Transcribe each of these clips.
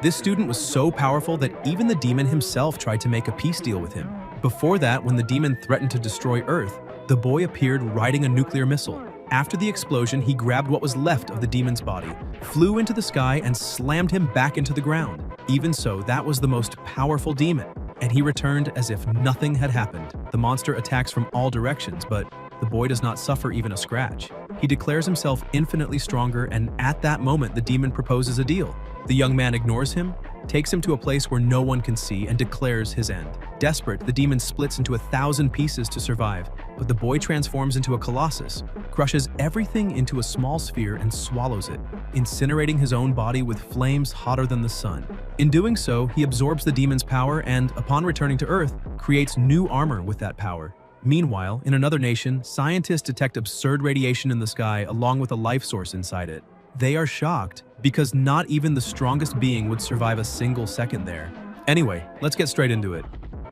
This student was so powerful that even the demon himself tried to make a peace deal with him. Before that, when the demon threatened to destroy Earth, the boy appeared riding a nuclear missile. After the explosion, he grabbed what was left of the demon's body, flew into the sky, and slammed him back into the ground. Even so, that was the most powerful demon, and he returned as if nothing had happened. The monster attacks from all directions, but the boy does not suffer even a scratch. He declares himself infinitely stronger, and at that moment, the demon proposes a deal. The young man ignores him, takes him to a place where no one can see, and declares his end. Desperate, the demon splits into 1,000 pieces to survive, but the boy transforms into a colossus, crushes everything into a small sphere, and swallows it, incinerating his own body with flames hotter than the sun. In doing so, he absorbs the demon's power and, upon returning to Earth, creates new armor with that power. Meanwhile, in another nation, scientists detect absurd radiation in the sky along with a life source inside it. They are shocked because not even the strongest being would survive a single second there. Anyway, let's get straight into it.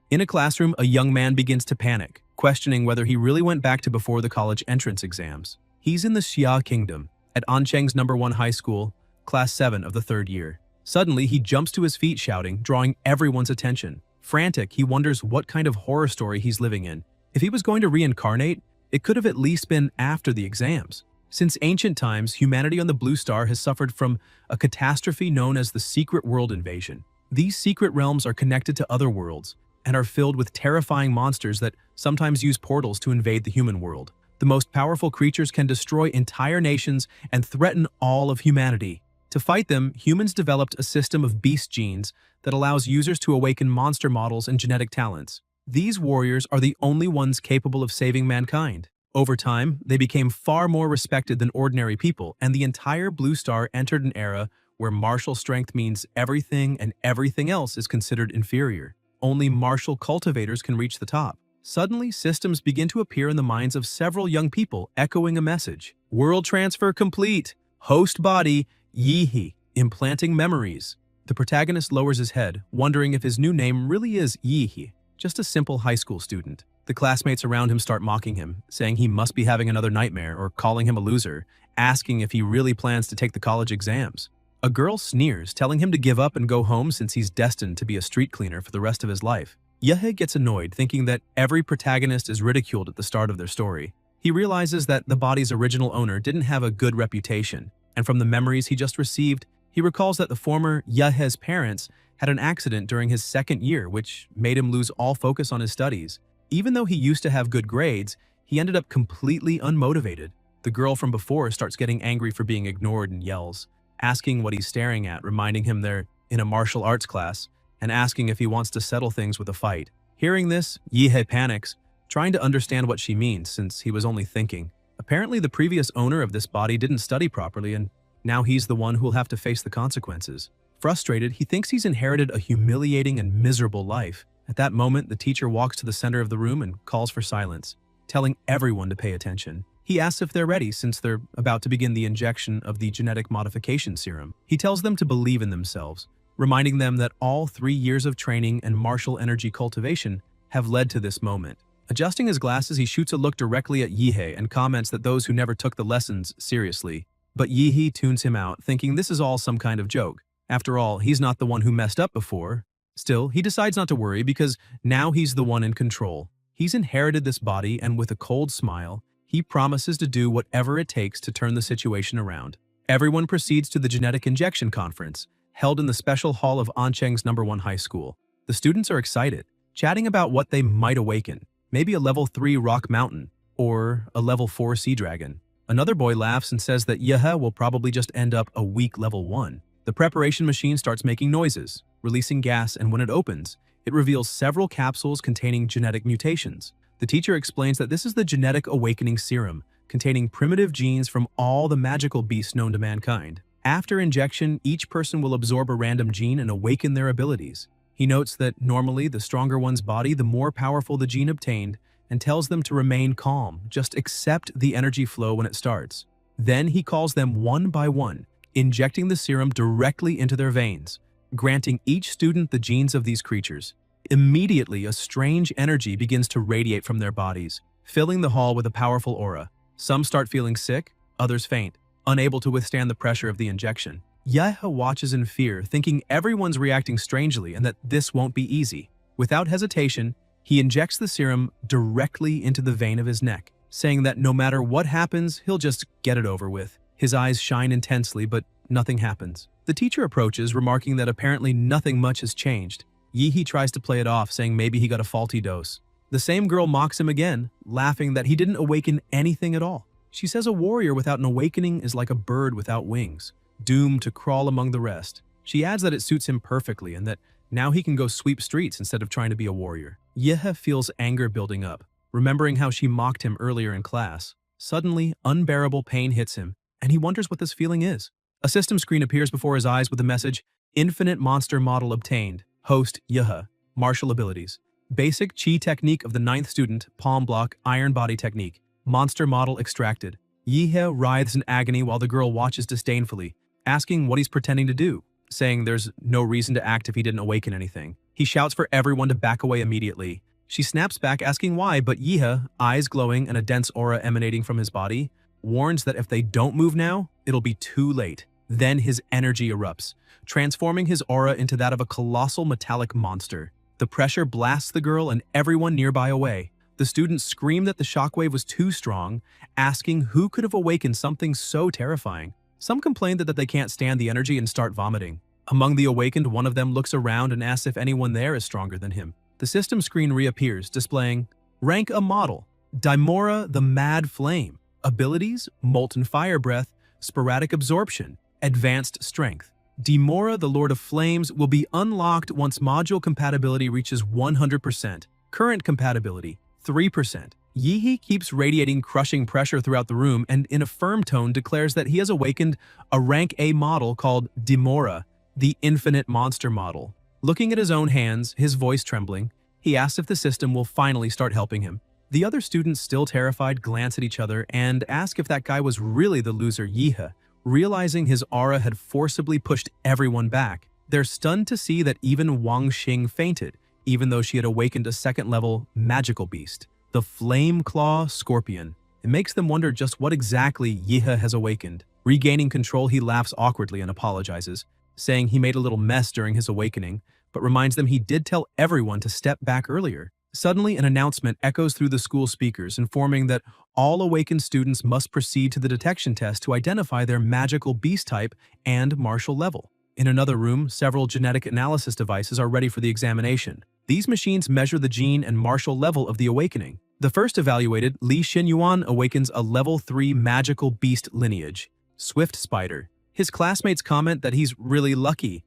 In a classroom, a young man begins to panic, questioning whether he really went back to before the college entrance exams. He's in the Xia Kingdom, at Ancheng's #1 high school, class 7 of the 3rd year. Suddenly, he jumps to his feet shouting, drawing everyone's attention. Frantic, he wonders what kind of horror story he's living in. If he was going to reincarnate, it could have at least been after the exams. Since ancient times, humanity on the Blue Star has suffered from a catastrophe known as the Secret World Invasion. These secret realms are connected to other worlds and are filled with terrifying monsters that sometimes use portals to invade the human world. The most powerful creatures can destroy entire nations and threaten all of humanity. To fight them, humans developed a system of beast genes that allows users to awaken monster models and genetic talents. These warriors are the only ones capable of saving mankind. Over time, they became far more respected than ordinary people, and the entire Blue Star entered an era where martial strength means everything and everything else is considered inferior. Only martial cultivators can reach the top. Suddenly, systems begin to appear in the minds of several young people, echoing a message. World transfer complete. Host body, Yihi, implanting memories. The protagonist lowers his head, wondering if his new name really is Yihi, just a simple high school student. The classmates around him start mocking him, saying he must be having another nightmare or calling him a loser, asking if he really plans to take the college exams. A girl sneers, telling him to give up and go home since he's destined to be a street cleaner for the rest of his life. Yehe gets annoyed, thinking that every protagonist is ridiculed at the start of their story. He realizes that the body's original owner didn't have a good reputation, and from the memories he just received, he recalls that the former Yehe's parents had an accident during his 2nd year, which made him lose all focus on his studies. Even though he used to have good grades, he ended up completely unmotivated. The girl from before starts getting angry for being ignored and yells, asking what he's staring at, reminding him they're in a martial arts class, and asking if he wants to settle things with a fight. Hearing this, Yihe panics, trying to understand what she means since he was only thinking. Apparently, the previous owner of this body didn't study properly, and now he's the one who'll have to face the consequences. Frustrated, he thinks he's inherited a humiliating and miserable life. At that moment, the teacher walks to the center of the room and calls for silence, telling everyone to pay attention. He asks if they're ready since they're about to begin the injection of the genetic modification serum. He tells them to believe in themselves, reminding them that all 3 years of training and martial energy cultivation have led to this moment. Adjusting his glasses, he shoots a look directly at Yihe and comments that those who never took the lessons seriously. But Yihe tunes him out, thinking this is all some kind of joke. After all, he's not the one who messed up before. Still, he decides not to worry because now he's the one in control. He's inherited this body, and with a cold smile, he promises to do whatever it takes to turn the situation around. Everyone proceeds to the genetic injection conference, held in the special hall of Ancheng's #1 high school. The students are excited, chatting about what they might awaken, maybe a level 3 rock mountain, or a level 4 sea dragon. Another boy laughs and says that Yehe will probably just end up a weak level 1. The preparation machine starts making noises, releasing gas, and when it opens, it reveals several capsules containing genetic mutations. The teacher explains that this is the genetic awakening serum, containing primitive genes from all the magical beasts known to mankind. After injection, each person will absorb a random gene and awaken their abilities. He notes that normally the stronger one's body, the more powerful the gene obtained, and tells them to remain calm, just accept the energy flow when it starts. Then he calls them one by one, injecting the serum directly into their veins, granting each student the genes of these creatures. Immediately, a strange energy begins to radiate from their bodies, filling the hall with a powerful aura. Some start feeling sick, others faint, unable to withstand the pressure of the injection. Yeha watches in fear, thinking everyone's reacting strangely and that this won't be easy. Without hesitation, he injects the serum directly into the vein of his neck, saying that no matter what happens, he'll just get it over with. His eyes shine intensely, but nothing happens. The teacher approaches, remarking that apparently nothing much has changed. Yihi tries to play it off, saying maybe he got a faulty dose. The same girl mocks him again, laughing that he didn't awaken anything at all. She says a warrior without an awakening is like a bird without wings, doomed to crawl among the rest. She adds that it suits him perfectly and that now he can go sweep streets instead of trying to be a warrior. Yehe feels anger building up, remembering how she mocked him earlier in class. Suddenly, unbearable pain hits him, and he wonders what this feeling is. A system screen appears before his eyes with the message, "Infinite Monster Model Obtained. Host, Yehe. Martial Abilities. Basic Chi Technique of the 9th Student, Palm Block, Iron Body Technique. Monster Model Extracted." Yehe writhes in agony while the girl watches disdainfully, asking what he's pretending to do, saying there's no reason to act if he didn't awaken anything. He shouts for everyone to back away immediately. She snaps back asking why, but Yehe, eyes glowing and a dense aura emanating from his body, warns that if they don't move now, it'll be too late. Then his energy erupts, transforming his aura into that of a colossal metallic monster. The pressure blasts the girl and everyone nearby away. The students scream that the shockwave was too strong, asking who could have awakened something so terrifying. Some complain that they can't stand the energy and start vomiting. Among the awakened, one of them looks around and asks if anyone there is stronger than him. The system screen reappears, displaying Rank a Model, Dimora the Mad Flame, Abilities, Molten Fire Breath, Sporadic Absorption, Advanced Strength. Dimora the Lord of Flames will be unlocked once module compatibility reaches 100%. Current compatibility, 3%. Yehe keeps radiating crushing pressure throughout the room and in a firm tone declares that he has awakened a rank A model called Dimora, the Infinite Monster Model. Looking at his own hands, his voice trembling, he asks if the system will finally start helping him. The other students, still terrified, glance at each other and ask if that guy was really the loser Yehe, realizing his aura had forcibly pushed everyone back. They're stunned to see that even Wang Xing fainted, even though she had awakened a second-level magical beast, the Flame Claw Scorpion. It makes them wonder just what exactly Yehe has awakened. Regaining control, he laughs awkwardly and apologizes, saying he made a little mess during his awakening, but reminds them he did tell everyone to step back earlier. Suddenly, an announcement echoes through the school speakers, informing that all awakened students must proceed to the detection test to identify their magical beast type and martial level. In another room, several genetic analysis devices are ready for the examination. These machines measure the gene and martial level of the awakening. The first evaluated, Li Xinyuan, awakens a level 3 magical beast lineage, Swift Spider. His classmates comment that he's really lucky.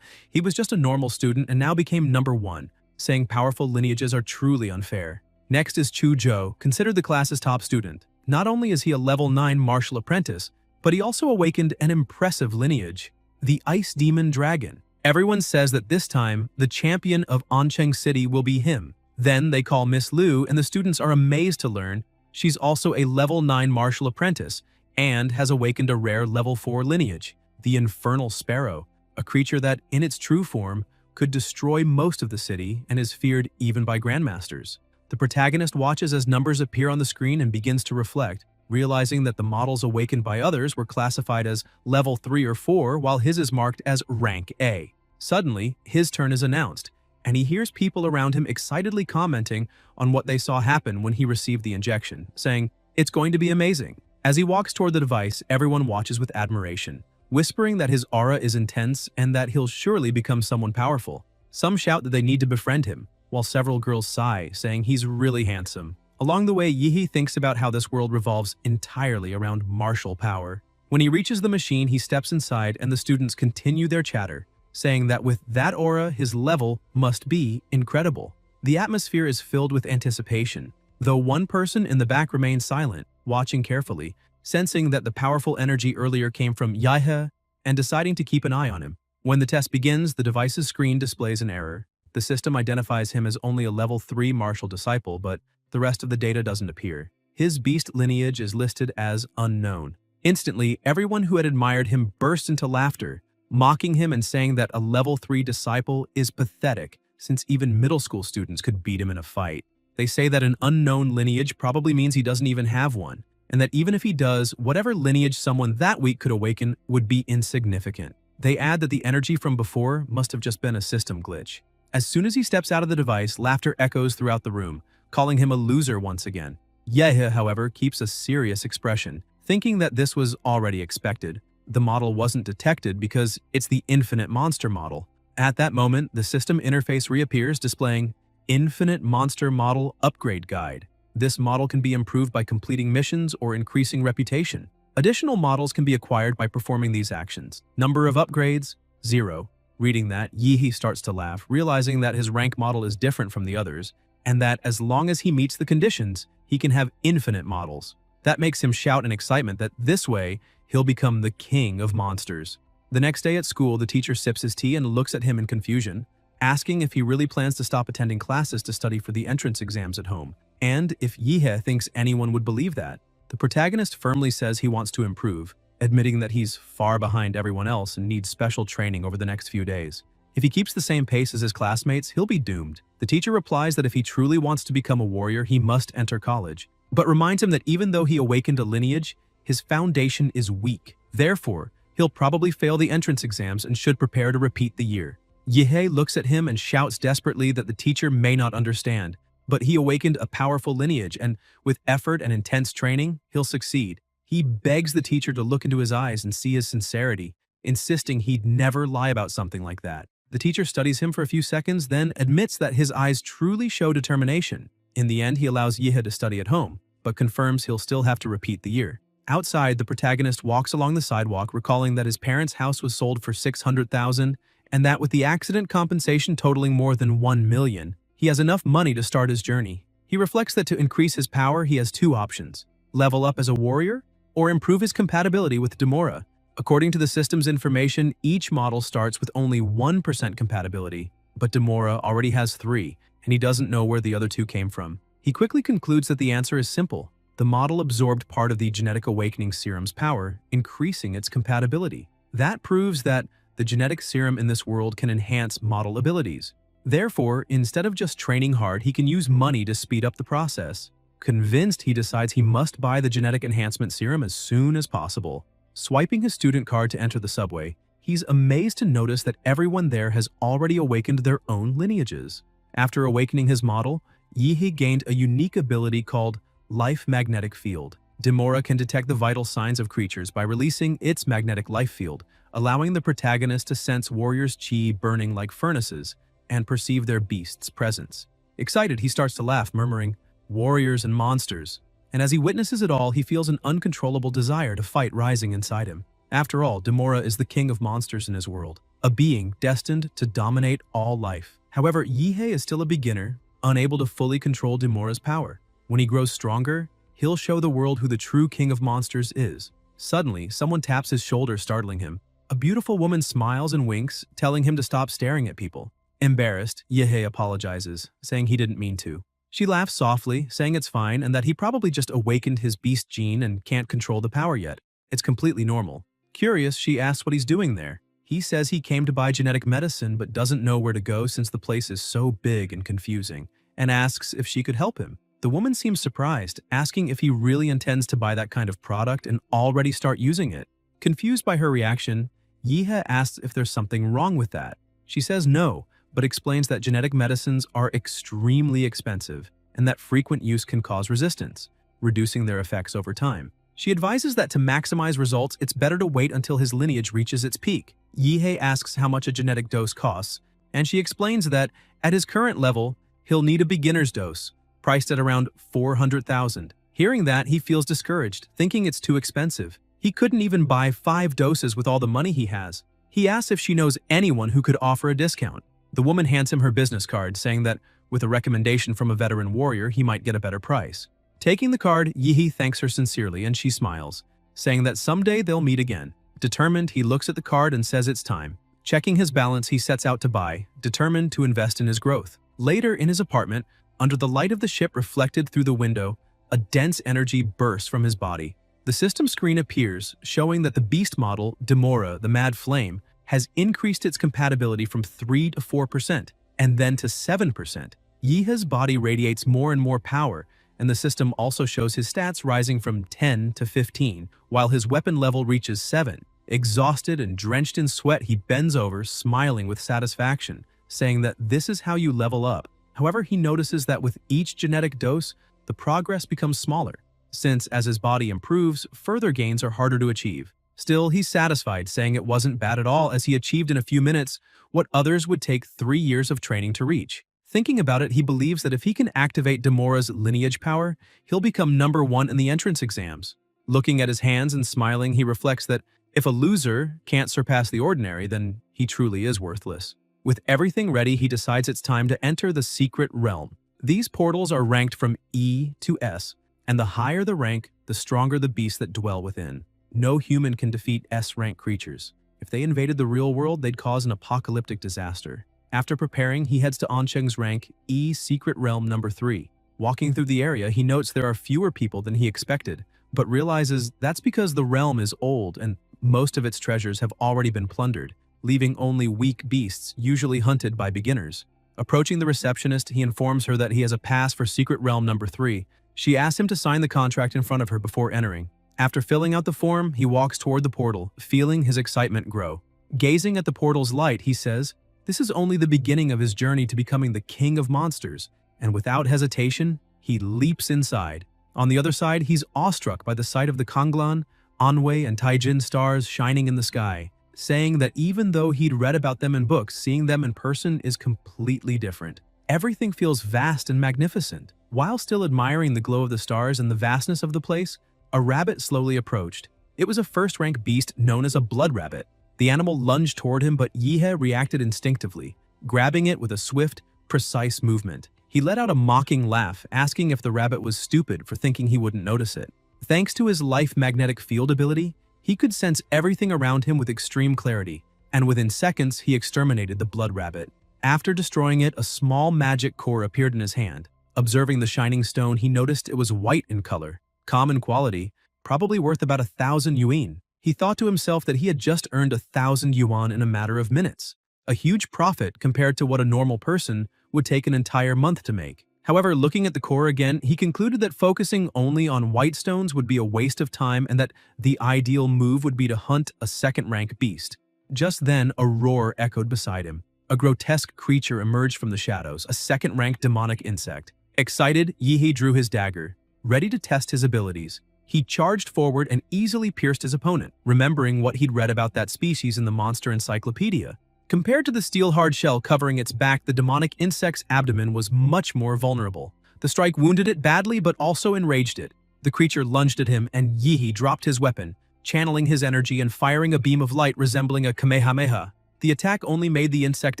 He was just a normal student and now became number 1, saying powerful lineages are truly unfair. Next is Chu Zhou, considered the class's top student. Not only is he a level 9 martial apprentice, but he also awakened an impressive lineage, the Ice Demon Dragon. Everyone says that this time, the champion of Ancheng City will be him. Then they call Miss Liu, and the students are amazed to learn she's also a level 9 martial apprentice and has awakened a rare level 4 lineage, the Infernal Sparrow, a creature that, in its true form, could destroy most of the city and is feared even by grandmasters. The protagonist watches as numbers appear on the screen and begins to reflect, realizing that the models awakened by others were classified as level 3 or 4 while his is marked as rank A. Suddenly, his turn is announced, and he hears people around him excitedly commenting on what they saw happen when he received the injection, saying, "It's going to be amazing." As he walks toward the device, everyone watches with admiration, whispering that his aura is intense and that he'll surely become someone powerful. Some shout that they need to befriend him, while several girls sigh, saying he's really handsome. Along the way, Yehe thinks about how this world revolves entirely around martial power. When he reaches the machine, he steps inside and the students continue their chatter, saying that with that aura, his level must be incredible. The atmosphere is filled with anticipation, though one person in the back remains silent, watching carefully, sensing that the powerful energy earlier came from Yehe and deciding to keep an eye on him. When the test begins, the device's screen displays an error. The system identifies him as only a level 3 martial disciple, but the rest of the data doesn't appear. His beast lineage is listed as unknown. Instantly, everyone who had admired him burst into laughter, mocking him and saying that a level 3 disciple is pathetic, since even middle school students could beat him in a fight. They say that an unknown lineage probably means he doesn't even have one, and that even if he does, whatever lineage someone that weak could awaken would be insignificant. They add that the energy from before must have just been a system glitch. As soon as he steps out of the device, laughter echoes throughout the room, calling him a loser once again. Yehe, however, keeps a serious expression, thinking that this was already expected. The model wasn't detected because it's the infinite monster model. At that moment, the system interface reappears displaying Infinite Monster Model Upgrade Guide. This model can be improved by completing missions or increasing reputation. Additional models can be acquired by performing these actions. Number of upgrades, 0. Reading that, Yehe starts to laugh, realizing that his rank model is different from the others, and that as long as he meets the conditions, he can have infinite models. That makes him shout in excitement that this way, he'll become the king of monsters. The next day at school, the teacher sips his tea and looks at him in confusion, asking if he really plans to stop attending classes to study for the entrance exams at home, and if Yehe thinks anyone would believe that. The protagonist firmly says he wants to improve, admitting that he's far behind everyone else and needs special training over the next few days. If he keeps the same pace as his classmates, he'll be doomed. The teacher replies that if he truly wants to become a warrior, he must enter college, but reminds him that even though he awakened a lineage, his foundation is weak. Therefore, he'll probably fail the entrance exams and should prepare to repeat the year. Yehe looks at him and shouts desperately that the teacher may not understand, but he awakened a powerful lineage and, with effort and intense training, he'll succeed. He begs the teacher to look into his eyes and see his sincerity, insisting he'd never lie about something like that. The teacher studies him for a few seconds, then admits that his eyes truly show determination. In the end, he allows Yehe to study at home, but confirms he'll still have to repeat the year. Outside, the protagonist walks along the sidewalk, recalling that his parents' house was sold for $600,000, and that with the accident compensation totaling more than $1 million, he has enough money to start his journey. He reflects that to increase his power, he has two options: level up as a warrior, or improve his compatibility with Demora. According to the system's information, each model starts with only 1% compatibility, but Demora already has 3, and he doesn't know where the other 2 came from. He quickly concludes that the answer is simple. The model absorbed part of the genetic awakening serum's power, increasing its compatibility. That proves that the genetic serum in this world can enhance model abilities. Therefore, instead of just training hard, he can use money to speed up the process. Convinced, he decides he must buy the genetic enhancement serum as soon as possible. Swiping his student card to enter the subway, he's amazed to notice that everyone there has already awakened their own lineages. After awakening his model, Yehe gained a unique ability called Life Magnetic Field. Demora can detect the vital signs of creatures by releasing its magnetic life field, allowing the protagonist to sense warriors' chi burning like furnaces and perceive their beasts' presence. Excited, he starts to laugh, murmuring, "Warriors and monsters." And as he witnesses it all, he feels an uncontrollable desire to fight rising inside him. After all, Demora is the king of monsters in his world, a being destined to dominate all life. However, Yehe is still a beginner, unable to fully control Demora's power. When he grows stronger, he'll show the world who the true king of monsters is. Suddenly, someone taps his shoulder, startling him. A beautiful woman smiles and winks, telling him to stop staring at people. Embarrassed, Yehe apologizes, saying he didn't mean to. She laughs softly, saying it's fine and that he probably just awakened his beast gene and can't control the power yet. It's completely normal. Curious, she asks what he's doing there. He says he came to buy genetic medicine but doesn't know where to go since the place is so big and confusing, and asks if she could help him. The woman seems surprised, asking if he really intends to buy that kind of product and already start using it. Confused by her reaction, Yehe asks if there's something wrong with that. She says no, but explains that genetic medicines are extremely expensive and that frequent use can cause resistance, reducing their effects over time. She advises that to maximize results, it's better to wait until his lineage reaches its peak. Yehe asks how much a genetic dose costs, and she explains that, at his current level, he'll need a beginner's dose, priced at around $400,000. Hearing that, he feels discouraged, thinking it's too expensive. He couldn't even buy 5 doses with all the money he has. He asks if she knows anyone who could offer a discount. The woman hands him her business card, saying that, with a recommendation from a veteran warrior, he might get a better price. Taking the card, Yehe thanks her sincerely and she smiles, saying that someday they'll meet again. Determined, he looks at the card and says it's time. Checking his balance, he sets out to buy, determined to invest in his growth. Later, in his apartment, under the light of the ship reflected through the window, a dense energy bursts from his body. The system screen appears, showing that the beast model, Demora, the Mad Flame, has increased its compatibility from 3 to 4%, and then to 7%. Yehe's body radiates more and more power, and the system also shows his stats rising from 10 to 15, while his weapon level reaches 7. Exhausted and drenched in sweat, he bends over, smiling with satisfaction, saying that this is how you level up. However, he notices that with each genetic dose, the progress becomes smaller, since as his body improves, further gains are harder to achieve. Still, he's satisfied, saying it wasn't bad at all as he achieved in a few minutes what others would take 3 years of training to reach. Thinking about it, he believes that if he can activate Demora's lineage power, he'll become number 1 in the entrance exams. Looking at his hands and smiling, he reflects that if a loser can't surpass the ordinary, then he truly is worthless. With everything ready, he decides it's time to enter the secret realm. These portals are ranked from E to S, and the higher the rank, the stronger the beasts that dwell within. No human can defeat S-rank creatures. If they invaded the real world, they'd cause an apocalyptic disaster. After preparing, he heads to Oncheng's rank E Secret Realm number 3. Walking through the area, he notes there are fewer people than he expected, but realizes that's because the realm is old and most of its treasures have already been plundered, leaving only weak beasts, usually hunted by beginners. Approaching the receptionist, he informs her that he has a pass for Secret Realm number 3. She asks him to sign the contract in front of her before entering. After filling out the form, he walks toward the portal, feeling his excitement grow. Gazing at the portal's light, he says, this is only the beginning of his journey to becoming the king of monsters, and without hesitation, he leaps inside. On the other side, he's awestruck by the sight of the Kanglan, Anhui, and Taijin stars shining in the sky, saying that even though he'd read about them in books, seeing them in person is completely different. Everything feels vast and magnificent. While still admiring the glow of the stars and the vastness of the place, a rabbit slowly approached. It was a first-rank beast known as a blood rabbit. The animal lunged toward him, but Yihe reacted instinctively, grabbing it with a swift, precise movement. He let out a mocking laugh, asking if the rabbit was stupid for thinking he wouldn't notice it. Thanks to his life magnetic field ability, he could sense everything around him with extreme clarity, and within seconds he exterminated the blood rabbit. After destroying it, a small magic core appeared in his hand. Observing the shining stone, he noticed it was white in color, common quality, probably worth about 1,000 yuan. He thought to himself that he had just earned 1,000 yuan in a matter of minutes, a huge profit compared to what a normal person would take an entire month to make. However, looking at the core again, he concluded that focusing only on white stones would be a waste of time and that the ideal move would be to hunt a second-rank beast. Just then, a roar echoed beside him. A grotesque creature emerged from the shadows, a second-rank demonic insect. Excited, Yihe drew his dagger, ready to test his abilities. He charged forward and easily pierced his opponent, remembering what he'd read about that species in the monster encyclopedia. Compared to the steel-hard shell covering its back, the demonic insect's abdomen was much more vulnerable. The strike wounded it badly but also enraged it. The creature lunged at him and Yihe dropped his weapon, channeling his energy and firing a beam of light resembling a kamehameha. The attack only made the insect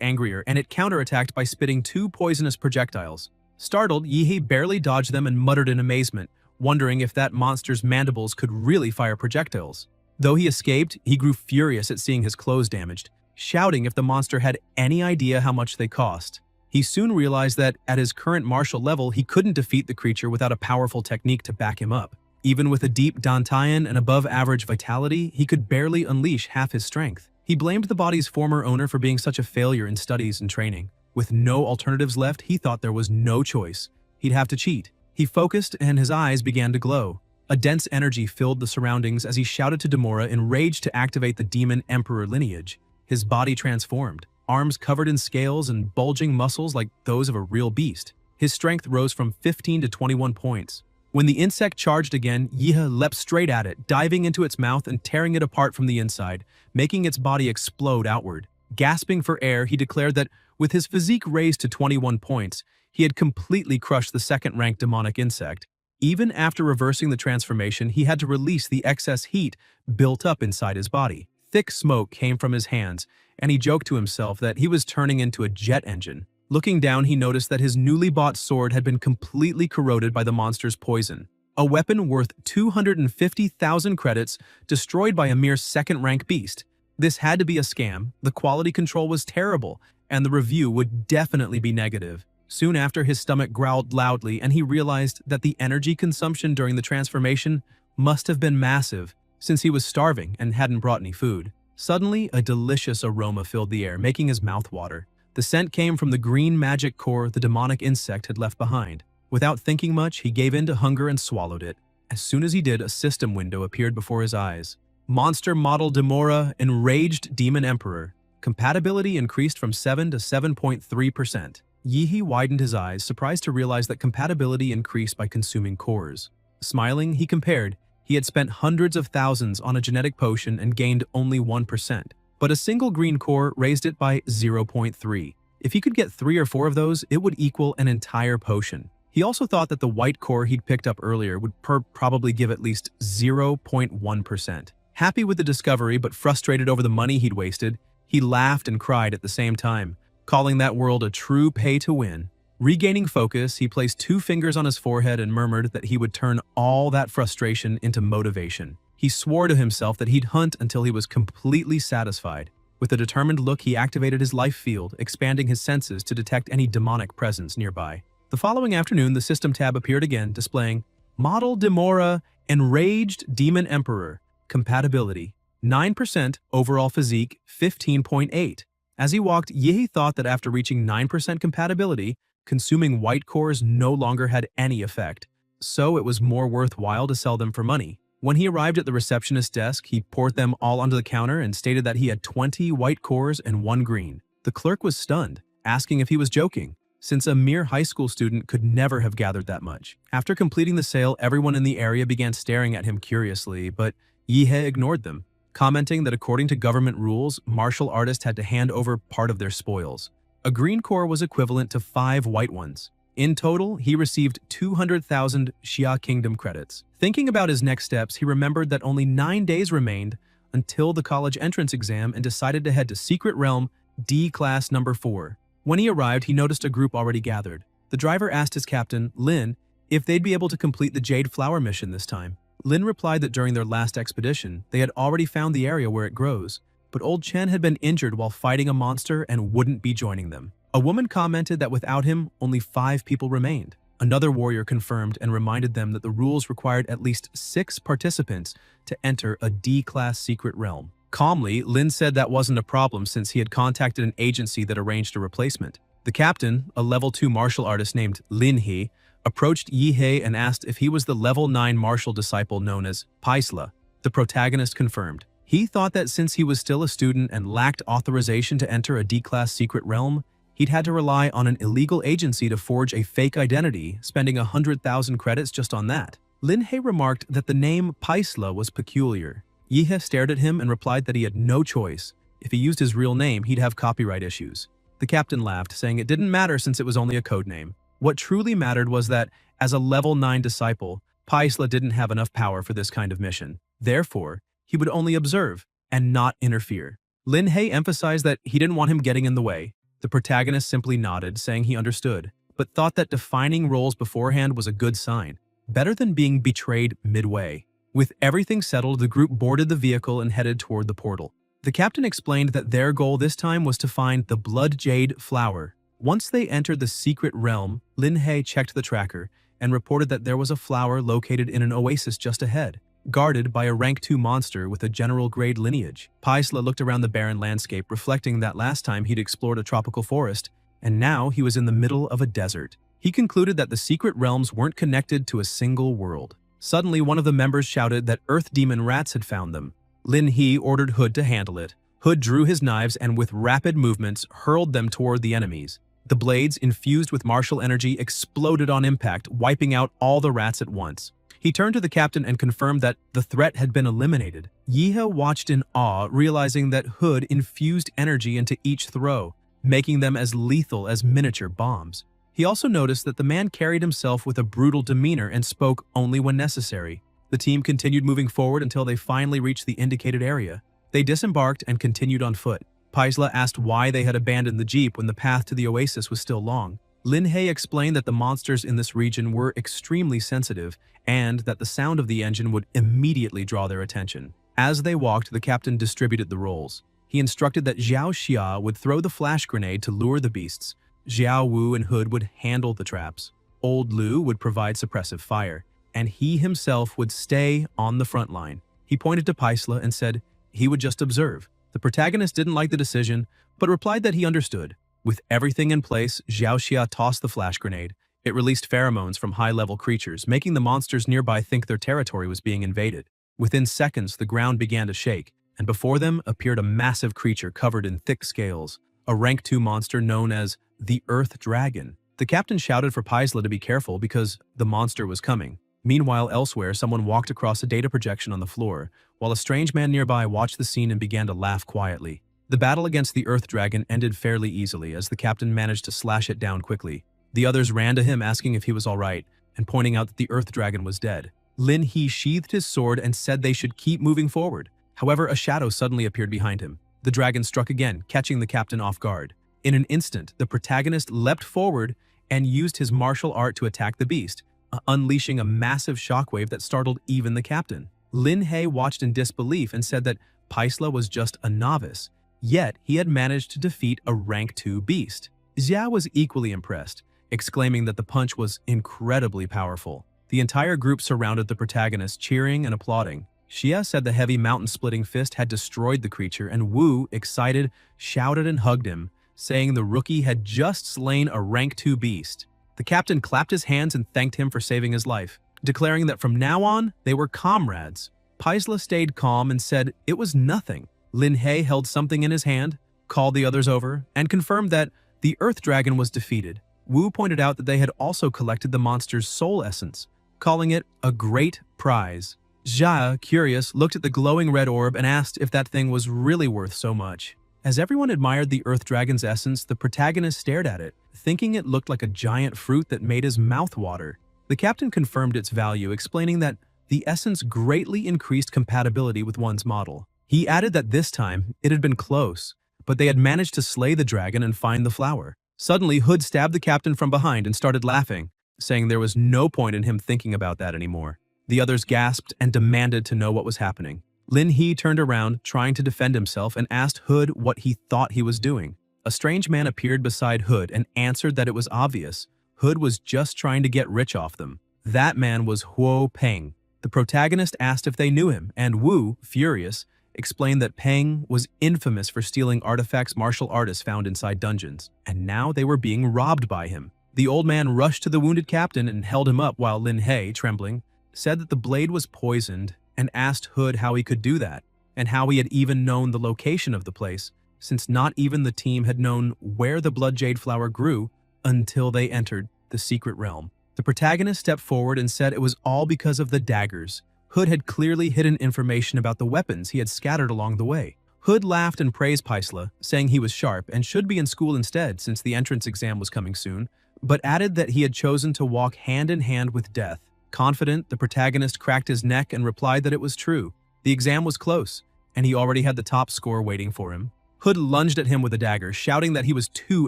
angrier and it counterattacked by spitting 2 poisonous projectiles. Startled, Yihe barely dodged them and muttered in amazement, wondering if that monster's mandibles could really fire projectiles. Though he escaped, he grew furious at seeing his clothes damaged, shouting if the monster had any idea how much they cost. He soon realized that, at his current martial level, he couldn't defeat the creature without a powerful technique to back him up. Even with a deep dantian and above-average vitality, he could barely unleash half his strength. He blamed the body's former owner for being such a failure in studies and training. With no alternatives left, he thought there was no choice. He'd have to cheat. He focused and his eyes began to glow. A dense energy filled the surroundings as he shouted to Demora in rage to activate the demon emperor lineage. His body transformed, arms covered in scales and bulging muscles like those of a real beast. His strength rose from 15 to 21 points. When the insect charged again, Yihe leapt straight at it, diving into its mouth and tearing it apart from the inside, making its body explode outward. Gasping for air, he declared that, with his physique raised to 21 points, he had completely crushed the second-ranked demonic insect. Even after reversing the transformation, he had to release the excess heat built up inside his body. Thick smoke came from his hands, and he joked to himself that he was turning into a jet engine. Looking down, he noticed that his newly bought sword had been completely corroded by the monster's poison. A weapon worth 250,000 credits, destroyed by a mere second-rank beast. This had to be a scam, the quality control was terrible, and the review would definitely be negative. Soon after, his stomach growled loudly, and he realized that the energy consumption during the transformation must have been massive, since he was starving and hadn't brought any food. Suddenly, a delicious aroma filled the air, making his mouth water. The scent came from the green magic core the demonic insect had left behind. Without thinking much, he gave in to hunger and swallowed it. As soon as he did, a system window appeared before his eyes. Monster Model Demora Enraged Demon Emperor. Compatibility increased from 7 to 7.3%. Yihi widened his eyes, surprised to realize that compatibility increased by consuming cores. Smiling, he compared. He had spent hundreds of thousands on a genetic potion and gained only 1%. But a single green core raised it by 0.3. If he could get 3 or 4 of those, it would equal an entire potion. He also thought that the white core he'd picked up earlier would probably give at least 0.1%. Happy with the discovery but frustrated over the money he'd wasted, he laughed and cried at the same time, calling that world a true pay-to-win. Regaining focus, he placed 2 fingers on his forehead and murmured that he would turn all that frustration into motivation. He swore to himself that he'd hunt until he was completely satisfied. With a determined look, he activated his life field, expanding his senses to detect any demonic presence nearby. The following afternoon, the system tab appeared again, displaying Model Demora Enraged Demon Emperor. Compatibility 9%, overall physique 15.8. As he walked, Yihi thought that after reaching 9% compatibility, consuming white cores no longer had any effect, so it was more worthwhile to sell them for money. When he arrived at the receptionist's desk, he poured them all onto the counter and stated that he had 20 white cores and 1 green. The clerk was stunned, asking if he was joking, since a mere high school student could never have gathered that much. After completing the sale, everyone in the area began staring at him curiously, but Yihe ignored them, commenting that according to government rules, martial artists had to hand over part of their spoils. A green core was equivalent to 5 white ones. In total, he received 200,000 Xia Kingdom credits. Thinking about his next steps, he remembered that only 9 days remained until the college entrance exam and decided to head to Secret Realm D Class number 4. When he arrived, he noticed a group already gathered. The driver asked his captain, Lin, if they'd be able to complete the Jade Flower mission this time. Lin replied that during their last expedition, they had already found the area where it grows, but old Chen had been injured while fighting a monster and wouldn't be joining them. A woman commented that without him, only 5 people remained. Another warrior confirmed and reminded them that the rules required at least 6 participants to enter a D-class secret realm. Calmly, Lin said that wasn't a problem since he had contacted an agency that arranged a replacement. The captain, a level 2 martial artist named Lin He, approached Yi He and asked if he was the level 9 martial disciple known as Paisla. The protagonist confirmed. He thought that since he was still a student and lacked authorization to enter a D-class secret realm, he'd had to rely on an illegal agency to forge a fake identity, spending 100,000 credits just on that. Lin He remarked that the name Paisla was peculiar. Yihe stared at him and replied that he had no choice. If he used his real name, he'd have copyright issues. The captain laughed, saying it didn't matter since it was only a code name. What truly mattered was that, as a level 9 disciple, Paisla didn't have enough power for this kind of mission. Therefore, he would only observe and not interfere. Lin He emphasized that he didn't want him getting in the way. The protagonist simply nodded, saying he understood, but thought that defining roles beforehand was a good sign, better than being betrayed midway. With everything settled, the group boarded the vehicle and headed toward the portal. The captain explained that their goal this time was to find the Blood Jade Flower. Once they entered the secret realm, Lin He checked the tracker and reported that there was a flower located in an oasis just ahead, guarded by a rank 2 monster with a general-grade lineage. Paisla looked around the barren landscape, reflecting that last time he'd explored a tropical forest, and now he was in the middle of a desert. He concluded that the secret realms weren't connected to a single world. Suddenly, one of the members shouted that Earth Demon rats had found them. Lin He ordered Hood to handle it. Hood drew his knives and with rapid movements hurled them toward the enemies. The blades, infused with martial energy, exploded on impact, wiping out all the rats at once. He turned to the captain and confirmed that the threat had been eliminated. Yihe watched in awe, realizing that Hood infused energy into each throw, making them as lethal as miniature bombs. He also noticed that the man carried himself with a brutal demeanor and spoke only when necessary. The team continued moving forward until they finally reached the indicated area. They disembarked and continued on foot. Paisla asked why they had abandoned the jeep when the path to the oasis was still long. Lin He explained that the monsters in this region were extremely sensitive and that the sound of the engine would immediately draw their attention. As they walked, the captain distributed the roles. He instructed that Xiao Xia would throw the flash grenade to lure the beasts. Xiao Wu and Hood would handle the traps. Old Lu would provide suppressive fire, and he himself would stay on the front line. He pointed to Paisla and said he would just observe. The protagonist didn't like the decision, but replied that he understood. With everything in place, Xiao Xia tossed the flash grenade. It released pheromones from high-level creatures, making the monsters nearby think their territory was being invaded. Within seconds, the ground began to shake, and before them appeared a massive creature covered in thick scales, a rank 2 monster known as the Earth Dragon. The captain shouted for Paisla to be careful because the monster was coming. Meanwhile, elsewhere, someone walked across a data projection on the floor, while a strange man nearby watched the scene and began to laugh quietly. The battle against the Earth Dragon ended fairly easily as the captain managed to slash it down quickly. The others ran to him asking if he was alright, and pointing out that the Earth Dragon was dead. Lin He sheathed his sword and said they should keep moving forward. However, a shadow suddenly appeared behind him. The dragon struck again, catching the captain off guard. In an instant, the protagonist leapt forward and used his martial art to attack the beast, unleashing a massive shockwave that startled even the captain. Lin He watched in disbelief and said that Paisla was just a novice, yet he had managed to defeat a rank 2 beast. Xia was equally impressed, exclaiming that the punch was incredibly powerful. The entire group surrounded the protagonist, cheering and applauding. Xia said the heavy mountain-splitting fist had destroyed the creature, and Wu, excited, shouted and hugged him, saying the rookie had just slain a rank 2 beast. The captain clapped his hands and thanked him for saving his life, declaring that from now on, they were comrades. Paisla stayed calm and said it was nothing. Lin He held something in his hand, called the others over, and confirmed that the Earth Dragon was defeated. Wu pointed out that they had also collected the monster's soul essence, calling it a great prize. Xia, curious, looked at the glowing red orb and asked if that thing was really worth so much. As everyone admired the Earth Dragon's essence, the protagonist stared at it, thinking it looked like a giant fruit that made his mouth water. The captain confirmed its value, explaining that the essence greatly increased compatibility with one's model. He added that this time, it had been close, but they had managed to slay the dragon and find the flower. Suddenly, Hood stabbed the captain from behind and started laughing, saying there was no point in him thinking about that anymore. The others gasped and demanded to know what was happening. Lin He turned around, trying to defend himself, and asked Hood what he thought he was doing. A strange man appeared beside Hood and answered that it was obvious. Hood was just trying to get rich off them. That man was Huo Peng. The protagonist asked if they knew him, and Wu, furious, explained that Peng was infamous for stealing artifacts martial artists found inside dungeons, and now they were being robbed by him. The old man rushed to the wounded captain and held him up while Lin He, trembling, said that the blade was poisoned and asked Hood how he could do that, and how he had even known the location of the place, since not even the team had known where the blood jade flower grew until they entered the secret realm. The protagonist stepped forward and said it was all because of the daggers. Hood had clearly hidden information about the weapons he had scattered along the way. Hood laughed and praised Paisla, saying he was sharp and should be in school instead since the entrance exam was coming soon, but added that he had chosen to walk hand in hand with death. Confident, the protagonist cracked his neck and replied that it was true. The exam was close, and he already had the top score waiting for him. Hood lunged at him with a dagger, shouting that he was too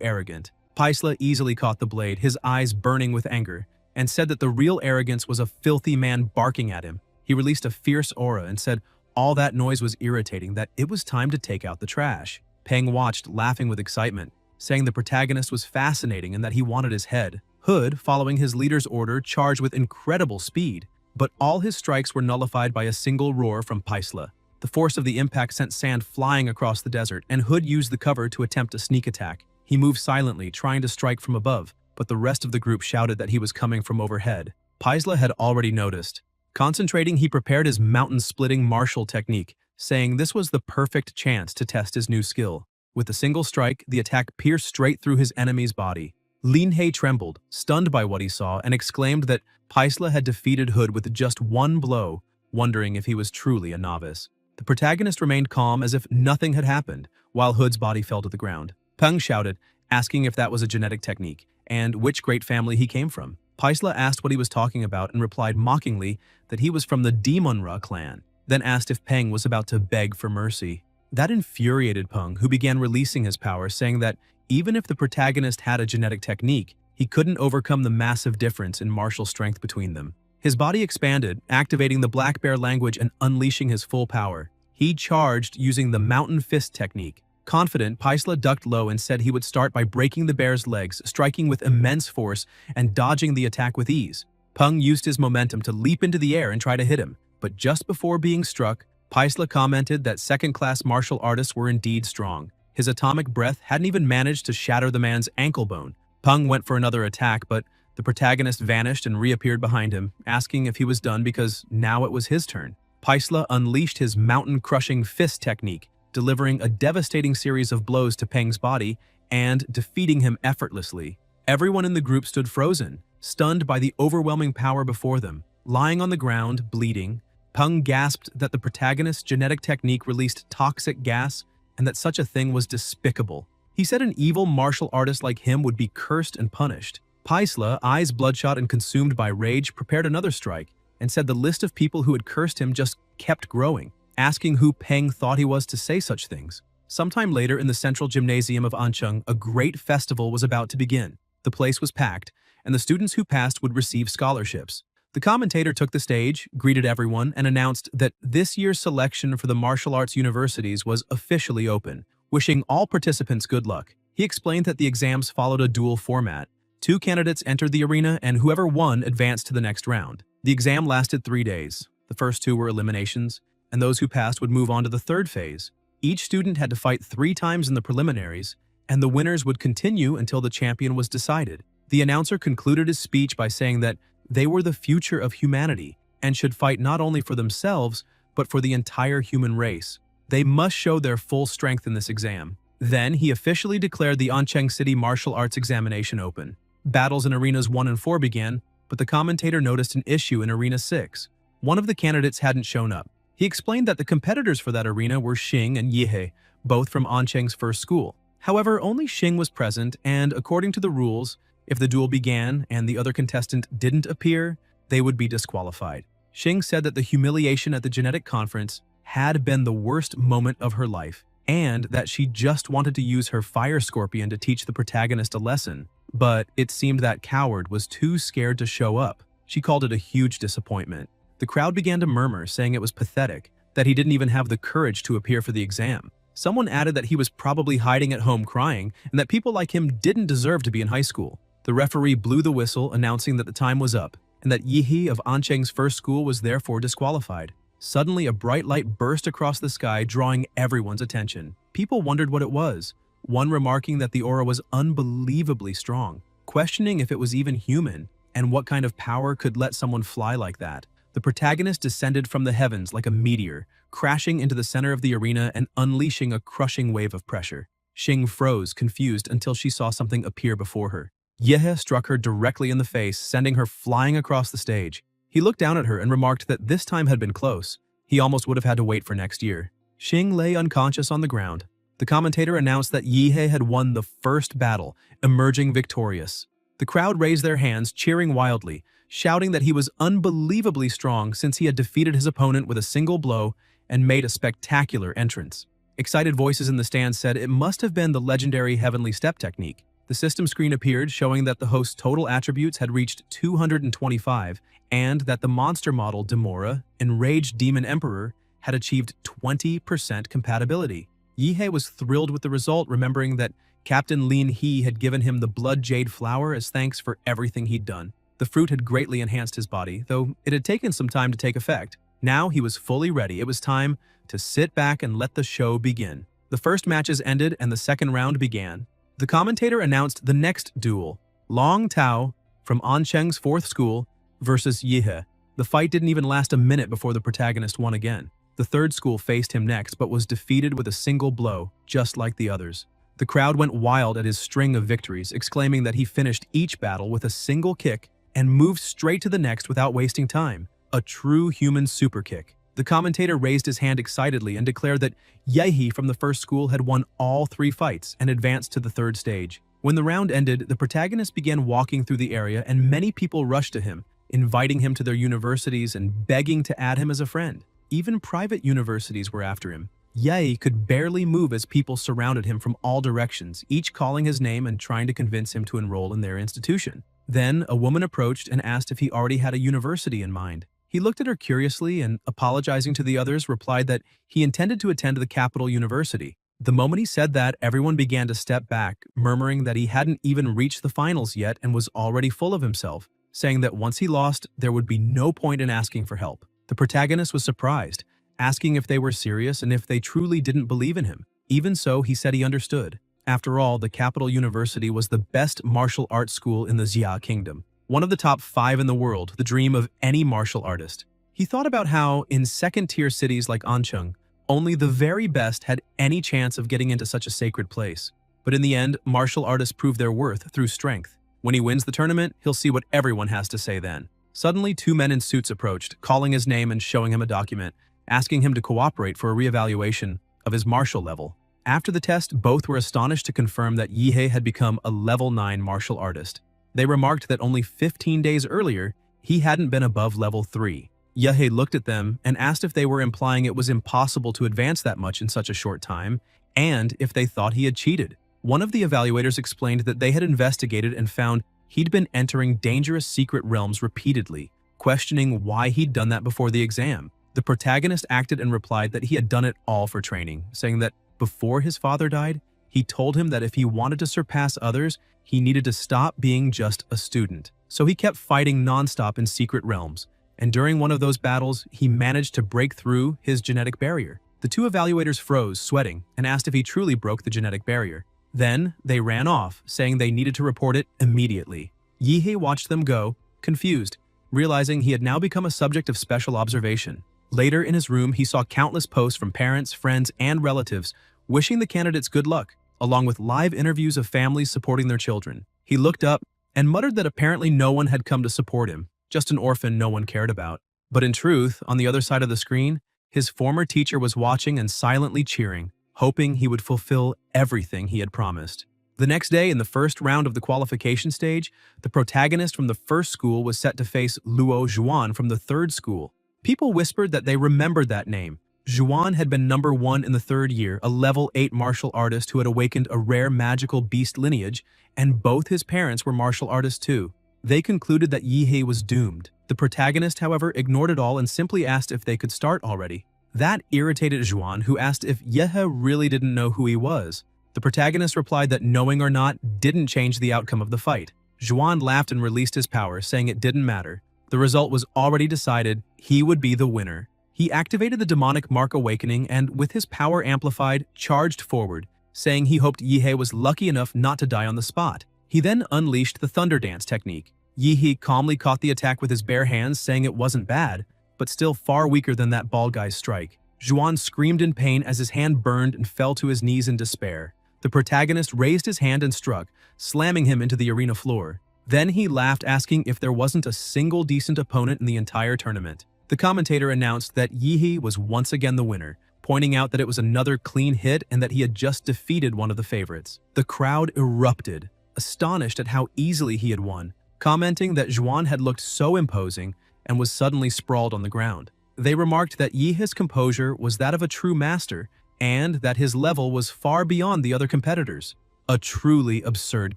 arrogant. Paisla easily caught the blade, his eyes burning with anger, and said that the real arrogance was a filthy man barking at him. He released a fierce aura and said all that noise was irritating, that it was time to take out the trash. Peng watched, laughing with excitement, saying the protagonist was fascinating and that he wanted his head. Hood, following his leader's order, charged with incredible speed, but all his strikes were nullified by a single roar from Paisla. The force of the impact sent sand flying across the desert, and Hood used the cover to attempt a sneak attack. He moved silently, trying to strike from above, but the rest of the group shouted that he was coming from overhead. Paisla had already noticed. Concentrating, he prepared his mountain-splitting martial technique, saying this was the perfect chance to test his new skill. With a single strike, the attack pierced straight through his enemy's body. Lin He trembled, stunned by what he saw, and exclaimed that Paisla had defeated Hood with just one blow, wondering if he was truly a novice. The protagonist remained calm as if nothing had happened, while Hood's body fell to the ground. Peng shouted, asking if that was a genetic technique, and which great family he came from. Paisla asked what he was talking about and replied mockingly that he was from the Demonra clan, then asked if Peng was about to beg for mercy. That infuriated Peng, who began releasing his power, saying that even if the protagonist had a genetic technique, he couldn't overcome the massive difference in martial strength between them. His body expanded, activating the Black Bear language and unleashing his full power. He charged using the Mountain Fist technique. Confident, Paisla ducked low and said he would start by breaking the bear's legs, striking with immense force and dodging the attack with ease. Peng used his momentum to leap into the air and try to hit him, but just before being struck, Paisla commented that second-class martial artists were indeed strong. His atomic breath hadn't even managed to shatter the man's ankle bone. Peng went for another attack, but the protagonist vanished and reappeared behind him, asking if he was done because now it was his turn. Paisla unleashed his mountain-crushing fist technique, delivering a devastating series of blows to Peng's body and defeating him effortlessly. Everyone in the group stood frozen, stunned by the overwhelming power before them. Lying on the ground, bleeding, Peng gasped that the protagonist's genetic technique released toxic gas and that such a thing was despicable. He said an evil martial artist like him would be cursed and punished. Paisla, eyes bloodshot and consumed by rage, prepared another strike and said the list of people who had cursed him just kept growing, asking who Peng thought he was to say such things. Sometime later in the central gymnasium of Ancheng, a great festival was about to begin. The place was packed, and the students who passed would receive scholarships. The commentator took the stage, greeted everyone, and announced that this year's selection for the martial arts universities was officially open, wishing all participants good luck. He explained that the exams followed a dual format. 2 candidates entered the arena, and whoever won advanced to the next round. The exam lasted 3 days. The first 2 were eliminations, and those who passed would move on to the third phase. Each student had to fight 3 times in the preliminaries, and the winners would continue until the champion was decided. The announcer concluded his speech by saying that they were the future of humanity and should fight not only for themselves, but for the entire human race. They must show their full strength in this exam. Then he officially declared the Ancheng City Martial Arts Examination open. Battles in Arenas 1 and 4 began, but the commentator noticed an issue in Arena 6. One of the candidates hadn't shown up. He explained that the competitors for that arena were Xing and Yihe, both from Ancheng's first school. However, only Xing was present, and according to the rules, if the duel began and the other contestant didn't appear, they would be disqualified. Xing said that the humiliation at the genetic conference had been the worst moment of her life, and that she just wanted to use her fire scorpion to teach the protagonist a lesson. But it seemed that coward was too scared to show up. She called it a huge disappointment. The crowd began to murmur, saying it was pathetic, that he didn't even have the courage to appear for the exam. Someone added that he was probably hiding at home crying, and that people like him didn't deserve to be in high school. The referee blew the whistle, announcing that the time was up, and that Yihe of Ancheng's first school was therefore disqualified. Suddenly, a bright light burst across the sky, drawing everyone's attention. People wondered what it was, one remarking that the aura was unbelievably strong, questioning if it was even human, and what kind of power could let someone fly like that. The protagonist descended from the heavens like a meteor, crashing into the center of the arena and unleashing a crushing wave of pressure. Xing froze, confused, until she saw something appear before her. Yihe struck her directly in the face, sending her flying across the stage. He looked down at her and remarked that this time had been close. He almost would have had to wait for next year. Xing lay unconscious on the ground. The commentator announced that Yihe had won the first battle, emerging victorious. The crowd raised their hands, cheering wildly, shouting that he was unbelievably strong since he had defeated his opponent with a single blow and made a spectacular entrance. Excited voices in the stands said it must have been the legendary Heavenly Step technique. The system screen appeared, showing that the host's total attributes had reached 225, and that the monster model Demora, Enraged Demon Emperor, had achieved 20% compatibility. Yihe was thrilled with the result, remembering that Captain Lin He had given him the Blood Jade Flower as thanks for everything he'd done. The fruit had greatly enhanced his body, though it had taken some time to take effect. Now he was fully ready. It was time to sit back and let the show begin. The first matches ended and the second round began. The commentator announced the next duel, Long Tao from Ancheng's fourth school versus Yihe. The fight didn't even last a minute before the protagonist won again. The third school faced him next, but was defeated with a single blow, just like the others. The crowd went wild at his string of victories, exclaiming that he finished each battle with a single kick and moved straight to the next without wasting time. A true human super kick. The commentator raised his hand excitedly and declared that Yihe from the first school had won all 3 fights and advanced to the third stage. When the round ended, the protagonist began walking through the area and many people rushed to him, inviting him to their universities and begging to add him as a friend. Even private universities were after him. Yihe could barely move as people surrounded him from all directions, each calling his name and trying to convince him to enroll in their institution. Then, a woman approached and asked if he already had a university in mind. He looked at her curiously and, apologizing to the others, replied that he intended to attend the capital university. The moment he said that, everyone began to step back, murmuring that he hadn't even reached the finals yet and was already full of himself, saying that once he lost, there would be no point in asking for help. The protagonist was surprised, asking if they were serious and if they truly didn't believe in him. Even so, he said he understood. After all, the capital university was the best martial arts school in the Xia kingdom. One of the top 5 in the world, the dream of any martial artist. He thought about how, in second-tier cities like Ancheng, only the very best had any chance of getting into such a sacred place. But in the end, martial artists prove their worth through strength. When he wins the tournament, he'll see what everyone has to say then. Suddenly, two men in suits approached, calling his name and showing him a document, asking him to cooperate for a reevaluation of his martial level. After the test, both were astonished to confirm that Yihei had become a level 9 martial artist. They remarked that only 15 days earlier, he hadn't been above level 3. Yihei looked at them and asked if they were implying it was impossible to advance that much in such a short time, and if they thought he had cheated. One of the evaluators explained that they had investigated and found he'd been entering dangerous secret realms repeatedly, questioning why he'd done that before the exam. The protagonist acted and replied that he had done it all for training, saying that before his father died, he told him that if he wanted to surpass others, he needed to stop being just a student. So he kept fighting nonstop in secret realms, and during one of those battles, he managed to break through his genetic barrier. The two evaluators froze, sweating, and asked if he truly broke the genetic barrier. Then, they ran off, saying they needed to report it immediately. Yihei watched them go, confused, realizing he had now become a subject of special observation. Later in his room, he saw countless posts from parents, friends, and relatives wishing the candidates good luck, along with live interviews of families supporting their children. He looked up and muttered that apparently no one had come to support him, just an orphan no one cared about. But in truth, on the other side of the screen, his former teacher was watching and silently cheering, hoping he would fulfill everything he had promised. The next day, in the first round of the qualification stage, the protagonist from the first school was set to face Luo Zhuan from the third school. People whispered that they remembered that name. Zhuan had been number 1 in the third year, a level 8 martial artist who had awakened a rare magical beast lineage, and both his parents were martial artists too. They concluded that Yihei was doomed. The protagonist, however, ignored it all and simply asked if they could start already. That irritated Zhuan, who asked if Yihei really didn't know who he was. The protagonist replied that knowing or not didn't change the outcome of the fight. Zhuan laughed and released his power, saying it didn't matter. The result was already decided. He would be the winner. He activated the demonic Mark Awakening and, with his power amplified, charged forward, saying he hoped Yihei was lucky enough not to die on the spot. He then unleashed the Thunder Dance technique. Yihei calmly caught the attack with his bare hands, saying it wasn't bad, but still far weaker than that bald guy's strike. Zhuan screamed in pain as his hand burned and fell to his knees in despair. The protagonist raised his hand and struck, slamming him into the arena floor. Then he laughed, asking if there wasn't a single decent opponent in the entire tournament. The commentator announced that Yihei was once again the winner, pointing out that it was another clean hit and that he had just defeated one of the favorites. The crowd erupted, astonished at how easily he had won, commenting that Zhuan had looked so imposing and was suddenly sprawled on the ground. They remarked that Yihei's composure was that of a true master and that his level was far beyond the other competitors. A truly absurd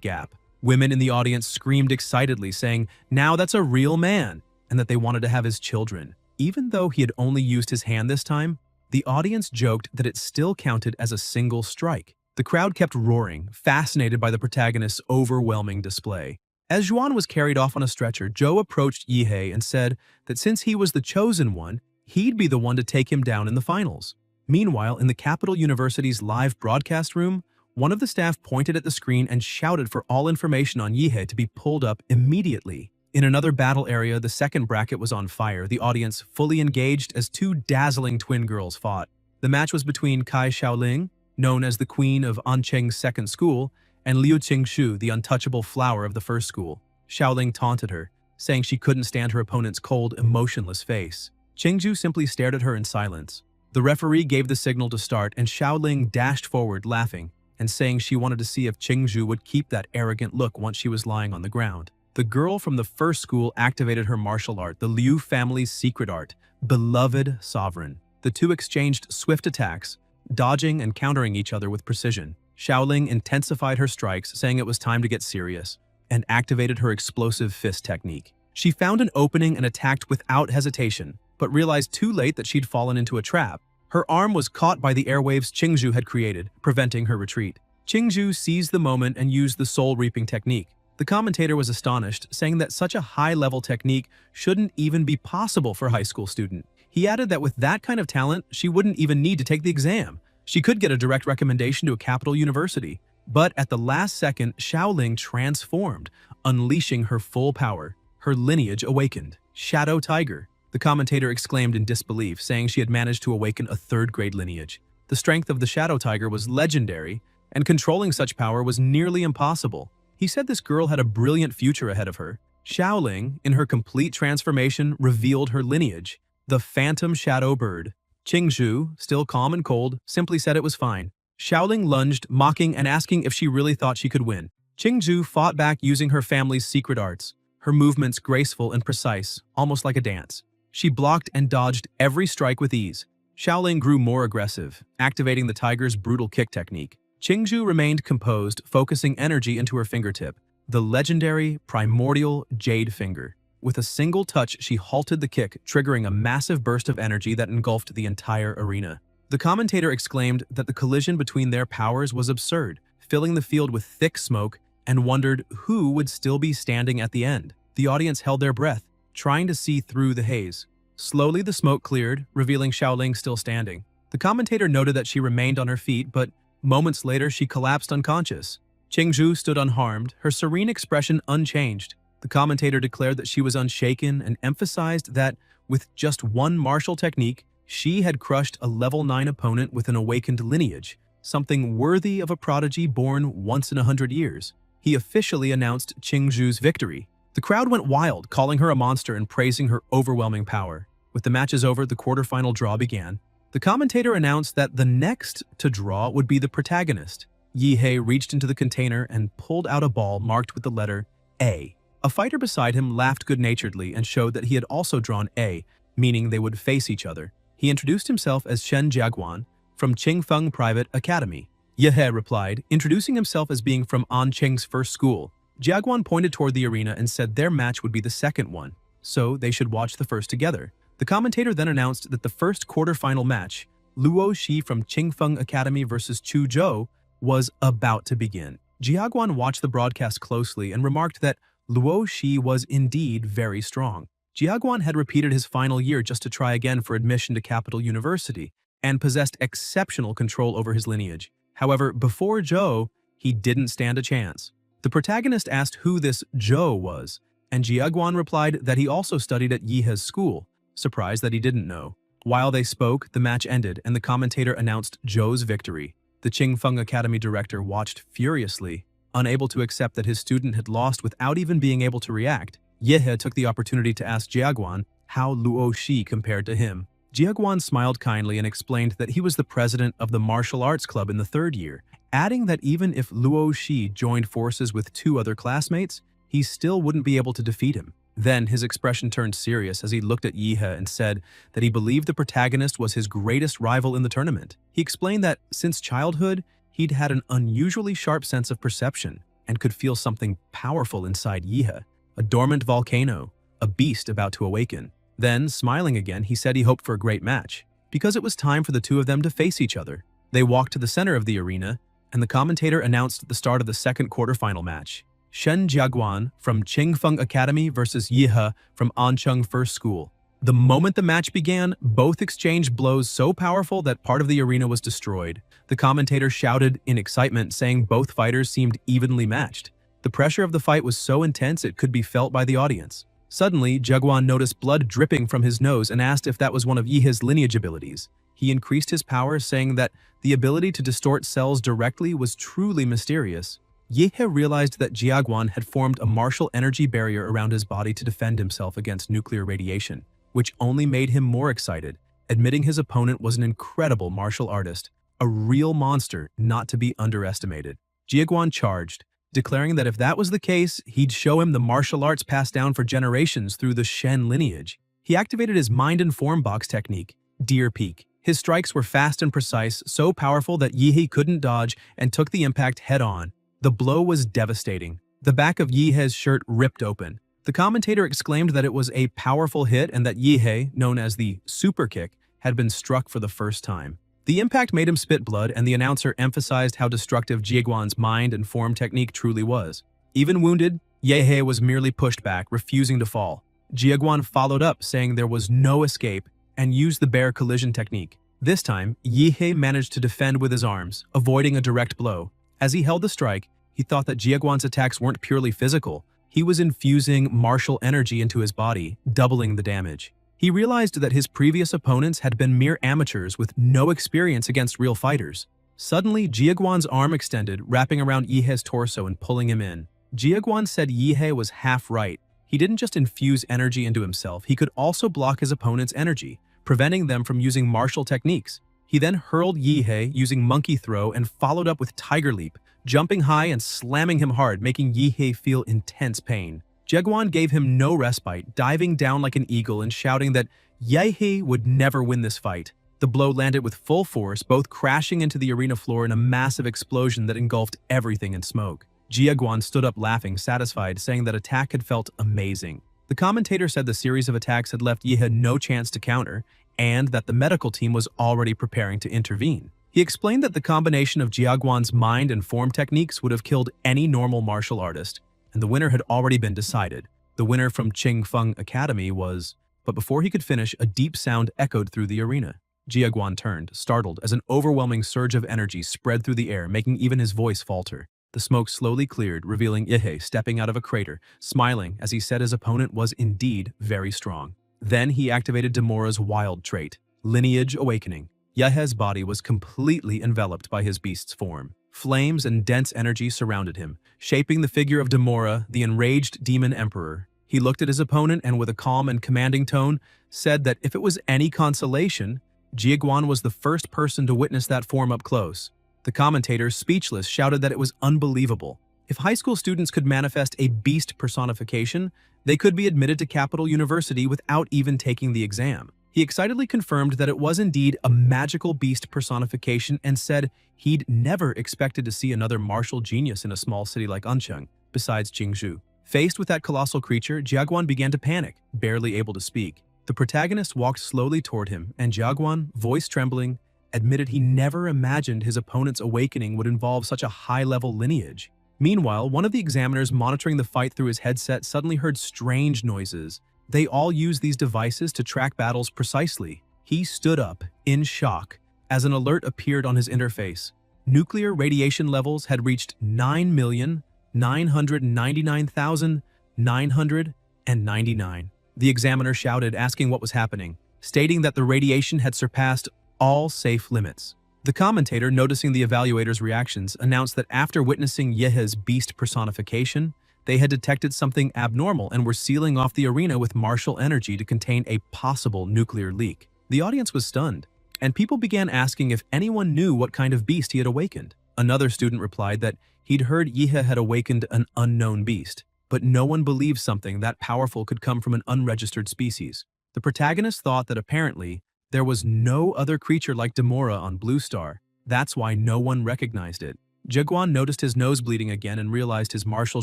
gap. Women in the audience screamed excitedly, saying, "Now that's a real man," and that they wanted to have his children. Even though he had only used his hand this time, the audience joked that it still counted as a single strike. The crowd kept roaring, fascinated by the protagonist's overwhelming display. As Zhuan was carried off on a stretcher, Zhou approached Yihei and said that since he was the chosen one, he'd be the one to take him down in the finals. Meanwhile, in the Capital University's live broadcast room, one of the staff pointed at the screen and shouted for all information on Yihei to be pulled up immediately. In another battle area, the second bracket was on fire, the audience fully engaged as two dazzling twin girls fought. The match was between Kai Xiaoling, known as the queen of Ancheng's second school, and Liu Qingshu, the untouchable flower of the first school. Xiaoling taunted her, saying she couldn't stand her opponent's cold, emotionless face. Qingshu simply stared at her in silence. The referee gave the signal to start, and Xiaoling dashed forward, laughing, and saying she wanted to see if Qingshu would keep that arrogant look once she was lying on the ground. The girl from the first school activated her martial art, the Liu family's secret art, Beloved Sovereign. The two exchanged swift attacks, dodging and countering each other with precision. Xiaoling intensified her strikes, saying it was time to get serious, and activated her explosive fist technique. She found an opening and attacked without hesitation, but realized too late that she'd fallen into a trap. Her arm was caught by the airwaves Qingshu had created, preventing her retreat. Qingshu seized the moment and used the soul-reaping technique. The commentator was astonished, saying that such a high-level technique shouldn't even be possible for a high school student. He added that with that kind of talent, she wouldn't even need to take the exam. She could get a direct recommendation to a capital university. But at the last second, Xiaoling transformed, unleashing her full power. Her lineage awakened. Shadow Tiger. The commentator exclaimed in disbelief, saying she had managed to awaken a third-grade lineage. The strength of the Shadow Tiger was legendary, and controlling such power was nearly impossible. He said this girl had a brilliant future ahead of her. Xiaoling, in her complete transformation, revealed her lineage, the Phantom Shadow Bird. Qingzhu, still calm and cold, simply said it was fine. Xiaoling lunged, mocking and asking if she really thought she could win. Qingzhu fought back using her family's secret arts, her movements graceful and precise, almost like a dance. She blocked and dodged every strike with ease. Xiaoling grew more aggressive, activating the tiger's brutal kick technique. Qingzhu remained composed, focusing energy into her fingertip, the legendary, primordial Jade Finger. With a single touch, she halted the kick, triggering a massive burst of energy that engulfed the entire arena. The commentator exclaimed that the collision between their powers was absurd, filling the field with thick smoke, and wondered who would still be standing at the end. The audience held their breath, trying to see through the haze. Slowly, the smoke cleared, revealing Xiaoling still standing. The commentator noted that she remained on her feet, but moments later she collapsed unconscious. Qingzhu stood unharmed, her serene expression unchanged. The commentator declared that she was unshaken and emphasized that, with just one martial technique, she had crushed a level 9 opponent with an awakened lineage, something worthy of a prodigy born once in 100 years. He officially announced Qingzhu's victory. The crowd went wild, calling her a monster and praising her overwhelming power. With the matches over, the quarterfinal draw began. The commentator announced that the next to draw would be the protagonist. Yihei reached into the container and pulled out a ball marked with the letter A. A fighter beside him laughed good-naturedly and showed that he had also drawn A, meaning they would face each other. He introduced himself as Shen Jiaguan from Qingfeng Private Academy. Yihei replied, introducing himself as being from An Cheng's first school. Jiaguan pointed toward the arena and said their match would be the second one, so they should watch the first together. The commentator then announced that the first quarterfinal match, Luo Shi from Qingfeng Academy versus Chu Zhou, was about to begin. Jiaguan watched the broadcast closely and remarked that Luo Shi was indeed very strong. Jiaguan had repeated his final year just to try again for admission to Capital University and possessed exceptional control over his lineage. However, before Zhou, he didn't stand a chance. The protagonist asked who this Zhou was, and Jiaguan replied that he also studied at Yihei's school, surprised that he didn't know. While they spoke, the match ended and the commentator announced Zhou's victory. The Qingfeng Academy director watched furiously, unable to accept that his student had lost without even being able to react. Yihei took the opportunity to ask Jiaguan how Luo Shi compared to him. Jiaguan smiled kindly and explained that he was the president of the martial arts club in the third year, adding that even if Luo Shi joined forces with 2 other classmates, he still wouldn't be able to defeat him. Then his expression turned serious as he looked at Yihei and said that he believed the protagonist was his greatest rival in the tournament. He explained that since childhood, he'd had an unusually sharp sense of perception and could feel something powerful inside Yihei, a dormant volcano, a beast about to awaken. Then, smiling again, he said he hoped for a great match, because it was time for the two of them to face each other. They walked to the center of the arena, and the commentator announced the start of the second quarterfinal match. Shen Jiaguan from Qingfeng Academy versus Yihei from Ancheng First School. The moment the match began, both exchanged blows so powerful that part of the arena was destroyed. The commentator shouted in excitement, saying both fighters seemed evenly matched. The pressure of the fight was so intense it could be felt by the audience. Suddenly, Jiaguan noticed blood dripping from his nose and asked if that was one of Yihei's lineage abilities. He increased his power, saying that the ability to distort cells directly was truly mysterious. Yihei realized that Jiaguan had formed a martial energy barrier around his body to defend himself against nuclear radiation, which only made him more excited, admitting his opponent was an incredible martial artist, a real monster not to be underestimated. Jiaguan charged, declaring that if that was the case, he'd show him the martial arts passed down for generations through the Shen lineage. He activated his mind and form box technique, Deer Peak. His strikes were fast and precise, so powerful that Yihei couldn't dodge and took the impact head-on. The blow was devastating. The back of Yihei's shirt ripped open. The commentator exclaimed that it was a powerful hit and that Yihei, known as the super kick, had been struck for the first time. The impact made him spit blood, and the announcer emphasized how destructive Jiaguan's mind and form technique truly was. Even wounded, Yihei was merely pushed back, refusing to fall. Jiaguan followed up, saying there was no escape, and used the bear collision technique. This time, Yihei managed to defend with his arms, avoiding a direct blow. As he held the strike, he thought that Jiaguan's attacks weren't purely physical. He was infusing martial energy into his body, doubling the damage. He realized that his previous opponents had been mere amateurs with no experience against real fighters. Suddenly, Jiaguan's arm extended, wrapping around Yihe's torso and pulling him in. Jiaguan said Yihe was half right. He didn't just infuse energy into himself, he could also block his opponent's energy, preventing them from using martial techniques. He then hurled Yihe using monkey throw and followed up with tiger leap, jumping high and slamming him hard, making Yihe feel intense pain. Jiaguan gave him no respite, diving down like an eagle and shouting that Yihe would never win this fight. The blow landed with full force, both crashing into the arena floor in a massive explosion that engulfed everything in smoke. Jiaguan stood up laughing, satisfied, saying that attack had felt amazing. The commentator said the series of attacks had left Yihe no chance to counter, and that the medical team was already preparing to intervene. He explained that the combination of Jiaguan's mind and form techniques would have killed any normal martial artist, and the winner had already been decided. The winner from Qingfeng Academy was... But before he could finish, a deep sound echoed through the arena. Jiaguan turned, startled, as an overwhelming surge of energy spread through the air, making even his voice falter. The smoke slowly cleared, revealing Yihe stepping out of a crater, smiling as he said his opponent was indeed very strong. Then he activated Demora's wild trait, Lineage Awakening. Yihe's body was completely enveloped by his beast's form. Flames and dense energy surrounded him, shaping the figure of Demora, the enraged demon emperor. He looked at his opponent and with a calm and commanding tone, said that if it was any consolation, Jiaguan was the first person to witness that form up close. The commentator, speechless, shouted that it was unbelievable. If high school students could manifest a beast personification, they could be admitted to Capital University without even taking the exam. He excitedly confirmed that it was indeed a magical beast personification and said he'd never expected to see another martial genius in a small city like Ancheng, besides Qingzhou. Faced with that colossal creature, Jiaguan began to panic, barely able to speak. The protagonist walked slowly toward him, and Jiaguan, voice trembling, admitted he never imagined his opponent's awakening would involve such a high-level lineage. Meanwhile, one of the examiners monitoring the fight through his headset suddenly heard strange noises. They all use these devices to track battles precisely. He stood up, in shock, as an alert appeared on his interface. Nuclear radiation levels had reached 9,999,999. The examiner shouted, asking what was happening, stating that the radiation had surpassed all safe limits. The commentator, noticing the evaluator's reactions, announced that after witnessing Yihe's beast personification, they had detected something abnormal and were sealing off the arena with martial energy to contain a possible nuclear leak. The audience was stunned, and people began asking if anyone knew what kind of beast he had awakened. Another student replied that he'd heard Yihe had awakened an unknown beast, but no one believed something that powerful could come from an unregistered species. The protagonist thought that apparently there was no other creature like Demora on Blue Star. That's why no one recognized it. Jiaguan noticed his nose bleeding again and realized his martial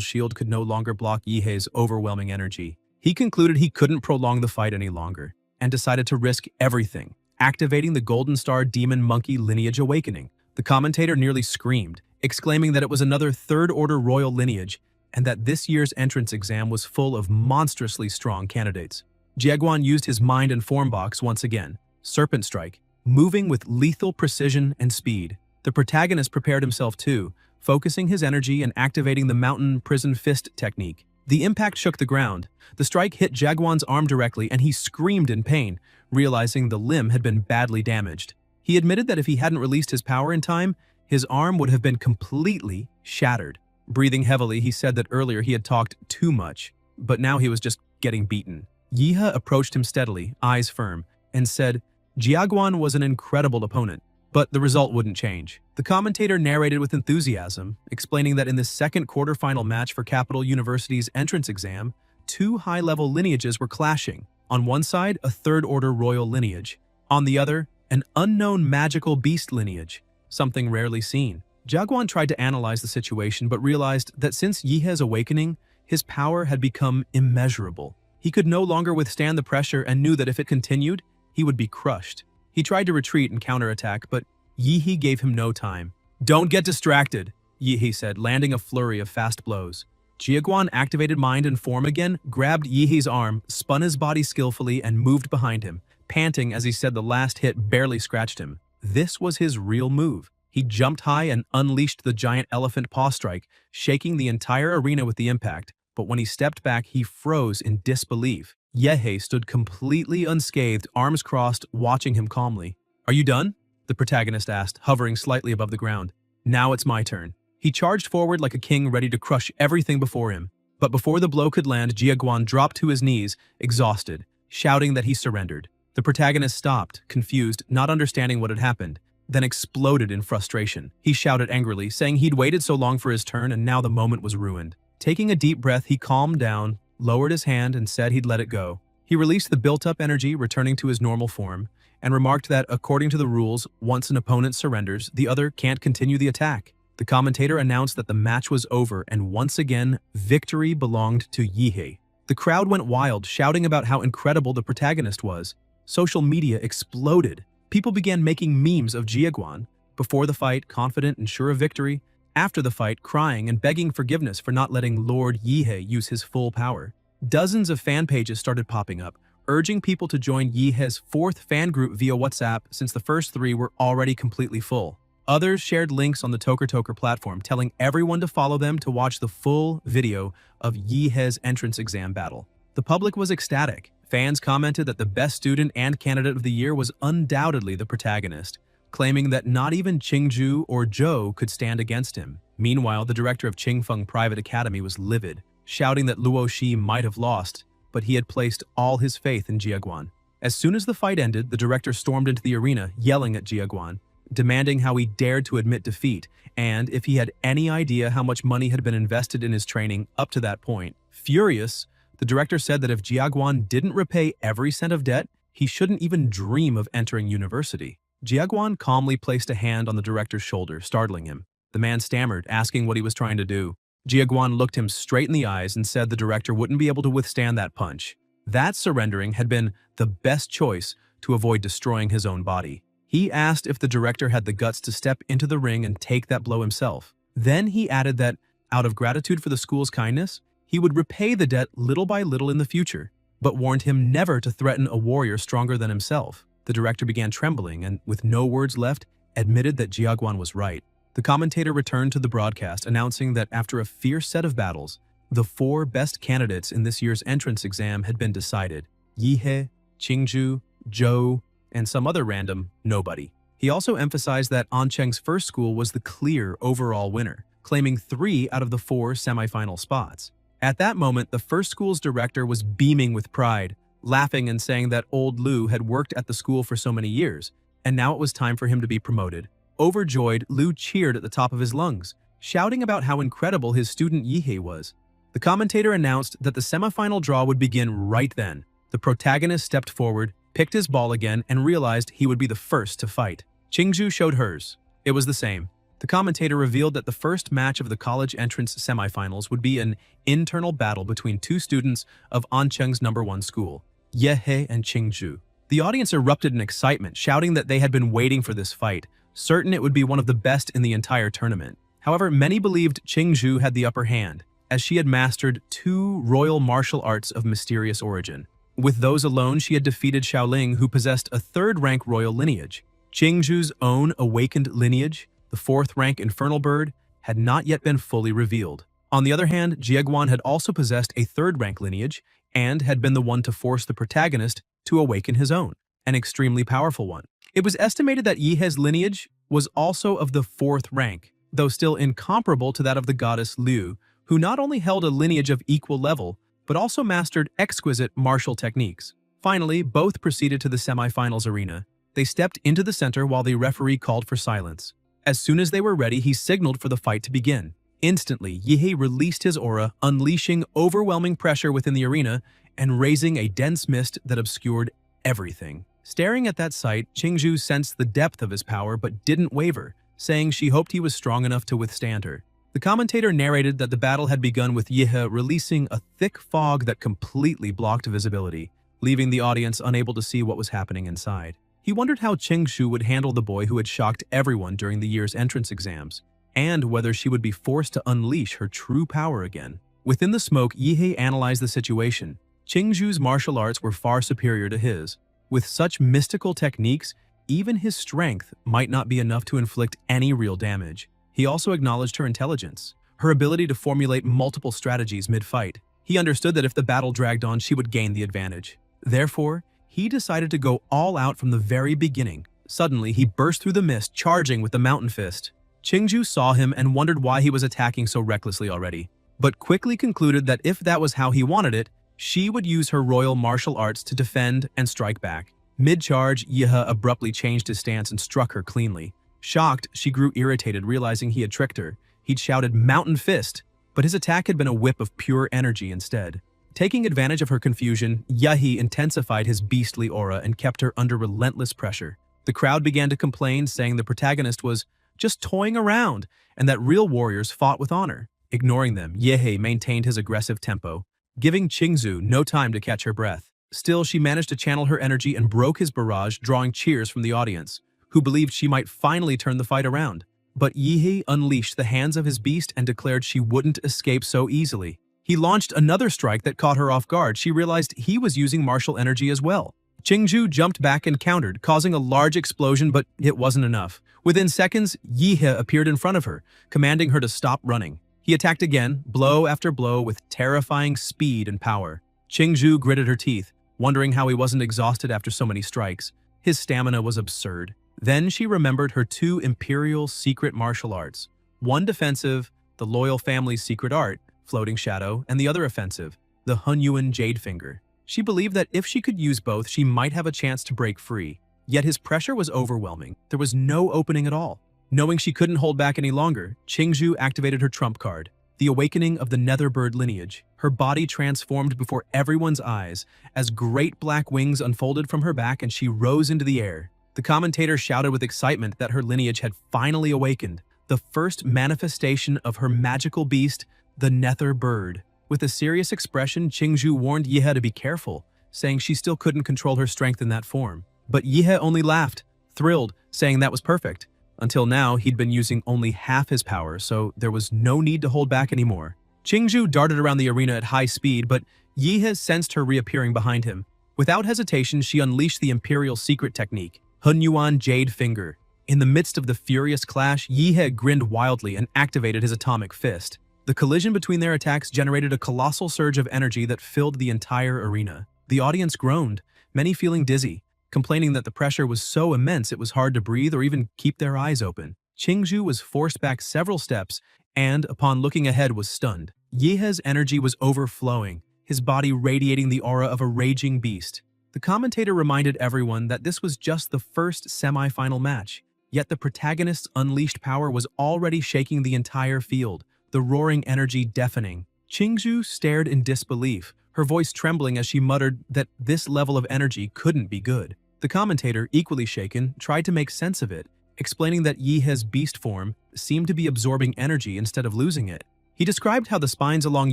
shield could no longer block Yihe's overwhelming energy. He concluded he couldn't prolong the fight any longer, and decided to risk everything, activating the Golden Star Demon Monkey Lineage Awakening. The commentator nearly screamed, exclaiming that it was another third-order royal lineage, and that this year's entrance exam was full of monstrously strong candidates. Jiaguan used his mind and form box once again, Serpent Strike, moving with lethal precision and speed. The protagonist prepared himself too, focusing his energy and activating the Mountain Prison Fist technique. The impact shook the ground. The strike hit Jiaguan's arm directly and he screamed in pain, realizing the limb had been badly damaged. He admitted that if he hadn't released his power in time, his arm would have been completely shattered. Breathing heavily, he said that earlier he had talked too much, but now he was just getting beaten. Yihe approached him steadily, eyes firm, and said, Jiaguan was an incredible opponent, but the result wouldn't change. The commentator narrated with enthusiasm, explaining that in the second quarterfinal match for Capital University's entrance exam, two high-level lineages were clashing. On one side, a third-order royal lineage. On the other, an unknown magical beast lineage, something rarely seen. Jiaguan tried to analyze the situation but realized that since Yihe's awakening, his power had become immeasurable. He could no longer withstand the pressure and knew that if it continued, he would be crushed. He tried to retreat and counterattack, but Yihe gave him no time. "Don't get distracted," Yihe said, landing a flurry of fast blows. Jiaguan activated mind and form again, grabbed Yihe's arm, spun his body skillfully, and moved behind him, panting as he said the last hit barely scratched him. This was his real move. He jumped high and unleashed the giant elephant paw strike, shaking the entire arena with the impact, but when he stepped back, he froze in disbelief. Yehei stood completely unscathed, arms crossed, watching him calmly. "Are you done?" the protagonist asked, hovering slightly above the ground. "Now it's my turn." He charged forward like a king ready to crush everything before him. But before the blow could land, Jiaguan dropped to his knees, exhausted, shouting that he surrendered. The protagonist stopped, confused, not understanding what had happened, then exploded in frustration. He shouted angrily, saying he'd waited so long for his turn and now the moment was ruined. Taking a deep breath, he calmed down, lowered his hand, and said he'd let it go. He released the built-up energy, returning to his normal form, and remarked that, according to the rules, once an opponent surrenders, the other can't continue the attack. The commentator announced that the match was over, and once again, victory belonged to Yihei. The crowd went wild, shouting about how incredible the protagonist was. Social media exploded. People began making memes of Jiaguan. Before the fight, confident and sure of victory. After the fight, crying and begging forgiveness for not letting Lord Yihei use his full power. Dozens of fan pages started popping up, urging people to join Yihei's fourth fan group via WhatsApp since the first three were already completely full. Others shared links on the Toker platform, telling everyone to follow them to watch the full video of Yihei's entrance exam battle. The public was ecstatic. Fans commented that the best student and candidate of the year was undoubtedly the protagonist, claiming that not even Qingju or Zhou could stand against him. Meanwhile, the director of Qingfeng Private Academy was livid, shouting that Luo Shi might have lost, but he had placed all his faith in Jiaguan. As soon as the fight ended, the director stormed into the arena, yelling at Jiaguan, demanding how he dared to admit defeat, and if he had any idea how much money had been invested in his training up to that point. Furious, the director said that if Jiaguan didn't repay every cent of debt, he shouldn't even dream of entering university. Jiaguan calmly placed a hand on the director's shoulder, startling him. The man stammered, asking what he was trying to do. Jiaguan looked him straight in the eyes and said the director wouldn't be able to withstand that punch. That surrendering had been the best choice to avoid destroying his own body. He asked if the director had the guts to step into the ring and take that blow himself. Then he added that, out of gratitude for the school's kindness, he would repay the debt little by little in the future, but warned him never to threaten a warrior stronger than himself. The director began trembling and, with no words left, admitted that Jiaguan was right. The commentator returned to the broadcast, announcing that after a fierce set of battles, the four best candidates in this year's entrance exam had been decided: Yihei, Qingju, Zhou, and some other random nobody. He also emphasized that Ancheng's first school was the clear overall winner, claiming 3 out of the 4 semifinal spots. At that moment, the first school's director was beaming with pride, laughing and saying that old Lu had worked at the school for so many years, and now it was time for him to be promoted. Overjoyed, Lu cheered at the top of his lungs, shouting about how incredible his student Yihei was. The commentator announced that the semifinal draw would begin right then. The protagonist stepped forward, picked his ball again, and realized he would be the first to fight. Qingju showed hers. It was the same. The commentator revealed that the first match of the college entrance semifinals would be an internal battle between 2 students of Ancheng's #1 school, Yehei and Qingju. The audience erupted in excitement, shouting that they had been waiting for this fight, certain it would be one of the best in the entire tournament. However, many believed Qingju had the upper hand, as she had mastered 2 royal martial arts of mysterious origin. With those alone, she had defeated Xiaoling, who possessed a 3rd-rank royal lineage. Qingju's own awakened lineage, the 4th-rank infernal bird, had not yet been fully revealed. On the other hand, Jiaguan had also possessed a 3rd-rank lineage and had been the one to force the protagonist to awaken his own, an extremely powerful one. It was estimated that Yihei's lineage was also of the 4th rank, though still incomparable to that of the goddess Liu, who not only held a lineage of equal level, but also mastered exquisite martial techniques. Finally, both proceeded to the semifinals arena. They stepped into the center while the referee called for silence. As soon as they were ready, he signaled for the fight to begin. Instantly, Yihei released his aura, unleashing overwhelming pressure within the arena and raising a dense mist that obscured everything. Staring at that sight, Qingju sensed the depth of his power but didn't waver, saying she hoped he was strong enough to withstand her. The commentator narrated that the battle had begun with Yihei releasing a thick fog that completely blocked visibility, leaving the audience unable to see what was happening inside. He wondered how Qingju would handle the boy who had shocked everyone during the year's entrance exams, and whether she would be forced to unleash her true power again. Within the smoke, Yihei analyzed the situation. Qingju's martial arts were far superior to his. With such mystical techniques, even his strength might not be enough to inflict any real damage. He also acknowledged her intelligence, her ability to formulate multiple strategies mid-fight. He understood that if the battle dragged on, she would gain the advantage. Therefore, he decided to go all out from the very beginning. Suddenly, he burst through the mist, charging with the mountain fist. Qingju saw him and wondered why he was attacking so recklessly already, but quickly concluded that if that was how he wanted it, she would use her royal martial arts to defend and strike back. Mid-charge, Yehe abruptly changed his stance and struck her cleanly. Shocked, she grew irritated, realizing he had tricked her. He'd shouted "Mountain Fist," but his attack had been a whip of pure energy instead. Taking advantage of her confusion, Yehe intensified his beastly aura and kept her under relentless pressure. The crowd began to complain, saying the protagonist was just toying around and that real warriors fought with honor. Ignoring them, Yehe maintained his aggressive tempo, giving Qingzu no time to catch her breath. Still, she managed to channel her energy and broke his barrage, drawing cheers from the audience, who believed she might finally turn the fight around. But Yehe unleashed the hands of his beast and declared she wouldn't escape so easily. He launched another strike that caught her off guard. She realized he was using martial energy as well. Qingju jumped back and countered, causing a large explosion, but it wasn't enough. Within seconds, Yehe appeared in front of her, commanding her to stop running. He attacked again, blow after blow, with terrifying speed and power. Qingju gritted her teeth, wondering how he wasn't exhausted after so many strikes. His stamina was absurd. Then she remembered her two imperial secret martial arts. One defensive, the loyal family's secret art, Floating Shadow, and the other offensive, the Hunyuan Jade Finger. She believed that if she could use both, she might have a chance to break free. Yet his pressure was overwhelming. There was no opening at all. Knowing she couldn't hold back any longer, Qingju activated her trump card, the awakening of the Netherbird lineage. Her body transformed before everyone's eyes as great black wings unfolded from her back and she rose into the air. The commentator shouted with excitement that her lineage had finally awakened, the first manifestation of her magical beast, the Netherbird. With a serious expression, Qingju warned Yehe to be careful, saying she still couldn't control her strength in that form. But Yehe only laughed, thrilled, saying that was perfect. Until now, he'd been using only half his power, so there was no need to hold back anymore. Qingju darted around the arena at high speed, but Yehe sensed her reappearing behind him. Without hesitation, she unleashed the Imperial secret technique, Hunyuan Jade Finger. In the midst of the furious clash, Yehe grinned wildly and activated his atomic fist. The collision between their attacks generated a colossal surge of energy that filled the entire arena. The audience groaned, many feeling dizzy, complaining that the pressure was so immense it was hard to breathe or even keep their eyes open. Qingju was forced back several steps and, upon looking ahead, was stunned. Yehe's energy was overflowing, his body radiating the aura of a raging beast. The commentator reminded everyone that this was just the first semi-final match, yet the protagonist's unleashed power was already shaking the entire field, the roaring energy deafening. Qingju stared in disbelief, her voice trembling as she muttered that this level of energy couldn't be good. The commentator, equally shaken, tried to make sense of it, explaining that Yehe's beast form seemed to be absorbing energy instead of losing it. He described how the spines along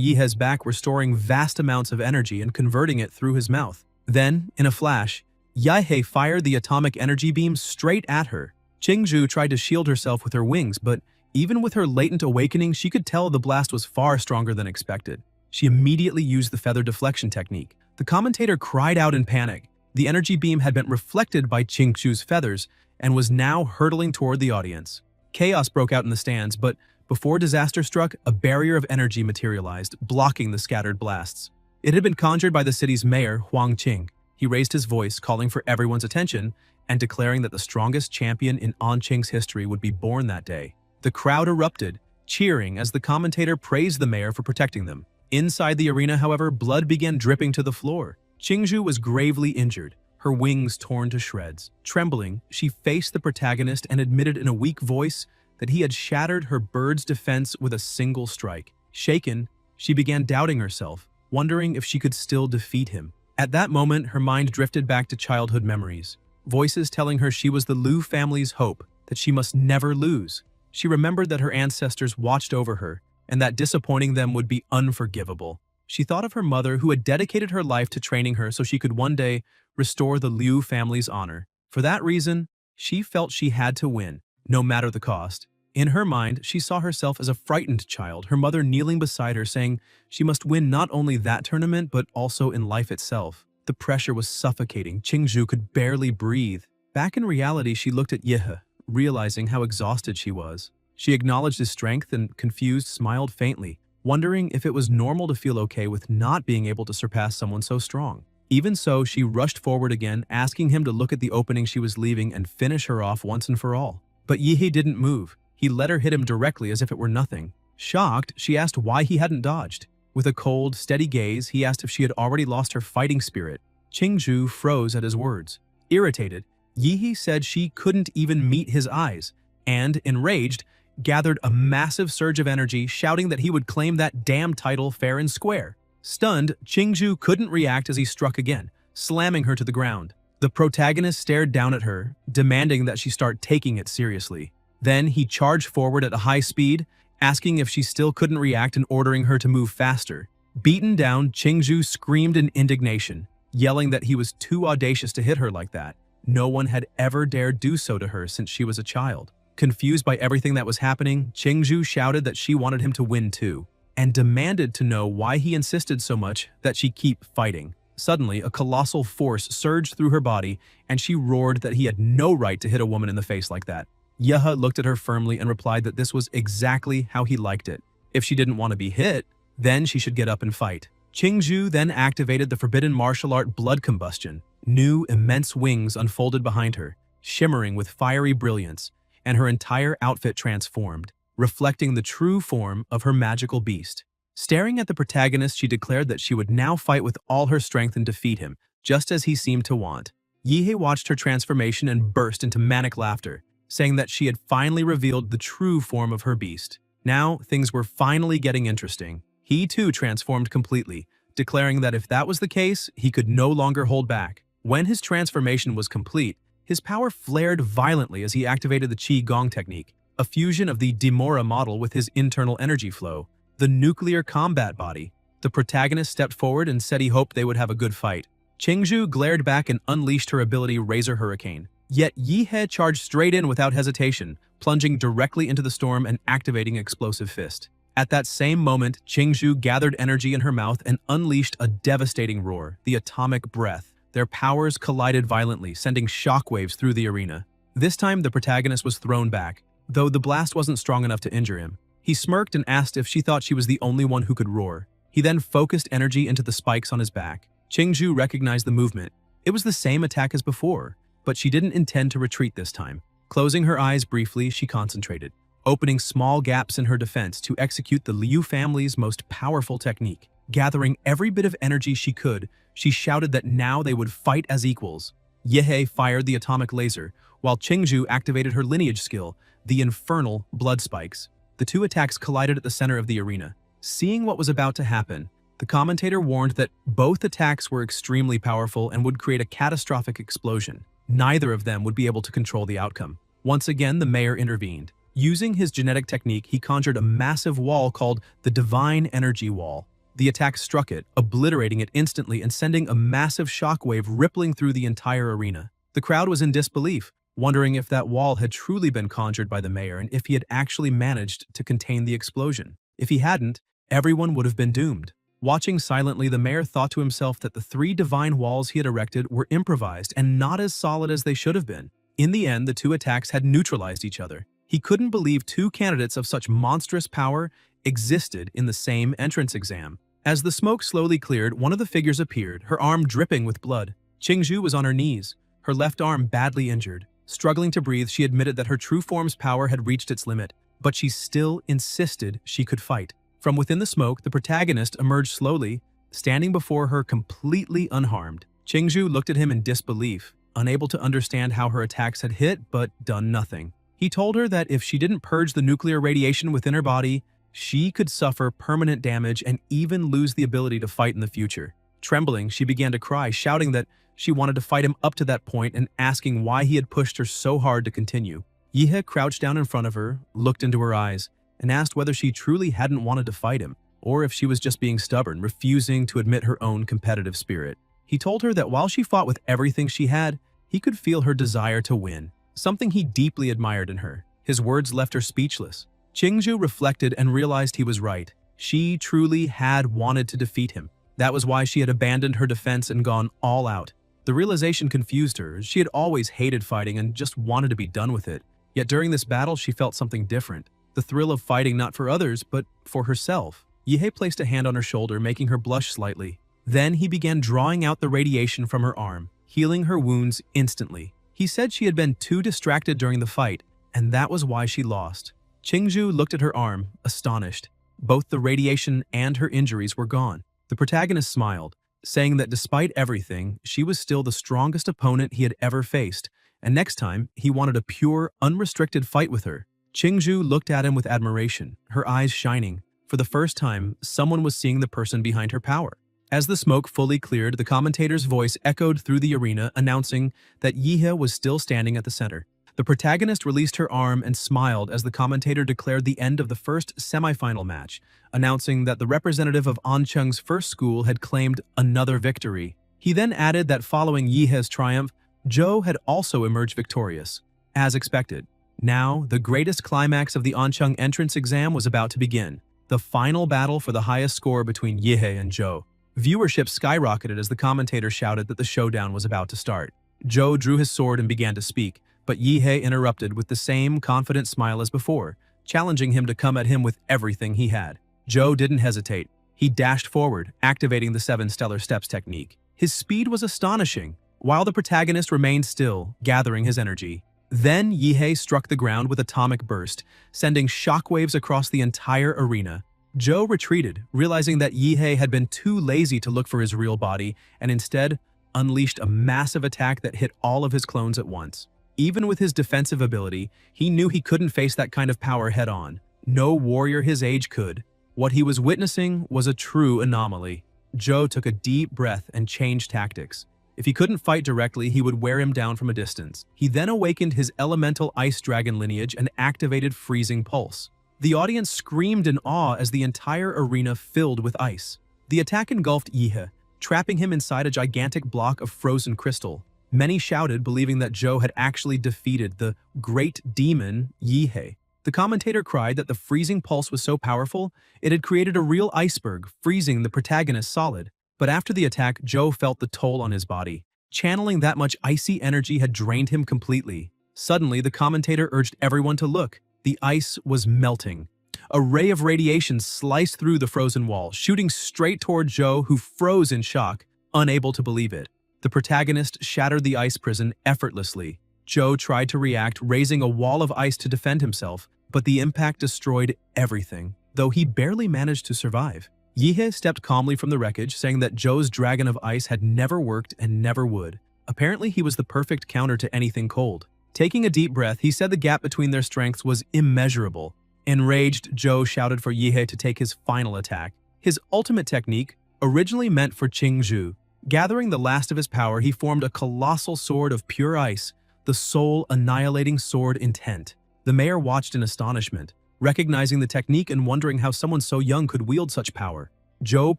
Yehe's back were storing vast amounts of energy and converting it through his mouth. Then, in a flash, Yehe fired the atomic energy beam straight at her. Qingju tried to shield herself with her wings, but even with her latent awakening, she could tell the blast was far stronger than expected. She immediately used the feather deflection technique. The commentator cried out in panic. The energy beam had been reflected by Qingju's feathers and was now hurtling toward the audience. Chaos broke out in the stands, but before disaster struck, a barrier of energy materialized, blocking the scattered blasts. It had been conjured by the city's mayor, Huang Qing. He raised his voice, calling for everyone's attention and declaring that the strongest champion in Anqing's history would be born that day. The crowd erupted, cheering as the commentator praised the mayor for protecting them. Inside the arena, however, blood began dripping to the floor. Qingju was gravely injured, her wings torn to shreds. Trembling, she faced the protagonist and admitted in a weak voice that he had shattered her bird's defense with a single strike. Shaken, she began doubting herself, wondering if she could still defeat him. At that moment, her mind drifted back to childhood memories, voices telling her she was the Liu family's hope, that she must never lose. She remembered that her ancestors watched over her, and that disappointing them would be unforgivable. She thought of her mother, who had dedicated her life to training her so she could one day restore the Liu family's honor. For that reason, she felt she had to win, no matter the cost. In her mind, she saw herself as a frightened child, her mother kneeling beside her saying she must win not only that tournament but also in life itself. The pressure was suffocating. Qingju could barely breathe. Back in reality, she looked at Yehe, realizing how exhausted she was. She acknowledged his strength and, confused, smiled faintly, wondering if it was normal to feel okay with not being able to surpass someone so strong. Even so, she rushed forward again, asking him to look at the opening she was leaving and finish her off once and for all. But Yihei didn't move. He let her hit him directly as if it were nothing. Shocked, she asked why he hadn't dodged. With a cold, steady gaze, he asked if she had already lost her fighting spirit. Qingzhu froze at his words. Irritated, Yihei said she couldn't even meet his eyes, and, enraged, gathered a massive surge of energy, shouting that he would claim that damn title fair and square. Stunned, Qingzhu couldn't react as he struck again, slamming her to the ground. The protagonist stared down at her, demanding that she start taking it seriously. Then he charged forward at a high speed, asking if she still couldn't react and ordering her to move faster. Beaten down, Qingzhu screamed in indignation, yelling that he was too audacious to hit her like that. No one had ever dared do so to her since she was a child. Confused by everything that was happening, Qingzhu shouted that she wanted him to win too, and demanded to know why he insisted so much that she keep fighting. Suddenly, a colossal force surged through her body, and she roared that he had no right to hit a woman in the face like that. Yehe looked at her firmly and replied that this was exactly how he liked it. If she didn't want to be hit, then she should get up and fight. Qingzhu then activated the forbidden martial art blood combustion. New, immense wings unfolded behind her, shimmering with fiery brilliance, and her entire outfit transformed, reflecting the true form of her magical beast. Staring at the protagonist, she declared that she would now fight with all her strength and defeat him, just as he seemed to want. Yihei watched her transformation and burst into manic laughter, saying that she had finally revealed the true form of her beast. Now, things were finally getting interesting. He too transformed completely, declaring that if that was the case, he could no longer hold back. When his transformation was complete, his power flared violently as he activated the Qi Gong technique, a fusion of the Demora model with his internal energy flow, the nuclear combat body. The protagonist stepped forward and said he hoped they would have a good fight. Qingzhu glared back and unleashed her ability Razor Hurricane. Yet Yihei charged straight in without hesitation, plunging directly into the storm and activating Explosive Fist. At that same moment, Qingzhu gathered energy in her mouth and unleashed a devastating roar, the Atomic Breath. Their powers collided violently, sending shockwaves through the arena. This time, the protagonist was thrown back, though the blast wasn't strong enough to injure him. He smirked and asked if she thought she was the only one who could roar. He then focused energy into the spikes on his back. Qingzhu recognized the movement. It was the same attack as before, but she didn't intend to retreat this time. Closing her eyes briefly, she concentrated, opening small gaps in her defense to execute the Liu family's most powerful technique. Gathering every bit of energy she could, she shouted that now they would fight as equals. Yihei fired the atomic laser, while Qingzhu activated her lineage skill, the infernal blood spikes. The two attacks collided at the center of the arena. Seeing what was about to happen, the commentator warned that both attacks were extremely powerful and would create a catastrophic explosion. Neither of them would be able to control the outcome. Once again, the mayor intervened. Using his genetic technique, he conjured a massive wall called the Divine Energy Wall. The attack struck it, obliterating it instantly and sending a massive shockwave rippling through the entire arena. The crowd was in disbelief, wondering if that wall had truly been conjured by the mayor and if he had actually managed to contain the explosion. If he hadn't, everyone would have been doomed. Watching silently, the mayor thought to himself that the 3 divine walls he had erected were improvised and not as solid as they should have been. In the end, the two attacks had neutralized each other. He couldn't believe 2 candidates of such monstrous power existed in the same entrance exam. As the smoke slowly cleared, one of the figures appeared, her arm dripping with blood. Qingzhu was on her knees, her left arm badly injured. Struggling to breathe, she admitted that her true form's power had reached its limit, but she still insisted she could fight. From within the smoke, the protagonist emerged slowly, standing before her completely unharmed. Qingzhu looked at him in disbelief, unable to understand how her attacks had hit but done nothing. He told her that if she didn't purge the nuclear radiation within her body, she could suffer permanent damage and even lose the ability to fight in the future. Trembling, she began to cry, shouting that she wanted to fight him up to that point and asking why he had pushed her so hard to continue. Yihei crouched down in front of her, looked into her eyes, and asked whether she truly hadn't wanted to fight him, or if she was just being stubborn, refusing to admit her own competitive spirit. He told her that while she fought with everything she had, he could feel her desire to win, something he deeply admired in her. His words left her speechless. Qingzhu reflected and realized he was right. She truly had wanted to defeat him. That was why she had abandoned her defense and gone all out. The realization confused her. She had always hated fighting and just wanted to be done with it. Yet during this battle, she felt something different. The thrill of fighting not for others, but for herself. Yihei placed a hand on her shoulder, making her blush slightly. Then he began drawing out the radiation from her arm, healing her wounds instantly. He said she had been too distracted during the fight, and that was why she lost. Qingzhu looked at her arm, astonished. Both the radiation and her injuries were gone. The protagonist smiled, saying that despite everything, she was still the strongest opponent he had ever faced, and next time, he wanted a pure, unrestricted fight with her. Qingzhu looked at him with admiration, her eyes shining. For the first time, someone was seeing the person behind her power. As the smoke fully cleared, the commentator's voice echoed through the arena, announcing that Yihei was still standing at the center. The protagonist released her arm and smiled as the commentator declared the end of the first semifinal match, announcing that the representative of Ancheng's first school had claimed another victory. He then added that following Yihei's triumph, Zhou had also emerged victorious. As expected, now the greatest climax of the Ancheng entrance exam was about to begin, the final battle for the highest score between Yihei and Zhou. Viewership skyrocketed as the commentator shouted that the showdown was about to start. Zhou drew his sword and began to speak, but Yihei interrupted with the same confident smile as before, challenging him to come at him with everything he had. Zhou didn't hesitate. He dashed forward, activating the 7 stellar steps technique. His speed was astonishing, while the protagonist remained still, gathering his energy. Then Yihei struck the ground with atomic burst, sending shockwaves across the entire arena. Zhou retreated, realizing that Yihei had been too lazy to look for his real body and instead unleashed a massive attack that hit all of his clones at once. Even with his defensive ability, he knew he couldn't face that kind of power head-on. No warrior his age could. What he was witnessing was a true anomaly. Zhou took a deep breath and changed tactics. If he couldn't fight directly, he would wear him down from a distance. He then awakened his elemental ice dragon lineage and activated Freezing Pulse. The audience screamed in awe as the entire arena filled with ice. The attack engulfed Yihei, trapping him inside a gigantic block of frozen crystal. Many shouted, believing that Zhou had actually defeated the great demon Yihei. The commentator cried that the freezing pulse was so powerful, it had created a real iceberg, freezing the protagonist solid. But after the attack, Zhou felt the toll on his body. Channeling that much icy energy had drained him completely. Suddenly, the commentator urged everyone to look. The ice was melting. A ray of radiation sliced through the frozen wall, shooting straight toward Zhou, who froze in shock, unable to believe it. The protagonist shattered the ice prison effortlessly. Zhou tried to react, raising a wall of ice to defend himself, but the impact destroyed everything, though he barely managed to survive. Yihei stepped calmly from the wreckage, saying that Zhou's dragon of ice had never worked and never would. Apparently, he was the perfect counter to anything cold. Taking a deep breath, he said the gap between their strengths was immeasurable. Enraged, Zhou shouted for Yihei to take his final attack. His ultimate technique, originally meant for Qingzhu. Gathering the last of his power, he formed a colossal sword of pure ice, the soul-annihilating sword intent. The mayor watched in astonishment, recognizing the technique and wondering how someone so young could wield such power. Zhou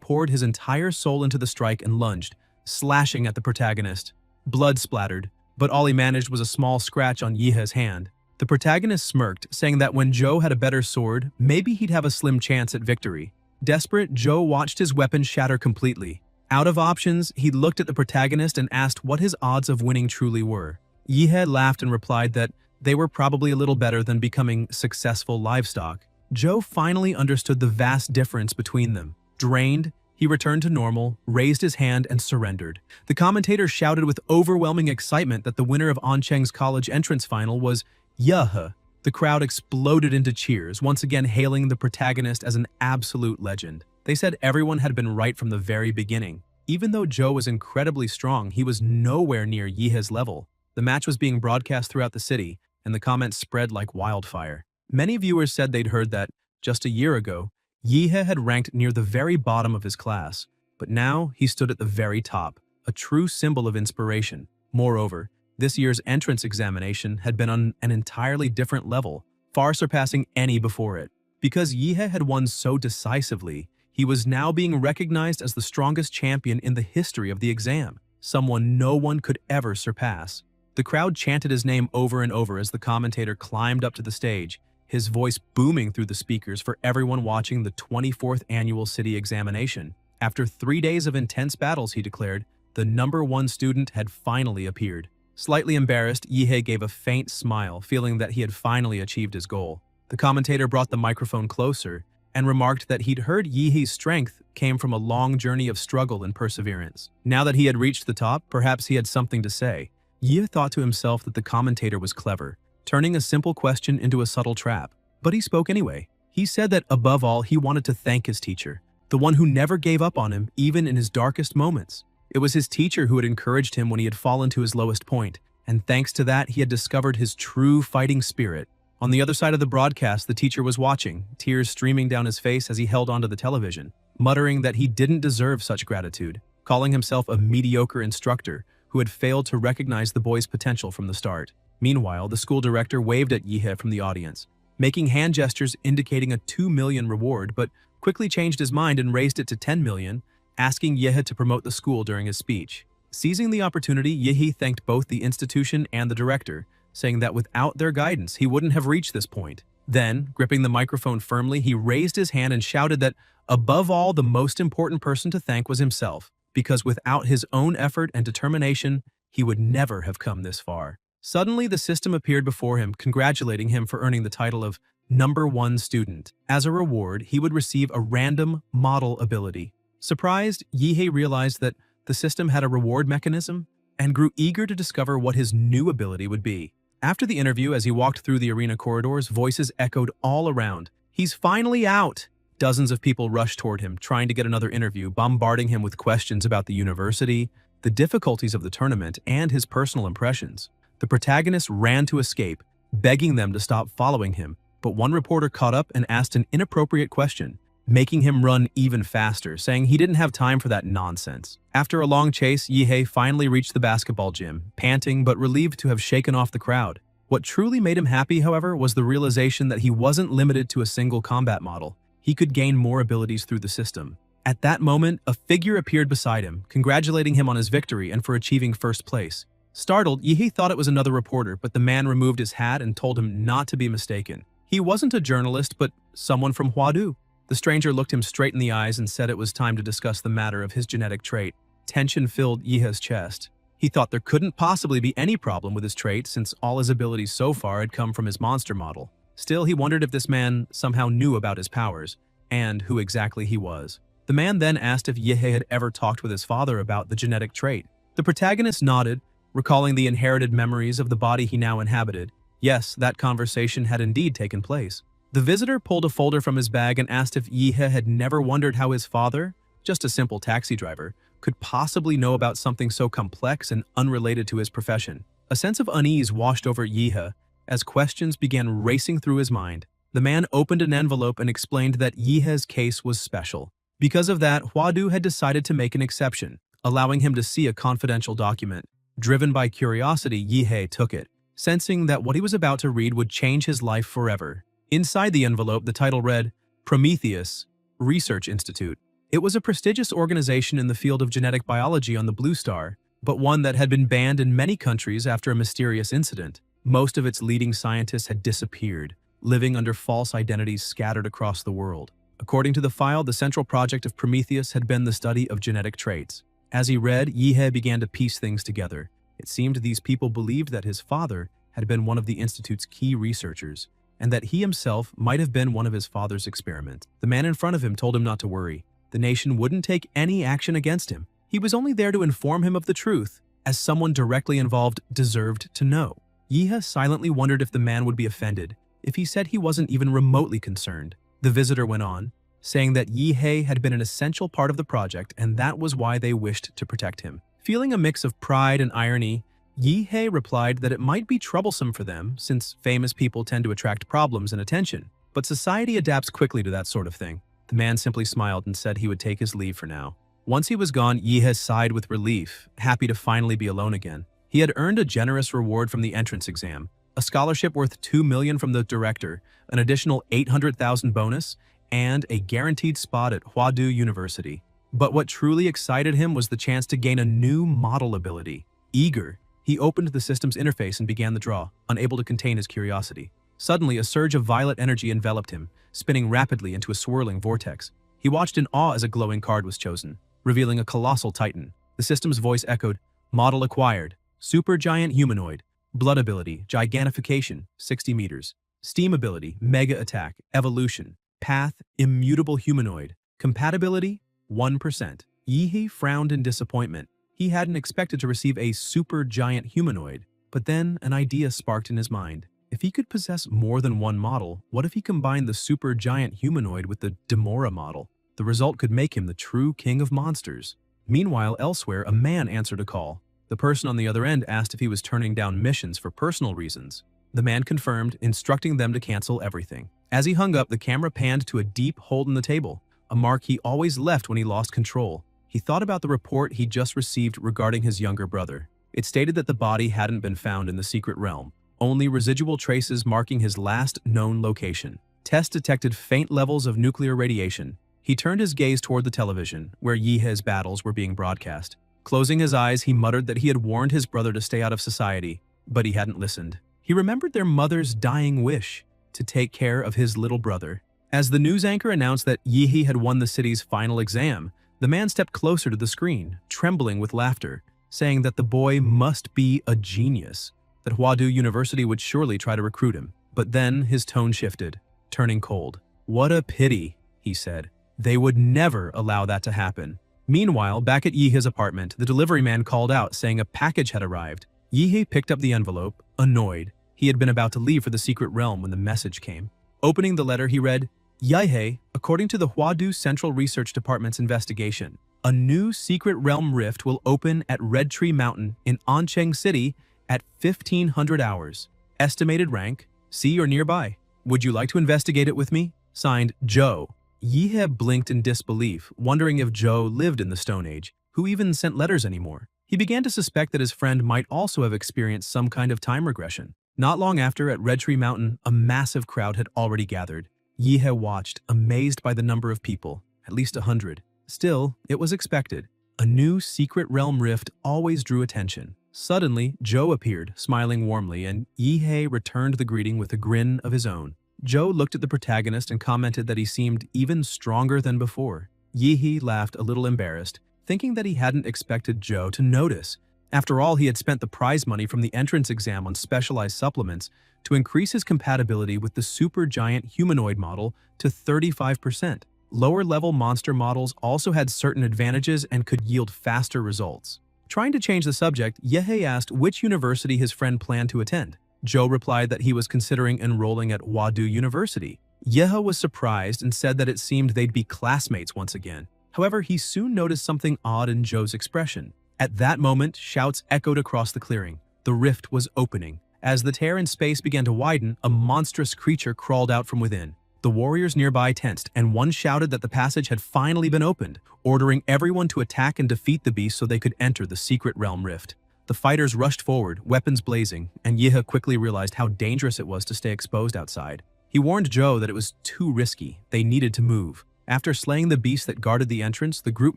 poured his entire soul into the strike and lunged, slashing at the protagonist. Blood splattered, but all he managed was a small scratch on Yihei's hand. The protagonist smirked, saying that when Zhou had a better sword, maybe he'd have a slim chance at victory. Desperate, Zhou watched his weapon shatter completely. Out of options, he looked at the protagonist and asked what his odds of winning truly were. Yihei laughed and replied that they were probably a little better than becoming successful livestock. Zhou finally understood the vast difference between them. Drained, he returned to normal, raised his hand, and surrendered. The commentator shouted with overwhelming excitement that the winner of Ancheng's college entrance final was Yihei. The crowd exploded into cheers, once again hailing the protagonist as an absolute legend. They said everyone had been right from the very beginning. Even though Zhou was incredibly strong, he was nowhere near Yihei's level. The match was being broadcast throughout the city, and the comments spread like wildfire. Many viewers said they'd heard that, just a year ago, Yihei had ranked near the very bottom of his class, but now he stood at the very top, a true symbol of inspiration. Moreover, this year's entrance examination had been on an entirely different level, far surpassing any before it. Because Yihei had won so decisively, he was now being recognized as the strongest champion in the history of the exam, someone no one could ever surpass. The crowd chanted his name over and over as the commentator climbed up to the stage, his voice booming through the speakers for everyone watching the 24th annual city examination. After 3 days of intense battles, he declared, the #1 student had finally appeared. Slightly embarrassed, Yihei gave a faint smile, feeling that he had finally achieved his goal. The commentator brought the microphone closer, and remarked that he'd heard Yihe's strength came from a long journey of struggle and perseverance. Now that he had reached the top, perhaps he had something to say. Yi thought to himself that the commentator was clever, turning a simple question into a subtle trap. But he spoke anyway. He said that above all, he wanted to thank his teacher, the one who never gave up on him even in his darkest moments. It was his teacher who had encouraged him when he had fallen to his lowest point, and thanks to that, he had discovered his true fighting spirit. On the other side of the broadcast, the teacher was watching, tears streaming down his face as he held onto the television, muttering that he didn't deserve such gratitude, calling himself a mediocre instructor who had failed to recognize the boy's potential from the start. Meanwhile, the school director waved at Yihe from the audience, making hand gestures indicating a 2 million reward, but quickly changed his mind and raised it to 10 million, asking Yihe to promote the school during his speech. Seizing the opportunity, Yihe thanked both the institution and the director, saying that without their guidance, he wouldn't have reached this point. Then, gripping the microphone firmly, he raised his hand and shouted that, above all, the most important person to thank was himself, because without his own effort and determination, he would never have come this far. Suddenly, the system appeared before him, congratulating him for earning the title of #1 student. As a reward, he would receive a random model ability. Surprised, Yihe realized that the system had a reward mechanism and grew eager to discover what his new ability would be. After the interview, as he walked through the arena corridors, voices echoed all around. "He's finally out!" Dozens of people rushed toward him, trying to get another interview, bombarding him with questions about the university, the difficulties of the tournament, and his personal impressions. The protagonist ran to escape, begging them to stop following him, but one reporter caught up and asked an inappropriate question, making him run even faster, saying he didn't have time for that nonsense. After a long chase, Yihe finally reached the basketball gym, panting but relieved to have shaken off the crowd. What truly made him happy, however, was the realization that he wasn't limited to a single combat model. He could gain more abilities through the system. At that moment, a figure appeared beside him, congratulating him on his victory and for achieving first place. Startled, Yihe thought it was another reporter, but the man removed his hat and told him not to be mistaken. He wasn't a journalist, but someone from Huadu. The stranger looked him straight in the eyes and said it was time to discuss the matter of his genetic trait. Tension filled Yihe's chest. He thought there couldn't possibly be any problem with his trait since all his abilities so far had come from his monster model. Still, he wondered if this man somehow knew about his powers, and who exactly he was. The man then asked if Yihe had ever talked with his father about the genetic trait. The protagonist nodded, recalling the inherited memories of the body he now inhabited. Yes, that conversation had indeed taken place. The visitor pulled a folder from his bag and asked if Yihe had never wondered how his father, just a simple taxi driver, could possibly know about something so complex and unrelated to his profession. A sense of unease washed over Yihe as questions began racing through his mind. The man opened an envelope and explained that Yihe's case was special. Because of that, Huadu had decided to make an exception, allowing him to see a confidential document. Driven by curiosity, Yihe took it, sensing that what he was about to read would change his life forever. Inside the envelope, the title read, Prometheus Research Institute. It was a prestigious organization in the field of genetic biology on the Blue Star, but one that had been banned in many countries after a mysterious incident. Most of its leading scientists had disappeared, living under false identities scattered across the world. According to the file, the central project of Prometheus had been the study of genetic traits. As he read, Yihe began to piece things together. It seemed these people believed that his father had been one of the Institute's key researchers, and that he himself might have been one of his father's experiments. The man in front of him told him not to worry. The nation wouldn't take any action against him. He was only there to inform him of the truth, as someone directly involved deserved to know. Yihe silently wondered if the man would be offended, if he said he wasn't even remotely concerned. The visitor went on, saying that Yihe had been an essential part of the project and that was why they wished to protect him. Feeling a mix of pride and irony, Yihe replied that it might be troublesome for them since famous people tend to attract problems and attention, but society adapts quickly to that sort of thing. The man simply smiled and said he would take his leave for now. Once he was gone, Yihe sighed with relief, happy to finally be alone again. He had earned a generous reward from the entrance exam, a scholarship worth 2 million from the director, an additional 800,000 bonus, and a guaranteed spot at Huadu University. But what truly excited him was the chance to gain a new model ability. Eager, he opened the system's interface and began the draw, unable to contain his curiosity. Suddenly, a surge of violet energy enveloped him, spinning rapidly into a swirling vortex. He watched in awe as a glowing card was chosen, revealing a colossal titan. The system's voice echoed, Model acquired, supergiant humanoid, blood ability, gigantification, 60 meters, steam ability, mega attack, evolution, Path, immutable humanoid. Compatibility, 1%. Yi frowned in disappointment. He hadn't expected to receive a super giant humanoid, but then an idea sparked in his mind. If he could possess more than one model, what if he combined the super giant humanoid with the Demora model? The result could make him the true king of monsters. Meanwhile, elsewhere, a man answered a call. The person on the other end asked if he was turning down missions for personal reasons. The man confirmed, instructing them to cancel everything. As he hung up, the camera panned to a deep hole in the table, a mark he always left when he lost control. He thought about the report he'd just received regarding his younger brother. It stated that the body hadn't been found in the secret realm, only residual traces marking his last known location. Tests detected faint levels of nuclear radiation. He turned his gaze toward the television, where Yihe's battles were being broadcast. Closing his eyes, he muttered that he had warned his brother to stay out of society, but he hadn't listened. He remembered their mother's dying wish to take care of his little brother. As the news anchor announced that Yihe had won the city's final exam, the man stepped closer to the screen, trembling with laughter, saying that the boy must be a genius, that Hwadu University would surely try to recruit him. But then his tone shifted, turning cold. "What a pity," he said. "They would never allow that to happen." Meanwhile, back at Yihe's apartment, the delivery man called out, saying a package had arrived. Yihe picked up the envelope, annoyed. He had been about to leave for the secret realm when the message came. Opening the letter, he read, "Yihe, according to the Hwadu Central Research Department's investigation, a new secret realm rift will open at Red Tree Mountain in Oncheng City at 1500 hours. Estimated rank, C or nearby. Would you like to investigate it with me? Signed, Joe." Yihe blinked in disbelief, wondering if Joe lived in the Stone Age, who even sent letters anymore. He began to suspect that his friend might also have experienced some kind of time regression. Not long after, at Red Tree Mountain, a massive crowd had already gathered. Yihe watched, amazed by the number of people, at least 100. Still, it was expected. A new secret realm rift always drew attention. Suddenly, Joe appeared, smiling warmly, and Yihe returned the greeting with a grin of his own. Joe looked at the protagonist and commented that he seemed even stronger than before. Yihe laughed a little embarrassed, thinking that he hadn't expected Joe to notice. After all, he had spent the prize money from the entrance exam on specialized supplements to increase his compatibility with the supergiant humanoid model to 35%. Lower-level monster models also had certain advantages and could yield faster results. Trying to change the subject, Yihe asked which university his friend planned to attend. Joe replied that he was considering enrolling at Hwadu University. Yihe was surprised and said that it seemed they'd be classmates once again. However, he soon noticed something odd in Joe's expression. At that moment, shouts echoed across the clearing. The rift was opening. As the tear in space began to widen, a monstrous creature crawled out from within. The warriors nearby tensed, and one shouted that the passage had finally been opened, ordering everyone to attack and defeat the beast so they could enter the secret realm rift. The fighters rushed forward, weapons blazing, and Yihe quickly realized how dangerous it was to stay exposed outside. He warned Joe that it was too risky. They needed to move. After slaying the beast that guarded the entrance, the group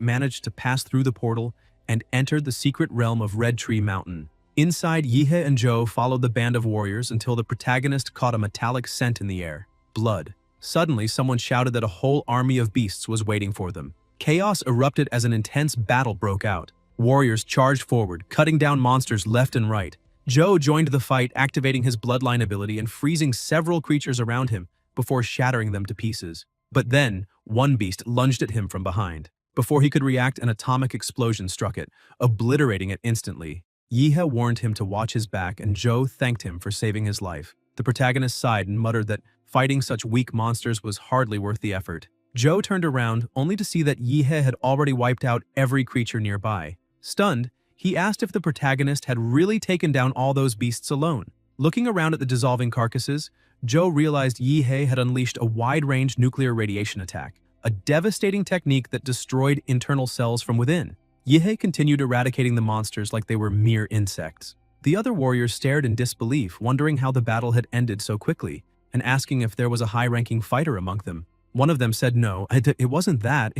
managed to pass through the portal and entered the secret realm of Red Tree Mountain. Inside, Yihe and Joe followed the band of warriors until the protagonist caught a metallic scent in the air. Blood. Suddenly, someone shouted that a whole army of beasts was waiting for them. Chaos erupted as an intense battle broke out. Warriors charged forward, cutting down monsters left and right. Joe joined the fight, activating his bloodline ability and freezing several creatures around him before shattering them to pieces. But then, one beast lunged at him from behind. Before he could react, an atomic explosion struck it, obliterating it instantly. Yihe warned him to watch his back, and Joe thanked him for saving his life. The protagonist sighed and muttered that fighting such weak monsters was hardly worth the effort. Joe turned around, only to see that Yihe had already wiped out every creature nearby. Stunned, he asked if the protagonist had really taken down all those beasts alone. Looking around at the dissolving carcasses, Joe realized Yihe had unleashed a wide-range nuclear radiation attack, a devastating technique that destroyed internal cells from within. Yihe continued eradicating the monsters like they were mere insects. The other warriors stared in disbelief, wondering how the battle had ended so quickly, and asking if there was a high-ranking fighter among them. One of them said no, it wasn't that.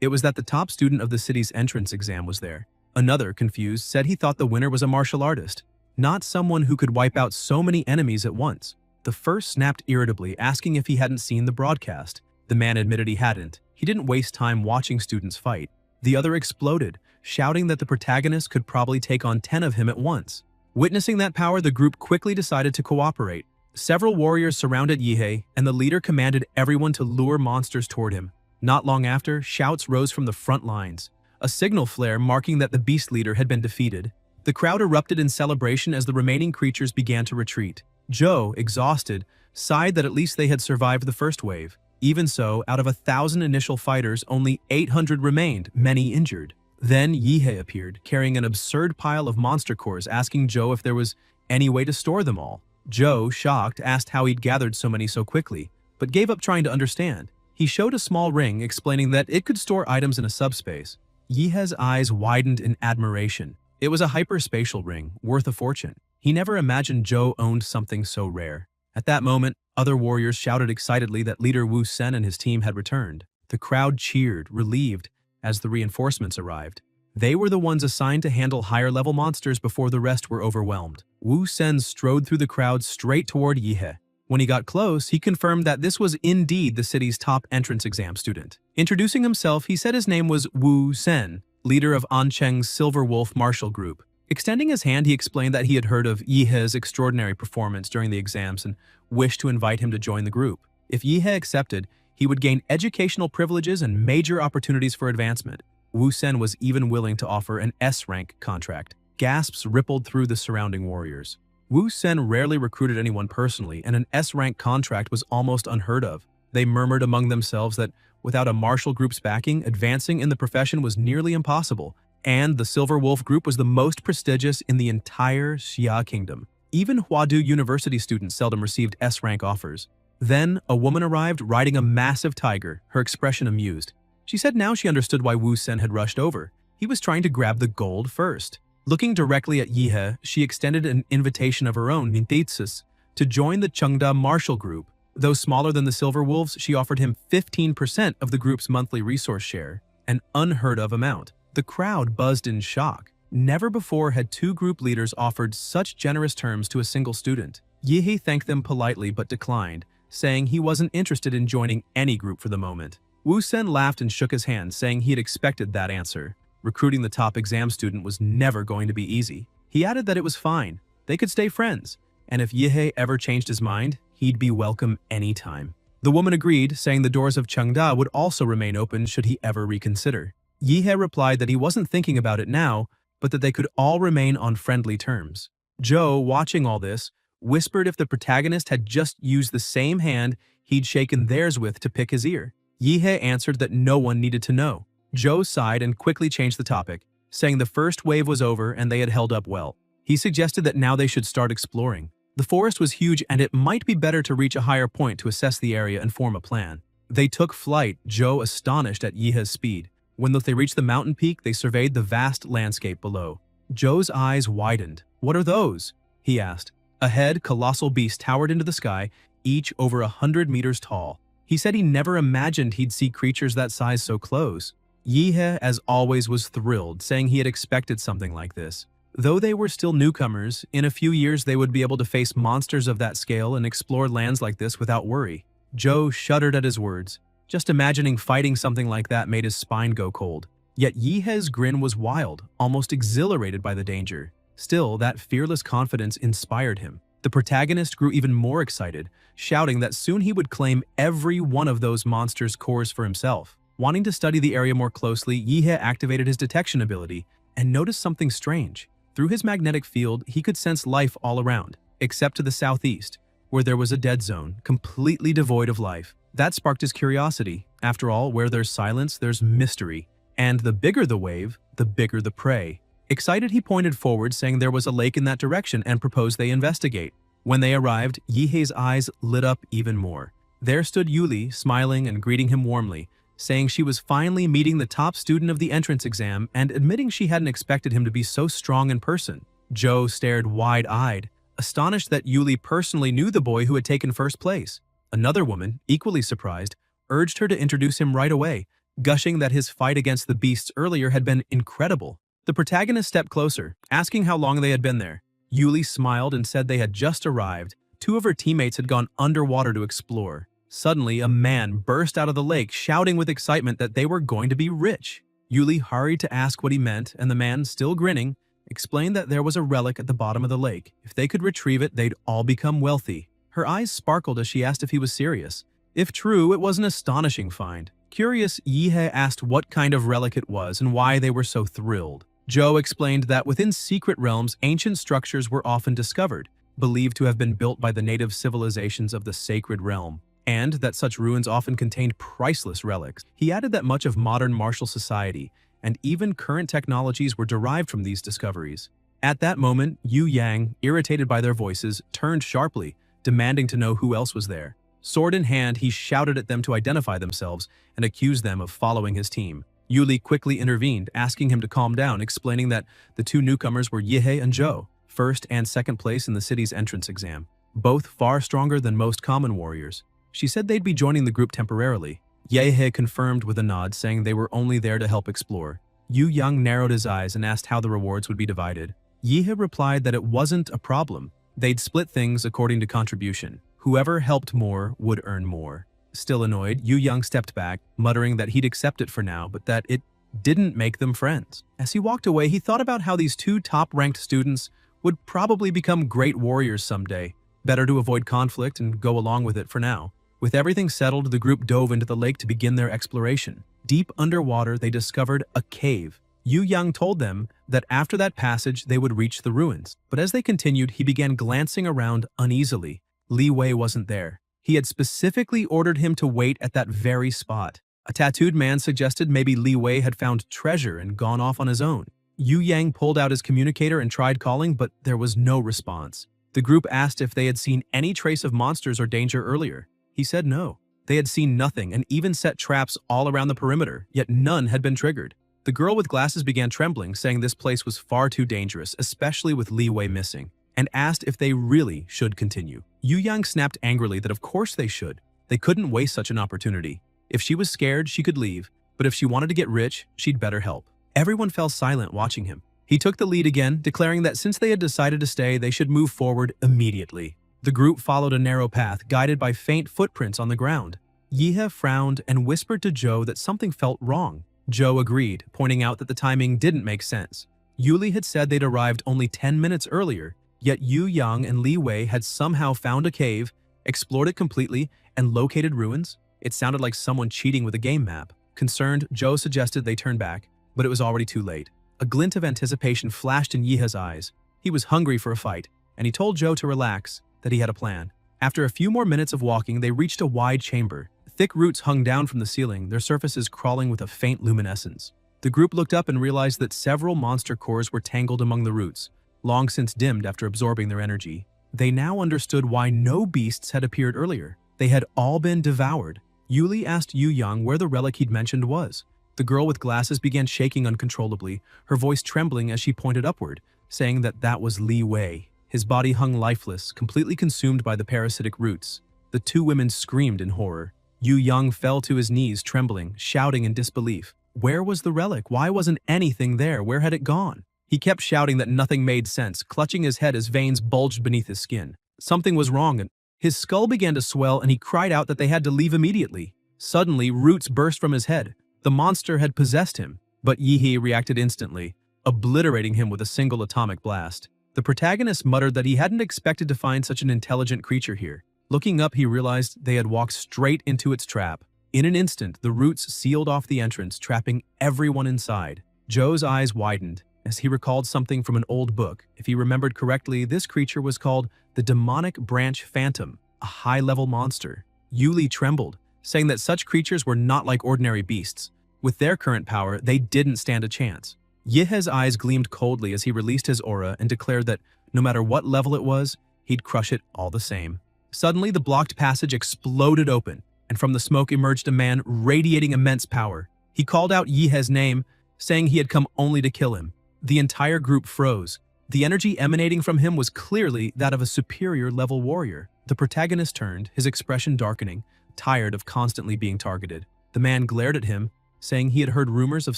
It was that the top student of the city's entrance exam was there. Another, confused, said he thought the winner was a martial artist, not someone who could wipe out so many enemies at once. The first snapped irritably, asking if he hadn't seen the broadcast. The man admitted he hadn't. He didn't waste time watching students fight. The other exploded, shouting that the protagonist could probably take on 10 of him at once. Witnessing that power, the group quickly decided to cooperate. Several warriors surrounded Yihei, and the leader commanded everyone to lure monsters toward him. Not long after, shouts rose from the front lines, a signal flare marking that the beast leader had been defeated. The crowd erupted in celebration as the remaining creatures began to retreat. Joe, exhausted, sighed that at least they had survived the first wave. Even so, out of 1,000 initial fighters, only 800 remained, many injured. Then Yihei appeared, carrying an absurd pile of monster cores, asking Joe if there was any way to store them all. Joe, shocked, asked how he'd gathered so many so quickly, but gave up trying to understand. He showed a small ring, explaining that it could store items in a subspace. Yihei's eyes widened in admiration. It was a hyperspatial ring, worth a fortune. He never imagined Joe owned something so rare. At that moment, other warriors shouted excitedly that leader Wu Sen and his team had returned. The crowd cheered, relieved, as the reinforcements arrived. They were the ones assigned to handle higher-level monsters before the rest were overwhelmed. Wu Sen strode through the crowd straight toward Yihei. When he got close, he confirmed that this was indeed the city's top entrance exam student. Introducing himself, he said his name was Wu Sen, leader of Ancheng's Silver Wolf martial group. Extending his hand, he explained that he had heard of Yihei's extraordinary performance during the exams and wished to invite him to join the group. If Yihei accepted, he would gain educational privileges and major opportunities for advancement. Wu Sen was even willing to offer an S-rank contract. Gasps rippled through the surrounding warriors. Wu Sen rarely recruited anyone personally, and an S-rank contract was almost unheard of. They murmured among themselves that without a martial group's backing, advancing in the profession was nearly impossible, and the Silver Wolf group was the most prestigious in the entire Xia Kingdom. Even Huadu University students seldom received S-rank offers. Then, a woman arrived riding a massive tiger, her expression amused. She said now she understood why Wu Sen had rushed over. He was trying to grab the gold first. Looking directly at Yihei, she extended an invitation of her own, Mintitsus, to join the Chengda martial group. Though smaller than the Silver Wolves, she offered him 15% of the group's monthly resource share, an unheard-of amount. The crowd buzzed in shock. Never before had two group leaders offered such generous terms to a single student. Yihei thanked them politely but declined, saying he wasn't interested in joining any group for the moment. Wu Sen laughed and shook his hand, saying he had expected that answer. Recruiting the top exam student was never going to be easy. He added that it was fine. They could stay friends, and if Yihei ever changed his mind, he'd be welcome anytime. The woman agreed, saying the doors of Chengda would also remain open should he ever reconsider. Yihei replied that he wasn't thinking about it now, but that they could all remain on friendly terms. Joe, watching all this, whispered if the protagonist had just used the same hand he'd shaken theirs with to pick his ear. Yihei answered that no one needed to know. Joe sighed and quickly changed the topic, saying the first wave was over and they had held up well. He suggested that now they should start exploring. The forest was huge and it might be better to reach a higher point to assess the area and form a plan. They took flight, Joe astonished at Yihei's speed. When they reached the mountain peak, they surveyed the vast landscape below. Joe's eyes widened. "What are those?" he asked. Ahead, colossal beasts towered into the sky, each over 100 meters tall. He said he never imagined he'd see creatures that size so close. Yihei, as always, was thrilled, saying he had expected something like this. Though they were still newcomers, in a few years they would be able to face monsters of that scale and explore lands like this without worry. Joe shuddered at his words. Just imagining fighting something like that made his spine go cold. Yet Yihei's grin was wild, almost exhilarated by the danger. Still, that fearless confidence inspired him. The protagonist grew even more excited, shouting that soon he would claim every one of those monsters' cores for himself. Wanting to study the area more closely, Yihei activated his detection ability and noticed something strange. Through his magnetic field, he could sense life all around, except to the southeast, where there was a dead zone, completely devoid of life. That sparked his curiosity. After all, where there's silence, there's mystery. And the bigger the wave, the bigger the prey. Excited, he pointed forward, saying there was a lake in that direction and proposed they investigate. When they arrived, Yihei's eyes lit up even more. There stood Yuli, smiling and greeting him warmly, saying she was finally meeting the top student of the entrance exam and admitting she hadn't expected him to be so strong in person. Joe stared wide-eyed, astonished that Yuli personally knew the boy who had taken first place. Another woman, equally surprised, urged her to introduce him right away, gushing that his fight against the beasts earlier had been incredible. The protagonist stepped closer, asking how long they had been there. Yuli smiled and said they had just arrived. Two of her teammates had gone underwater to explore. Suddenly, a man burst out of the lake, shouting with excitement that they were going to be rich. Yuli hurried to ask what he meant, and the man, still grinning, explained that there was a relic at the bottom of the lake. If they could retrieve it, they'd all become wealthy. Her eyes sparkled as she asked if he was serious. If true, it was an astonishing find. Curious, Yihe asked what kind of relic it was and why they were so thrilled. Joe explained that within secret realms, ancient structures were often discovered, believed to have been built by the native civilizations of the sacred realm, and that such ruins often contained priceless relics. He added that much of modern martial society and even current technologies were derived from these discoveries. At that moment, Yu Yang, irritated by their voices, turned sharply, demanding to know who else was there. Sword in hand, he shouted at them to identify themselves and accused them of following his team. Yuli quickly intervened, asking him to calm down, explaining that the two newcomers were Yihe and Zhou, first and second place in the city's entrance exam, both far stronger than most common warriors. She said they'd be joining the group temporarily. Yihe confirmed with a nod, saying they were only there to help explore. Yu Yang narrowed his eyes and asked how the rewards would be divided. Yihe replied that it wasn't a problem. They'd split things according to contribution. Whoever helped more would earn more. Still annoyed, Yu Yang stepped back, muttering that he'd accept it for now, but that it didn't make them friends. As he walked away, he thought about how these two top-ranked students would probably become great warriors someday. Better to avoid conflict and go along with it for now. With everything settled, the group dove into the lake to begin their exploration. Deep underwater, they discovered a cave. Yu Yang told them that after that passage, they would reach the ruins. But as they continued, he began glancing around uneasily. Li Wei wasn't there. He had specifically ordered him to wait at that very spot. A tattooed man suggested maybe Li Wei had found treasure and gone off on his own. Yu Yang pulled out his communicator and tried calling, but there was no response. The group asked if they had seen any trace of monsters or danger earlier. He said no. They had seen nothing and even set traps all around the perimeter, yet none had been triggered. The girl with glasses began trembling, saying this place was far too dangerous, especially with Li Wei missing, and asked if they really should continue. Yu Yang snapped angrily that of course they should. They couldn't waste such an opportunity. If she was scared, she could leave, but if she wanted to get rich, she'd better help. Everyone fell silent watching him. He took the lead again, declaring that since they had decided to stay, they should move forward immediately. The group followed a narrow path, guided by faint footprints on the ground. Yihe frowned and whispered to Zhou that something felt wrong. Zhou agreed, pointing out that the timing didn't make sense. Yuli had said they'd arrived only 10 minutes earlier, yet Yu Yang and Li Wei had somehow found a cave, explored it completely, and located ruins. It sounded like someone cheating with a game map. Concerned, Zhou suggested they turn back, but it was already too late. A glint of anticipation flashed in Yihe's eyes. He was hungry for a fight, and he told Zhou to relax, that he had a plan. After a few more minutes of walking, they reached a wide chamber. Thick roots hung down from the ceiling, their surfaces crawling with a faint luminescence. The group looked up and realized that several monster cores were tangled among the roots, long since dimmed after absorbing their energy. They now understood why no beasts had appeared earlier. They had all been devoured. Yuli asked Yu Yang where the relic he'd mentioned was. The girl with glasses began shaking uncontrollably, her voice trembling as she pointed upward, saying that was Li Wei. His body hung lifeless, completely consumed by the parasitic roots. The two women screamed in horror. Yu Yang fell to his knees, trembling, shouting in disbelief. Where was the relic? Why wasn't anything there? Where had it gone? He kept shouting that nothing made sense, clutching his head as veins bulged beneath his skin. Something was wrong, and his skull began to swell, and he cried out that they had to leave immediately. Suddenly, roots burst from his head. The monster had possessed him, but Yihe reacted instantly, obliterating him with a single atomic blast. The protagonist muttered that he hadn't expected to find such an intelligent creature here. Looking up, he realized they had walked straight into its trap. In an instant, the roots sealed off the entrance, trapping everyone inside. Zhou's eyes widened as he recalled something from an old book. If he remembered correctly, this creature was called the Demonic Branch Phantom, a high-level monster. Yuli trembled, saying that such creatures were not like ordinary beasts. With their current power, they didn't stand a chance. Yihe's eyes gleamed coldly as he released his aura and declared that no matter what level it was, he'd crush it all the same. Suddenly, the blocked passage exploded open, and from the smoke emerged a man radiating immense power. He called out Yihe's name, saying he had come only to kill him. The entire group froze. The energy emanating from him was clearly that of a superior level warrior. The protagonist turned, his expression darkening, tired of constantly being targeted. The man glared at him, saying he had heard rumors of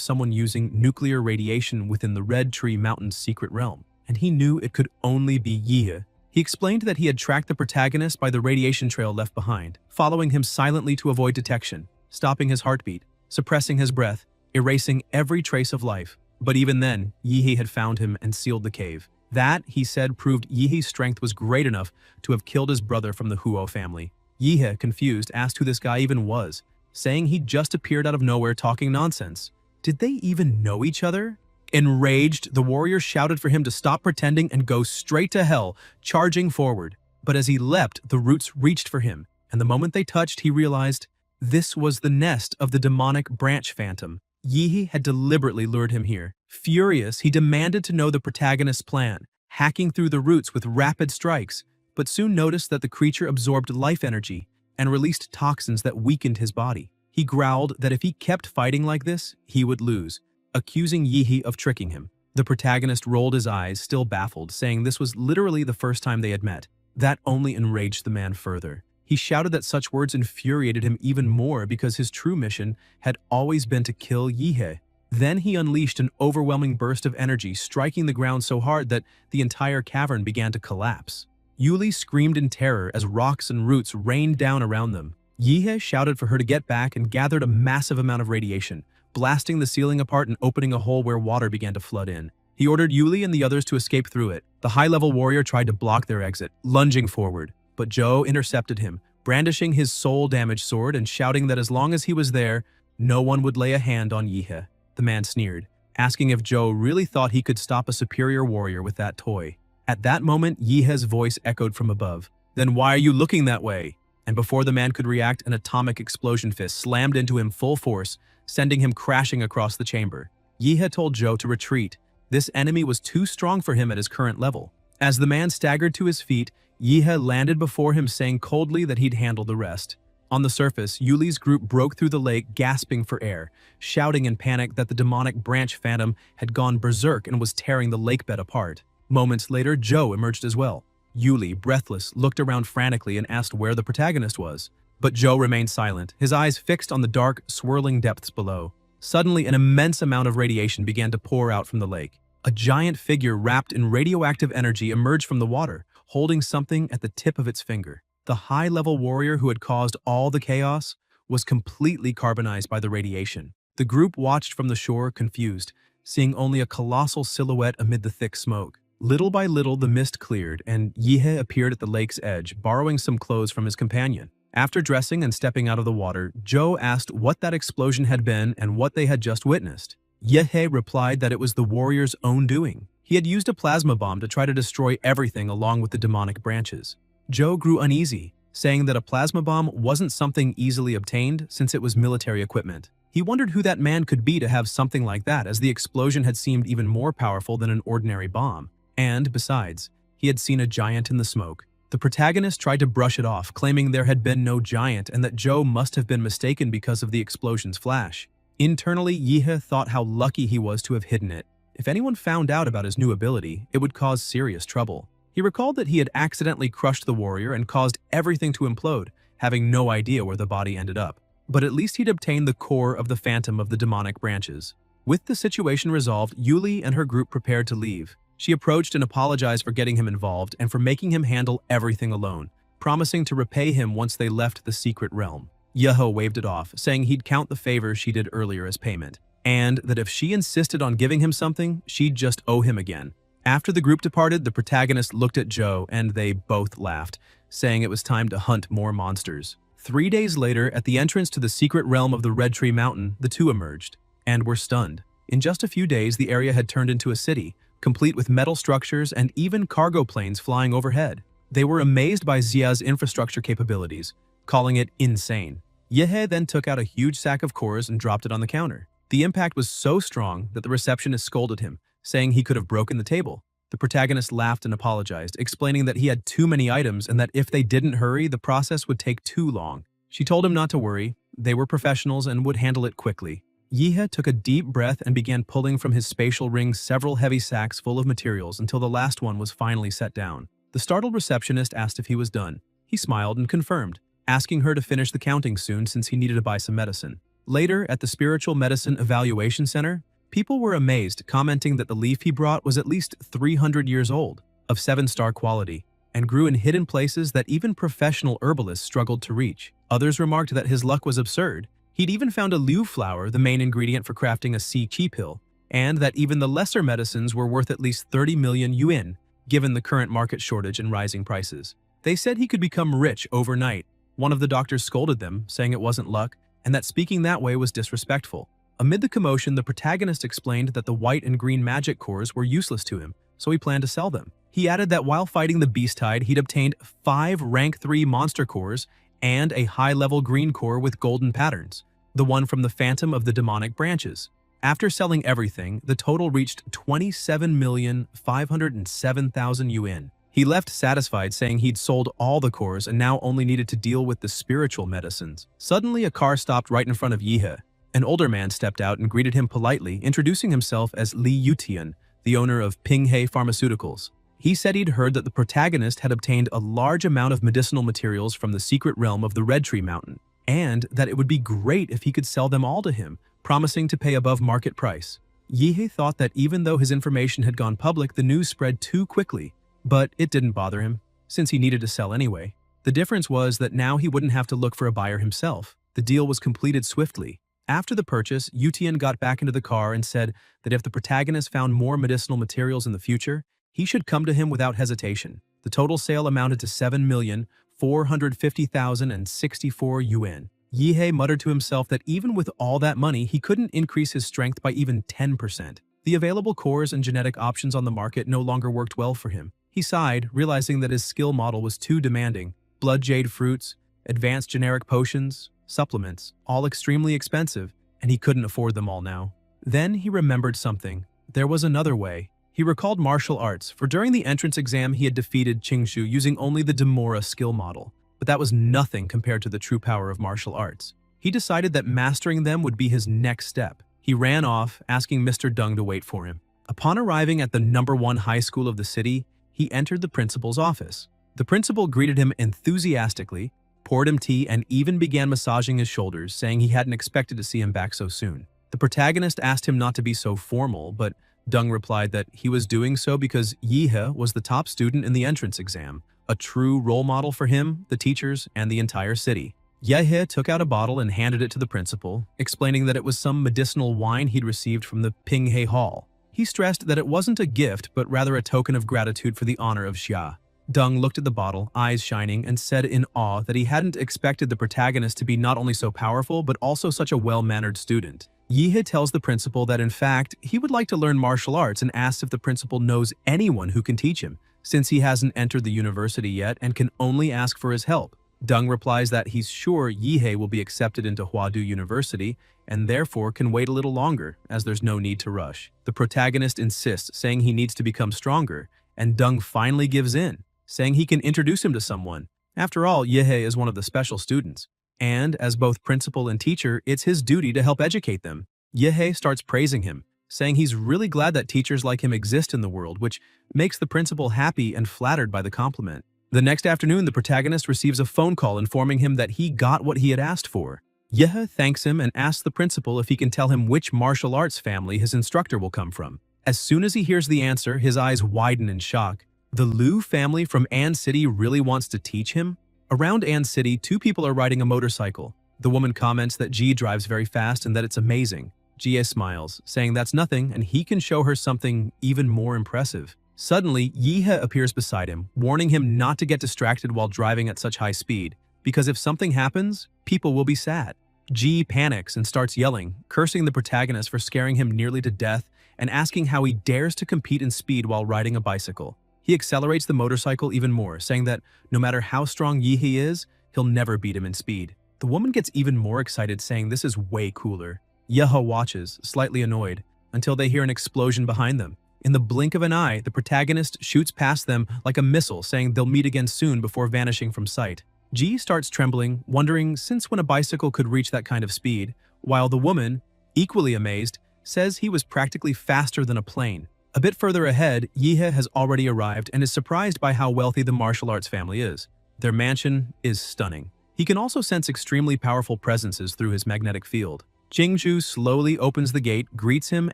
someone using nuclear radiation within the Red Tree Mountain's secret realm, and he knew it could only be Yihe. He explained that he had tracked the protagonist by the radiation trail left behind, following him silently to avoid detection, stopping his heartbeat, suppressing his breath, erasing every trace of life. But even then, Yihe had found him and sealed the cave. That, he said, proved Yihe's strength was great enough to have killed his brother from the Huo family. Yihe, confused, asked who this guy even was, saying he'd just appeared out of nowhere talking nonsense. Did they even know each other? Enraged, the warrior shouted for him to stop pretending and go straight to hell, charging forward. But as he leapt, the roots reached for him, and the moment they touched, he realized this was the nest of the demonic branch phantom. Yihe had deliberately lured him here. Furious, he demanded to know the protagonist's plan, hacking through the roots with rapid strikes, but soon noticed that the creature absorbed life energy and released toxins that weakened his body. He growled that if he kept fighting like this, he would lose, accusing Yihe of tricking him. The protagonist rolled his eyes, still baffled, saying this was literally the first time they had met. That only enraged the man further. He shouted that such words infuriated him even more because his true mission had always been to kill Yihe. Then he unleashed an overwhelming burst of energy, striking the ground so hard that the entire cavern began to collapse. Yuli screamed in terror as rocks and roots rained down around them. Yihe shouted for her to get back and gathered a massive amount of radiation, blasting the ceiling apart and opening a hole where water began to flood in. He ordered Yuli and the others to escape through it. The high-level warrior tried to block their exit, lunging forward, but Joe intercepted him, brandishing his soul-damaged sword and shouting that as long as he was there, no one would lay a hand on Yihe. The man sneered, asking if Joe really thought he could stop a superior warrior with that toy. At that moment, Yihe's voice echoed from above. "Then why are you looking that way?" And before the man could react, an atomic explosion fist slammed into him full force, sending him crashing across the chamber. Yihe told Joe to retreat. This enemy was too strong for him at his current level. As the man staggered to his feet, Yihe landed before him, saying coldly that he'd handle the rest. On the surface, Yuli's group broke through the lake, gasping for air, shouting in panic that the demonic branch phantom had gone berserk and was tearing the lakebed apart. Moments later, Joe emerged as well. Yuli, breathless, looked around frantically and asked where the protagonist was. But Joe remained silent, his eyes fixed on the dark, swirling depths below. Suddenly, an immense amount of radiation began to pour out from the lake. A giant figure wrapped in radioactive energy emerged from the water, holding something at the tip of its finger. The high-level warrior who had caused all the chaos was completely carbonized by the radiation. The group watched from the shore, confused, seeing only a colossal silhouette amid the thick smoke. Little by little, the mist cleared, and Yihe appeared at the lake's edge, borrowing some clothes from his companion. After dressing and stepping out of the water, Joe asked what that explosion had been and what they had just witnessed. Yihe replied that it was the warrior's own doing. He had used a plasma bomb to try to destroy everything along with the demonic branches. Joe grew uneasy, saying that a plasma bomb wasn't something easily obtained since it was military equipment. He wondered who that man could be to have something like that, as the explosion had seemed even more powerful than an ordinary bomb. And, besides, he had seen a giant in the smoke. The protagonist tried to brush it off, claiming there had been no giant and that Joe must have been mistaken because of the explosion's flash. Internally, Yihe thought how lucky he was to have hidden it. If anyone found out about his new ability, it would cause serious trouble. He recalled that he had accidentally crushed the warrior and caused everything to implode, having no idea where the body ended up. But at least he'd obtained the core of the phantom of the demonic branches. With the situation resolved, Yuli and her group prepared to leave. She approached and apologized for getting him involved and for making him handle everything alone, promising to repay him once they left the secret realm. Yeho waved it off, saying he'd count the favor she did earlier as payment, and that if she insisted on giving him something, she'd just owe him again. After the group departed, the protagonist looked at Joe and they both laughed, saying it was time to hunt more monsters. 3 days later, at the entrance to the secret realm of the Red Tree Mountain, the two emerged, and were stunned. In just a few days, the area had turned into a city, complete with metal structures and even cargo planes flying overhead. They were amazed by Zia's infrastructure capabilities, calling it insane. Yehe then took out a huge sack of cores and dropped it on the counter. The impact was so strong that the receptionist scolded him, saying he could have broken the table. The protagonist laughed and apologized, explaining that he had too many items and that if they didn't hurry, the process would take too long. She told him not to worry, they were professionals and would handle it quickly. Yihe took a deep breath and began pulling from his spatial ring several heavy sacks full of materials until the last one was finally set down. The startled receptionist asked if he was done. He smiled and confirmed, asking her to finish the counting soon since he needed to buy some medicine. Later, at the Spiritual Medicine Evaluation Center, people were amazed, commenting that the leaf he brought was at least 300 years old, of 7-star quality, and grew in hidden places that even professional herbalists struggled to reach. Others remarked that his luck was absurd. He'd even found a liu flower, the main ingredient for crafting a sea qi pill, and that even the lesser medicines were worth at least 30 million yuan, given the current market shortage and rising prices. They said he could become rich overnight. One of the doctors scolded them, saying it wasn't luck, and that speaking that way was disrespectful. Amid the commotion, the protagonist explained that the white and green magic cores were useless to him, so he planned to sell them. He added that while fighting the Beastide, he'd obtained 5 rank 3 monster cores and a high-level green core with golden patterns, the one from the Phantom of the Demonic Branches. After selling everything, the total reached 27,507,000 yuan. He left satisfied, saying he'd sold all the cores and now only needed to deal with the spiritual medicines. Suddenly, a car stopped right in front of Yihe. An older man stepped out and greeted him politely, introducing himself as Li Yutian, the owner of Pinghe Pharmaceuticals. He said he'd heard that the protagonist had obtained a large amount of medicinal materials from the secret realm of the Red Tree Mountain, and that it would be great if he could sell them all to him, promising to pay above market price. Yihe thought that even though his information had gone public, the news spread too quickly, but it didn't bother him, since he needed to sell anyway. The difference was that now he wouldn't have to look for a buyer himself. The deal was completed swiftly. After the purchase, Yutian got back into the car and said that if the protagonist found more medicinal materials in the future, he should come to him without hesitation. The total sale amounted to 7,450,064 yuan. Yihe muttered to himself that even with all that money, he couldn't increase his strength by even 10%. The available cores and genetic options on the market no longer worked well for him. He sighed, realizing that his skill model was too demanding. Blood jade fruits, advanced generic potions, supplements, all extremely expensive, and he couldn't afford them all now. Then he remembered something. There was another way. He recalled martial arts, for during the entrance exam he had defeated Qingshu using only the Demora skill model, but that was nothing compared to the true power of martial arts. He decided that mastering them would be his next step. He ran off, asking Mr. Deng to wait for him. Upon arriving at the #1 high school of the city, he entered the principal's office. The principal greeted him enthusiastically, poured him tea, and even began massaging his shoulders, saying he hadn't expected to see him back so soon. The protagonist asked him not to be so formal, but Deng replied that he was doing so because Yihe was the top student in the entrance exam, a true role model for him, the teachers, and the entire city. Yihe took out a bottle and handed it to the principal, explaining that it was some medicinal wine he'd received from the Pinghe Hall. He stressed that it wasn't a gift, but rather a token of gratitude for the honor of Xia. Deng looked at the bottle, eyes shining, and said in awe that he hadn't expected the protagonist to be not only so powerful, but also such a well-mannered student. Yihe tells the principal that in fact, he would like to learn martial arts and asks if the principal knows anyone who can teach him, since he hasn't entered the university yet and can only ask for his help. Deng replies that he's sure Yihe will be accepted into Huadu University and therefore can wait a little longer, as there's no need to rush. The protagonist insists, saying he needs to become stronger, and Deng finally gives in, saying he can introduce him to someone. After all, Yihe is one of the special students, and as both principal and teacher, it's his duty to help educate them. Yihe starts praising him, saying he's really glad that teachers like him exist in the world, which makes the principal happy and flattered by the compliment. The next afternoon, the protagonist receives a phone call informing him that he got what he had asked for. Yihe thanks him and asks the principal if he can tell him which martial arts family his instructor will come from. As soon as he hears the answer, his eyes widen in shock. The Liu family from An City really wants to teach him? Around An City, 2 people are riding a motorcycle. The woman comments that Ji drives very fast and that it's amazing. Jie smiles, saying that's nothing and he can show her something even more impressive. Suddenly, Yihe appears beside him, warning him not to get distracted while driving at such high speed, because if something happens, people will be sad. Ji panics and starts yelling, cursing the protagonist for scaring him nearly to death and asking how he dares to compete in speed while riding a bicycle. He accelerates the motorcycle even more, saying that no matter how strong Yihe is, he'll never beat him in speed. The woman gets even more excited, saying this is way cooler. Yihe watches, slightly annoyed, until they hear an explosion behind them. In the blink of an eye, the protagonist shoots past them like a missile, saying they'll meet again soon before vanishing from sight. Ji starts trembling, wondering since when a bicycle could reach that kind of speed, while the woman, equally amazed, says he was practically faster than a plane. A bit further ahead, Yihe has already arrived and is surprised by how wealthy the martial arts family is. Their mansion is stunning. He can also sense extremely powerful presences through his magnetic field. Qingshu slowly opens the gate, greets him,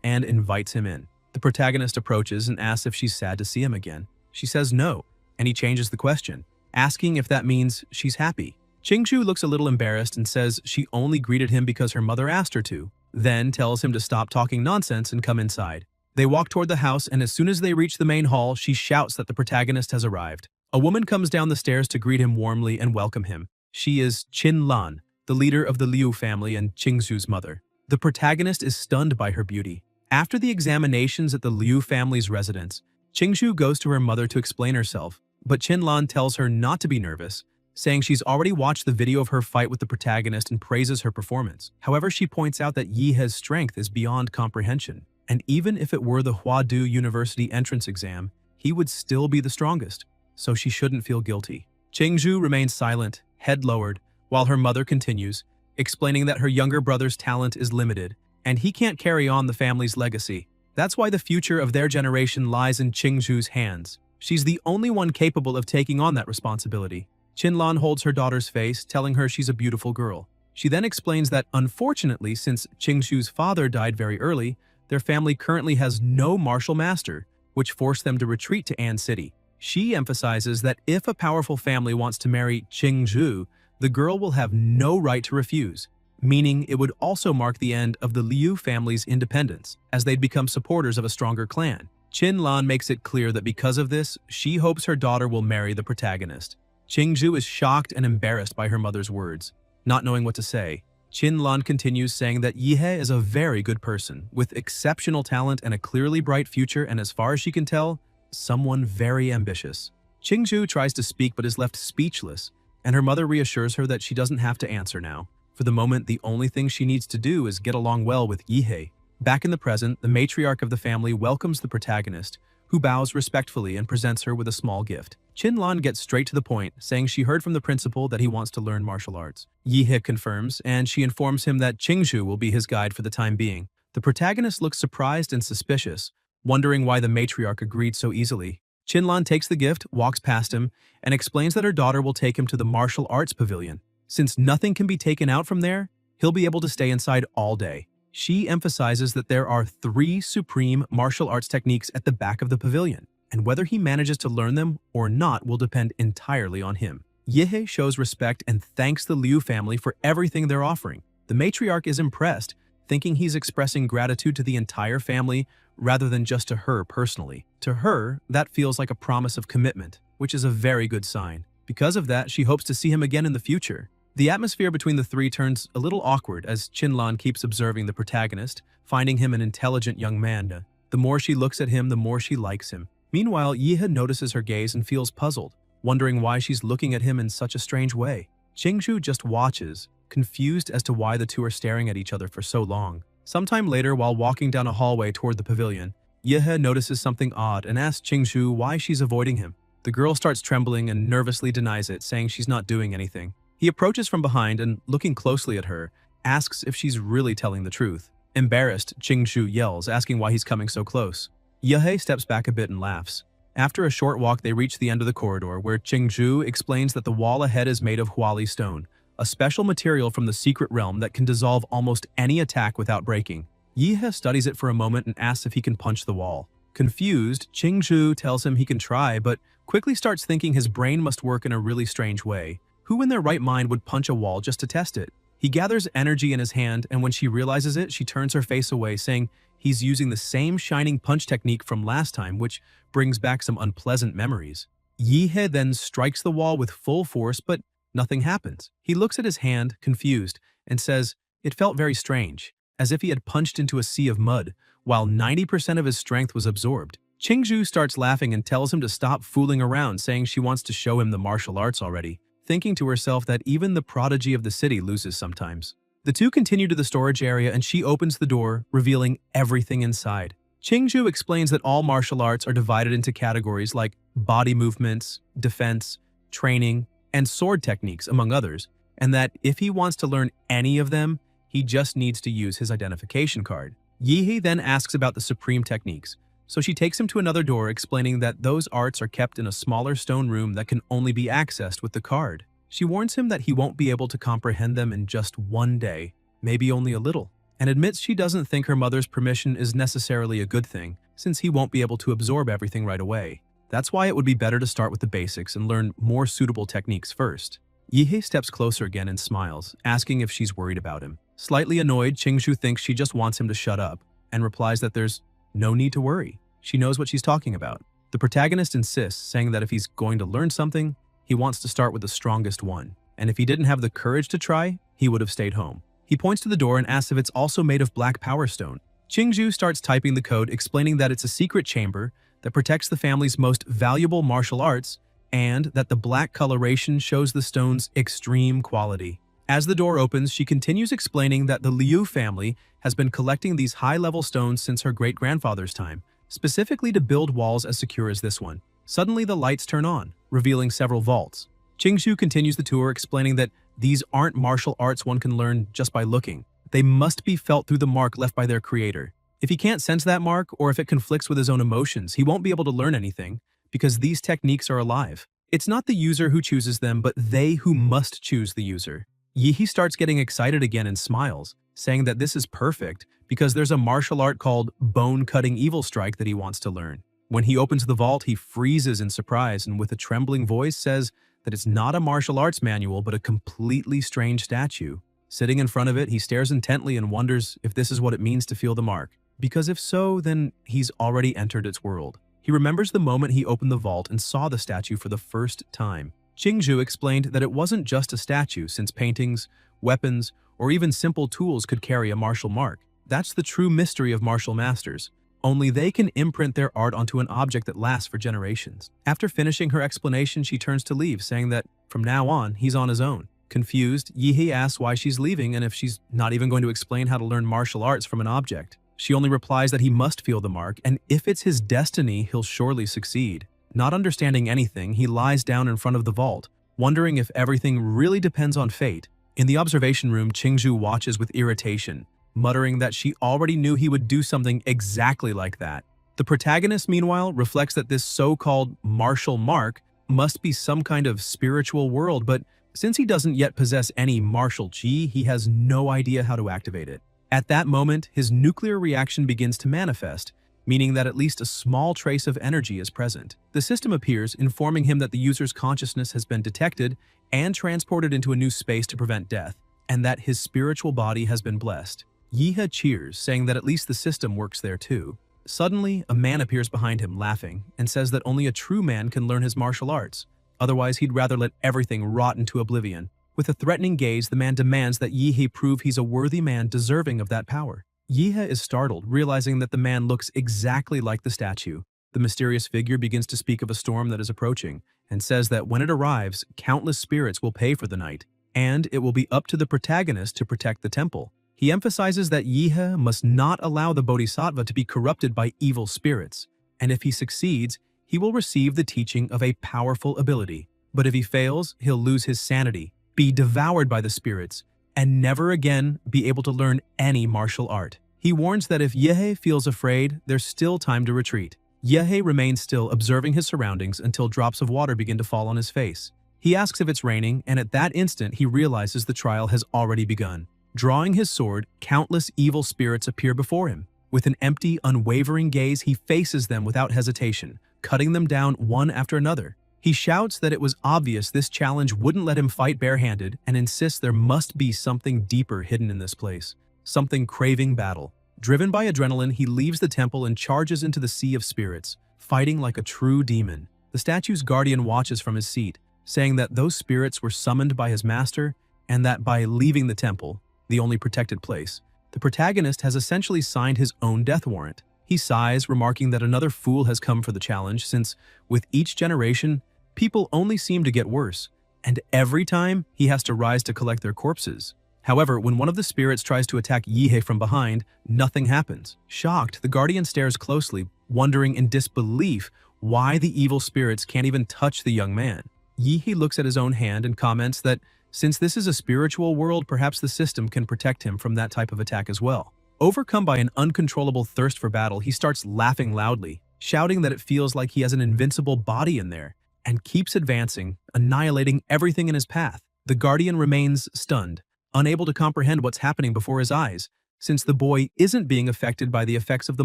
and invites him in. The protagonist approaches and asks if she's sad to see him again. She says no, and he changes the question, asking if that means she's happy. Qingshu looks a little embarrassed and says she only greeted him because her mother asked her to, then tells him to stop talking nonsense and come inside. They walk toward the house, and as soon as they reach the main hall, she shouts that the protagonist has arrived. A woman comes down the stairs to greet him warmly and welcome him. She is Qin Lan, the leader of the Liu family and Qingzhu's mother. The protagonist is stunned by her beauty. After the examinations at the Liu family's residence, Qingzhu goes to her mother to explain herself, but Qin Lan tells her not to be nervous, saying she's already watched the video of her fight with the protagonist and praises her performance. However, she points out that Yihe's strength is beyond comprehension, and even if it were the Huadu University entrance exam, he would still be the strongest, so she shouldn't feel guilty. Qingzhu remains silent, head lowered, while her mother continues, explaining that her younger brother's talent is limited, and he can't carry on the family's legacy. That's why the future of their generation lies in Qingzhu's hands. She's the only one capable of taking on that responsibility. Qinlan holds her daughter's face, telling her she's a beautiful girl. She then explains that, unfortunately, since Qingzhu's father died very early, their family currently has no martial master, which forced them to retreat to An City. She emphasizes that if a powerful family wants to marry Qingzhu, the girl will have no right to refuse, meaning it would also mark the end of the Liu family's independence, as they'd become supporters of a stronger clan. Qinlan makes it clear that because of this, she hopes her daughter will marry the protagonist. Qingzhu is shocked and embarrassed by her mother's words. Not knowing what to say, Qinlan continues saying that Yihe is a very good person, with exceptional talent and a clearly bright future, and as far as she can tell, someone very ambitious. Qingzhu tries to speak but is left speechless, and her mother reassures her that she doesn't have to answer now. For the moment, the only thing she needs to do is get along well with Yihe. Back in the present, the matriarch of the family welcomes the protagonist, who bows respectfully and presents her with a small gift. Qinlan gets straight to the point, saying she heard from the principal that he wants to learn martial arts. Yihe confirms, and she informs him that Qingzhu will be his guide for the time being. The protagonist looks surprised and suspicious, wondering why the matriarch agreed so easily. Qinlan takes the gift, walks past him, and explains that her daughter will take him to the martial arts pavilion. Since nothing can be taken out from there, he'll be able to stay inside all day. She emphasizes that there are 3 supreme martial arts techniques at the back of the pavilion, and whether he manages to learn them or not will depend entirely on him. Yihe shows respect and thanks the Liu family for everything they're offering. The matriarch is impressed, thinking he's expressing gratitude to the entire family rather than just to her personally. To her, that feels like a promise of commitment, which is a very good sign. Because of that, she hopes to see him again in the future. The atmosphere between the 3 turns a little awkward as Qinlan keeps observing the protagonist, finding him an intelligent young man. The more she looks at him, the more she likes him. Meanwhile, Yihe notices her gaze and feels puzzled, wondering why she's looking at him in such a strange way. Qingzhu just watches, confused as to why the two are staring at each other for so long. Sometime later, while walking down a hallway toward the pavilion, Yihe notices something odd and asks Qingzhu why she's avoiding him. The girl starts trembling and nervously denies it, saying she's not doing anything. He approaches from behind and, looking closely at her, asks if she's really telling the truth. Embarrassed, Qingzhu yells, asking why he's coming so close. Yihe steps back a bit and laughs. After a short walk, they reach the end of the corridor, where Qingzhu explains that the wall ahead is made of huali stone, a special material from the secret realm that can dissolve almost any attack without breaking. Yihe studies it for a moment and asks if he can punch the wall. Confused, Qingzhu tells him he can try, but quickly starts thinking his brain must work in a really strange way. Who in their right mind would punch a wall just to test it? He gathers energy in his hand, and when she realizes it, she turns her face away, saying he's using the same shining punch technique from last time, which brings back some unpleasant memories. Yihe then strikes the wall with full force, but nothing happens. He looks at his hand, confused, and says it felt very strange, as if he had punched into a sea of mud, while 90% of his strength was absorbed. Qingzhu starts laughing and tells him to stop fooling around, saying she wants to show him the martial arts already, thinking to herself that even the prodigy of the city loses sometimes. The two continue to the storage area and she opens the door, revealing everything inside. Qingzhu explains that all martial arts are divided into categories like body movements, defense, training, and sword techniques, among others, and that if he wants to learn any of them, he just needs to use his identification card. Yihe then asks about the supreme techniques, so she takes him to another door, explaining that those arts are kept in a smaller stone room that can only be accessed with the card. She warns him that he won't be able to comprehend them in just one day, maybe only a little, and admits she doesn't think her mother's permission is necessarily a good thing, since he won't be able to absorb everything right away. That's why it would be better to start with the basics and learn more suitable techniques first. Yihe steps closer again and smiles, asking if she's worried about him. Slightly annoyed, Qingzhu thinks she just wants him to shut up, and replies that there's no need to worry. She knows what she's talking about. The protagonist insists, saying that if he's going to learn something, he wants to start with the strongest one. And if he didn't have the courage to try, he would have stayed home. He points to the door and asks if it's also made of black power stone. Qingzhu starts typing the code, explaining that it's a secret chamber that protects the family's most valuable martial arts and that the black coloration shows the stone's extreme quality. As the door opens, she continues explaining that the Liu family has been collecting these high-level stones since her great-grandfather's time, specifically to build walls as secure as this one. Suddenly, the lights turn on, revealing several vaults. Qingzhu continues the tour, explaining that these aren't martial arts one can learn just by looking. They must be felt through the mark left by their creator. If he can't sense that mark, or if it conflicts with his own emotions, he won't be able to learn anything, because these techniques are alive. It's not the user who chooses them, but they who must choose the user. Yihe starts getting excited again and smiles, saying that this is perfect because there's a martial art called Bone-Cutting Evil Strike that he wants to learn. When he opens the vault, he freezes in surprise and with a trembling voice says that it's not a martial arts manual but a completely strange statue. Sitting in front of it, he stares intently and wonders if this is what it means to feel the mark, because if so, then he's already entered its world. He remembers the moment he opened the vault and saw the statue for the first time. Qingzhu explained that it wasn't just a statue, since paintings, weapons, or even simple tools could carry a martial mark. That's the true mystery of martial masters. Only they can imprint their art onto an object that lasts for generations. After finishing her explanation, she turns to leave, saying that from now on, he's on his own. Confused, Yihe asks why she's leaving and if she's not even going to explain how to learn martial arts from an object. She only replies that he must feel the mark, and if it's his destiny, he'll surely succeed. Not understanding anything, he lies down in front of the vault, wondering if everything really depends on fate. In the observation room, Qingzhu watches with irritation, muttering that she already knew he would do something exactly like that. The protagonist, meanwhile, reflects that this so-called martial mark must be some kind of spiritual world, but since he doesn't yet possess any martial chi, he has no idea how to activate it. At that moment, his nuclear reaction begins to manifest, meaning that at least a small trace of energy is present. The system appears, informing him that the user's consciousness has been detected and transported into a new space to prevent death, and that his spiritual body has been blessed. Yihe cheers, saying that at least the system works there too. Suddenly, a man appears behind him, laughing, and says that only a true man can learn his martial arts. Otherwise, he'd rather let everything rot into oblivion. With a threatening gaze, the man demands that Yihe prove he's a worthy man deserving of that power. Yihe is startled, realizing that the man looks exactly like the statue. The mysterious figure begins to speak of a storm that is approaching, and says that when it arrives, countless spirits will pay for the night, and it will be up to the protagonist to protect the temple. He emphasizes that Yihe must not allow the bodhisattva to be corrupted by evil spirits, and if he succeeds, he will receive the teaching of a powerful ability. But if he fails, he'll lose his sanity, be devoured by the spirits, and never again be able to learn any martial art. He warns that if Yihe feels afraid, there's still time to retreat. Yihe remains still, observing his surroundings until drops of water begin to fall on his face. He asks if it's raining, and at that instant he realizes the trial has already begun. Drawing his sword, countless evil spirits appear before him. With an empty, unwavering gaze, he faces them without hesitation, cutting them down one after another. He shouts that it was obvious this challenge wouldn't let him fight barehanded and insists there must be something deeper hidden in this place, something craving battle. Driven by adrenaline, he leaves the temple and charges into the sea of spirits, fighting like a true demon. The statue's guardian watches from his seat, saying that those spirits were summoned by his master and that by leaving the temple, the only protected place, the protagonist has essentially signed his own death warrant. He sighs, remarking that another fool has come for the challenge since, with each generation, people only seem to get worse, and every time he has to rise to collect their corpses. However, when one of the spirits tries to attack Yihe from behind, nothing happens. Shocked, the guardian stares closely, wondering in disbelief why the evil spirits can't even touch the young man. Yihe looks at his own hand and comments that since this is a spiritual world, perhaps the system can protect him from that type of attack as well. Overcome by an uncontrollable thirst for battle, he starts laughing loudly, shouting that it feels like he has an invincible body in there, and keeps advancing, annihilating everything in his path. The guardian remains stunned, unable to comprehend what's happening before his eyes, since the boy isn't being affected by the effects of the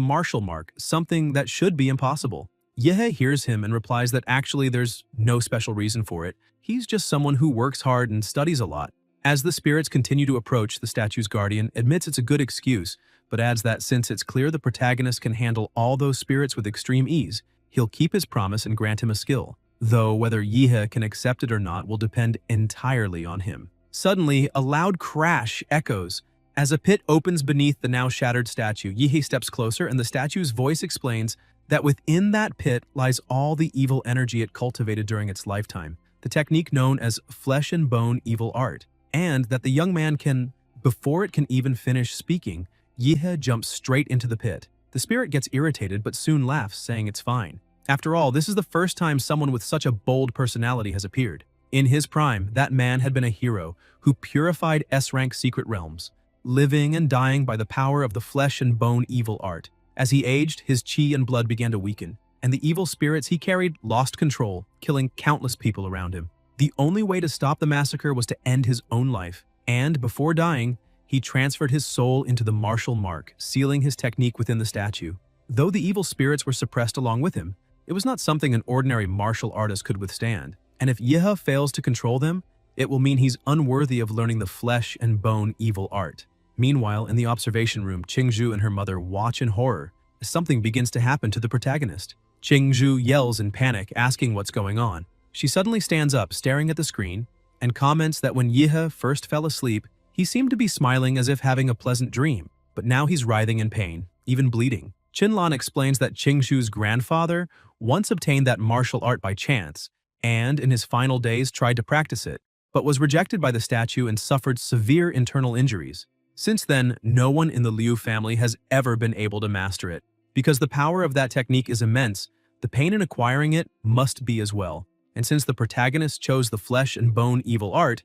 martial mark, something that should be impossible. Yihe hears him and replies that actually there's no special reason for it. He's just someone who works hard and studies a lot. As the spirits continue to approach, the statue's guardian admits it's a good excuse, but adds that since it's clear the protagonist can handle all those spirits with extreme ease, he'll keep his promise and grant him a skill. Though whether Yihe can accept it or not will depend entirely on him. Suddenly, a loud crash echoes. As a pit opens beneath the now shattered statue, Yihe steps closer and the statue's voice explains that within that pit lies all the evil energy it cultivated during its lifetime, the technique known as flesh and bone evil art, and that the young man can, before it can even finish speaking, Yihe jumps straight into the pit. The spirit gets irritated but soon laughs, saying it's fine. After all, this is the first time someone with such a bold personality has appeared. In his prime, that man had been a hero who purified S-rank secret realms, living and dying by the power of the flesh and bone evil art. As he aged, his chi and blood began to weaken, and the evil spirits he carried lost control, killing countless people around him. The only way to stop the massacre was to end his own life, and before dying, he transferred his soul into the martial mark, sealing his technique within the statue. Though the evil spirits were suppressed along with him, it was not something an ordinary martial artist could withstand, and if Yihe fails to control them, it will mean he's unworthy of learning the flesh and bone evil art. Meanwhile, in the observation room, Qingzhu and her mother watch in horror as something begins to happen to the protagonist. Qingzhu yells in panic, asking what's going on. She suddenly stands up, staring at the screen, and comments that when Yihe first fell asleep, he seemed to be smiling as if having a pleasant dream, but now he's writhing in pain, even bleeding. Qinlan explains that Qingzhu's grandfather once obtained that martial art by chance, and in his final days tried to practice it, but was rejected by the statue and suffered severe internal injuries. Since then, no one in the Liu family has ever been able to master it. Because the power of that technique is immense, the pain in acquiring it must be as well. And since the protagonist chose the flesh and bone evil art,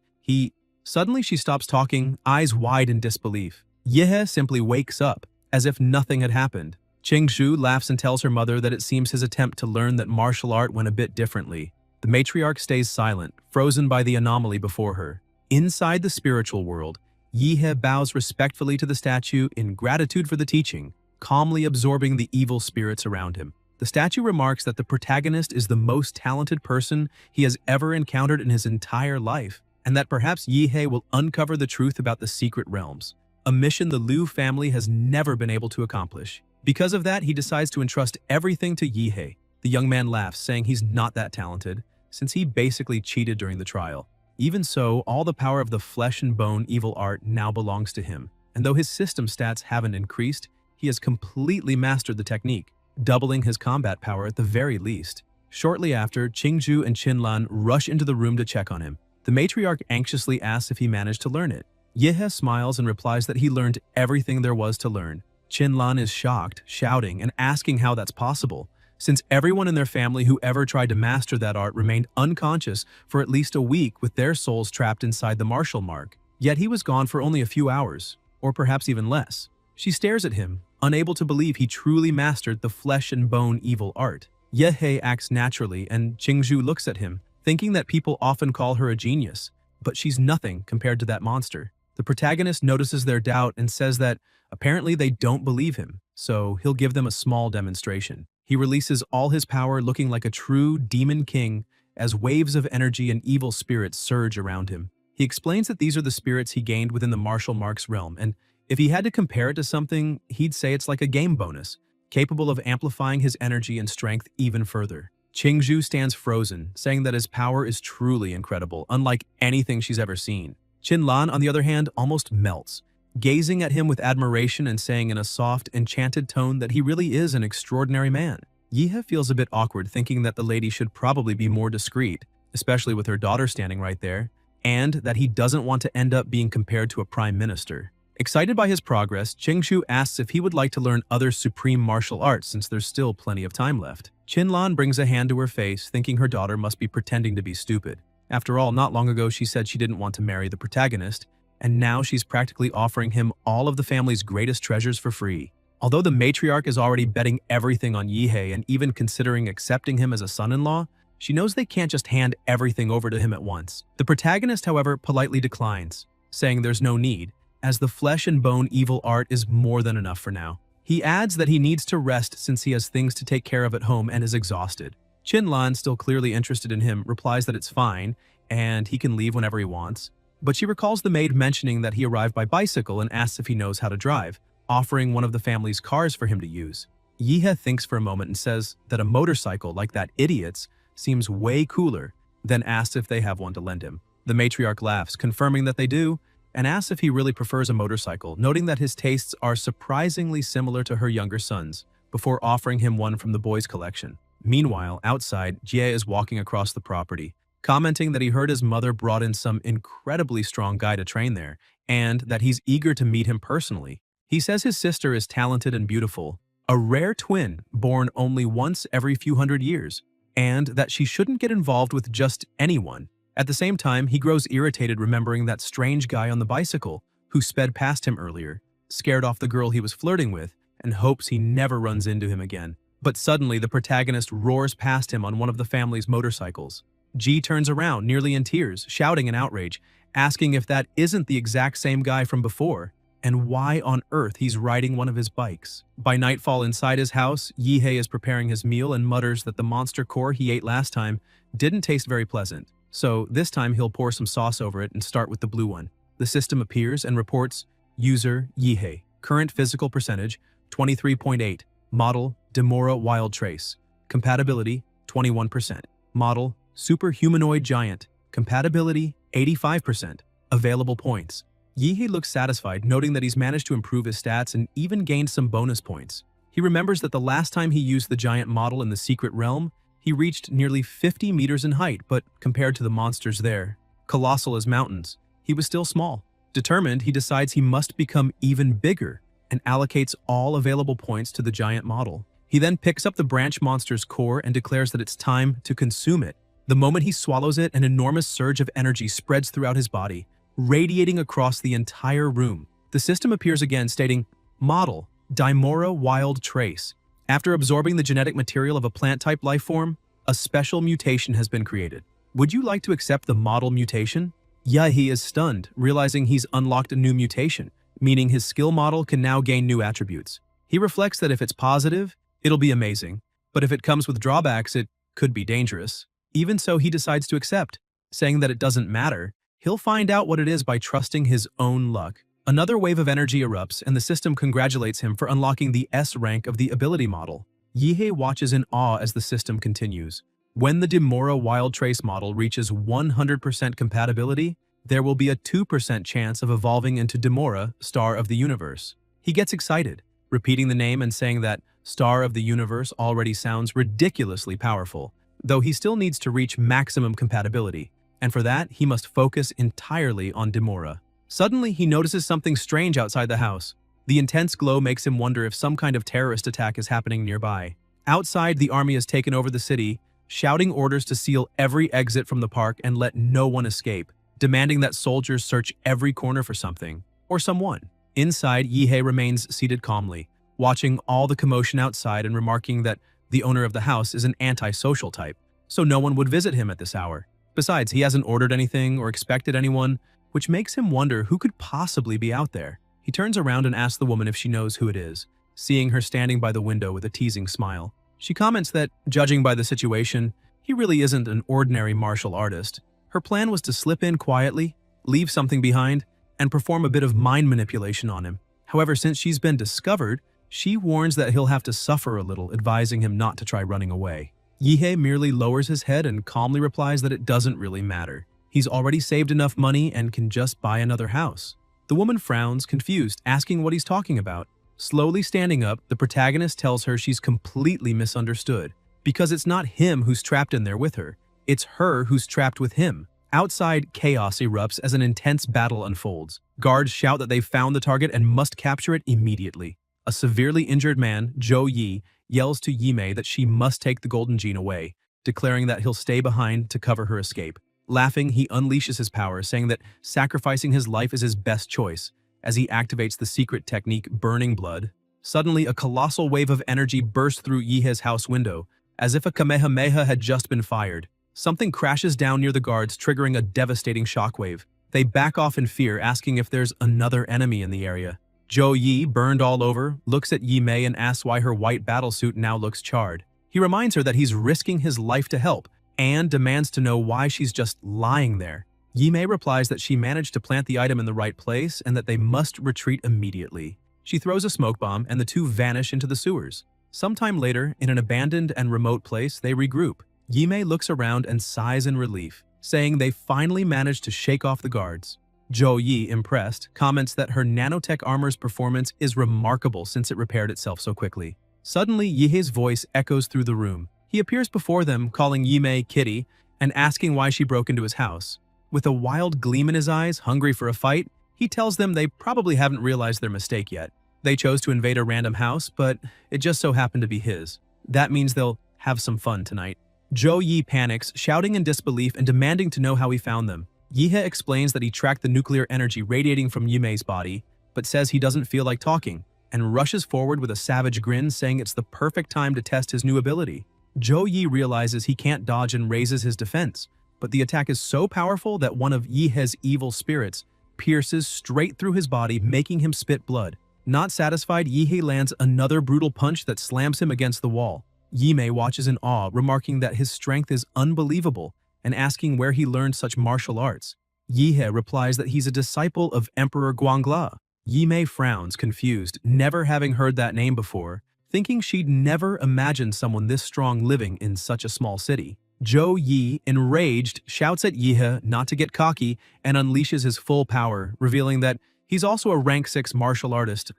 Suddenly she stops talking, eyes wide in disbelief. Yihe simply wakes up, as if nothing had happened. Qingzhu laughs and tells her mother that it seems his attempt to learn that martial art went a bit differently. The matriarch stays silent, frozen by the anomaly before her. Inside the spiritual world, Yihe bows respectfully to the statue in gratitude for the teaching, calmly absorbing the evil spirits around him. The statue remarks that the protagonist is the most talented person he has ever encountered in his entire life, and that perhaps Yihe will uncover the truth about the secret realms, a mission the Liu family has never been able to accomplish. Because of that, he decides to entrust everything to Yihe. The young man laughs, saying he's not that talented, since he basically cheated during the trial. Even so, all the power of the flesh and bone evil art now belongs to him, and though his system stats haven't increased, he has completely mastered the technique, doubling his combat power at the very least. Shortly after, Qingzhu and Qinlan rush into the room to check on him. The matriarch anxiously asks if he managed to learn it. Yihe smiles and replies that he learned everything there was to learn. Qinlan is shocked, shouting and asking how that's possible, since everyone in their family who ever tried to master that art remained unconscious for at least a week with their souls trapped inside the martial mark. Yet he was gone for only a few hours, or perhaps even less. She stares at him, unable to believe he truly mastered the flesh and bone evil art. Yihe acts naturally and Qingzhu looks at him, thinking that people often call her a genius, but she's nothing compared to that monster. The protagonist notices their doubt and says that apparently they don't believe him, so he'll give them a small demonstration. He releases all his power, looking like a true demon king as waves of energy and evil spirits surge around him. He explains that these are the spirits he gained within the martial marks realm, and if he had to compare it to something, he'd say it's like a game bonus, capable of amplifying his energy and strength even further. Qingzhu stands frozen, saying that his power is truly incredible, unlike anything she's ever seen. Qinlan, on the other hand, almost melts, gazing at him with admiration and saying in a soft, enchanted tone that he really is an extraordinary man. Yihe feels a bit awkward, thinking that the lady should probably be more discreet, especially with her daughter standing right there, and that he doesn't want to end up being compared to a prime minister. Excited by his progress, Qingzhu asks if he would like to learn other supreme martial arts since there's still plenty of time left. Qinlan brings a hand to her face, thinking her daughter must be pretending to be stupid. After all, not long ago she said she didn't want to marry the protagonist, and now she's practically offering him all of the family's greatest treasures for free. Although the matriarch is already betting everything on Yihe and even considering accepting him as a son-in-law, she knows they can't just hand everything over to him at once. The protagonist, however, politely declines, saying there's no need, as the flesh and bone evil art is more than enough for now. He adds that he needs to rest since he has things to take care of at home and is exhausted. Qinlan, still clearly interested in him, replies that it's fine and he can leave whenever he wants. but she recalls the maid mentioning that he arrived by bicycle and asks if he knows how to drive, offering one of the family's cars for him to use. Yihe thinks for a moment and says that a motorcycle like that idiot's seems way cooler, then asks if they have one to lend him. The matriarch laughs, confirming that they do, and asks if he really prefers a motorcycle, noting that his tastes are surprisingly similar to her younger son's, before offering him one from the boys' collection. Meanwhile, outside, Jie is walking across the property, commenting that he heard his mother brought in some incredibly strong guy to train there, and that he's eager to meet him personally. He says his sister is talented and beautiful, a rare twin born only once every few hundred years, and that she shouldn't get involved with just anyone. At the same time, he grows irritated remembering that strange guy on the bicycle who sped past him earlier, scared off the girl he was flirting with, and hopes he never runs into him again. But suddenly, the protagonist roars past him on one of the family's motorcycles. Ji turns around, nearly in tears, shouting in outrage, asking if that isn't the exact same guy from before, and why on earth he's riding one of his bikes. By nightfall inside his house, Yihe is preparing his meal and mutters that the monster core he ate last time didn't taste very pleasant. So this time he'll pour some sauce over it and start with the blue one. The system appears and reports, User Yihe, current physical percentage 23.8, model Demora Wild Trace, compatibility 21%, model Super Humanoid Giant, compatibility 85%, available points. Yihe looks satisfied, noting that he's managed to improve his stats and even gained some bonus points. He remembers that the last time he used the giant model in the secret realm, he reached nearly 50 meters in height, but compared to the monsters there, colossal as mountains, he was still small. Determined, he decides he must become even bigger and allocates all available points to the giant model. He then picks up the branch monster's core and declares that it's time to consume it. The moment he swallows it, an enormous surge of energy spreads throughout his body, radiating across the entire room. The system appears again, stating, Model, Dimora Wild Trace. After absorbing the genetic material of a plant-type life form, a special mutation has been created. Would you like to accept the model mutation? Yahi is stunned, realizing he's unlocked a new mutation, meaning his skill model can now gain new attributes. He reflects that if it's positive, it'll be amazing, but if it comes with drawbacks, it could be dangerous. Even so, he decides to accept, saying that it doesn't matter. He'll find out what it is by trusting his own luck. Another wave of energy erupts, and the system congratulates him for unlocking the S rank of the ability model. Yihe watches in awe as the system continues. When the Demora Wild Trace model reaches 100% compatibility, there will be a 2% chance of evolving into Demora, Star of the Universe. He gets excited, repeating the name and saying that Star of the Universe already sounds ridiculously powerful, though he still needs to reach maximum compatibility, and for that, he must focus entirely on Demora. Suddenly, he notices something strange outside the house. The intense glow makes him wonder if some kind of terrorist attack is happening nearby. Outside, the army has taken over the city, shouting orders to seal every exit from the park and let no one escape, demanding that soldiers search every corner for something, or someone. Inside, Yihe remains seated calmly, watching all the commotion outside and remarking that the owner of the house is an antisocial type, so no one would visit him at this hour. Besides, he hasn't ordered anything or expected anyone, which makes him wonder who could possibly be out there. He turns around and asks the woman if she knows who it is, seeing her standing by the window with a teasing smile. She comments that, judging by the situation, he really isn't an ordinary martial artist. Her plan was to slip in quietly, leave something behind, and perform a bit of mind manipulation on him. However, since she's been discovered, she warns that he'll have to suffer a little, advising him not to try running away. Yihe merely lowers his head and calmly replies that it doesn't really matter. He's already saved enough money and can just buy another house. The woman frowns, confused, asking what he's talking about. Slowly standing up, the protagonist tells her she's completely misunderstood, because it's not him who's trapped in there with her, it's her who's trapped with him. Outside, chaos erupts as an intense battle unfolds. Guards shout that they've found the target and must capture it immediately. A severely injured man, Zhou Yi, yells to Yimei that she must take the golden gene away, declaring that he'll stay behind to cover her escape. Laughing, he unleashes his power, saying that sacrificing his life is his best choice, as he activates the secret technique Burning Blood. Suddenly, a colossal wave of energy bursts through Yihe's house window, as if a Kamehameha had just been fired. Something crashes down near the guards, triggering a devastating shockwave. They back off in fear, asking if there's another enemy in the area. Zhou Yi, burned all over, looks at Yimei and asks why her white battlesuit now looks charred. He reminds her that he's risking his life to help, and demands to know why she's just lying there. Yimei replies that she managed to plant the item in the right place and that they must retreat immediately. She throws a smoke bomb and the two vanish into the sewers. Sometime later, in an abandoned and remote place, they regroup. Yimei looks around and sighs in relief, saying they finally managed to shake off the guards. Yi, impressed, comments that her nanotech armor's performance is remarkable since it repaired itself so quickly. Suddenly, Yihei's voice echoes through the room. He appears before them, calling Yimei Kitty and asking why she broke into his house. With a wild gleam in his eyes, hungry for a fight, he tells them they probably haven't realized their mistake yet. They chose to invade a random house, but it just so happened to be his. That means they'll have some fun tonight. Yi panics, shouting in disbelief and demanding to know how he found them. Yihei explains that he tracked the nuclear energy radiating from Yimei's body, but says he doesn't feel like talking, and rushes forward with a savage grin, saying it's the perfect time to test his new ability. Yi realizes he can't dodge and raises his defense, but the attack is so powerful that one of Yihei's evil spirits pierces straight through his body, making him spit blood. Not satisfied, Yihei lands another brutal punch that slams him against the wall. Yimei watches in awe, remarking that his strength is unbelievable and asking where he learned such martial arts. Yihei replies that he's a disciple of Emperor Guangla. Yimei frowns, confused, never having heard that name before, thinking she'd never imagined someone this strong living in such a small city. Yi, enraged, shouts at Yihei not to get cocky and unleashes his full power, revealing that he's also a rank 6 martial artist,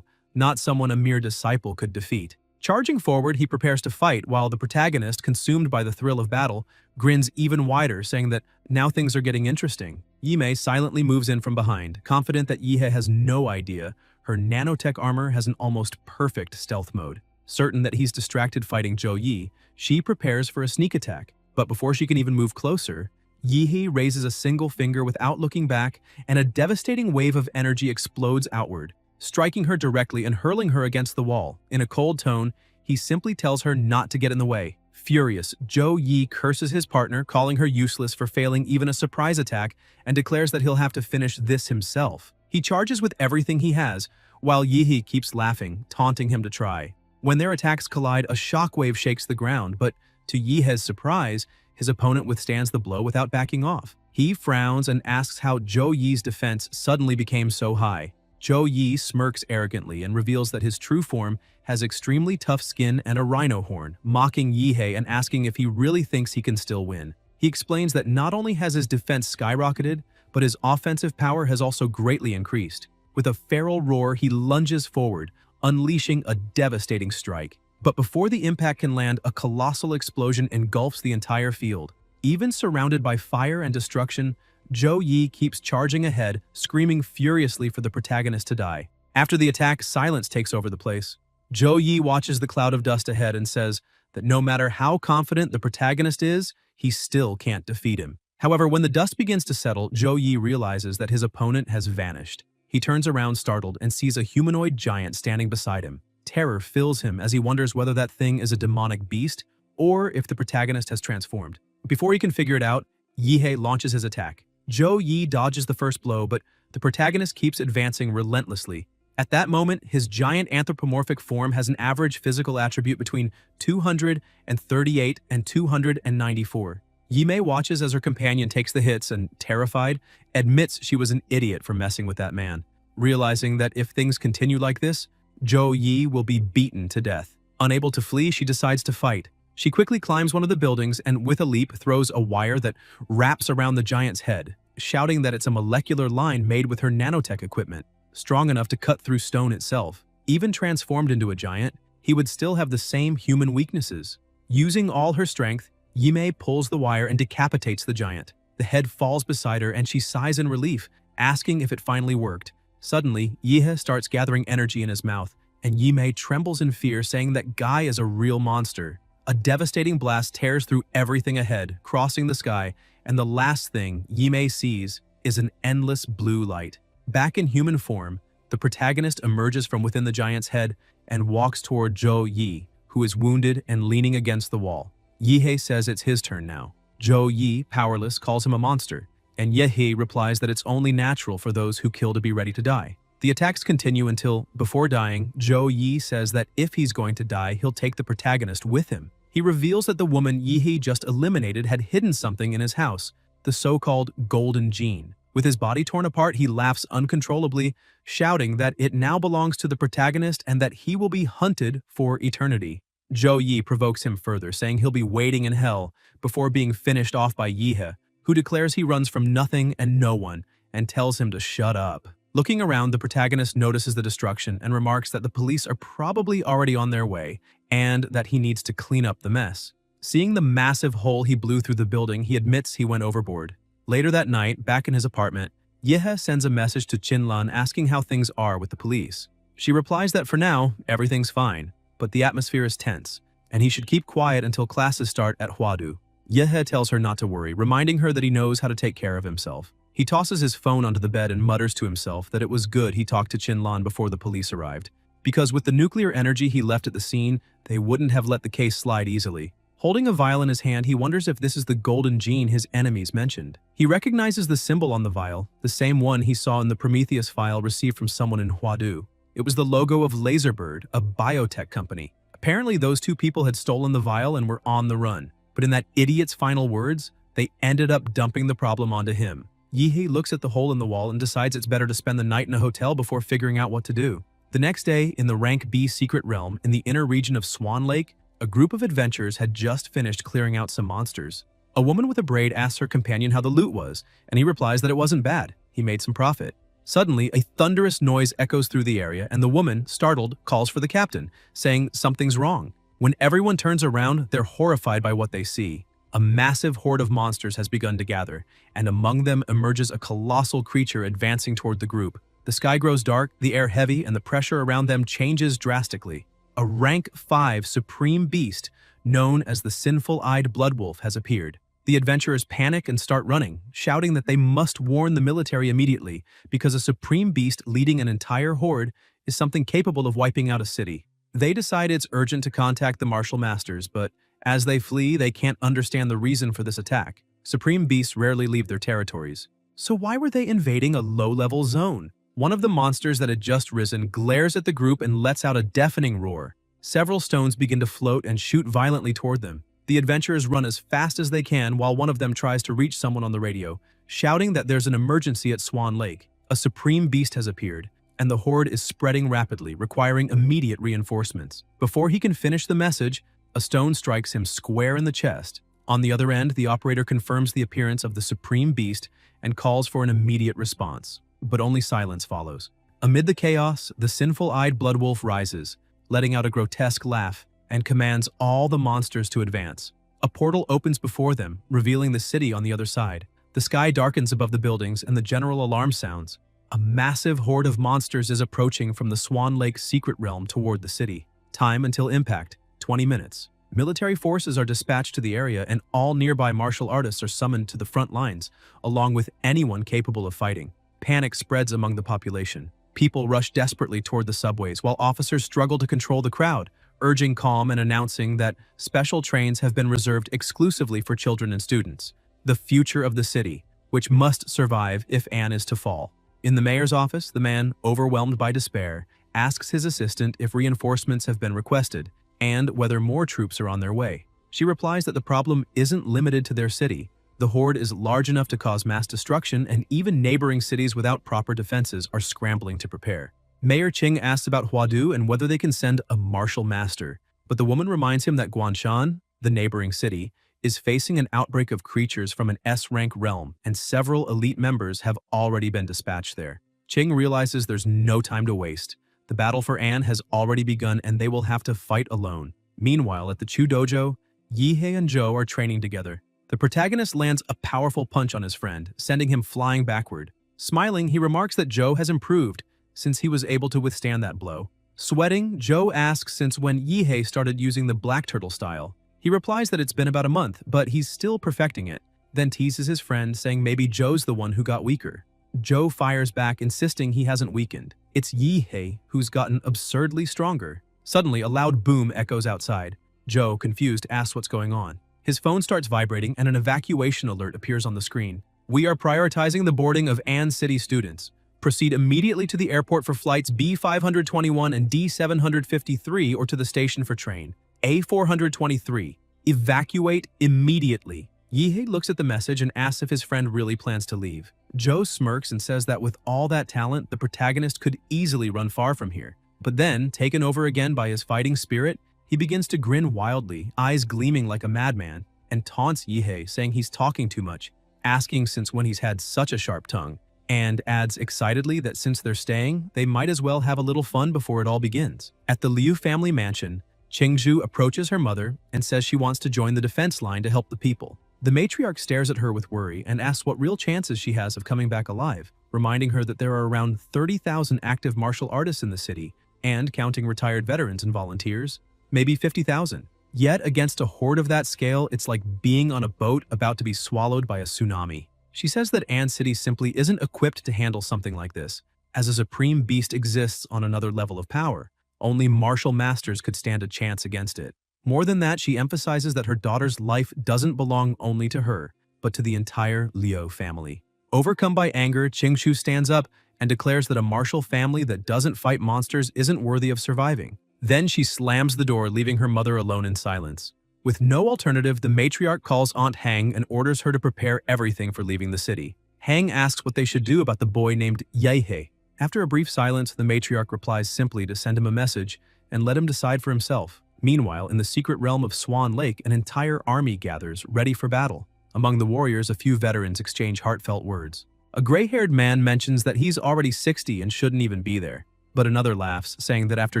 not someone a mere disciple could defeat. Charging forward, he prepares to fight while the protagonist, consumed by the thrill of battle, grins even wider, saying that now things are getting interesting. Yimei silently moves in from behind, confident that Yihei has no idea her nanotech armor has an almost perfect stealth mode. Certain that he's distracted fighting Yi, she prepares for a sneak attack, but before she can even move closer, Yihei raises a single finger without looking back, and a devastating wave of energy explodes outward, striking her directly and hurling her against the wall. In a cold tone, he simply tells her not to get in the way. Furious, Yi curses his partner, calling her useless for failing even a surprise attack, and declares that he'll have to finish this himself. He charges with everything he has, while Yihei keeps laughing, taunting him to try. When their attacks collide, a shockwave shakes the ground, but to Yihei's surprise, his opponent withstands the blow without backing off. He frowns and asks how Yi's defense suddenly became so high. Yi smirks arrogantly and reveals that his true form has extremely tough skin and a rhino horn, mocking Yihei and asking if he really thinks he can still win. He explains that not only has his defense skyrocketed, but his offensive power has also greatly increased. With a feral roar, he lunges forward, unleashing a devastating strike. But before the impact can land, a colossal explosion engulfs the entire field. Even surrounded by fire and destruction, Yi keeps charging ahead, screaming furiously for the protagonist to die. After the attack, silence takes over the place. Yi watches the cloud of dust ahead and says that no matter how confident the protagonist is, he still can't defeat him. However, when the dust begins to settle, Yi realizes that his opponent has vanished. He turns around startled and sees a humanoid giant standing beside him. Terror fills him as he wonders whether that thing is a demonic beast or if the protagonist has transformed. Before he can figure it out, Yihei launches his attack. Yi dodges the first blow, but the protagonist keeps advancing relentlessly. At that moment, his giant anthropomorphic form has an average physical attribute between 238 and 294. Yimei watches as her companion takes the hits and, terrified, admits she was an idiot for messing with that man, realizing that if things continue like this, Yi will be beaten to death. Unable to flee, she decides to fight. She quickly climbs one of the buildings and with a leap throws a wire that wraps around the giant's head, shouting that it's a molecular line made with her nanotech equipment, strong enough to cut through stone itself. Even transformed into a giant, he would still have the same human weaknesses. Using all her strength, Yimei pulls the wire and decapitates the giant. The head falls beside her and she sighs in relief, asking if it finally worked. Suddenly, Yihei starts gathering energy in his mouth, and Yimei trembles in fear, saying that Guy is a real monster. A devastating blast tears through everything ahead, crossing the sky, and the last thing Yimei sees is an endless blue light. Back in human form, the protagonist emerges from within the giant's head and walks toward Yi, who is wounded and leaning against the wall. Yihei says it's his turn now. Yi, powerless, calls him a monster, and Yihei replies that it's only natural for those who kill to be ready to die. The attacks continue until, before dying, Yi says that if he's going to die, he'll take the protagonist with him. He reveals that the woman Yihei just eliminated had hidden something in his house, the so-called golden gene. With his body torn apart, he laughs uncontrollably, shouting that it now belongs to the protagonist and that he will be hunted for eternity. Zhou Yi provokes him further, saying he'll be waiting in hell before being finished off by Yihe, who declares he runs from nothing and no one and tells him to shut up. Looking around, the protagonist notices the destruction and remarks that the police are probably already on their way and that he needs to clean up the mess. Seeing the massive hole he blew through the building, he admits he went overboard. Later that night, back in his apartment, Yihe sends a message to Qinlan asking how things are with the police. She replies that for now, everything's fine, but the atmosphere is tense, and he should keep quiet until classes start at Huadu. Yihe tells her not to worry, reminding her that he knows how to take care of himself. He tosses his phone onto the bed and mutters to himself that it was good he talked to Qinlan before the police arrived, because with the nuclear energy he left at the scene, they wouldn't have let the case slide easily. Holding a vial in his hand, he wonders if this is the golden gene his enemies mentioned. He recognizes the symbol on the vial, the same one he saw in the Prometheus file received from someone in Huadu. It was the logo of Laserbird, a biotech company. Apparently, those two people had stolen the vial and were on the run. But in that idiot's final words, they ended up dumping the problem onto him. Yihe looks at the hole in the wall and decides it's better to spend the night in a hotel before figuring out what to do. The next day, in the Rank B secret realm in the inner region of Swan Lake, a group of adventurers had just finished clearing out some monsters. A woman with a braid asks her companion how the loot was, and he replies that it wasn't bad. He made some profit. Suddenly, a thunderous noise echoes through the area, and the woman, startled, calls for the captain, saying something's wrong. When everyone turns around, they're horrified by what they see. A massive horde of monsters has begun to gather, and among them emerges a colossal creature advancing toward the group. The sky grows dark, the air heavy, and the pressure around them changes drastically. A rank 5 supreme beast, known as the sinful-eyed bloodwolf, has appeared. The adventurers panic and start running, shouting that they must warn the military immediately because a supreme beast leading an entire horde is something capable of wiping out a city. They decide it's urgent to contact the martial masters, but as they flee, they can't understand the reason for this attack. Supreme beasts rarely leave their territories. So why were they invading a low-level zone? One of the monsters that had just risen glares at the group and lets out a deafening roar. Several stones begin to float and shoot violently toward them. The adventurers run as fast as they can while one of them tries to reach someone on the radio, shouting that there's an emergency at Swan Lake. A supreme beast has appeared, and the horde is spreading rapidly, requiring immediate reinforcements. Before he can finish the message, a stone strikes him square in the chest. On the other end, the operator confirms the appearance of the supreme beast and calls for an immediate response. But only silence follows. Amid the chaos, the sinful-eyed bloodwolf rises, letting out a grotesque laugh, and commands all the monsters to advance. A portal opens before them, revealing the city on the other side. The sky darkens above the buildings and the general alarm sounds. A massive horde of monsters is approaching from the Swan Lake secret realm toward the city. Time until impact, 20 minutes. Military forces are dispatched to the area and all nearby martial artists are summoned to the front lines, along with anyone capable of fighting. Panic spreads among the population. People rush desperately toward the subways while officers struggle to control the crowd, urging calm and announcing that special trains have been reserved exclusively for children and students. The future of the city, which must survive if Anne is to fall. In the mayor's office, the man, overwhelmed by despair, asks his assistant if reinforcements have been requested and whether more troops are on their way. She replies that the problem isn't limited to their city. The horde is large enough to cause mass destruction, and even neighboring cities without proper defenses are scrambling to prepare. Mayor Qing asks about Huadu and whether they can send a martial master, but the woman reminds him that Guanshan, the neighboring city, is facing an outbreak of creatures from an S-rank realm, and several elite members have already been dispatched there. Qing realizes there's no time to waste. The battle for Anne has already begun, and they will have to fight alone. Meanwhile, at the Chu Dojo, Yihe and Zhou are training together. The protagonist lands a powerful punch on his friend, sending him flying backward. Smiling, he remarks that Zhou has improved since he was able to withstand that blow. Sweating, Zhou asks since when Yihe started using the black turtle style. He replies that it's been about a month, but he's still perfecting it, then teases his friend, saying maybe Zhou's the one who got weaker. Zhou fires back, insisting he hasn't weakened. It's Yihe who's gotten absurdly stronger. Suddenly, a loud boom echoes outside. Zhou, confused, asks what's going on. His phone starts vibrating and an evacuation alert appears on the screen. We are prioritizing the boarding of Ann City students. Proceed immediately to the airport for flights B521 and D753 or to the station for train A423. Evacuate immediately. Yihei looks at the message and asks if his friend really plans to leave. Joe smirks and says that with all that talent, the protagonist could easily run far from here. But then, taken over again by his fighting spirit, he begins to grin wildly, eyes gleaming like a madman, and taunts Yihei, saying he's talking too much, asking since when he's had such a sharp tongue, and adds excitedly that since they're staying, they might as well have a little fun before it all begins. At the Liu family mansion, Qingzhu approaches her mother and says she wants to join the defense line to help the people. The matriarch stares at her with worry and asks what real chances she has of coming back alive, reminding her that there are around 30,000 active martial artists in the city, and, counting retired veterans and volunteers, maybe 50,000. Yet, against a horde of that scale, it's like being on a boat about to be swallowed by a tsunami. She says that An City simply isn't equipped to handle something like this, as a supreme beast exists on another level of power. Only martial masters could stand a chance against it. More than that, she emphasizes that her daughter's life doesn't belong only to her, but to the entire Liu family. Overcome by anger, Qingzhu stands up and declares that a martial family that doesn't fight monsters isn't worthy of surviving. Then she slams the door, leaving her mother alone in silence. With no alternative, the matriarch calls Aunt Hang and orders her to prepare everything for leaving the city. Hang asks what they should do about the boy named Yihei. After a brief silence, the matriarch replies simply to send him a message and let him decide for himself. Meanwhile, in the secret realm of Swan Lake, an entire army gathers, ready for battle. Among the warriors, a few veterans exchange heartfelt words. A gray-haired man mentions that he's already 60 and shouldn't even be there. But another laughs, saying that after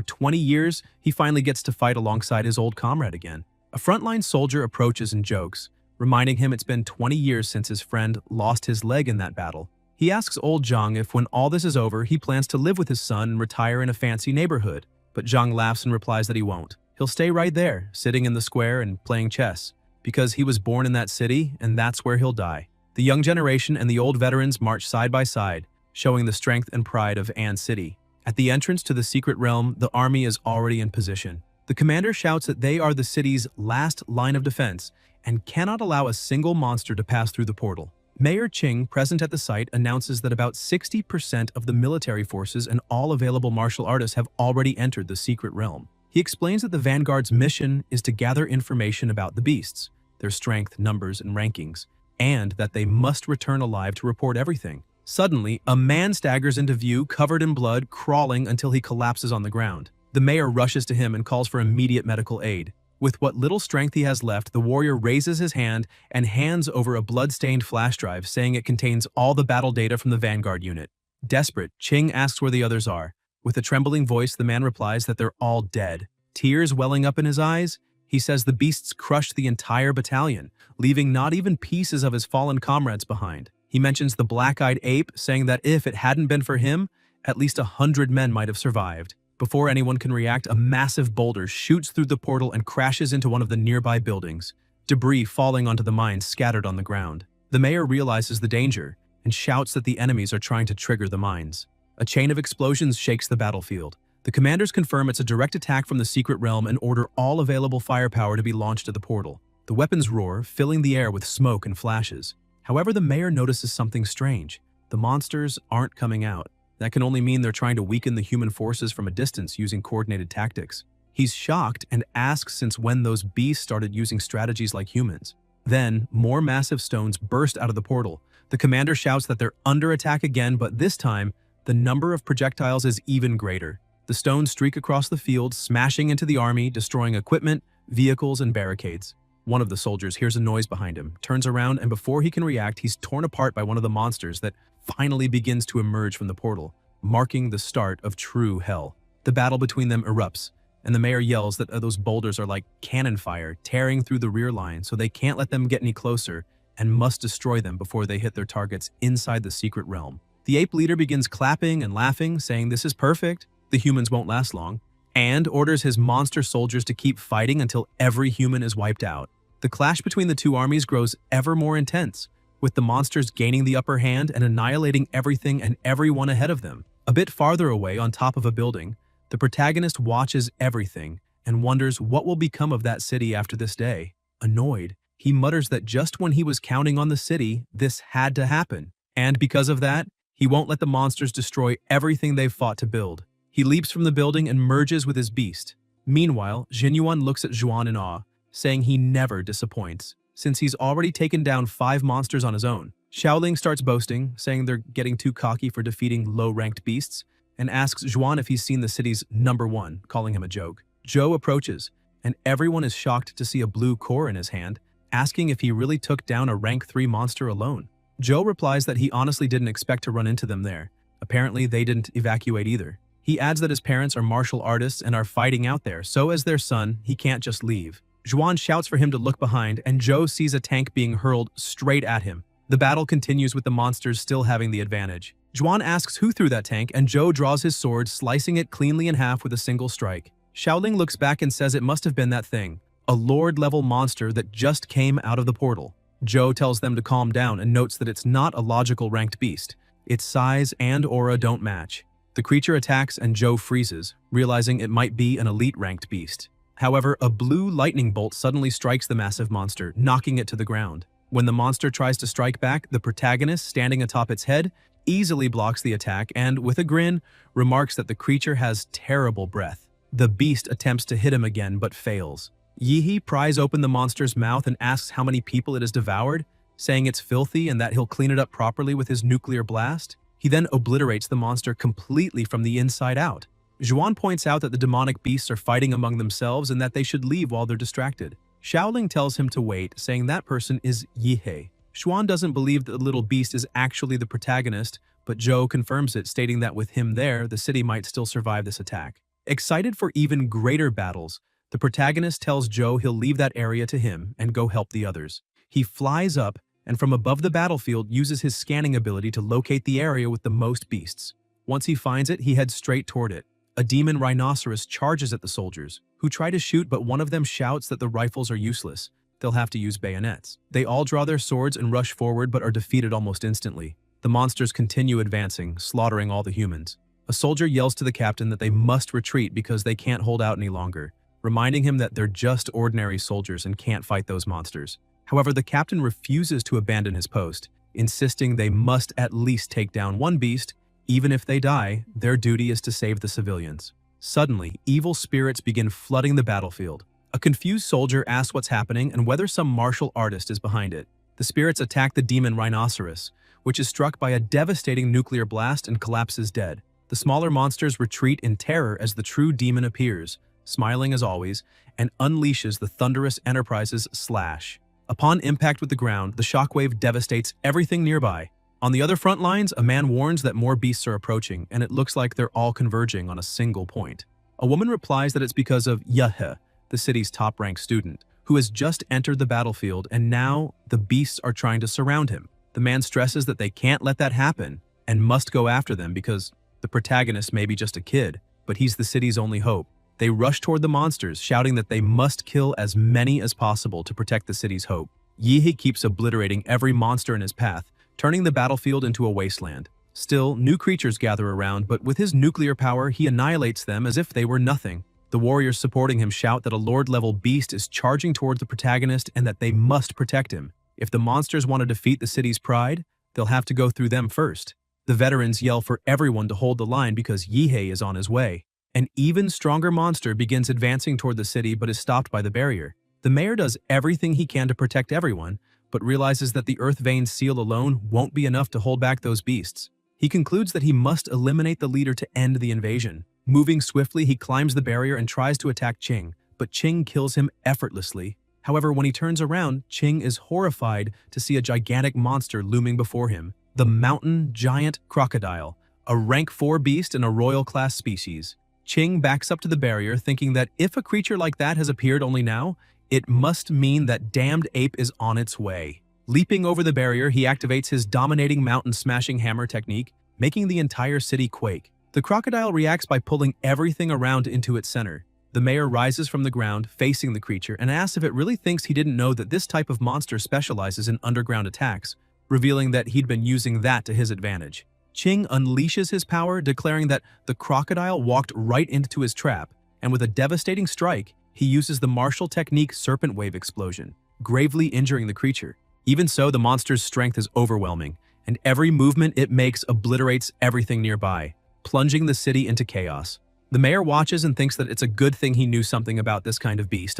20 years, he finally gets to fight alongside his old comrade again. A frontline soldier approaches and jokes, reminding him it's been 20 years since his friend lost his leg in that battle. He asks old Zhang if when all this is over, he plans to live with his son and retire in a fancy neighborhood. But Zhang laughs and replies that he won't. He'll stay right there, sitting in the square and playing chess, because he was born in that city and that's where he'll die. The young generation and the old veterans march side by side, showing the strength and pride of An City. At the entrance to the secret realm, the army is already in position. The commander shouts that they are the city's last line of defense and cannot allow a single monster to pass through the portal. Mayor Qing, present at the site, announces that about 60% of the military forces and all available martial artists have already entered the secret realm. He explains that the Vanguard's mission is to gather information about the beasts, their strength, numbers, and rankings, and that they must return alive to report everything. Suddenly, a man staggers into view, covered in blood, crawling until he collapses on the ground. The mayor rushes to him and calls for immediate medical aid. With what little strength he has left, the warrior raises his hand and hands over a blood-stained flash drive, saying it contains all the battle data from the Vanguard unit. Desperate, Qing asks where the others are. With a trembling voice, the man replies that they're all dead. Tears welling up in his eyes, he says the beasts crushed the entire battalion, leaving not even pieces of his fallen comrades behind. He mentions the black-eyed ape, saying that if it hadn't been for him, at least 100 men might have survived. Before anyone can react, a massive boulder shoots through the portal and crashes into one of the nearby buildings, debris falling onto the mines scattered on the ground. The mayor realizes the danger and shouts that the enemies are trying to trigger the mines. A chain of explosions shakes the battlefield. The commanders confirm it's a direct attack from the secret realm and order all available firepower to be launched at the portal. The weapons roar, filling the air with smoke and flashes. However, the mayor notices something strange. The monsters aren't coming out. That can only mean they're trying to weaken the human forces from a distance using coordinated tactics. He's shocked and asks since when those beasts started using strategies like humans. Then, more massive stones burst out of the portal. The commander shouts that they're under attack again, but this time, the number of projectiles is even greater. The stones streak across the field, smashing into the army, destroying equipment, vehicles, and barricades. One of the soldiers hears a noise behind him, turns around, and before he can react, he's torn apart by one of the monsters that finally begins to emerge from the portal, marking the start of true hell. The battle between them erupts, and the mayor yells that those boulders are like cannon fire, tearing through the rear line, so they can't let them get any closer and must destroy them before they hit their targets inside the secret realm. The ape leader begins clapping and laughing, saying this is perfect, the humans won't last long, and orders his monster soldiers to keep fighting until every human is wiped out. The clash between the two armies grows ever more intense, with the monsters gaining the upper hand and annihilating everything and everyone ahead of them. A bit farther away, on top of a building, the protagonist watches everything and wonders what will become of that city after this day. Annoyed, he mutters that just when he was counting on the city, this had to happen. And because of that, he won't let the monsters destroy everything they've fought to build. He leaps from the building and merges with his beast. Meanwhile, Jinyuan looks at Zhuan in awe, saying he never disappoints. since he's already taken down 5 monsters on his own. Xiaoling starts boasting, saying they're getting too cocky for defeating low-ranked beasts, and asks Zhuan if he's seen the city's #1, calling him a joke. Zhou approaches, and everyone is shocked to see a blue core in his hand, asking if he really took down a rank 3 monster alone. Zhou replies that he honestly didn't expect to run into them there. Apparently, they didn't evacuate either. He adds that his parents are martial artists and are fighting out there, so as their son, he can't just leave. Zhuan shouts for him to look behind, and Zhou sees a tank being hurled straight at him. The battle continues with the monsters still having the advantage. Zhuan asks who threw that tank, and Zhou draws his sword, slicing it cleanly in half with a single strike. Xiaoling looks back and says it must have been that thing, a lord-level monster that just came out of the portal. Zhou tells them to calm down and notes that it's not a logical ranked beast. Its size and aura don't match. The creature attacks and Zhou freezes, realizing it might be an elite ranked beast. However, a blue lightning bolt suddenly strikes the massive monster, knocking it to the ground. When the monster tries to strike back, the protagonist, standing atop its head, easily blocks the attack and, with a grin, remarks that the creature has terrible breath. The beast attempts to hit him again but fails. Yihi pries open the monster's mouth and asks how many people it has devoured, saying it's filthy and that he'll clean it up properly with his nuclear blast. He then obliterates the monster completely from the inside out. Zhuan points out that the demonic beasts are fighting among themselves and that they should leave while they're distracted. Xiaoling tells him to wait, saying that person is Yihei. Zhuan doesn't believe that the little beast is actually the protagonist, but Zhou confirms it, stating that with him there, the city might still survive this attack. Excited for even greater battles, the protagonist tells Zhou he'll leave that area to him and go help the others. He flies up and from above the battlefield uses his scanning ability to locate the area with the most beasts. Once he finds it, he heads straight toward it. A demon rhinoceros charges at the soldiers, who try to shoot, but one of them shouts that the rifles are useless. They'll have to use bayonets. They all draw their swords and rush forward but are defeated almost instantly. The monsters continue advancing, slaughtering all the humans. A soldier yells to the captain that they must retreat because they can't hold out any longer, reminding him that they're just ordinary soldiers and can't fight those monsters. However, the captain refuses to abandon his post, insisting they must at least take down one beast. Even if they die, their duty is to save the civilians. Suddenly, evil spirits begin flooding the battlefield. A confused soldier asks what's happening and whether some martial artist is behind it. The spirits attack the demon rhinoceros, which is struck by a devastating nuclear blast and collapses dead. The smaller monsters retreat in terror as the true demon appears, smiling as always, and unleashes the thunderous Enterprise's slash. Upon impact with the ground, the shockwave devastates everything nearby. On the other front lines, a man warns that more beasts are approaching, and it looks like they're all converging on a single point. A woman replies that it's because of Yehe, the city's top-ranked student, who has just entered the battlefield, and now the beasts are trying to surround him. The man stresses that they can't let that happen and must go after them because the protagonist may be just a kid, but he's the city's only hope. They rush toward the monsters, shouting that they must kill as many as possible to protect the city's hope. Yihi keeps obliterating every monster in his path, turning the battlefield into a wasteland. Still, new creatures gather around, but with his nuclear power, he annihilates them as if they were nothing. The warriors supporting him shout that a lord-level beast is charging towards the protagonist and that they must protect him. If the monsters want to defeat the city's pride, they'll have to go through them first. The veterans yell for everyone to hold the line because Yihei is on his way. An even stronger monster begins advancing toward the city but is stopped by the barrier. The mayor does everything he can to protect everyone, but realizes that the Earth Vein seal alone won't be enough to hold back those beasts. He concludes that he must eliminate the leader to end the invasion. Moving swiftly, he climbs the barrier and tries to attack Qing, but Qing kills him effortlessly. However, when he turns around, Qing is horrified to see a gigantic monster looming before him, the mountain giant crocodile, a rank 4 beast and a royal class species. Qing backs up to the barrier, thinking that if a creature like that has appeared only now, it must mean that damned ape is on its way. Leaping over the barrier, he activates his dominating mountain-smashing hammer technique, making the entire city quake. The crocodile reacts by pulling everything around into its center. The mayor rises from the ground, facing the creature, and asks if it really thinks he didn't know that this type of monster specializes in underground attacks, revealing that he'd been using that to his advantage. Qing unleashes his power, declaring that the crocodile walked right into his trap, and with a devastating strike, he uses the martial technique Serpent Wave Explosion, gravely injuring the creature. Even so, the monster's strength is overwhelming, and every movement it makes obliterates everything nearby, plunging the city into chaos. The mayor watches and thinks that it's a good thing he knew something about this kind of beast.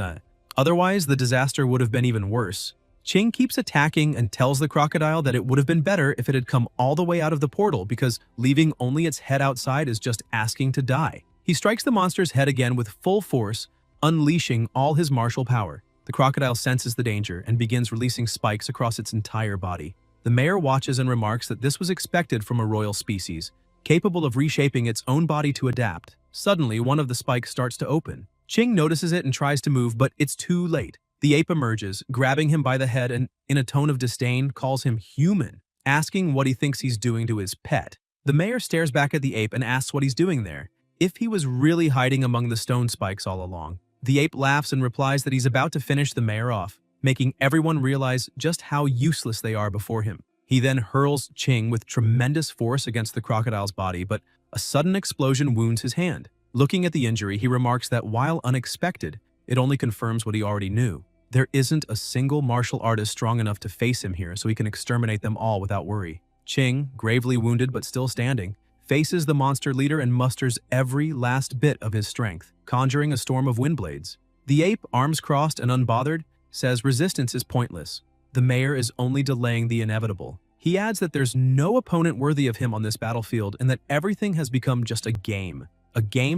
Otherwise, the disaster would have been even worse. Ching keeps attacking and tells the crocodile that it would have been better if it had come all the way out of the portal because leaving only its head outside is just asking to die. He strikes the monster's head again with full force, unleashing all his martial power. The crocodile senses the danger and begins releasing spikes across its entire body. The mayor watches and remarks that this was expected from a royal species, capable of reshaping its own body to adapt. Suddenly, one of the spikes starts to open. Ching notices it and tries to move, but it's too late. The ape emerges, grabbing him by the head and, in a tone of disdain, calls him human, asking what he thinks he's doing to his pet. The mayor stares back at the ape and asks what he's doing there, if he was really hiding among the stone spikes all along. The ape laughs and replies that he's about to finish the mayor off, making everyone realize just how useless they are before him. He then hurls Ching with tremendous force against the crocodile's body, but a sudden explosion wounds his hand. Looking at the injury, he remarks that while unexpected, it only confirms what he already knew. There isn't a single martial artist strong enough to face him here, so he can exterminate them all without worry. Ching, gravely wounded but still standing, faces the monster leader and musters every last bit of his strength, conjuring a storm of wind blades. The ape, arms crossed and unbothered, says resistance is pointless. The mayor is only delaying the inevitable. He adds that there's no opponent worthy of him on this battlefield and that everything has become just a game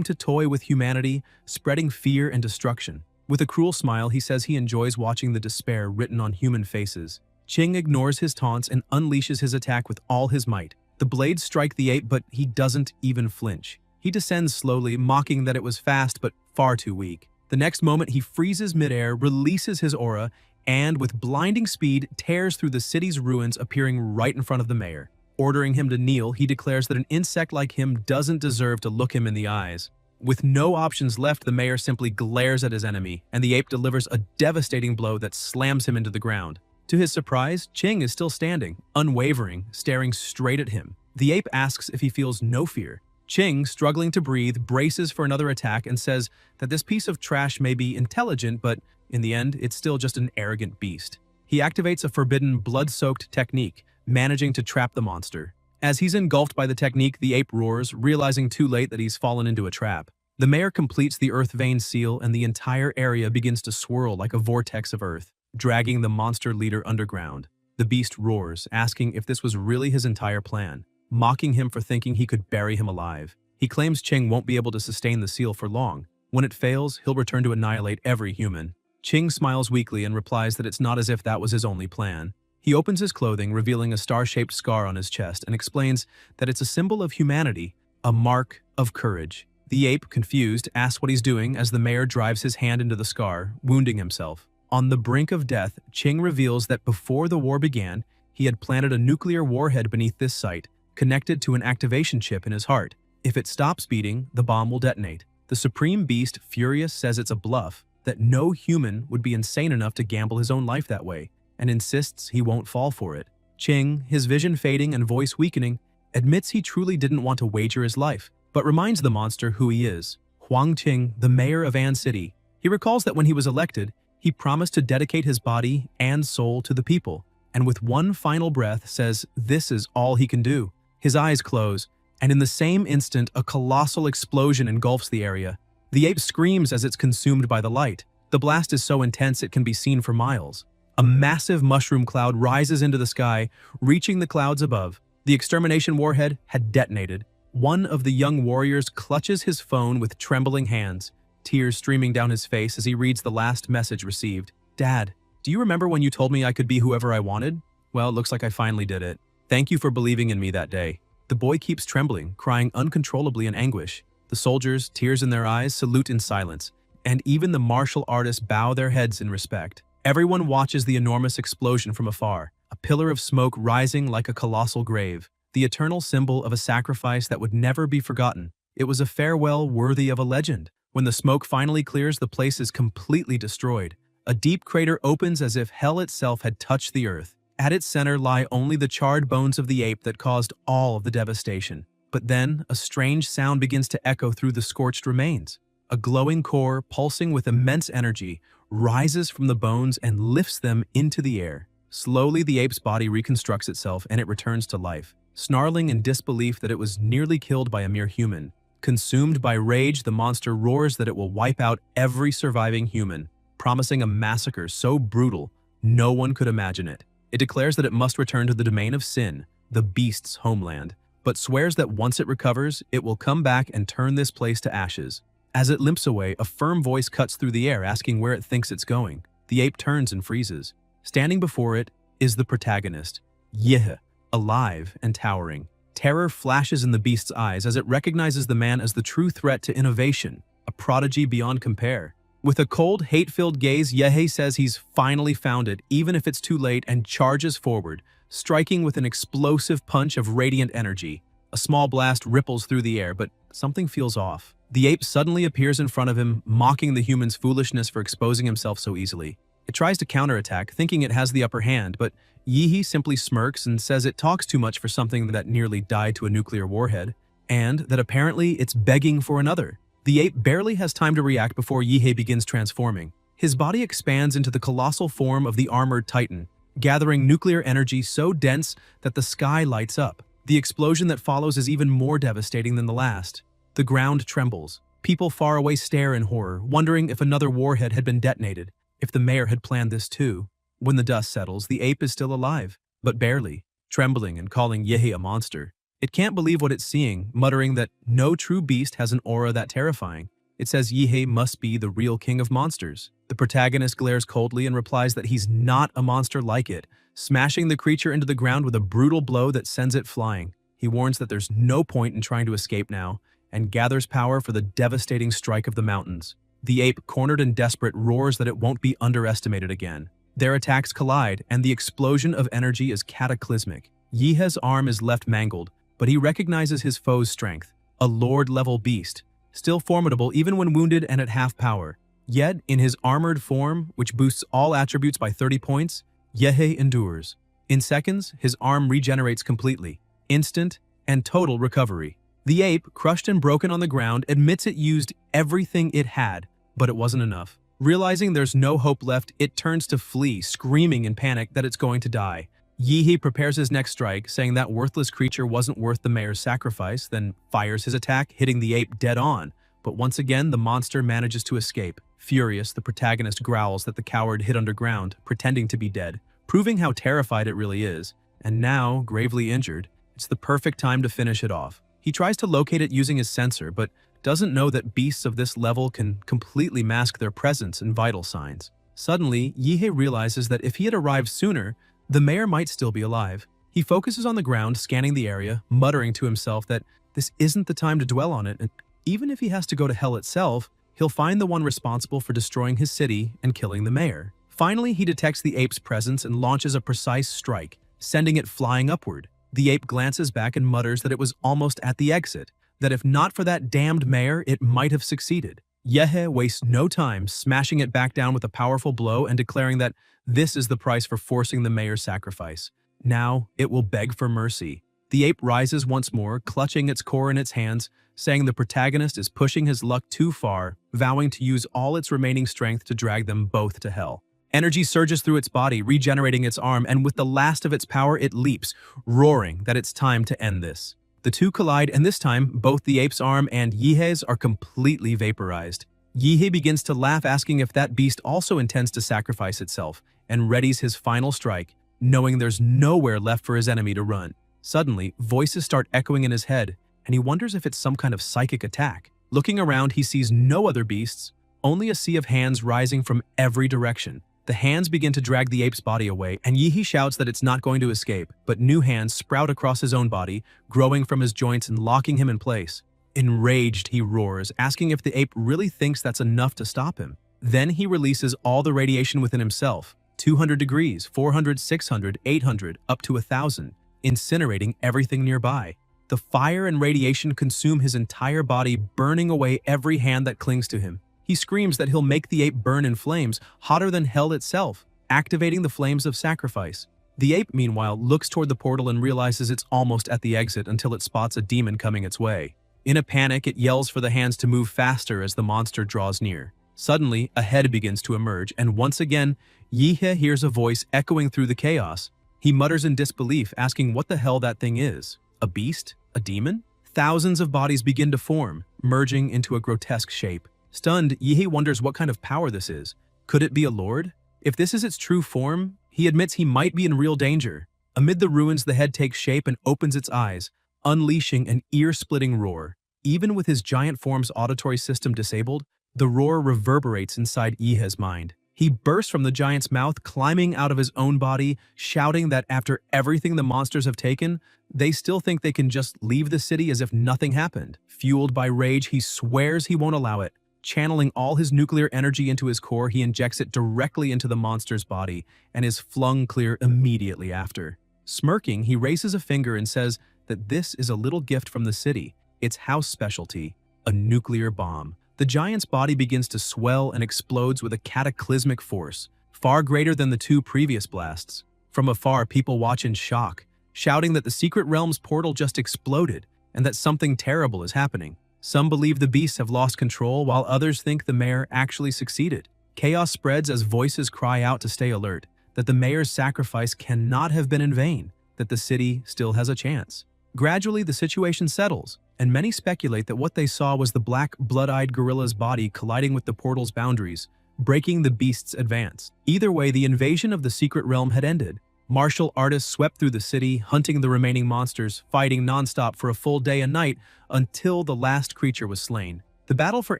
to toy with humanity, spreading fear and destruction. With a cruel smile, he says he enjoys watching the despair written on human faces. Ching ignores his taunts and unleashes his attack with all his might. The blades strike the ape, but he doesn't even flinch. He descends slowly, mocking that it was fast but far too weak. The next moment, he freezes midair, releases his aura, and with blinding speed, tears through the city's ruins, appearing right in front of the mayor. Ordering him to kneel, he declares that an insect like him doesn't deserve to look him in the eyes. With no options left, the mayor simply glares at his enemy, and the ape delivers a devastating blow that slams him into the ground. To his surprise, Ching is still standing, unwavering, staring straight at him. The ape asks if he feels no fear. Ching, struggling to breathe, braces for another attack and says that this piece of trash may be intelligent, but in the end, it's still just an arrogant beast. He activates a forbidden, blood-soaked technique, managing to trap the monster. As he's engulfed by the technique, the ape roars, realizing too late that he's fallen into a trap. The mayor completes the earth vein seal, and the entire area begins to swirl like a vortex of earth, dragging the monster leader underground. The beast roars, asking if this was really his entire plan, mocking him for thinking he could bury him alive. He claims Ching won't be able to sustain the seal for long. When it fails, he'll return to annihilate every human. Ching smiles weakly and replies that it's not as if that was his only plan. He opens his clothing, revealing a star-shaped scar on his chest, and explains that it's a symbol of humanity, a mark of courage. The ape, confused, asks what he's doing as the mayor drives his hand into the scar, wounding himself. On the brink of death, Ching reveals that before the war began, he had planted a nuclear warhead beneath this site, connected to an activation chip in his heart. If it stops beating, the bomb will detonate. The Supreme Beast, furious, says it's a bluff, that no human would be insane enough to gamble his own life that way, and insists he won't fall for it. Ching, his vision fading and voice weakening, admits he truly didn't want to wager his life, but reminds the monster who he is. Huang Qing, the mayor of An City. He recalls that when he was elected, he promised to dedicate his body and soul to the people, and with one final breath says this is all he can do. His eyes close, and in the same instant, a colossal explosion engulfs the area. The ape screams as it's consumed by the light. The blast is so intense it can be seen for miles. A massive mushroom cloud rises into the sky, reaching the clouds above. The extermination warhead had detonated. One of the young warriors clutches his phone with trembling hands, tears streaming down his face as he reads the last message received. "Dad, do you remember when you told me I could be whoever I wanted? Well, it looks like I finally did it. Thank you for believing in me that day." The boy keeps trembling, crying uncontrollably in anguish. The soldiers, tears in their eyes, salute in silence, and even the martial artists bow their heads in respect. Everyone watches the enormous explosion from afar, a pillar of smoke rising like a colossal grave, the eternal symbol of a sacrifice that would never be forgotten. It was a farewell worthy of a legend. When the smoke finally clears, the place is completely destroyed. A deep crater opens as if hell itself had touched the earth. At its center lie only the charred bones of the ape that caused all of the devastation. But then, a strange sound begins to echo through the scorched remains. A glowing core, pulsing with immense energy, rises from the bones and lifts them into the air. Slowly, the ape's body reconstructs itself and it returns to life, snarling in disbelief that it was nearly killed by a mere human. Consumed by rage, the monster roars that it will wipe out every surviving human, promising a massacre so brutal No one could imagine it. It declares that it must return to the domain of sin, the beast's homeland, but swears that once it recovers, it will come back and turn this place to ashes. As it limps away, a firm voice cuts through the air asking where it thinks it's going. The ape turns and freezes. Standing before it is the protagonist, Yih, alive and towering. Terror flashes in the beast's eyes as it recognizes the man as the true threat to innovation, a prodigy beyond compare. With a cold, hate-filled gaze, Yih says he's finally found it, even if it's too late, and charges forward, striking with an explosive punch of radiant energy. A small blast ripples through the air, but something feels off. The ape suddenly appears in front of him, mocking the human's foolishness for exposing himself so easily. It tries to counterattack, thinking it has the upper hand, but Yih simply smirks and says it talks too much for something that nearly died to a nuclear warhead, and that apparently it's begging for another. The ape barely has time to react before Yih begins transforming. His body expands into the colossal form of the armored titan, gathering nuclear energy so dense that the sky lights up. The explosion that follows is even more devastating than the last. The ground trembles. People far away stare in horror, wondering if another warhead had been detonated, if the mayor had planned this too. When the dust settles, the ape is still alive, but barely, trembling and calling Yih a monster. It can't believe what it's seeing, muttering that no true beast has an aura that terrifying. It says Yih must be the real king of monsters. The protagonist glares coldly and replies that he's not a monster like it, smashing the creature into the ground with a brutal blow that sends it flying. He warns that there's no point in trying to escape now, and gathers power for the devastating strike of the mountains. The ape, cornered and desperate, roars that it won't be underestimated again. Their attacks collide, and the explosion of energy is cataclysmic. Yih's arm is left mangled, but he recognizes his foe's strength, a lord-level beast, still formidable even when wounded and at half power. Yet, in his armored form, which boosts all attributes by 30 points, Yih endures. In seconds, his arm regenerates completely, instant and total recovery. The ape, crushed and broken on the ground, admits it used everything it had, but it wasn't enough. Realizing there's no hope left, it turns to flee, screaming in panic that it's going to die. Yih prepares his next strike, saying that worthless creature wasn't worth the mayor's sacrifice, then fires his attack, hitting the ape dead on. But once again, the monster manages to escape. Furious, the protagonist growls that the coward hid underground, pretending to be dead, proving how terrified it really is. And now, gravely injured, it's the perfect time to finish it off. He tries to locate it using his sensor, but doesn't know that beasts of this level can completely mask their presence and vital signs. Suddenly, Yih realizes that if he had arrived sooner, the mayor might still be alive. He focuses on the ground, scanning the area, muttering to himself that this isn't the time to dwell on it, and even if he has to go to hell itself, he'll find the one responsible for destroying his city and killing the mayor. Finally, he detects the ape's presence and launches a precise strike, sending it flying upward. The ape glances back and mutters that it was almost at the exit, that if not for that damned mayor, it might have succeeded. Yih wastes no time, smashing it back down with a powerful blow and declaring that this is the price for forcing the mayor's sacrifice. Now, it will beg for mercy. The ape rises once more, clutching its core in its hands, saying the protagonist is pushing his luck too far, vowing to use all its remaining strength to drag them both to hell. Energy surges through its body, regenerating its arm, and with the last of its power, it leaps, roaring that it's time to end this. The two collide, and this time, both the ape's arm and Yih's are completely vaporized. Yih begins to laugh, asking if that beast also intends to sacrifice itself, and readies his final strike, knowing there's nowhere left for his enemy to run. Suddenly, voices start echoing in his head, and he wonders if it's some kind of psychic attack. Looking around, he sees no other beasts, only a sea of hands rising from every direction. The hands begin to drag the ape's body away, and Yih shouts that it's not going to escape, but new hands sprout across his own body, growing from his joints and locking him in place. Enraged, he roars, asking if the ape really thinks that's enough to stop him. Then he releases all the radiation within himself, 200 degrees, 400, 600, 800, up to 1,000, incinerating everything nearby. The fire and radiation consume his entire body, burning away every hand that clings to him. He screams that he'll make the ape burn in flames, hotter than hell itself, activating the flames of sacrifice. The ape, meanwhile, looks toward the portal and realizes it's almost at the exit until it spots a demon coming its way. In a panic, it yells for the hands to move faster as the monster draws near. Suddenly, a head begins to emerge, and once again, Yih hears a voice echoing through the chaos. He mutters in disbelief, asking what the hell that thing is. A beast? A demon? Thousands of bodies begin to form, merging into a grotesque shape. Stunned, Yih wonders what kind of power this is. Could it be a lord? If this is its true form, he admits he might be in real danger. Amid the ruins, the head takes shape and opens its eyes, unleashing an ear-splitting roar. Even with his giant form's auditory system disabled, the roar reverberates inside Yihe's mind. He bursts from the giant's mouth, climbing out of his own body, shouting that after everything the monsters have taken, they still think they can just leave the city as if nothing happened. Fueled by rage, he swears he won't allow it. Channeling all his nuclear energy into his core, he injects it directly into the monster's body and is flung clear immediately after. Smirking, he raises a finger and says that this is a little gift from the city, its house specialty, a nuclear bomb. The giant's body begins to swell and explodes with a cataclysmic force, far greater than the two previous blasts. From afar, people watch in shock, shouting that the secret realm's portal just exploded and that something terrible is happening. Some believe the beasts have lost control, while others think the mayor actually succeeded. Chaos spreads as voices cry out to stay alert, that the mayor's sacrifice cannot have been in vain, that the city still has a chance. Gradually, the situation settles, and many speculate that what they saw was the black, blood-eyed gorilla's body colliding with the portal's boundaries, breaking the beast's advance. Either way, the invasion of the secret realm had ended. Martial artists swept through the city, hunting the remaining monsters, fighting non-stop for a full day and night until the last creature was slain. The battle for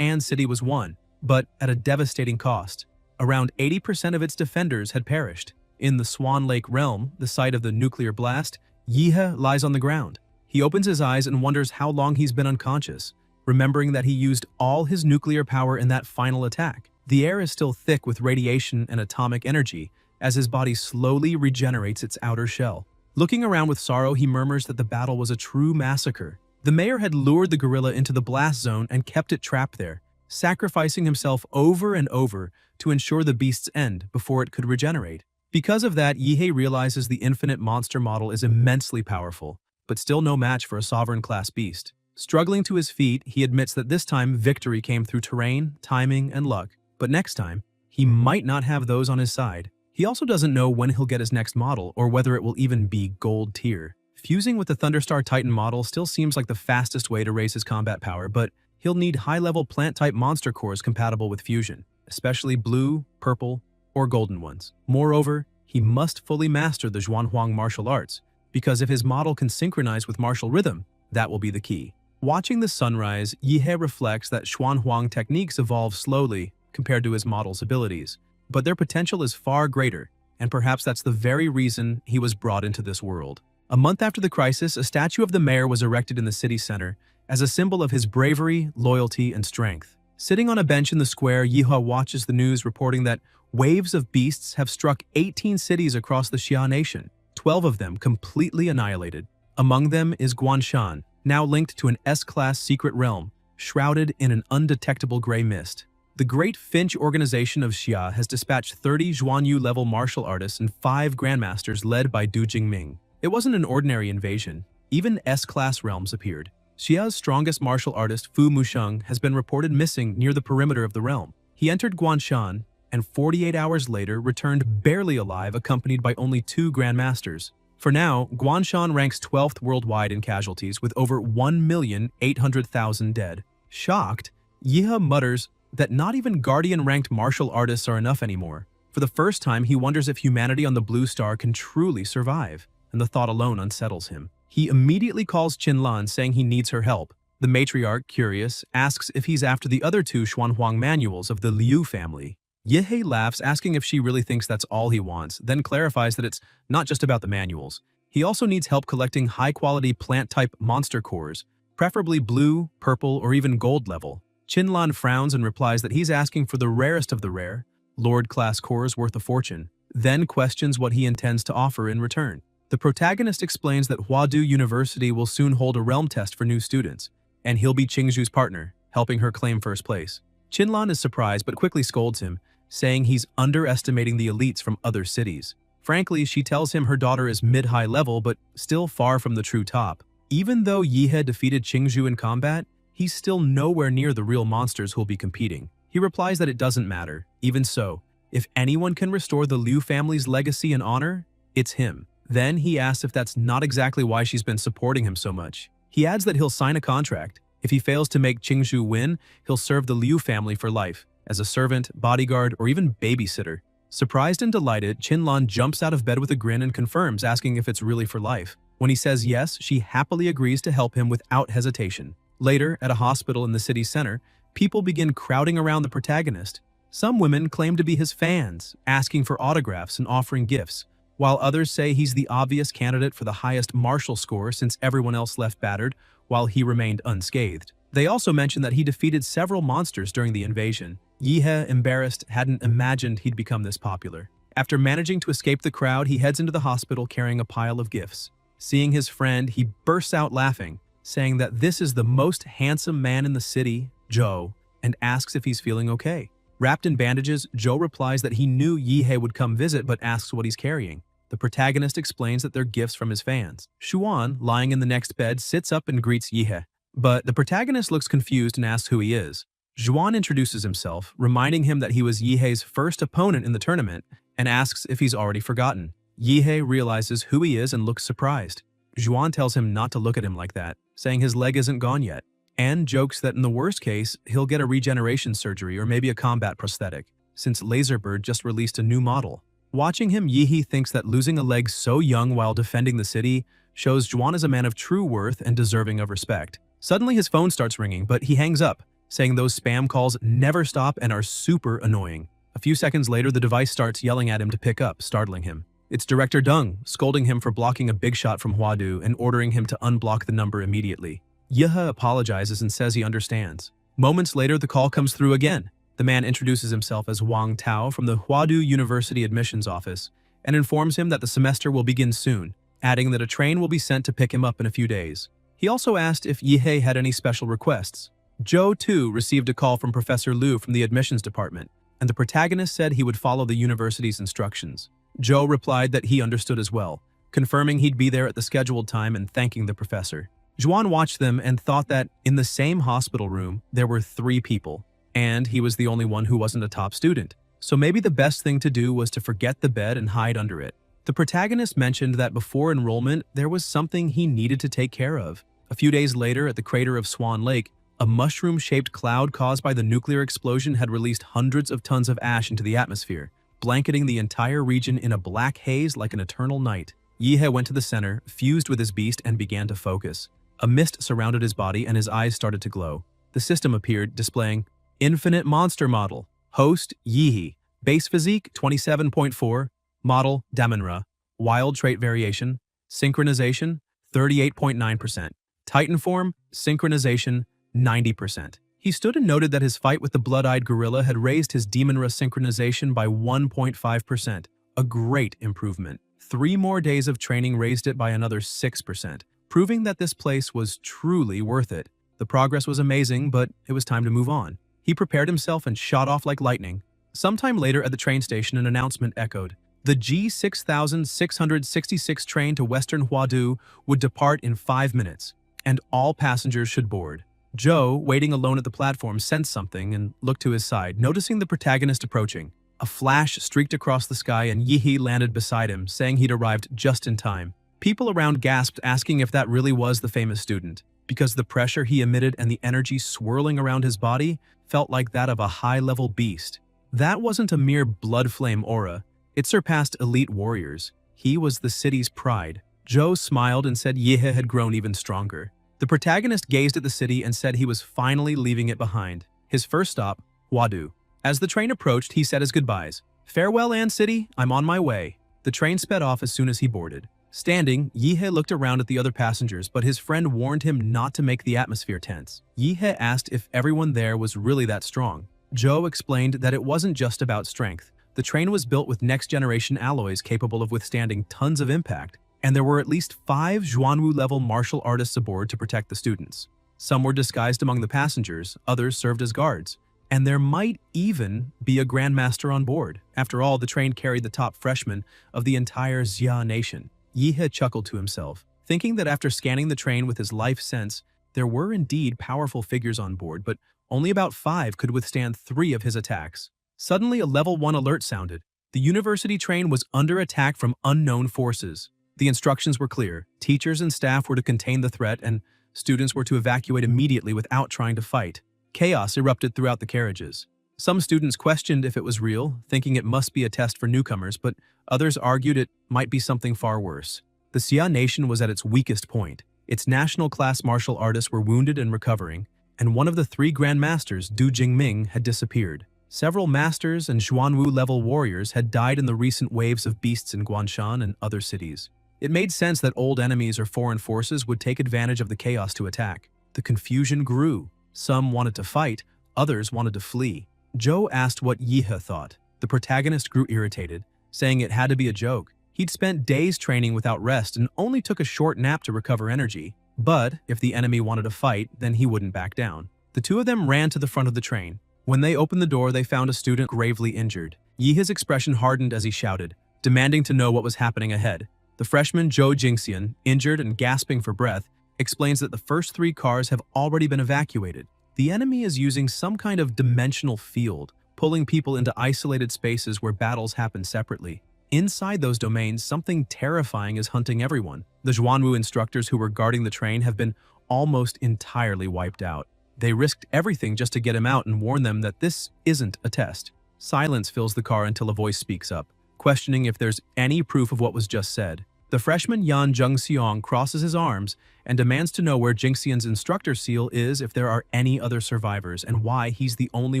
An City was won, but at a devastating cost. Around 80% of its defenders had perished. In the Swan Lake realm, the site of the nuclear blast, Yihe lies on the ground. He opens his eyes and wonders how long he's been unconscious, remembering that he used all his nuclear power in that final attack. The air is still thick with radiation and atomic energy, as his body slowly regenerates its outer shell. Looking around with sorrow, he murmurs that the battle was a true massacre. The mayor had lured the gorilla into the blast zone and kept it trapped there, sacrificing himself over and over to ensure the beast's end before it could regenerate. Because of that, Yihe realizes the infinite monster model is immensely powerful, but still no match for a sovereign-class beast. Struggling to his feet, he admits that this time victory came through terrain, timing, and luck. But next time, he might not have those on his side. He also doesn't know when he'll get his next model or whether it will even be gold tier. Fusing with the Thunderstar Titan model still seems like the fastest way to raise his combat power, but he'll need high-level plant-type monster cores compatible with fusion, especially blue, purple, or golden ones. Moreover, he must fully master the Zhuanhuang martial arts, because if his model can synchronize with martial rhythm, that will be the key. Watching the sunrise, Yihe reflects that Zhuanhuang techniques evolve slowly compared to his model's abilities, but their potential is far greater, and perhaps that's the very reason he was brought into this world. A month after the crisis, a statue of the mayor was erected in the city center as a symbol of his bravery, loyalty, and strength. Sitting on a bench in the square, Yihe watches the news reporting that waves of beasts have struck 18 cities across the Xia nation, 12 of them completely annihilated. Among them is Guanshan, now linked to an S-class secret realm, shrouded in an undetectable gray mist. The Great Finch organization of Xia has dispatched 30 Zhuanyu-level martial artists and 5 grandmasters led by Du Jingming. It wasn't an ordinary invasion. Even S-class realms appeared. Xia's strongest martial artist, Fu Musheng, has been reported missing near the perimeter of the realm. He entered Guanshan and 48 hours later returned barely alive, accompanied by only 2 grandmasters. For now, Guanshan ranks 12th worldwide in casualties with over 1,800,000 dead. Shocked, Yihe mutters that not even Guardian-ranked martial artists are enough anymore. For the first time, he wonders if humanity on the Blue Star can truly survive, and the thought alone unsettles him. He immediately calls Qinlan, saying he needs her help. The matriarch, curious, asks if he's after the other 2 Xuanhuang manuals of the Liu family. Yihe laughs, asking if she really thinks that's all he wants, then clarifies that it's not just about the manuals. He also needs help collecting high-quality plant-type monster cores, preferably blue, purple, or even gold level. Qinlan frowns and replies that he's asking for the rarest of the rare, Lord-class cores worth a fortune, then questions what he intends to offer in return. The protagonist explains that Huadu University will soon hold a realm test for new students, and he'll be Qingzhu's partner, helping her claim first place. Qinlan is surprised but quickly scolds him, saying he's underestimating the elites from other cities. Frankly, she tells him her daughter is mid-high level but still far from the true top. Even though Yihe defeated Qingzhu in combat, he's still nowhere near the real monsters who'll be competing. He replies that it doesn't matter. Even so, if anyone can restore the Liu family's legacy and honor, it's him. Then he asks if that's not exactly why she's been supporting him so much. He adds that he'll sign a contract. If he fails to make Qingzhu win, he'll serve the Liu family for life, as a servant, bodyguard, or even babysitter. Surprised and delighted, Chinlan jumps out of bed with a grin and confirms, asking if it's really for life. When he says yes, she happily agrees to help him without hesitation. Later, at a hospital in the city center, people begin crowding around the protagonist. Some women claim to be his fans, asking for autographs and offering gifts, while others say he's the obvious candidate for the highest martial score since everyone else left battered, while he remained unscathed. They also mention that he defeated several monsters during the invasion. Yihe, embarrassed, hadn't imagined he'd become this popular. After managing to escape the crowd, he heads into the hospital carrying a pile of gifts. Seeing his friend, he bursts out laughing, saying that this is the most handsome man in the city, Joe, and asks if he's feeling okay. Wrapped in bandages, Joe replies that he knew Yihe would come visit but asks what he's carrying. The protagonist explains that they're gifts from his fans. Xuan, lying in the next bed, sits up and greets Yihe, but the protagonist looks confused and asks who he is. Xuan introduces himself, reminding him that he was Yihe's first opponent in the tournament, and asks if he's already forgotten. Yihe realizes who he is and looks surprised. Xuan tells him not to look at him like that, saying his leg isn't gone yet, and jokes that in the worst case, he'll get a regeneration surgery or maybe a combat prosthetic, since Laserbird just released a new model. Watching him, Yihe thinks that losing a leg so young while defending the city shows Xuan is a man of true worth and deserving of respect. Suddenly his phone starts ringing, but he hangs up, saying those spam calls never stop and are super annoying. A few seconds later, the device starts yelling at him to pick up, startling him. It's Director Deng, scolding him for blocking a big shot from Huadu and ordering him to unblock the number immediately. Yihe apologizes and says he understands. Moments later, the call comes through again. The man introduces himself as Wang Tao from the Huadu University admissions office and informs him that the semester will begin soon, adding that a train will be sent to pick him up in a few days. He also asked if Yihe had any special requests. Zhou, too, received a call from Professor Liu from the admissions department, and the protagonist said he would follow the university's instructions. Zhou replied that he understood as well, confirming he'd be there at the scheduled time and thanking the professor. Xuan watched them and thought that in the same hospital room, there were 3 people, and he was the only one who wasn't a top student. So maybe the best thing to do was to forget the bed and hide under it. The protagonist mentioned that before enrollment, there was something he needed to take care of. A few days later, at the crater of Swan Lake, a mushroom-shaped cloud caused by the nuclear explosion had released hundreds of tons of ash into the atmosphere, blanketing the entire region in a black haze like an eternal night. Yihe went to the center, fused with his beast, and began to focus. A mist surrounded his body and his eyes started to glow. The system appeared, displaying Infinite Monster Model, Host Yihe, Base Physique 27.4, Model Damonra, Wild Trait Variation, Synchronization 38.9%, Titan Form, Synchronization 90%. He stood and noted that his fight with the blood-eyed gorilla had raised his Damonra synchronization by 1.5%, a great improvement. 3 more days of training raised it by another 6%, proving that this place was truly worth it. The progress was amazing, but it was time to move on. He prepared himself and shot off like lightning. Sometime later at the train station, an announcement echoed. The G6666 train to Western Huadu would depart in 5 minutes, and all passengers should board. Zhou, waiting alone at the platform, sensed something and looked to his side, noticing the protagonist approaching. A flash streaked across the sky and Yihe landed beside him, saying he'd arrived just in time. People around gasped, asking if that really was the famous student, because the pressure he emitted and the energy swirling around his body felt like that of a high-level beast. That wasn't a mere blood flame aura. It surpassed elite warriors. He was the city's pride. Zhou smiled and said Yihe had grown even stronger. The protagonist gazed at the city and said he was finally leaving it behind. His first stop, Huadu. As the train approached, he said his goodbyes. "Farewell, An City, I'm on my way." The train sped off as soon as he boarded. Standing, Yihe looked around at the other passengers, but his friend warned him not to make the atmosphere tense. Yihe asked if everyone there was really that strong. Zhou explained that it wasn't just about strength. The train was built with next-generation alloys capable of withstanding tons of impact, and there were at least 5 Xuanwu-level martial artists aboard to protect the students. Some were disguised among the passengers, others served as guards, and there might even be a grandmaster on board. After all, the train carried the top freshmen of the entire Xia nation. Yihe chuckled to himself, thinking that after scanning the train with his life sense, there were indeed powerful figures on board, but only about 5 could withstand 3 of his attacks. Suddenly, a level 1 alert sounded. The university train was under attack from unknown forces. The instructions were clear. Teachers and staff were to contain the threat, and students were to evacuate immediately without trying to fight. Chaos erupted throughout the carriages. Some students questioned if it was real, thinking it must be a test for newcomers, but others argued it might be something far worse. The Xia nation was at its weakest point. Its national class martial artists were wounded and recovering, and one of the three Grand Masters, Du Jingming, had disappeared. Several masters and Xuanwu-level warriors had died in the recent waves of beasts in Guanshan and other cities. It made sense that old enemies or foreign forces would take advantage of the chaos to attack. The confusion grew. Some wanted to fight, others wanted to flee. Zhou asked what Yihe thought. The protagonist grew irritated, saying it had to be a joke. He'd spent days training without rest and only took a short nap to recover energy. But if the enemy wanted to fight, then he wouldn't back down. The two of them ran to the front of the train. When they opened the door, they found a student gravely injured. Yihe's expression hardened as he shouted, demanding to know what was happening ahead. The freshman Zhou Jingxian, injured and gasping for breath, explains that the first three cars have already been evacuated. The enemy is using some kind of dimensional field, pulling people into isolated spaces where battles happen separately. Inside those domains, something terrifying is hunting everyone. The Xuanwu instructors who were guarding the train have been almost entirely wiped out. They risked everything just to get him out and warn them that this isn't a test. Silence fills the car until a voice speaks up, questioning if there's any proof of what was just said. The freshman Yan Zhengxiong crosses his arms and demands to know where Jingxian's instructor seal is, if there are any other survivors, and why he's the only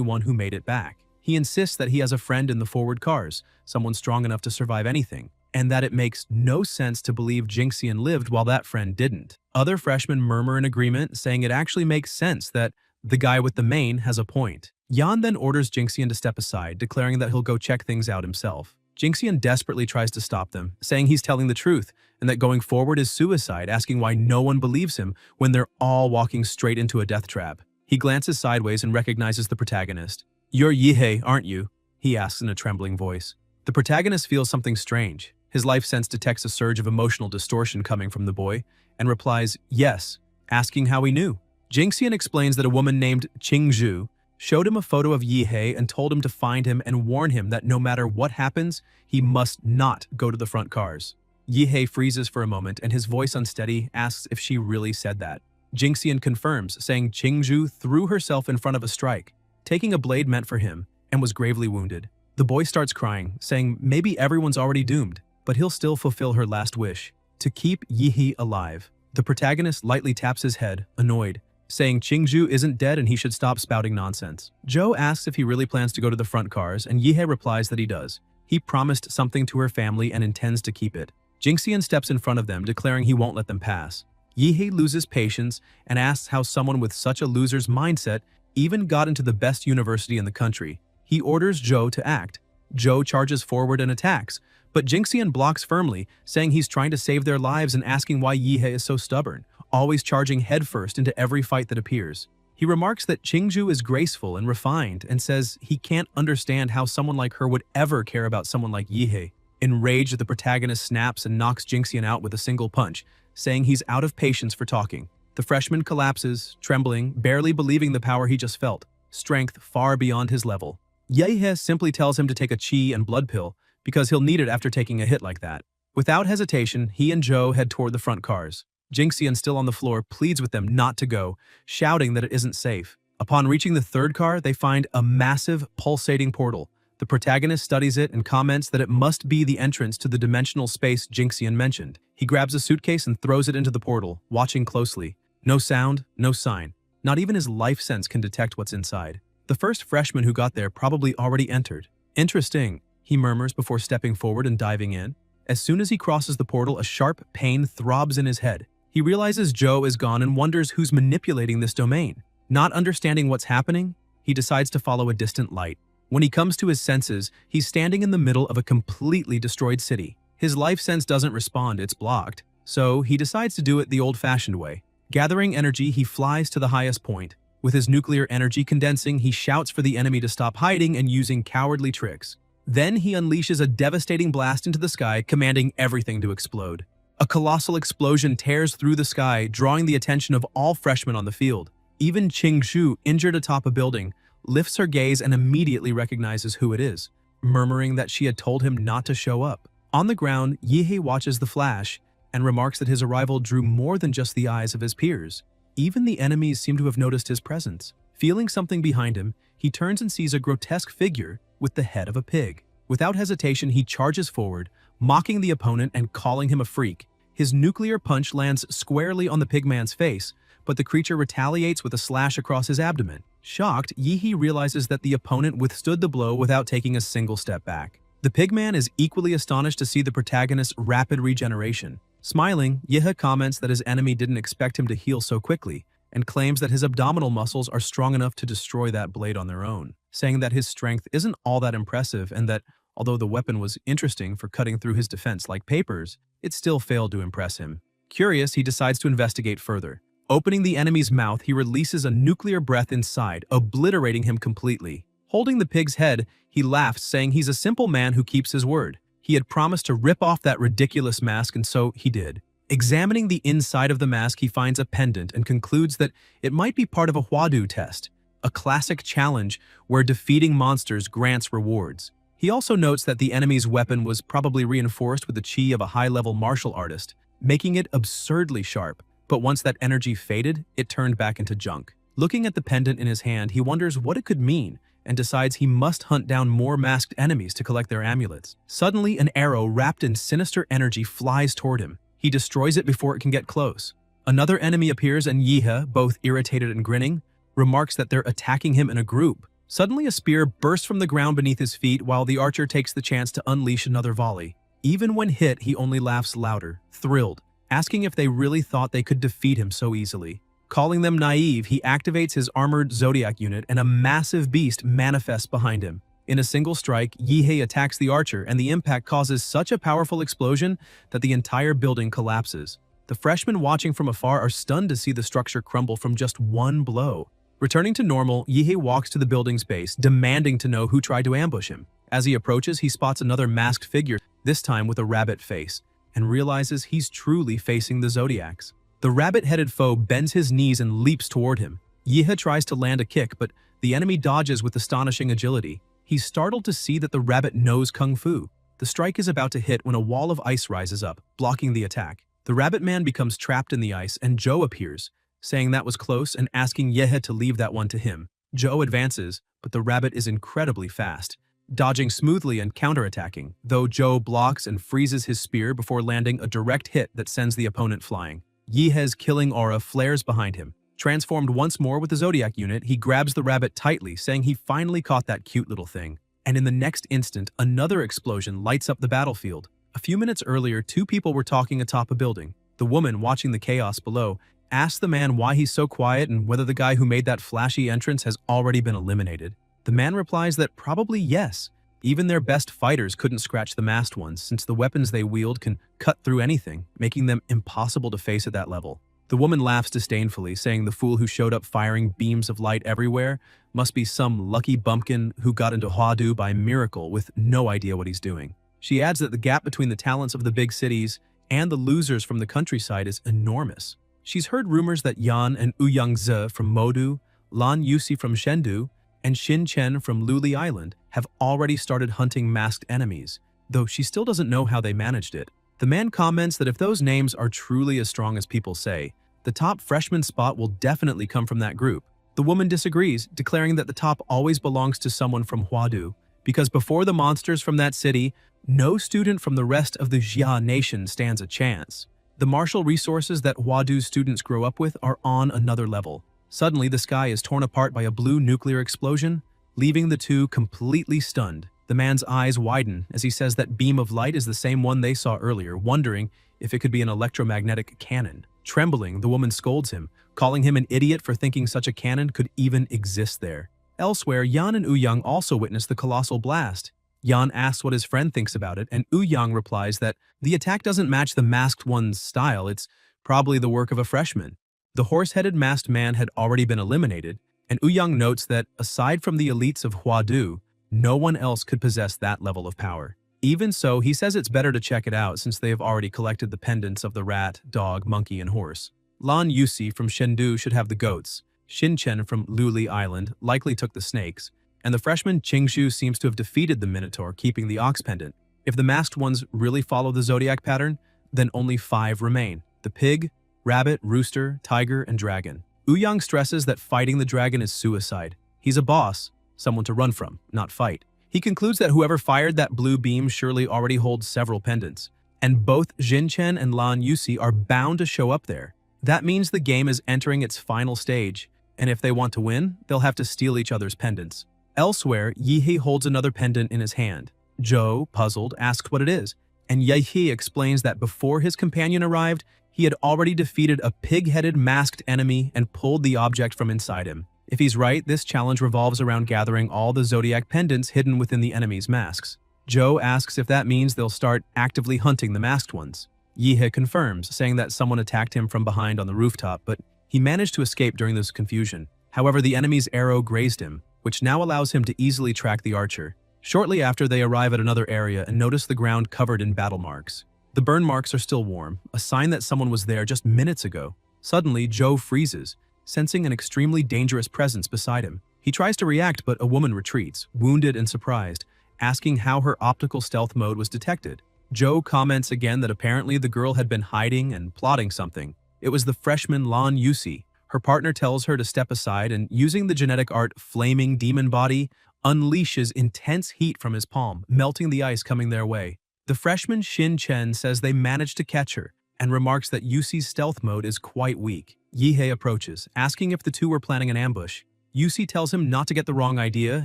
one who made it back. He insists that he has a friend in the forward cars, someone strong enough to survive anything, and that it makes no sense to believe Jingxian lived while that friend didn't. Other freshmen murmur in agreement, saying it actually makes sense that the guy with the mane has a point. Yan then orders Jingxian to step aside, declaring that he'll go check things out himself. Jingxian desperately tries to stop them, saying he's telling the truth and that going forward is suicide, asking why no one believes him when they're all walking straight into a death trap. He glances sideways and recognizes the protagonist. "You're Yihe, aren't you?" he asks in a trembling voice. The protagonist feels something strange. His life sense detects a surge of emotional distortion coming from the boy and replies, "Yes," asking how he knew. Jingxian explains that a woman named Qingzhu showed him a photo of Yihe and told him to find him and warn him that no matter what happens, he must not go to the front cars. Yihe freezes for a moment and his voice unsteady asks if she really said that. Jingxian confirms, saying Qingzhu threw herself in front of a strike, taking a blade meant for him, and was gravely wounded. The boy starts crying, saying maybe everyone's already doomed, but he'll still fulfill her last wish, to keep Yihe alive. The protagonist lightly taps his head, annoyed, saying Qingzhu isn't dead and he should stop spouting nonsense. Zhou asks if he really plans to go to the front cars, and Yihe replies that he does. He promised something to her family and intends to keep it. Jingxian steps in front of them, declaring he won't let them pass. Yihe loses patience and asks how someone with such a loser's mindset even got into the best university in the country. He orders Zhou to act. Zhou charges forward and attacks, but Jingxian blocks firmly, saying he's trying to save their lives and asking why Yihe is so stubborn, always charging headfirst into every fight that appears. He remarks that Qingzhu is graceful and refined and says he can't understand how someone like her would ever care about someone like Yihe. Enraged, the protagonist snaps and knocks Jingxian out with a single punch, saying he's out of patience for talking. The freshman collapses, trembling, barely believing the power he just felt, strength far beyond his level. Yihe simply tells him to take a qi and blood pill because he'll need it after taking a hit like that. Without hesitation, he and Zhou head toward the front cars. Jingxian, still on the floor, pleads with them not to go, shouting that it isn't safe. Upon reaching the third car, they find a massive, pulsating portal. The protagonist studies it and comments that it must be the entrance to the dimensional space Jingxian mentioned. He grabs a suitcase and throws it into the portal, watching closely. No sound, no sign. Not even his life sense can detect what's inside. The first freshman who got there probably already entered. Interesting, he murmurs before stepping forward and diving in. As soon as he crosses the portal, a sharp pain throbs in his head. He realizes Zhou is gone and wonders who's manipulating this domain. Not understanding what's happening, he decides to follow a distant light. When he comes to his senses, he's standing in the middle of a completely destroyed city. His life sense doesn't respond, it's blocked. So he decides to do it the old-fashioned way. Gathering energy, he flies to the highest point. With his nuclear energy condensing, he shouts for the enemy to stop hiding and using cowardly tricks. Then he unleashes a devastating blast into the sky, commanding everything to explode. A colossal explosion tears through the sky, drawing the attention of all freshmen on the field. Even Qingzhu, injured atop a building, lifts her gaze and immediately recognizes who it is, murmuring that she had told him not to show up. On the ground, Yihe watches the flash and remarks that his arrival drew more than just the eyes of his peers. Even the enemies seem to have noticed his presence. Feeling something behind him, he turns and sees a grotesque figure with the head of a pig. Without hesitation, he charges forward, mocking the opponent and calling him a freak. His nuclear punch lands squarely on the pigman's face, but the creature retaliates with a slash across his abdomen. Shocked, Yi-hee realizes that the opponent withstood the blow without taking a single step back. The pigman is equally astonished to see the protagonist's rapid regeneration. Smiling, Yi-hee comments that his enemy didn't expect him to heal so quickly, and claims that his abdominal muscles are strong enough to destroy that blade on their own, saying that his strength isn't all that impressive and that, although the weapon was interesting for cutting through his defense like papers, it still failed to impress him. Curious, he decides to investigate further. Opening the enemy's mouth, he releases a nuclear breath inside, obliterating him completely. Holding the pig's head, he laughs, saying he's a simple man who keeps his word. He had promised to rip off that ridiculous mask, and so he did. Examining the inside of the mask, he finds a pendant and concludes that it might be part of a Hwadu test, a classic challenge where defeating monsters grants rewards. He also notes that the enemy's weapon was probably reinforced with the chi of a high-level martial artist, making it absurdly sharp. But once that energy faded, it turned back into junk. Looking at the pendant in his hand, he wonders what it could mean and decides he must hunt down more masked enemies to collect their amulets. Suddenly, an arrow wrapped in sinister energy flies toward him. He destroys it before it can get close. Another enemy appears and Yi-hee, both irritated and grinning, remarks that they're attacking him in a group. Suddenly, a spear bursts from the ground beneath his feet while the archer takes the chance to unleash another volley. Even when hit, he only laughs louder, thrilled, asking if they really thought they could defeat him so easily. Calling them naive, he activates his armored Zodiac unit and a massive beast manifests behind him. In a single strike, Yi-hee attacks the archer and the impact causes such a powerful explosion that the entire building collapses. The freshmen watching from afar are stunned to see the structure crumble from just one blow. Returning to normal, Yi-hee walks to the building's base, demanding to know who tried to ambush him. As he approaches, he spots another masked figure, this time with a rabbit face, and realizes he's truly facing the Zodiacs. The rabbit-headed foe bends his knees and leaps toward him. Yi-hee tries to land a kick, but the enemy dodges with astonishing agility. He's startled to see that the rabbit knows kung fu. The strike is about to hit when a wall of ice rises up, blocking the attack. The rabbit man becomes trapped in the ice, and Joe appears, saying that was close and asking Yi-hee to leave that one to him. Joe advances, but the rabbit is incredibly fast, dodging smoothly and counterattacking, though Joe blocks and freezes his spear before landing a direct hit that sends the opponent flying. Yi-hee's killing aura flares behind him. Transformed once more with the Zodiac unit, he grabs the rabbit tightly, saying he finally caught that cute little thing. And in the next instant, another explosion lights up the battlefield. A few minutes earlier, two people were talking atop a building. The woman, watching the chaos below, asks the man why he's so quiet and whether the guy who made that flashy entrance has already been eliminated. The man replies that probably yes. Even their best fighters couldn't scratch the masked ones, since the weapons they wield can cut through anything, making them impossible to face at that level. The woman laughs disdainfully, saying the fool who showed up firing beams of light everywhere must be some lucky bumpkin who got into Hwadu by miracle with no idea what he's doing. She adds that the gap between the talents of the big cities and the losers from the countryside is enormous. She's heard rumors that Yan and Ouyang Ze from Modu, Lan Yusi from Shendu, and Shin Chen from Luli Island have already started hunting masked enemies, though she still doesn't know how they managed it. The man comments that if those names are truly as strong as people say, the top freshman spot will definitely come from that group. The woman disagrees, declaring that the top always belongs to someone from Hwadu, because before the monsters from that city, no student from the rest of the Jia nation stands a chance. The martial resources that Hwadu's students grow up with are on another level. Suddenly, the sky is torn apart by a blue nuclear explosion, leaving the two completely stunned. The man's eyes widen as he says that beam of light is the same one they saw earlier, wondering if it could be an electromagnetic cannon. Trembling, the woman scolds him, calling him an idiot for thinking such a cannon could even exist there. Elsewhere, Yan and Ouyang also witness the colossal blast. Yan asks what his friend thinks about it, and Ouyang replies that the attack doesn't match the masked one's style, it's probably the work of a freshman. The horse-headed masked man had already been eliminated, and Ouyang notes that, aside from the elites of Hwadu, no one else could possess that level of power. Even so, he says it's better to check it out since they have already collected the pendants of the rat, dog, monkey, and horse. Lan Yusi from Shendu should have the goats. Shin Chen from Luli Island likely took the snakes, and the freshman Qingxu seems to have defeated the Minotaur, keeping the ox pendant. If the masked ones really follow the zodiac pattern, then only 5 remain: the pig, rabbit, rooster, tiger, and dragon. Ouyang stresses that fighting the dragon is suicide. He's a boss, someone to run from, not fight. He concludes that whoever fired that blue beam surely already holds several pendants, and both Jinchen and Lan Yusi are bound to show up there. That means the game is entering its final stage, and if they want to win, they'll have to steal each other's pendants. Elsewhere, Yihei holds another pendant in his hand. Zhou, puzzled, asks what it is, and Yihei explains that before his companion arrived, he had already defeated a pig-headed masked enemy and pulled the object from inside him. If he's right, this challenge revolves around gathering all the zodiac pendants hidden within the enemy's masks. Zhou asks if that means they'll start actively hunting the masked ones. Yihei confirms, saying that someone attacked him from behind on the rooftop, but he managed to escape during this confusion. However, the enemy's arrow grazed him, which now allows him to easily track the archer. Shortly after, they arrive at another area and notice the ground covered in battle marks. The burn marks are still warm, a sign that someone was there just minutes ago. Suddenly, Zhou freezes, sensing an extremely dangerous presence beside him. He tries to react, but a woman retreats, wounded and surprised, asking how her optical stealth mode was detected. Zhou comments again that apparently the girl had been hiding and plotting something. It was the freshman Lan Yusi. Her partner tells her to step aside and, using the genetic art Flaming Demon Body, unleashes intense heat from his palm, melting the ice coming their way. The freshman Xin Chen says they managed to catch her, and remarks that Yusi's stealth mode is quite weak. Yihei approaches, asking if the two were planning an ambush. Yusi tells him not to get the wrong idea,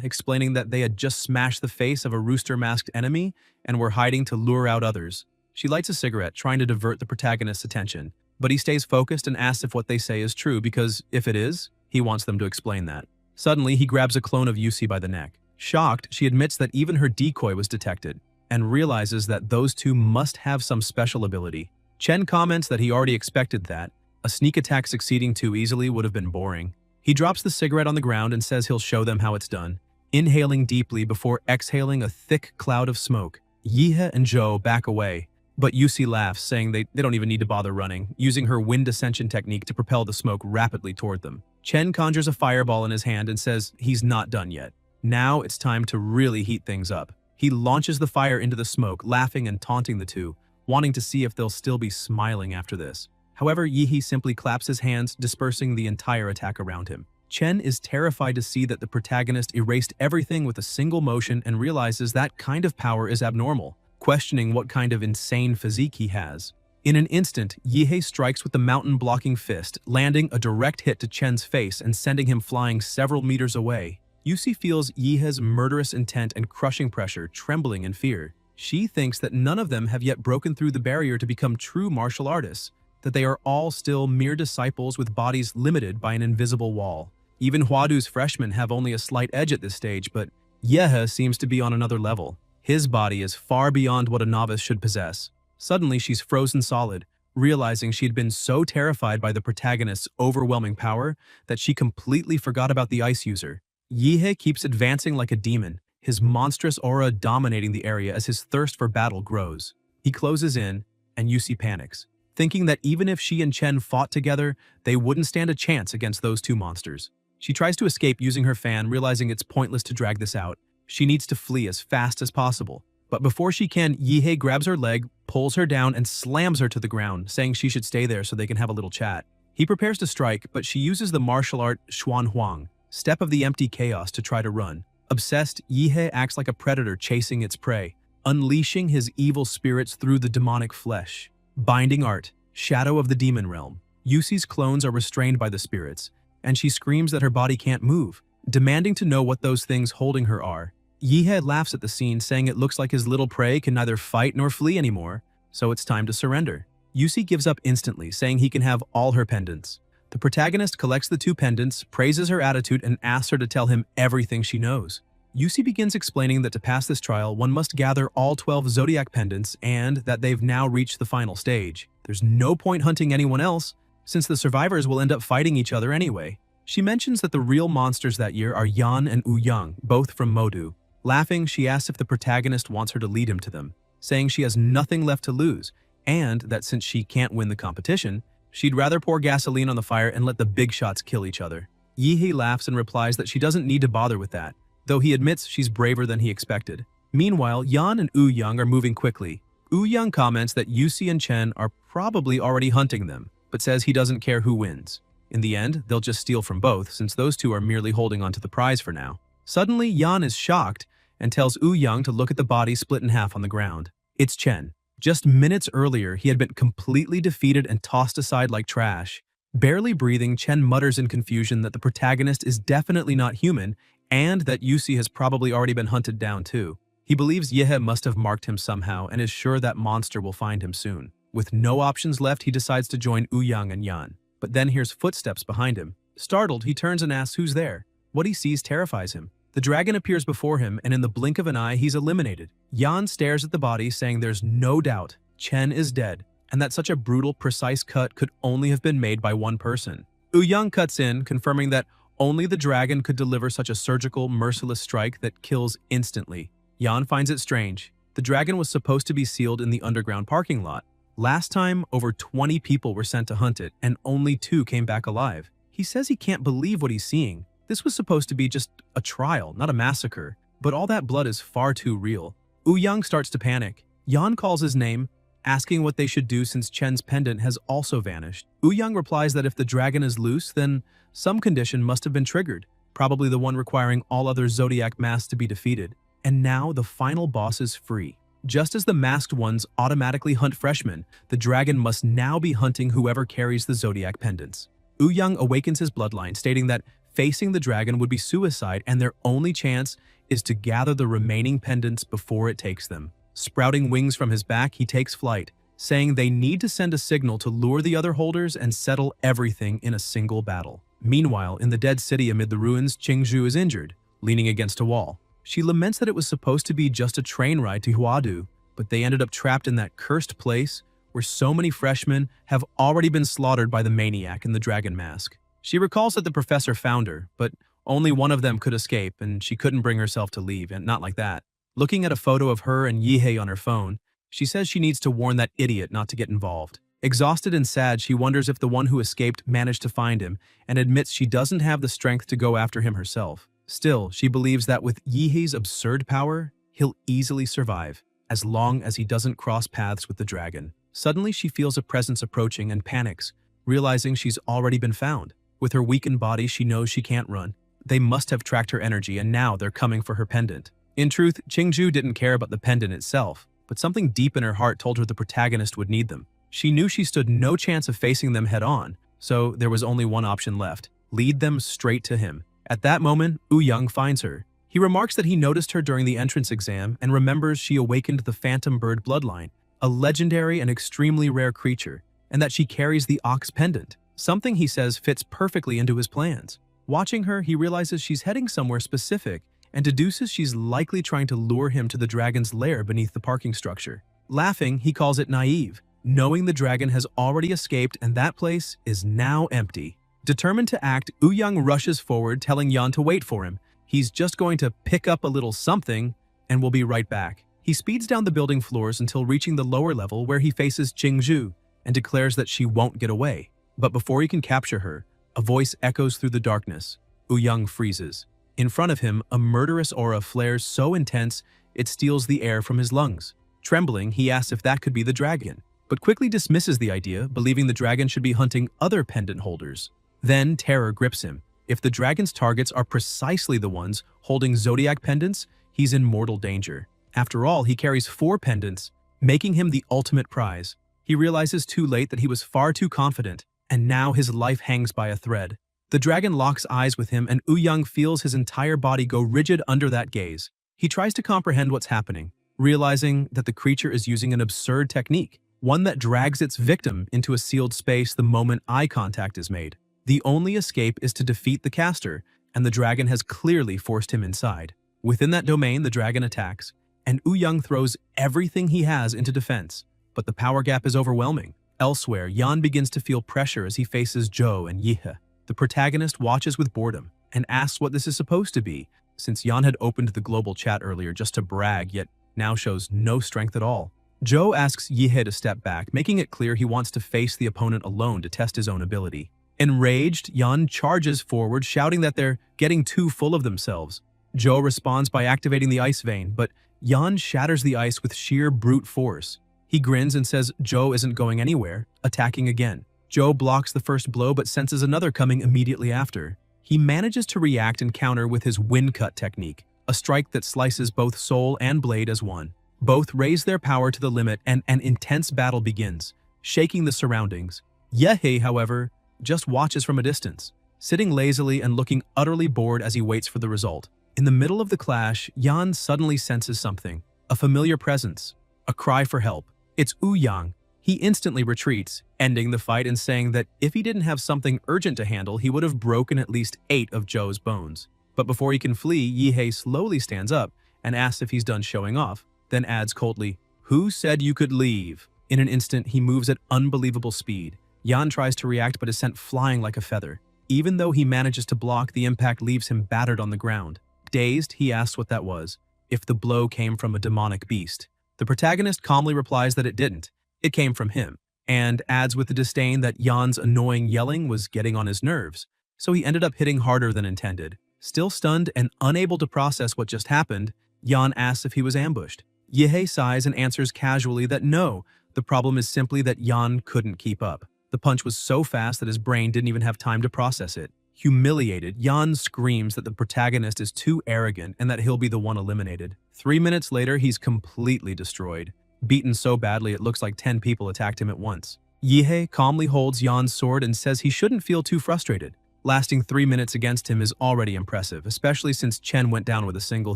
explaining that they had just smashed the face of a rooster-masked enemy and were hiding to lure out others. She lights a cigarette, trying to divert the protagonist's attention, but he stays focused and asks if what they say is true because, if it is, he wants them to explain that. Suddenly, he grabs a clone of Yusi by the neck. Shocked, she admits that even her decoy was detected, and realizes that those two must have some special ability. Chen comments that he already expected that. A sneak attack succeeding too easily would have been boring. He drops the cigarette on the ground and says he'll show them how it's done, inhaling deeply before exhaling a thick cloud of smoke. Yihei and Zhou back away, but Yusi laughs, saying they don't even need to bother running, using her wind ascension technique to propel the smoke rapidly toward them. Chen conjures a fireball in his hand and says he's not done yet. Now it's time to really heat things up. He launches the fire into the smoke, laughing and taunting the two, wanting to see if they'll still be smiling after this. However, Yihei simply claps his hands, dispersing the entire attack around him. Chen is terrified to see that the protagonist erased everything with a single motion and realizes that kind of power is abnormal, questioning what kind of insane physique he has. In an instant, Yihei strikes with the mountain-blocking fist, landing a direct hit to Chen's face and sending him flying several meters away. Yusi feels Yihei's murderous intent and crushing pressure, trembling in fear. She thinks that none of them have yet broken through the barrier to become true martial artists, that they are all still mere disciples with bodies limited by an invisible wall. Even Huadu's freshmen have only a slight edge at this stage, but Yihei seems to be on another level. His body is far beyond what a novice should possess. Suddenly, she's frozen solid, realizing she had been so terrified by the protagonist's overwhelming power that she completely forgot about the ice user. Yihei keeps advancing like a demon, his monstrous aura dominating the area as his thirst for battle grows. He closes in, and Yusi panics, thinking that even if she and Chen fought together, they wouldn't stand a chance against those two monsters. She tries to escape using her fan, realizing it's pointless to drag this out. She needs to flee as fast as possible. But before she can, Yihei grabs her leg, pulls her down, and slams her to the ground, saying she should stay there so they can have a little chat. He prepares to strike, but she uses the martial art Xuan Huang, Step of the Empty Chaos, to try to run. Obsessed, Yihei acts like a predator chasing its prey, unleashing his evil spirits through the demonic flesh. Binding art, Shadow of the Demon Realm. Yusi's clones are restrained by the spirits, and she screams that her body can't move, demanding to know what those things holding her are. Yihei laughs at the scene, saying it looks like his little prey can neither fight nor flee anymore, so it's time to surrender. Yusi gives up instantly, saying he can have all her pendants. The protagonist collects the two pendants, praises her attitude, and asks her to tell him everything she knows. Yusi begins explaining that to pass this trial, one must gather all 12 zodiac pendants and that they've now reached the final stage. There's no point hunting anyone else, since the survivors will end up fighting each other anyway. She mentions that the real monsters that year are Yan and Ouyang, both from Modu. Laughing, she asks if the protagonist wants her to lead him to them, saying she has nothing left to lose, and that since she can't win the competition, she'd rather pour gasoline on the fire and let the big shots kill each other. Yihei laughs and replies that she doesn't need to bother with that, though he admits she's braver than he expected. Meanwhile, Yan and Ouyang are moving quickly. Ouyang comments that Yusi and Chen are probably already hunting them, but says he doesn't care who wins. In the end, they'll just steal from both, since those two are merely holding onto the prize for now. Suddenly, Yan is shocked and tells Young to look at the body split in half on the ground. It's Chen. Just minutes earlier, he had been completely defeated and tossed aside like trash. Barely breathing, Chen mutters in confusion that the protagonist is definitely not human and that Yusi has probably already been hunted down too. He believes Yehe must have marked him somehow and is sure that monster will find him soon. With no options left, he decides to join Young and Yan. But then hears footsteps behind him. Startled, he turns and asks who's there. What he sees terrifies him. The dragon appears before him, and in the blink of an eye, he's eliminated. Yan stares at the body, saying there's no doubt Chen is dead, and that such a brutal, precise cut could only have been made by one person. Young cuts in, confirming that only the dragon could deliver such a surgical, merciless strike that kills instantly. Yan finds it strange. The dragon was supposed to be sealed in the underground parking lot. Last time, over 20 people were sent to hunt it, and only 2 came back alive. He says he can't believe what he's seeing. This was supposed to be just a trial, not a massacre, but all that blood is far too real. Young starts to panic. Yan calls his name, asking what they should do since Chen's pendant has also vanished. Young replies that if the dragon is loose, then some condition must have been triggered, probably the one requiring all other zodiac masks to be defeated. And now the final boss is free. Just as the masked ones automatically hunt freshmen, the dragon must now be hunting whoever carries the zodiac pendants. Young awakens his bloodline, stating that facing the dragon would be suicide and their only chance is to gather the remaining pendants before it takes them. Sprouting wings from his back, he takes flight, saying they need to send a signal to lure the other holders and settle everything in a single battle. Meanwhile, in the dead city amid the ruins, Qingzhu is injured, leaning against a wall. She laments that it was supposed to be just a train ride to Huadu, but they ended up trapped in that cursed place where so many freshmen have already been slaughtered by the maniac in the dragon mask. She recalls that the professor found her, but only one of them could escape, and she couldn't bring herself to leave, and not like that. Looking at a photo of her and Yihei on her phone, she says she needs to warn that idiot not to get involved. Exhausted and sad, she wonders if the one who escaped managed to find him, and admits she doesn't have the strength to go after him herself. Still, she believes that with Yihei's absurd power, he'll easily survive, as long as he doesn't cross paths with the dragon. Suddenly, she feels a presence approaching and panics, realizing she's already been found. With her weakened body, she knows she can't run. They must have tracked her energy, and now they're coming for her pendant. In truth, Qingzhu didn't care about the pendant itself, but something deep in her heart told her the protagonist would need them. She knew she stood no chance of facing them head-on, so there was only one option left: lead them straight to him. At that moment, Young finds her. He remarks that he noticed her during the entrance exam and remembers she awakened the phantom bird bloodline, a legendary and extremely rare creature, and that she carries the ox pendant. Something, he says, fits perfectly into his plans. Watching her, he realizes she's heading somewhere specific and deduces she's likely trying to lure him to the dragon's lair beneath the parking structure. Laughing, he calls it naive, knowing the dragon has already escaped and that place is now empty. Determined to act, Young rushes forward, telling Yan to wait for him. He's just going to pick up a little something and will be right back. He speeds down the building floors until reaching the lower level where he faces Qingzhu and declares that she won't get away. But before he can capture her, a voice echoes through the darkness. Young freezes. In front of him, a murderous aura flares so intense it steals the air from his lungs. Trembling, he asks if that could be the dragon, but quickly dismisses the idea, believing the dragon should be hunting other pendant holders. Then terror grips him. If the dragon's targets are precisely the ones holding zodiac pendants, he's in mortal danger. After all, he carries 4 pendants, making him the ultimate prize. He realizes too late that he was far too confident, and now his life hangs by a thread. The dragon locks eyes with him, and Young feels his entire body go rigid under that gaze. He tries to comprehend what's happening, realizing that the creature is using an absurd technique, one that drags its victim into a sealed space the moment eye contact is made. The only escape is to defeat the caster, and the dragon has clearly forced him inside. Within that domain, the dragon attacks, and Young throws everything he has into defense, but the power gap is overwhelming. Elsewhere, Yan begins to feel pressure as he faces Zhou and Yihe. The protagonist watches with boredom and asks what this is supposed to be, since Yan had opened the global chat earlier just to brag, yet now shows no strength at all. Zhou asks Yihe to step back, making it clear he wants to face the opponent alone to test his own ability. Enraged, Yan charges forward, shouting that they're getting too full of themselves. Zhou responds by activating the ice vein, but Yan shatters the ice with sheer brute force. He grins and says Zhou isn't going anywhere, attacking again. Zhou blocks the first blow but senses another coming immediately after. He manages to react and counter with his wind cut technique, a strike that slices both soul and blade as one. Both raise their power to the limit and an intense battle begins, shaking the surroundings. Yehei, however, just watches from a distance, sitting lazily and looking utterly bored as he waits for the result. In the middle of the clash, Yan suddenly senses something, a familiar presence, a cry for help. It's Ouyang. He instantly retreats, ending the fight and saying that if he didn't have something urgent to handle, he would have broken at least 8 of Zhou's bones. But before he can flee, Yehei slowly stands up and asks if he's done showing off, then adds coldly, "Who said you could leave?" In an instant, he moves at unbelievable speed. Yan tries to react but is sent flying like a feather. Even though he manages to block, the impact leaves him battered on the ground. Dazed, he asks what that was, if the blow came from a demonic beast. The protagonist calmly replies that it didn't. It came from him, and adds with the disdain that Yan's annoying yelling was getting on his nerves, so he ended up hitting harder than intended. Still stunned and unable to process what just happened, Yan asks if he was ambushed. Yehei sighs and answers casually that no, the problem is simply that Yan couldn't keep up. The punch was so fast that his brain didn't even have time to process it. Humiliated, Yan screams that the protagonist is too arrogant and that he'll be the one eliminated. 3 minutes later, he's completely destroyed. Beaten so badly it looks like 10 people attacked him at once. Yehei calmly holds Yan's sword and says he shouldn't feel too frustrated. Lasting 3 minutes against him is already impressive, especially since Chen went down with a single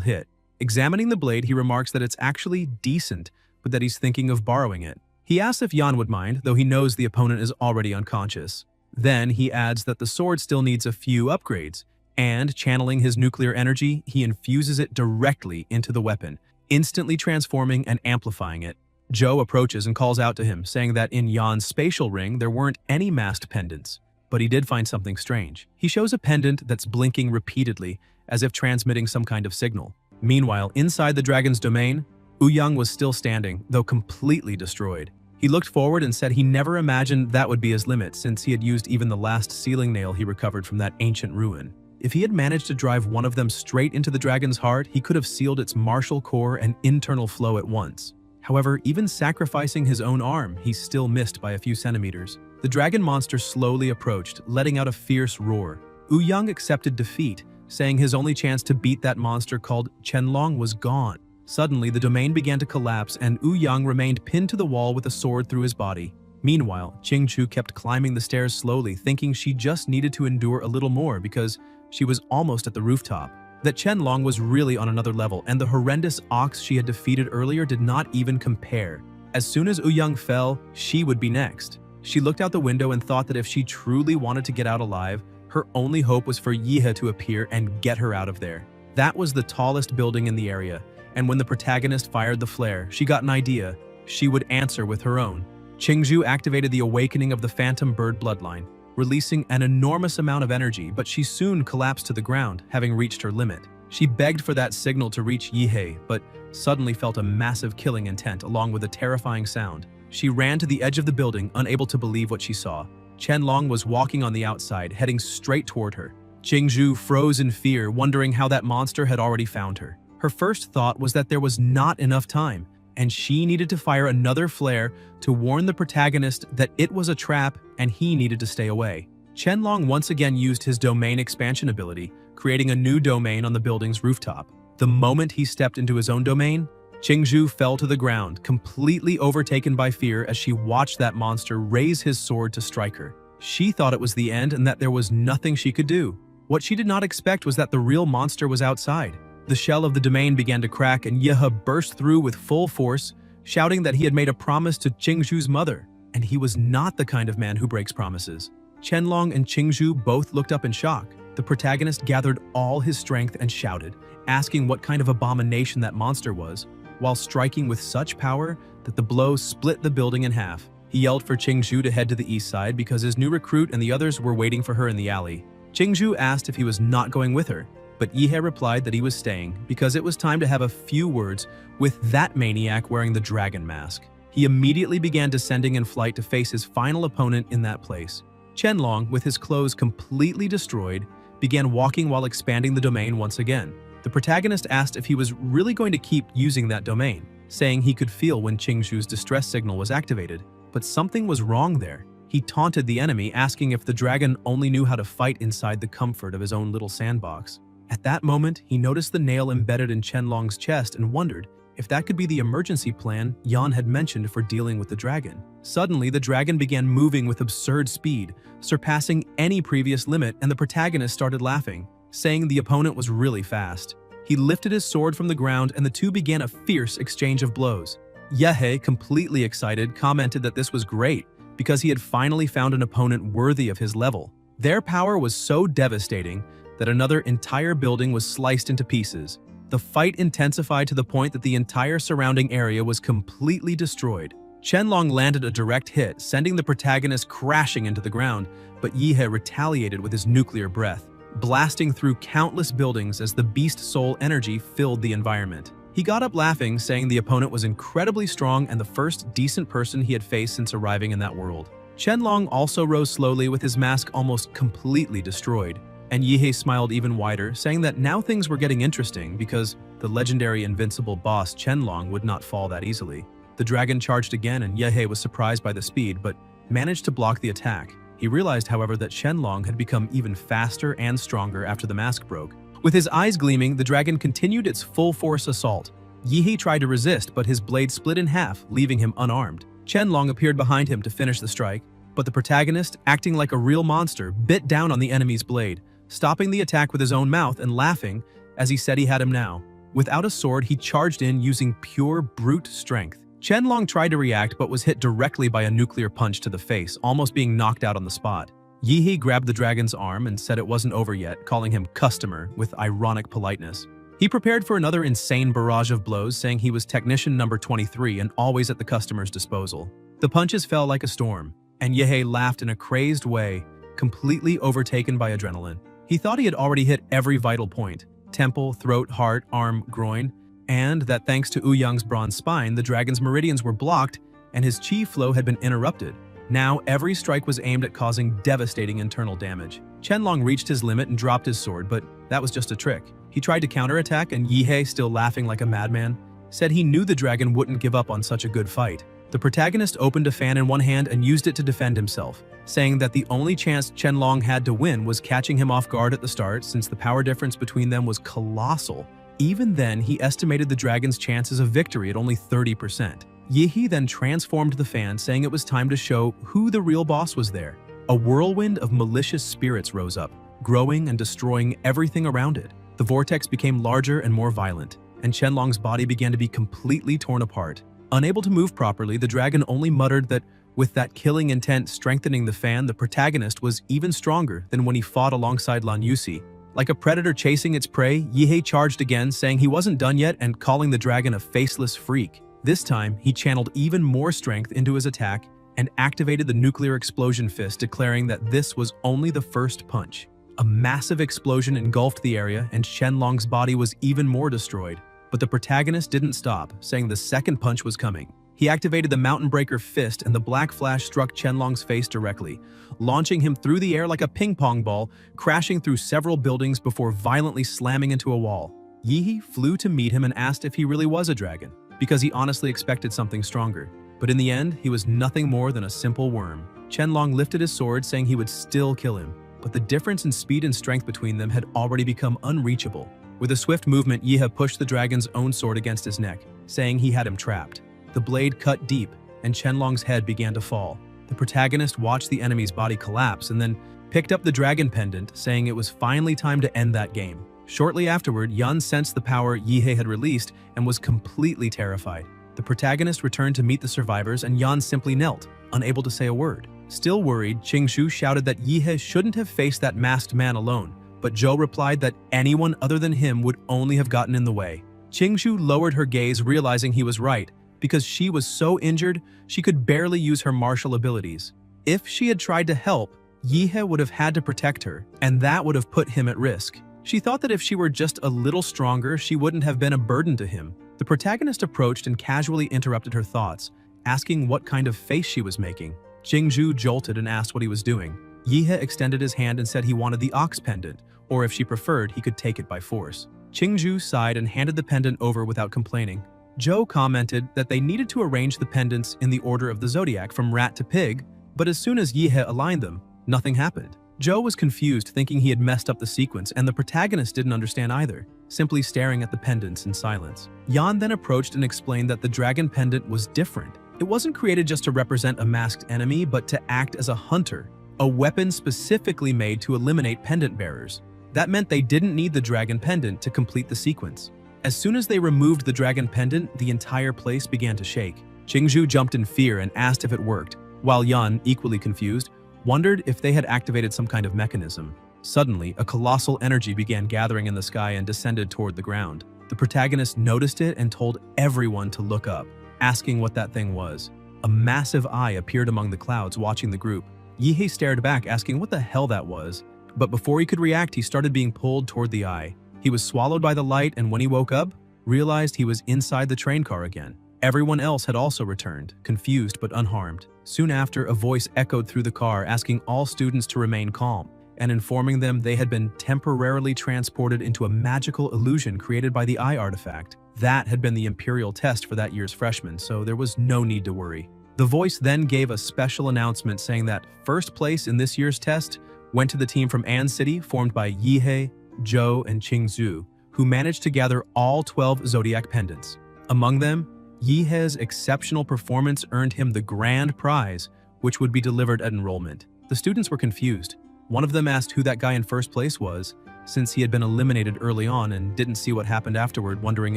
hit. Examining the blade, he remarks that it's actually decent, but that he's thinking of borrowing it. He asks if Yan would mind, though he knows the opponent is already unconscious. Then he adds that the sword still needs a few upgrades, and channeling his nuclear energy, he infuses it directly into the weapon, instantly transforming and amplifying it. Zhou approaches and calls out to him, saying that in Yan's spatial ring there weren't any masked pendants, but he did find something strange. He shows a pendant that's blinking repeatedly, as if transmitting some kind of signal. Meanwhile, inside the dragon's domain, Ouyang was still standing, though completely destroyed. He looked forward and said he never imagined that would be his limit, since he had used even the last sealing nail he recovered from that ancient ruin. If he had managed to drive one of them straight into the dragon's heart, he could have sealed its martial core and internal flow at once. However, even sacrificing his own arm, he still missed by a few centimeters. The dragon monster slowly approached, letting out a fierce roar. Ouyang accepted defeat, saying his only chance to beat that monster called Chenlong was gone. Suddenly, the domain began to collapse and Ouyang remained pinned to the wall with a sword through his body. Meanwhile, Qingchu kept climbing the stairs slowly, thinking she just needed to endure a little more because she was almost at the rooftop. That Chenlong was really on another level, and the horrendous ox she had defeated earlier did not even compare. As soon as Ouyang fell, she would be next. She looked out the window and thought that if she truly wanted to get out alive, her only hope was for Yehei to appear and get her out of there. That was the tallest building in the area, and when the protagonist fired the flare, she got an idea. She would answer with her own. Qingzhu activated the awakening of the phantom bird bloodline, releasing an enormous amount of energy, but she soon collapsed to the ground, having reached her limit. She begged for that signal to reach Yehei, but suddenly felt a massive killing intent along with a terrifying sound. She ran to the edge of the building, unable to believe what she saw. Chenlong was walking on the outside, heading straight toward her. Qingzhu froze in fear, wondering how that monster had already found her. Her first thought was that there was not enough time, and she needed to fire another flare to warn the protagonist that it was a trap and he needed to stay away. Chenlong once again used his domain expansion ability, creating a new domain on the building's rooftop. The moment he stepped into his own domain, Qingzhu fell to the ground, completely overtaken by fear as she watched that monster raise his sword to strike her. She thought it was the end and that there was nothing she could do. What she did not expect was that the real monster was outside. The shell of the domain began to crack and Yehei burst through with full force, shouting that he had made a promise to Qingzhu's mother, and he was not the kind of man who breaks promises. Chenlong and Qingzhu both looked up in shock. The protagonist gathered all his strength and shouted, asking what kind of abomination that monster was, while striking with such power that the blow split the building in half. He yelled for Qingzhu to head to the east side because his new recruit and the others were waiting for her in the alley. Qingzhu asked if he was not going with her, but Yehei replied that he was staying because it was time to have a few words with that maniac wearing the dragon mask. He immediately began descending in flight to face his final opponent in that place. Chenlong, with his clothes completely destroyed, began walking while expanding the domain once again. The protagonist asked if he was really going to keep using that domain, saying he could feel when Qingzhu's distress signal was activated, but something was wrong there. He He taunted the enemy, asking if the dragon only knew how to fight inside the comfort of his own little sandbox. At that moment, he noticed the nail embedded in Qianlong's chest and wondered if that could be the emergency plan Yan had mentioned for dealing with the dragon. Suddenly, the dragon began moving with absurd speed, surpassing any previous limit, and the protagonist started laughing, saying the opponent was really fast. He lifted his sword from the ground and the two began a fierce exchange of blows. Yehe, completely excited, commented that this was great because he had finally found an opponent worthy of his level. Their power was so devastating that another entire building was sliced into pieces. The fight intensified to the point that the entire surrounding area was completely destroyed. Qianlong landed a direct hit, sending the protagonist crashing into the ground, but Yehe retaliated with his nuclear breath, blasting through countless buildings as the beast soul energy filled the environment. He got up laughing, saying the opponent was incredibly strong and the first decent person he had faced since arriving in that world. Qianlong also rose slowly with his mask almost completely destroyed, and Yehe smiled even wider, saying that now things were getting interesting because the legendary invincible boss Qianlong would not fall that easily. The dragon charged again and Yehe was surprised by the speed but managed to block the attack. He realized, however, that Qianlong had become even faster and stronger after the mask broke. With his eyes gleaming, the dragon continued its full-force assault. Yehe tried to resist, but his blade split in half, leaving him unarmed. Qianlong appeared behind him to finish the strike, but the protagonist, acting like a real monster, bit down on the enemy's blade, stopping the attack with his own mouth and laughing as he said he had him now. Without a sword, he charged in using pure brute strength. Qianlong tried to react but was hit directly by a nuclear punch to the face, almost being knocked out on the spot. Yehe grabbed the dragon's arm and said it wasn't over yet, calling him customer with ironic politeness. He prepared for another insane barrage of blows, saying he was technician number 23 and always at the customer's disposal. The punches fell like a storm, and Yehe laughed in a crazed way, completely overtaken by adrenaline. He thought he had already hit every vital point: temple, throat, heart, arm, groin, and that thanks to Ouyang's bronze spine, the dragon's meridians were blocked and his chi flow had been interrupted. Now, every strike was aimed at causing devastating internal damage. Qianlong reached his limit and dropped his sword, but that was just a trick. He tried to counterattack, and Yehe, still laughing like a madman, said he knew the dragon wouldn't give up on such a good fight. The protagonist opened a fan in one hand and used it to defend himself, saying that the only chance Qianlong had to win was catching him off guard at the start, since the power difference between them was colossal. Even then, he estimated the dragon's chances of victory at only 30%. Yehe then transformed the fan, saying it was time to show who the real boss was there. A whirlwind of malicious spirits rose up, growing and destroying everything around it. The vortex became larger and more violent, and Qianlong's body began to be completely torn apart. Unable to move properly, the dragon only muttered that with that killing intent strengthening the fan, the protagonist was even stronger than when he fought alongside Lan Yusi. Like a predator chasing its prey, Yehe charged again, saying he wasn't done yet and calling the dragon a faceless freak. This time, he channeled even more strength into his attack and activated the nuclear explosion fist, declaring that this was only the first punch. A massive explosion engulfed the area, and Qianlong's body was even more destroyed. But the protagonist didn't stop, saying the second punch was coming. He activated the Mountain Breaker fist, and the black flash struck Qianlong's face directly, launching him through the air like a ping-pong ball, crashing through several buildings before violently slamming into a wall. Yehe flew to meet him and asked if he really was a dragon, because he honestly expected something stronger. But in the end, he was nothing more than a simple worm. Qianlong lifted his sword, saying he would still kill him, but the difference in speed and strength between them had already become unreachable. With a swift movement, Yehe pushed the dragon's own sword against his neck, saying he had him trapped. The blade cut deep, and Qianlong's head began to fall. The protagonist watched the enemy's body collapse and then picked up the dragon pendant, saying it was finally time to end that game. Shortly afterward, Yan sensed the power Yehe had released and was completely terrified. The protagonist returned to meet the survivors, and Yan simply knelt, unable to say a word. Still worried, Qingshu shouted that Yehe shouldn't have faced that masked man alone, but Zhou replied that anyone other than him would only have gotten in the way. Qingshu lowered her gaze, realizing he was right, because she was so injured she could barely use her martial abilities. If she had tried to help, Yehe would have had to protect her, and that would have put him at risk. She thought that if she were just a little stronger, she wouldn't have been a burden to him. The protagonist approached and casually interrupted her thoughts, asking what kind of face she was making. Qingzhu jolted and asked what he was doing. Yehe extended his hand and said he wanted the ox pendant, or if she preferred, he could take it by force. Qingzhu sighed and handed the pendant over without complaining. Zhou commented that they needed to arrange the pendants in the order of the zodiac from rat to pig, But as soon as Yihe aligned them, nothing happened. Joe was confused, thinking he had messed up the sequence, and the protagonist didn't understand either, simply staring at the pendants in silence. Yan then approached and explained that the dragon pendant was different. It wasn't created just to represent a masked enemy, but to act as a hunter, a weapon specifically made to eliminate pendant bearers. That meant they didn't need the dragon pendant to complete the sequence. As soon as they removed the dragon pendant, the entire place began to shake. Qingzhu jumped in fear and asked if it worked, while Yan, equally confused, wondered if they had activated some kind of mechanism. Suddenly, a colossal energy began gathering in the sky and descended toward the ground. The protagonist noticed it and told everyone to look up, asking what that thing was. A massive eye appeared among the clouds, watching the group. Yihe stared back, asking what the hell that was. But before he could react, he started being pulled toward the eye. He was swallowed by the light, and when he woke up, realized he was inside the train car again. Everyone else had also returned, confused but unharmed. Soon after, a voice echoed through the car, asking all students to remain calm and informing them they had been temporarily transported into a magical illusion created by the eye artifact. That had been the imperial test for that year's freshmen, so there was no need to worry. The voice then gave a special announcement saying that first place in this year's test went to the team from An City, formed by Yihe, Zhou, and Qingzhu, who managed to gather all 12 zodiac pendants. Among them, Yihe's exceptional performance earned him the grand prize, which would be delivered at enrollment. The students were confused. One of them asked who that guy in first place was, since he had been eliminated early on and didn't see what happened afterward, wondering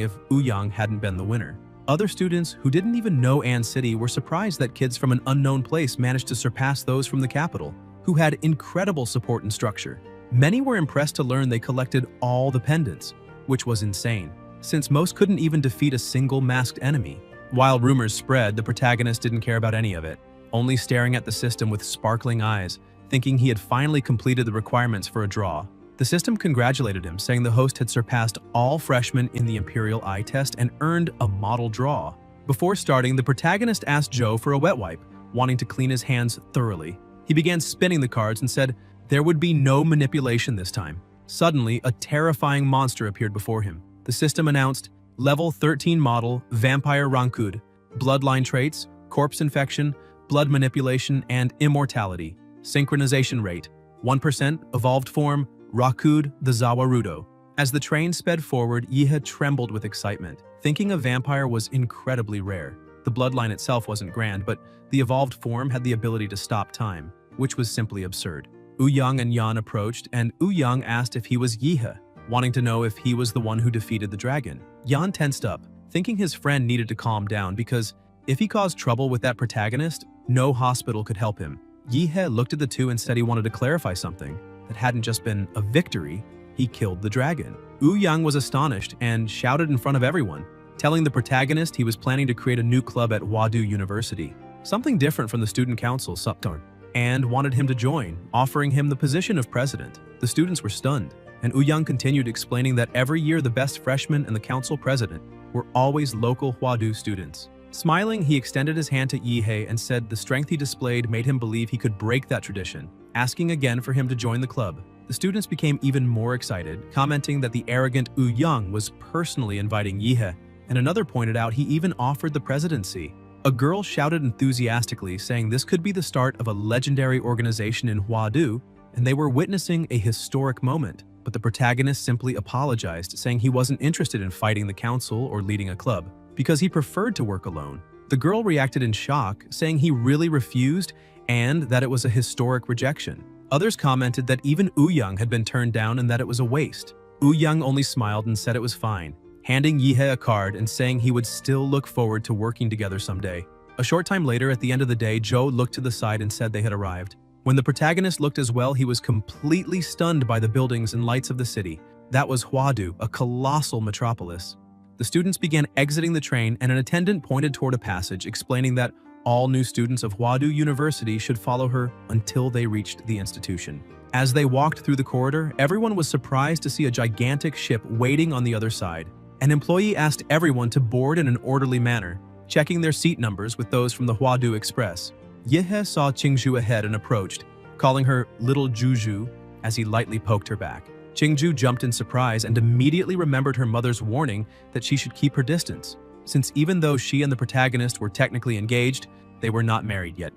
if Ouyang hadn't been the winner. Other students who didn't even know An City were surprised that kids from an unknown place managed to surpass those from the capital, who had incredible support and structure. Many were impressed to learn they collected all the pendants, which was insane, since most couldn't even defeat a single masked enemy. While rumors spread, the protagonist didn't care about any of it, only staring at the system with sparkling eyes, thinking he had finally completed the requirements for a draw. The system congratulated him, saying the host had surpassed all freshmen in the Imperial Eye Test and earned a model draw. Before starting, the protagonist asked Joe for a wet wipe, wanting to clean his hands thoroughly. He began spinning the cards and said there would be no manipulation this time. Suddenly, a terrifying monster appeared before him. The system announced, Level 13 model, Vampire Rankud, Bloodline traits, Corpse infection, Blood manipulation, and immortality. Synchronization rate, 1%, evolved form, Rakud the Zawarudo. As the train sped forward, Yihe trembled with excitement, thinking a vampire was incredibly rare. The bloodline itself wasn't grand, but the evolved form had the ability to stop time, which was simply absurd. Ouyang and Yan approached, and Ouyang asked if he was Yihe, wanting to know if he was the one who defeated the dragon. Yan tensed up, thinking his friend needed to calm down because if he caused trouble with that protagonist, no hospital could help him. Yihe looked at the two and said he wanted to clarify something. That hadn't just been a victory, he killed the dragon. Ouyang was astonished and shouted in front of everyone, telling the protagonist he was planning to create a new club at Huadu University, something different from the student council, Suptorn, and wanted him to join, offering him the position of president. The students were stunned, and Ouyang continued explaining that every year the best freshmen and the council president were always local Huadu students. Smiling, he extended his hand to Yihe and said the strength he displayed made him believe he could break that tradition, asking again for him to join the club. The students became even more excited, commenting that the arrogant Ouyang was personally inviting Yihe, and another pointed out he even offered the presidency. A girl shouted enthusiastically, saying this could be the start of a legendary organization in Huadu, and they were witnessing a historic moment. But the protagonist simply apologized, saying he wasn't interested in fighting the council or leading a club, because he preferred to work alone. The girl reacted in shock, saying he really refused and that it was a historic rejection. Others commented that even Ouyang had been turned down and that it was a waste. Ouyang only smiled and said it was fine, handing Yihe a card and saying he would still look forward to working together someday. A short time later, at the end of the day, Joe looked to the side and said they had arrived. When the protagonist looked as well, he was completely stunned by the buildings and lights of the city. That was Huadu, a colossal metropolis. The students began exiting the train, and an attendant pointed toward a passage, explaining that all new students of Huadu University should follow her until they reached the institution. As they walked through the corridor, everyone was surprised to see a gigantic ship waiting on the other side. An employee asked everyone to board in an orderly manner, checking their seat numbers with those from the Huadu Express. Yihe saw Qingzhu ahead and approached, calling her Little Juju as he lightly poked her back. Qingzhu jumped in surprise and immediately remembered her mother's warning that she should keep her distance, since even though she and the protagonist were technically engaged, they were not married yet.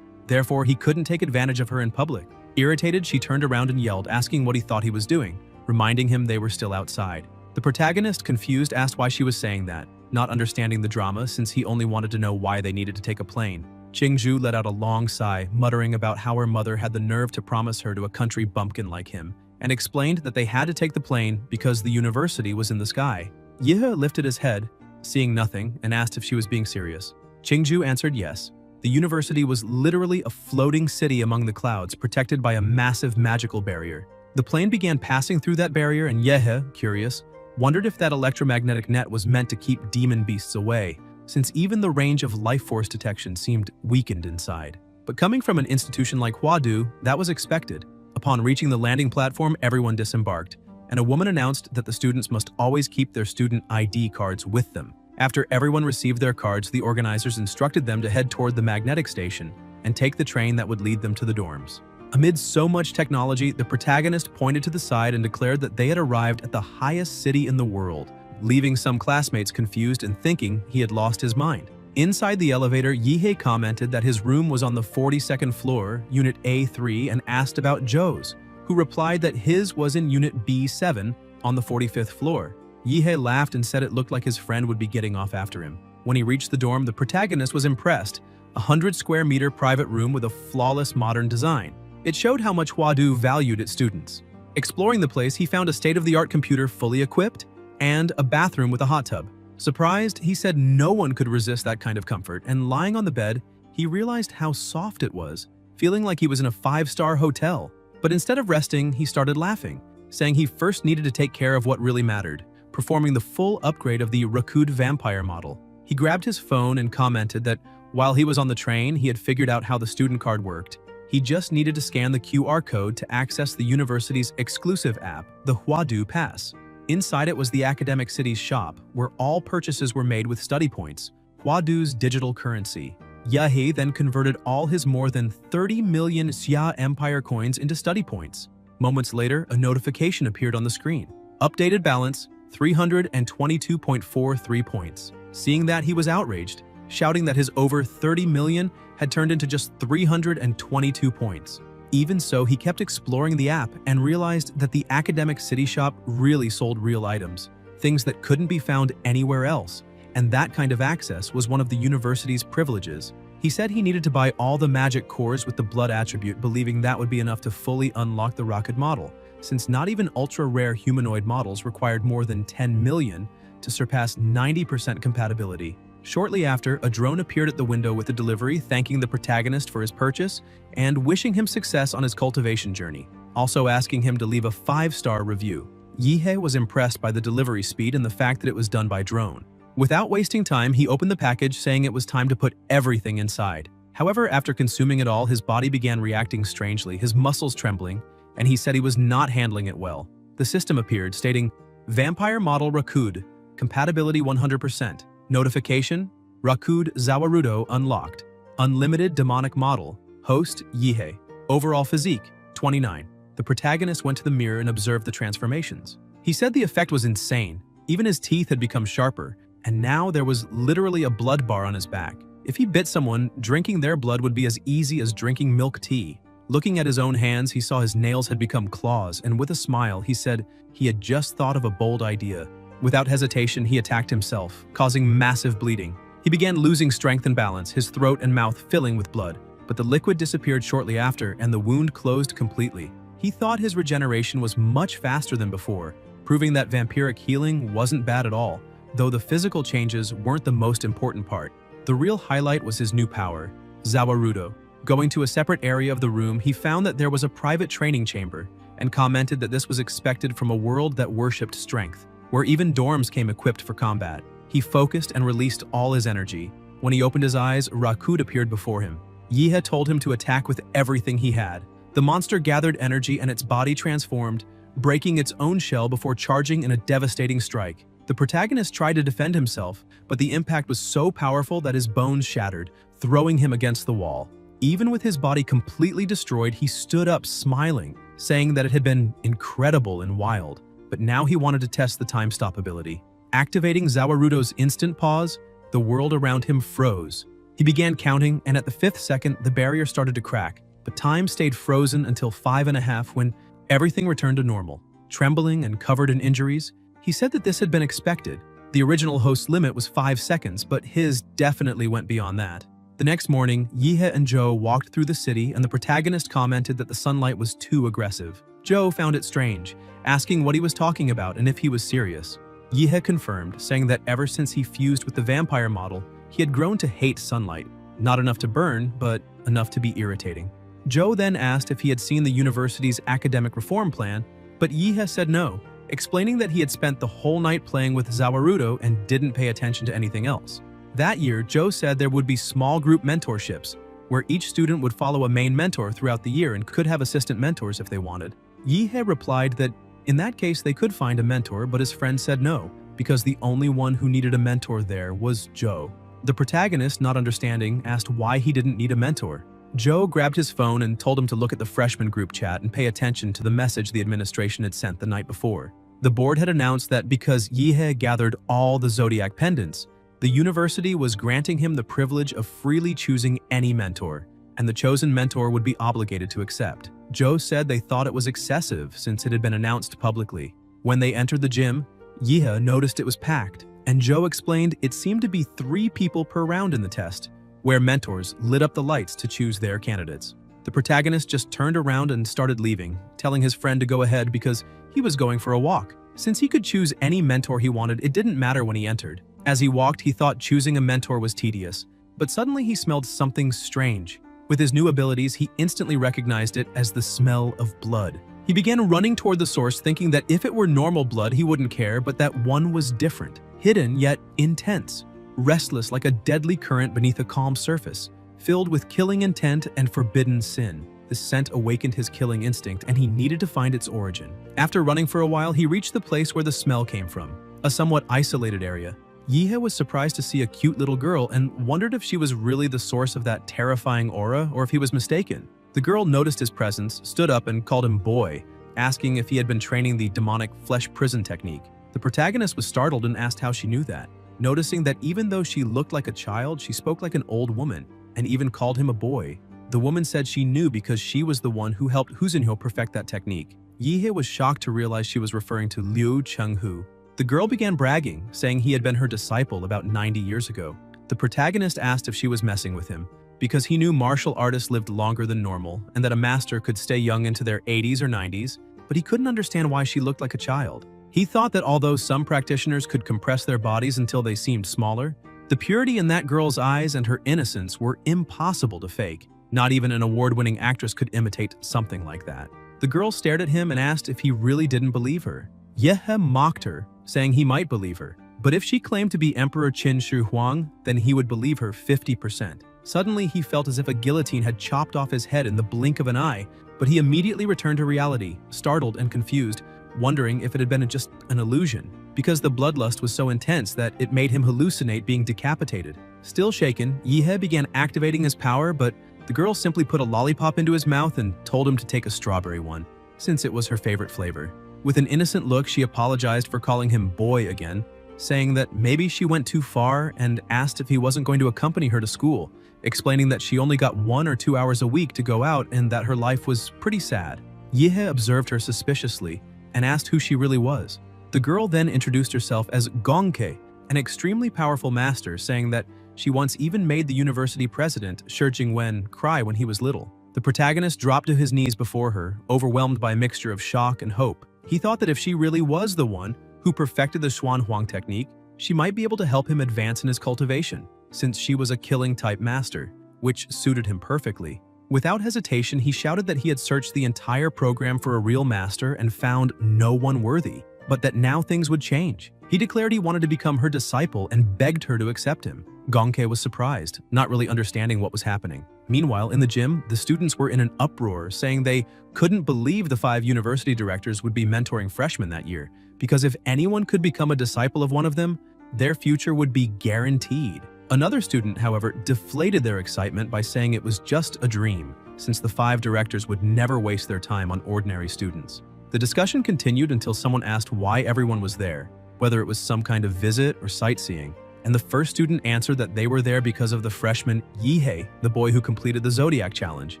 Therefore, he couldn't take advantage of her in public. Irritated, she turned around and yelled, asking what he thought he was doing, reminding him they were still outside. The protagonist, confused, asked why she was saying that, not understanding the drama since he only wanted to know why they needed to take a plane. Qingzhu let out a long sigh, muttering about how her mother had the nerve to promise her to a country bumpkin like him, and explained that they had to take the plane because the university was in the sky. Yihe lifted his head, seeing nothing, and asked if she was being serious. Qingzhu answered yes. The university was literally a floating city among the clouds, protected by a massive magical barrier. The plane began passing through that barrier, and Yihe, curious, wondered if that electromagnetic net was meant to keep demon beasts away, since even the range of life force detection seemed weakened inside. But coming from an institution like Huadu, that was expected. Upon reaching the landing platform, everyone disembarked, and a woman announced that the students must always keep their student ID cards with them. After everyone received their cards, the organizers instructed them to head toward the magnetic station and take the train that would lead them to the dorms. Amid so much technology, the protagonist pointed to the side and declared that they had arrived at the highest city in the world, leaving some classmates confused and thinking he had lost his mind. Inside the elevator, Yihe commented that his room was on the 42nd floor, Unit A3, and asked about Zhou's, who replied that his was in Unit B7 on the 45th floor. Yihe laughed and said it looked like his friend would be getting off after him. When he reached the dorm, the protagonist was impressed. A 100-square-meter private room with a flawless modern design. It showed how much Huadu valued its students. Exploring the place, he found a state-of-the-art computer fully equipped and a bathroom with a hot tub. Surprised, he said no one could resist that kind of comfort, and lying on the bed, he realized how soft it was, feeling like he was in a 5-star hotel. But instead of resting, he started laughing, saying he first needed to take care of what really mattered, performing the full upgrade of the Rakud vampire model. He grabbed his phone and commented that while he was on the train, he had figured out how the student card worked. He just needed to scan the QR code to access the university's exclusive app, the Huadu Pass. Inside it was the academic city's shop, where all purchases were made with study points, Huadu's digital currency. Yihe then converted all his more than 30 million Xia Empire coins into study points. Moments later, a notification appeared on the screen. Updated balance, 322.43 points. Seeing that, he was outraged, shouting that his over 30 million had turned into just 322 points. Even so, he kept exploring the app and realized that the academic city shop really sold real items, things that couldn't be found anywhere else, and that kind of access was one of the university's privileges. He said he needed to buy all the magic cores with the blood attribute, believing that would be enough to fully unlock the rocket model, since not even ultra-rare humanoid models required more than 10 million to surpass 90% compatibility. Shortly after, a drone appeared at the window with a delivery, thanking the protagonist for his purchase and wishing him success on his cultivation journey, also asking him to leave a 5-star review. Yihe was impressed by the delivery speed and the fact that it was done by drone. Without wasting time, he opened the package, saying it was time to put everything inside. However, after consuming it all, his body began reacting strangely, his muscles trembling, and he said he was not handling it well. The system appeared, stating, Vampire Model Rakud, compatibility 100%. Notification, Rakud Zawarudo unlocked. Unlimited demonic model, host Yihe. Overall physique, 29. The protagonist went to the mirror and observed the transformations. He said the effect was insane. Even his teeth had become sharper, and now there was literally a blood bar on his back. If he bit someone, drinking their blood would be as easy as drinking milk tea. Looking at his own hands, he saw his nails had become claws, and with a smile, he said he had just thought of a bold idea. Without hesitation, he attacked himself, causing massive bleeding. He began losing strength and balance, his throat and mouth filling with blood. But the liquid disappeared shortly after, and the wound closed completely. He thought his regeneration was much faster than before, proving that vampiric healing wasn't bad at all, though the physical changes weren't the most important part. The real highlight was his new power, Zawarudo. Going to a separate area of the room, he found that there was a private training chamber, and commented that this was expected from a world that worshipped strength, where even dorms came equipped for combat. He focused and released all his energy. When he opened his eyes, Rakud appeared before him. Yihe told him to attack with everything he had. The monster gathered energy and its body transformed, breaking its own shell before charging in a devastating strike. The protagonist tried to defend himself, but the impact was so powerful that his bones shattered, throwing him against the wall. Even with his body completely destroyed, he stood up smiling, saying that it had been incredible and wild. But now he wanted to test the time stop ability. Activating Zawarudo's instant pause, the world around him froze. He began counting, and at the 5th second, the barrier started to crack, but time stayed frozen until 5.5 when everything returned to normal. Trembling and covered in injuries, he said that this had been expected. The original host's limit was 5 seconds, but his definitely went beyond that. The next morning, Yihe and Joe walked through the city, and the protagonist commented that the sunlight was too aggressive. Joe found it strange, asking what he was talking about and if he was serious. Yihe confirmed, saying that ever since he fused with the vampire model, he had grown to hate sunlight. Not enough to burn, but enough to be irritating. Joe then asked if he had seen the university's academic reform plan, but Yihe said no, explaining that he had spent the whole night playing with Zawarudo and didn't pay attention to anything else. That year, Joe said there would be small group mentorships, where each student would follow a main mentor throughout the year and could have assistant mentors if they wanted. Yihe replied that in that case they could find a mentor, but his friend said no, because the only one who needed a mentor there was Joe. The protagonist, not understanding, asked why he didn't need a mentor. Joe grabbed his phone and told him to look at the freshman group chat and pay attention to the message the administration had sent the night before. The board had announced that because Yihe gathered all the zodiac pendants, the university was granting him the privilege of freely choosing any mentor, and the chosen mentor would be obligated to accept. Joe said they thought it was excessive since it had been announced publicly. When they entered the gym, Yihe noticed it was packed, and Joe explained it seemed to be 3 people per round in the test, where mentors lit up the lights to choose their candidates. The protagonist just turned around and started leaving, telling his friend to go ahead because he was going for a walk. Since he could choose any mentor he wanted, it didn't matter when he entered. As he walked, he thought choosing a mentor was tedious, but suddenly he smelled something strange. With his new abilities, he instantly recognized it as the smell of blood. He began running toward the source, thinking that if it were normal blood, he wouldn't care, but that one was different, hidden yet intense, restless like a deadly current beneath a calm surface, filled with killing intent and forbidden sin. The scent awakened his killing instinct, and he needed to find its origin. After running for a while, he reached the place where the smell came from, a somewhat isolated area. Yihe was surprised to see a cute little girl and wondered if she was really the source of that terrifying aura or if he was mistaken. The girl noticed his presence, stood up, and called him boy, asking if he had been training the demonic flesh prison technique. The protagonist was startled and asked how she knew that, noticing that even though she looked like a child, she spoke like an old woman, and even called him a boy. The woman said she knew because she was the one who helped Huzinho perfect that technique. Yihe was shocked to realize she was referring to Liu Chenghu. The girl began bragging, saying he had been her disciple about 90 years ago. The protagonist asked if she was messing with him, because he knew martial artists lived longer than normal and that a master could stay young into their 80s or 90s, but he couldn't understand why she looked like a child. He thought that although some practitioners could compress their bodies until they seemed smaller, the purity in that girl's eyes and her innocence were impossible to fake. Not even an award-winning actress could imitate something like that. The girl stared at him and asked if he really didn't believe her. Yihe mocked her, saying he might believe her, but if she claimed to be Emperor Qin Shi Huang, then he would believe her 50%. Suddenly, he felt as if a guillotine had chopped off his head in the blink of an eye, but he immediately returned to reality, startled and confused, wondering if it had been just an illusion, because the bloodlust was so intense that it made him hallucinate being decapitated. Still shaken, Yihe began activating his power, but the girl simply put a lollipop into his mouth and told him to take a strawberry one, since it was her favorite flavor. With an innocent look, she apologized for calling him boy again, saying that maybe she went too far and asked if he wasn't going to accompany her to school, explaining that she only got 1 or 2 hours a week to go out and that her life was pretty sad. Yihe observed her suspiciously and asked who she really was. The girl then introduced herself as Gongke, an extremely powerful master, saying that she once even made the university president, Shi Jingwen, cry when he was little. The protagonist dropped to his knees before her, overwhelmed by a mixture of shock and hope. He thought that if she really was the one who perfected the Xuanhuang technique, she might be able to help him advance in his cultivation, since she was a killing-type master, which suited him perfectly. Without hesitation, he shouted that he had searched the entire program for a real master and found no one worthy, but that now things would change. He declared he wanted to become her disciple and begged her to accept him. Gongke was surprised, not really understanding what was happening. Meanwhile, in the gym, the students were in an uproar, saying they couldn't believe the 5 university directors would be mentoring freshmen that year, because if anyone could become a disciple of one of them, their future would be guaranteed. Another student, however, deflated their excitement by saying it was just a dream, since the 5 directors would never waste their time on ordinary students. The discussion continued until someone asked why everyone was there, whether it was some kind of visit or sightseeing. and the first student answered that they were there because of the freshman Yihei, the boy who completed the Zodiac Challenge.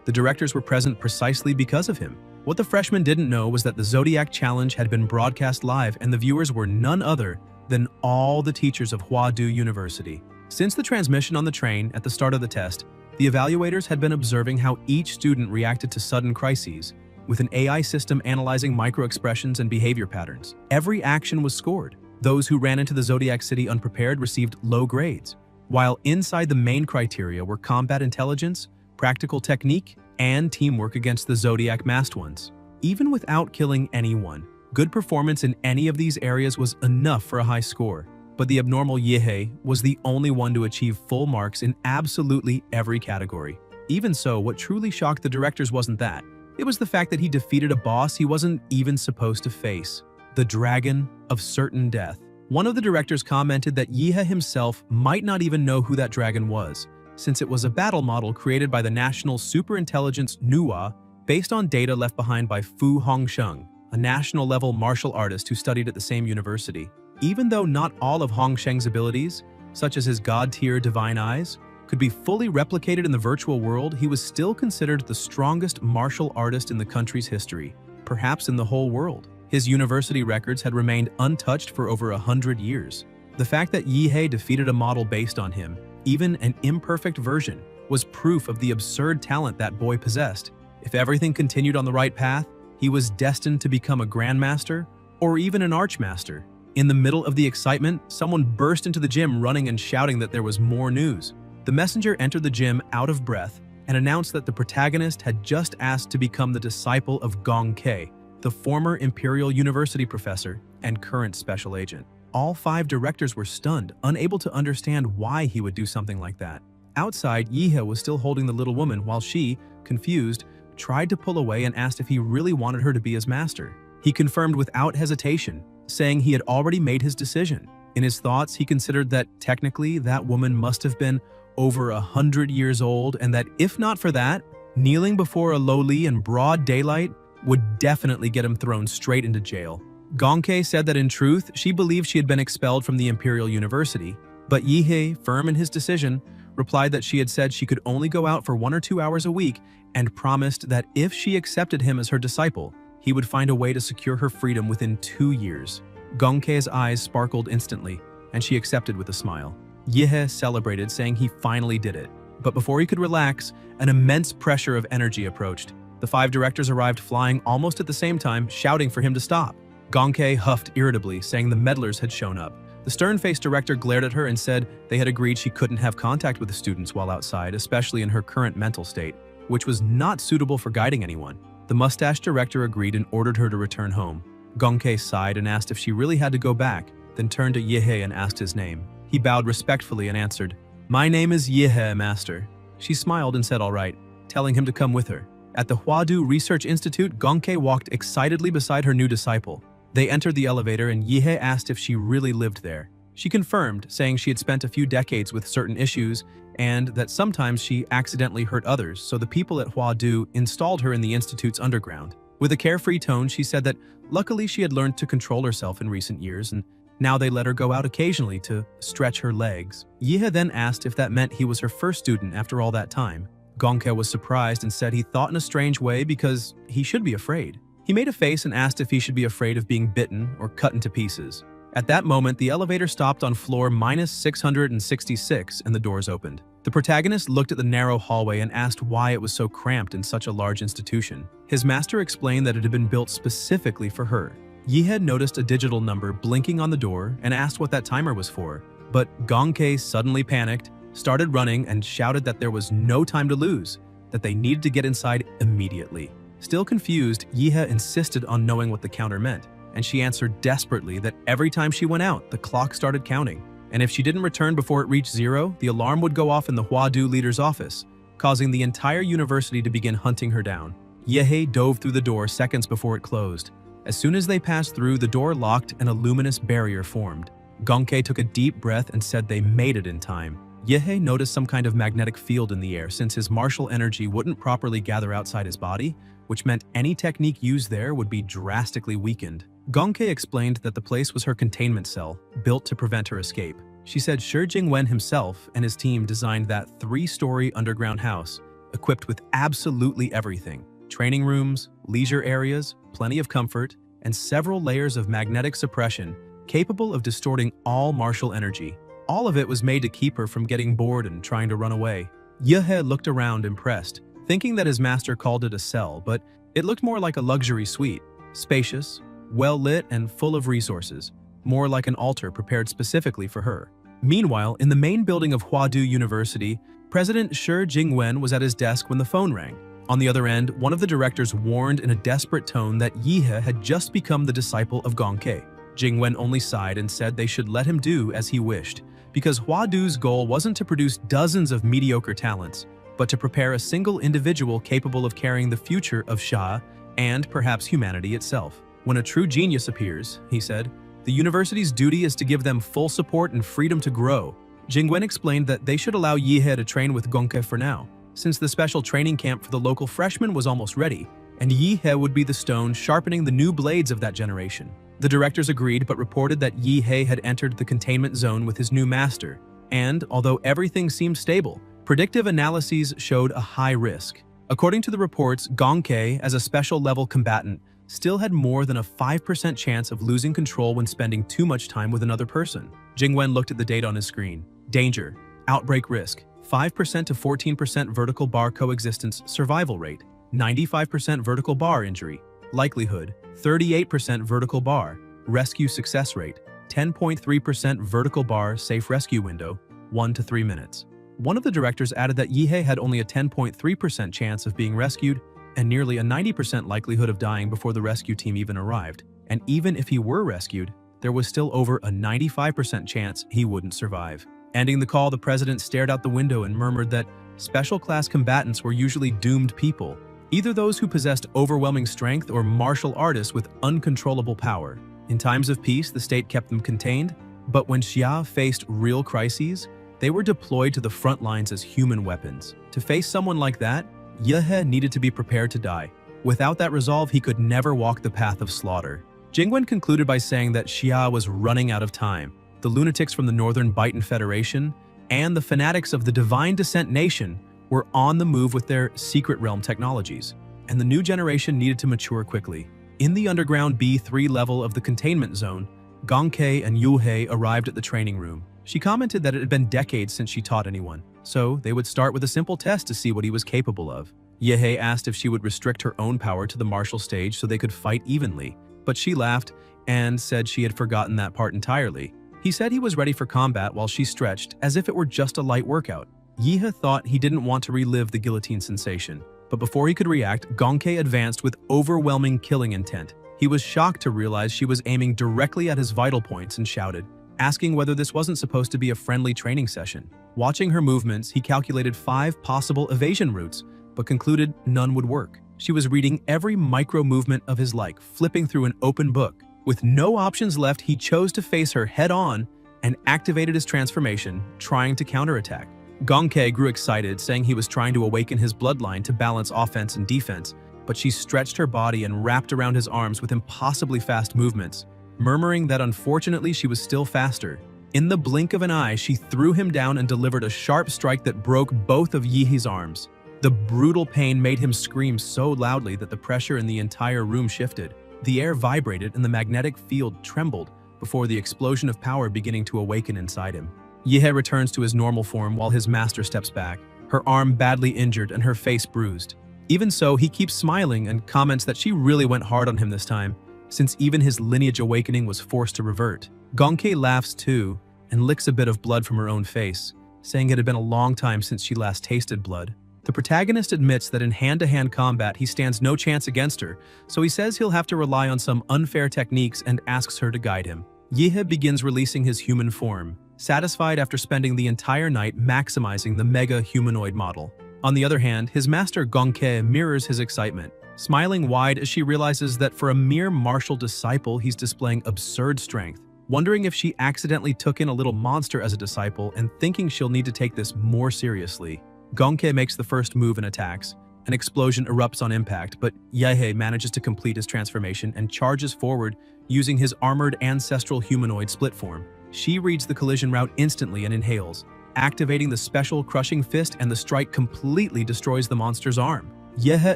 The directors were present precisely because of him. What the freshman didn't know was that the Zodiac Challenge had been broadcast live and the viewers were none other than all the teachers of Huadu University. Since the transmission on the train at the start of the test, the evaluators had been observing how each student reacted to sudden crises, with an AI system analyzing micro-expressions and behavior patterns. Every action was scored. Those who ran into the Zodiac City unprepared received low grades, while inside the main criteria were combat intelligence, practical technique, and teamwork against the Zodiac masked ones. Even without killing anyone, good performance in any of these areas was enough for a high score. But the abnormal Yihei was the only one to achieve full marks in absolutely every category. Even so, what truly shocked the directors wasn't that. It was the fact that he defeated a boss he wasn't even supposed to face, the Dragon of Certain Death. One of the directors commented that Yihei himself might not even know who that dragon was, since it was a battle model created by the National Superintelligence Nuwa based on data left behind by Fu Hongsheng, a national-level martial artist who studied at the same university. Even though not all of Hongsheng's abilities, such as his god-tier divine eyes, could be fully replicated in the virtual world, he was still considered the strongest martial artist in the country's history, perhaps in the whole world. His university records had remained untouched for over 100 years. The fact that Yihei defeated a model based on him, even an imperfect version, was proof of the absurd talent that boy possessed. If everything continued on the right path, he was destined to become a grandmaster or even an archmaster. In the middle of the excitement, someone burst into the gym running and shouting that there was more news. The messenger entered the gym out of breath and announced that the protagonist had just asked to become the disciple of Gong Kei, the former Imperial University professor and current special agent. All 5 directors were stunned, unable to understand why he would do something like that. Outside, Yihei was still holding the little woman while she, confused, tried to pull away and asked if he really wanted her to be his master. He confirmed without hesitation, saying he had already made his decision. In his thoughts, he considered that technically that woman must have been over 100 years old and that if not for that, kneeling before a lowly in broad daylight would definitely get him thrown straight into jail. Gongkei said that in truth, she believed she had been expelled from the Imperial University, but Yihei, firm in his decision, replied that she had said she could only go out for 1 or 2 hours a week and promised that if she accepted him as her disciple, he would find a way to secure her freedom within 2 years. Gongkei's eyes sparkled instantly, and she accepted with a smile. Yihei celebrated, saying he finally did it. But before he could relax, an immense pressure of energy approached. The 5 directors arrived flying almost at the same time, shouting for him to stop. Gongkei huffed irritably, saying the meddlers had shown up. The stern-faced director glared at her and said they had agreed she couldn't have contact with the students while outside, especially in her current mental state, which was not suitable for guiding anyone. The mustached director agreed and ordered her to return home. Gongkei sighed and asked if she really had to go back, then turned to Yihei and asked his name. He bowed respectfully and answered, "My name is Yihei, master." She smiled and said all right, telling him to come with her. At the Huadu Research Institute, Gongkei walked excitedly beside her new disciple. They entered the elevator and Yihei asked if she really lived there. She confirmed, saying she had spent a few decades with certain issues and that sometimes she accidentally hurt others, so the people at Huadu installed her in the institute's underground. With a carefree tone, she said that luckily she had learned to control herself in recent years and now they let her go out occasionally to stretch her legs. Yihei then asked if that meant he was her first student after all that time. Gongkei was surprised and said he thought in a strange way because he should be afraid. He made a face and asked if he should be afraid of being bitten or cut into pieces. At that moment, the elevator stopped on floor -666 and the doors opened. The protagonist looked at the narrow hallway and asked why it was so cramped in such a large institution. His master explained that it had been built specifically for her. Yihei noticed a digital number blinking on the door and asked what that timer was for. But Gongkei suddenly panicked, started running, and shouted that there was no time to lose, that they needed to get inside immediately. Still confused, Yihei insisted on knowing what the counter meant, and she answered desperately that every time she went out, the clock started counting, and if she didn't return before it reached 0, the alarm would go off in the Huadu leader's office, causing the entire university to begin hunting her down. Yihei dove through the door seconds before it closed. As soon as they passed through, the door locked and a luminous barrier formed. Gongkei took a deep breath and said they made it in time. Yihei noticed some kind of magnetic field in the air since his martial energy wouldn't properly gather outside his body, which meant any technique used there would be drastically weakened. Gongkei explained that the place was her containment cell, built to prevent her escape. She said Shi Jingwen himself and his team designed that 3-story underground house, equipped with absolutely everything: training rooms, leisure areas, plenty of comfort, and several layers of magnetic suppression capable of distorting all martial energy. All of it was made to keep her from getting bored and trying to run away. Yehe looked around impressed, thinking that his master called it a cell, but it looked more like a luxury suite, spacious, well-lit, and full of resources, more like an altar prepared specifically for her. Meanwhile, in the main building of Huadu University, President Shi Jingwen was at his desk when the phone rang. On the other end, one of the directors warned in a desperate tone that Yehe had just become the disciple of Gongke. Jingwen only sighed and said they should let him do as he wished, because Huadu's goal wasn't to produce dozens of mediocre talents, but to prepare a single individual capable of carrying the future of Sha and perhaps humanity itself. When a true genius appears, he said, the university's duty is to give them full support and freedom to grow. Jingwen explained that they should allow Yehe to train with Gongke for now, since the special training camp for the local freshmen was almost ready, and Yehe would be the stone sharpening the new blades of that generation. The directors agreed but reported that Yehe had entered the containment zone with his new master, and, although everything seemed stable, predictive analyses showed a high risk. According to the reports, Gongke, as a special-level combatant, still had more than a 5% chance of losing control when spending too much time with another person. Jingwen looked at the data on his screen. Danger. Outbreak risk. 5% to 14% vertical bar coexistence survival rate. 95% vertical bar injury. Likelihood. 38% vertical bar. Rescue success rate. 10.3% vertical bar safe rescue window. 1 to 3 minutes. One of the directors added that Yehe had only a 10.3% chance of being rescued and nearly a 90% likelihood of dying before the rescue team even arrived. And even if he were rescued, there was still over a 95% chance he wouldn't survive. Ending the call, the president stared out the window and murmured that special class combatants were usually doomed people, either those who possessed overwhelming strength or martial artists with uncontrollable power. In times of peace, the state kept them contained, but when Xia faced real crises, they were deployed to the front lines as human weapons. To face someone like that, Yehe needed to be prepared to die. Without that resolve, he could never walk the path of slaughter. Jingwen concluded by saying that Xia was running out of time. The lunatics from the Northern Bitan Federation and the fanatics of the Divine Descent Nation were on the move with their secret realm technologies, and the new generation needed to mature quickly. In the underground B3 level of the containment zone, Gongke and Yuhei arrived at the training room. She commented that it had been decades since she taught anyone, so they would start with a simple test to see what he was capable of. Yehe asked if she would restrict her own power to the martial stage so they could fight evenly, but she laughed and said she had forgotten that part entirely. He said he was ready for combat while she stretched as if it were just a light workout. Yehe thought he didn't want to relive the guillotine sensation, but before he could react, Gongke advanced with overwhelming killing intent. He was shocked to realize she was aiming directly at his vital points and shouted, asking whether this wasn't supposed to be a friendly training session. Watching her movements, he calculated 5 possible evasion routes, but concluded none would work. She was reading every micro-movement of his like flipping through an open book. With no options left, he chose to face her head-on and activated his transformation, trying to counterattack. Gongke grew excited, saying he was trying to awaken his bloodline to balance offense and defense, but she stretched her body and wrapped around his arms with impossibly fast movements, murmuring that unfortunately she was still faster. In the blink of an eye, she threw him down and delivered a sharp strike that broke both of Yehe's arms. The brutal pain made him scream so loudly that the pressure in the entire room shifted. The air vibrated and the magnetic field trembled before the explosion of power beginning to awaken inside him. Yehe returns to his normal form while his master steps back, her arm badly injured and her face bruised. Even so, he keeps smiling and comments that she really went hard on him this time, since even his lineage awakening was forced to revert. Gongke laughs too and licks a bit of blood from her own face, saying it had been a long time since she last tasted blood. The protagonist admits that in hand-to-hand combat he stands no chance against her, so he says he'll have to rely on some unfair techniques and asks her to guide him. Yehe begins releasing his human form, satisfied after spending the entire night maximizing the mega humanoid model. On the other hand, his master Gongke mirrors his excitement, smiling wide as she realizes that for a mere martial disciple he's displaying absurd strength. Wondering if she accidentally took in a little monster as a disciple and thinking she'll need to take this more seriously, Gongke makes the first move and attacks. An explosion erupts on impact, but Yehe manages to complete his transformation and charges forward using his armored ancestral humanoid split form. She reads the collision route instantly and inhales, activating the special crushing fist, and the strike completely destroys the monster's arm. Yehe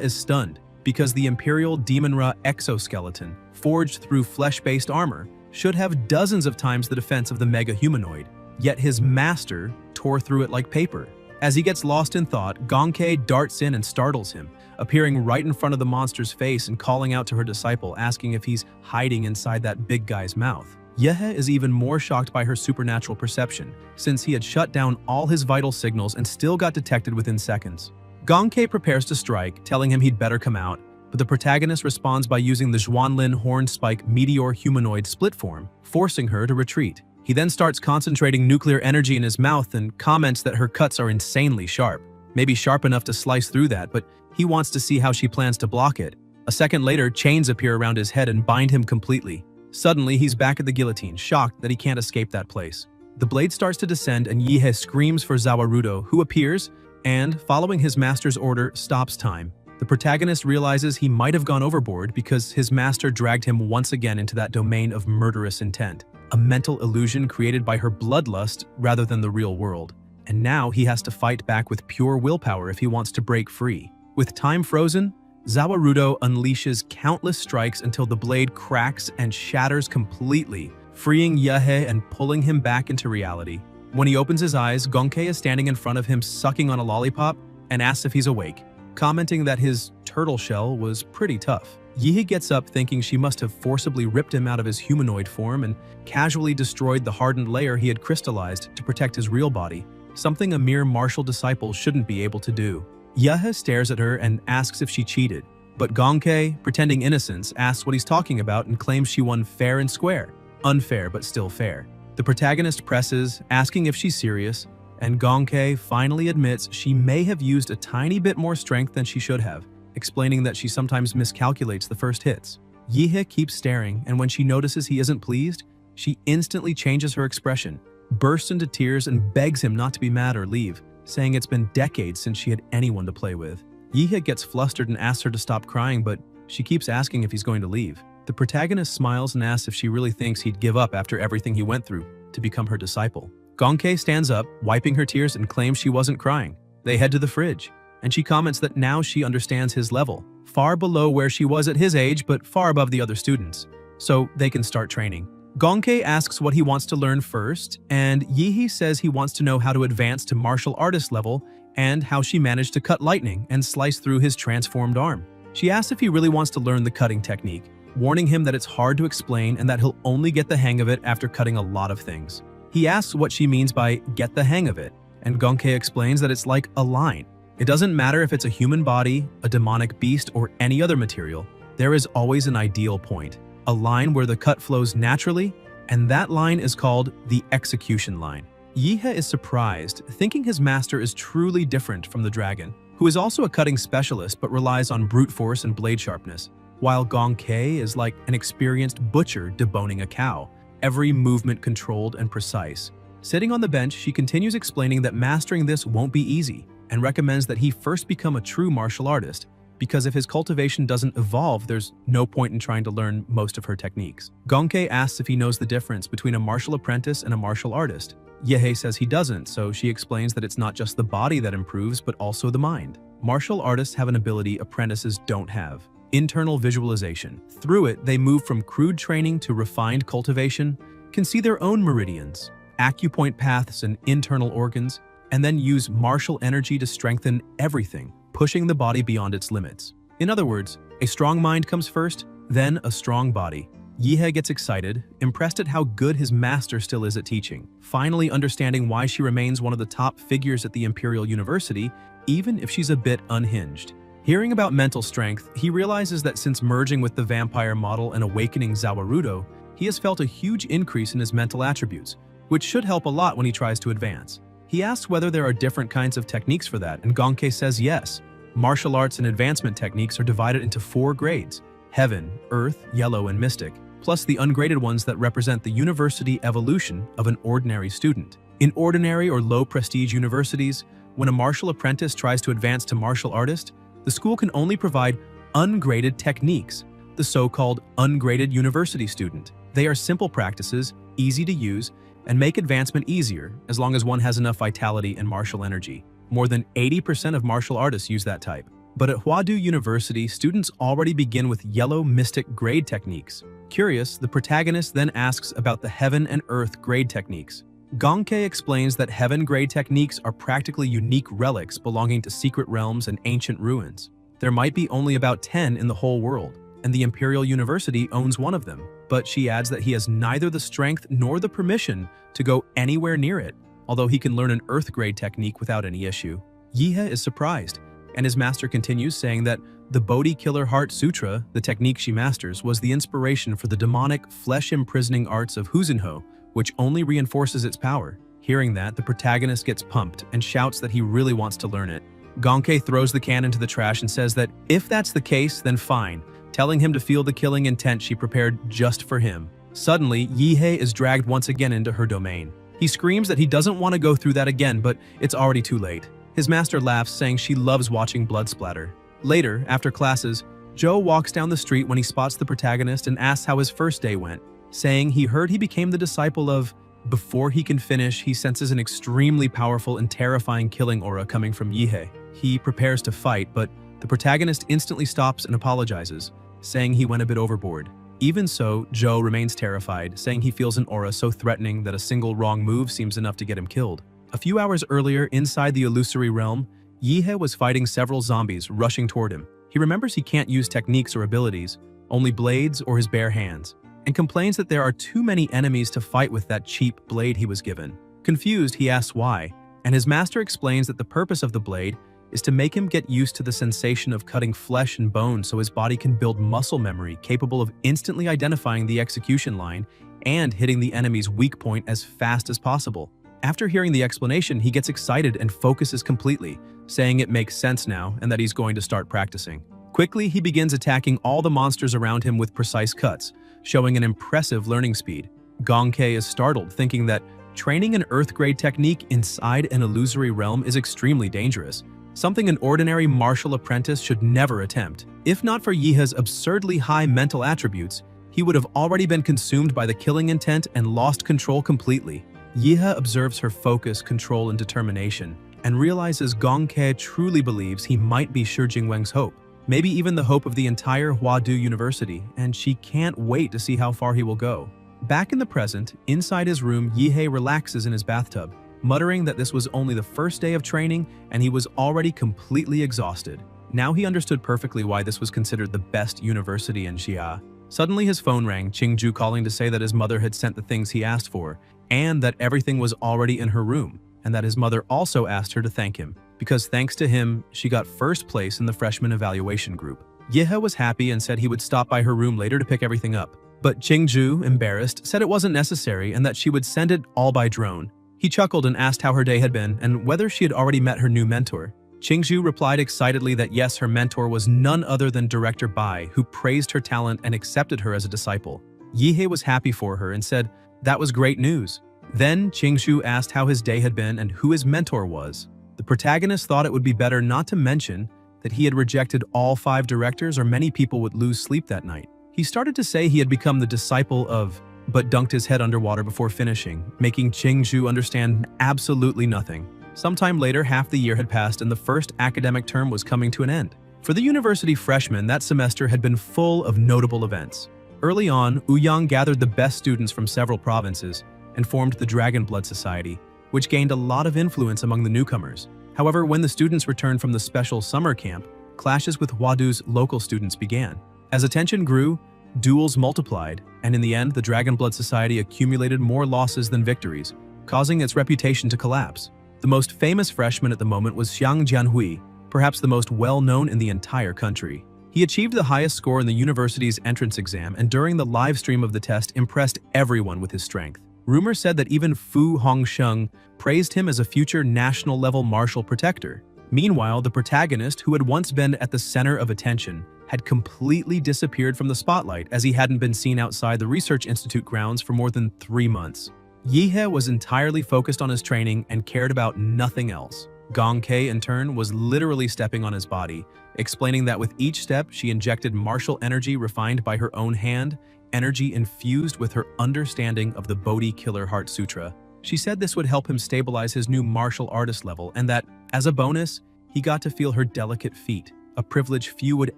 is stunned because the Imperial Demon-Ra exoskeleton, forged through flesh-based armor, should have dozens of times the defense of the mega humanoid, yet his master tore through it like paper. As he gets lost in thought, Gonkei darts in and startles him, appearing right in front of the monster's face and calling out to her disciple, asking if he's hiding inside that big guy's mouth. Yehe is even more shocked by her supernatural perception, since he had shut down all his vital signals and still got detected within seconds. Gonkei prepares to strike, telling him he'd better come out, but the protagonist responds by using the Zhuanlin Horn Spike Meteor Humanoid split form, forcing her to retreat. He then starts concentrating nuclear energy in his mouth and comments that her cuts are insanely sharp, maybe sharp enough to slice through that, but he wants to see how she plans to block it. A second later, chains appear around his head and bind him completely. Suddenly, he's back at the guillotine, shocked that he can't escape that place. The blade starts to descend and Yehe screams for Zawarudo, who appears and, following his master's order, stops time. The protagonist realizes he might have gone overboard because his master dragged him once again into that domain of murderous intent, a mental illusion created by her bloodlust rather than the real world. And now he has to fight back with pure willpower if he wants to break free. With time frozen, Zawarudo unleashes countless strikes until the blade cracks and shatters completely, freeing Yehe and pulling him back into reality. When he opens his eyes, Gonkei is standing in front of him sucking on a lollipop and asks if he's awake, commenting that his turtle shell was pretty tough. Yehe gets up thinking she must have forcibly ripped him out of his humanoid form and casually destroyed the hardened layer he had crystallized to protect his real body, something a mere martial disciple shouldn't be able to do. Yehe stares at her and asks if she cheated, but Gonkei, pretending innocence, asks what he's talking about and claims she won fair and square. Unfair, but still fair. The protagonist presses, asking if she's serious, and Gonkei finally admits she may have used a tiny bit more strength than she should have, explaining that she sometimes miscalculates the first hits. Yehe keeps staring, and when she notices he isn't pleased, she instantly changes her expression, bursts into tears, and begs him not to be mad or leave, saying it's been decades since she had anyone to play with. Yehe gets flustered and asks her to stop crying, but she keeps asking if he's going to leave. The protagonist smiles and asks if she really thinks he'd give up after everything he went through to become her disciple. Gonkei stands up, wiping her tears, and claims she wasn't crying. They head to the fridge, and she comments that now she understands his level, far below where she was at his age, but far above the other students, so they can start training. Gonkei asks what he wants to learn first, and Yehe says he wants to know how to advance to martial artist level and how she managed to cut lightning and slice through his transformed arm. She asks if he really wants to learn the cutting technique, warning him that it's hard to explain and that he'll only get the hang of it after cutting a lot of things. He asks what she means by "get the hang of it," and Gonkei explains that it's like a line. It doesn't matter if it's a human body, a demonic beast, or any other material, there is always an ideal point. A line where the cut flows naturally, and that line is called the execution line. Yehe is surprised, thinking his master is truly different from the dragon, who is also a cutting specialist but relies on brute force and blade sharpness, while Gonkei is like an experienced butcher deboning a cow, every movement controlled and precise. Sitting on the bench, she continues explaining that mastering this won't be easy, and recommends that he first become a true martial artist, because if his cultivation doesn't evolve, there's no point in trying to learn most of her techniques. Gonkei asks if he knows the difference between a martial apprentice and a martial artist. Yehe says he doesn't, so she explains that it's not just the body that improves, but also the mind. Martial artists have an ability apprentices don't have: internal visualization. Through it, they move from crude training to refined cultivation, can see their own meridians, acupoint paths, and internal organs, and then use martial energy to strengthen everything, pushing the body beyond its limits. In other words, a strong mind comes first, then a strong body. Yehe gets excited, impressed at how good his master still is at teaching, finally understanding why she remains one of the top figures at the Imperial University, even if she's a bit unhinged. Hearing about mental strength, he realizes that since merging with the vampire model and awakening Zawarudo, he has felt a huge increase in his mental attributes, which should help a lot when he tries to advance. He asks whether there are different kinds of techniques for that, and Gonkei says yes. Martial arts and advancement techniques are divided into 4 grades: Heaven, Earth, Yellow, and Mystic, plus the ungraded ones that represent the university evolution of an ordinary student. In ordinary or low-prestige universities, when a martial apprentice tries to advance to martial artist, the school can only provide ungraded techniques, the so-called ungraded university student. They are simple practices, easy to use, and make advancement easier as long as one has enough vitality and martial energy. More than 80% of martial artists use that type. But at Huadu University, students already begin with yellow mystic grade techniques. Curious, the protagonist then asks about the heaven and earth grade techniques. Gongke explains that heaven grade techniques are practically unique relics belonging to secret realms and ancient ruins. There might be only about 10 in the whole world, and the Imperial University owns one of them, but she adds that he has neither the strength nor the permission to go anywhere near it, although he can learn an earth grade technique without any issue. Yihe is surprised, and his master continues saying that the Bodhi Killer Heart Sutra, the technique she masters, was the inspiration for the demonic, flesh-imprisoning arts of Huzinho, which only reinforces its power. Hearing that, the protagonist gets pumped and shouts that he really wants to learn it. Gongke throws the can into the trash and says that if that's the case, then fine, telling him to feel the killing intent she prepared just for him. Suddenly, Yihe is dragged once again into her domain. He screams that he doesn't want to go through that again, but it's already too late. His master laughs, saying she loves watching blood splatter. Later, after classes, Joe walks down the street when he spots the protagonist and asks how his first day went, saying he heard he became the disciple of. Before he can finish, he senses an extremely powerful and terrifying killing aura coming from Yihe. He prepares to fight, but the protagonist instantly stops and apologizes, saying he went a bit overboard. Even so, Joe remains terrified, saying he feels an aura so threatening that a single wrong move seems enough to get him killed. A few hours earlier, inside the illusory realm, Yihe was fighting several zombies rushing toward him. He remembers he can't use techniques or abilities, only blades or his bare hands, and complains that there are too many enemies to fight with that cheap blade he was given. Confused, he asks why, and his master explains that the purpose of the blade is to make him get used to the sensation of cutting flesh and bone so his body can build muscle memory capable of instantly identifying the execution line and hitting the enemy's weak point as fast as possible. After hearing the explanation, he gets excited and focuses completely, saying it makes sense now and that he's going to start practicing. Quickly, he begins attacking all the monsters around him with precise cuts, showing an impressive learning speed. Gongke is startled, thinking that training an earth-grade technique inside an illusory realm is extremely dangerous, something an ordinary martial apprentice should never attempt. If not for Yihe's absurdly high mental attributes, he would have already been consumed by the killing intent and lost control completely. Yihe observes her focus, control, and determination, and realizes Gongke truly believes he might be Shi Jingweng's hope, maybe even the hope of the entire Huadu University, and she can't wait to see how far he will go. Back in the present, inside his room, Yihe relaxes in his bathtub, muttering that this was only the first day of training and he was already completely exhausted. Now he understood perfectly why this was considered the best university in Xia. Suddenly his phone rang, Qingju calling to say that his mother had sent the things he asked for, and that everything was already in her room, and that his mother also asked her to thank him, because thanks to him, she got first place in the freshman evaluation group. Yihe was happy and said he would stop by her room later to pick everything up. But Qingju, embarrassed, said it wasn't necessary and that she would send it all by drone. He chuckled and asked how her day had been and whether she had already met her new mentor. Qingju replied excitedly that yes, her mentor was none other than Director Bai, who praised her talent and accepted her as a disciple. Yihe was happy for her and said, "That was great news." Then Qingju asked how his day had been and who his mentor was. The protagonist thought it would be better not to mention that he had rejected all 5 directors or many people would lose sleep that night. He started to say he had become the disciple of, but dunked his head underwater before finishing, making Qingju understand absolutely nothing. Sometime later, half the year had passed and the first academic term was coming to an end. For the university freshmen, that semester had been full of notable events. Early on, Ouyang gathered the best students from several provinces and formed the Dragon Blood Society, which gained a lot of influence among the newcomers. However, when the students returned from the special summer camp, clashes with Huadu's local students began. As attention grew, duels multiplied, and in the end, the Dragon Blood Society accumulated more losses than victories, causing its reputation to collapse. The most famous freshman at the moment was Xiang Jianhui, perhaps the most well-known in the entire country. He achieved the highest score in the university's entrance exam and during the live stream of the test impressed everyone with his strength. Rumor said that even Fu Hongsheng praised him as a future national-level martial protector. Meanwhile, the protagonist, who had once been at the center of attention, had completely disappeared from the spotlight as he hadn't been seen outside the Research Institute grounds for more than 3 months. Yihe was entirely focused on his training and cared about nothing else. Gongke, in turn, was literally stepping on his body, explaining that with each step she injected martial energy refined by her own hand energy infused with her understanding of the Bodhi Killer Heart Sutra. She said this would help him stabilize his new martial artist level and that, as a bonus, he got to feel her delicate feet, a privilege few would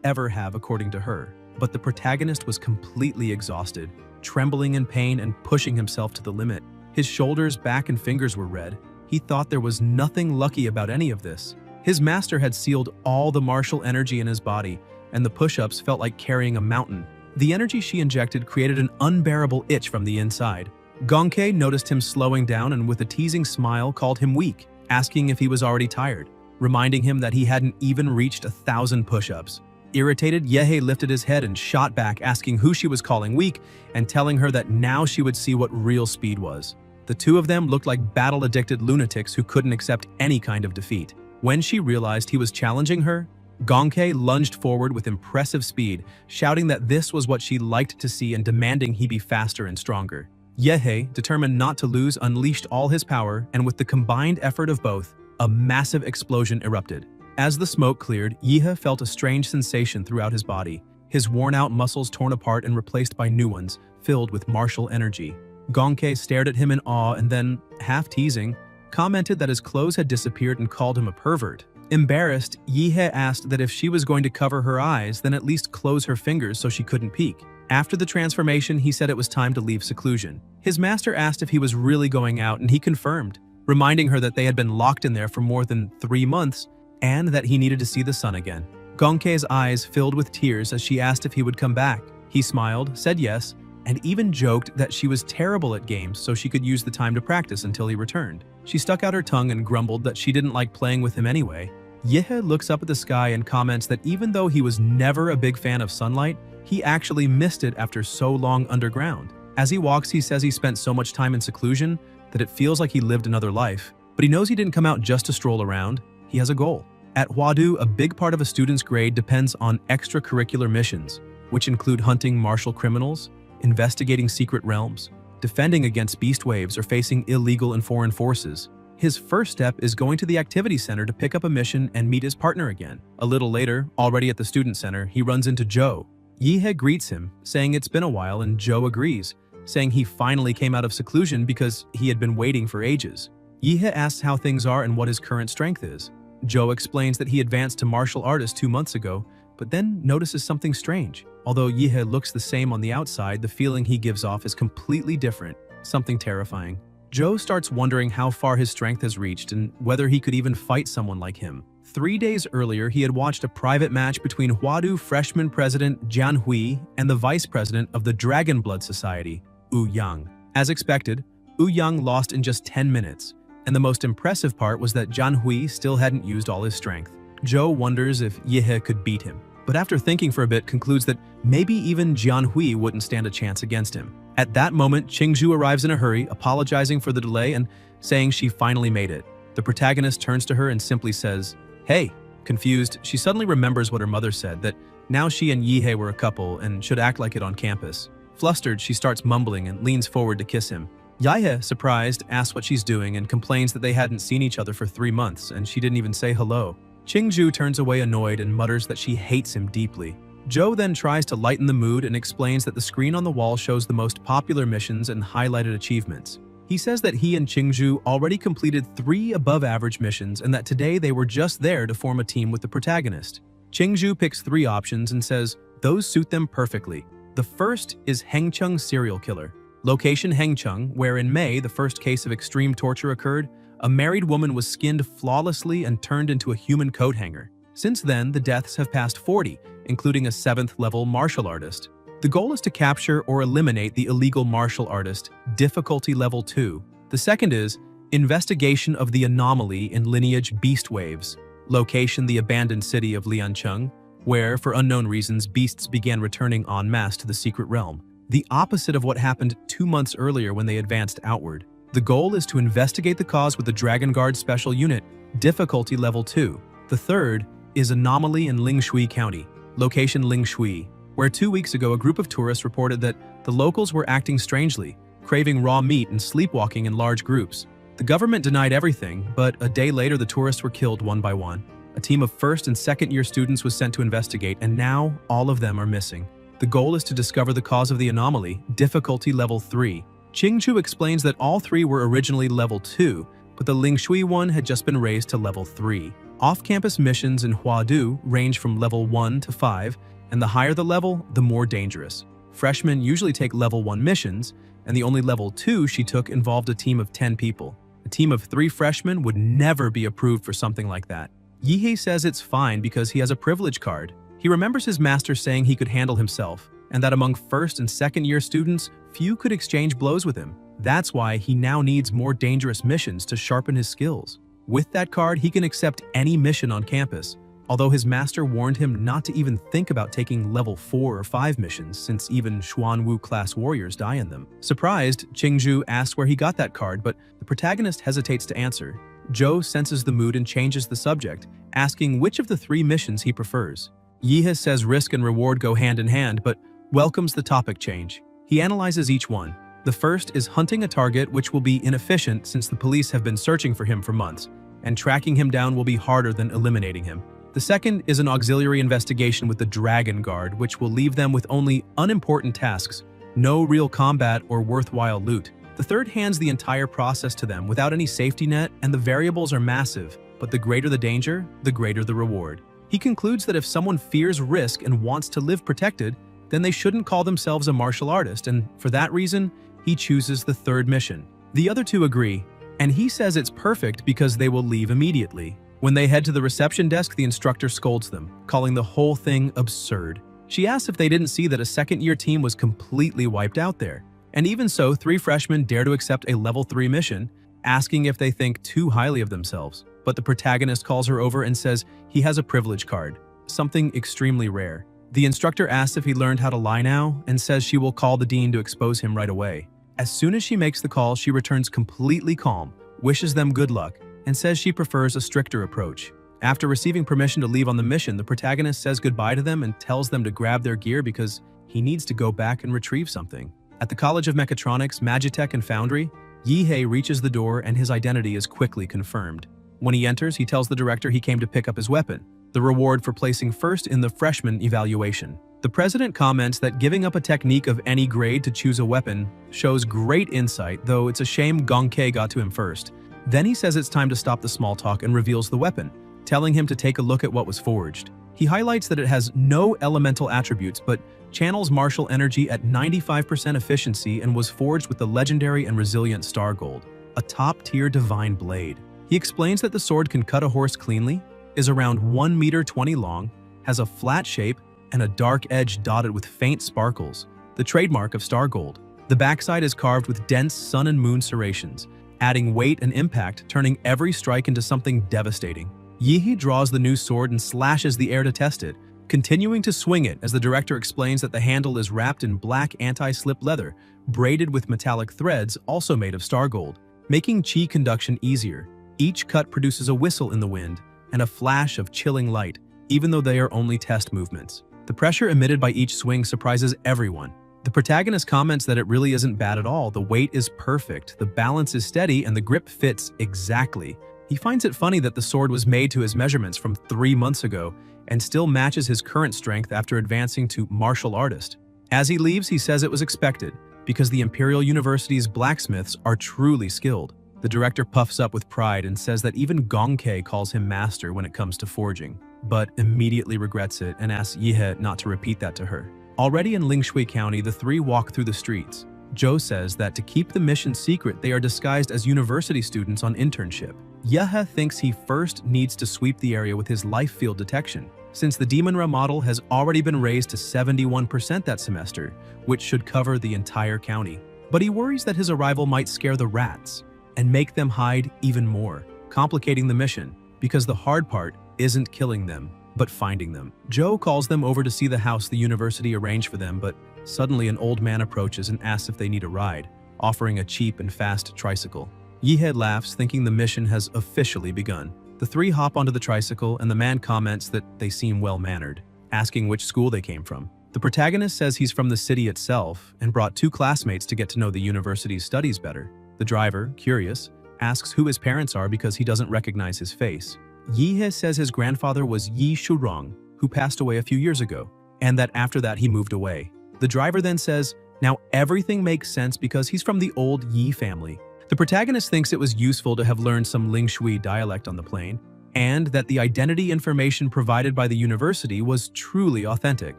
ever have according to her. But the protagonist was completely exhausted, trembling in pain and pushing himself to the limit. His shoulders, back, and fingers were red. He thought there was nothing lucky about any of this. His master had sealed all the martial energy in his body, and the push-ups felt like carrying a mountain. The energy she injected created an unbearable itch from the inside. Gonkei noticed him slowing down and with a teasing smile called him weak, asking if he was already tired, reminding him that he hadn't even reached 1,000 push-ups. Irritated, Yehe lifted his head and shot back, asking who she was calling weak and telling her that now she would see what real speed was. The two of them looked like battle-addicted lunatics who couldn't accept any kind of defeat. When she realized he was challenging her, Gonkei lunged forward with impressive speed, shouting that this was what she liked to see and demanding he be faster and stronger. Yehe, determined not to lose, unleashed all his power, and with the combined effort of both, a massive explosion erupted. As the smoke cleared, Yehe felt a strange sensation throughout his body, his worn-out muscles torn apart and replaced by new ones, filled with martial energy. Gonkei stared at him in awe and then, half teasing, commented that his clothes had disappeared and called him a pervert. Embarrassed, Yehe asked that if she was going to cover her eyes, then at least close her fingers so she couldn't peek. After the transformation, he said it was time to leave seclusion. His master asked if he was really going out, and he confirmed, reminding her that they had been locked in there for more than 3 months and that he needed to see the sun again. Gonkei's eyes filled with tears as she asked if he would come back. He smiled, said yes, and even joked that she was terrible at games so she could use the time to practice until he returned. She stuck out her tongue and grumbled that she didn't like playing with him anyway. Yehe looks up at the sky and comments that even though he was never a big fan of sunlight, he actually missed it after so long underground. As he walks, he says he spent so much time in seclusion that it feels like he lived another life. But he knows he didn't come out just to stroll around. He has a goal. At Huadu, a big part of a student's grade depends on extracurricular missions, which include hunting martial criminals, investigating secret realms, defending against beast waves, or facing illegal and foreign forces. His first step is going to the activity center to pick up a mission and meet his partner again. A little later, already at the student center, he runs into Joe. Yehe greets him, saying it's been a while, and Joe agrees, saying he finally came out of seclusion because he had been waiting for ages. Yehe asks how things are and what his current strength is. Joe explains that he advanced to martial artist 2 months ago, but then notices something strange. Although Yehe looks the same on the outside, the feeling he gives off is completely different, something terrifying. Joe starts wondering how far his strength has reached and whether he could even fight someone like him. 3 days earlier, he had watched a private match between Huadu freshman president Jian Hui and the vice president of the Dragon Blood Society, Wu Yang. As expected, Wu Yang lost in just 10 minutes, and the most impressive part was that Jian Hui still hadn't used all his strength. Joe wonders if Yehe could beat him, but after thinking for a bit concludes that maybe even Jian Hui wouldn't stand a chance against him. At that moment, Qingzhu arrives in a hurry, apologizing for the delay and saying she finally made it. The protagonist turns to her and simply says, "Hey." Confused, she suddenly remembers what her mother said, that now she and Yehe were a couple and should act like it on campus. Flustered, she starts mumbling and leans forward to kiss him. Yehe, surprised, asks what she's doing and complains that they hadn't seen each other for 3 months and she didn't even say hello. Qingzhu turns away annoyed and mutters that she hates him deeply. Joe then tries to lighten the mood and explains that the screen on the wall shows the most popular missions and highlighted achievements. He says that he and Qingzhu already completed 3 above-average missions and that today they were just there to form a team with the protagonist. Qingzhu picks 3 options and says those suit them perfectly. The first is Hengcheng serial killer. Location Hengcheng, where in May the first case of extreme torture occurred, a married woman was skinned flawlessly and turned into a human coat hanger. Since then, the deaths have passed 40, including a 7th-level martial artist. The goal is to capture or eliminate the illegal martial artist, difficulty level 2. The second is investigation of the anomaly in lineage beast waves. Location the abandoned city of Liancheng, where, for unknown reasons, beasts began returning en masse to the secret realm. The opposite of what happened 2 months earlier when they advanced outward. The goal is to investigate the cause with the Dragon Guard Special Unit, difficulty level 2. The third is anomaly in Lingshui County, location Lingshui, where 2 weeks ago a group of tourists reported that the locals were acting strangely, craving raw meat and sleepwalking in large groups. The government denied everything, but a day later the tourists were killed one by one. A team of first and second year students was sent to investigate, and now all of them are missing. The The goal is to discover the cause of the anomaly, difficulty level 3. Qingju explains that all three were originally level 2, but the Lingshui one had just been raised to level 3. Off-campus missions in Huadu range from level 1 to 5, and the higher the level, the more dangerous. Freshmen usually take level 1 missions, and the only level 2 she took involved a team of 10 people. A team of 3 freshmen would never be approved for something like that. Yihei says it's fine because he has a privilege card. He remembers his master saying he could handle himself, and that among first and second year students, few could exchange blows with him. That's why he now needs more dangerous missions to sharpen his skills. With that card, he can accept any mission on campus, although his master warned him not to even think about taking level 4 or 5 missions since even Xuanwu class warriors die in them. Surprised, Qingju asks where he got that card, but the protagonist hesitates to answer. Zhou senses the mood and changes the subject, asking which of the 3 missions he prefers. Yihei says risk and reward go hand in hand, but welcomes the topic change. He analyzes each one. The first is hunting a target, which will be inefficient since the police have been searching for him for months, and tracking him down will be harder than eliminating him. The second is an auxiliary investigation with the Dragon Guard, which will leave them with only unimportant tasks, no real combat or worthwhile loot. The third hands the entire process to them without any safety net, and the variables are massive, but the greater the danger, the greater the reward. He concludes that if someone fears risk and wants to live protected, then they shouldn't call themselves a martial artist, and for that reason, he chooses the third mission. The other 2 agree, and he says it's perfect because they will leave immediately. When they head to the reception desk, the instructor scolds them, calling the whole thing absurd. She asks if they didn't see that a second-year team was completely wiped out there. And even so, 3 freshmen dare to accept a level 3 mission, asking if they think too highly of themselves. But the protagonist calls her over and says he has a privilege card, something extremely rare. The instructor asks if he learned how to lie now and says she will call the dean to expose him right away. As soon as she makes the call, she returns completely calm, wishes them good luck, and says she prefers a stricter approach. After receiving permission to leave on the mission, the protagonist says goodbye to them and tells them to grab their gear because he needs to go back and retrieve something. At the College of Mechatronics, Magitech, and Foundry, Yihei reaches the door and his identity is quickly confirmed. When he enters, he tells the director he came to pick up his weapon, the reward for placing first in the freshman evaluation. The president comments that giving up a technique of any grade to choose a weapon shows great insight, though it's a shame Gongke got to him first. Then he says it's time to stop the small talk and reveals the weapon, telling him to take a look at what was forged. He highlights that it has no elemental attributes but channels martial energy at 95% efficiency and was forged with the legendary and resilient Star Gold, a top-tier divine blade. He explains that the sword can cut a horse cleanly, is around 1 meter 20 long, has a flat shape, and a dark edge dotted with faint sparkles, the trademark of Star Gold. The backside is carved with dense sun and moon serrations, adding weight and impact, turning every strike into something devastating. Yihei draws the new sword and slashes the air to test it, continuing to swing it as the director explains that the handle is wrapped in black anti-slip leather, braided with metallic threads also made of Star Gold, making chi conduction easier. Each cut produces a whistle in the wind and a flash of chilling light, even though they are only test movements. The pressure emitted by each swing surprises everyone. The protagonist comments that it really isn't bad at all. The weight is perfect, the balance is steady, and the grip fits exactly. He finds it funny that the sword was made to his measurements from 3 months ago and still matches his current strength after advancing to martial artist. As he leaves, he says it was expected, because the Imperial University's blacksmiths are truly skilled. The director puffs up with pride and says that even Gongke calls him master when it comes to forging, but immediately regrets it and asks Yihei not to repeat that to her. Already in Lingshui County, the 3 walk through the streets. Zhou says that to keep the mission secret, they are disguised as university students on internship. Yihei thinks he first needs to sweep the area with his life field detection, since the Demonra model has already been raised to 71% that semester, which should cover the entire county. But he worries that his arrival might scare the rats and make them hide even more, complicating the mission, because the hard part isn't killing them, but finding them. Zhou calls them over to see the house the university arranged for them, but suddenly an old man approaches and asks if they need a ride, offering a cheap and fast tricycle. Yihei laughs, thinking the mission has officially begun. The 3 hop onto the tricycle, and the man comments that they seem well-mannered, asking which school they came from. The protagonist says he's from the city itself and brought 2 classmates to get to know the university's studies better. The driver, curious, asks who his parents are because he doesn't recognize his face. Yihei says his grandfather was Yi Shurong, who passed away a few years ago, and that after that he moved away. The driver then says, now everything makes sense because he's from the old Yi family. The protagonist thinks it was useful to have learned some Lingshui dialect on the plane, and that the identity information provided by the university was truly authentic.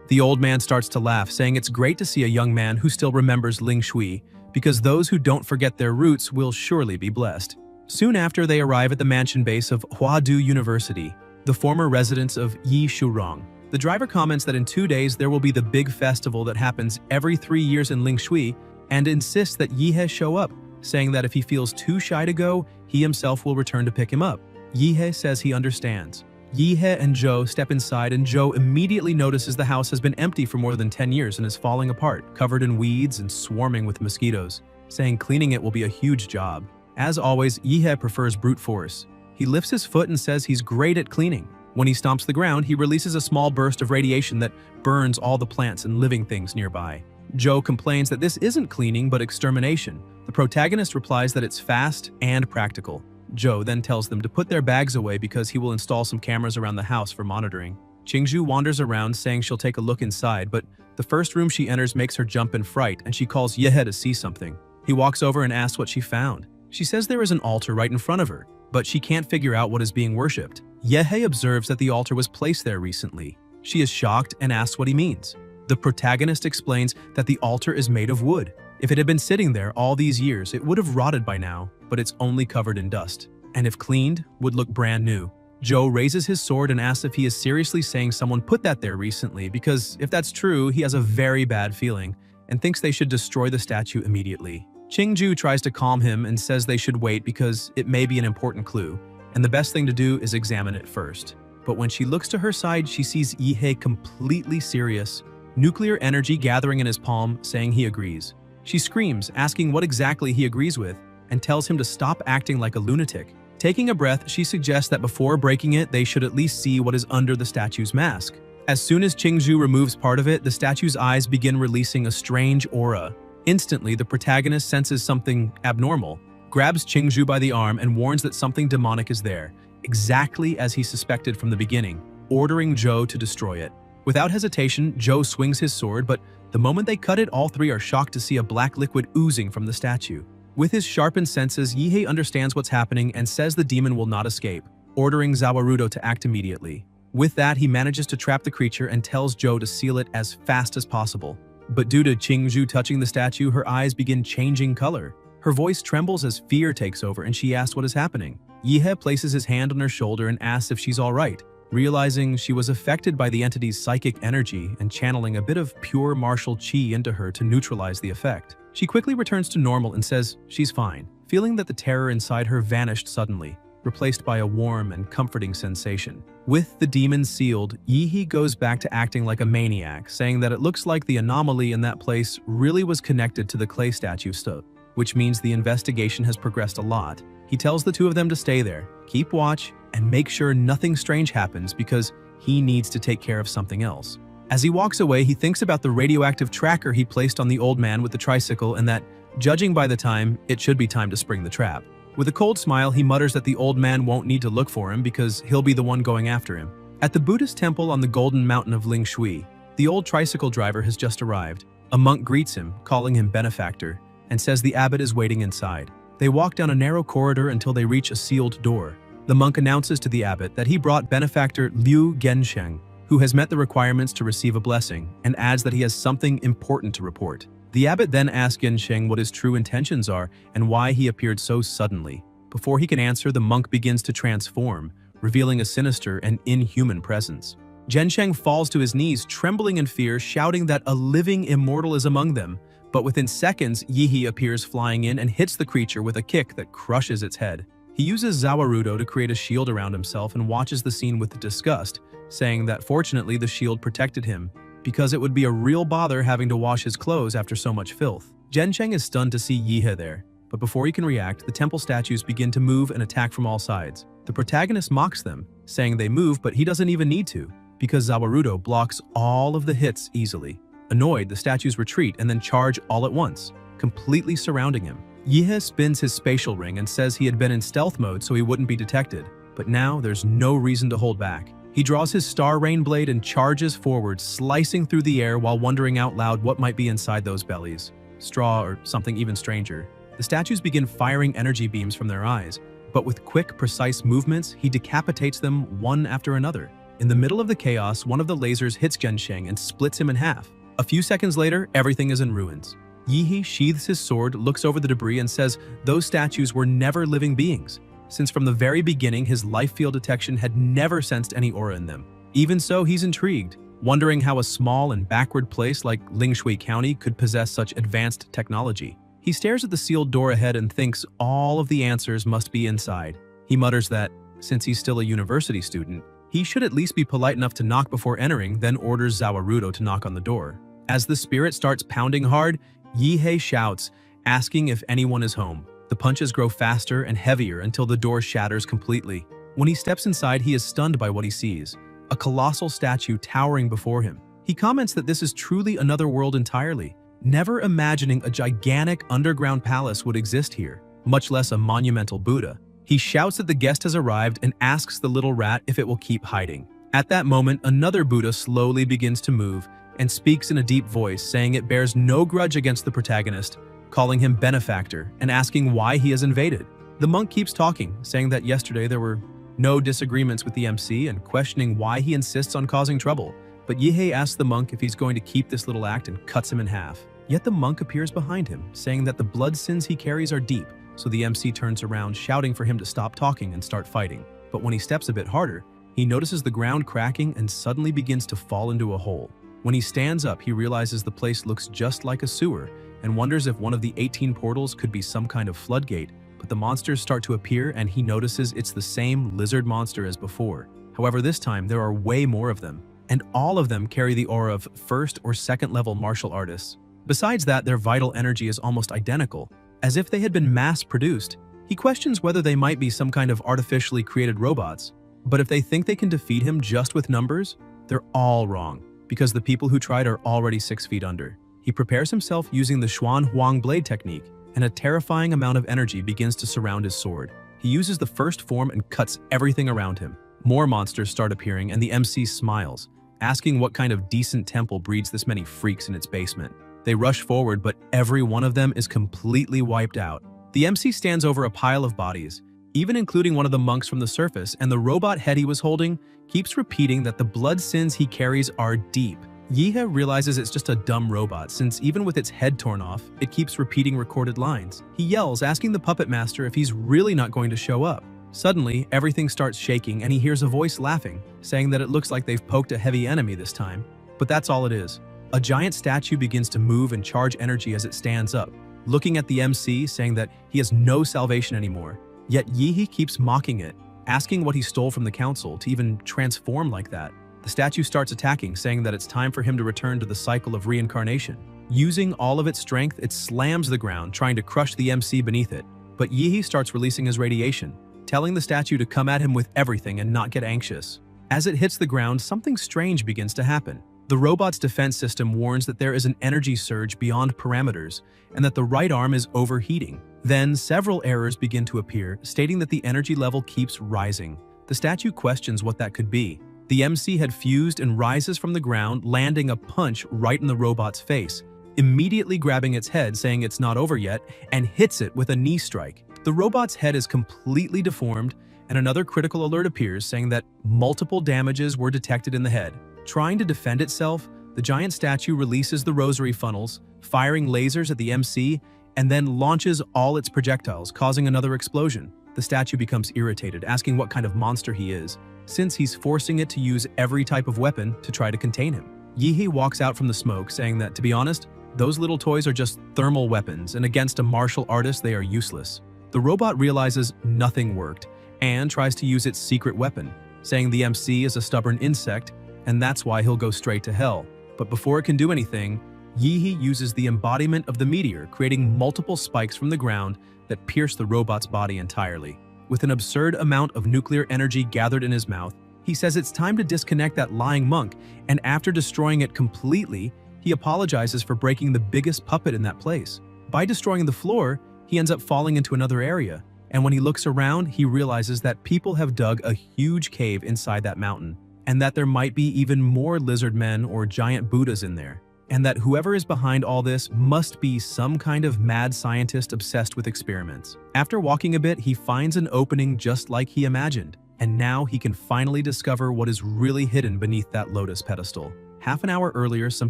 The old man starts to laugh, saying it's great to see a young man who still remembers Lingshui, because those who don't forget their roots will surely be blessed. Soon after, they arrive at the mansion base of Huadu University, the former residence of Yi Shurong. The driver comments that in 2 days there will be the big festival that happens every 3 years in Lingshui, and insists that Yihe show up, saying that if he feels too shy to go, he himself will return to pick him up. Yihe says he understands. Yihe and Zhou step inside, and Zhou immediately notices the house has been empty for more than 10 years and is falling apart, covered in weeds and swarming with mosquitoes, saying cleaning it will be a huge job. As always, Yihe prefers brute force. He lifts his foot and says he's great at cleaning. When he stomps the ground, he releases a small burst of radiation that burns all the plants and living things nearby. Zhou complains that this isn't cleaning but extermination. The protagonist replies that it's fast and practical. Zhou then tells them to put their bags away because he will install some cameras around the house for monitoring. Qingzhu wanders around saying she'll take a look inside, but the first room she enters makes her jump in fright and she calls Yehe to see something. He walks over and asks what she found. She says there is an altar right in front of her, but she can't figure out what is being worshipped. Yehe observes that the altar was placed there recently. She is shocked and asks what he means. The protagonist explains that the altar is made of wood. If it had been sitting there all these years, it would have rotted by now, but it's only covered in dust, and if cleaned, would look brand new. Zhou raises his sword and asks if he is seriously saying someone put that there recently, because if that's true, he has a very bad feeling and thinks they should destroy the statue immediately. Qingzhu tries to calm him and says they should wait because it may be an important clue, and the best thing to do is examine it first. But when she looks to her side, she sees Yihe completely serious, nuclear energy gathering in his palm, saying he agrees. She screams, asking what exactly he agrees with, and tells him to stop acting like a lunatic. Taking a breath, she suggests that before breaking it, they should at least see what is under the statue's mask. As soon as Qingzhu removes part of it, the statue's eyes begin releasing a strange aura. Instantly, the protagonist senses something abnormal, grabs Qingzhu by the arm and warns that something demonic is there, exactly as he suspected from the beginning, ordering Zhou to destroy it. Without hesitation, Zhou swings his sword, but the moment they cut it, all three are shocked to see a black liquid oozing from the statue. With his sharpened senses, Yihe understands what's happening and says the demon will not escape, ordering Zawarudo to act immediately. With that, he manages to trap the creature and tells Zhou to seal it as fast as possible. But due to Qingzhu touching the statue, her eyes begin changing color. Her voice trembles as fear takes over and she asks what is happening. Yihe places his hand on her shoulder and asks if she's alright, realizing she was affected by the entity's psychic energy and channeling a bit of pure martial qi into her to neutralize the effect. She quickly returns to normal and says she's fine, feeling that the terror inside her vanished suddenly, replaced by a warm and comforting sensation. With the demon sealed, Yihe goes back to acting like a maniac, saying that it looks like the anomaly in that place really was connected to the clay statue stuff, which means the investigation has progressed a lot. He tells the two of them to stay there, keep watch, and make sure nothing strange happens because he needs to take care of something else. As he walks away, he thinks about the radioactive tracker he placed on the old man with the tricycle and that, judging by the time, it should be time to spring the trap. With a cold smile, he mutters that the old man won't need to look for him because he'll be the one going after him. At the Buddhist temple on the Golden Mountain of Lingshui, the old tricycle driver has just arrived. A monk greets him, calling him benefactor, and says the abbot is waiting inside. They walk down a narrow corridor until they reach a sealed door. The monk announces to the abbot that he brought benefactor Liu Gensheng, who has met the requirements to receive a blessing, and adds that he has something important to report. The abbot then asks Gensheng what his true intentions are and why he appeared so suddenly. Before he can answer, the monk begins to transform, revealing a sinister and inhuman presence. Gensheng falls to his knees, trembling in fear, shouting that a living immortal is among them. But within seconds, Yihe appears flying in and hits the creature with a kick that crushes its head. He uses Zawarudo to create a shield around himself and watches the scene with disgust, saying that fortunately the shield protected him, because it would be a real bother having to wash his clothes after so much filth. Gensheng is stunned to see Yihe there, but before he can react, the temple statues begin to move and attack from all sides. The protagonist mocks them, saying they move, but he doesn't even need to, because Zawarudo blocks all of the hits easily. Annoyed, the statues retreat and then charge all at once, completely surrounding him. Yihe spins his spatial ring and says he had been in stealth mode so he wouldn't be detected, but now there's no reason to hold back. He draws his star rain blade and charges forward, slicing through the air while wondering out loud what might be inside those bellies. Straw or something even stranger. The statues begin firing energy beams from their eyes, but with quick, precise movements, he decapitates them one after another. In the middle of the chaos, one of the lasers hits Gensheng and splits him in half. A few seconds later, everything is in ruins. Yihe sheathes his sword, looks over the debris, and says those statues were never living beings, since from the very beginning his life field detection had never sensed any aura in them. Even so, he's intrigued, wondering how a small and backward place like Lingshui County could possess such advanced technology. He stares at the sealed door ahead and thinks all of the answers must be inside. He mutters that, since he's still a university student, he should at least be polite enough to knock before entering, then orders Zawarudo to knock on the door. As the spirit starts pounding hard, Yihe shouts, asking if anyone is home. The punches grow faster and heavier until the door shatters completely. When he steps inside, he is stunned by what he sees, a colossal statue towering before him. He comments that this is truly another world entirely, never imagining a gigantic underground palace would exist here, much less a monumental Buddha. He shouts that the guest has arrived and asks the little rat if it will keep hiding. At that moment, another Buddha slowly begins to move and speaks in a deep voice, saying it bears no grudge against the protagonist, calling him benefactor and asking why he has invaded. The monk keeps talking, saying that yesterday there were no disagreements with the MC and questioning why he insists on causing trouble. But Yihe asks the monk if he's going to keep this little act and cuts him in half. Yet the monk appears behind him, saying that the blood sins he carries are deep, so the MC turns around, shouting for him to stop talking and start fighting. But when he steps a bit harder, he notices the ground cracking and suddenly begins to fall into a hole. When he stands up, he realizes the place looks just like a sewer and wonders if one of the 18 portals could be some kind of floodgate, but the monsters start to appear and he notices it's the same lizard monster as before. However, this time there are way more of them, and all of them carry the aura of first or second level martial artists. Besides that, their vital energy is almost identical, as if they had been mass-produced. He questions whether they might be some kind of artificially created robots, but if they think they can defeat him just with numbers, they're all wrong, because the people who tried are already 6 feet under. He prepares himself using the Xuan Huang blade technique, and a terrifying amount of energy begins to surround his sword. He uses the first form and cuts everything around him. More monsters start appearing, and the MC smiles, asking what kind of decent temple breeds this many freaks in its basement. They rush forward, but every one of them is completely wiped out. The MC stands over a pile of bodies, even including one of the monks from the surface, and the robot head he was holding keeps repeating that the blood sins he carries are deep. Yihe realizes it's just a dumb robot, since even with its head torn off, it keeps repeating recorded lines. He yells, asking the puppet master if he's really not going to show up. Suddenly, everything starts shaking and he hears a voice laughing, saying that it looks like they've poked a heavy enemy this time. But that's all it is. A giant statue begins to move and charge energy as it stands up, looking at the MC, saying that he has no salvation anymore. Yet Yihe keeps mocking it, asking what he stole from the council to even transform like that. The statue starts attacking, saying that it's time for him to return to the cycle of reincarnation. Using all of its strength, it slams the ground, trying to crush the MC beneath it. But Yihe starts releasing his radiation, telling the statue to come at him with everything and not get anxious. As it hits the ground, something strange begins to happen. The robot's defense system warns that there is an energy surge beyond parameters and that the right arm is overheating. Then several errors begin to appear, stating that the energy level keeps rising. The statue questions what that could be. The MC had fused and rises from the ground, landing a punch right in the robot's face, immediately grabbing its head, saying it's not over yet, and hits it with a knee strike. The robot's head is completely deformed, and another critical alert appears, saying that multiple damages were detected in the head. Trying to defend itself, the giant statue releases the rosary funnels, firing lasers at the MC, and then launches all its projectiles, causing another explosion. The statue becomes irritated, asking what kind of monster he is, since he's forcing it to use every type of weapon to try to contain him. Yihe walks out from the smoke, saying that, to be honest, those little toys are just thermal weapons, and against a martial artist they are useless. The robot realizes nothing worked, and tries to use its secret weapon, saying the MC is a stubborn insect, and that's why he'll go straight to hell. But before it can do anything, Yihe uses the embodiment of the meteor, creating multiple spikes from the ground that pierce the robot's body entirely. With an absurd amount of nuclear energy gathered in his mouth, he says it's time to disconnect that lying monk, and after destroying it completely, he apologizes for breaking the biggest puppet in that place. By destroying the floor, he ends up falling into another area, and when he looks around, he realizes that people have dug a huge cave inside that mountain. and that there might be even more lizard men or giant Buddhas in there, and that whoever is behind all this must be some kind of mad scientist obsessed with experiments. After walking a bit, he finds an opening just like he imagined, and now he can finally discover what is really hidden beneath that lotus pedestal. Half an hour earlier, some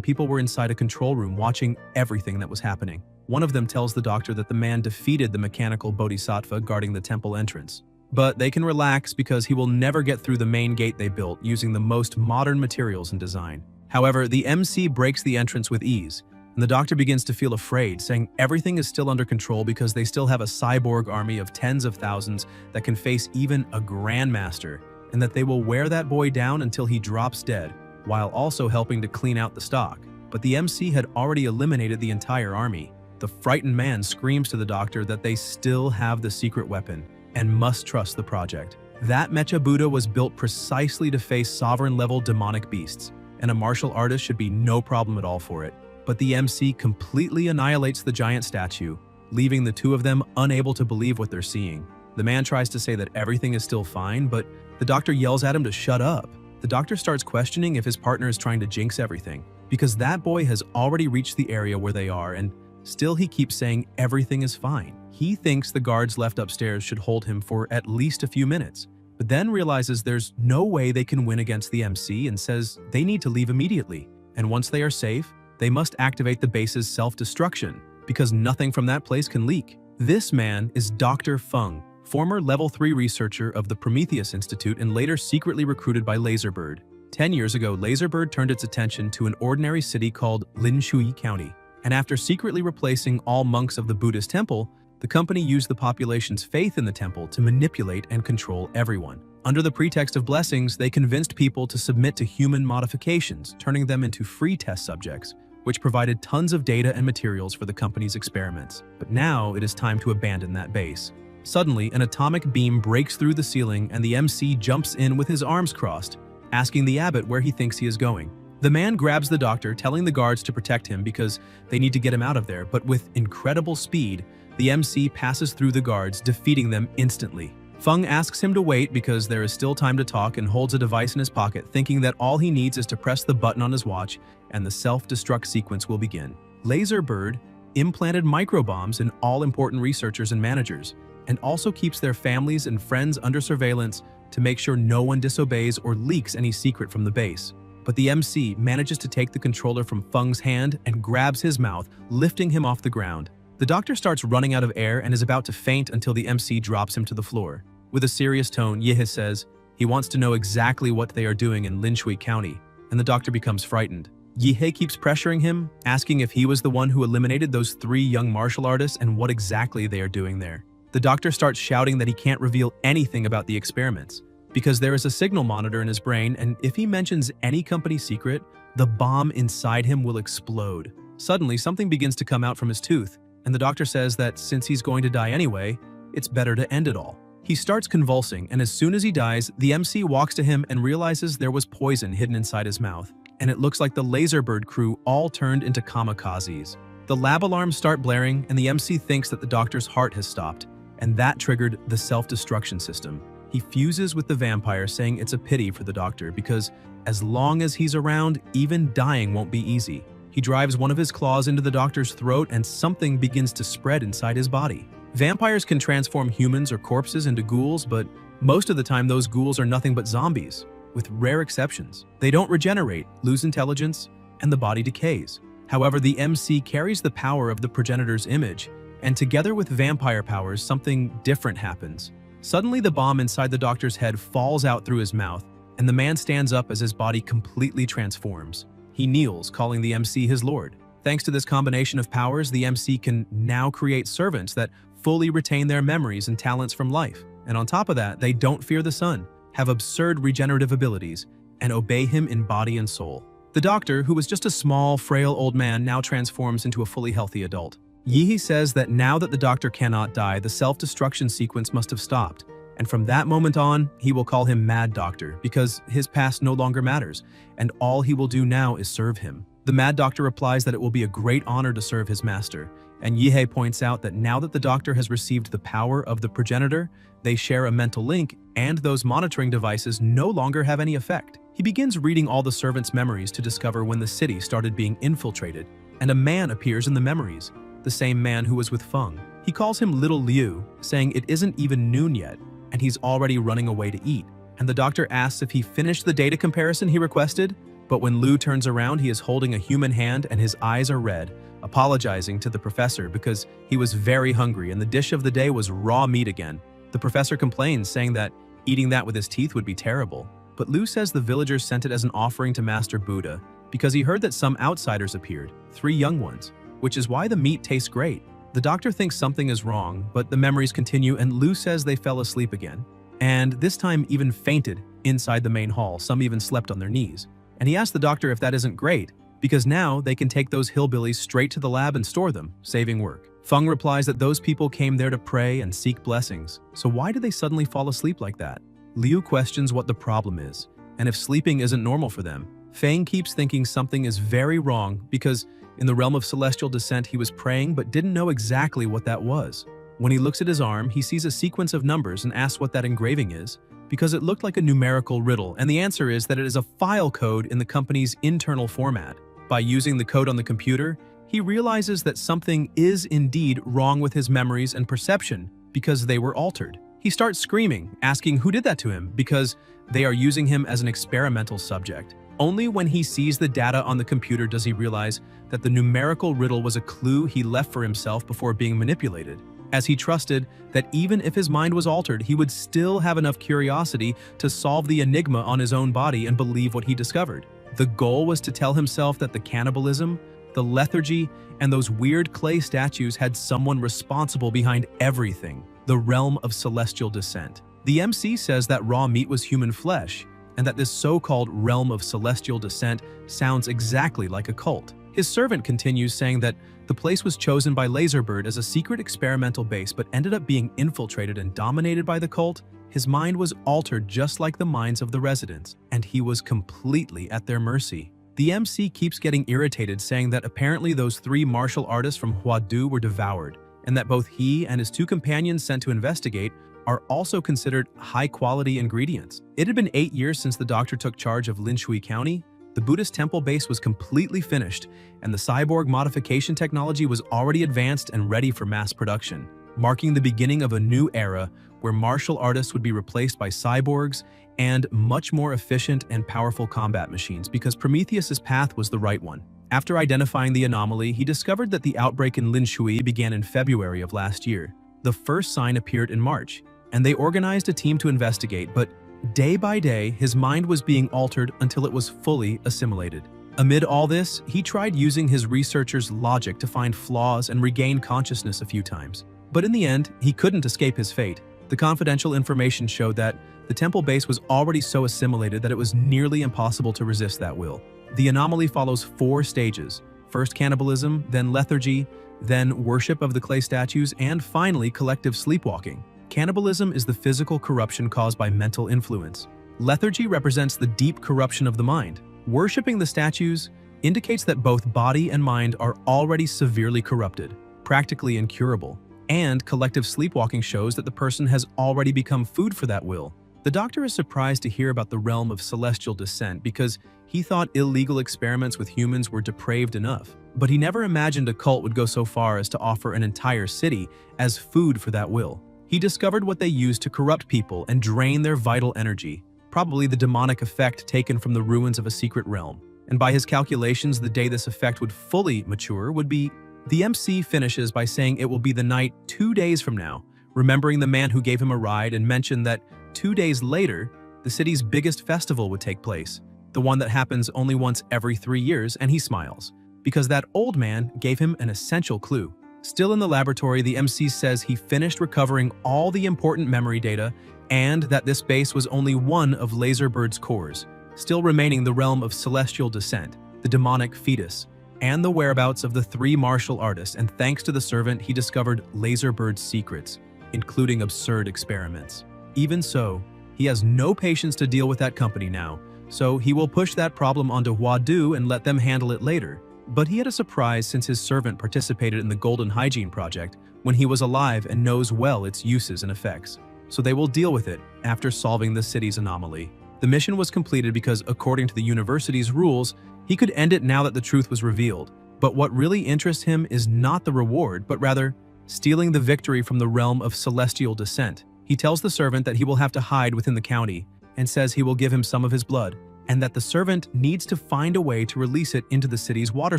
people were inside a control room watching everything that was happening. One of them tells the doctor that the man defeated the mechanical bodhisattva guarding the temple entrance. But they can relax because he will never get through the main gate they built using the most modern materials and design. However, the MC breaks the entrance with ease, and the doctor begins to feel afraid, saying everything is still under control because they still have a cyborg army of tens of thousands that can face even a grandmaster, and that they will wear that boy down until he drops dead, while also helping to clean out the stock. But the MC had already eliminated the entire army. The frightened man screams to the doctor that they still have the secret weapon and must trust the project. That Mecha Buddha was built precisely to face sovereign-level demonic beasts, and a martial artist should be no problem at all for it. But the MC completely annihilates the giant statue, leaving the two of them unable to believe what they're seeing. The man tries to say that everything is still fine, but the doctor yells at him to shut up. The doctor starts questioning if his partner is trying to jinx everything, because that boy has already reached the area where they are, and still he keeps saying everything is fine. He thinks the guards left upstairs should hold him for at least a few minutes, but then realizes there's no way they can win against the MC and says they need to leave immediately. And once they are safe, they must activate the base's self-destruction, because nothing from that place can leak. This man is Dr. Feng, former Level 3 researcher of the Prometheus Institute and later secretly recruited by Laserbird. 10 years ago, Laserbird turned its attention to an ordinary city called Linshui County, and after secretly replacing all monks of the Buddhist temple, the company used the population's faith in the temple to manipulate and control everyone. Under the pretext of blessings, they convinced people to submit to human modifications, turning them into free test subjects, which provided tons of data and materials for the company's experiments. But now it is time to abandon that base. Suddenly, an atomic beam breaks through the ceiling and the MC jumps in with his arms crossed, asking the abbot where he thinks he is going. The man grabs the doctor, telling the guards to protect him because they need to get him out of there, but with incredible speed, the MC passes through the guards, defeating them instantly. Feng asks him to wait because there is still time to talk and holds a device in his pocket, thinking that all he needs is to press the button on his watch and the self-destruct sequence will begin. Laserbird implanted microbombs in all important researchers and managers, and also keeps their families and friends under surveillance to make sure no one disobeys or leaks any secret from the base. But the MC manages to take the controller from Feng's hand and grabs his mouth, lifting him off the ground. The doctor starts running out of air and is about to faint until the MC drops him to the floor. With a serious tone, Yihe says he wants to know exactly what they are doing in Linshui County, and the doctor becomes frightened. Yihe keeps pressuring him, asking if he was the one who eliminated those 3 young martial artists and what exactly they are doing there. The doctor starts shouting that he can't reveal anything about the experiments, because there is a signal monitor in his brain, and if he mentions any company secret, the bomb inside him will explode. Suddenly, something begins to come out from his tooth, and the doctor says that since he's going to die anyway, it's better to end it all. He starts convulsing, and as soon as he dies, the MC walks to him and realizes there was poison hidden inside his mouth, and it looks like the Laserbird crew all turned into kamikazes. The lab alarms start blaring, and the MC thinks that the doctor's heart has stopped, and that triggered the self-destruction system. He fuses with the vampire, saying it's a pity for the doctor because as long as he's around, even dying won't be easy. He drives one of his claws into the doctor's throat and something begins to spread inside his body. Vampires can transform humans or corpses into ghouls, but most of the time those ghouls are nothing but zombies, with rare exceptions. They don't regenerate, lose intelligence, and the body decays. However, the MC carries the power of the progenitor's image, and together with vampire powers, something different happens. Suddenly, the bomb inside the doctor's head falls out through his mouth, and the man stands up as his body completely transforms. He kneels, calling the MC his lord. Thanks to this combination of powers, the MC can now create servants that fully retain their memories and talents from life. And on top of that, they don't fear the sun, have absurd regenerative abilities, and obey him in body and soul. The doctor, who was just a small, frail old man, now transforms into a fully healthy adult. Yihe says that now that the doctor cannot die, the self-destruction sequence must have stopped, and from that moment on, he will call him Mad Doctor because his past no longer matters, and all he will do now is serve him. The Mad Doctor replies that it will be a great honor to serve his master, and Yihe points out that now that the doctor has received the power of the progenitor, they share a mental link, and those monitoring devices no longer have any effect. He begins reading all the servants' memories to discover when the city started being infiltrated, and a man appears in the memories, the same man who was with Feng. He calls him Little Liu, saying it isn't even noon yet, and he's already running away to eat. And the doctor asks if he finished the data comparison he requested, but when Liu turns around, he is holding a human hand and his eyes are red, apologizing to the professor because he was very hungry and the dish of the day was raw meat again. The professor complains, saying that eating that with his teeth would be terrible. But Liu says the villagers sent it as an offering to Master Buddha because he heard that some outsiders appeared, 3 young ones, which is why the meat tastes great. The doctor thinks something is wrong, but the memories continue and Liu says they fell asleep again. And this time even fainted inside the main hall, some even slept on their knees. And he asks the doctor if that isn't great, because now they can take those hillbillies straight to the lab and store them, saving work. Feng replies that those people came there to pray and seek blessings, so why did they suddenly fall asleep like that? Liu questions what the problem is, and if sleeping isn't normal for them. Feng keeps thinking something is very wrong because in the realm of celestial descent he was praying but didn't know exactly what that was. When he looks at his arm, he sees a sequence of numbers and asks what that engraving is, because it looked like a numerical riddle, and the answer is that it is a file code in the company's internal format. By using the code on the computer, he realizes that something is indeed wrong with his memories and perception because they were altered. He starts screaming, asking who did that to him because they are using him as an experimental subject. Only when he sees the data on the computer does he realize that the numerical riddle was a clue he left for himself before being manipulated, as he trusted that even if his mind was altered, he would still have enough curiosity to solve the enigma on his own body and believe what he discovered. The goal was to tell himself that the cannibalism, the lethargy, and those weird clay statues had someone responsible behind everything, the realm of celestial descent. The MC says that raw meat was human flesh, and that this so-called realm of celestial descent sounds exactly like a cult. His servant continues, saying that the place was chosen by Laserbird as a secret experimental base but ended up being infiltrated and dominated by the cult. His mind was altered just like the minds of the residents, and he was completely at their mercy. The MC keeps getting irritated, saying that apparently those 3 martial artists from Huadu were devoured, and that both he and his 2 companions sent to investigate are also considered high-quality ingredients. It had been 8 years since the doctor took charge of Linshui County. The Buddhist temple base was completely finished, and the cyborg modification technology was already advanced and ready for mass production, marking the beginning of a new era where martial artists would be replaced by cyborgs and much more efficient and powerful combat machines, because Prometheus's path was the right one. After identifying the anomaly, he discovered that the outbreak in Linshui began in February of last year. The first sign appeared in March, and they organized a team to investigate, but day by day, his mind was being altered until it was fully assimilated. Amid all this, he tried using his researcher's logic to find flaws and regain consciousness a few times. But in the end, he couldn't escape his fate. The confidential information showed that the temple base was already so assimilated that it was nearly impossible to resist that will. The anomaly follows 4 stages: first cannibalism, then lethargy, then worship of the clay statues, and finally collective sleepwalking. Cannibalism is the physical corruption caused by mental influence. Lethargy represents the deep corruption of the mind. Worshipping the statues indicates that both body and mind are already severely corrupted, practically incurable. And collective sleepwalking shows that the person has already become food for that will. The doctor is surprised to hear about the realm of celestial descent because he thought illegal experiments with humans were depraved enough. But he never imagined a cult would go so far as to offer an entire city as food for that will. He discovered what they used to corrupt people and drain their vital energy, probably the demonic effect taken from the ruins of a secret realm. And by his calculations, the day this effect would fully mature would be... The MC finishes by saying it will be the night 2 days from now, remembering the man who gave him a ride, and mentioned that 2 days later, the city's biggest festival would take place, the one that happens only once every 3 years, and he smiles, because that old man gave him an essential clue. Still in the laboratory, the MC says he finished recovering all the important memory data and that this base was only one of Laserbird's cores, still remaining the realm of celestial descent, the demonic fetus, and the whereabouts of the 3 martial artists, and thanks to the servant, he discovered Laserbird's secrets, including absurd experiments. Even so, he has no patience to deal with that company now, so he will push that problem onto Huadu and let them handle it later. But he had a surprise since his servant participated in the Golden Hygiene Project when he was alive and knows well its uses and effects. So they will deal with it after solving the city's anomaly. The mission was completed because, according to the university's rules, he could end it now that the truth was revealed. But what really interests him is not the reward, but rather stealing the victory from the realm of celestial descent. He tells the servant that he will have to hide within the county and says he will give him some of his blood, and that the servant needs to find a way to release it into the city's water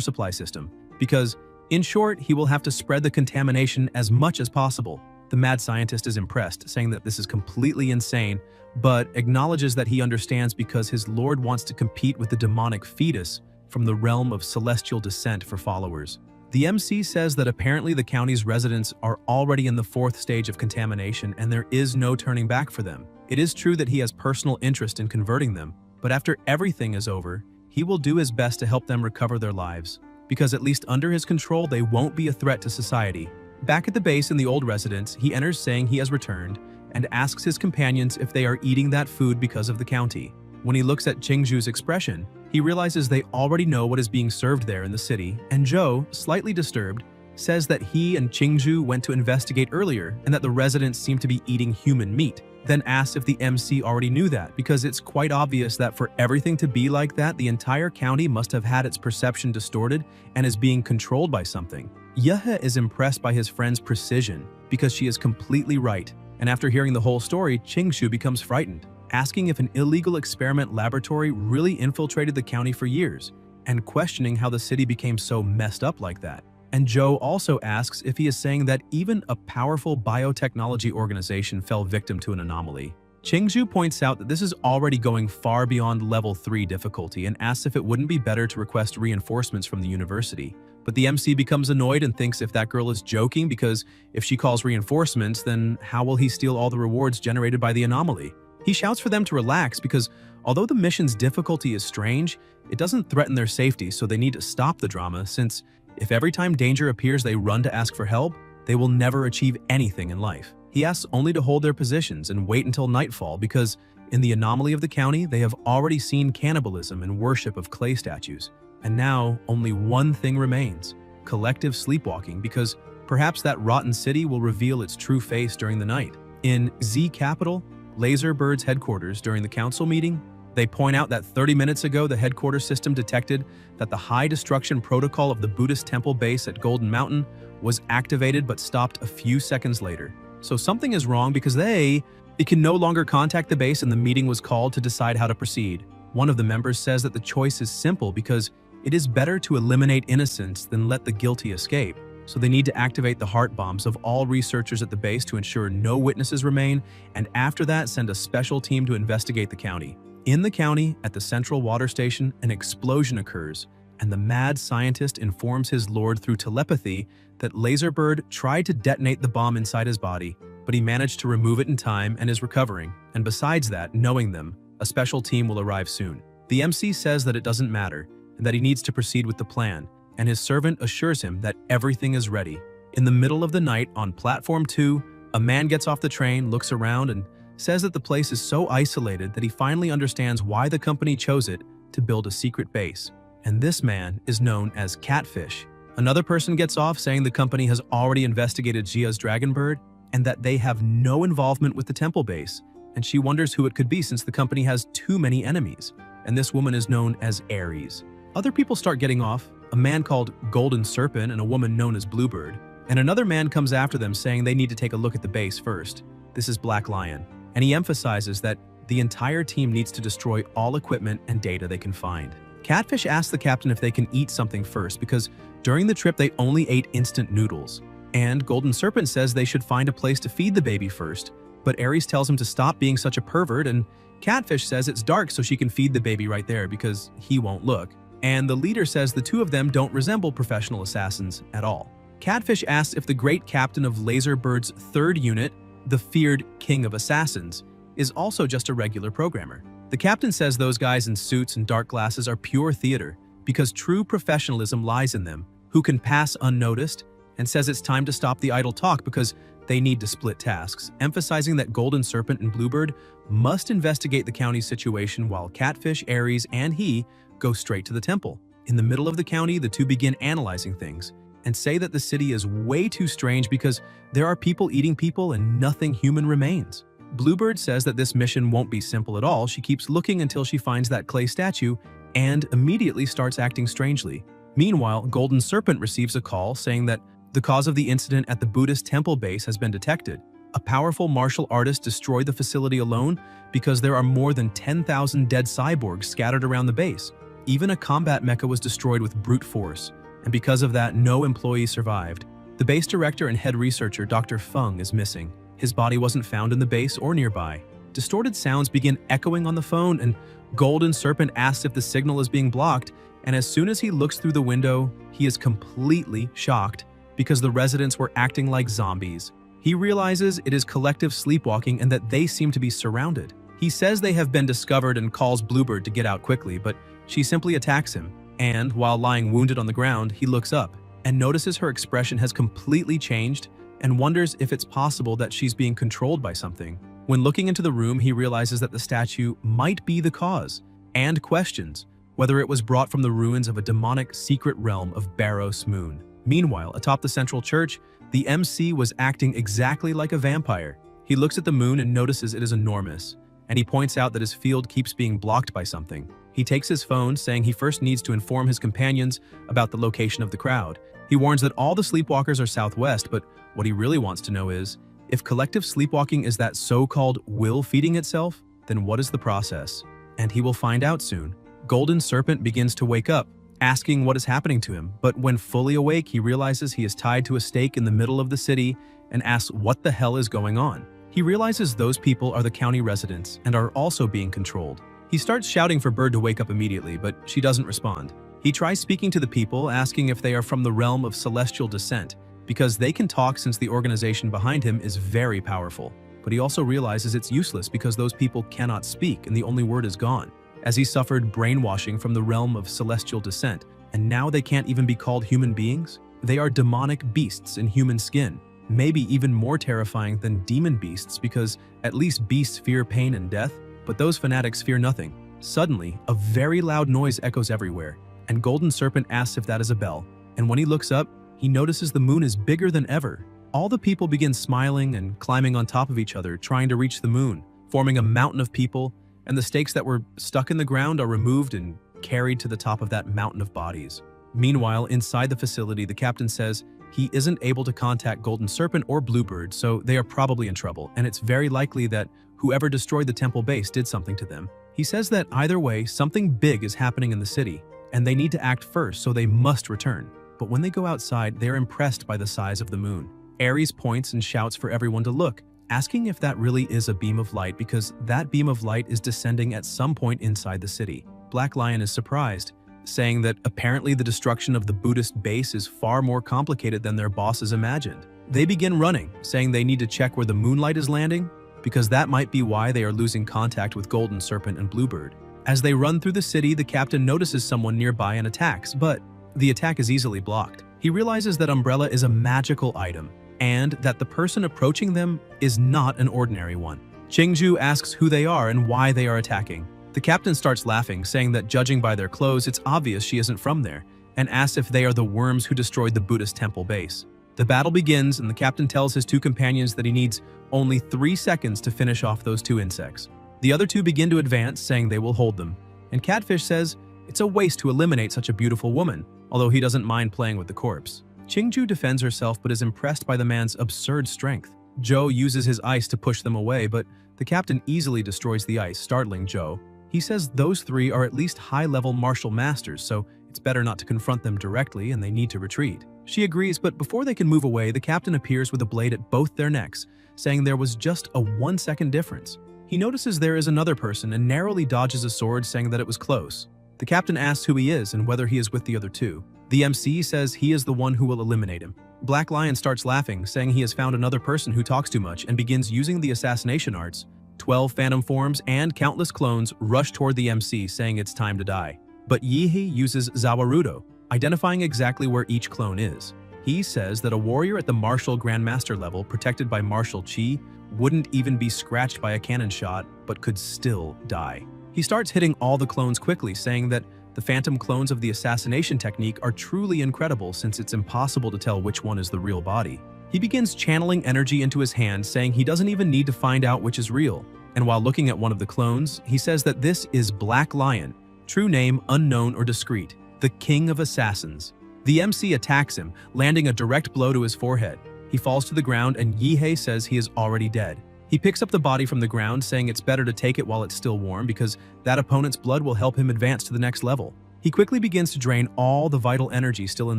supply system, because, in short, he will have to spread the contamination as much as possible. The mad scientist is impressed, saying that this is completely insane, but acknowledges that he understands because his lord wants to compete with the demonic fetus from the realm of celestial descent for followers. The MC says that apparently the county's residents are already in the 4th stage of contamination and there is no turning back for them. It is true that he has personal interest in converting them, but after everything is over, he will do his best to help them recover their lives, because at least under his control they won't be a threat to society. Back at the base in the old residence, he enters saying he has returned and asks his companions if they are eating that food because of the county. When he looks at Qingzhu's expression, he realizes they already know what is being served there in the city, and Zhou, slightly disturbed, says that he and Qingzhu went to investigate earlier and that the residents seem to be eating human meat, then asks if the MC already knew that, because it's quite obvious that for everything to be like that, the entire county must have had its perception distorted and is being controlled by something. Yehe is impressed by his friend's precision because she is completely right, and after hearing the whole story, Qingzhu becomes frightened, asking if an illegal experiment laboratory really infiltrated the county for years, and questioning how the city became so messed up like that. And Zhou also asks if he is saying that even a powerful biotechnology organization fell victim to an anomaly. Qingzhu points out that this is already going far beyond level 3 difficulty and asks if it wouldn't be better to request reinforcements from the university. But the MC becomes annoyed and thinks if that girl is joking, because if she calls reinforcements, then how will he steal all the rewards generated by the anomaly? He shouts for them to relax because although the mission's difficulty is strange, it doesn't threaten their safety, so they need to stop the drama, since if every time danger appears they run to ask for help, they will never achieve anything in life. He asks only to hold their positions and wait until nightfall because in the anomaly of the county, they have already seen cannibalism and worship of clay statues. And now only one thing remains: collective sleepwalking, because perhaps that rotten city will reveal its true face during the night. In Z Capital, Laserbird's headquarters, during the council meeting, they point out that 30 minutes ago the headquarters system detected that the high destruction protocol of the Buddhist temple base at Golden Mountain was activated but stopped a few seconds later. So something is wrong because it can no longer contact the base, and the meeting was called to decide how to proceed. One of the members says that the choice is simple because it is better to eliminate innocents than let the guilty escape. So they need to activate the heart bombs of all researchers at the base to ensure no witnesses remain, and after that send a special team to investigate the county. In the county, at the central water station, an explosion occurs, and the mad scientist informs his lord through telepathy that Laserbird tried to detonate the bomb inside his body, but he managed to remove it in time and is recovering. And besides that, knowing them, a special team will arrive soon. The MC says that it doesn't matter, and that he needs to proceed with the plan, and his servant assures him that everything is ready. In the middle of the night, on platform 2, a man gets off the train, looks around, and says that the place is so isolated that he finally understands why the company chose it to build a secret base. And this man is known as Catfish. Another person gets off saying the company has already investigated Jia's Dragonbird and that they have no involvement with the temple base, and she wonders who it could be since the company has too many enemies, and this woman is known as Ares. Other people start getting off, a man called Golden Serpent and a woman known as Bluebird, and another man comes after them saying they need to take a look at the base first. This is Black Lion, and he emphasizes that the entire team needs to destroy all equipment and data they can find. Catfish asks the captain if they can eat something first because during the trip they only ate instant noodles, and Golden Serpent says they should find a place to feed the baby first, but Ares tells him to stop being such a pervert, and Catfish says it's dark so she can feed the baby right there because he won't look. And the leader says the two of them don't resemble professional assassins at all. Catfish asks if the great captain of Laserbird's 3rd unit, the feared King of Assassins, is also just a regular programmer. The captain says those guys in suits and dark glasses are pure theater because true professionalism lies in them, who can pass unnoticed, and says it's time to stop the idle talk because they need to split tasks, emphasizing that Golden Serpent and Bluebird must investigate the county's situation while Catfish, Ares, and he go straight to the temple. In the middle of the county, the two begin analyzing things and say that the city is way too strange because there are people eating people and nothing human remains. Bluebird says that this mission won't be simple at all. She keeps looking until she finds that clay statue and immediately starts acting strangely. Meanwhile, Golden Serpent receives a call saying that the cause of the incident at the Buddhist temple base has been detected. A powerful martial artist destroyed the facility alone because there are more than 10,000 dead cyborgs scattered around the base. Even a combat mecha was destroyed with brute force, and because of that, no employee survived. The base director and head researcher, Dr. Feng, is missing. His body wasn't found in the base or nearby. Distorted sounds begin echoing on the phone, and Golden Serpent asks if the signal is being blocked, and as soon as he looks through the window, he is completely shocked because the residents were acting like zombies. He realizes it is collective sleepwalking and that they seem to be surrounded. He says they have been discovered and calls Bluebird to get out quickly, but she simply attacks him, and while lying wounded on the ground, he looks up and notices her expression has completely changed and wonders if it's possible that she's being controlled by something. When looking into the room, he realizes that the statue might be the cause and questions whether it was brought from the ruins of a demonic secret realm of Barros Moon. Meanwhile, atop the central church, the MC was acting exactly like a vampire. He looks at the moon and notices it is enormous, and he points out that his field keeps being blocked by something. He takes his phone, saying he first needs to inform his companions about the location of the crowd. He warns that all the sleepwalkers are southwest, but what he really wants to know is, if collective sleepwalking is that so-called will feeding itself, then what is the process? And he will find out soon. Golden Serpent begins to wake up, asking what is happening to him, but when fully awake, he realizes he is tied to a stake in the middle of the city and asks what the hell is going on. He realizes those people are the county residents and are also being controlled. He starts shouting for Bird to wake up immediately, but she doesn't respond. He tries speaking to the people, asking if they are from the realm of celestial descent, because they can talk since the organization behind him is very powerful. But he also realizes it's useless because those people cannot speak and the only word is gone, as he suffered brainwashing from the realm of celestial descent, and now they can't even be called human beings? They are demonic beasts in human skin, maybe even more terrifying than demon beasts because at least beasts fear pain and death, but those fanatics fear nothing. Suddenly, a very loud noise echoes everywhere, and Golden Serpent asks if that is a bell, and when he looks up, he notices the moon is bigger than ever. All the people begin smiling and climbing on top of each other, trying to reach the moon, forming a mountain of people, and the stakes that were stuck in the ground are removed and carried to the top of that mountain of bodies. Meanwhile, inside the facility, the captain says he isn't able to contact Golden Serpent or Bluebird, so they are probably in trouble, and it's very likely that whoever destroyed the temple base did something to them. He says that either way, something big is happening in the city, and they need to act first, so they must return. But when they go outside, they are impressed by the size of the moon. Ares points and shouts for everyone to look, asking if that really is a beam of light because that beam of light is descending at some point inside the city. Black Lion is surprised, saying that apparently the destruction of the Buddhist base is far more complicated than their bosses imagined. They begin running, saying they need to check where the moonlight is landing because that might be why they are losing contact with Golden Serpent and Bluebird. As they run through the city, the captain notices someone nearby and attacks, but the attack is easily blocked. He realizes that Umbrella is a magical item, and that the person approaching them is not an ordinary one. Qingju asks who they are and why they are attacking. The captain starts laughing, saying that judging by their clothes, it's obvious she isn't from there, and asks if they are the worms who destroyed the Buddhist temple base. The battle begins, and the captain tells his two companions that he needs only 3 seconds to finish off those 2 insects. The other 2 begin to advance, saying they will hold them, and Catfish says it's a waste to eliminate such a beautiful woman, although he doesn't mind playing with the corpse. Qingju defends herself but is impressed by the man's absurd strength. Zhou uses his ice to push them away, but the captain easily destroys the ice, startling Zhou. He says those 3 are at least high-level martial masters, so it's better not to confront them directly and they need to retreat. She agrees, but before they can move away, the captain appears with a blade at both their necks, saying there was just a 1-second difference. He notices there is another person and narrowly dodges a sword, saying that it was close. The captain asks who he is and whether he is with the other 2. The MC says he is the one who will eliminate him. Black Lion starts laughing, saying he has found another person who talks too much and begins using the assassination arts. 12 phantom forms and countless clones rush toward the MC, saying it's time to die. But Yihi uses Zawarudo, identifying exactly where each clone is. He says that a warrior at the martial grandmaster level, protected by martial chi, wouldn't even be scratched by a cannon shot, but could still die. He starts hitting all the clones quickly, saying that the phantom clones of the assassination technique are truly incredible since it's impossible to tell which one is the real body. He begins channeling energy into his hand, saying he doesn't even need to find out which is real. And while looking at one of the clones, he says that this is Black Lion, true name unknown or discreet, the king of assassins. The MC attacks him, landing a direct blow to his forehead. He falls to the ground and Yihei says he is already dead. He picks up the body from the ground, saying it's better to take it while it's still warm because that opponent's blood will help him advance to the next level. He quickly begins to drain all the vital energy still in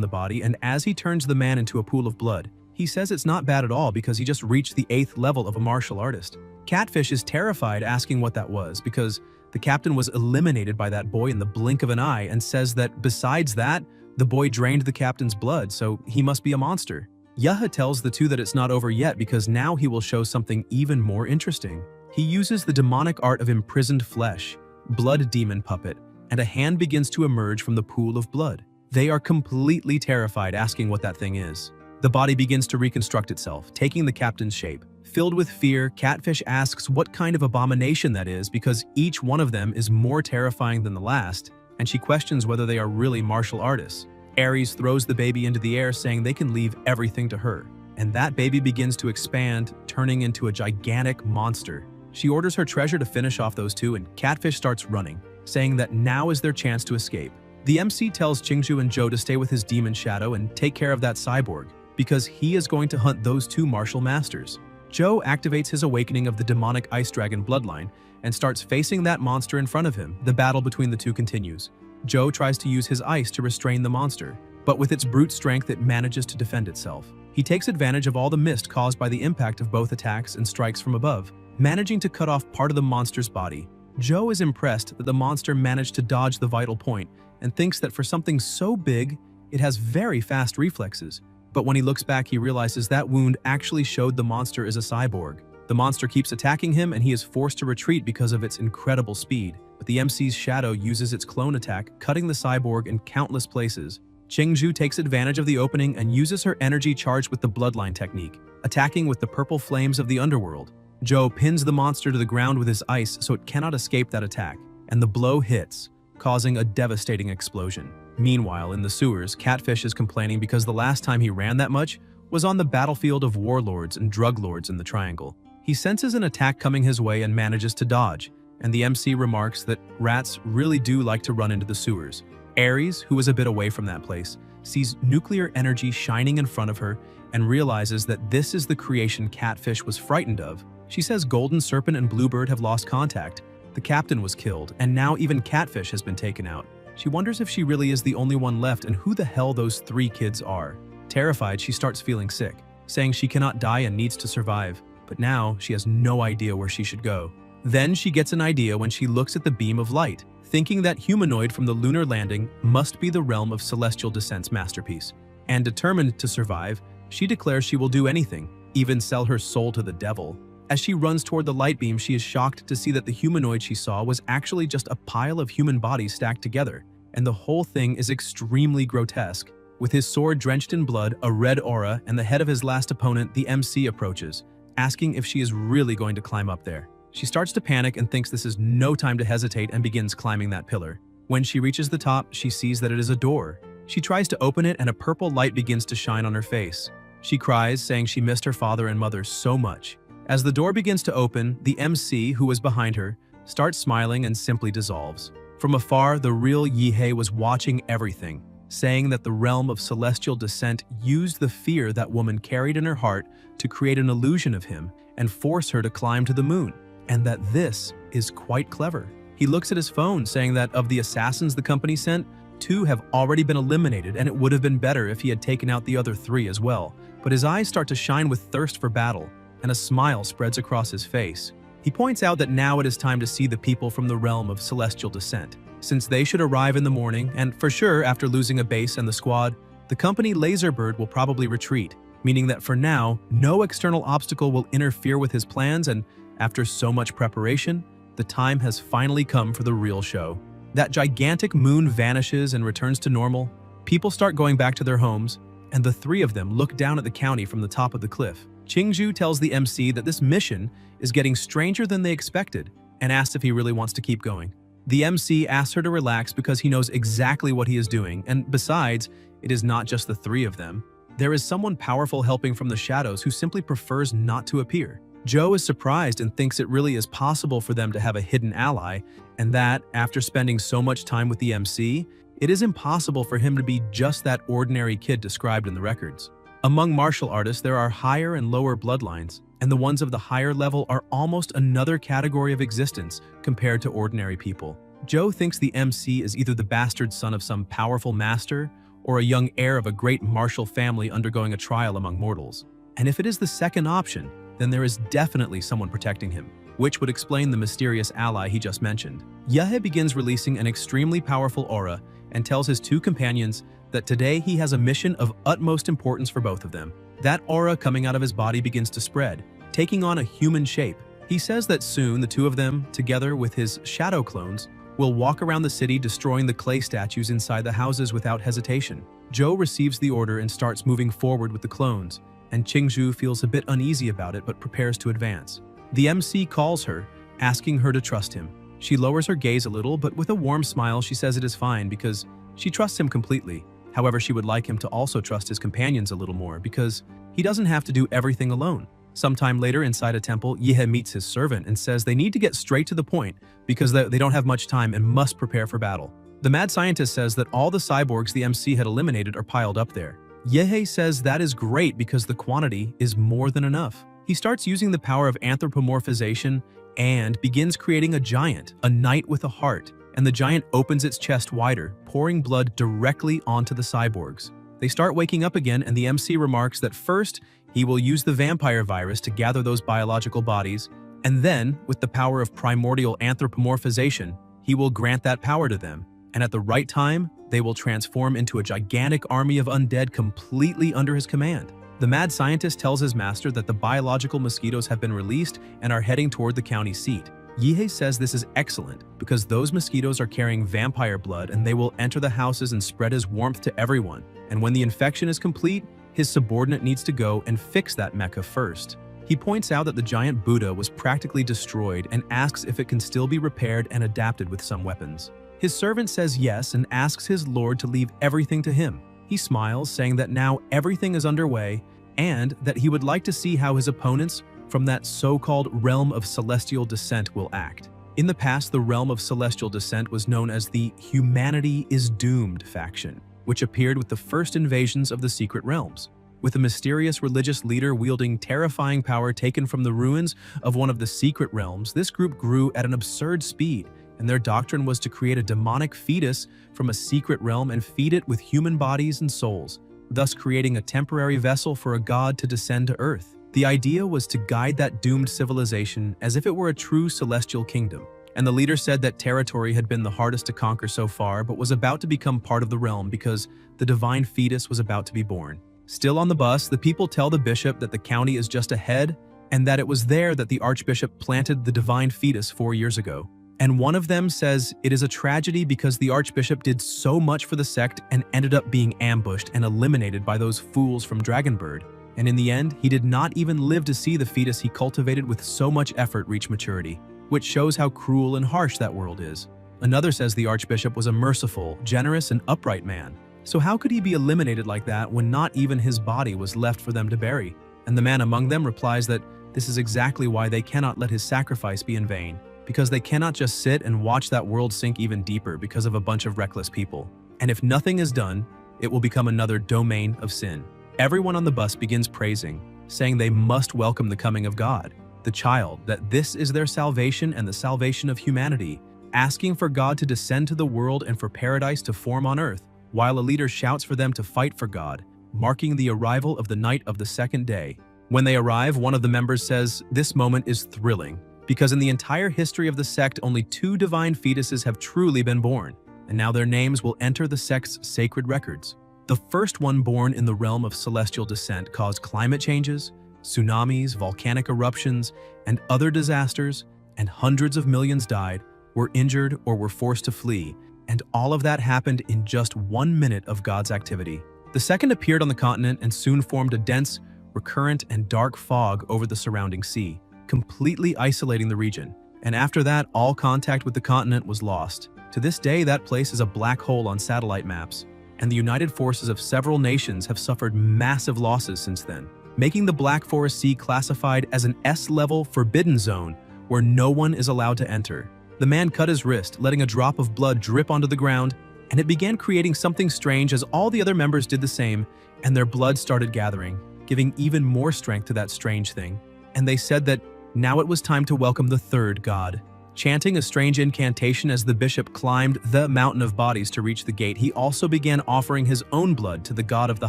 the body, and as he turns the man into a pool of blood, he says it's not bad at all because he just reached the 8th level of a martial artist. Catfish is terrified, asking what that was because the captain was eliminated by that boy in the blink of an eye, and says that besides that, the boy drained the captain's blood, so he must be a monster. Yaha tells the two that it's not over yet because now he will show something even more interesting. He uses the demonic art of imprisoned flesh, blood demon puppet, and a hand begins to emerge from the pool of blood. They are completely terrified, asking what that thing is. The body begins to reconstruct itself, taking the captain's shape. Filled with fear, Catfish asks what kind of abomination that is because each one of them is more terrifying than the last, and she questions whether they are really martial artists. Ares throws the baby into the air, saying they can leave everything to her. And that baby begins to expand, turning into a gigantic monster. She orders her treasure to finish off those two, and Catfish starts running, saying that now is their chance to escape. The MC tells Qingju and Zhou to stay with his demon shadow and take care of that cyborg, because he is going to hunt those two martial masters. Zhou activates his awakening of the demonic ice dragon bloodline and starts facing that monster in front of him. The battle between the two continues. Zhou tries to use his ice to restrain the monster, but with its brute strength it manages to defend itself. He takes advantage of all the mist caused by the impact of both attacks and strikes from above, managing to cut off part of the monster's body. Zhou is impressed that the monster managed to dodge the vital point and thinks that for something so big, it has very fast reflexes. But when he looks back, he realizes that wound actually showed the monster is a cyborg. The monster keeps attacking him and he is forced to retreat because of its incredible speed. But the MC's shadow uses its clone attack, cutting the cyborg in countless places. Qingju takes advantage of the opening and uses her energy charged with the bloodline technique, attacking with the purple flames of the underworld. Zhou pins the monster to the ground with his ice so it cannot escape that attack, and the blow hits, causing a devastating explosion. Meanwhile, in the sewers, Catfish is complaining because the last time he ran that much was on the battlefield of warlords and drug lords in the Triangle. He senses an attack coming his way and manages to dodge, and the MC remarks that rats really do like to run into the sewers. Ares, who is a bit away from that place, sees nuclear energy shining in front of her and realizes that this is the creation Catfish was frightened of. She says Golden Serpent and Bluebird have lost contact, the captain was killed, and now even Catfish has been taken out. She wonders if she really is the only one left and who the hell those 3 kids are. Terrified, she starts feeling sick, saying she cannot die and needs to survive, but now she has no idea where she should go. Then she gets an idea when she looks at the beam of light, thinking that humanoid from the lunar landing must be the realm of celestial descent's masterpiece. And determined to survive, she declares she will do anything, even sell her soul to the devil. As she runs toward the light beam, she is shocked to see that the humanoid she saw was actually just a pile of human bodies stacked together, and the whole thing is extremely grotesque. With his sword drenched in blood, a red aura, and the head of his last opponent, the MC approaches, asking if she is really going to climb up there. She starts to panic and thinks this is no time to hesitate and begins climbing that pillar. When she reaches the top, she sees that it is a door. She tries to open it and a purple light begins to shine on her face. She cries, saying she missed her father and mother so much. As the door begins to open, the MC, who was behind her, starts smiling and simply dissolves. From afar, the real Yihei was watching everything, saying that the realm of celestial descent used the fear that woman carried in her heart to create an illusion of him and force her to climb to the moon, and that this is quite clever. He looks at his phone, saying that of the assassins the company sent, 2 have already been eliminated and it would have been better if he had taken out the other 3 as well. But his eyes start to shine with thirst for battle, and a smile spreads across his face. He points out that now it is time to see the people from the realm of celestial descent, since they should arrive in the morning, and for sure, after losing a base and the squad, the company Laserbird will probably retreat, meaning that for now, no external obstacle will interfere with his plans, and after so much preparation, the time has finally come for the real show. That gigantic moon vanishes and returns to normal, people start going back to their homes, and the 3 of them look down at the county from the top of the cliff. Qingju tells the MC that this mission is getting stranger than they expected and asks if he really wants to keep going. The MC asks her to relax because he knows exactly what he is doing, and besides, it is not just the 3 of them. There is someone powerful helping from the shadows who simply prefers not to appear. Joe is surprised and thinks it really is possible for them to have a hidden ally, and that, after spending so much time with the MC, it is impossible for him to be just that ordinary kid described in the records. Among martial artists, there are higher and lower bloodlines, and the ones of the higher level are almost another category of existence compared to ordinary people. Joe thinks the MC is either the bastard son of some powerful master or a young heir of a great martial family undergoing a trial among mortals. And if it is the second option, then there is definitely someone protecting him, which would explain the mysterious ally he just mentioned. Yehe begins releasing an extremely powerful aura and tells his two companions that today he has a mission of utmost importance for both of them. That aura coming out of his body begins to spread, taking on a human shape. He says that soon the two of them, together with his shadow clones, will walk around the city destroying the clay statues inside the houses without hesitation. Joe receives the order and starts moving forward with the clones, and Qingzhu feels a bit uneasy about it but prepares to advance. The MC calls her, asking her to trust him. She lowers her gaze a little, but with a warm smile she says it is fine because she trusts him completely. However, she would like him to also trust his companions a little more because he doesn't have to do everything alone. Sometime later inside a temple, Yehe meets his servant and says they need to get straight to the point because they don't have much time and must prepare for battle. The mad scientist says that all the cyborgs the MC had eliminated are piled up there. Yehe says that is great because the quantity is more than enough. He starts using the power of anthropomorphization and begins creating a giant, a knight with a heart, and the giant opens its chest wider, pouring blood directly onto the cyborgs. They start waking up again, and the MC remarks that first, he will use the vampire virus to gather those biological bodies, and then, with the power of primordial anthropomorphization, he will grant that power to them, and at the right time, they will transform into a gigantic army of undead completely under his command. The mad scientist tells his master that the biological mosquitoes have been released and are heading toward the county seat. Yehe says this is excellent because those mosquitoes are carrying vampire blood and they will enter the houses and spread his warmth to everyone. And when the infection is complete, his subordinate needs to go and fix that mecha first. He points out that the giant Buddha was practically destroyed and asks if it can still be repaired and adapted with some weapons. His servant says yes and asks his lord to leave everything to him. He smiles, saying that now everything is underway and that he would like to see how his opponents from that so-called realm of celestial descent will act. In the past, the realm of celestial descent was known as the Humanity is Doomed faction, which appeared with the first invasions of the secret realms. With a mysterious religious leader wielding terrifying power taken from the ruins of one of the secret realms, this group grew at an absurd speed, and their doctrine was to create a demonic fetus from a secret realm and feed it with human bodies and souls, thus creating a temporary vessel for a god to descend to Earth. The idea was to guide that doomed civilization as if it were a true celestial kingdom, and the leader said that territory had been the hardest to conquer so far but was about to become part of the realm because the divine fetus was about to be born. Still on the bus, the people tell the bishop that the county is just ahead and that it was there that the archbishop planted the divine fetus 4 years ago. And one of them says it is a tragedy because the archbishop did so much for the sect and ended up being ambushed and eliminated by those fools from Dragonbird. And in the end, he did not even live to see the fetus he cultivated with so much effort reach maturity, which shows how cruel and harsh that world is. Another says the archbishop was a merciful, generous, and upright man. So how could he be eliminated like that when not even his body was left for them to bury? And the man among them replies that this is exactly why they cannot let his sacrifice be in vain, because they cannot just sit and watch that world sink even deeper because of a bunch of reckless people. And if nothing is done, it will become another domain of sin. Everyone on the bus begins praising, saying they must welcome the coming of God, the child, that this is their salvation and the salvation of humanity, asking for God to descend to the world and for paradise to form on earth, while a leader shouts for them to fight for God, marking the arrival of the night of the second day. When they arrive, one of the members says, "This moment is thrilling, because in the entire history of the sect, only 2 divine fetuses have truly been born, and now their names will enter the sect's sacred records. The first one born in the realm of celestial descent caused climate changes, tsunamis, volcanic eruptions, and other disasters, and hundreds of millions died, were injured, or were forced to flee, and all of that happened in just 1 minute of God's activity. The second appeared on the continent and soon formed a dense, recurrent, and dark fog over the surrounding sea, completely isolating the region, and after that, all contact with the continent was lost. To this day, that place is a black hole on satellite maps, and the united forces of several nations have suffered massive losses since then, making the Black Forest Sea classified as an S-level forbidden zone where no one is allowed to enter. The man cut his wrist, letting a drop of blood drip onto the ground, and it began creating something strange as all the other members did the same, and their blood started gathering, giving even more strength to that strange thing. And they said that now it was time to welcome the third god. Chanting a strange incantation as the bishop climbed the mountain of bodies to reach the gate, he also began offering his own blood to the god of the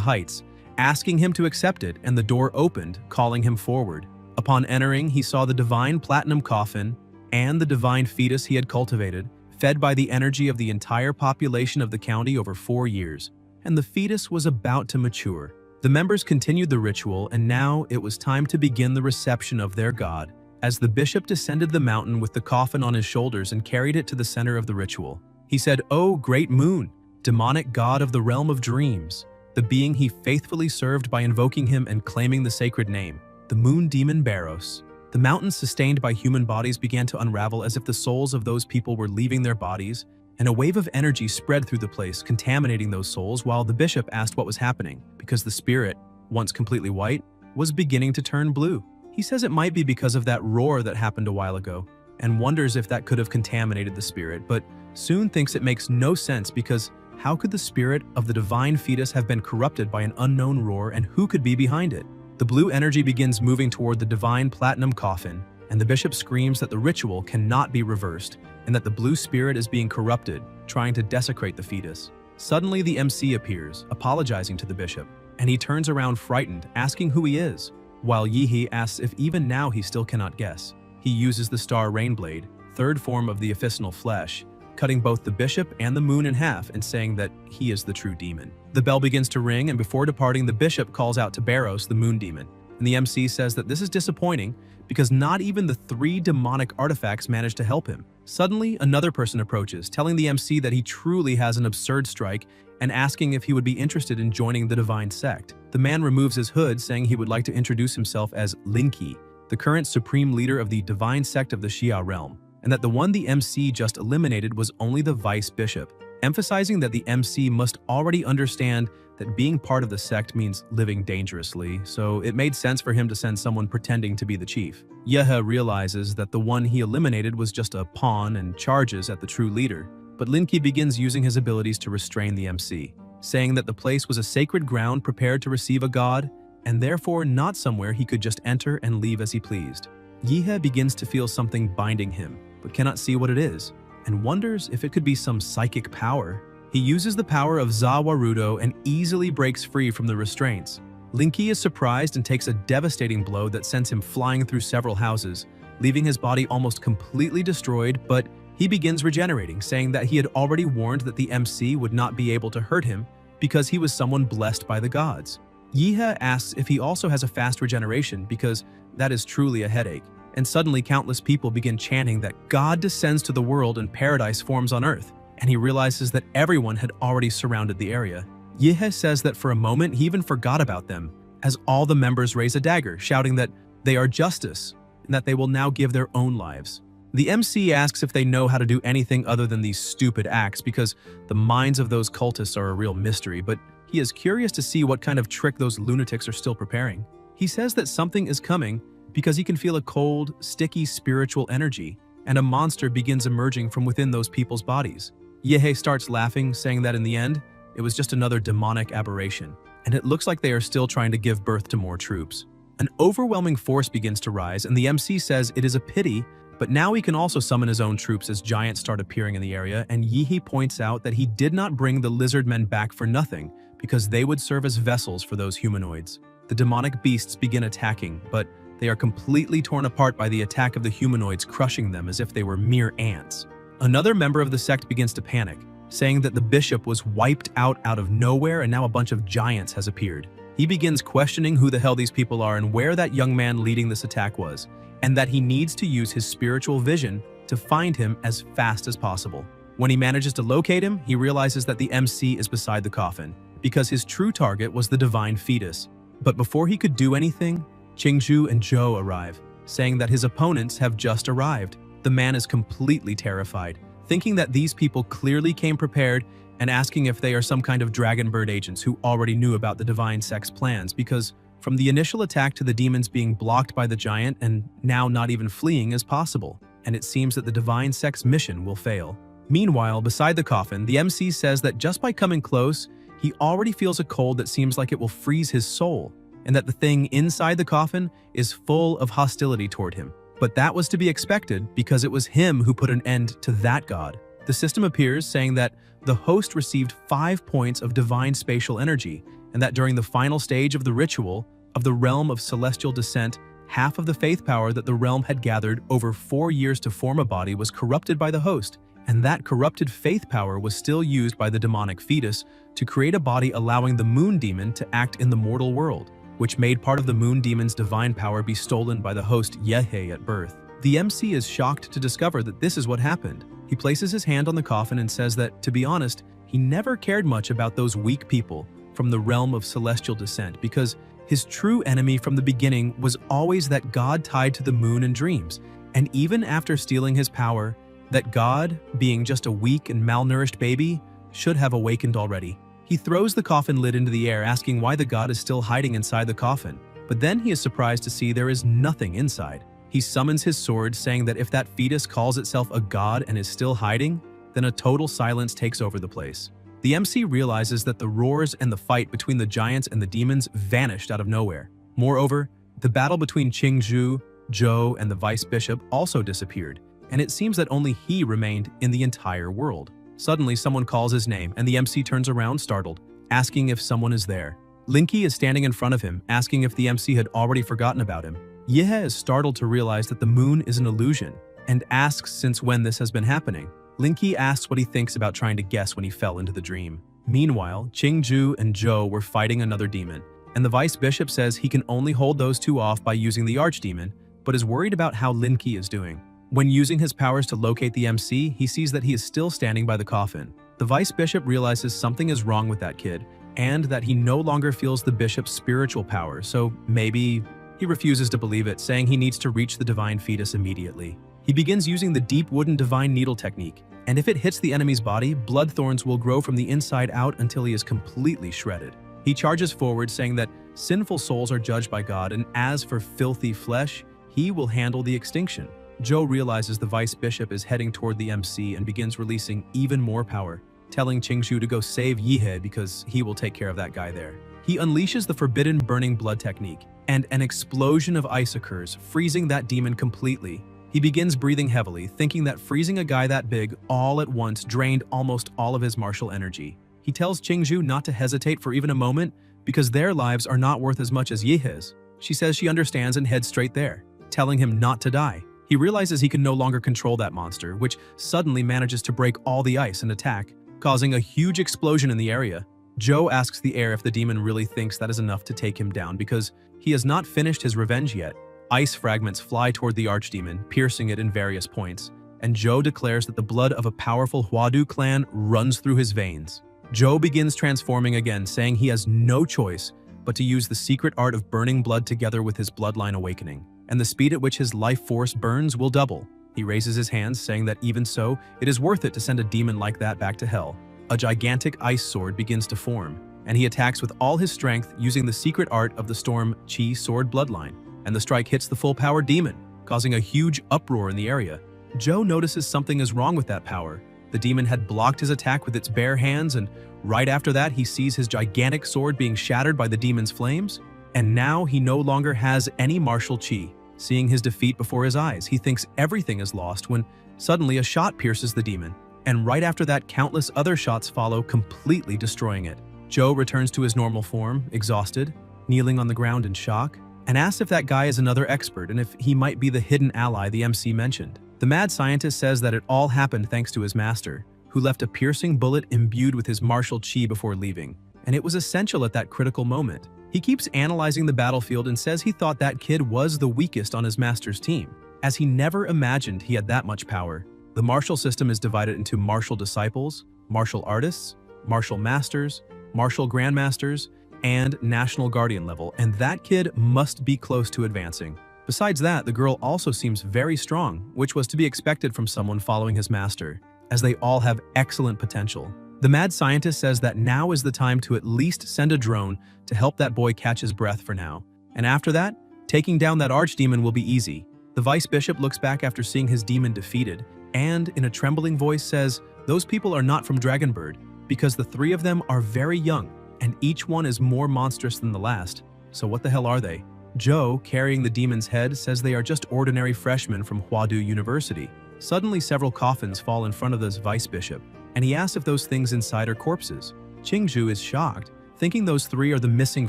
heights, asking him to accept it, and the door opened, calling him forward. Upon entering, he saw the divine platinum coffin and the divine fetus he had cultivated, fed by the energy of the entire population of the county over 4 years, and the fetus was about to mature. The members continued the ritual, and now it was time to begin the reception of their god. As the bishop descended the mountain with the coffin on his shoulders and carried it to the center of the ritual, he said, "O great moon, demonic god of the realm of dreams," the being he faithfully served by invoking him and claiming the sacred name, the moon demon Baros. The mountains sustained by human bodies began to unravel as if the souls of those people were leaving their bodies, and a wave of energy spread through the place, contaminating those souls, while the bishop asked what was happening, because the spirit, once completely white, was beginning to turn blue. He says it might be because of that roar that happened a while ago, and wonders if that could have contaminated the spirit, but soon thinks it makes no sense because how could the spirit of the divine fetus have been corrupted by an unknown roar, and who could be behind it? The blue energy begins moving toward the divine platinum coffin, and the bishop screams that the ritual cannot be reversed, and that the blue spirit is being corrupted, trying to desecrate the fetus. Suddenly the MC appears, apologizing to the bishop, and he turns around frightened, asking who he is, while Yihi asks if even now he still cannot guess. He uses the star rainblade, third form of the officinal flesh, cutting both the bishop and the moon in half and saying that he is the true demon. The bell begins to ring, and before departing, the bishop calls out to Baros, the moon demon, and the MC says that this is disappointing because not even the 3 demonic artifacts manage to help him. Suddenly, another person approaches, telling the MC that he truly has an absurd strike and asking if he would be interested in joining the divine sect. The man removes his hood, saying he would like to introduce himself as Linky, the current supreme leader of the divine sect of the Xia realm, and that the one the MC just eliminated was only the vice bishop, emphasizing that the MC must already understand that being part of the sect means living dangerously, so it made sense for him to send someone pretending to be the chief. Yehe realizes that the one he eliminated was just a pawn and charges at the true leader, but Linky begins using his abilities to restrain the MC, saying that the place was a sacred ground prepared to receive a god, and therefore not somewhere he could just enter and leave as he pleased. Yehe begins to feel something binding him, but cannot see what it is, and wonders if it could be some psychic power. He uses the power of Zawarudo and easily breaks free from the restraints. Linky is surprised and takes a devastating blow that sends him flying through several houses, leaving his body almost completely destroyed, but he begins regenerating, saying that he had already warned that the MC would not be able to hurt him because he was someone blessed by the gods. Yehe asks if he also has a fast regeneration because that is truly a headache, and suddenly countless people begin chanting that God descends to the world and paradise forms on earth, and he realizes that everyone had already surrounded the area. Yehe says that for a moment he even forgot about them, as all the members raise a dagger, shouting that they are justice and that they will now give their own lives. The MC asks if they know how to do anything other than these stupid acts because the minds of those cultists are a real mystery, but he is curious to see what kind of trick those lunatics are still preparing. He says that something is coming because he can feel a cold, sticky spiritual energy, and a monster begins emerging from within those people's bodies. Yehe starts laughing, saying that in the end, it was just another demonic aberration, and it looks like they are still trying to give birth to more troops. An overwhelming force begins to rise, and the MC says it is a pity, but now he can also summon his own troops as giants start appearing in the area, and Yehe points out that he did not bring the lizard men back for nothing, because they would serve as vessels for those humanoids. The demonic beasts begin attacking, but they are completely torn apart by the attack of the humanoids, crushing them as if they were mere ants. Another member of the sect begins to panic, saying that the bishop was wiped out of nowhere and now a bunch of giants has appeared. He begins questioning who the hell these people are and where that young man leading this attack was, and that he needs to use his spiritual vision to find him as fast as possible. When he manages to locate him, he realizes that the MC is beside the coffin, because his true target was the divine fetus. But before he could do anything, Qingzhu and Zhou arrive, saying that his opponents have just arrived. The man is completely terrified, thinking that these people clearly came prepared and asking if they are some kind of dragon bird agents who already knew about the divine sex plans, because from the initial attack to the demons being blocked by the giant and now not even fleeing is possible, and it seems that the divine sex mission will fail. Meanwhile, beside the coffin, the MC says that just by coming close, he already feels a cold that seems like it will freeze his soul, and that the thing inside the coffin is full of hostility toward him. But that was to be expected because it was him who put an end to that god. The system appears saying that the host received 5 points of divine spatial energy, and that during the final stage of the ritual of the realm of celestial descent, half of the faith power that the realm had gathered over 4 years to form a body was corrupted by the host, and that corrupted faith power was still used by the demonic fetus to create a body allowing the moon demon to act in the mortal world, which made part of the moon demon's divine power be stolen by the host Yehe at birth. The MC is shocked to discover that this is what happened. He places his hand on the coffin and says that, to be honest, he never cared much about those weak people from the realm of celestial descent because his true enemy from the beginning was always that god tied to the moon and dreams, and even after stealing his power, that god, being just a weak and malnourished baby, should have awakened already. He throws the coffin lid into the air, asking why the god is still hiding inside the coffin, but then he is surprised to see there is nothing inside. He summons his sword, saying that if that fetus calls itself a god and is still hiding, then a total silence takes over the place. The MC realizes that the roars and the fight between the giants and the demons vanished out of nowhere. Moreover, the battle between Qingzhu, Zhou, and the vice bishop also disappeared, and it seems that only he remained in the entire world. Suddenly, someone calls his name, and the MC turns around startled, asking if someone is there. Linky is standing in front of him, asking if the MC had already forgotten about him. Yehe is startled to realize that the moon is an illusion, and asks since when this has been happening. Linky asks what he thinks about trying to guess when he fell into the dream. Meanwhile, Qingzhu and Zhou were fighting another demon, and the vice bishop says he can only hold those two off by using the archdemon, but is worried about how Linky is doing. When using his powers to locate the MC, he sees that he is still standing by the coffin. The vice bishop realizes something is wrong with that kid, and that he no longer feels the bishop's spiritual power, so maybe he refuses to believe it, saying he needs to reach the divine fetus immediately. He begins using the deep wooden divine needle technique, and if it hits the enemy's body, blood thorns will grow from the inside out until he is completely shredded. He charges forward, saying that sinful souls are judged by God, and as for filthy flesh, he will handle the extinction. Zhou realizes the vice bishop is heading toward the MC and begins releasing even more power, telling Qingzhu to go save Yehe because he will take care of that guy there. He unleashes the forbidden burning blood technique, and an explosion of ice occurs, freezing that demon completely. He begins breathing heavily, thinking that freezing a guy that big all at once drained almost all of his martial energy. He tells Qingzhu not to hesitate for even a moment because their lives are not worth as much as Yehe's. She says she understands and heads straight there, telling him not to die. He realizes he can no longer control that monster, which suddenly manages to break all the ice and attack, causing a huge explosion in the area. Zhou asks the air if the demon really thinks that is enough to take him down because he has not finished his revenge yet. Ice fragments fly toward the archdemon, piercing it in various points, and Zhou declares that the blood of a powerful Huadu clan runs through his veins. Zhou begins transforming again, saying he has no choice but to use the secret art of burning blood together with his bloodline awakening, and the speed at which his life force burns will double. He raises his hands, saying that even so, it is worth it to send a demon like that back to hell. A gigantic ice sword begins to form, and he attacks with all his strength using the secret art of the Storm Chi sword bloodline, and the strike hits the full-powered demon, causing a huge uproar in the area. Zhou notices something is wrong with that power. The demon had blocked his attack with its bare hands, and right after that he sees his gigantic sword being shattered by the demon's flames, and now he no longer has any martial chi. Seeing his defeat before his eyes, he thinks everything is lost when suddenly a shot pierces the demon, and right after that countless other shots follow, completely destroying it. Zhou returns to his normal form, exhausted, kneeling on the ground in shock, and asks if that guy is another expert and if he might be the hidden ally the MC mentioned. The mad scientist says that it all happened thanks to his master, who left a piercing bullet imbued with his martial chi before leaving, and it was essential at that critical moment. He keeps analyzing the battlefield and says he thought that kid was the weakest on his master's team, as he never imagined he had that much power. The martial system is divided into martial disciples, martial artists, martial masters, martial grandmasters, and national guardian level, and that kid must be close to advancing. Besides that, the girl also seems very strong, which was to be expected from someone following his master, as they all have excellent potential. The mad scientist says that now is the time to at least send a drone to help that boy catch his breath for now. And after that, taking down that archdemon will be easy. The vice bishop looks back after seeing his demon defeated, and in a trembling voice says, those people are not from Dragonbird, because the three of them are very young, and each one is more monstrous than the last. So what the hell are they? Joe, carrying the demon's head, says they are just ordinary freshmen from Huadu University. Suddenly several coffins fall in front of this vice bishop, and he asks if those things inside are corpses. Qingzhu is shocked, thinking those three are the missing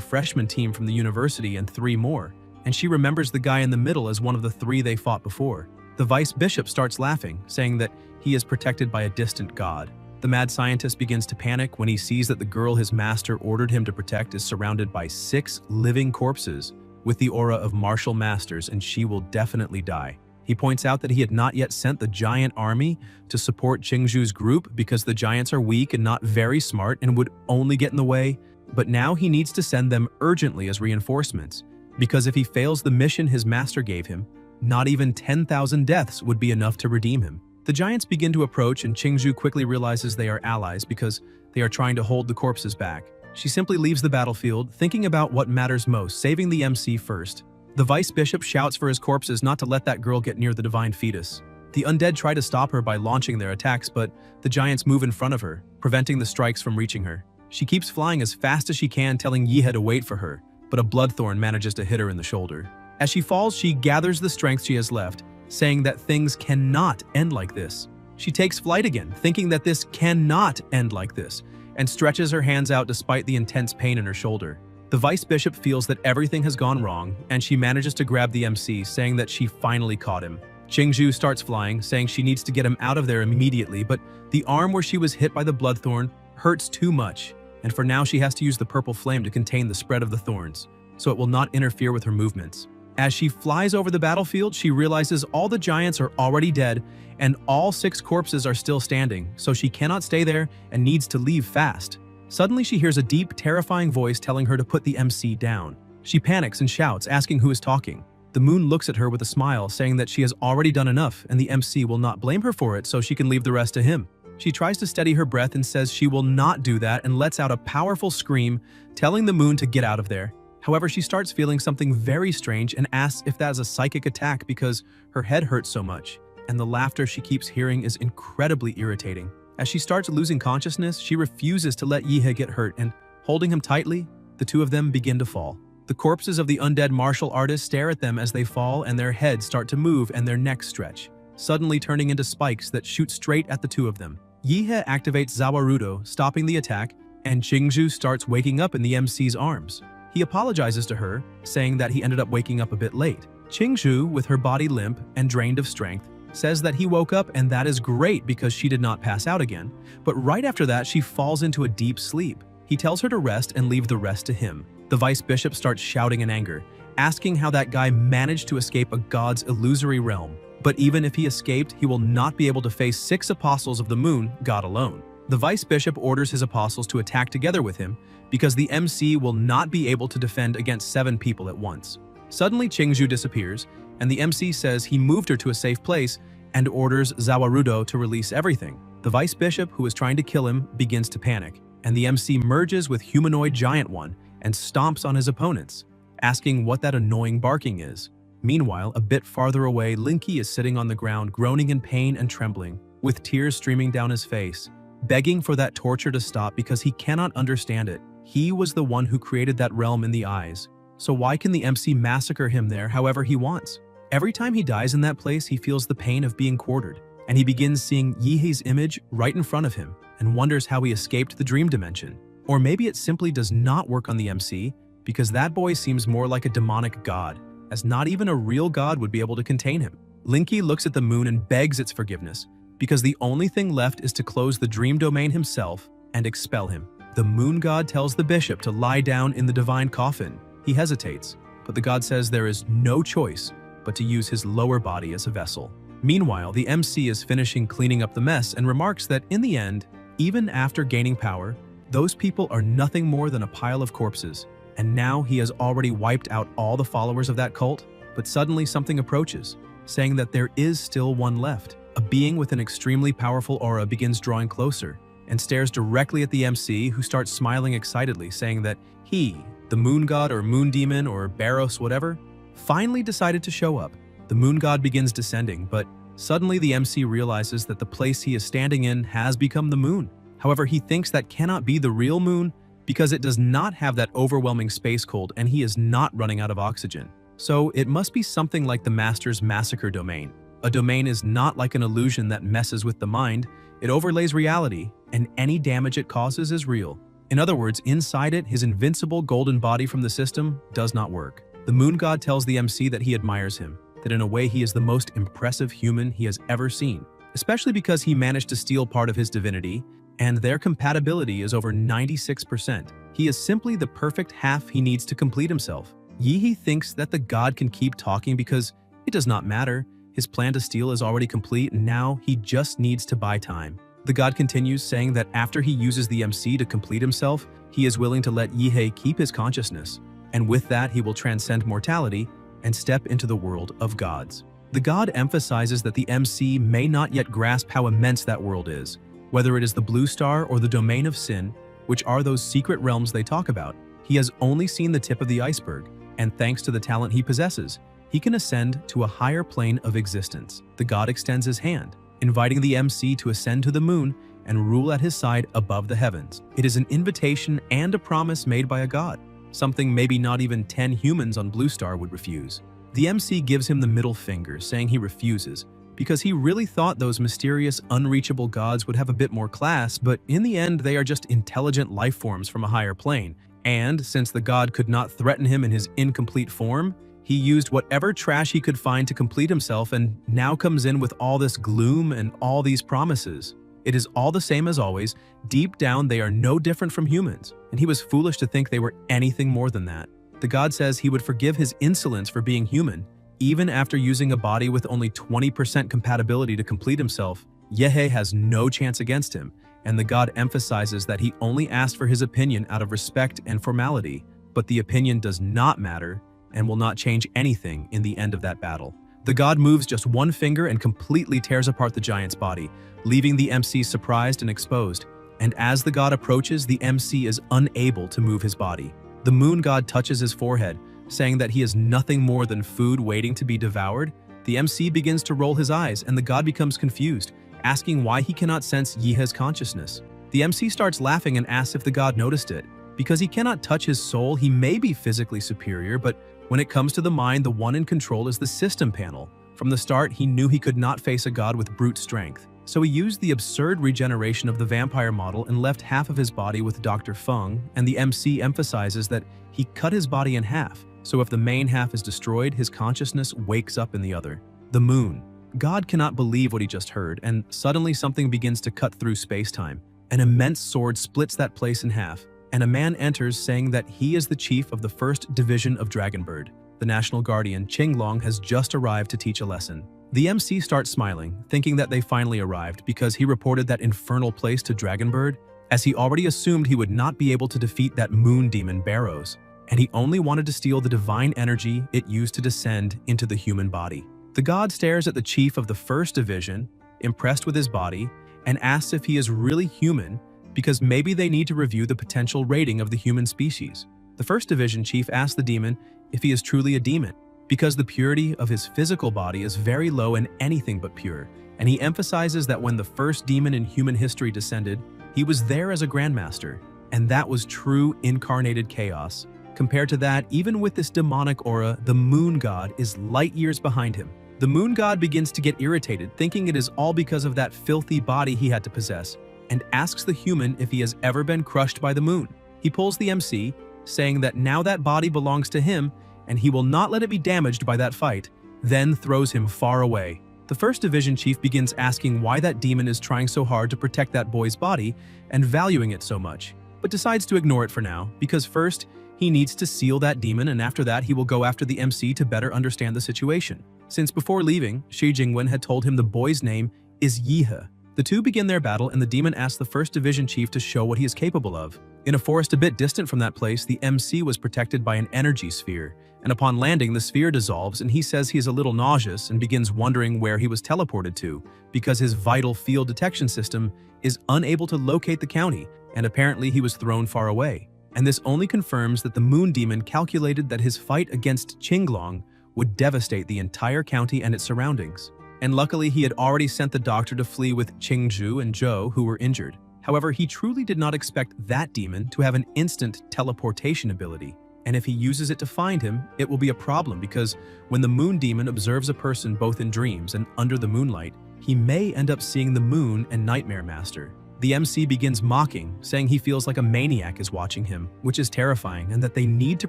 freshman team from the university and three more, and she remembers the guy in the middle as one of the three they fought before. The vice bishop starts laughing, saying that he is protected by a distant god. The mad scientist begins to panic when he sees that the girl his master ordered him to protect is surrounded by 6 living corpses with the aura of martial masters, and she will definitely die. He points out that he had not yet sent the giant army to support Qingzhu's group because the giants are weak and not very smart and would only get in the way, but now he needs to send them urgently as reinforcements, because if he fails the mission his master gave him, not even 10,000 deaths would be enough to redeem him. The giants begin to approach, and Qingzhu quickly realizes they are allies because they are trying to hold the corpses back. She simply leaves the battlefield, thinking about what matters most, saving the MC first. The vice bishop shouts for his corpses not to let that girl get near the divine fetus. The undead try to stop her by launching their attacks, but the giants move in front of her, preventing the strikes from reaching her. She keeps flying as fast as she can, telling Yihe to wait for her, but a bloodthorn manages to hit her in the shoulder. As she falls, she gathers the strength she has left, saying that things cannot end like this. She takes flight again, thinking that this cannot end like this, and stretches her hands out despite the intense pain in her shoulder. The vice bishop feels that everything has gone wrong, and she manages to grab the MC, saying that she finally caught him. Qingzhu starts flying, saying she needs to get him out of there immediately, but the arm where she was hit by the bloodthorn hurts too much, and for now she has to use the purple flame to contain the spread of the thorns, so it will not interfere with her movements. As she flies over the battlefield, she realizes all the giants are already dead, and all 6 corpses are still standing, so she cannot stay there and needs to leave fast. Suddenly she hears a deep, terrifying voice telling her to put the MC down. She panics and shouts, asking who is talking. The moon looks at her with a smile, saying that she has already done enough and the MC will not blame her for it, so she can leave the rest to him. She tries to steady her breath and says she will not do that and lets out a powerful scream, telling the moon to get out of there. However, she starts feeling something very strange and asks if that is a psychic attack because her head hurts so much, and the laughter she keeps hearing is incredibly irritating. As she starts losing consciousness, she refuses to let Yihe get hurt, and holding him tightly, the two of them begin to fall. The corpses of the undead martial artists stare at them as they fall, and their heads start to move and their necks stretch, suddenly turning into spikes that shoot straight at the two of them. Yihe activates Zawarudo, stopping the attack, and Qingzhu starts waking up in the MC's arms. He apologizes to her, saying that he ended up waking up a bit late. Qingzhu, with her body limp and drained of strength, says that he woke up and that is great because she did not pass out again, but right after that she falls into a deep sleep. He tells her to rest and leave the rest to him. The vice bishop starts shouting in anger, asking how that guy managed to escape a god's illusory realm. But even if he escaped, he will not be able to face 6 apostles of the moon, God alone. The vice bishop orders his apostles to attack together with him because the MC will not be able to defend against 7 people at once. Suddenly Qingzhu disappears, and the MC says he moved her to a safe place and orders Zawarudo to release everything. The vice bishop, who is trying to kill him, begins to panic, and the MC merges with humanoid giant one and stomps on his opponents, asking what that annoying barking is. Meanwhile, a bit farther away, Linky is sitting on the ground, groaning in pain and trembling, with tears streaming down his face, begging for that torture to stop because he cannot understand it. He was the one who created that realm in the eyes, so why can the MC massacre him there however he wants? Every time he dies in that place, he feels the pain of being quartered, and he begins seeing Yihe's image right in front of him and wonders how he escaped the dream dimension. Or maybe it simply does not work on the MC because that boy seems more like a demonic god, as not even a real god would be able to contain him. Linky looks at the moon and begs its forgiveness because the only thing left is to close the dream domain himself and expel him. The moon god tells the bishop to lie down in the divine coffin. He hesitates, but the god says there is no choice but to use his lower body as a vessel. Meanwhile, the MC is finishing cleaning up the mess and remarks that in the end, even after gaining power, those people are nothing more than a pile of corpses, and now he has already wiped out all the followers of that cult, but suddenly something approaches, saying that there is still one left. A being with an extremely powerful aura begins drawing closer, and stares directly at the MC, who starts smiling excitedly, saying that he, the moon god or moon demon or Baros whatever, finally decided to show up. The moon god begins descending, but suddenly the MC realizes that the place he is standing in has become the moon. However, he thinks that cannot be the real moon because it does not have that overwhelming space cold and he is not running out of oxygen. So it must be something like the Master's Massacre domain. A domain is not like an illusion that messes with the mind, it overlays reality, and any damage it causes is real. In other words, inside it, his invincible golden body from the system does not work. The moon god tells the MC that he admires him, that in a way he is the most impressive human he has ever seen, especially because he managed to steal part of his divinity, and their compatibility is over 96%. He is simply the perfect half he needs to complete himself. Yihe thinks that the god can keep talking because it does not matter. His plan to steal is already complete and now he just needs to buy time. The god continues, saying that after he uses the MC to complete himself, he is willing to let Yihe keep his consciousness, and with that he will transcend mortality and step into the world of gods. The god emphasizes that the MC may not yet grasp how immense that world is, whether it is the blue star or the domain of sin, which are those secret realms they talk about. He has only seen the tip of the iceberg, and thanks to the talent he possesses, he can ascend to a higher plane of existence. The god extends his hand, inviting the MC to ascend to the moon and rule at his side above the heavens. It is an invitation and a promise made by a god, something maybe not even 10 humans on Blue Star would refuse. The MC gives him the middle finger, saying he refuses, because he really thought those mysterious, unreachable gods would have a bit more class, but in the end they are just intelligent life forms from a higher plane. And since the god could not threaten him in his incomplete form, he used whatever trash he could find to complete himself and now comes in with all this gloom and all these promises. It is all the same as always. Deep down, they are no different from humans, and he was foolish to think they were anything more than that. The god says he would forgive his insolence for being human, even after using a body with only 20% compatibility to complete himself. Yihe has no chance against him, and the god emphasizes that he only asked for his opinion out of respect and formality, but the opinion does not matter and will not change anything in the end of that battle. The god moves just one finger and completely tears apart the giant's body, leaving the MC surprised and exposed, and as the god approaches, the MC is unable to move his body. The moon god touches his forehead, saying that he is nothing more than food waiting to be devoured. The MC begins to roll his eyes, and the god becomes confused, asking why he cannot sense Yihe's consciousness. The MC starts laughing and asks if the god noticed it. Because he cannot touch his soul, he may be physically superior, but when it comes to the mind, the one in control is the system panel. From the start, he knew he could not face a god with brute strength. So he used the absurd regeneration of the vampire model and left half of his body with Dr. Feng, and the MC emphasizes that he cut his body in half, so if the main half is destroyed, his consciousness wakes up in the other. The moon. God cannot believe what he just heard, and suddenly something begins to cut through space-time. An immense sword splits that place in half, and a man enters saying that he is the chief of the 1st Division of Dragonbird. The National Guardian, Qinglong, has just arrived to teach a lesson. The MC starts smiling, thinking that they finally arrived because he reported that infernal place to Dragonbird, as he already assumed he would not be able to defeat that moon demon Baros, and he only wanted to steal the divine energy it used to descend into the human body. The god stares at the chief of the 1st Division, impressed with his body, and asks if he is really human, because maybe they need to review the potential rating of the human species. The 1st Division chief asks the demon if he is truly a demon, because the purity of his physical body is very low and anything but pure, and he emphasizes that when the first demon in human history descended, he was there as a grandmaster, and that was true incarnated chaos. Compared to that, even with this demonic aura, the moon god is light years behind him. The moon god begins to get irritated, thinking it is all because of that filthy body he had to possess, and asks the human if he has ever been crushed by the moon. He pulls the MC, saying that now that body belongs to him, and he will not let it be damaged by that fight, then throws him far away. The 1st Division chief begins asking why that demon is trying so hard to protect that boy's body and valuing it so much, but decides to ignore it for now, because first, he needs to seal that demon, and after that he will go after the MC to better understand the situation. Since before leaving, Shi Jingwen had told him the boy's name is Yihe. The two begin their battle, and the demon asks the 1st Division chief to show what he is capable of. In a forest a bit distant from that place, the MC was protected by an energy sphere, and upon landing, the sphere dissolves, and he says he is a little nauseous and begins wondering where he was teleported to, because his vital field detection system is unable to locate the county, and apparently he was thrown far away. And this only confirms that the moon demon calculated that his fight against Qinglong would devastate the entire county and its surroundings. And luckily, he had already sent the doctor to flee with Qingzhu and Zhou, who were injured. However, he truly did not expect that demon to have an instant teleportation ability. And if he uses it to find him, it will be a problem because when the moon demon observes a person both in dreams and under the moonlight, he may end up seeing the moon and Nightmare Master. The MC begins mocking, saying he feels like a maniac is watching him, which is terrifying, and that they need to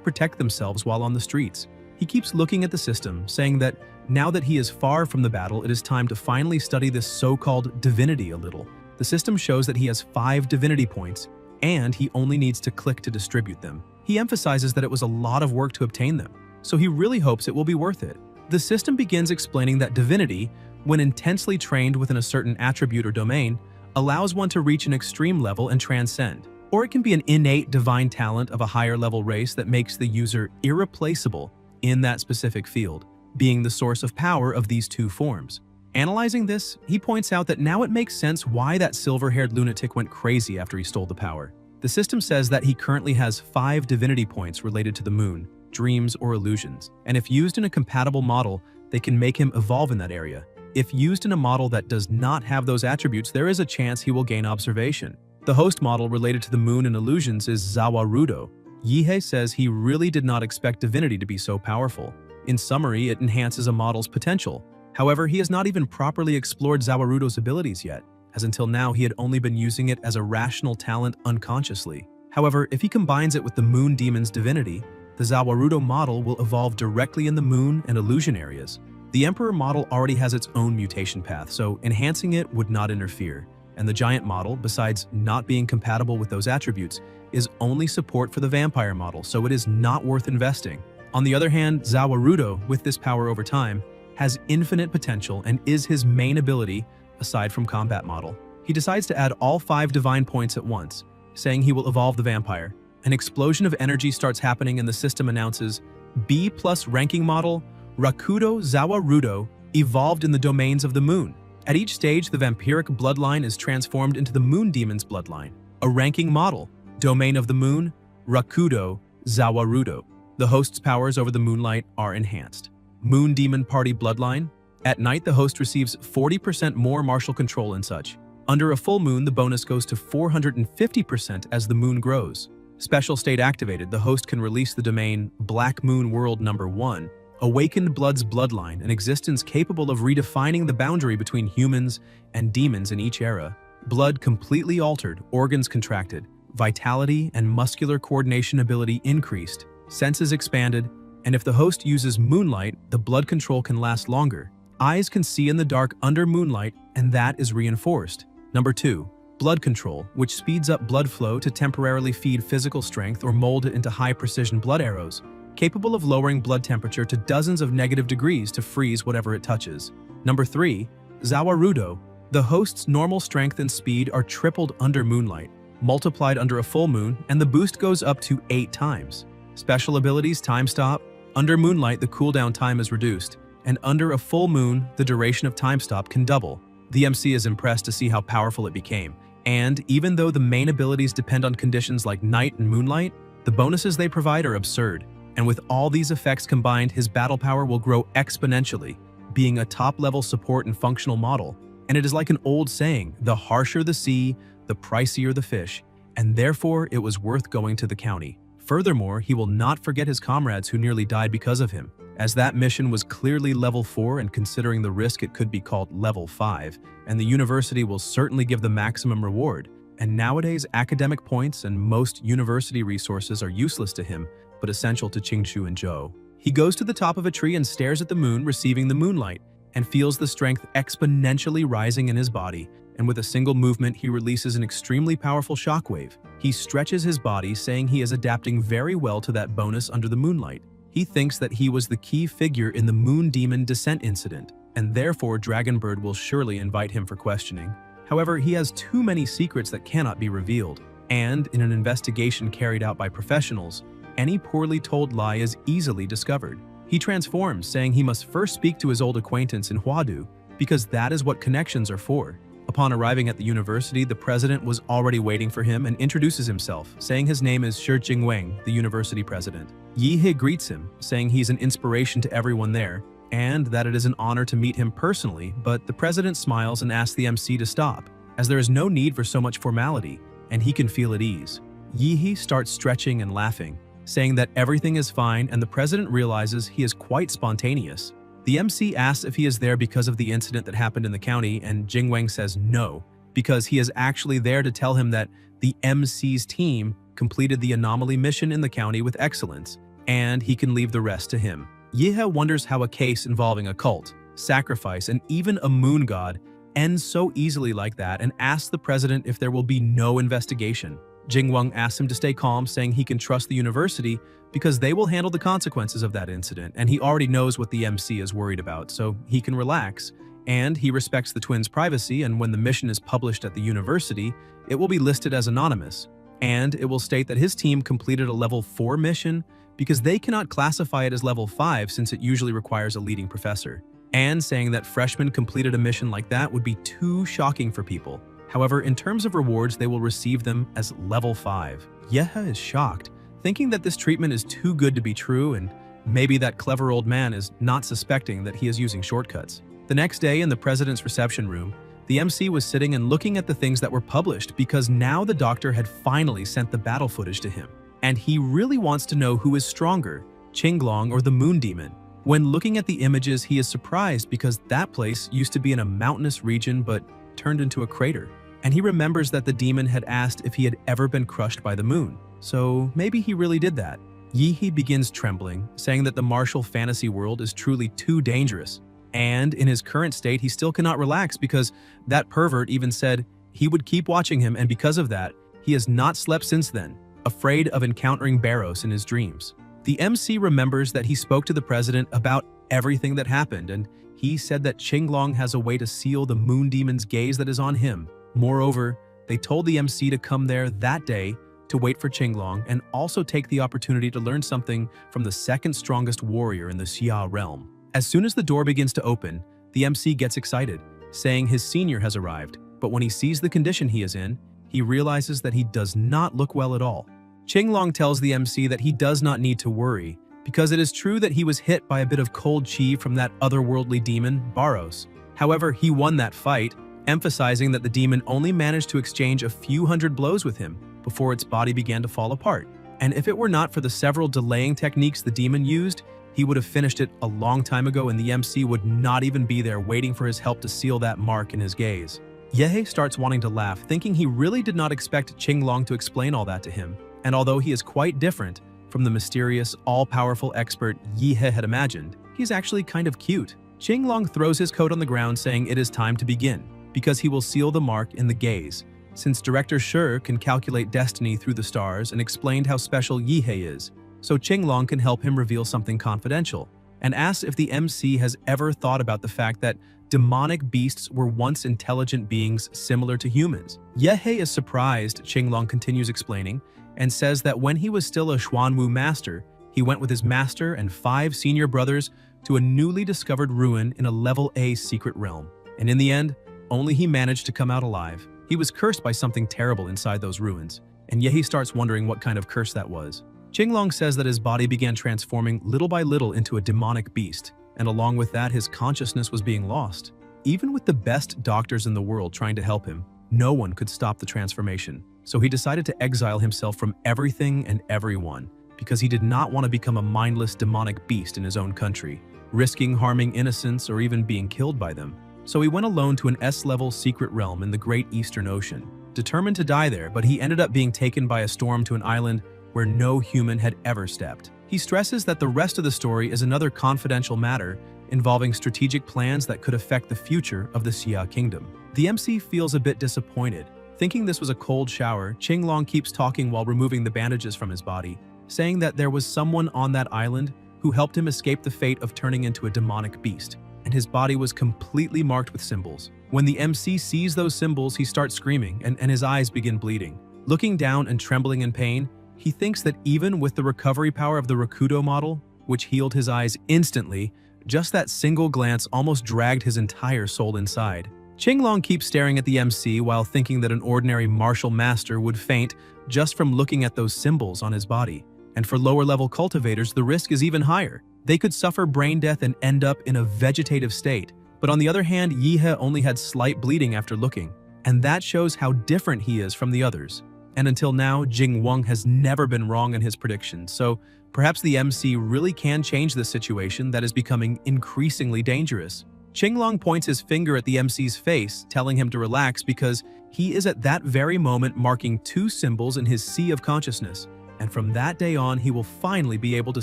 protect themselves while on the streets. He keeps looking at the system, saying that now that he is far from the battle, it is time to finally study this so-called divinity a little. The system shows that he has 5 divinity points, and he only needs to click to distribute them. He emphasizes that it was a lot of work to obtain them, so he really hopes it will be worth it. The system begins explaining that divinity, when intensely trained within a certain attribute or domain, allows one to reach an extreme level and transcend. Or it can be an innate divine talent of a higher level race that makes the user irreplaceable in that specific field, being the source of power of these 2 forms. Analyzing this, he points out that now it makes sense why that silver-haired lunatic went crazy after he stole the power. The system says that he currently has 5 divinity points related to the moon, dreams, or illusions, and if used in a compatible model, they can make him evolve in that area. If used in a model that does not have those attributes, there is a chance he will gain observation. The host model related to the moon and illusions is Zawarudo. Yihei says he really did not expect divinity to be so powerful. In summary, it enhances a model's potential. However, he has not even properly explored Zawarudo's abilities yet, as until now he had only been using it as a rational talent unconsciously. However, if he combines it with the moon demon's divinity, the Zawarudo model will evolve directly in the moon and illusion areas. The Emperor model already has its own mutation path, so enhancing it would not interfere. And the Giant model, besides not being compatible with those attributes, is only support for the Vampire model, so it is not worth investing. On the other hand, Zawarudo, with this power over time, has infinite potential and is his main ability aside from combat model. He decides to add all 5 divine points at once, saying he will evolve the vampire. An explosion of energy starts happening and the system announces B+ ranking model Rakudo Zawarudo evolved in the domains of the moon. At each stage, the vampiric bloodline is transformed into the moon demon's bloodline. A ranking model, domain of the moon, Rakudo Zawarudo. The host's powers over the moonlight are enhanced. Moon demon party bloodline. At night, the host receives 40% more martial control and such. Under a full moon, the bonus goes to 450% as the moon grows. Special state activated, the host can release the domain Black Moon World Number 1, Awakened Blood's bloodline, an existence capable of redefining the boundary between humans and demons in each era. Blood completely altered, organs contracted, vitality and muscular coordination ability increased, senses expanded, and if the host uses moonlight, the blood control can last longer. Eyes can see in the dark under moonlight, and that is reinforced. Number 2. Blood control, which speeds up blood flow to temporarily feed physical strength or mold it into high-precision blood arrows, capable of lowering blood temperature to dozens of negative degrees to freeze whatever it touches. Number 3. Zawarudo. The host's normal strength and speed are tripled under moonlight, multiplied under a full moon, and the boost goes up to 8 times. Special abilities, time stop. Under moonlight, the cooldown time is reduced, and under a full moon, the duration of time stop can double. The MC is impressed to see how powerful it became, and even though the main abilities depend on conditions like night and moonlight, the bonuses they provide are absurd. And with all these effects combined, his battle power will grow exponentially, being a top-level support and functional model. And it is like an old saying, the harsher the sea, the pricier the fish, and therefore it was worth going to the county. Furthermore, he will not forget his comrades who nearly died because of him, as that mission was clearly level 4 and considering the risk it could be called level 5, and the university will certainly give the maximum reward. And nowadays, academic points and most university resources are useless to him, but essential to Qingzhu and Zhou. He goes to the top of a tree and stares at the moon, receiving the moonlight, and feels the strength exponentially rising in his body, and with a single movement he releases an extremely powerful shockwave. He stretches his body, saying he is adapting very well to that bonus under the moonlight. He thinks that he was the key figure in the Moon Demon descent incident, and therefore Dragonbird will surely invite him for questioning. However, he has too many secrets that cannot be revealed, and in an investigation carried out by professionals, any poorly told lie is easily discovered. He transforms, saying he must first speak to his old acquaintance in Huadu, because that is what connections are for. Upon arriving at the university, the president was already waiting for him and introduces himself, saying his name is Shi Jingwang, the university president. Yi greets him, saying he's an inspiration to everyone there, and that it is an honor to meet him personally, but the president smiles and asks the MC to stop, as there is no need for so much formality, and he can feel at ease. Yi starts stretching and laughing, saying that everything is fine, and the president realizes he is quite spontaneous. The MC asks if he is there because of the incident that happened in the county, and Jingwang says no, because he is actually there to tell him that the MC's team completed the anomaly mission in the county with excellence, and he can leave the rest to him. Yi wonders how a case involving a cult, sacrifice, and even a moon god ends so easily like that, and asks the president if there will be no investigation. Jingwang asks him to stay calm, saying he can trust the university because they will handle the consequences of that incident, and he already knows what the MC is worried about, so he can relax. And he respects the twins' privacy, and when the mission is published at the university, it will be listed as anonymous, and it will state that his team completed a level 4 mission because they cannot classify it as level 5 since it usually requires a leading professor, and saying that freshmen completed a mission like that would be too shocking for people. However, in terms of rewards, they will receive them as level 5. Yehe is shocked, thinking that this treatment is too good to be true, and maybe that clever old man is not suspecting that he is using shortcuts. The next day in the president's reception room, the MC was sitting and looking at the things that were published because now the doctor had finally sent the battle footage to him. And he really wants to know who is stronger, Qinglong or the Moon Demon. When looking at the images, he is surprised because that place used to be in a mountainous region but turned into a crater. And he remembers that the demon had asked if he had ever been crushed by the moon. So maybe he really did that. Yi begins trembling, saying that the martial fantasy world is truly too dangerous. And in his current state, he still cannot relax because that pervert even said he would keep watching him, and because of that, he has not slept since then, afraid of encountering Barros in his dreams. The MC remembers that he spoke to the president about everything that happened, and he said that Qinglong has a way to seal the moon demon's gaze that is on him. Moreover, they told the MC to come there that day to wait for Qinglong and also take the opportunity to learn something from the second strongest warrior in the Xia realm. As soon as the door begins to open, the MC gets excited, saying his senior has arrived, but when he sees the condition he is in, he realizes that he does not look well at all. Qinglong tells the MC that he does not need to worry, because it is true that he was hit by a bit of cold chi from that otherworldly demon, Barros. However, he won that fight, emphasizing that the demon only managed to exchange a few hundred blows with him before its body began to fall apart. And if it were not for the several delaying techniques the demon used, he would have finished it a long time ago, and the MC would not even be there waiting for his help to seal that mark in his gaze. Yehe starts wanting to laugh, thinking he really did not expect Qinglong to explain all that to him, and although he is quite different from the mysterious, all-powerful expert Yehe had imagined, he's actually kind of cute. Qinglong throws his coat on the ground, saying it is time to begin, because he will seal the mark in the gaze, since Director Shi can calculate destiny through the stars and explained how special Yehe is, so Qinglong can help him reveal something confidential, and asks if the MC has ever thought about the fact that demonic beasts were once intelligent beings similar to humans. Yehe is surprised, Qinglong continues explaining, and says that when he was still a Xuanwu master, he went with his master and 5 senior brothers to a newly discovered ruin in a level A secret realm, and in the end, only he managed to come out alive. He was cursed by something terrible inside those ruins, and Yehe starts wondering what kind of curse that was. Qinglong says that his body began transforming little by little into a demonic beast, and along with that, his consciousness was being lost. Even with the best doctors in the world trying to help him, no one could stop the transformation. So he decided to exile himself from everything and everyone, because he did not want to become a mindless demonic beast in his own country, risking harming innocents or even being killed by them. So he went alone to an S-level secret realm in the Great Eastern Ocean, determined to die there, but he ended up being taken by a storm to an island where no human had ever stepped. He stresses that the rest of the story is another confidential matter involving strategic plans that could affect the future of the Xia Kingdom. The MC feels a bit disappointed. Thinking this was a cold shower, Qinglong keeps talking while removing the bandages from his body, saying that there was someone on that island who helped him escape the fate of turning into a demonic beast, and his body was completely marked with symbols. When the MC sees those symbols, he starts screaming, and his eyes begin bleeding. Looking down and trembling in pain, he thinks that even with the recovery power of the Rakudo model, which healed his eyes instantly, just that single glance almost dragged his entire soul inside. Qinglong keeps staring at the MC while thinking that an ordinary martial master would faint just from looking at those symbols on his body. And for lower-level cultivators, the risk is even higher. They could suffer brain death and end up in a vegetative state. But on the other hand, Yihe only had slight bleeding after looking, and that shows how different he is from the others. And until now, Jing Wang has never been wrong in his predictions, so perhaps the MC really can change this situation that is becoming increasingly dangerous. Qinglong points his finger at the MC's face, telling him to relax because he is at that very moment marking 2 symbols in his sea of consciousness, and from that day on he will finally be able to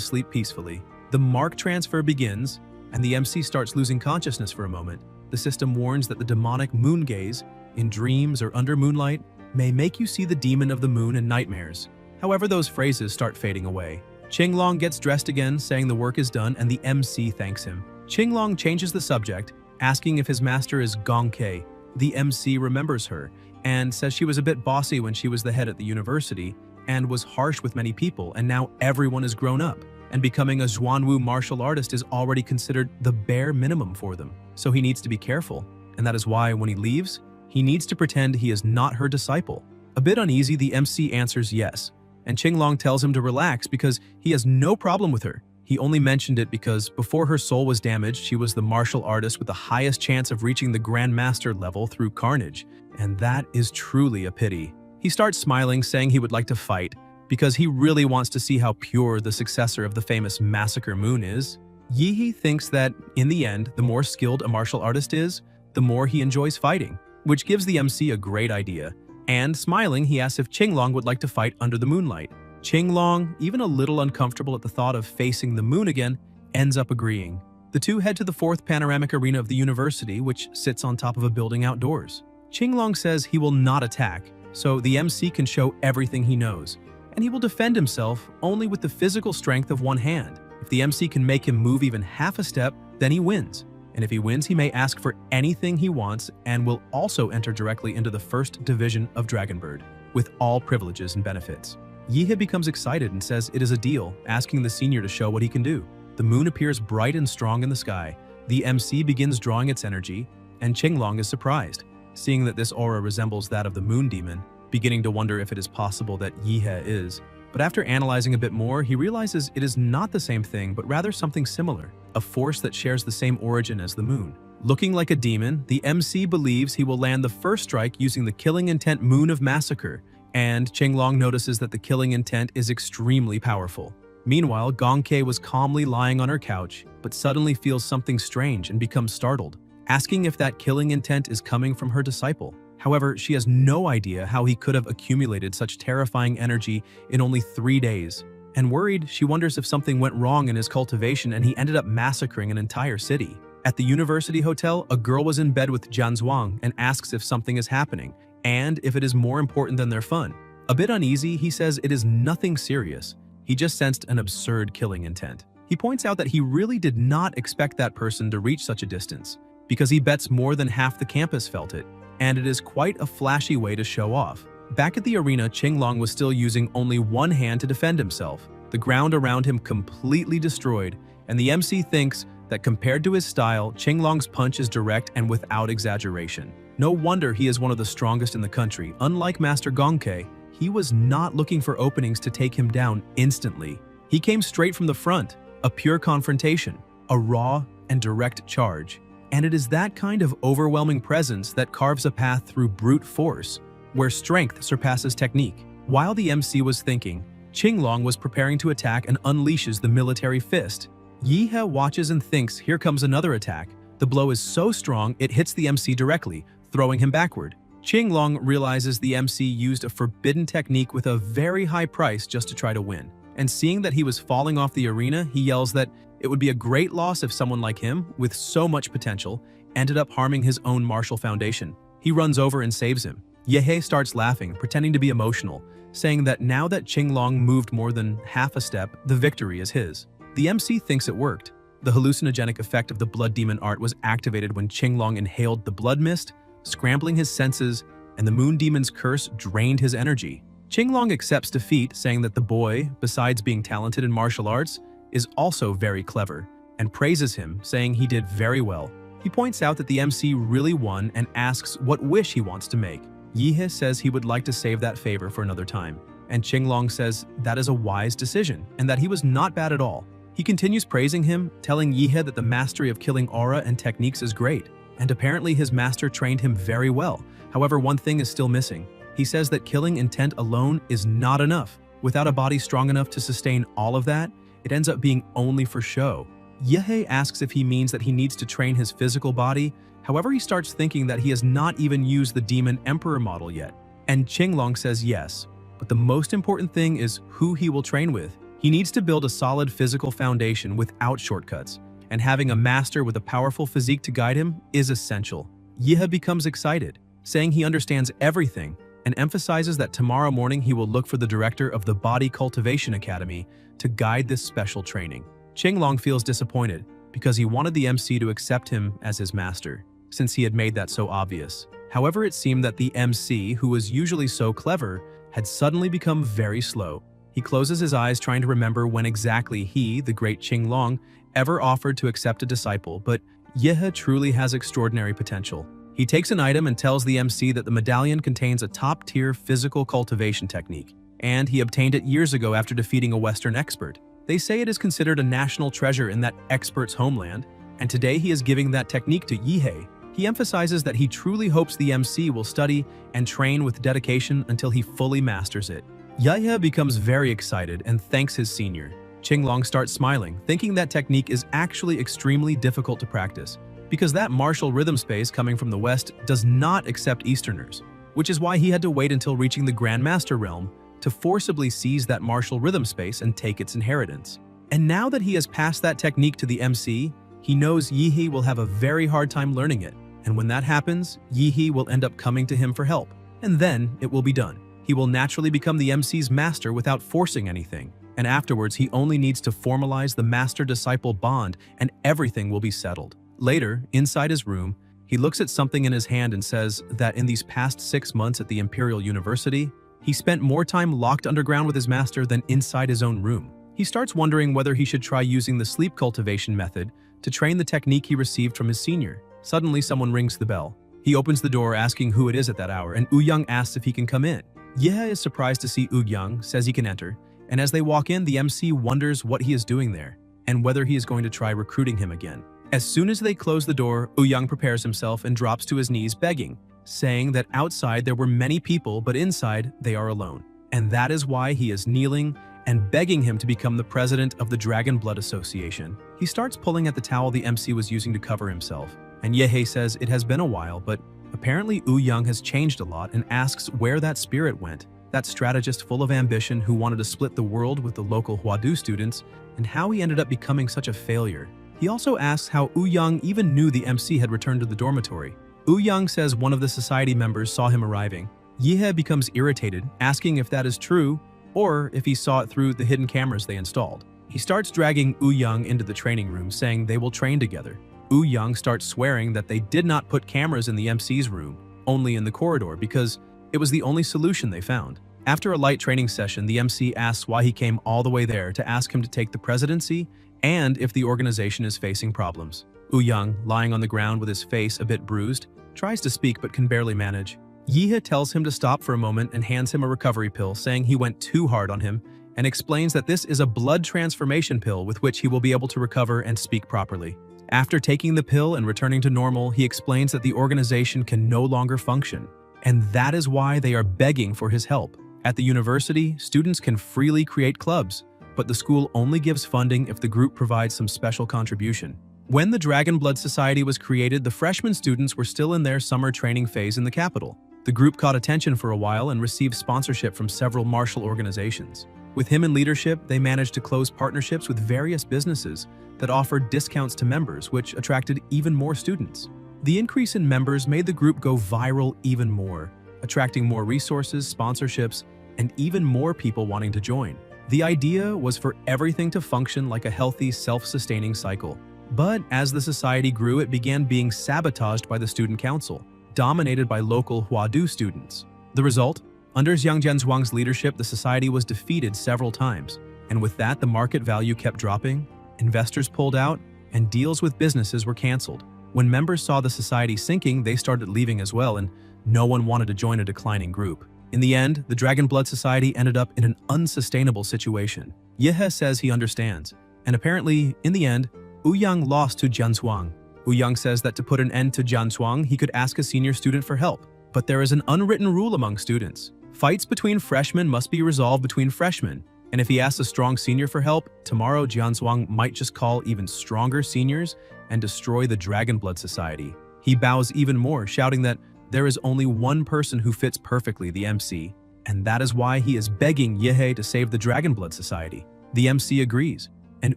sleep peacefully. The mark transfer begins, and the MC starts losing consciousness for a moment. The system warns that the demonic moon gaze, in dreams or under moonlight, may make you see the demon of the moon in nightmares. However, those phrases start fading away. Qinglong gets dressed again, saying the work is done, and the MC thanks him. Qinglong changes the subject, asking if his master is Gong Kei. The MC remembers her, and says she was a bit bossy when she was the head at the university, and was harsh with many people, and now everyone is grown up, and becoming a Zhuanwu martial artist is already considered the bare minimum for them. So he needs to be careful, and that is why when he leaves, he needs to pretend he is not her disciple. A bit uneasy, the MC answers yes, and Qinglong tells him to relax because he has no problem with her. He only mentioned it because before her soul was damaged, she was the martial artist with the highest chance of reaching the Grandmaster level through carnage, and that is truly a pity. He starts smiling, saying he would like to fight, because he really wants to see how pure the successor of the famous Massacre Moon is. Yihe thinks that, in the end, the more skilled a martial artist is, the more he enjoys fighting, which gives the MC a great idea. And smiling, he asks if Qinglong would like to fight under the moonlight. Qinglong, even a little uncomfortable at the thought of facing the moon again, ends up agreeing. The two head to the 4th panoramic arena of the university, which sits on top of a building outdoors. Qinglong says he will not attack, so the MC can show everything he knows, and he will defend himself only with the physical strength of one hand. If the MC can make him move even half a step, then he wins. And if he wins, he may ask for anything he wants and will also enter directly into the 1st division of Dragonbird, with all privileges and benefits. Yihe becomes excited and says it is a deal, asking the senior to show what he can do. The moon appears bright and strong in the sky. The MC begins drawing its energy, and Qinglong is surprised, seeing that this aura resembles that of the moon demon, beginning to wonder if it is possible that Yihe is. But after analyzing a bit more, he realizes it is not the same thing, but rather something similar, a force that shares the same origin as the moon. Looking like a demon, the MC believes he will land the first strike using the killing intent Moon of Massacre, and Qinglong notices that the killing intent is extremely powerful. Meanwhile, Gong Kei was calmly lying on her couch, but suddenly feels something strange and becomes startled, asking if that killing intent is coming from her disciple. However, she has no idea how he could have accumulated such terrifying energy in only 3 days. And worried, she wonders if something went wrong in his cultivation and he ended up massacring an entire city. At the university hotel, a girl was in bed with Jian Zhuang and asks if something is happening, and if it is more important than their fun. A bit uneasy, he says it is nothing serious. He just sensed an absurd killing intent. He points out that he really did not expect that person to reach such a distance, because he bets more than half the campus felt it, and it is quite a flashy way to show off. Back at the arena, Qinglong was still using only one hand to defend himself, the ground around him completely destroyed, and the MC thinks that compared to his style, Qinglong's punch is direct and without exaggeration. No wonder he is one of the strongest in the country. Unlike Master Gong Kei, he was not looking for openings to take him down instantly. He came straight from the front, a pure confrontation, a raw and direct charge. And it is that kind of overwhelming presence that carves a path through brute force, where strength surpasses technique. While the MC was thinking, Qinglong was preparing to attack and unleashes the military fist. Yihe watches and thinks here comes another attack. The blow is so strong it hits the MC directly, throwing him backward. Qinglong realizes the MC used a forbidden technique with a very high price just to try to win. And seeing that he was falling off the arena, he yells that it would be a great loss if someone like him, with so much potential, ended up harming his own martial foundation. He runs over and saves him. Yihe starts laughing, pretending to be emotional, saying that now that Qinglong moved more than half a step, the victory is his. The MC thinks it worked. The hallucinogenic effect of the blood demon art was activated when Qinglong inhaled the blood mist, scrambling his senses, and the moon demon's curse drained his energy. Qinglong accepts defeat, saying that the boy, besides being talented in martial arts, is also very clever, and praises him, saying he did very well. He points out that the MC really won and asks what wish he wants to make. Yihe says he would like to save that favor for another time, and Qinglong says that is a wise decision and that he was not bad at all. He continues praising him, telling Yihe that the mastery of killing aura and techniques is great, and apparently his master trained him very well. However, one thing is still missing. He says that killing intent alone is not enough. Without a body strong enough to sustain all of that, it ends up being only for show. Yihe asks if he means that he needs to train his physical body. However, he starts thinking that he has not even used the Demon Emperor model yet. And Qinglong says yes, but the most important thing is who he will train with. He needs to build a solid physical foundation without shortcuts, and having a master with a powerful physique to guide him is essential. Yihe becomes excited, saying he understands everything, and emphasizes that tomorrow morning he will look for the director of the Body Cultivation Academy to guide this special training. Qinglong feels disappointed because he wanted the MC to accept him as his master, since he had made that so obvious. However, it seemed that the MC, who was usually so clever, had suddenly become very slow. He closes his eyes trying to remember when exactly he, the great Qinglong, ever offered to accept a disciple, but Yihe truly has extraordinary potential. He takes an item and tells the MC that the medallion contains a top-tier physical cultivation technique, and he obtained it years ago after defeating a Western expert. They say it is considered a national treasure in that expert's homeland, and today he is giving that technique to Yihe. He emphasizes that he truly hopes the MC will study and train with dedication until he fully masters it. Yihe becomes very excited and thanks his senior. Qinglong starts smiling, thinking that technique is actually extremely difficult to practice, because that martial rhythm space coming from the West does not accept Easterners, which is why he had to wait until reaching the Grandmaster realm to forcibly seize that martial rhythm space and take its inheritance. And now that he has passed that technique to the MC, he knows Yihe will have a very hard time learning it, and when that happens, Yihe will end up coming to him for help, and then it will be done. He will naturally become the MC's master without forcing anything, and afterwards he only needs to formalize the master-disciple bond and everything will be settled. Later, inside his room, he looks at something in his hand and says that in these past 6 months at the Imperial University, he spent more time locked underground with his master than inside his own room. He starts wondering whether he should try using the sleep cultivation method to train the technique he received from his senior. Suddenly, someone rings the bell. He opens the door asking who it is at that hour, and Ouyang asks if he can come in. Yihe is surprised to see Ouyang, says he can enter, and as they walk in, the MC wonders what he is doing there, and whether he is going to try recruiting him again. As soon as they close the door, Ouyang prepares himself and drops to his knees begging, saying that outside there were many people, but inside they are alone. And that is why he is kneeling and begging him to become the president of the Dragon Blood Association. He starts pulling at the towel the MC was using to cover himself, and Yihe says it has been a while, but apparently Ouyang has changed a lot and asks where that spirit went, that strategist full of ambition who wanted to split the world with the local Huadu students, and how he ended up becoming such a failure. He also asks how Ouyang even knew the MC had returned to the dormitory. Ouyang says one of the society members saw him arriving. Yihe becomes irritated, asking if that is true, or if he saw it through the hidden cameras they installed. He starts dragging Ouyang into the training room, saying they will train together. Ouyang starts swearing that they did not put cameras in the MC's room, only in the corridor, because it was the only solution they found. After a light training session, the MC asks why he came all the way there to ask him to take the presidency and if the organization is facing problems. Ouyang, lying on the ground with his face a bit bruised, tries to speak but can barely manage. Yihe tells him to stop for a moment and hands him a recovery pill, saying he went too hard on him, and explains that this is a blood transformation pill with which he will be able to recover and speak properly. After taking the pill and returning to normal, he explains that the organization can no longer function, and that is why they are begging for his help. At the university, students can freely create clubs, but the school only gives funding if the group provides some special contribution. When the Dragon Blood Society was created, the freshman students were still in their summer training phase in the capital. The group caught attention for a while and received sponsorship from several martial organizations. With him in leadership, they managed to close partnerships with various businesses that offered discounts to members, which attracted even more students. The increase in members made the group go viral even more, attracting more resources, sponsorships, and even more people wanting to join. The idea was for everything to function like a healthy, self-sustaining cycle. But as the society grew, it began being sabotaged by the student council, dominated by local Huadu students. The result? Under Jiang Jianzhuang's leadership, the society was defeated several times, and with that, the market value kept dropping, investors pulled out, and deals with businesses were canceled. When members saw the society sinking, they started leaving as well, and no one wanted to join a declining group. In the end, the Dragon Blood Society ended up in an unsustainable situation. Yehe says he understands, and apparently, in the end, Ouyang lost to Jianzuang. Ouyang says that to put an end to Jianzuang, he could ask a senior student for help. But there is an unwritten rule among students. Fights between freshmen must be resolved between freshmen, and if he asks a strong senior for help, tomorrow Jianzuang might just call even stronger seniors and destroy the Dragon Blood Society. He bows even more, shouting that there is only one person who fits perfectly, the MC, and that is why he is begging Yehe to save the Dragon Blood Society. The MC agrees, and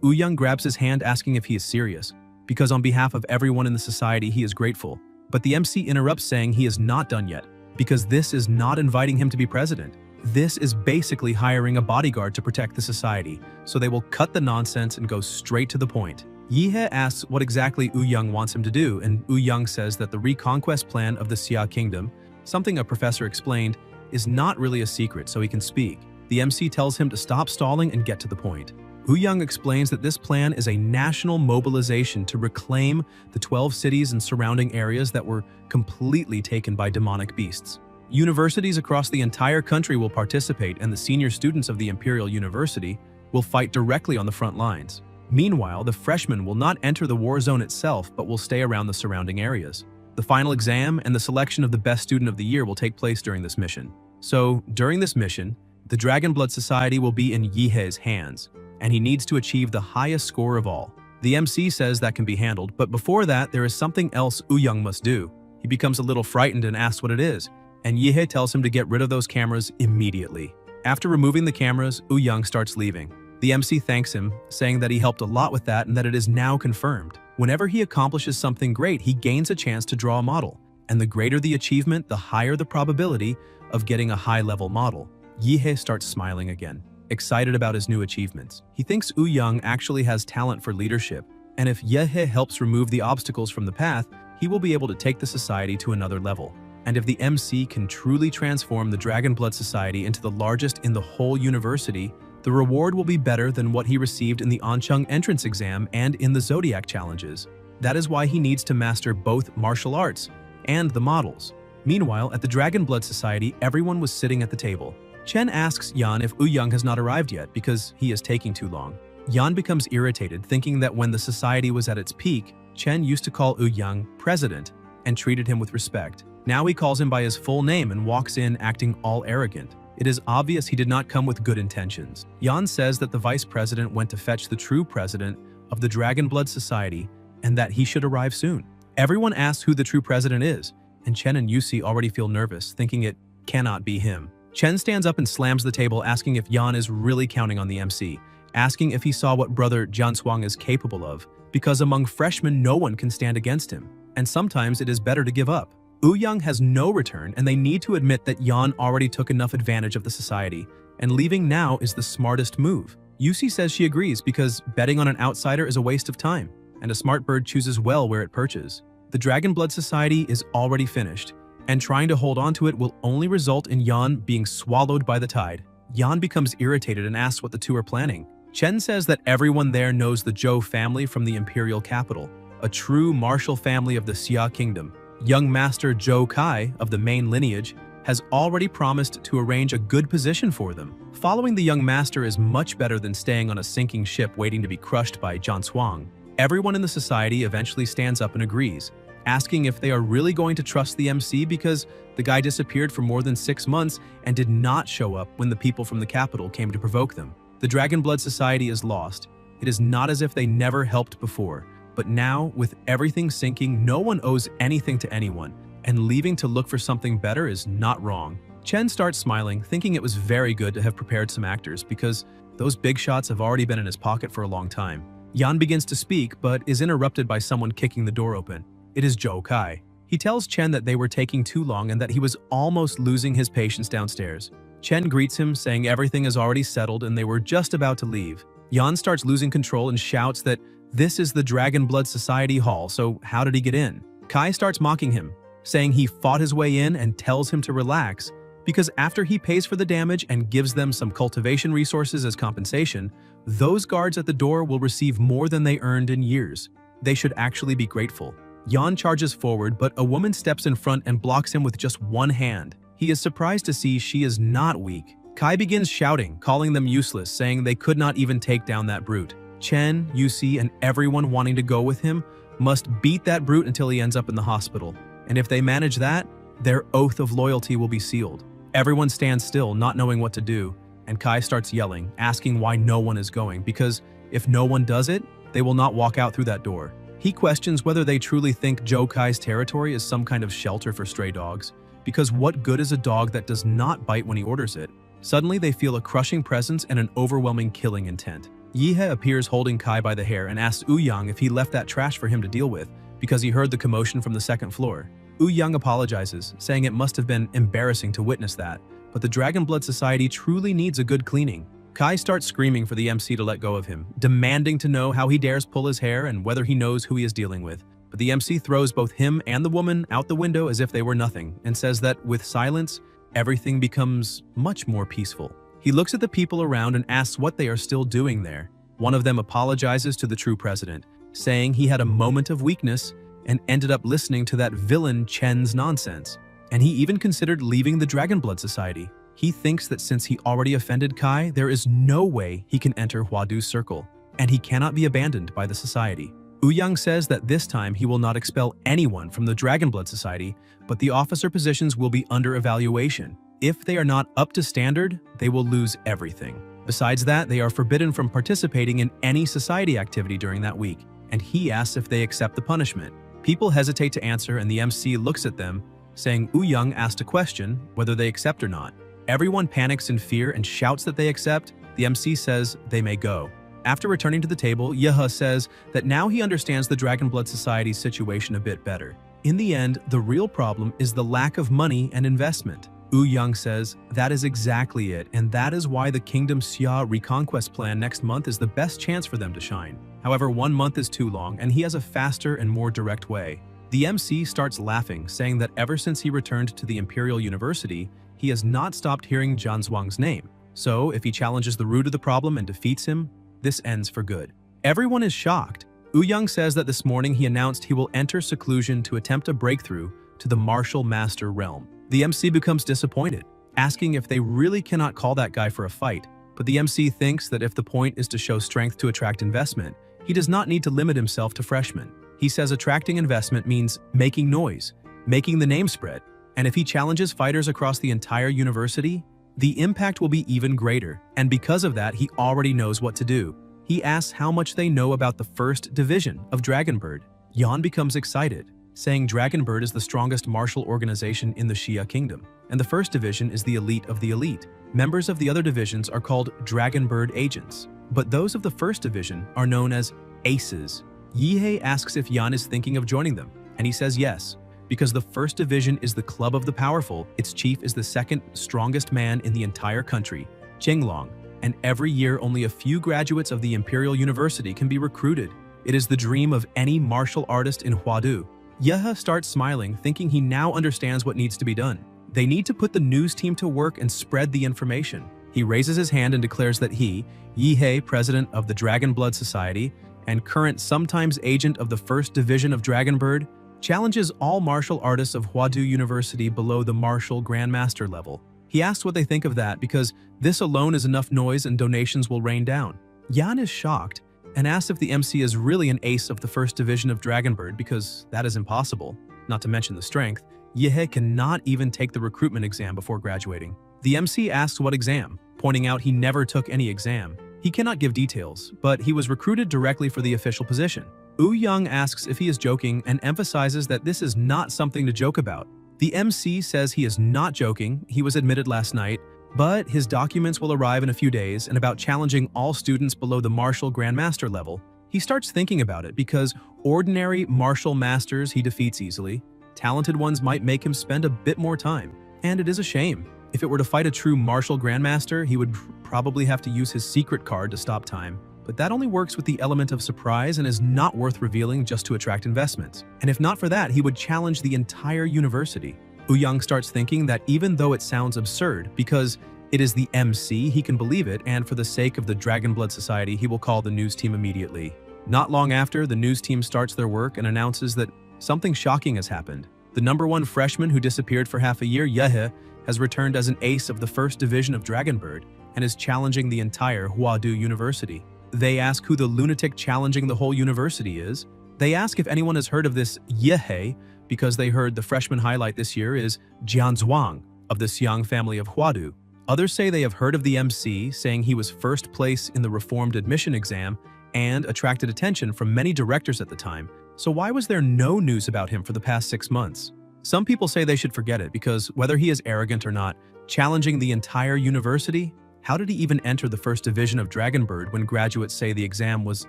Ouyang grabs his hand asking if he is serious, because on behalf of everyone in the society he is grateful. But the MC interrupts saying he is not done yet, because this is not inviting him to be president. This is basically hiring a bodyguard to protect the society, so they will cut the nonsense and go straight to the point. Yehe asks what exactly Ouyang wants him to do, and Ouyang says that the reconquest plan of the Xia Kingdom, something a professor explained, is not really a secret so he can speak. The MC tells him to stop stalling and get to the point. Ouyang explains that this plan is a national mobilization to reclaim the 12 cities and surrounding areas that were completely taken by demonic beasts. Universities across the entire country will participate, and the senior students of the Imperial University will fight directly on the front lines. Meanwhile, the freshmen will not enter the war zone itself but will stay around the surrounding areas. The final exam and the selection of the best student of the year will take place during this mission. So, during this mission, the Dragon Blood Society will be in Yehe's hands, and he needs to achieve the highest score of all. The MC says that can be handled, but before that, there is something else Ouyang must do. He becomes a little frightened and asks what it is, and Yehe tells him to get rid of those cameras immediately. After removing the cameras, Ouyang starts leaving. The MC thanks him, saying that he helped a lot with that and that it is now confirmed. Whenever he accomplishes something great, he gains a chance to draw a model, and the greater the achievement, the higher the probability of getting a high-level model. Yehe starts smiling again, excited about his new achievements. He thinks Ouyang actually has talent for leadership, and if Yehe helps remove the obstacles from the path, he will be able to take the society to another level. And if the MC can truly transform the Dragon Blood Society into the largest in the whole university, the reward will be better than what he received in the Ancheng entrance exam and in the Zodiac challenges. That is why he needs to master both martial arts and the models. Meanwhile, at the Dragon Blood Society, everyone was sitting at the table. Chen asks Yan if Ouyang has not arrived yet because he is taking too long. Yan becomes irritated, thinking that when the society was at its peak, Chen used to call Ouyang president and treated him with respect. Now he calls him by his full name and walks in acting all arrogant. It is obvious he did not come with good intentions. Yan says that the vice president went to fetch the true president of the Dragon Blood Society and that he should arrive soon. Everyone asks who the true president is, and Chen and Yusi already feel nervous, thinking it cannot be him. Chen stands up and slams the table, asking if Yan is really counting on the MC, asking if he saw what brother Jianzuang is capable of, because among freshmen no one can stand against him, and sometimes it is better to give up. Ouyang has no return, and they need to admit that Yan already took enough advantage of the society, and leaving now is the smartest move. Yusi says she agrees because betting on an outsider is a waste of time, and a smart bird chooses well where it perches. The Dragon Blood Society is already finished, and trying to hold on to it will only result in Yan being swallowed by the tide. Yan becomes irritated and asks what the two are planning. Chen says that everyone there knows the Zhou family from the imperial capital, a true martial family of the Xia Kingdom. Young Master Zhou Kai of the main lineage has already promised to arrange a good position for them. Following the young master is much better than staying on a sinking ship waiting to be crushed by Jianzuang. Everyone in the society eventually stands up and agrees, asking if they are really going to trust the MC because the guy disappeared for more than 6 months and did not show up when the people from the capital came to provoke them. The Dragon Blood Society is lost. It is not as if they never helped before. But now, with everything sinking, no one owes anything to anyone, and leaving to look for something better is not wrong. Chen starts smiling, thinking it was very good to have prepared some actors because those big shots have already been in his pocket for a long time. Yan begins to speak, but is interrupted by someone kicking the door open. It is Zhou Kai. He tells Chen that they were taking too long and that he was almost losing his patience downstairs. Chen greets him, saying everything is already settled and they were just about to leave. Yan starts losing control and shouts that this is the Dragon Blood Society Hall, so how did he get in? Kai starts mocking him, saying he fought his way in and tells him to relax, because after he pays for the damage and gives them some cultivation resources as compensation, those guards at the door will receive more than they earned in years. They should actually be grateful. Yan charges forward, but a woman steps in front and blocks him with just one hand. He is surprised to see she is not weak. Kai begins shouting, calling them useless, saying they could not even take down that brute. Chen, Yusi, and everyone wanting to go with him must beat that brute until he ends up in the hospital. And if they manage that, their oath of loyalty will be sealed. Everyone stands still, not knowing what to do, and Kai starts yelling, asking why no one is going, because if no one does it, they will not walk out through that door. He questions whether they truly think Zhou Kai's territory is some kind of shelter for stray dogs, because what good is a dog that does not bite when he orders it? Suddenly, they feel a crushing presence and an overwhelming killing intent. Yihe appears holding Kai by the hair and asks Ouyang if he left that trash for him to deal with, because he heard the commotion from the second floor. Ouyang apologizes, saying it must have been embarrassing to witness that, but the Dragon Blood Society truly needs a good cleaning. Kai starts screaming for the MC to let go of him, demanding to know how he dares pull his hair and whether he knows who he is dealing with. But the MC throws both him and the woman out the window as if they were nothing, and says that with silence, everything becomes much more peaceful. He looks at the people around and asks what they are still doing there. One of them apologizes to the true president, saying he had a moment of weakness and ended up listening to that villain Chen's nonsense. And he even considered leaving the Dragon Blood Society. He thinks that since he already offended Kai, there is no way he can enter Huadu's circle, and he cannot be abandoned by the society. Ouyang says that this time he will not expel anyone from the Dragon Blood Society, but the officer positions will be under evaluation. If they are not up to standard, they will lose everything. Besides that, they are forbidden from participating in any society activity during that week, and he asks if they accept the punishment. People hesitate to answer, and the MC looks at them, saying Ouyang asked a question whether they accept or not. Everyone panics in fear and shouts that they accept. The MC says they may go. After returning to the table, Yehe says that now he understands the Dragon Blood Society's situation a bit better. In the end, the real problem is the lack of money and investment. Ouyang says that is exactly it, and that is why the Kingdom Xia Reconquest plan next month is the best chance for them to shine. However, 1 month is too long, and he has a faster and more direct way. The MC starts laughing, saying that ever since he returned to the Imperial University, he has not stopped hearing Jian Zhuang's name. So, if he challenges the root of the problem and defeats him, this ends for good. Everyone is shocked. Ouyang says that this morning he announced he will enter seclusion to attempt a breakthrough to the martial master realm. The MC becomes disappointed, asking if they really cannot call that guy for a fight. But the MC thinks that if the point is to show strength to attract investment, he does not need to limit himself to freshmen. He says attracting investment means making noise, making the name spread. And if he challenges fighters across the entire university, the impact will be even greater, and because of that, he already knows what to do. He asks how much they know about the first division of Dragonbird. Yan becomes excited, saying Dragonbird is the strongest martial organization in the Xia Kingdom, and the first division is the elite of the elite. Members of the other divisions are called Dragonbird agents, but those of the first division are known as aces. Yihe asks if Yan is thinking of joining them, and he says yes. Because the first division is the club of the powerful, its chief is the second strongest man in the entire country, Qinglong, and every year only a few graduates of the Imperial University can be recruited. It is the dream of any martial artist in Huadu. Yehe starts smiling, thinking he now understands what needs to be done. They need to put the news team to work and spread the information. He raises his hand and declares that he, Yihe, president of the Dragon Blood Society, and current sometimes agent of the first division of Dragonbird, challenges all martial artists of Huadu University below the martial grandmaster level. He asks what they think of that because this alone is enough noise and donations will rain down. Yan is shocked and asks if the MC is really an ace of the first division of Dragonbird because that is impossible, not to mention the strength. Yihe cannot even take the recruitment exam before graduating. The MC asks what exam, pointing out he never took any exam. He cannot give details, but he was recruited directly for the official position. Ouyang asks if he is joking and emphasizes that this is not something to joke about. The MC says he is not joking, he was admitted last night, but his documents will arrive in a few days and about challenging all students below the martial grandmaster level. He starts thinking about it because ordinary martial masters he defeats easily. Talented ones might make him spend a bit more time, and it is a shame. If it were to fight a true martial grandmaster, he would probably have to use his secret card to stop time. But that only works with the element of surprise and is not worth revealing just to attract investments. And if not for that, he would challenge the entire university. Ouyang starts thinking that even though it sounds absurd, because it is the MC, he can believe it, and for the sake of the Dragon Blood Society, he will call the news team immediately. Not long after, the news team starts their work and announces that something shocking has happened. The #1 freshman who disappeared for half a year, Yehe, has returned as an ace of the first division of Dragonbird and is challenging the entire Huadu University. They ask who the lunatic challenging the whole university is. They ask if anyone has heard of this Yehe because they heard the freshman highlight this year is Jianzhuang of the Xiang family of Huadu. Others say they have heard of the MC, saying he was first place in the reformed admission exam and attracted attention from many directors at the time. So why was there no news about him for the past 6 months? Some people say they should forget it because whether he is arrogant or not, challenging the entire university? How did he even enter the first division of Dragonbird when graduates say the exam was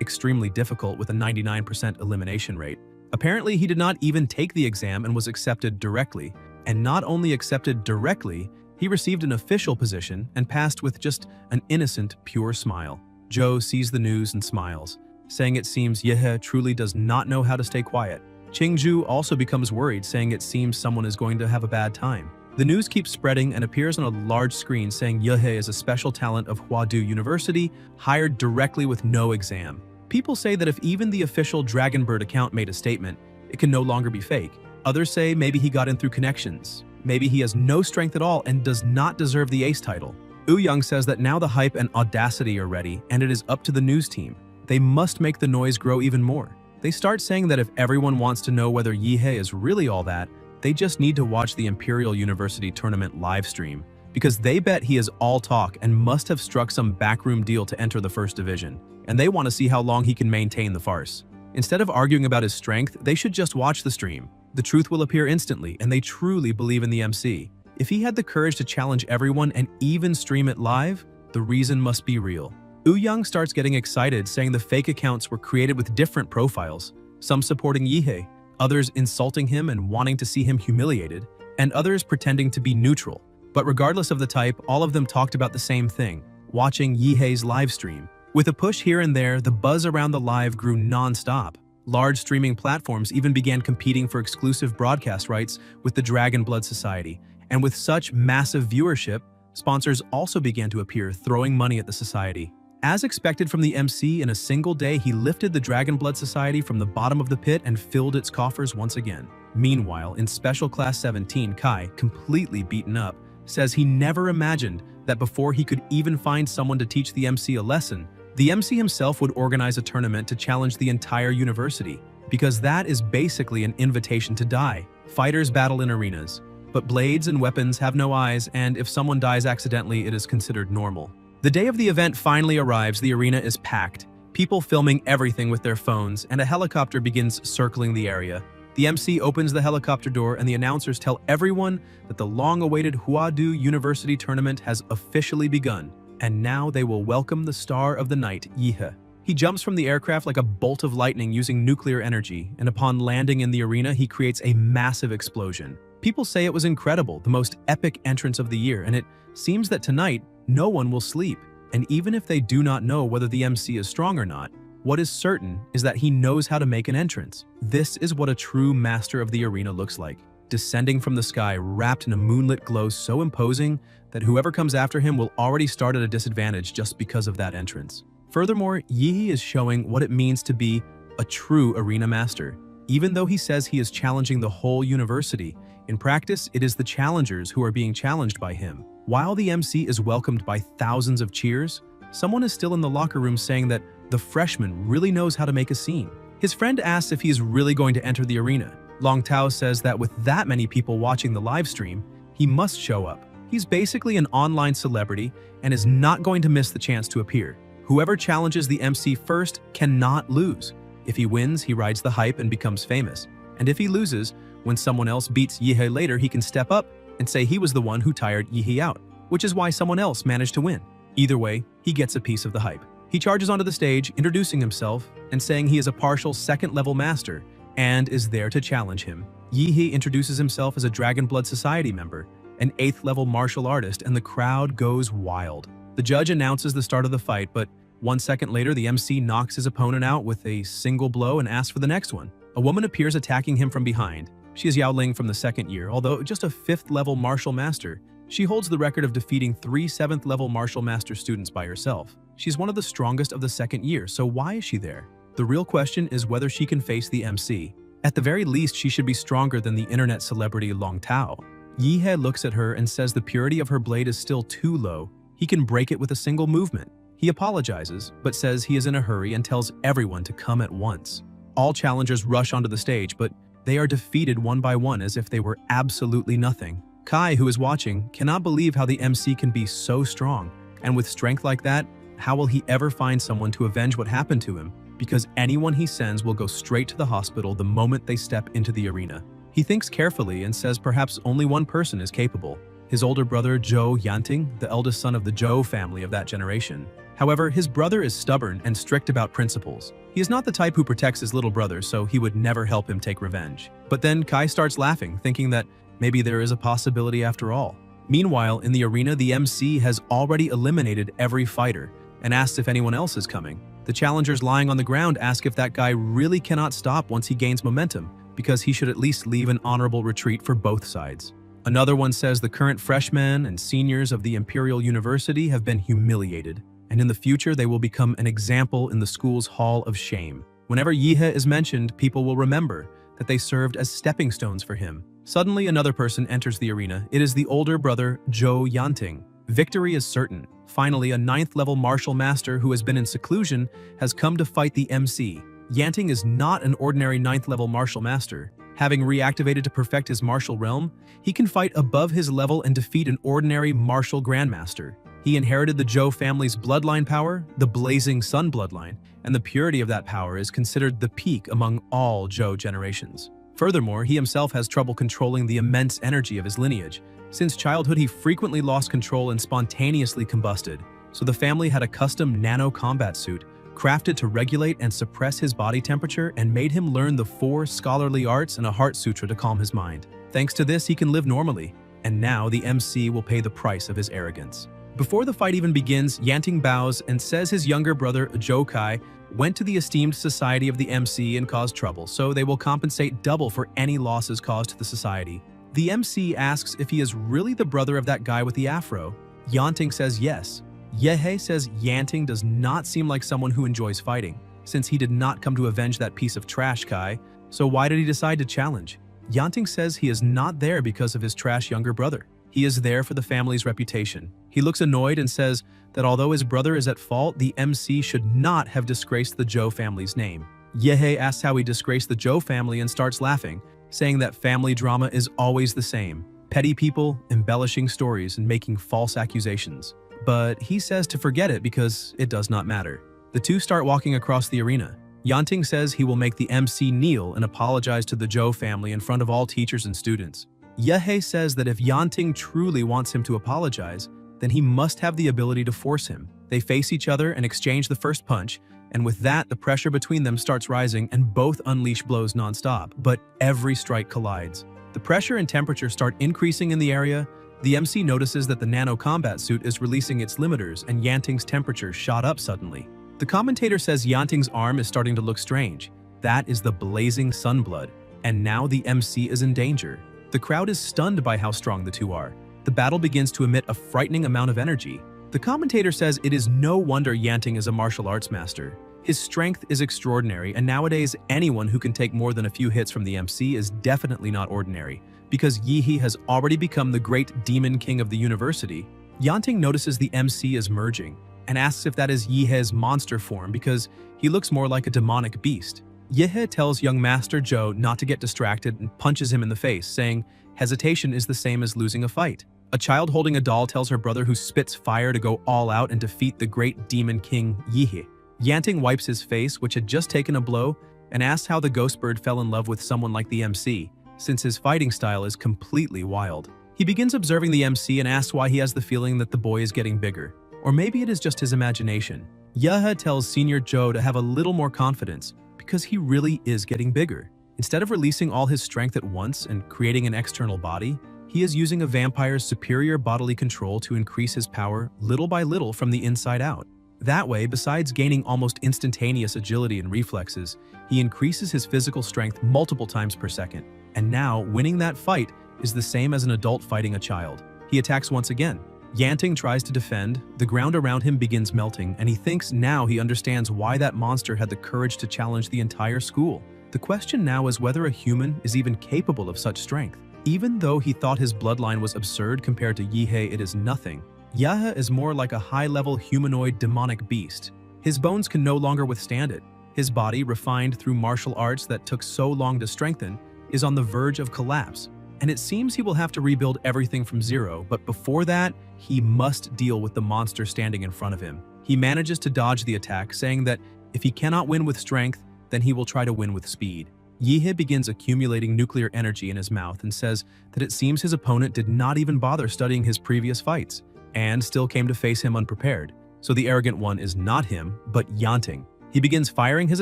extremely difficult with a 99% elimination rate? Apparently, he did not even take the exam and was accepted directly. And not only accepted directly, he received an official position and passed with just an innocent, pure smile. Joe sees the news and smiles, saying it seems Yehe truly does not know how to stay quiet. Qingzhu also becomes worried, saying it seems someone is going to have a bad time. The news keeps spreading and appears on a large screen saying Yehe is a special talent of Huadu University, hired directly with no exam. People say that if even the official Dragonbird account made a statement, it can no longer be fake. Others say maybe he got in through connections. Maybe he has no strength at all and does not deserve the ace title. Young says that now the hype and audacity are ready and it is up to the news team. They must make the noise grow even more. They start saying that if everyone wants to know whether Yehe is really all that, they just need to watch the Imperial University tournament live stream, because they bet he is all talk and must have struck some backroom deal to enter the first division, and they want to see how long he can maintain the farce. Instead of arguing about his strength, they should just watch the stream. The truth will appear instantly, and they truly believe in the MC. If he had the courage to challenge everyone and even stream it live, the reason must be real. Young starts getting excited, saying the fake accounts were created with different profiles, some supporting Yehe, others insulting him and wanting to see him humiliated, and others pretending to be neutral. But regardless of the type, all of them talked about the same thing, watching Yehe's live stream. With a push here and there, the buzz around the live grew non-stop. Large streaming platforms even began competing for exclusive broadcast rights with the Dragon Blood Society, and with such massive viewership, sponsors also began to appear, throwing money at the society. As expected from the MC, in a single day he lifted the Dragon Blood Society from the bottom of the pit and filled its coffers once again. Meanwhile, in Special Class 17, Kai, completely beaten up, says he never imagined that before he could even find someone to teach the MC a lesson, the MC himself would organize a tournament to challenge the entire university, because that is basically an invitation to die. Fighters battle in arenas, but blades and weapons have no eyes, and if someone dies accidentally, it is considered normal. The day of the event finally arrives. The arena is packed, people filming everything with their phones, and a helicopter begins circling the area. The MC opens the helicopter door and the announcers tell everyone that the long-awaited Huadu University tournament has officially begun, and now they will welcome the star of the night, Yehe. He jumps from the aircraft like a bolt of lightning using nuclear energy, and upon landing in the arena, he creates a massive explosion. People say it was incredible, the most epic entrance of the year, and it seems that tonight, no one will sleep. And even if they do not know whether the MC is strong or not, what is certain is that he knows how to make an entrance. This is what a true master of the arena looks like, descending from the sky wrapped in a moonlit glow so imposing that whoever comes after him will already start at a disadvantage just because of that entrance. Furthermore, Yehe is showing what it means to be a true arena master. Even though he says he is challenging the whole university, in practice, it is the challengers who are being challenged by him. While the MC is welcomed by thousands of cheers, someone is still in the locker room saying that the freshman really knows how to make a scene. His friend asks if he is really going to enter the arena. Long Tao says that with that many people watching the live stream, he must show up. He's basically an online celebrity and is not going to miss the chance to appear. Whoever challenges the MC first cannot lose. If he wins, he rides the hype and becomes famous. And if he loses, when someone else beats Yehe later, he can step up and say he was the one who tired Yehe out, which is why someone else managed to win. Either way, he gets a piece of the hype. He charges onto the stage, introducing himself and saying he is a partial second-level master and is there to challenge him. Yehe introduces himself as a Dragon Blood Society member, an 8th-level martial artist, and the crowd goes wild. The judge announces the start of the fight, but 1 second later, the MC knocks his opponent out with a single blow and asks for the next one. A woman appears attacking him from behind. She is Yao Ling from the 2nd year, although just a 5th-level martial master. She holds the record of defeating 3 7th-level martial master students by herself. She's one of the strongest of the 2nd year, so why is she there? The real question is whether she can face the MC. At the very least, she should be stronger than the internet celebrity Long Tao. Yihe looks at her and says the purity of her blade is still too low. He can break it with a single movement. He apologizes, but says he is in a hurry and tells everyone to come at once. All challengers rush onto the stage, but they are defeated one by one as if they were absolutely nothing. Kai, who is watching, cannot believe how the MC can be so strong. And with strength like that, how will he ever find someone to avenge what happened to him? Because anyone he sends will go straight to the hospital the moment they step into the arena. He thinks carefully and says perhaps only one person is capable. His older brother, Zhou Yanting, the eldest son of the Zhou family of that generation. However, his brother is stubborn and strict about principles. He is not the type who protects his little brother, so he would never help him take revenge. But then Kai starts laughing, thinking that maybe there is a possibility after all. Meanwhile, in the arena, the MC has already eliminated every fighter and asks if anyone else is coming. The challengers lying on the ground ask if that guy really cannot stop once he gains momentum, because he should at least leave an honorable retreat for both sides. Another one says the current freshmen and seniors of the Imperial University have been humiliated, and in the future they will become an example in the school's hall of shame. Whenever Yihe is mentioned, people will remember that they served as stepping stones for him. Suddenly, another person enters the arena. It is the older brother, Zhou Yanting. Victory is certain. Finally, a 9th-level martial master who has been in seclusion has come to fight the MC. Yanting is not an ordinary 9th-level martial master. Having reactivated to perfect his martial realm, he can fight above his level and defeat an ordinary martial grandmaster. He inherited the Zhou family's bloodline power, the Blazing Sun bloodline, and the purity of that power is considered the peak among all Zhou generations. Furthermore, he himself has trouble controlling the immense energy of his lineage. Since childhood, he frequently lost control and spontaneously combusted, so the family had a custom nano combat suit crafted to regulate and suppress his body temperature and made him learn the 4 scholarly arts and a heart sutra to calm his mind. Thanks to this, he can live normally, and now the MC will pay the price of his arrogance. Before the fight even begins, Yanting bows and says his younger brother, Zhou Kai, went to the esteemed society of the MC and caused trouble, so they will compensate double for any losses caused to the society. The MC asks if he is really the brother of that guy with the afro. Yanting says yes. Yehe says Yanting does not seem like someone who enjoys fighting, since he did not come to avenge that piece of trash Kai, so why did he decide to challenge? Yanting says he is not there because of his trash younger brother. He is there for the family's reputation. He looks annoyed and says that although his brother is at fault, the MC should not have disgraced the Zhou family's name. Yehe asks how he disgraced the Zhou family and starts laughing, saying that family drama is always the same. Petty people embellishing stories and making false accusations. But he says to forget it because it does not matter. The two start walking across the arena. Yanting says he will make the MC kneel and apologize to the Zhou family in front of all teachers and students. Yehe says that if Yanting truly wants him to apologize, then he must have the ability to force him. They face each other and exchange the first punch, and with that, the pressure between them starts rising and both unleash blows nonstop, but every strike collides. The pressure and temperature start increasing in the area. The MC notices that the nano combat suit is releasing its limiters and Yanting's temperature shot up suddenly. The commentator says Yanting's arm is starting to look strange. That is the Blazing Sun blood, and now the MC is in danger. The crowd is stunned by how strong the two are. The battle begins to emit a frightening amount of energy. The commentator says it is no wonder Yanting is a martial arts master. His strength is extraordinary, and nowadays anyone who can take more than a few hits from the MC is definitely not ordinary, because Yihe has already become the great demon king of the university. Yanting notices the MC is merging, and asks if that is Yihe's monster form because he looks more like a demonic beast. Yihe tells young Master Zhou not to get distracted and punches him in the face, saying, hesitation is the same as losing a fight. A child holding a doll tells her brother who spits fire to go all out and defeat the great demon king Yihe. Yanting wipes his face, which had just taken a blow, and asks how the ghost bird fell in love with someone like the MC, since his fighting style is completely wild. He begins observing the MC and asks why he has the feeling that the boy is getting bigger. Or maybe it is just his imagination. Yehe tells Senior Zhou to have a little more confidence, because he really is getting bigger. Instead of releasing all his strength at once and creating an external body, he is using a vampire's superior bodily control to increase his power little by little from the inside out. That way, besides gaining almost instantaneous agility and reflexes, he increases his physical strength multiple times per second. And now, winning that fight is the same as an adult fighting a child. He attacks once again. Yanting tries to defend, the ground around him begins melting, and he thinks now he understands why that monster had the courage to challenge the entire school. The question now is whether a human is even capable of such strength. Even though he thought his bloodline was absurd compared to Yihei, it is nothing. Yahe is more like a high-level humanoid demonic beast. His bones can no longer withstand it. His body, refined through martial arts that took so long to strengthen, is on the verge of collapse. And it seems he will have to rebuild everything from zero, but before that, he must deal with the monster standing in front of him. He manages to dodge the attack, saying that if he cannot win with strength, then he will try to win with speed. Yihei begins accumulating nuclear energy in his mouth and says that it seems his opponent did not even bother studying his previous fights, and still came to face him unprepared. So the arrogant one is not him, but Yanting. He begins firing his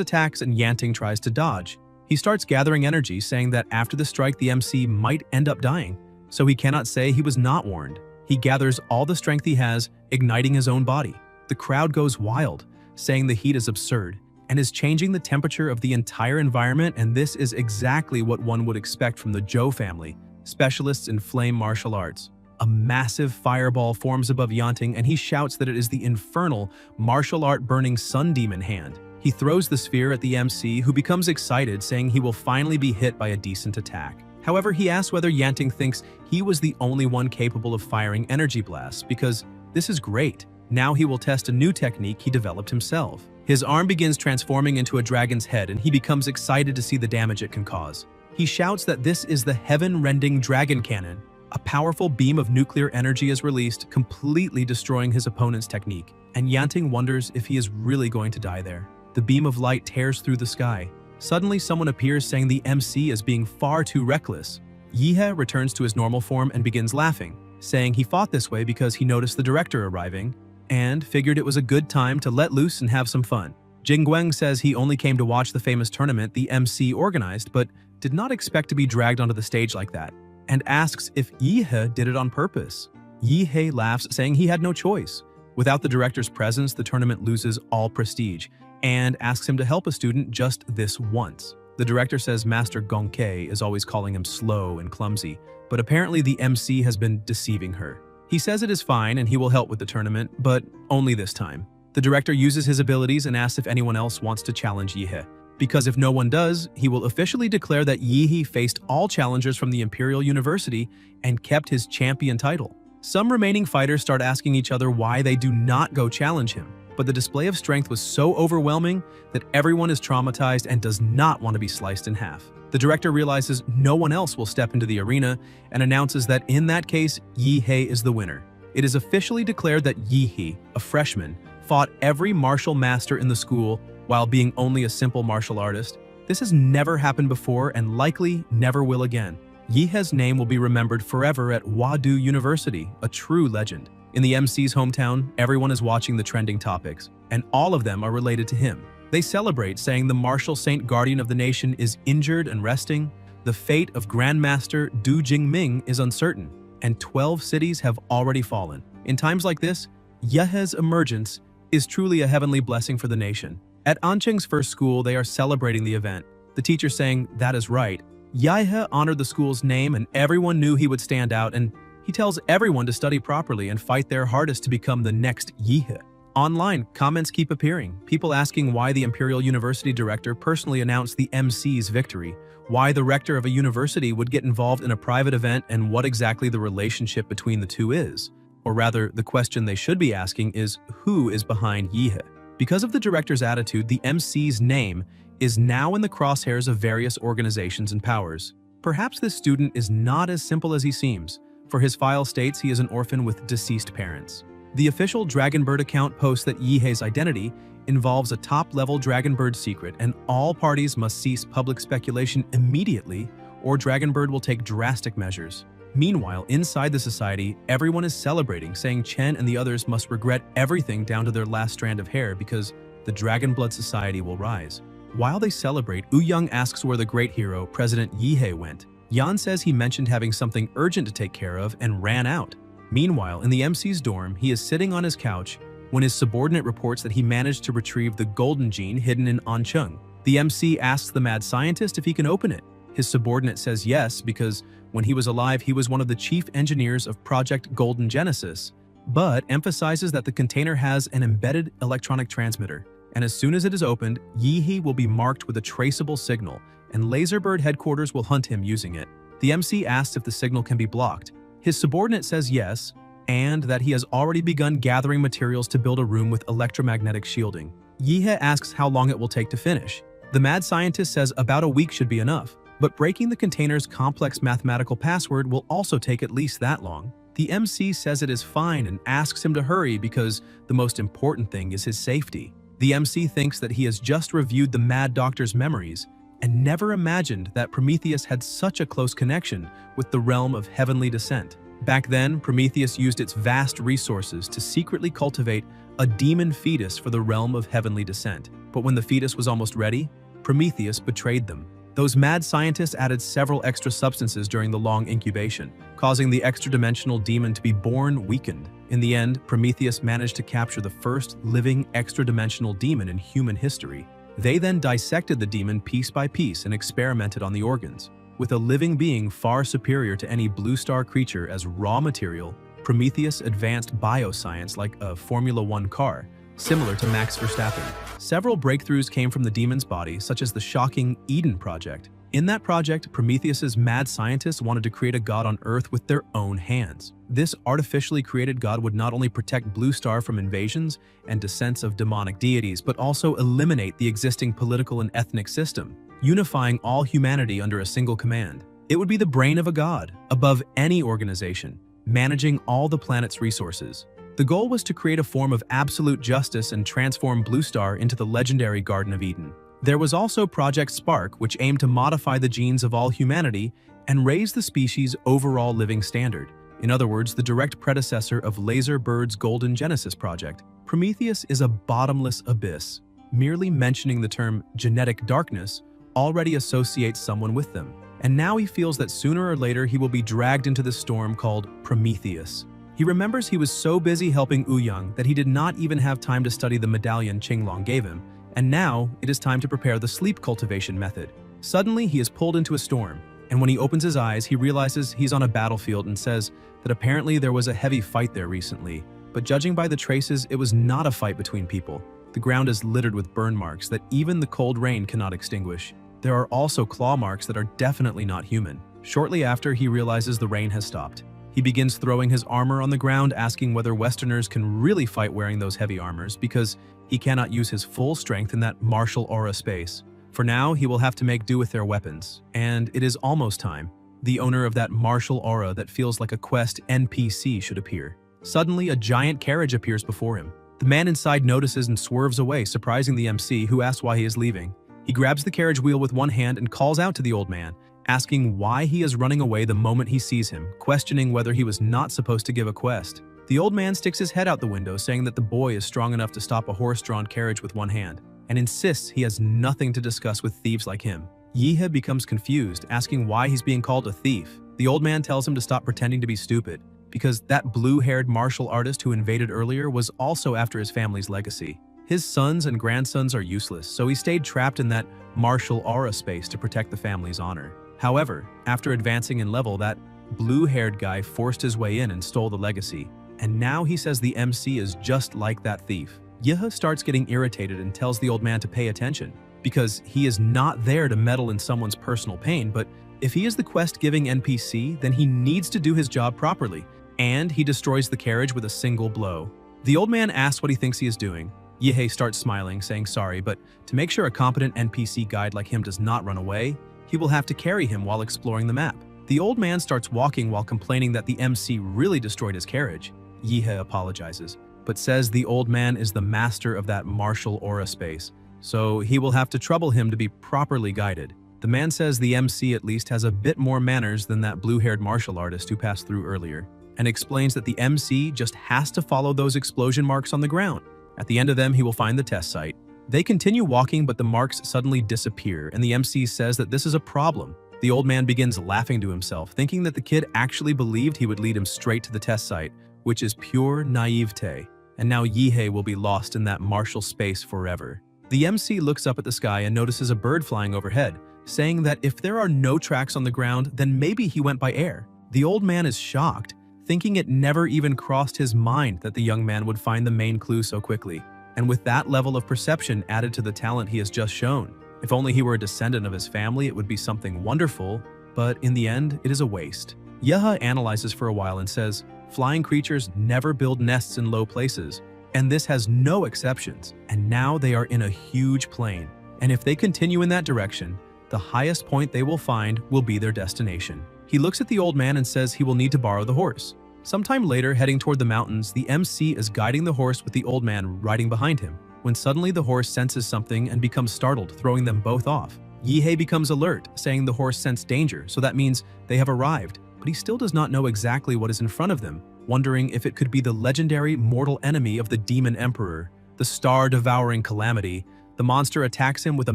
attacks and Yanting tries to dodge. He starts gathering energy, saying that after the strike the MC might end up dying, so he cannot say he was not warned. He gathers all the strength he has, igniting his own body. The crowd goes wild, saying the heat is absurd, and is changing the temperature of the entire environment, and this is exactly what one would expect from the Zhou family, specialists in flame martial arts. A massive fireball forms above Yanting, and he shouts that it is the infernal, martial art burning sun demon hand. He throws the sphere at the MC, who becomes excited, saying he will finally be hit by a decent attack. However, he asks whether Yanting thinks he was the only one capable of firing energy blasts, because this is great. Now he will test a new technique he developed himself. His arm begins transforming into a dragon's head, and he becomes excited to see the damage it can cause. He shouts that this is the heaven-rending dragon cannon. A powerful beam of nuclear energy is released, completely destroying his opponent's technique, and Yanting wonders if he is really going to die there. The beam of light tears through the sky. Suddenly, someone appears saying the MC is being far too reckless. Yihei returns to his normal form and begins laughing, saying he fought this way because he noticed the director arriving and figured it was a good time to let loose and have some fun. Jingguang says he only came to watch the famous tournament the MC organized, but did not expect to be dragged onto the stage like that, and asks if Yihei did it on purpose. Yihei laughs, saying he had no choice. Without the director's presence, the tournament loses all prestige, and asks him to help a student just this once. The director says Master Gongkei is always calling him slow and clumsy, but apparently the MC has been deceiving her. He says it is fine and he will help with the tournament, but only this time. The director uses his abilities and asks if anyone else wants to challenge Yihei, because if no one does, he will officially declare that Yihei faced all challengers from the Imperial University and kept his champion title. Some remaining fighters start asking each other why they do not go challenge him, but the display of strength was so overwhelming that everyone is traumatized and does not want to be sliced in half. The director realizes no one else will step into the arena and announces that in that case, Yihei is the winner. It is officially declared that Yihei, a freshman, fought every martial master in the school while being only a simple martial artist. This has never happened before and likely never will again. Yihei's name will be remembered forever at Wadu University, a true legend. In the MC's hometown, everyone is watching the trending topics, and all of them are related to him. They celebrate, saying the martial saint guardian of the nation is injured and resting, the fate of Grandmaster Du Jingming is uncertain, and 12 cities have already fallen. In times like this, Yihei's emergence is truly a heavenly blessing for the nation. At Anqing's first school, they are celebrating the event, the teacher saying, "That is right." Yihei honored the school's name and everyone knew he would stand out, and he tells everyone to study properly and fight their hardest to become the next Yihei. Online, comments keep appearing, people asking why the Imperial University director personally announced the MC's victory, why the rector of a university would get involved in a private event, and what exactly the relationship between the two is. Or rather, the question they should be asking is who is behind Yihei. Because of the director's attitude, the MC's name is now in the crosshairs of various organizations and powers. Perhaps this student is not as simple as he seems, for his file states he is an orphan with deceased parents. The official Dragonbird account posts that Yihei's identity involves a top-level Dragonbird secret, and all parties must cease public speculation immediately, or Dragonbird will take drastic measures. Meanwhile, inside the society, everyone is celebrating, saying Chen and the others must regret everything down to their last strand of hair because the Dragonblood Society will rise. While they celebrate, Young asks where the great hero, President Yihei, went. Yan says he mentioned having something urgent to take care of and ran out. Meanwhile, in the MC's dorm, he is sitting on his couch when his subordinate reports that he managed to retrieve the golden gene hidden in Ancheng. The MC asks the mad scientist if he can open it. His subordinate says yes, because when he was alive, he was one of the chief engineers of Project Golden Genesis, but emphasizes that the container has an embedded electronic transmitter, and as soon as it is opened, Yihei will be marked with a traceable signal, and Laserbird headquarters will hunt him using it. The MC asks if the signal can be blocked. His subordinate says yes, and that he has already begun gathering materials to build a room with electromagnetic shielding. Yihe asks how long it will take to finish. The mad scientist says about a week should be enough, but breaking the container's complex mathematical password will also take at least that long. The MC says it is fine and asks him to hurry because the most important thing is his safety. The MC thinks that he has just reviewed the mad doctor's memories and never imagined that Prometheus had such a close connection with the realm of heavenly descent. Back then, Prometheus used its vast resources to secretly cultivate a demon fetus for the realm of heavenly descent. But when the fetus was almost ready, Prometheus betrayed them. Those mad scientists added several extra substances during the long incubation, causing the extra-dimensional demon to be born weakened. In the end, Prometheus managed to capture the first living extra-dimensional demon in human history. They then dissected the demon piece by piece and experimented on the organs. With a living being far superior to any blue star creature as raw material, Prometheus advanced bioscience like a Formula One car, similar to Max Verstappen. Several breakthroughs came from the demon's body, such as the shocking Eden Project. In that project, Prometheus's mad scientists wanted to create a god on Earth with their own hands. This artificially created god would not only protect Blue Star from invasions and descents of demonic deities, but also eliminate the existing political and ethnic system, unifying all humanity under a single command. It would be the brain of a god, above any organization, managing all the planet's resources. The goal was to create a form of absolute justice and transform Blue Star into the legendary Garden of Eden. There was also Project Spark, which aimed to modify the genes of all humanity and raise the species' overall living standard. In other words, the direct predecessor of Laserbird's Golden Genesis project. Prometheus is a bottomless abyss. Merely mentioning the term genetic darkness already associates someone with them. And now he feels that sooner or later he will be dragged into the storm called Prometheus. He remembers he was so busy helping Ouyang that he did not even have time to study the medallion Qinglong gave him, and now it is time to prepare the sleep cultivation method. Suddenly, he is pulled into a storm, and when he opens his eyes, he realizes he's on a battlefield and says that apparently there was a heavy fight there recently, but judging by the traces, it was not a fight between people. The ground is littered with burn marks that even the cold rain cannot extinguish. There are also claw marks that are definitely not human. Shortly after, he realizes the rain has stopped. He begins throwing his armor on the ground, asking whether Westerners can really fight wearing those heavy armors because he cannot use his full strength in that martial aura space. For now, he will have to make do with their weapons, and it is almost time. The owner of that martial aura that feels like a quest NPC should appear. Suddenly, a giant carriage appears before him. The man inside notices and swerves away, surprising the MC, who asks why he is leaving. He grabs the carriage wheel with one hand and calls out to the old man, asking why he is running away the moment he sees him, questioning whether he was not supposed to give a quest. The old man sticks his head out the window, saying that the boy is strong enough to stop a horse-drawn carriage with one hand, and insists he has nothing to discuss with thieves like him. Yihe becomes confused, asking why he's being called a thief. The old man tells him to stop pretending to be stupid, because that blue-haired martial artist who invaded earlier was also after his family's legacy. His sons and grandsons are useless, so he stayed trapped in that martial aura space to protect the family's honor. However, after advancing in level, that blue-haired guy forced his way in and stole the legacy, and now he says the MC is just like that thief. Yihe starts getting irritated and tells the old man to pay attention, because he is not there to meddle in someone's personal pain, but if he is the quest-giving NPC, then he needs to do his job properly, and he destroys the carriage with a single blow. The old man asks what he thinks he is doing. Yihe starts smiling, saying sorry, but to make sure a competent NPC guide like him does not run away, he will have to carry him while exploring the map. The old man starts walking while complaining that the MC really destroyed his carriage. Yihe apologizes, but says the old man is the master of that martial aura space, so he will have to trouble him to be properly guided. The man says the MC at least has a bit more manners than that blue-haired martial artist who passed through earlier, and explains that the MC just has to follow those explosion marks on the ground. At the end of them, he will find the test site. They continue walking, but the marks suddenly disappear, and the MC says that this is a problem. The old man begins laughing to himself, thinking that the kid actually believed he would lead him straight to the test site, which is pure naivete, and now Yihe will be lost in that martial space forever. The MC looks up at the sky and notices a bird flying overhead, saying that if there are no tracks on the ground, then maybe he went by air. The old man is shocked, thinking it never even crossed his mind that the young man would find the main clue so quickly, and with that level of perception added to the talent he has just shown. If only he were a descendant of his family, it would be something wonderful, but in the end, it is a waste. Yeha analyzes for a while and says, flying creatures never build nests in low places, and this has no exceptions, and now they are in a huge plain. And if they continue in that direction, the highest point they will find will be their destination. He looks at the old man and says he will need to borrow the horse. Sometime later, heading toward the mountains, the MC is guiding the horse with the old man riding behind him, when suddenly the horse senses something and becomes startled, throwing them both off. Yihei becomes alert, saying the horse sensed danger, so that means they have arrived, but he still does not know exactly what is in front of them, wondering if it could be the legendary mortal enemy of the Demon Emperor, the star-devouring Calamity. The monster attacks him with a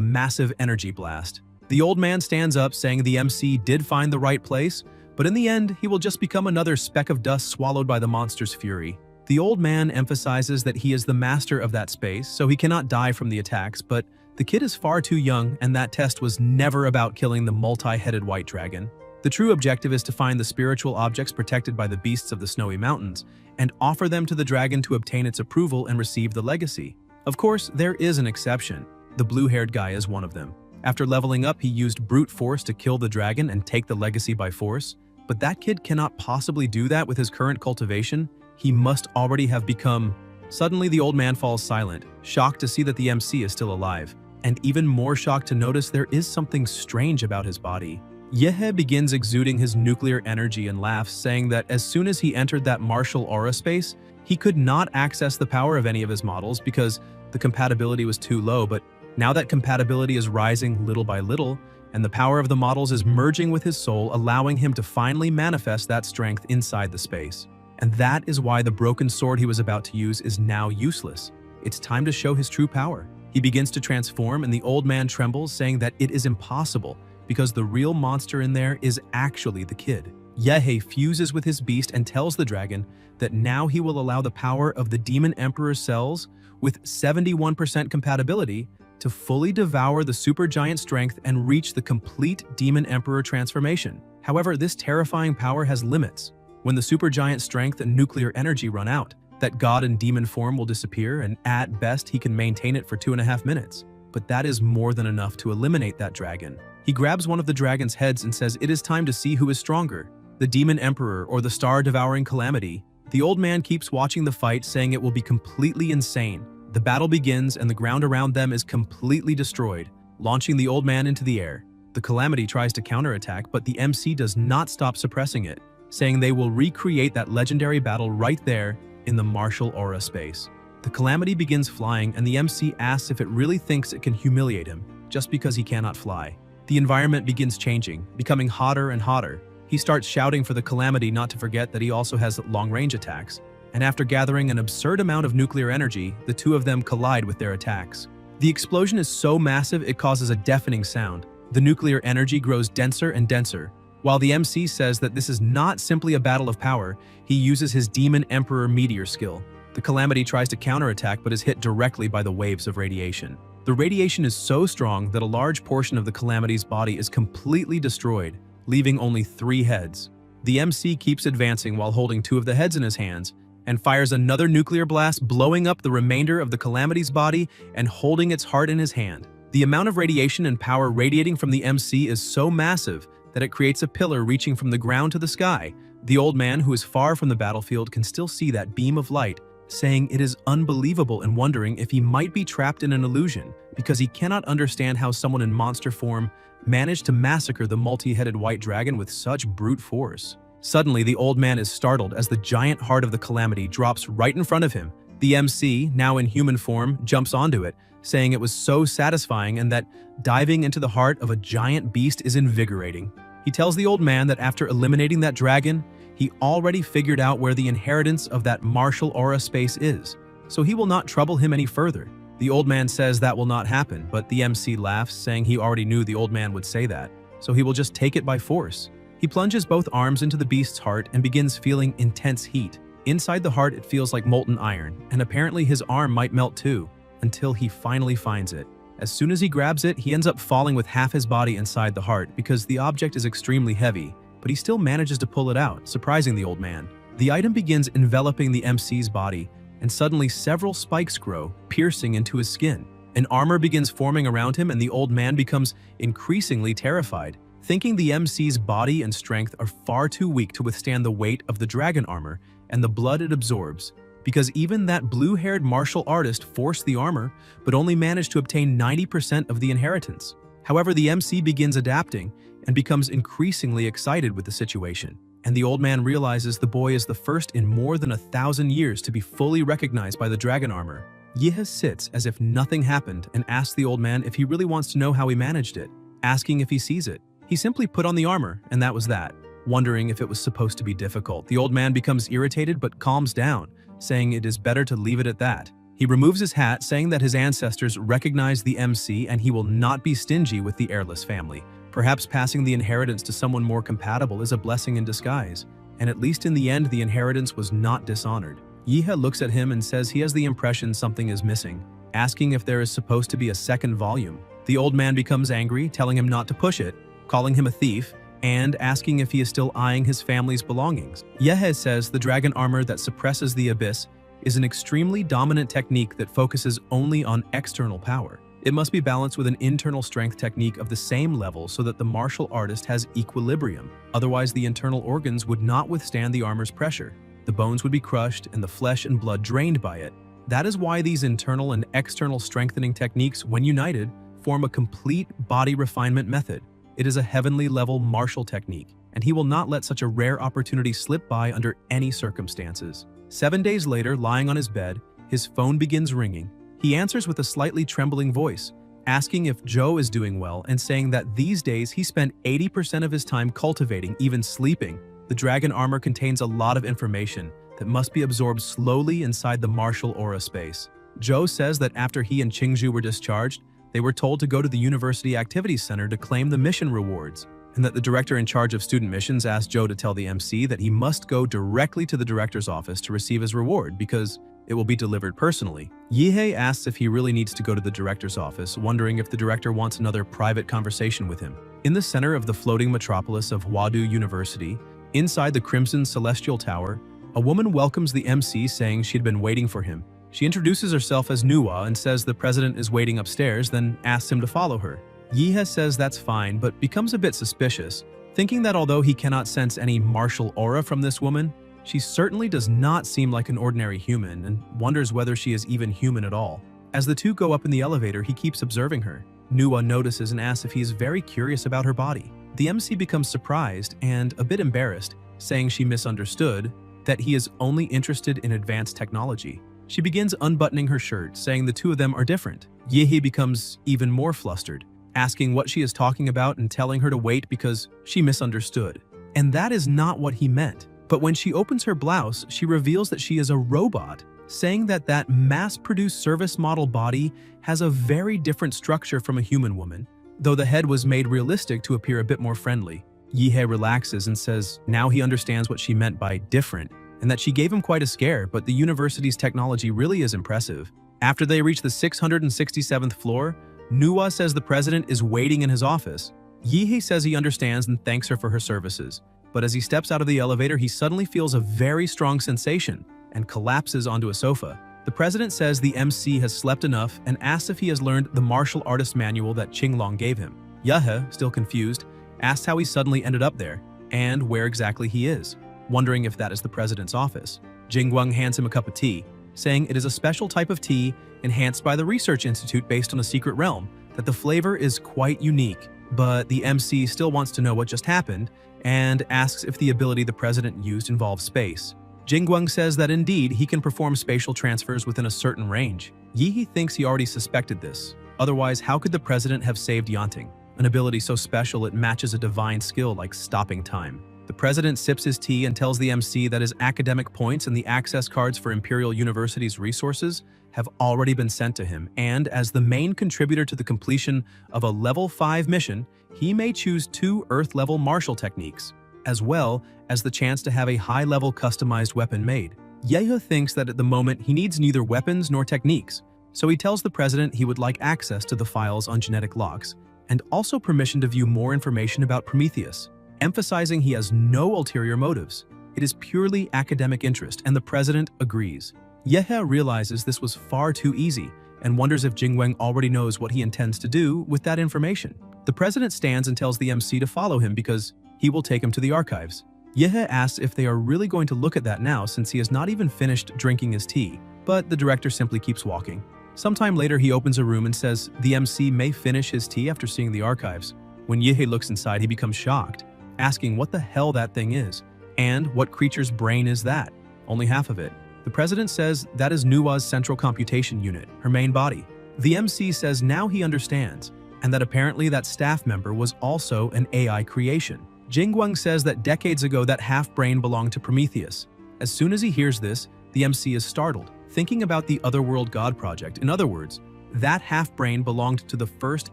massive energy blast. The old man stands up, saying the MC did find the right place, but in the end, he will just become another speck of dust swallowed by the monster's fury. The old man emphasizes that he is the master of that space, so he cannot die from the attacks, but the kid is far too young, and that test was never about killing the multi-headed white dragon. The true objective is to find the spiritual objects protected by the beasts of the snowy mountains, and offer them to the dragon to obtain its approval and receive the legacy. Of course, there is an exception. The blue-haired guy is one of them. After leveling up, he used brute force to kill the dragon and take the legacy by force. But that kid cannot possibly do that with his current cultivation. He must already have become... Suddenly, the old man falls silent, shocked to see that the MC is still alive, and even more shocked to notice there is something strange about his body. Yehe begins exuding his nuclear energy and laughs, saying that as soon as he entered that martial aura space, he could not access the power of any of his models because the compatibility was too low, but now that compatibility is rising little by little, and the power of the models is merging with his soul, allowing him to finally manifest that strength inside the space. And that is why the broken sword he was about to use is now useless. It's time to show his true power. He begins to transform, and the old man trembles, saying that it is impossible, because the real monster in there is actually the kid. Yehe fuses with his beast and tells the dragon that now he will allow the power of the Demon Emperor's cells with 71% compatibility to fully devour the supergiant strength and reach the complete Demon Emperor transformation. However, this terrifying power has limits. When the supergiant strength and nuclear energy run out, that god and demon form will disappear, and at best he can maintain it for 2.5 minutes. But that is more than enough to eliminate that dragon. He grabs one of the dragon's heads and says it is time to see who is stronger, the Demon Emperor or the star-devouring Calamity. The old man keeps watching the fight, saying it will be completely insane. The battle begins and the ground around them is completely destroyed, launching the old man into the air. The Calamity tries to counterattack, but the MC does not stop suppressing it, saying they will recreate that legendary battle right there in the martial aura space. The Calamity begins flying, and the MC asks if it really thinks it can humiliate him just because he cannot fly. The environment begins changing, becoming hotter and hotter. He starts shouting for the Calamity not to forget that he also has long-range attacks, and after gathering an absurd amount of nuclear energy, the two of them collide with their attacks. The explosion is so massive it causes a deafening sound. The nuclear energy grows denser and denser. While the MC says that this is not simply a battle of power, he uses his Demon Emperor meteor skill. The Calamity tries to counterattack but is hit directly by the waves of radiation. The radiation is so strong that a large portion of the Calamity's body is completely destroyed, leaving only 3 heads. The MC keeps advancing while holding 2 of the heads in his hands, and fires another nuclear blast, blowing up the remainder of the Calamity's body and holding its heart in his hand. The amount of radiation and power radiating from the MC is so massive that it creates a pillar reaching from the ground to the sky. The old man, who is far from the battlefield, can still see that beam of light, saying it is unbelievable and wondering if he might be trapped in an illusion because he cannot understand how someone in monster form managed to massacre the multi-headed white dragon with such brute force. Suddenly, the old man is startled as the giant heart of the Calamity drops right in front of him. The MC, now in human form, jumps onto it, saying it was so satisfying and that diving into the heart of a giant beast is invigorating. He tells the old man that after eliminating that dragon, he already figured out where the inheritance of that martial aura space is, so he will not trouble him any further. The old man says that will not happen, but the MC laughs, saying he already knew the old man would say that, so he will just take it by force. He plunges both arms into the beast's heart and begins feeling intense heat. Inside the heart, it feels like molten iron, and apparently his arm might melt too, until he finally finds it. As soon as he grabs it, he ends up falling with half his body inside the heart because the object is extremely heavy, but he still manages to pull it out, surprising the old man. The item begins enveloping the MC's body, and suddenly several spikes grow, piercing into his skin. An armor begins forming around him and the old man becomes increasingly terrified, thinking the MC's body and strength are far too weak to withstand the weight of the dragon armor and the blood it absorbs, because even that blue-haired martial artist forced the armor but only managed to obtain 90% of the inheritance. However, the MC begins adapting and becomes increasingly excited with the situation, and the old man realizes the boy is the first in more than 1,000 years to be fully recognized by the dragon armor. Yeha sits as if nothing happened and asks the old man if he really wants to know how he managed it, asking if he sees it. He simply put on the armor, and that was that. Wondering if it was supposed to be difficult, the old man becomes irritated but calms down, saying it is better to leave it at that. He removes his hat, saying that his ancestors recognize the MC and he will not be stingy with the heirless family. Perhaps passing the inheritance to someone more compatible is a blessing in disguise, and at least in the end the inheritance was not dishonored. Yeha looks at him and says he has the impression something is missing, asking if there is supposed to be a second volume. The old man becomes angry, telling him not to push it, calling him a thief, and asking if he is still eyeing his family's belongings. Yehe says the dragon armor that suppresses the abyss is an extremely dominant technique that focuses only on external power. It must be balanced with an internal strength technique of the same level so that the martial artist has equilibrium. Otherwise, the internal organs would not withstand the armor's pressure. The bones would be crushed and the flesh and blood drained by it. That is why these internal and external strengthening techniques, when united, form a complete body refinement method. It is a heavenly level martial technique, and he will not let such a rare opportunity slip by under any circumstances. 7 days later, lying on his bed, his phone begins ringing. He answers with a slightly trembling voice, asking if Joe is doing well and saying that these days he spent 80% of his time cultivating, even sleeping. The dragon armor contains a lot of information that must be absorbed slowly inside the martial aura space. Joe says that after he and Qingju were discharged, they were told to go to the University Activities Center to claim the mission rewards, and that the director in charge of student missions asked Joe to tell the MC that he must go directly to the director's office to receive his reward because it will be delivered personally. Yihei asks if he really needs to go to the director's office, wondering if the director wants another private conversation with him. In the center of the floating metropolis of Huadu University, inside the Crimson Celestial Tower, a woman welcomes the MC saying she had been waiting for him. She introduces herself as Nuwa and says the president is waiting upstairs, then asks him to follow her. Yihe says that's fine, but becomes a bit suspicious, thinking that although he cannot sense any martial aura from this woman, she certainly does not seem like an ordinary human and wonders whether she is even human at all. As the two go up in the elevator, he keeps observing her. Nuwa notices and asks if he is very curious about her body. The MC becomes surprised and a bit embarrassed, saying she misunderstood, that he is only interested in advanced technology. She begins unbuttoning her shirt, saying the two of them are different. Yehi becomes even more flustered, asking what she is talking about and telling her to wait because she misunderstood. And that is not what he meant. But when she opens her blouse, she reveals that she is a robot, saying that that mass-produced service model body has a very different structure from a human woman, though the head was made realistic to appear a bit more friendly. Yihei relaxes and says now he understands what she meant by different, and that she gave him quite a scare, but the university's technology really is impressive. After they reach the 667th floor, Nuwa says the president is waiting in his office. Yihei says he understands and thanks her for her services, but as he steps out of the elevator, he suddenly feels a very strong sensation and collapses onto a sofa. The president says the MC has slept enough and asks if he has learned the martial artist manual that Qinglong gave him. Yehe, still confused, asks how he suddenly ended up there and where exactly he is, wondering if that is the president's office. Jingguang hands him a cup of tea, saying it is a special type of tea enhanced by the research institute based on a secret realm, that the flavor is quite unique. But the MC still wants to know what just happened and asks if the ability the president used involves space. Jingguang says that indeed he can perform spatial transfers within a certain range. Yihi thinks he already suspected this. Otherwise, how could the president have saved Yanting? An ability so special it matches a divine skill like stopping time. The president sips his tea and tells the MC that his academic points and the access cards for Imperial University's resources have already been sent to him, and as the main contributor to the completion of a level 5 mission, he may choose 2 Earth-level martial techniques, as well as the chance to have a high-level customized weapon made. Yehe thinks that at the moment he needs neither weapons nor techniques, so he tells the president he would like access to the files on genetic locks, and also permission to view more information about Prometheus, emphasizing he has no ulterior motives. It is purely academic interest, and the president agrees. Yehe realizes this was far too easy and wonders if Jingweng already knows what he intends to do with that information. The president stands and tells the MC to follow him because he will take him to the archives. Yehe asks if they are really going to look at that now since he has not even finished drinking his tea, but the director simply keeps walking. Sometime later, he opens a room and says the MC may finish his tea after seeing the archives. When Yehe looks inside, he becomes shocked, asking what the hell that thing is, and what creature's brain is that? Only half of it. The president says that is Nuwa's central computation unit, her main body. The MC says now he understands, and that apparently that staff member was also an AI creation. Jingweng says that decades ago that half-brain belonged to Prometheus. As soon as he hears this, the MC is startled, thinking about the Otherworld God Project. In other words, that half-brain belonged to the first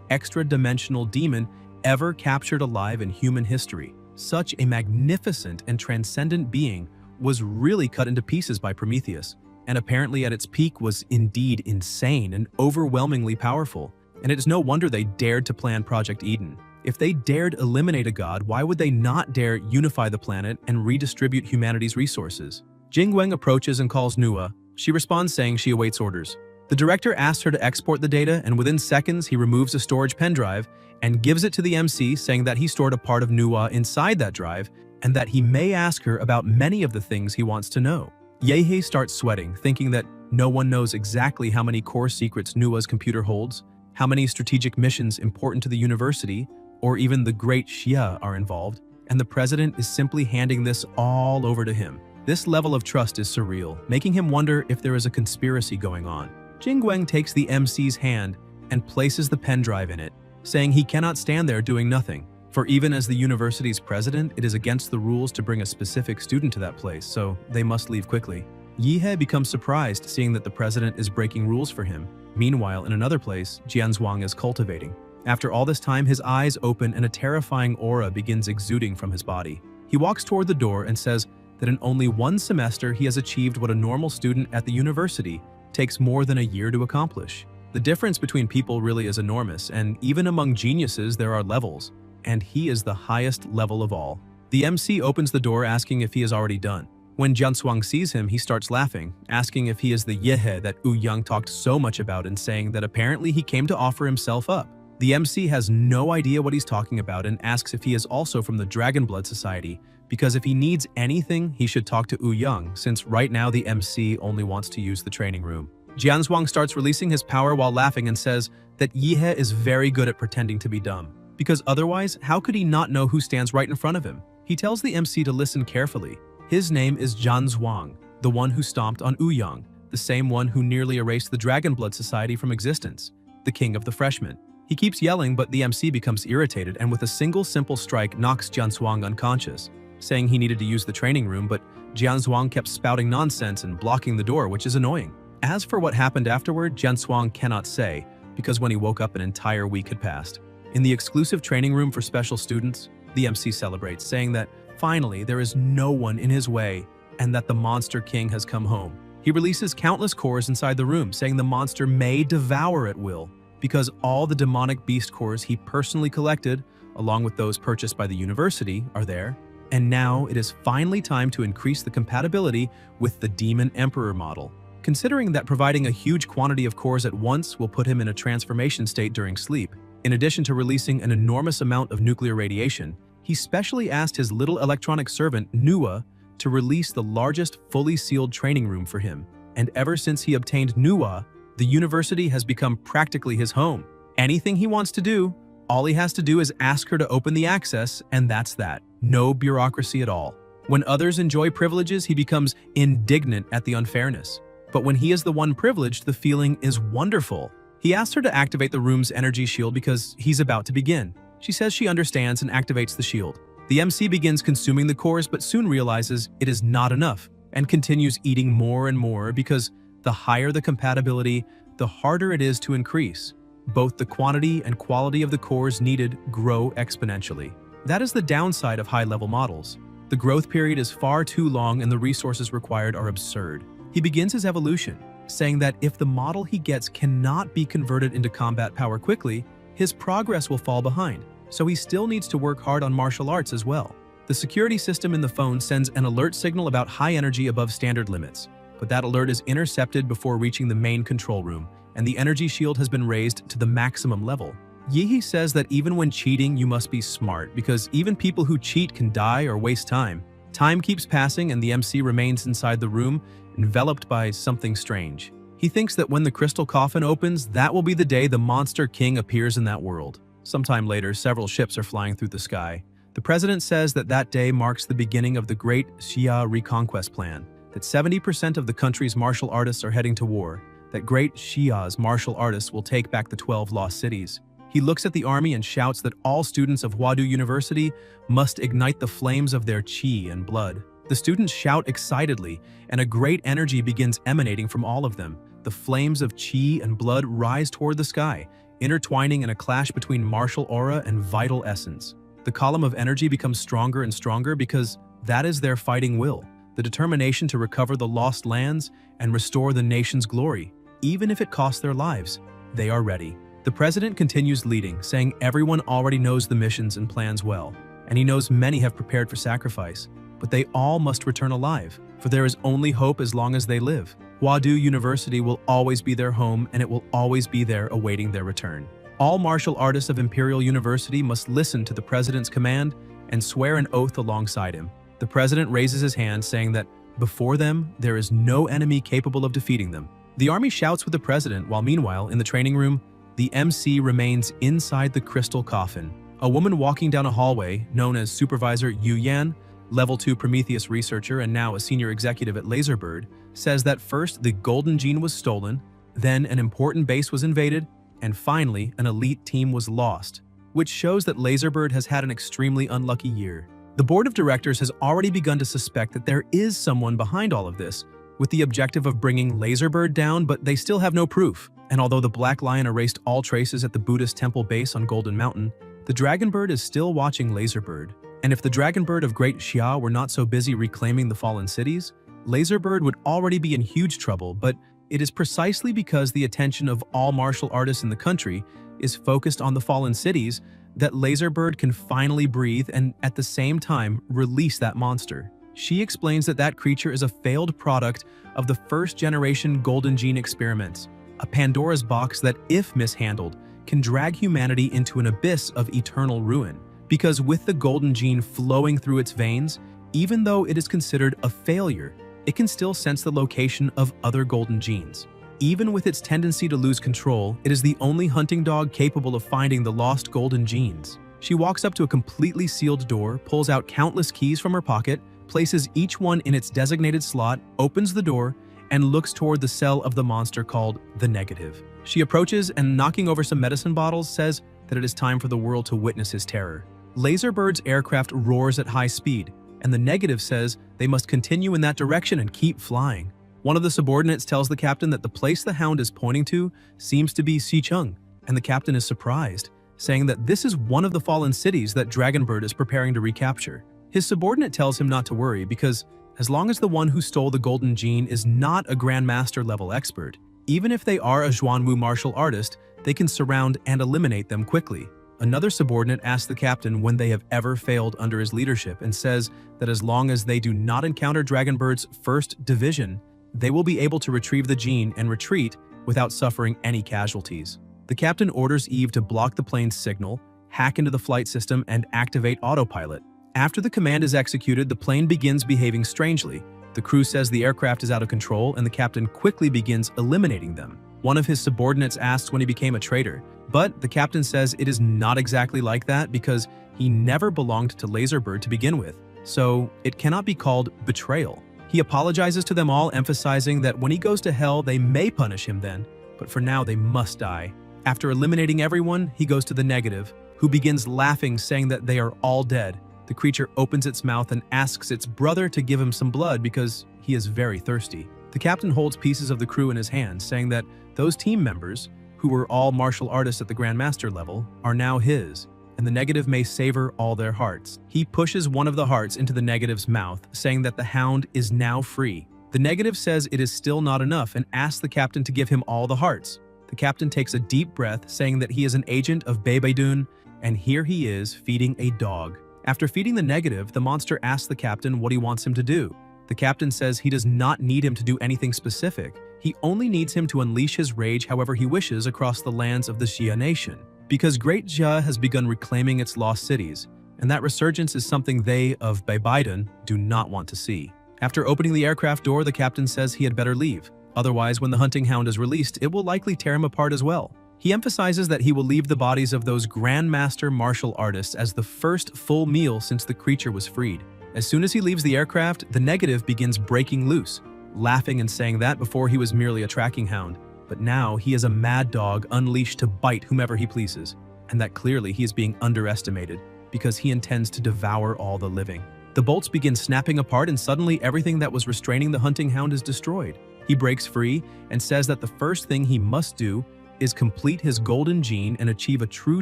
extra-dimensional demon ever captured alive in human history. Such a magnificent and transcendent being was really cut into pieces by Prometheus, and apparently at its peak was indeed insane and overwhelmingly powerful. And it is no wonder they dared to plan Project Eden. If they dared eliminate a god, why would they not dare unify the planet and redistribute humanity's resources? Jingweng approaches and calls Nuwa. She responds saying she awaits orders. The director asks her to export the data, and within seconds he removes a storage pen drive and gives it to the MC, saying that he stored a part of Nuwa inside that drive and that he may ask her about many of the things he wants to know. Yehe starts sweating, thinking that no one knows exactly how many core secrets Nuwa's computer holds, how many strategic missions important to the university, or even the Great Xia are involved, and the president is simply handing this all over to him. This level of trust is surreal, making him wonder if there is a conspiracy going on. Jingweng takes the MC's hand and places the pen drive in it, saying he cannot stand there doing nothing. For even as the university's president, it is against the rules to bring a specific student to that place, so they must leave quickly. Yehe becomes surprised seeing that the president is breaking rules for him. Meanwhile, in another place, Jianzhuang is cultivating. After all this time, his eyes open and a terrifying aura begins exuding from his body. He walks toward the door and says that in only one semester he has achieved what a normal student at the university takes more than a year to accomplish. The difference between people really is enormous, and even among geniuses there are levels, and he is the highest level of all. The MC opens the door asking if he is already done. When Jianzhuang sees him, he starts laughing, asking if he is the Yehe that Wu Yang talked so much about and saying that apparently he came to offer himself up. The MC has no idea what he's talking about and asks if he is also from the Dragon Blood Society, because if he needs anything, he should talk to Wu Yang, since right now the MC only wants to use the training room. Jianzhuang starts releasing his power while laughing and says that Yehe is very good at pretending to be dumb, because otherwise, how could he not know who stands right in front of him? He tells the MC to listen carefully. His name is Jianzhuang, the one who stomped on Wu Yang, the same one who nearly erased the Dragon Blood Society from existence, the king of the freshmen. He keeps yelling, but the MC becomes irritated and with a single simple strike knocks Jianzhuang unconscious, saying he needed to use the training room, but Jianzhuang kept spouting nonsense and blocking the door, which is annoying. As for what happened afterward, Jianzhuang cannot say, because when he woke up an entire week had passed. In the exclusive training room for special students, the MC celebrates, saying that finally there is no one in his way and that the Monster King has come home. He releases countless cores inside the room, saying the monster may devour at will, because all the demonic beast cores he personally collected, along with those purchased by the university, are there. And now it is finally time to increase the compatibility with the Demon Emperor model. Considering that providing a huge quantity of cores at once will put him in a transformation state during sleep, in addition to releasing an enormous amount of nuclear radiation, he specially asked his little electronic servant, Nuwa, to release the largest fully sealed training room for him. And ever since he obtained Nuwa, the university has become practically his home. Anything he wants to do, all he has to do is ask her to open the access, and that's that. No bureaucracy at all. When others enjoy privileges, he becomes indignant at the unfairness. But when he is the one privileged, the feeling is wonderful. He asks her to activate the room's energy shield because he's about to begin. She says she understands and activates the shield. The MC begins consuming the cores but soon realizes it is not enough and continues eating more and more because the higher the compatibility, the harder it is to increase. Both the quantity and quality of the cores needed grow exponentially. That is the downside of high-level models. The growth period is far too long and the resources required are absurd. He begins his evolution, saying that if the model he gets cannot be converted into combat power quickly, his progress will fall behind, so he still needs to work hard on martial arts as well. The security system in the phone sends an alert signal about high energy above standard limits, but that alert is intercepted before reaching the main control room, and the energy shield has been raised to the maximum level. Yihi says that even when cheating, you must be smart, because even people who cheat can die or waste time. Time keeps passing and the MC remains inside the room, enveloped by something strange. He thinks that when the crystal coffin opens, that will be the day the Monster King appears in that world. Sometime later, several ships are flying through the sky. The president says that that day marks the beginning of the Great Xia Reconquest Plan, that 70% of the country's martial artists are heading to war, that Great Xia's martial artists will take back the 12 lost cities. He looks at the army and shouts that all students of Huadu University must ignite the flames of their qi and blood. The students shout excitedly, and a great energy begins emanating from all of them. The flames of qi and blood rise toward the sky, intertwining in a clash between martial aura and vital essence. The column of energy becomes stronger and stronger because that is their fighting will, the determination to recover the lost lands and restore the nation's glory. Even if it costs their lives, they are ready. The president continues leading, saying everyone already knows the missions and plans well, and he knows many have prepared for sacrifice, but they all must return alive, for there is only hope as long as they live. Huadu University will always be their home, and it will always be there awaiting their return. All martial artists of Imperial University must listen to the president's command and swear an oath alongside him. The president raises his hand, saying that before them, there is no enemy capable of defeating them. The army shouts with the president, while meanwhile, in the training room, the MC remains inside the crystal coffin. A woman walking down a hallway, known as Supervisor Yu Yan, Level 2 Prometheus researcher and now a senior executive at Laserbird, says that first the golden gene was stolen, then an important base was invaded, and finally an elite team was lost, which shows that Laserbird has had an extremely unlucky year. The board of directors has already begun to suspect that there is someone behind all of this, with the objective of bringing Laserbird down, but they still have no proof. And although the Black Lion erased all traces at the Buddhist temple base on Golden Mountain, the Dragonbird is still watching Laserbird. And if the Dragonbird of Great Xia were not so busy reclaiming the fallen cities, Laserbird would already be in huge trouble, but it is precisely because the attention of all martial artists in the country is focused on the fallen cities that Laserbird can finally breathe and at the same time release that monster. She explains that that creature is a failed product of the first-generation Golden Gene experiments, a Pandora's box that, if mishandled, can drag humanity into an abyss of eternal ruin. Because with the Golden Gene flowing through its veins, even though it is considered a failure, it can still sense the location of other Golden Genes. Even with its tendency to lose control, it is the only hunting dog capable of finding the lost Golden Genes. She walks up to a completely sealed door, pulls out countless keys from her pocket, places each one in its designated slot, opens the door, and looks toward the cell of the monster called the Negative. She approaches and, knocking over some medicine bottles, says that it is time for the world to witness his terror. Laserbird's aircraft roars at high speed, and the Negative says they must continue in that direction and keep flying. One of the subordinates tells the captain that the place the Hound is pointing to seems to be Xicheng, and the captain is surprised, saying that this is one of the fallen cities that Dragonbird is preparing to recapture. His subordinate tells him not to worry because as long as the one who stole the Golden Gene is not a Grandmaster level expert, even if they are a Zhuanwu martial artist, they can surround and eliminate them quickly. Another subordinate asks the captain when they have ever failed under his leadership and says that as long as they do not encounter Dragonbird's first division, they will be able to retrieve the gene and retreat without suffering any casualties. The captain orders Eve to block the plane's signal, hack into the flight system, and activate autopilot. After the command is executed, the plane begins behaving strangely. The crew says the aircraft is out of control, and the captain quickly begins eliminating them. One of his subordinates asks when he became a traitor, but the captain says it is not exactly like that because he never belonged to Laserbird to begin with, so it cannot be called betrayal. He apologizes to them all, emphasizing that when he goes to hell, they may punish him then, but for now they must die. After eliminating everyone, he goes to the Negative, who begins laughing, saying that they are all dead. The creature opens its mouth and asks its brother to give him some blood because he is very thirsty. The captain holds pieces of the crew in his hands, saying that those team members, who were all martial artists at the Grandmaster level, are now his, and the Negative may savor all their hearts. He pushes one of the hearts into the Negative's mouth, saying that the Hound is now free. The Negative says it is still not enough and asks the captain to give him all the hearts. The captain takes a deep breath, saying that he is an agent of Bebeidun, and here he is feeding a dog. After feeding the Negative, the monster asks the captain what he wants him to do. The captain says he does not need him to do anything specific. He only needs him to unleash his rage however he wishes across the lands of the Xia nation. Because Great Xia has begun reclaiming its lost cities, and that resurgence is something they, of Baidan, do not want to see. After opening the aircraft door, the captain says he had better leave. Otherwise, when the hunting hound is released, it will likely tear him apart as well. He emphasizes that he will leave the bodies of those grandmaster martial artists as the first full meal since the creature was freed. As soon as he leaves the aircraft, the negative begins breaking loose, laughing and saying that before he was merely a tracking hound, but now he is a mad dog unleashed to bite whomever he pleases, and that clearly he is being underestimated because he intends to devour all the living. The bolts begin snapping apart and suddenly everything that was restraining the hunting hound is destroyed. He breaks free and says that the first thing he must do is complete his golden gene and achieve a true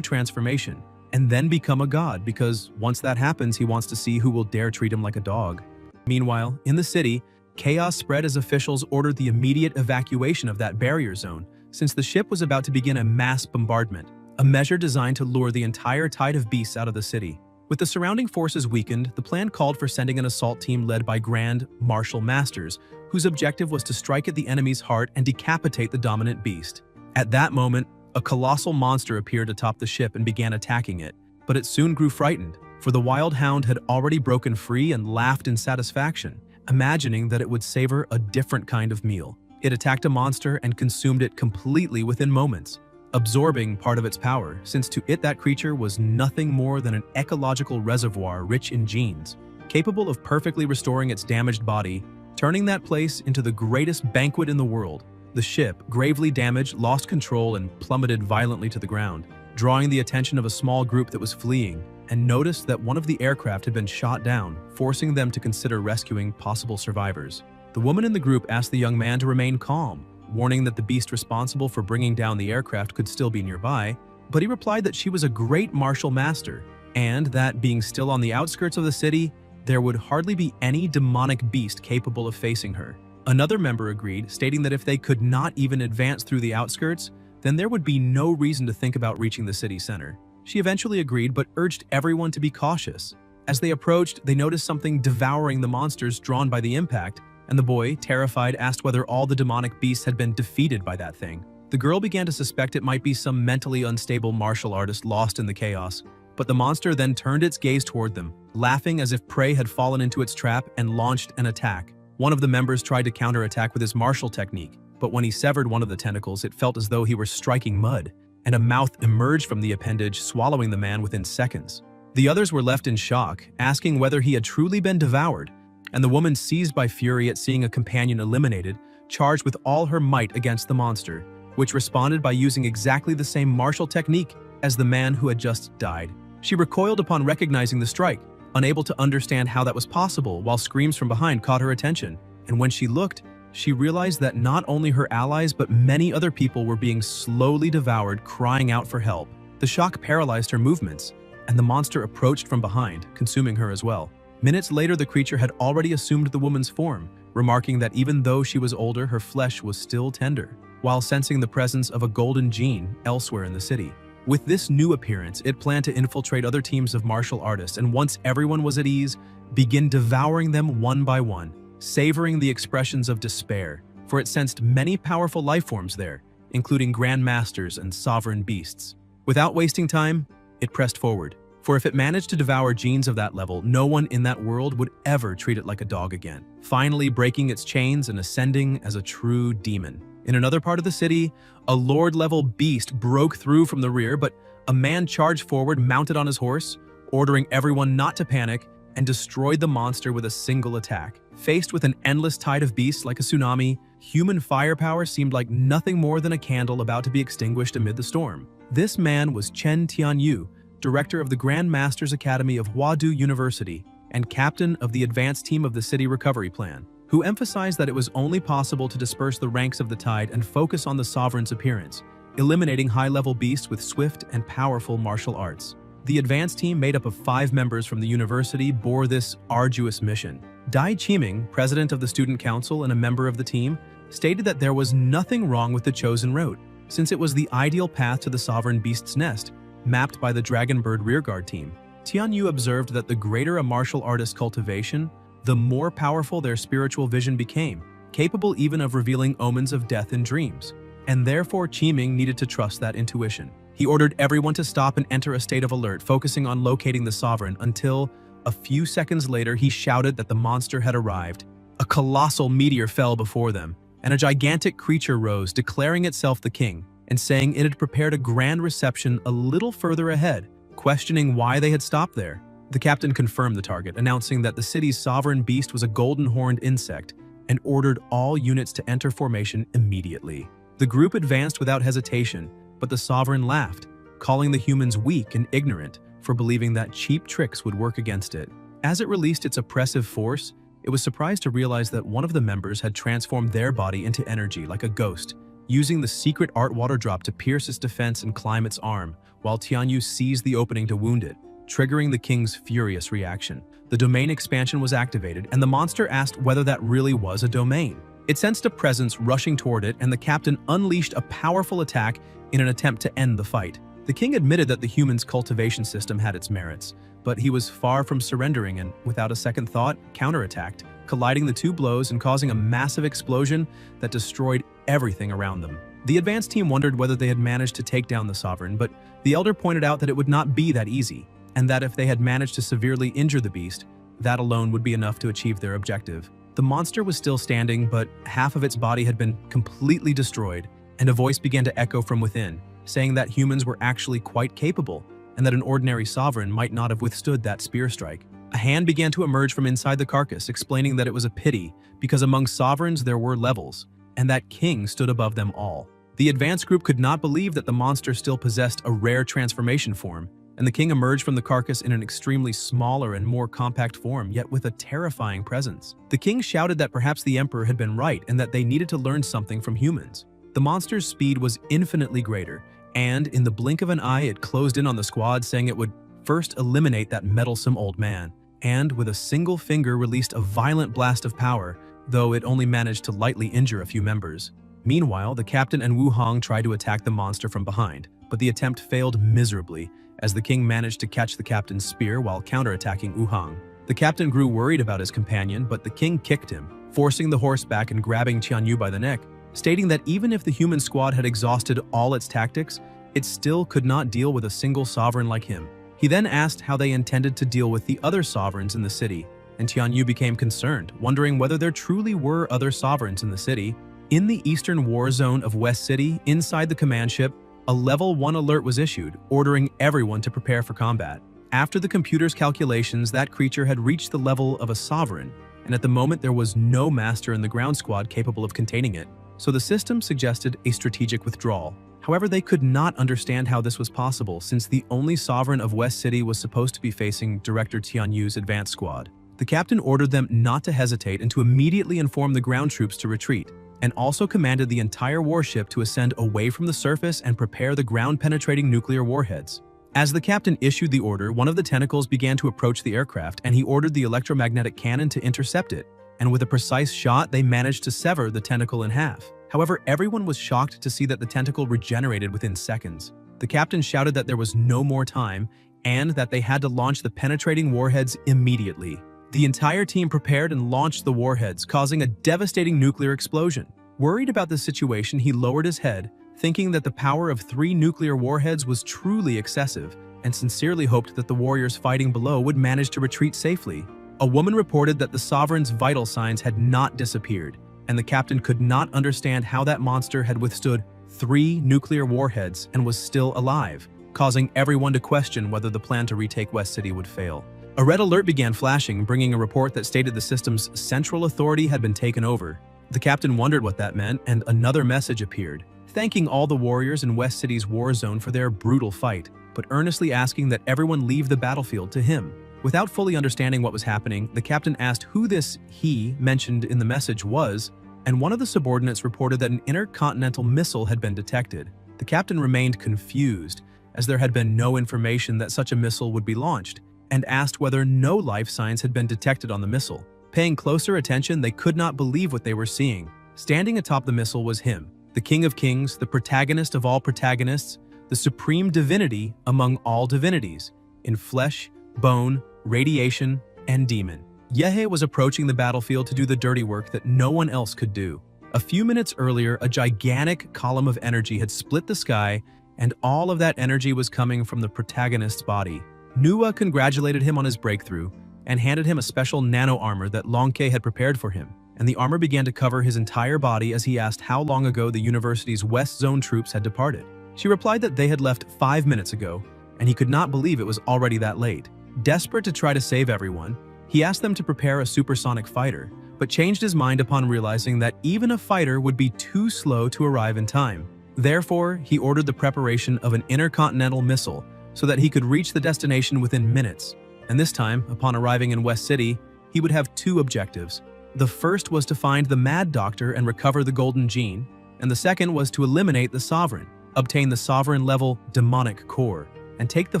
transformation, and then become a god, because once that happens, he wants to see who will dare treat him like a dog. Meanwhile, in the city, chaos spread as officials ordered the immediate evacuation of that barrier zone, since the ship was about to begin a mass bombardment, a measure designed to lure the entire tide of beasts out of the city. With the surrounding forces weakened, the plan called for sending an assault team led by Grand Martial Masters, whose objective was to strike at the enemy's heart and decapitate the dominant beast. At that moment, a colossal monster appeared atop the ship and began attacking it, but it soon grew frightened, for the wild hound had already broken free and laughed in satisfaction, imagining that it would savor a different kind of meal. It attacked a monster and consumed it completely within moments, absorbing part of its power, since to it that creature was nothing more than an ecological reservoir rich in genes, capable of perfectly restoring its damaged body, turning that place into the greatest banquet in the world. The ship, gravely damaged, lost control and plummeted violently to the ground, drawing the attention of a small group that was fleeing, and noticed that one of the aircraft had been shot down, forcing them to consider rescuing possible survivors. The woman in the group asked the young man to remain calm, warning that the beast responsible for bringing down the aircraft could still be nearby, but he replied that she was a great martial master, and that, being still on the outskirts of the city, there would hardly be any demonic beast capable of facing her. Another member agreed, stating that if they could not even advance through the outskirts, then there would be no reason to think about reaching the city center. She eventually agreed, but urged everyone to be cautious. As they approached, they noticed something devouring the monsters drawn by the impact, and the boy, terrified, asked whether all the demonic beasts had been defeated by that thing. The girl began to suspect it might be some mentally unstable martial artist lost in the chaos, but the monster then turned its gaze toward them, laughing as if prey had fallen into its trap and launched an attack. One of the members tried to counterattack with his martial technique, but when he severed one of the tentacles, it felt as though he were striking mud, and a mouth emerged from the appendage, swallowing the man within seconds. The others were left in shock, asking whether he had truly been devoured, and the woman, seized by fury at seeing a companion eliminated, charged with all her might against the monster, which responded by using exactly the same martial technique as the man who had just died. She recoiled upon recognizing the strike, unable to understand how that was possible, while screams from behind caught her attention, and when she looked, she realized that not only her allies but many other people were being slowly devoured, crying out for help. The shock paralyzed her movements, and the monster approached from behind, consuming her as well. Minutes later, the creature had already assumed the woman's form, remarking that even though she was older, her flesh was still tender, while sensing the presence of a golden gene elsewhere in the city. With this new appearance, it planned to infiltrate other teams of martial artists, and once everyone was at ease, begin devouring them one by one, savoring the expressions of despair, for it sensed many powerful lifeforms there, including grandmasters and sovereign beasts. Without wasting time, it pressed forward, for if it managed to devour genes of that level, no one in that world would ever treat it like a dog again, finally breaking its chains and ascending as a true demon. In another part of the city, a lord-level beast broke through from the rear, but a man charged forward mounted on his horse, ordering everyone not to panic, and destroyed the monster with a single attack. Faced with an endless tide of beasts like a tsunami, human firepower seemed like nothing more than a candle about to be extinguished amid the storm. This man was Chen Tianyu, director of the Grand Masters Academy of Huadu University and captain of the advanced team of the City Recovery Plan, who emphasized that it was only possible to disperse the ranks of the tide and focus on the sovereign's appearance, eliminating high-level beasts with swift and powerful martial arts. The advanced team, made up of 5 members from the university, bore this arduous mission. Dai Qiming, president of the student council and a member of the team, stated that there was nothing wrong with the chosen route, since it was the ideal path to the sovereign beast's nest, mapped by the Dragonbird rearguard team. Tianyu observed that the greater a martial artist's cultivation, the more powerful their spiritual vision became, capable even of revealing omens of death in dreams. And therefore Qiming needed to trust that intuition. He ordered everyone to stop and enter a state of alert, focusing on locating the sovereign until, a few seconds later, he shouted that the monster had arrived. A colossal meteor fell before them, and a gigantic creature rose, declaring itself the king, and saying it had prepared a grand reception a little further ahead, questioning why they had stopped there. The captain confirmed the target, announcing that the city's sovereign beast was a golden-horned insect, and ordered all units to enter formation immediately. The group advanced without hesitation, but the sovereign laughed, calling the humans weak and ignorant for believing that cheap tricks would work against it. As it released its oppressive force, it was surprised to realize that one of the members had transformed their body into energy like a ghost, using the secret art water drop to pierce its defense and climb its arm, while Tianyu seized the opening to wound it, triggering the king's furious reaction. The domain expansion was activated, and the monster asked whether that really was a domain. It sensed a presence rushing toward it, and the captain unleashed a powerful attack in an attempt to end the fight. The king admitted that the human's cultivation system had its merits, but he was far from surrendering and, without a second thought, counterattacked, colliding the two blows and causing a massive explosion that destroyed everything around them. The advanced team wondered whether they had managed to take down the sovereign, but the elder pointed out that it would not be that easy, and that if they had managed to severely injure the beast, that alone would be enough to achieve their objective. The monster was still standing, but half of its body had been completely destroyed, and a voice began to echo from within, saying that humans were actually quite capable, and that an ordinary sovereign might not have withstood that spear strike. A hand began to emerge from inside the carcass, explaining that it was a pity, because among sovereigns there were levels, and that king stood above them all. The advanced group could not believe that the monster still possessed a rare transformation form, and the king emerged from the carcass in an extremely smaller and more compact form, yet with a terrifying presence. The king shouted that perhaps the emperor had been right and that they needed to learn something from humans. The monster's speed was infinitely greater, and in the blink of an eye it closed in on the squad, saying it would first eliminate that meddlesome old man, and with a single finger released a violent blast of power, though it only managed to lightly injure a few members. Meanwhile, the captain and Wu Hong tried to attack the monster from behind, but the attempt failed miserably, as the king managed to catch the captain's spear while counterattacking Wu Hong. The captain grew worried about his companion, but the king kicked him, forcing the horse back and grabbing Tianyu by the neck, stating that even if the human squad had exhausted all its tactics, it still could not deal with a single sovereign like him. He then asked how they intended to deal with the other sovereigns in the city, and Tianyu became concerned, wondering whether there truly were other sovereigns in the city. In the eastern war zone of West City, inside the command ship, a level 1 alert was issued, ordering everyone to prepare for combat. After the computer's calculations, that creature had reached the level of a sovereign, and at the moment there was no master in the ground squad capable of containing it, so the system suggested a strategic withdrawal. However, they could not understand how this was possible, since the only sovereign of West City was supposed to be facing Director Tianyu's advance squad. The captain ordered them not to hesitate and to immediately inform the ground troops to retreat, and also commanded the entire warship to ascend away from the surface and prepare the ground-penetrating nuclear warheads. As the captain issued the order, one of the tentacles began to approach the aircraft, and he ordered the electromagnetic cannon to intercept it, and with a precise shot, they managed to sever the tentacle in half. However, everyone was shocked to see that the tentacle regenerated within seconds. The captain shouted that there was no more time, and that they had to launch the penetrating warheads immediately. The entire team prepared and launched the warheads, causing a devastating nuclear explosion. Worried about the situation, he lowered his head, thinking that the power of 3 nuclear warheads was truly excessive, and sincerely hoped that the warriors fighting below would manage to retreat safely. A woman reported that the sovereign's vital signs had not disappeared, and the captain could not understand how that monster had withstood 3 nuclear warheads and was still alive, causing everyone to question whether the plan to retake West City would fail. A red alert began flashing, bringing a report that stated the system's central authority had been taken over. The captain wondered what that meant, and another message appeared, thanking all the warriors in West City's war zone for their brutal fight, but earnestly asking that everyone leave the battlefield to him. Without fully understanding what was happening, the captain asked who this he mentioned in the message was, and one of the subordinates reported that an intercontinental missile had been detected. The captain remained confused, as there had been no information that such a missile would be launched, and asked whether no life signs had been detected on the missile. Paying closer attention, they could not believe what they were seeing. Standing atop the missile was him, the King of Kings, the protagonist of all protagonists, the supreme divinity among all divinities, in flesh, bone, radiation, and demon. Yehe was approaching the battlefield to do the dirty work that no one else could do. A few minutes earlier, a gigantic column of energy had split the sky, and all of that energy was coming from the protagonist's body. Nuwa congratulated him on his breakthrough and handed him a special nano armor that Longke had prepared for him, and the armor began to cover his entire body as he asked how long ago the university's West Zone troops had departed. She replied that they had left 5 minutes ago, and he could not believe it was already that late. Desperate to try to save everyone, he asked them to prepare a supersonic fighter, but changed his mind upon realizing that even a fighter would be too slow to arrive in time. Therefore, he ordered the preparation of an intercontinental missile so that he could reach the destination within minutes. And this time, upon arriving in West City, he would have 2 objectives. The first was to find the Mad Doctor and recover the Golden Gene, and the second was to eliminate the Sovereign, obtain the Sovereign-level demonic core, and take the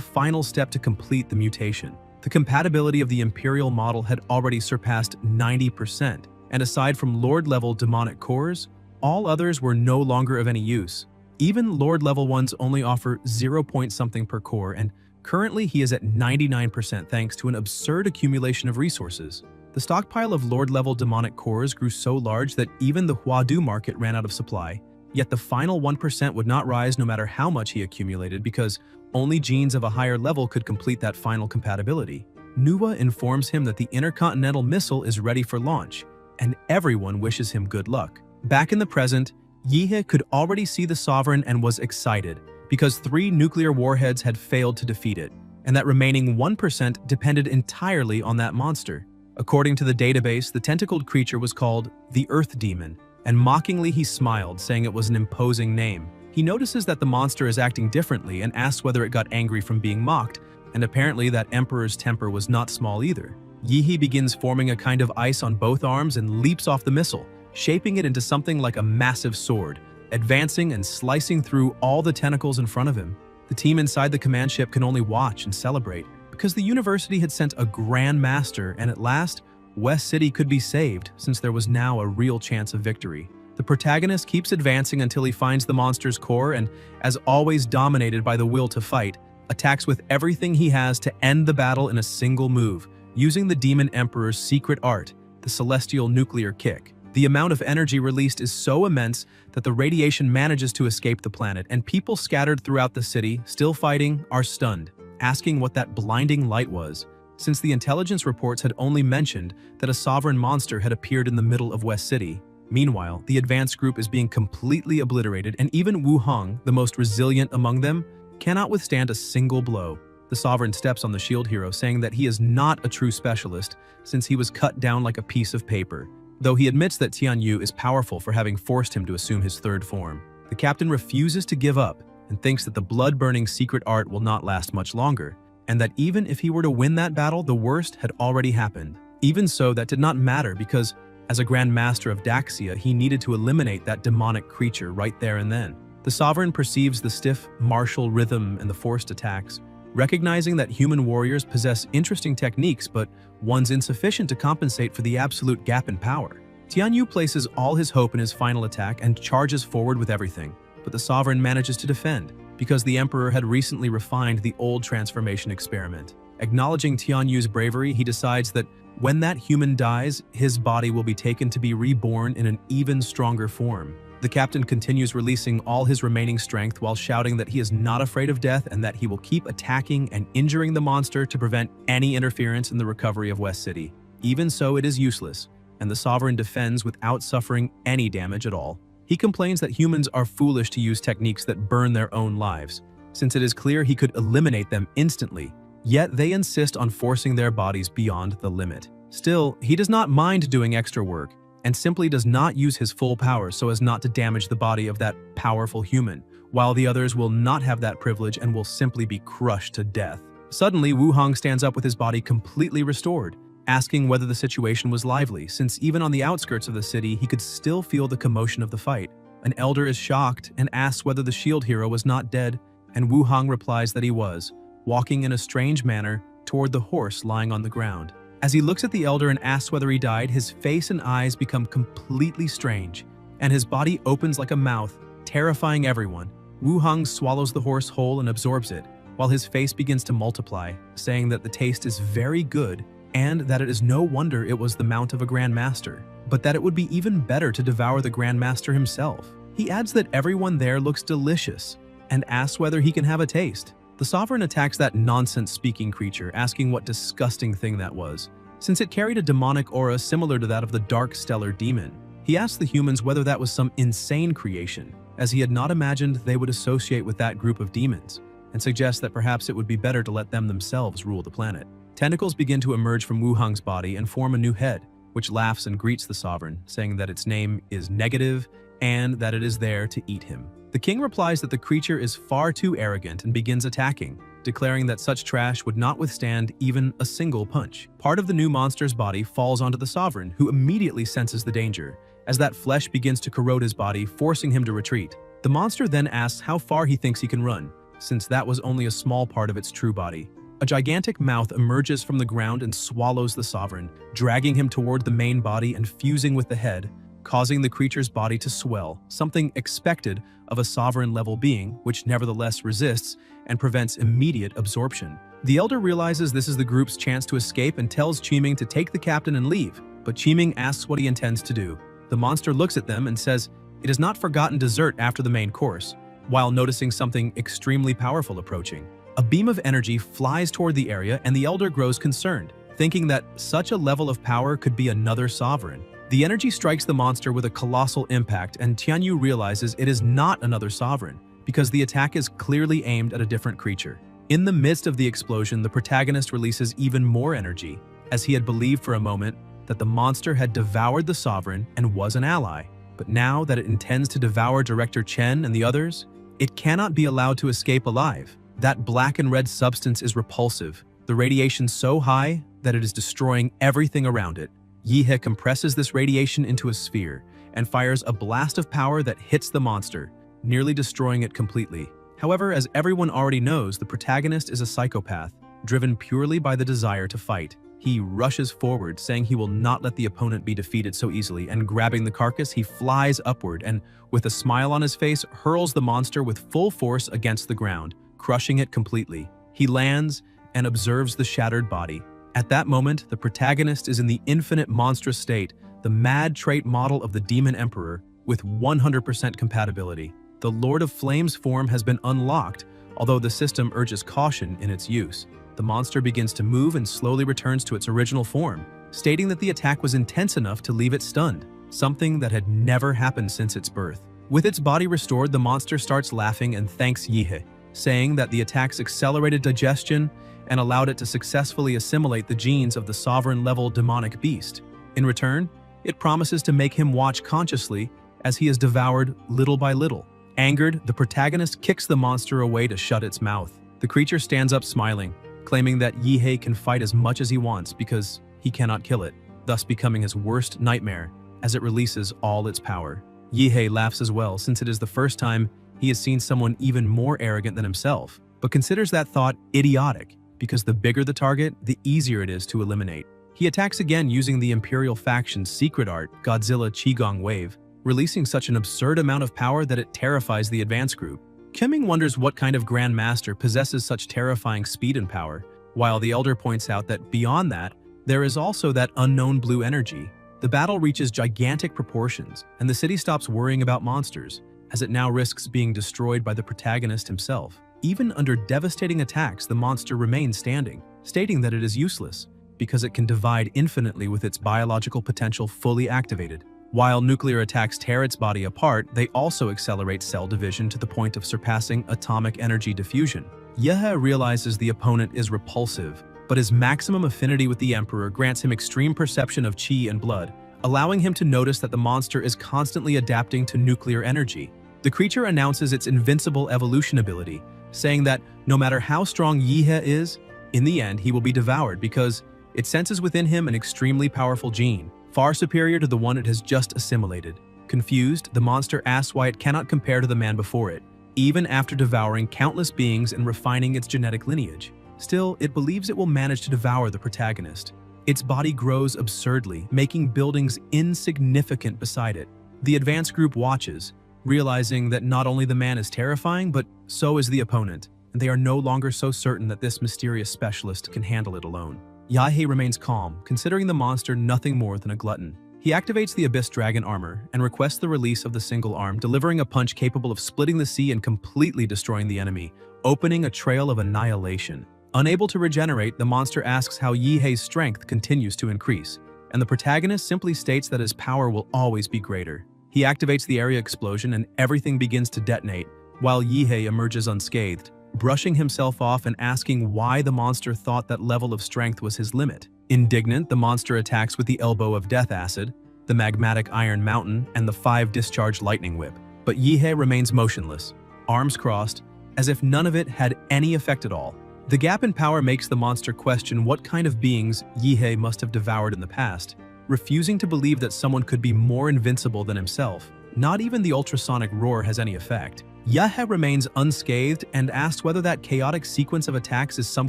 final step to complete the mutation. The compatibility of the Imperial model had already surpassed 90%, and aside from Lord-level demonic cores, all others were no longer of any use. Even Lord-level ones only offer 0 point something per core, and currently he is at 99% thanks to an absurd accumulation of resources. The stockpile of Lord-level demonic cores grew so large that even the Huadu market ran out of supply, yet the final 1% would not rise no matter how much he accumulated because only genes of a higher level could complete that final compatibility. Nuwa informs him that the intercontinental missile is ready for launch, and everyone wishes him good luck. Back in the present, Yehe could already see the Sovereign and was excited, because 3 nuclear warheads had failed to defeat it, and that remaining 1% depended entirely on that monster. According to the database, the tentacled creature was called the Earth Demon, and mockingly he smiled, saying it was an imposing name. He notices that the monster is acting differently and asks whether it got angry from being mocked, and apparently that Emperor's temper was not small either. Yehe begins forming a kind of ice on both arms and leaps off the missile, shaping it into something like a massive sword, advancing and slicing through all the tentacles in front of him. The team inside the command ship can only watch and celebrate, because the university had sent a Grand Master, and at last, West City could be saved since there was now a real chance of victory. The protagonist keeps advancing until he finds the monster's core and, as always dominated by the will to fight, attacks with everything he has to end the battle in a single move, using the Demon Emperor's secret art, the Celestial Nuclear Kick. The amount of energy released is so immense that the radiation manages to escape the planet, and people scattered throughout the city, still fighting, are stunned, asking what that blinding light was, since the intelligence reports had only mentioned that a sovereign monster had appeared in the middle of West City. Meanwhile, the advanced group is being completely obliterated, and even Wu Hong, the most resilient among them, cannot withstand a single blow. The Sovereign steps on the shield hero, saying that he is not a true specialist since he was cut down like a piece of paper, though he admits that Tianyu is powerful for having forced him to assume his 3rd form. The captain refuses to give up and thinks that the blood-burning secret art will not last much longer, and that even if he were to win that battle, the worst had already happened. Even so, that did not matter because, as a Grand Master of Daxia, he needed to eliminate that demonic creature right there and then. The Sovereign perceives the stiff, martial rhythm and the forced attacks, recognizing that human warriors possess interesting techniques, but one's insufficient to compensate for the absolute gap in power. Tianyu places all his hope in his final attack and charges forward with everything, but the Sovereign manages to defend, because the Emperor had recently refined the old transformation experiment. Acknowledging Tianyu's bravery, he decides that when that human dies, his body will be taken to be reborn in an even stronger form. The captain continues releasing all his remaining strength while shouting that he is not afraid of death and that he will keep attacking and injuring the monster to prevent any interference in the recovery of West City. Even so, it is useless, and the Sovereign defends without suffering any damage at all. He complains that humans are foolish to use techniques that burn their own lives, since it is clear he could eliminate them instantly, yet they insist on forcing their bodies beyond the limit. Still, he does not mind doing extra work, and simply does not use his full power so as not to damage the body of that powerful human, while the others will not have that privilege and will simply be crushed to death. Suddenly, Wu Hong stands up with his body completely restored, asking whether the situation was lively, since even on the outskirts of the city, he could still feel the commotion of the fight. An elder is shocked and asks whether the shield hero was not dead, and Wu Hong replies that he was, walking in a strange manner toward the horse lying on the ground. As he looks at the elder and asks whether he died, his face and eyes become completely strange, and his body opens like a mouth, terrifying everyone. Wu Hong swallows the horse whole and absorbs it, while his face begins to multiply, saying that the taste is very good and that it is no wonder it was the mount of a Grand Master, but that it would be even better to devour the Grand Master himself. He adds that everyone there looks delicious, and asks whether he can have a taste. The sovereign attacks that nonsense-speaking creature, asking what disgusting thing that was, since it carried a demonic aura similar to that of the Dark Stellar Demon. He asked the humans whether that was some insane creation, as he had not imagined they would associate with that group of demons, and suggests that perhaps it would be better to let them themselves rule the planet. Tentacles begin to emerge from Wu Heng's body and form a new head, which laughs and greets the sovereign, saying that its name is Negative and that it is there to eat him. The king replies that the creature is far too arrogant and begins attacking, declaring that such trash would not withstand even a single punch. Part of the new monster's body falls onto the sovereign, who immediately senses the danger, as that flesh begins to corrode his body, forcing him to retreat. The monster then asks how far he thinks he can run, since that was only a small part of its true body. A gigantic mouth emerges from the ground and swallows the sovereign, dragging him toward the main body and fusing with the head, causing the creature's body to swell, something expected of a sovereign-level being, which nevertheless resists and prevents immediate absorption. The elder realizes this is the group's chance to escape and tells Qiming to take the captain and leave, but Qiming asks what he intends to do. The monster looks at them and says it has not forgotten dessert after the main course, while noticing something extremely powerful approaching. A beam of energy flies toward the area and the elder grows concerned, thinking that such a level of power could be another sovereign. The energy strikes the monster with a colossal impact, and Tianyu realizes it is not another sovereign, because the attack is clearly aimed at a different creature. In the midst of the explosion, the protagonist releases even more energy, as he had believed for a moment that the monster had devoured the sovereign and was an ally. But now that it intends to devour Director Chen and the others, it cannot be allowed to escape alive. That black and red substance is repulsive, the radiation so high that it is destroying everything around it. Yihe compresses this radiation into a sphere and fires a blast of power that hits the monster, nearly destroying it completely. However, as everyone already knows, the protagonist is a psychopath, driven purely by the desire to fight. He rushes forward, saying he will not let the opponent be defeated so easily, and grabbing the carcass, he flies upward and, with a smile on his face, hurls the monster with full force against the ground, crushing it completely. He lands and observes the shattered body. At that moment, the protagonist is in the infinite monstrous state, the mad trait model of the Demon Emperor, with 100% compatibility. The Lord of Flames form has been unlocked, although the system urges caution in its use. The monster begins to move and slowly returns to its original form, stating that the attack was intense enough to leave it stunned, something that had never happened since its birth. With its body restored, the monster starts laughing and thanks Yihe, saying that the attack's accelerated digestion and allowed it to successfully assimilate the genes of the sovereign-level demonic beast. In return, it promises to make him watch consciously as he is devoured little by little. Angered, the protagonist kicks the monster away to shut its mouth. The creature stands up smiling, claiming that Yihe can fight as much as he wants because he cannot kill it, thus becoming his worst nightmare as it releases all its power. Yihe laughs as well, since it is the first time he has seen someone even more arrogant than himself, but considers that thought idiotic because the bigger the target, the easier it is to eliminate. He attacks again using the Imperial faction's secret art, Godzilla Qigong Wave, releasing such an absurd amount of power that it terrifies the advance group. Qiming wonders what kind of Grand Master possesses such terrifying speed and power, while the Elder points out that beyond that, there is also that unknown blue energy. The battle reaches gigantic proportions, and the city stops worrying about monsters, as it now risks being destroyed by the protagonist himself. Even under devastating attacks, the monster remains standing, stating that it is useless, because it can divide infinitely with its biological potential fully activated. While nuclear attacks tear its body apart, they also accelerate cell division to the point of surpassing atomic energy diffusion. Yihe realizes the opponent is repulsive, but his maximum affinity with the Emperor grants him extreme perception of qi and blood, allowing him to notice that the monster is constantly adapting to nuclear energy. The creature announces its invincible evolution ability, saying that no matter how strong Yihe is, in the end he will be devoured because it senses within him an extremely powerful gene, far superior to the one it has just assimilated. Confused, the monster asks why it cannot compare to the man before it, even after devouring countless beings and refining its genetic lineage. Still, it believes it will manage to devour the protagonist. Its body grows absurdly, making buildings insignificant beside it. The advance group watches, realizing that not only the man is terrifying, but so is the opponent, and they are no longer so certain that this mysterious specialist can handle it alone. Yahe remains calm, considering the monster nothing more than a glutton. He activates the Abyss Dragon armor and requests the release of the single arm, delivering a punch capable of splitting the sea and completely destroying the enemy, opening a trail of annihilation. Unable to regenerate, the monster asks how Yihe's strength continues to increase, and the protagonist simply states that his power will always be greater. He activates the area explosion and everything begins to detonate, while Yihe emerges unscathed, brushing himself off and asking why the monster thought that level of strength was his limit. Indignant, the monster attacks with the Elbow of Death Acid, the Magmatic Iron Mountain, and the 5-discharge Lightning Whip. But Yihe remains motionless, arms crossed, as if none of it had any effect at all. The gap in power makes the monster question what kind of beings Yihe must have devoured in the past, refusing to believe that someone could be more invincible than himself. Not even the ultrasonic roar has any effect. Yahe remains unscathed and asks whether that chaotic sequence of attacks is some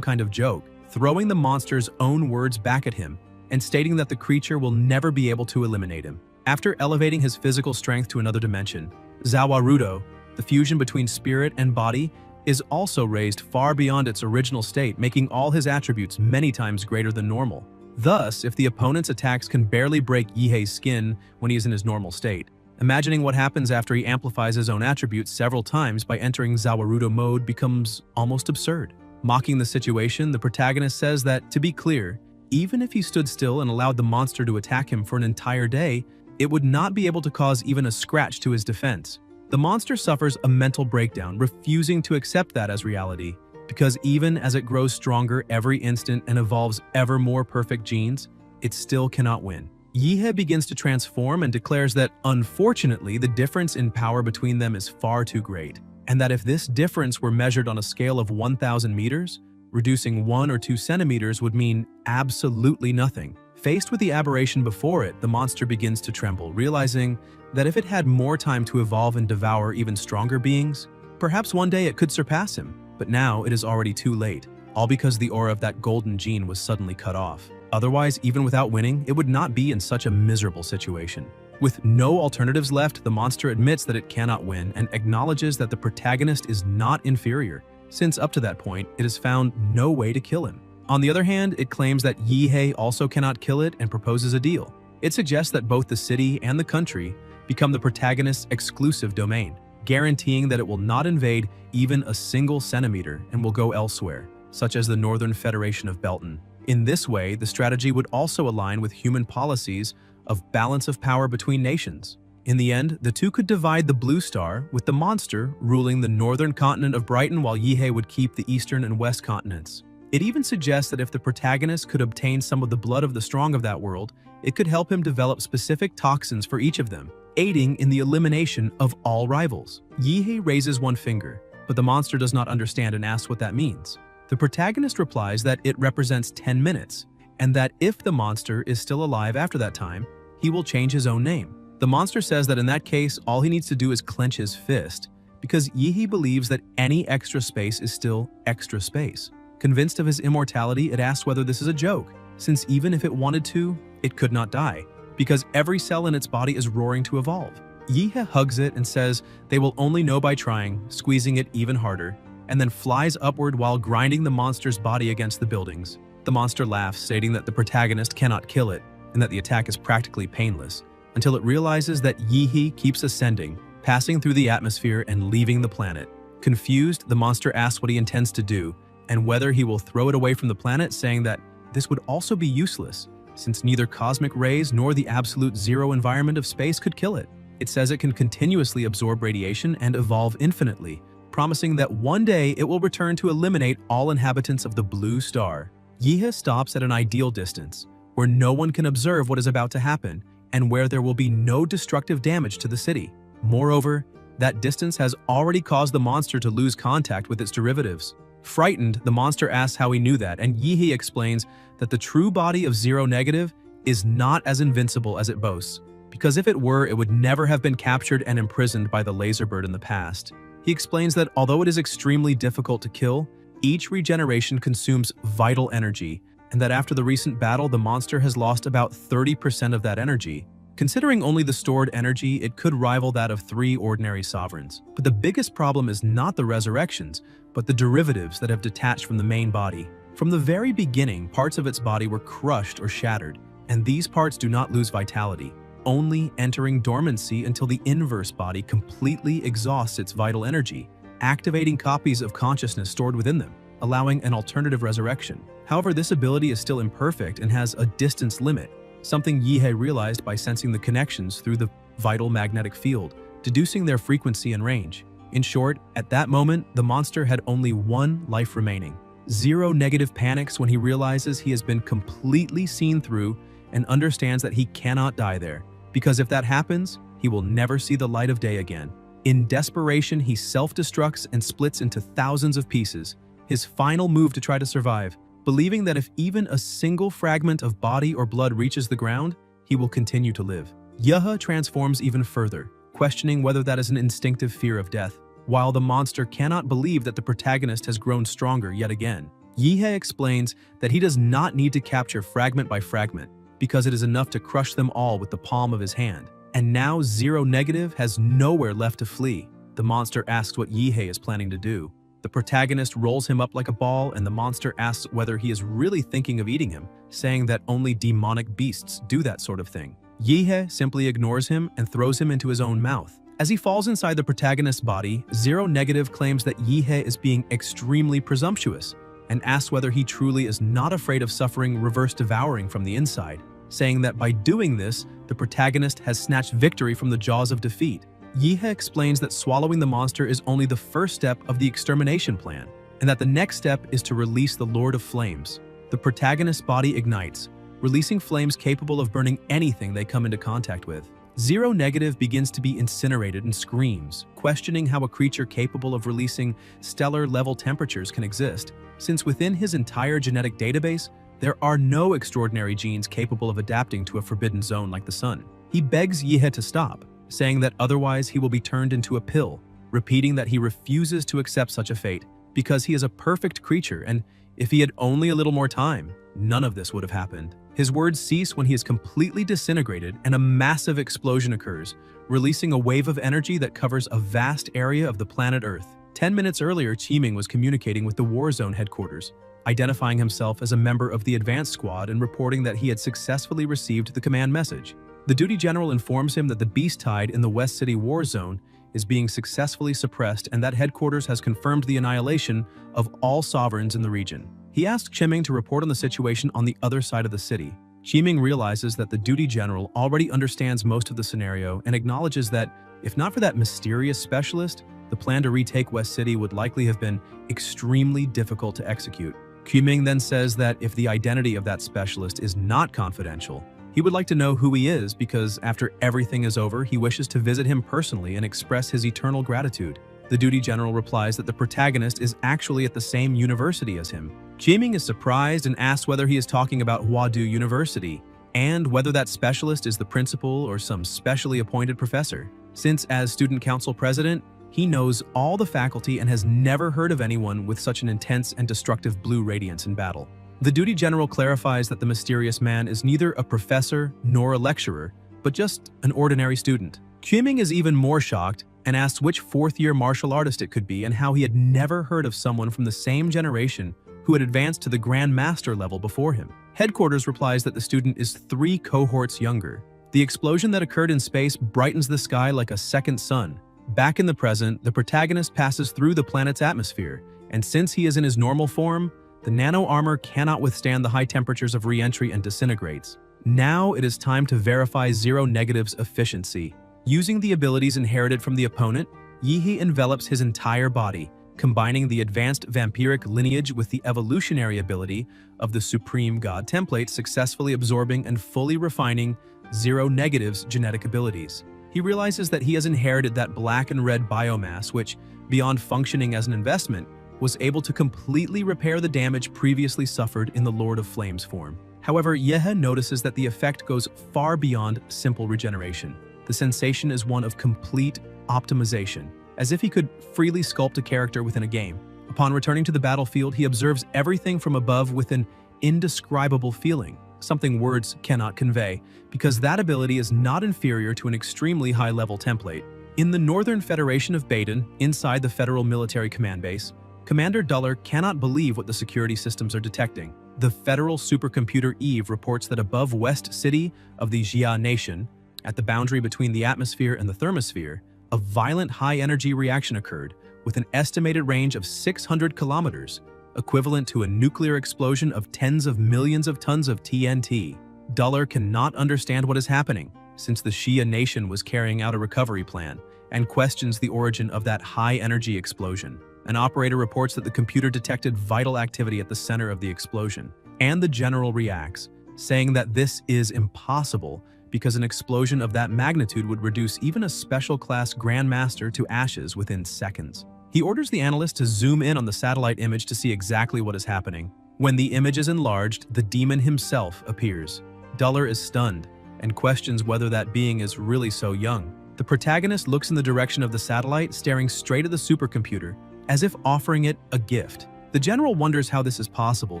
kind of joke, throwing the monster's own words back at him and stating that the creature will never be able to eliminate him. After elevating his physical strength to another dimension, Zawarudo, the fusion between spirit and body, is also raised far beyond its original state, making all his attributes many times greater than normal. Thus, if the opponent's attacks can barely break Yihe's skin when he is in his normal state, imagining what happens after he amplifies his own attributes several times by entering Zawarudo mode becomes almost absurd. Mocking the situation, the protagonist says that, to be clear, even if he stood still and allowed the monster to attack him for an entire day, it would not be able to cause even a scratch to his defense. The monster suffers a mental breakdown, refusing to accept that as reality, because even as it grows stronger every instant and evolves ever more perfect genes, it still cannot win. Yihe begins to transform and declares that, unfortunately, the difference in power between them is far too great, and that if this difference were measured on a scale of 1,000 meters, reducing 1 or 2 centimeters would mean absolutely nothing. Faced with the aberration before it, the monster begins to tremble, realizing that if it had more time to evolve and devour even stronger beings, perhaps one day it could surpass him. But now it is already too late, all because the aura of that golden gene was suddenly cut off. Otherwise, even without winning, it would not be in such a miserable situation. With no alternatives left, the monster admits that it cannot win and acknowledges that the protagonist is not inferior, since up to that point, it has found no way to kill him. On the other hand, it claims that Yihe also cannot kill it and proposes a deal. It suggests that both the city and the country become the protagonist's exclusive domain, guaranteeing that it will not invade even a single centimeter and will go elsewhere, such as the Northern Federation of Belton. In this way, the strategy would also align with human policies of balance of power between nations. In the end, the two could divide the Blue Star, with the monster ruling the northern continent of Brighton while Yihe would keep the eastern and west continents. It even suggests that if the protagonist could obtain some of the blood of the strong of that world, it could help him develop specific toxins for each of them, aiding in the elimination of all rivals. Yihe raises one finger, but the monster does not understand and asks what that means. The protagonist replies that it represents 10 minutes, and that if the monster is still alive after that time, he will change his own name. The monster says that in that case, all he needs to do is clench his fist, because Yihe believes that any extra space is still extra space. Convinced of his immortality, it asks whether this is a joke, since even if it wanted to, it could not die, because every cell in its body is roaring to evolve. Yihe hugs it and says they will only know by trying, squeezing it even harder, and then flies upward while grinding the monster's body against the buildings. The monster laughs, stating that the protagonist cannot kill it, and that the attack is practically painless, until it realizes that Yihe keeps ascending, passing through the atmosphere and leaving the planet. Confused, the monster asks what he intends to do, and whether he will throw it away from the planet, saying that this would also be useless, since neither cosmic rays nor the absolute zero environment of space could kill it. It says it can continuously absorb radiation and evolve infinitely, promising that one day it will return to eliminate all inhabitants of the Blue Star. Yihe stops at an ideal distance, where no one can observe what is about to happen, and where there will be no destructive damage to the city. Moreover, that distance has already caused the monster to lose contact with its derivatives. Frightened, the monster asks how he knew that, and Yihe explains that the true body of Zero Negative is not as invincible as it boasts, because if it were, it would never have been captured and imprisoned by the laser bird in the past. He explains that although it is extremely difficult to kill, each regeneration consumes vital energy, and that after the recent battle, the monster has lost about 30% of that energy. Considering only the stored energy, it could rival that of 3 ordinary sovereigns. But the biggest problem is not the resurrections, but the derivatives that have detached from the main body. From the very beginning, parts of its body were crushed or shattered, and these parts do not lose vitality, only entering dormancy until the inverse body completely exhausts its vital energy, activating copies of consciousness stored within them, allowing an alternative resurrection. However, this ability is still imperfect and has a distance limit, something Yihei realized by sensing the connections through the vital magnetic field, deducing their frequency and range. In short, at that moment, the monster had only one life remaining. Zero Negative panics when he realizes he has been completely seen through and understands that he cannot die there, because if that happens, he will never see the light of day again. In desperation, he self-destructs and splits into thousands of pieces, his final move to try to survive, believing that if even a single fragment of body or blood reaches the ground, he will continue to live. Yehe transforms even further, questioning whether that is an instinctive fear of death, while the monster cannot believe that the protagonist has grown stronger yet again. Yihei explains that he does not need to capture fragment by fragment, because it is enough to crush them all with the palm of his hand. And now Zero Negative has nowhere left to flee. The monster asks what Yihei is planning to do. The protagonist rolls him up like a ball, and the monster asks whether he is really thinking of eating him, saying that only demonic beasts do that sort of thing. Yihei simply ignores him and throws him into his own mouth. As he falls inside the protagonist's body, Zero Negative claims that Yihei is being extremely presumptuous and asks whether he truly is not afraid of suffering reverse devouring from the inside, saying that by doing this, the protagonist has snatched victory from the jaws of defeat. Yihei explains that swallowing the monster is only the first step of the extermination plan, and that the next step is to release the Lord of Flames. The protagonist's body ignites, releasing flames capable of burning anything they come into contact with. Zero Negative begins to be incinerated and screams, questioning how a creature capable of releasing stellar-level temperatures can exist, since within his entire genetic database, there are no extraordinary genes capable of adapting to a forbidden zone like the sun. He begs Yihei to stop, saying that otherwise he will be turned into a pill, repeating that he refuses to accept such a fate because he is a perfect creature, and if he had only a little more time, none of this would have happened. His words cease when he is completely disintegrated and a massive explosion occurs, releasing a wave of energy that covers a vast area of the planet Earth. 10 minutes earlier, Qiming was communicating with the War Zone headquarters, identifying himself as a member of the advance squad and reporting that he had successfully received the command message. The duty general informs him that the beast tide in the West City War Zone is being successfully suppressed and that headquarters has confirmed the annihilation of all sovereigns in the region. He asks Qiming to report on the situation on the other side of the city. Qiming realizes that the duty general already understands most of the scenario and acknowledges that, if not for that mysterious specialist, the plan to retake West City would likely have been extremely difficult to execute. Qiming then says that if the identity of that specialist is not confidential, he would like to know who he is because after everything is over, he wishes to visit him personally and express his eternal gratitude. The duty general replies that the protagonist is actually at the same university as him. Qiming is surprised and asks whether he is talking about Huadu University and whether that specialist is the principal or some specially appointed professor, since as student council president, he knows all the faculty and has never heard of anyone with such an intense and destructive blue radiance in battle. The duty general clarifies that the mysterious man is neither a professor nor a lecturer, but just an ordinary student. Qiming is even more shocked and asks which fourth-year martial artist it could be and how he had never heard of someone from the same generation who had advanced to the Grand Master level before him. Headquarters replies that the student is 3 cohorts younger. The explosion that occurred in space brightens the sky like a second sun. Back in the present, the protagonist passes through the planet's atmosphere, and since he is in his normal form, the nano armor cannot withstand the high temperatures of re-entry and disintegrates. Now it is time to verify Zero Negative's efficiency. Using the abilities inherited from the opponent, Yihei envelops his entire body, combining the advanced vampiric lineage with the evolutionary ability of the Supreme God template, successfully absorbing and fully refining Zero Negative's genetic abilities. He realizes that he has inherited that black and red biomass which, beyond functioning as an investment, was able to completely repair the damage previously suffered in the Lord of Flames form. However, Yihei notices that the effect goes far beyond simple regeneration. The sensation is one of complete optimization, as if he could freely sculpt a character within a game. Upon returning to the battlefield, he observes everything from above with an indescribable feeling, something words cannot convey, because that ability is not inferior to an extremely high-level template. In the Northern Federation of Baden, inside the Federal Military Command Base, Commander Duller cannot believe what the security systems are detecting. The federal supercomputer Eve reports that above West City of the Jia Nation, at the boundary between the atmosphere and the thermosphere, a violent high-energy reaction occurred with an estimated range of 600 kilometers, equivalent to a nuclear explosion of tens of millions of tons of TNT. Duller cannot understand what is happening, since the Shia nation was carrying out a recovery plan, and questions the origin of that high-energy explosion. An operator reports that the computer detected vital activity at the center of the explosion, and the general reacts, saying that this is impossible because an explosion of that magnitude would reduce even a special-class Grandmaster to ashes within seconds. He orders the analyst to zoom in on the satellite image to see exactly what is happening. When the image is enlarged, the demon himself appears. Duller is stunned and questions whether that being is really so young. The protagonist looks in the direction of the satellite, staring straight at the supercomputer, as if offering it a gift. The general wonders how this is possible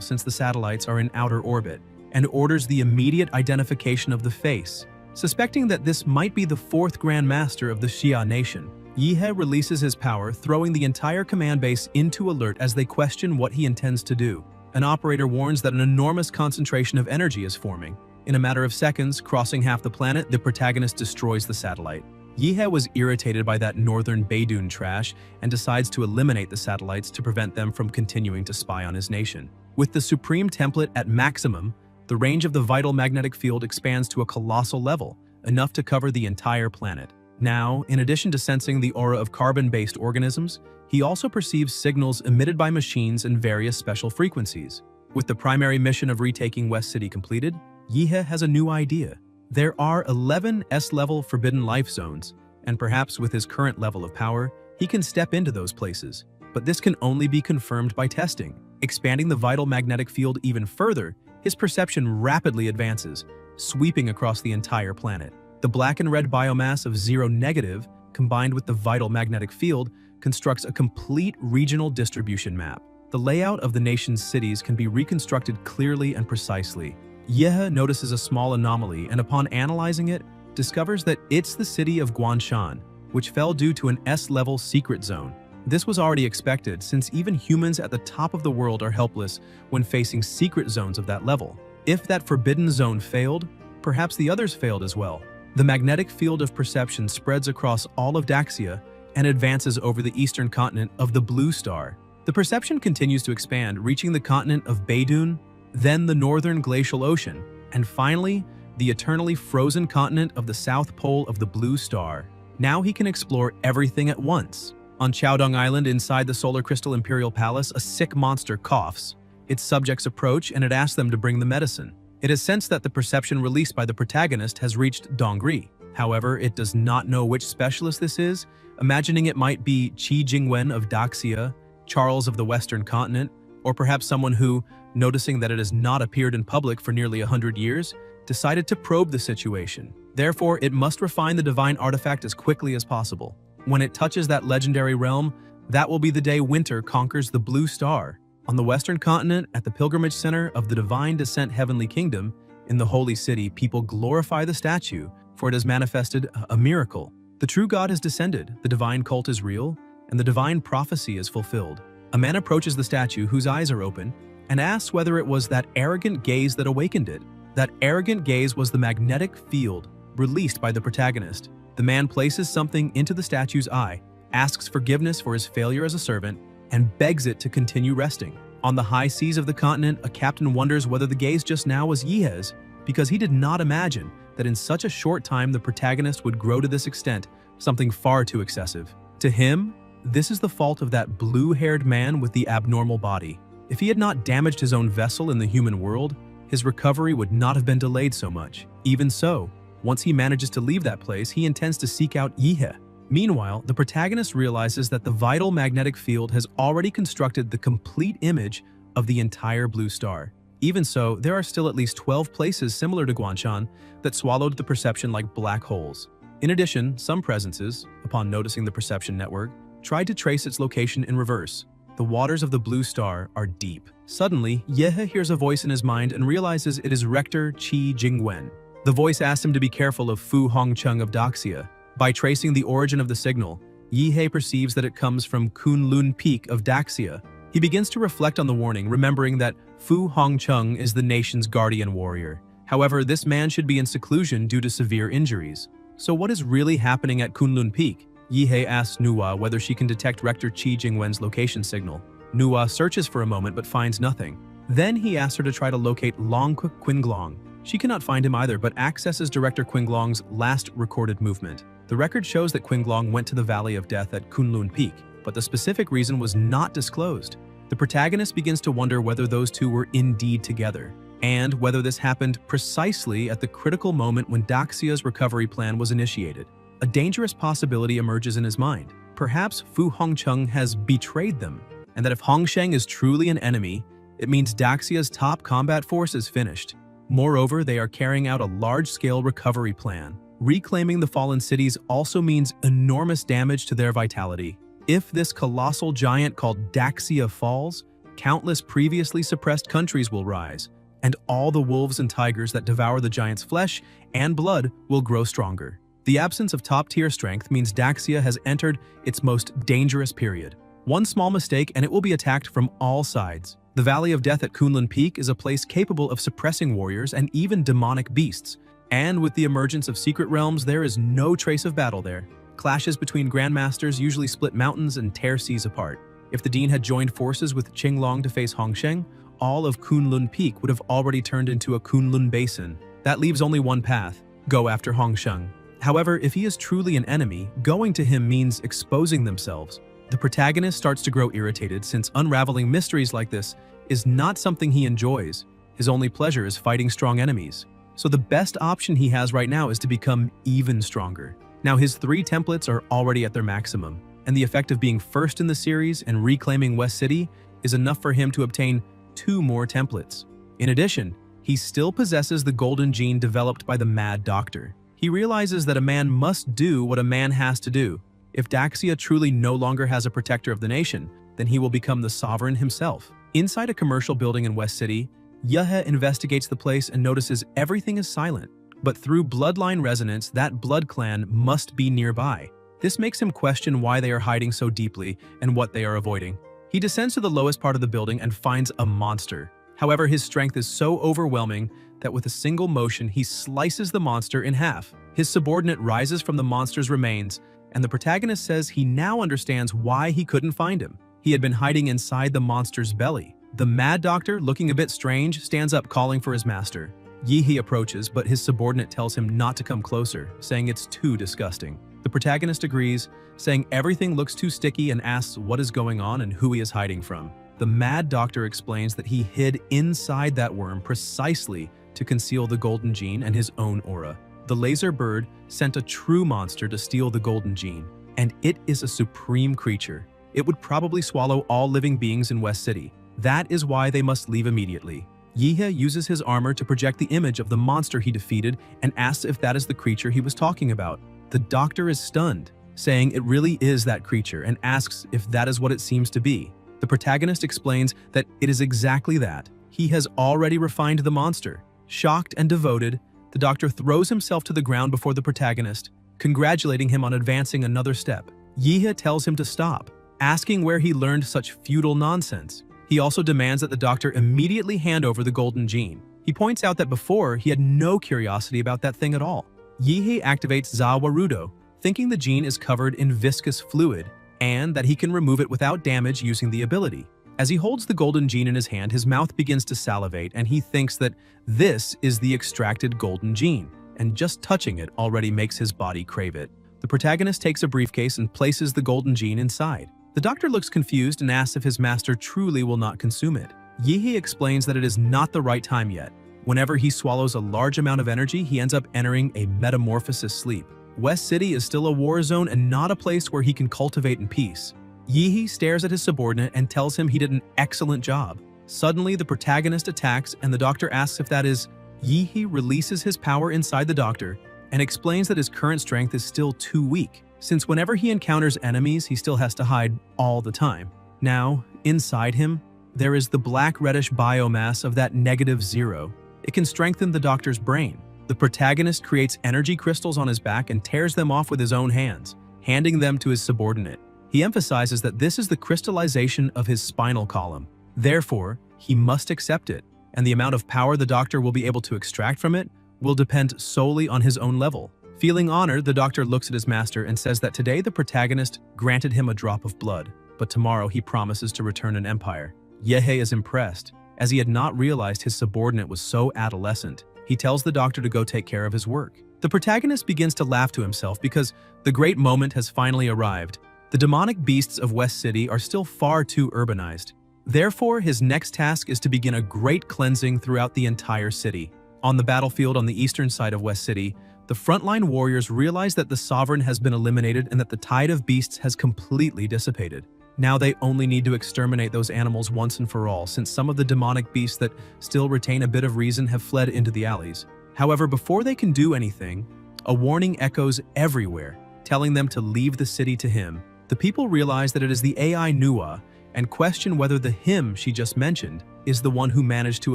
since the satellites are in outer orbit, and orders the immediate identification of the face. Suspecting that this might be the fourth Grand Master of the Xia Nation, Yihe releases his power, throwing the entire command base into alert as they question what he intends to do. An operator warns that an enormous concentration of energy is forming. In a matter of seconds, crossing half the planet, the protagonist destroys the satellite. Yihe was irritated by that northern Baydun trash and decides to eliminate the satellites to prevent them from continuing to spy on his nation. With the supreme template at maximum, the range of the vital magnetic field expands to a colossal level, enough to cover the entire planet. Now, in addition to sensing the aura of carbon-based organisms, he also perceives signals emitted by machines in various special frequencies. With the primary mission of retaking West City completed, Yihe has a new idea. There are 11 S-level forbidden life zones, and perhaps with his current level of power, he can step into those places. But this can only be confirmed by testing. Expanding the vital magnetic field even further, his perception rapidly advances, sweeping across the entire planet. The black and red biomass of zero-negative, combined with the vital magnetic field, constructs a complete regional distribution map. The layout of the nation's cities can be reconstructed clearly and precisely. Yihe notices a small anomaly and upon analyzing it, discovers that it's the city of Guanshan, which fell due to an S-level secret zone. This was already expected since even humans at the top of the world are helpless when facing secret zones of that level. If that forbidden zone failed, perhaps the others failed as well. The magnetic field of perception spreads across all of Daxia and advances over the eastern continent of the Blue Star. The perception continues to expand, reaching the continent of Baydun, then the northern glacial ocean, and finally, the eternally frozen continent of the South Pole of the Blue Star. Now he can explore everything at once. On Chaodong Island inside the Solar Crystal Imperial Palace, a sick monster coughs. Its subjects approach and it asks them to bring the medicine. It is sensed that the perception released by the protagonist has reached Dongri. However, it does not know which specialist this is, imagining it might be Qi Jingwen of Daxia, Charles of the Western Continent, or perhaps someone who, noticing that it has not appeared in public for nearly 100 years, decided to probe the situation. Therefore, it must refine the divine artifact as quickly as possible. When it touches that legendary realm, that will be the day winter conquers the Blue Star. On the Western Continent, at the pilgrimage center of the Divine Descent Heavenly Kingdom, in the Holy City, people glorify the statue, for it has manifested a miracle. The true God has descended, the divine cult is real, and the divine prophecy is fulfilled. A man approaches the statue, whose eyes are open, and asks whether it was that arrogant gaze that awakened it. That arrogant gaze was the magnetic field released by the protagonist. The man places something into the statue's eye, asks forgiveness for his failure as a servant, and begs it to continue resting. On the high seas of the continent, a captain wonders whether the gaze just now was Yihe's, because he did not imagine that in such a short time the protagonist would grow to this extent, something far too excessive. To him, this is the fault of that blue-haired man with the abnormal body. If he had not damaged his own vessel in the human world, his recovery would not have been delayed so much. Even so, once he manages to leave that place, he intends to seek out Yihe. Meanwhile, the protagonist realizes that the vital magnetic field has already constructed the complete image of the entire Blue Star. Even so, there are still at least 12 places similar to Guanshan that swallowed the perception like black holes. In addition, some presences, upon noticing the perception network, tried to trace its location in reverse. The waters of the Blue Star are deep. Suddenly, Yihe hears a voice in his mind and realizes it is Rector Qi Jingwen. The voice asks him to be careful of Fu Hongcheng of Daxia. By tracing the origin of the signal, Yihe perceives that it comes from Kunlun Peak of Daxia, He begins to reflect on the warning, remembering that Fu Hongcheng is the nation's guardian warrior. However, this man should be in seclusion due to severe injuries. So what is really happening at Kunlun Peak? Yihei asks Nuwa whether she can detect Rector Qi Jingwen's location signal. Nuwa searches for a moment but finds nothing. Then he asks her to try to locate Long Qinglong. She cannot find him either, but accesses Director Qinglong's last recorded movement. The record shows that Qinglong went to the Valley of Death at Kunlun Peak, but the specific reason was not disclosed. The protagonist begins to wonder whether those two were indeed together, and whether this happened precisely at the critical moment when Daxia's recovery plan was initiated. A dangerous possibility emerges in his mind. Perhaps Fu Hongcheng has betrayed them, and that if Hongsheng is truly an enemy, it means Daxia's top combat force is finished. Moreover, they are carrying out a large-scale recovery plan. Reclaiming the fallen cities also means enormous damage to their vitality. If this colossal giant called Daxia falls, countless previously suppressed countries will rise, and all the wolves and tigers that devour the giant's flesh and blood will grow stronger. The absence of top-tier strength means Daxia has entered its most dangerous period. One small mistake and it will be attacked from all sides. The Valley of Death at Kunlun Peak is a place capable of suppressing warriors and even demonic beasts. And with the emergence of secret realms, there is no trace of battle there. Clashes between grandmasters usually split mountains and tear seas apart. If the Dean had joined forces with Qinglong to face Hongsheng, all of Kunlun Peak would have already turned into a Kunlun Basin. That leaves only one path: go after Hongsheng. However, if he is truly an enemy, going to him means exposing themselves. The protagonist starts to grow irritated since unraveling mysteries like this is not something he enjoys. His only pleasure is fighting strong enemies. So the best option he has right now is to become even stronger. Now his 3 templates are already at their maximum, and the effect of being first in the series and reclaiming West City is enough for him to obtain 2 more templates. In addition, he still possesses the golden gene developed by the Mad Doctor. He realizes that a man must do what a man has to do. If Daxia truly no longer has a protector of the nation, then he will become the sovereign himself. Inside a commercial building in West City, Yehe investigates the place and notices everything is silent. But through bloodline resonance, that blood clan must be nearby. This makes him question why they are hiding so deeply and what they are avoiding. He descends to the lowest part of the building and finds a monster. However, his strength is so overwhelming that with a single motion, he slices the monster in half. His subordinate rises from the monster's remains, and the protagonist says he now understands why he couldn't find him. He had been hiding inside the monster's belly. The Mad Doctor, looking a bit strange, stands up calling for his master. Yihi approaches, but his subordinate tells him not to come closer, saying it's too disgusting. The protagonist agrees, saying everything looks too sticky, and asks what is going on and who he is hiding from. The Mad Doctor explains that he hid inside that worm precisely to conceal the golden gene and his own aura. The laser bird sent a true monster to steal the golden gene, and it is a supreme creature. It would probably swallow all living beings in West City. That is why they must leave immediately. Yihe uses his armor to project the image of the monster he defeated and asks if that is the creature he was talking about. The doctor is stunned, saying it really is that creature, and asks if that is what it seems to be. The protagonist explains that it is exactly that. He has already refined the monster. Shocked and devoted, the doctor throws himself to the ground before the protagonist, congratulating him on advancing another step. Yihe tells him to stop, asking where he learned such futile nonsense. He also demands that the doctor immediately hand over the golden gene. He points out that before, he had no curiosity about that thing at all. Yihe activates Zawarudo, thinking the gene is covered in viscous fluid, and that he can remove it without damage using the ability. As he holds the golden gene in his hand, his mouth begins to salivate, and he thinks that this is the extracted golden gene, and just touching it already makes his body crave it. The protagonist takes a briefcase and places the golden gene inside. The doctor looks confused and asks if his master truly will not consume it. Yihe explains that it is not the right time yet. Whenever he swallows a large amount of energy, he ends up entering a metamorphosis sleep. West City is still a war zone and not a place where he can cultivate in peace. Yihe stares at his subordinate and tells him he did an excellent job. Suddenly, the protagonist attacks and the doctor asks if that is. Yihe releases his power inside the doctor and explains that his current strength is still too weak, since whenever he encounters enemies, he still has to hide all the time. Now, inside him, there is the black-reddish biomass of that -0. It can strengthen the doctor's brain. The protagonist creates energy crystals on his back and tears them off with his own hands, handing them to his subordinate. He emphasizes that this is the crystallization of his spinal column. Therefore, he must accept it, and the amount of power the doctor will be able to extract from it will depend solely on his own level. Feeling honored, the doctor looks at his master and says that today the protagonist granted him a drop of blood, but tomorrow he promises to return an empire. Yehe is impressed, as he had not realized his subordinate was so adolescent. He tells the doctor to go take care of his work. The protagonist begins to laugh to himself because the great moment has finally arrived. The demonic beasts of West City are still far too urbanized. Therefore, his next task is to begin a great cleansing throughout the entire city. On the battlefield on the eastern side of West City, the frontline warriors realize that the sovereign has been eliminated and that the tide of beasts has completely dissipated. Now they only need to exterminate those animals once and for all, since some of the demonic beasts that still retain a bit of reason have fled into the alleys. However, before they can do anything, a warning echoes everywhere, telling them to leave the city to him. The people realize that it is the AI Nuwa and question whether the him she just mentioned is the one who managed to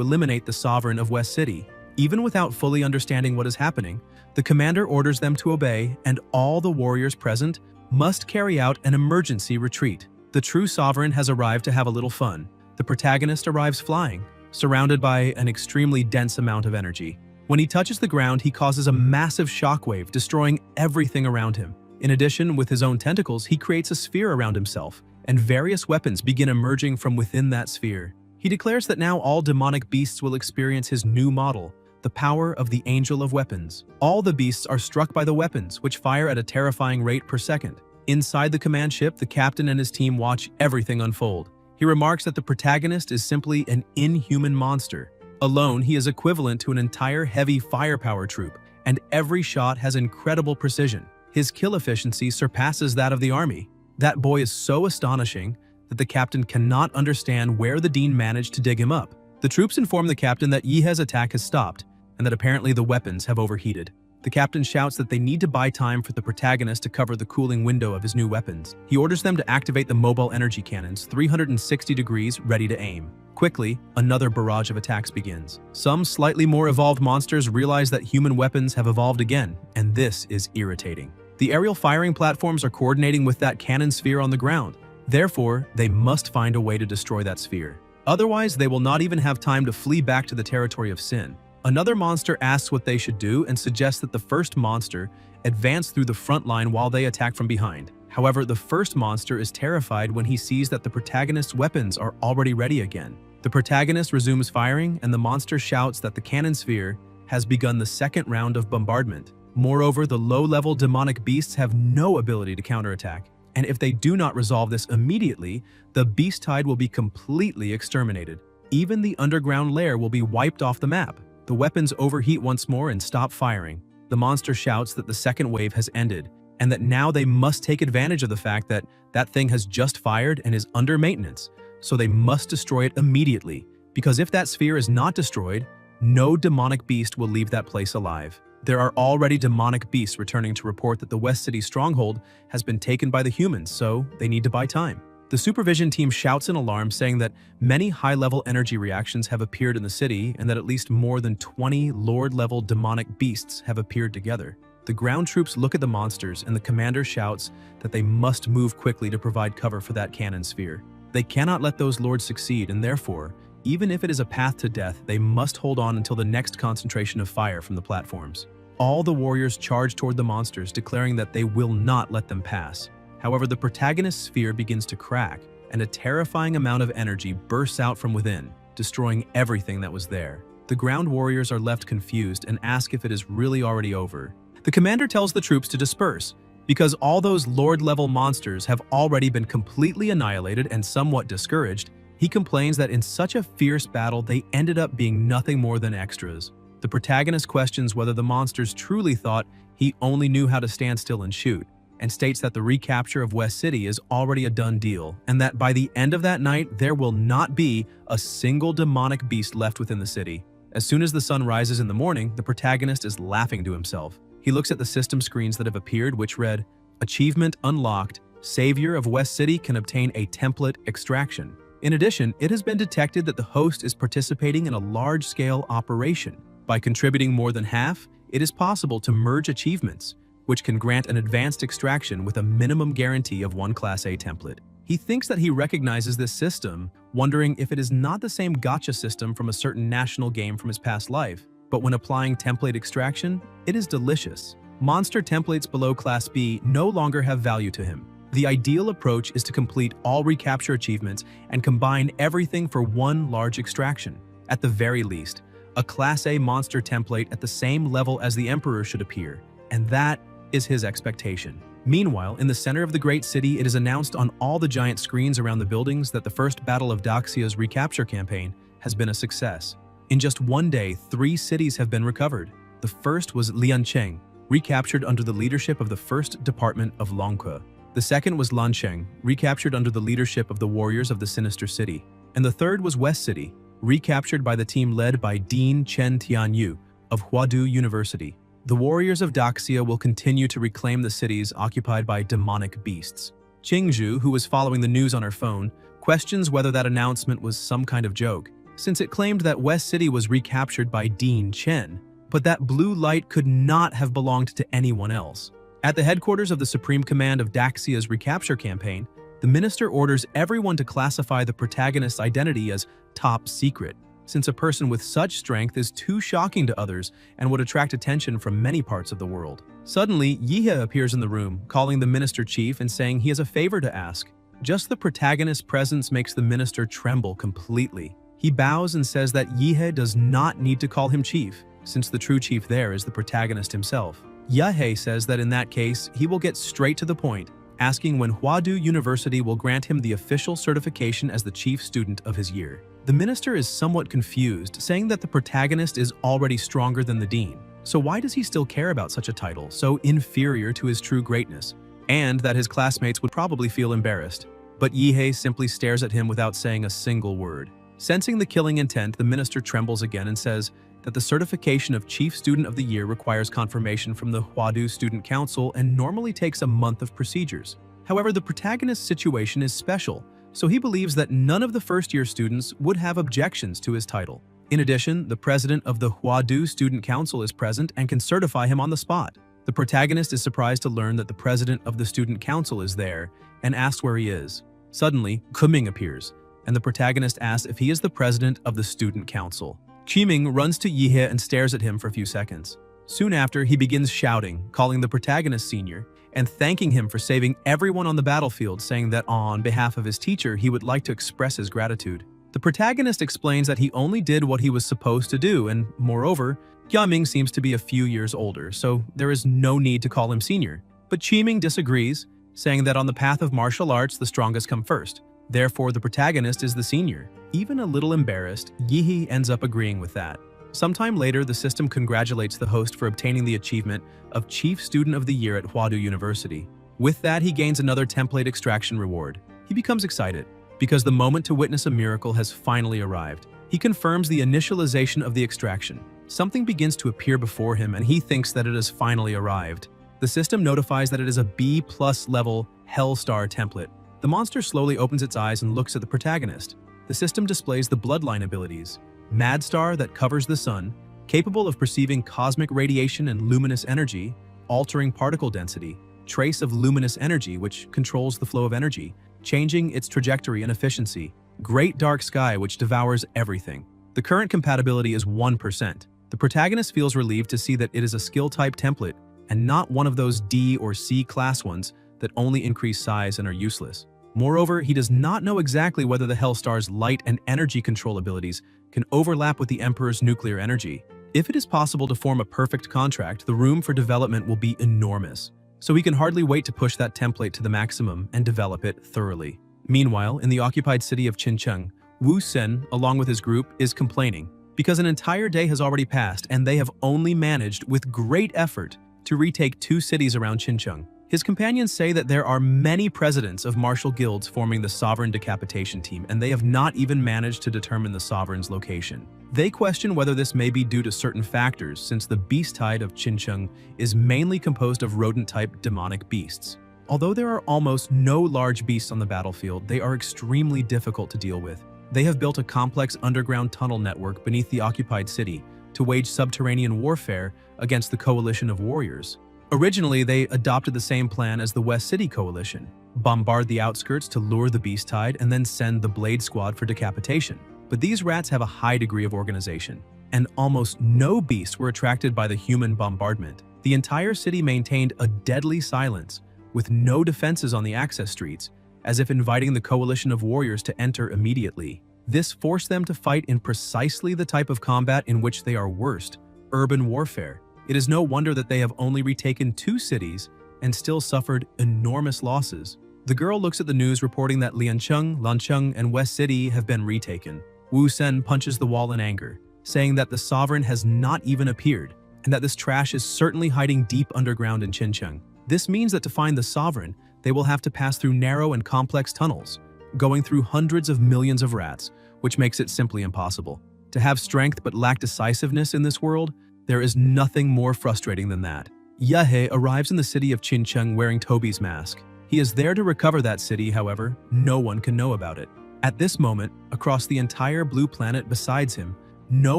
eliminate the sovereign of West City. Even without fully understanding what is happening, the commander orders them to obey, and all the warriors present must carry out an emergency retreat. The true sovereign has arrived to have a little fun. The protagonist arrives flying, surrounded by an extremely dense amount of energy. When he touches the ground, he causes a massive shockwave, destroying everything around him. In addition, with his own tentacles, he creates a sphere around himself, and various weapons begin emerging from within that sphere. He declares that now all demonic beasts will experience his new model, the power of the Angel of Weapons. All the beasts are struck by the weapons, which fire at a terrifying rate per second. Inside the command ship, the captain and his team watch everything unfold. He remarks that the protagonist is simply an inhuman monster. Alone, he is equivalent to an entire heavy firepower troop, and every shot has incredible precision. His kill efficiency surpasses that of the army. That boy is so astonishing that the captain cannot understand where the dean managed to dig him up. The troops inform the captain that Yehe's attack has stopped, and that apparently the weapons have overheated. The captain shouts that they need to buy time for the protagonist to cover the cooling window of his new weapons. He orders them to activate the mobile energy cannons, 360 degrees, ready to aim. Quickly, another barrage of attacks begins. Some slightly more evolved monsters realize that human weapons have evolved again, and this is irritating. The aerial firing platforms are coordinating with that cannon sphere on the ground. Therefore, they must find a way to destroy that sphere. Otherwise, they will not even have time to flee back to the territory of sin. Another monster asks what they should do and suggests that the first monster advance through the front line while they attack from behind. However, the first monster is terrified when he sees that the protagonist's weapons are already ready again. The protagonist resumes firing, and the monster shouts that the cannon sphere has begun the second round of bombardment. Moreover, the low-level demonic beasts have no ability to counterattack, and if they do not resolve this immediately, the beast tide will be completely exterminated. Even the underground lair will be wiped off the map. The weapons overheat once more and stop firing. The monster shouts that the second wave has ended, and that now they must take advantage of the fact that that thing has just fired and is under maintenance, so they must destroy it immediately, because if that sphere is not destroyed, no demonic beast will leave that place alive. There are already demonic beasts returning to report that the West City stronghold has been taken by the humans, so they need to buy time. The supervision team shouts in alarm, saying that many high-level energy reactions have appeared in the city and that at least more than 20 Lord-level demonic beasts have appeared together. The ground troops look at the monsters, and the commander shouts that they must move quickly to provide cover for that cannon sphere. They cannot let those lords succeed, and therefore, even if it is a path to death, they must hold on until the next concentration of fire from the platforms. All the warriors charge toward the monsters, declaring that they will not let them pass. However, the protagonist's sphere begins to crack, and a terrifying amount of energy bursts out from within, destroying everything that was there. The ground warriors are left confused and ask if it is really already over. The commander tells the troops to disperse, because all those Lord-level monsters have already been completely annihilated, and somewhat discouraged, he complains that in such a fierce battle they ended up being nothing more than extras. The protagonist questions whether the monsters truly thought he only knew how to stand still and shoot, and states that the recapture of West City is already a done deal, and that by the end of that night there will not be a single demonic beast left within the city. As soon as the sun rises in the morning, the protagonist is laughing to himself. He looks at the system screens that have appeared, which read, "Achievement unlocked. Savior of West City can obtain a template extraction." In addition, it has been detected that the host is participating in a large-scale operation. By contributing more than half, it is possible to merge achievements, which can grant an advanced extraction with a minimum guarantee of one Class A template. He thinks that he recognizes this system, wondering if it is not the same gacha system from a certain national game from his past life, but when applying template extraction, it is delicious. Monster templates below Class B no longer have value to him. The ideal approach is to complete all recapture achievements and combine everything for one large extraction. At the very least, a Class A monster template at the same level as the Emperor should appear, and that is his expectation. Meanwhile, in the center of the great city, it is announced on all the giant screens around the buildings that the first battle of Daxia's recapture campaign has been a success. In just one day, 3 cities have been recovered. The first was Liancheng, recaptured under the leadership of the 1st Department of Longke. The second was Lancheng, recaptured under the leadership of the warriors of the Sinister City. And the third was West City, recaptured by the team led by Dean Chen Tianyu of Huadu University. The warriors of Daxia will continue to reclaim the cities occupied by demonic beasts. Qingzhu, who was following the news on her phone, questions whether that announcement was some kind of joke, since it claimed that West City was recaptured by Dean Chen, but that blue light could not have belonged to anyone else. At the headquarters of the Supreme Command of Daxia's recapture campaign, the minister orders everyone to classify the protagonist's identity as top secret, since a person with such strength is too shocking to others and would attract attention from many parts of the world. Suddenly, Yihe appears in the room, calling the minister chief and saying he has a favor to ask. Just the protagonist's presence makes the minister tremble completely. He bows and says that Yihe does not need to call him chief, since the true chief there is the protagonist himself. Yahei says that in that case, he will get straight to the point, asking when Huadu University will grant him the official certification as the chief student of his year. The minister is somewhat confused, saying that the protagonist is already stronger than the dean. So why does he still care about such a title, so inferior to his true greatness? And that his classmates would probably feel embarrassed. But Yihei simply stares at him without saying a single word. Sensing the killing intent, the minister trembles again and says that the certification of Chief Student of the Year requires confirmation from the Huadu Student Council and normally takes a month of procedures. However, the protagonist's situation is special, so he believes that none of the first-year students would have objections to his title. In addition, the president of the Huadu Student Council is present and can certify him on the spot. The protagonist is surprised to learn that the president of the Student Council is there and asks where he is. Suddenly, Kuming appears, and the protagonist asks if he is the president of the Student Council. Qiming runs to Yihe and stares at him for a few seconds. Soon after, he begins shouting, calling the protagonist senior, and thanking him for saving everyone on the battlefield, saying that on behalf of his teacher, he would like to express his gratitude. The protagonist explains that he only did what he was supposed to do, and moreover, Yaming seems to be a few years older, so there is no need to call him senior. But Qiming disagrees, saying that on the path of martial arts, the strongest come first. Therefore, the protagonist is the senior. Even a little embarrassed, Yihe ends up agreeing with that. Sometime later, the system congratulates the host for obtaining the achievement of Chief Student of the Year at Huadu University. With that, he gains another template extraction reward. He becomes excited, because the moment to witness a miracle has finally arrived. He confirms the initialization of the extraction. Something begins to appear before him, and he thinks that it has finally arrived. The system notifies that it is a B+ level Hellstar template. The monster slowly opens its eyes and looks at the protagonist. The system displays the bloodline abilities. Mad Star that covers the sun, capable of perceiving cosmic radiation and luminous energy, altering particle density. Trace of luminous energy, which controls the flow of energy, changing its trajectory and efficiency. Great Dark Sky, which devours everything. The current compatibility is 1%. The protagonist feels relieved to see that it is a skill-type template and not one of those D or C class ones that only increase size and are useless. Moreover, he does not know exactly whether the Hellstar's light and energy control abilities can overlap with the Emperor's nuclear energy. If it is possible to form a perfect contract, the room for development will be enormous. So he can hardly wait to push that template to the maximum and develop it thoroughly. Meanwhile, in the occupied city of Qincheng, Wu Sen, along with his group, is complaining because an entire day has already passed and they have only managed, with great effort, to retake 2 cities around Qincheng. His companions say that there are many presidents of martial guilds forming the Sovereign Decapitation Team, and they have not even managed to determine the Sovereign's location. They question whether this may be due to certain factors, since the beast tide of Qincheng is mainly composed of rodent-type demonic beasts. Although there are almost no large beasts on the battlefield, they are extremely difficult to deal with. They have built a complex underground tunnel network beneath the occupied city to wage subterranean warfare against the coalition of warriors. Originally, they adopted the same plan as the West City Coalition: bombard the outskirts to lure the beast tide and then send the Blade Squad for decapitation. But these rats have a high degree of organization, and almost no beasts were attracted by the human bombardment. The entire city maintained a deadly silence, with no defenses on the access streets, as if inviting the coalition of warriors to enter immediately. This forced them to fight in precisely the type of combat in which they are worst: urban warfare. It is no wonder that they have only retaken 2 cities and still suffered enormous losses. The girl looks at the news reporting that Liancheng, Lancheng, and West City have been retaken. Wu Sen punches the wall in anger, saying that the sovereign has not even appeared, and that this trash is certainly hiding deep underground in Xinjiang. This means that to find the sovereign, they will have to pass through narrow and complex tunnels, going through hundreds of millions of rats, which makes it simply impossible. To have strength but lack decisiveness in this world, there is nothing more frustrating than that. Yehe arrives in the city of Xinjiang wearing Toby's mask. He is there to recover that city, however, no one can know about it. At this moment, across the entire blue planet besides him, no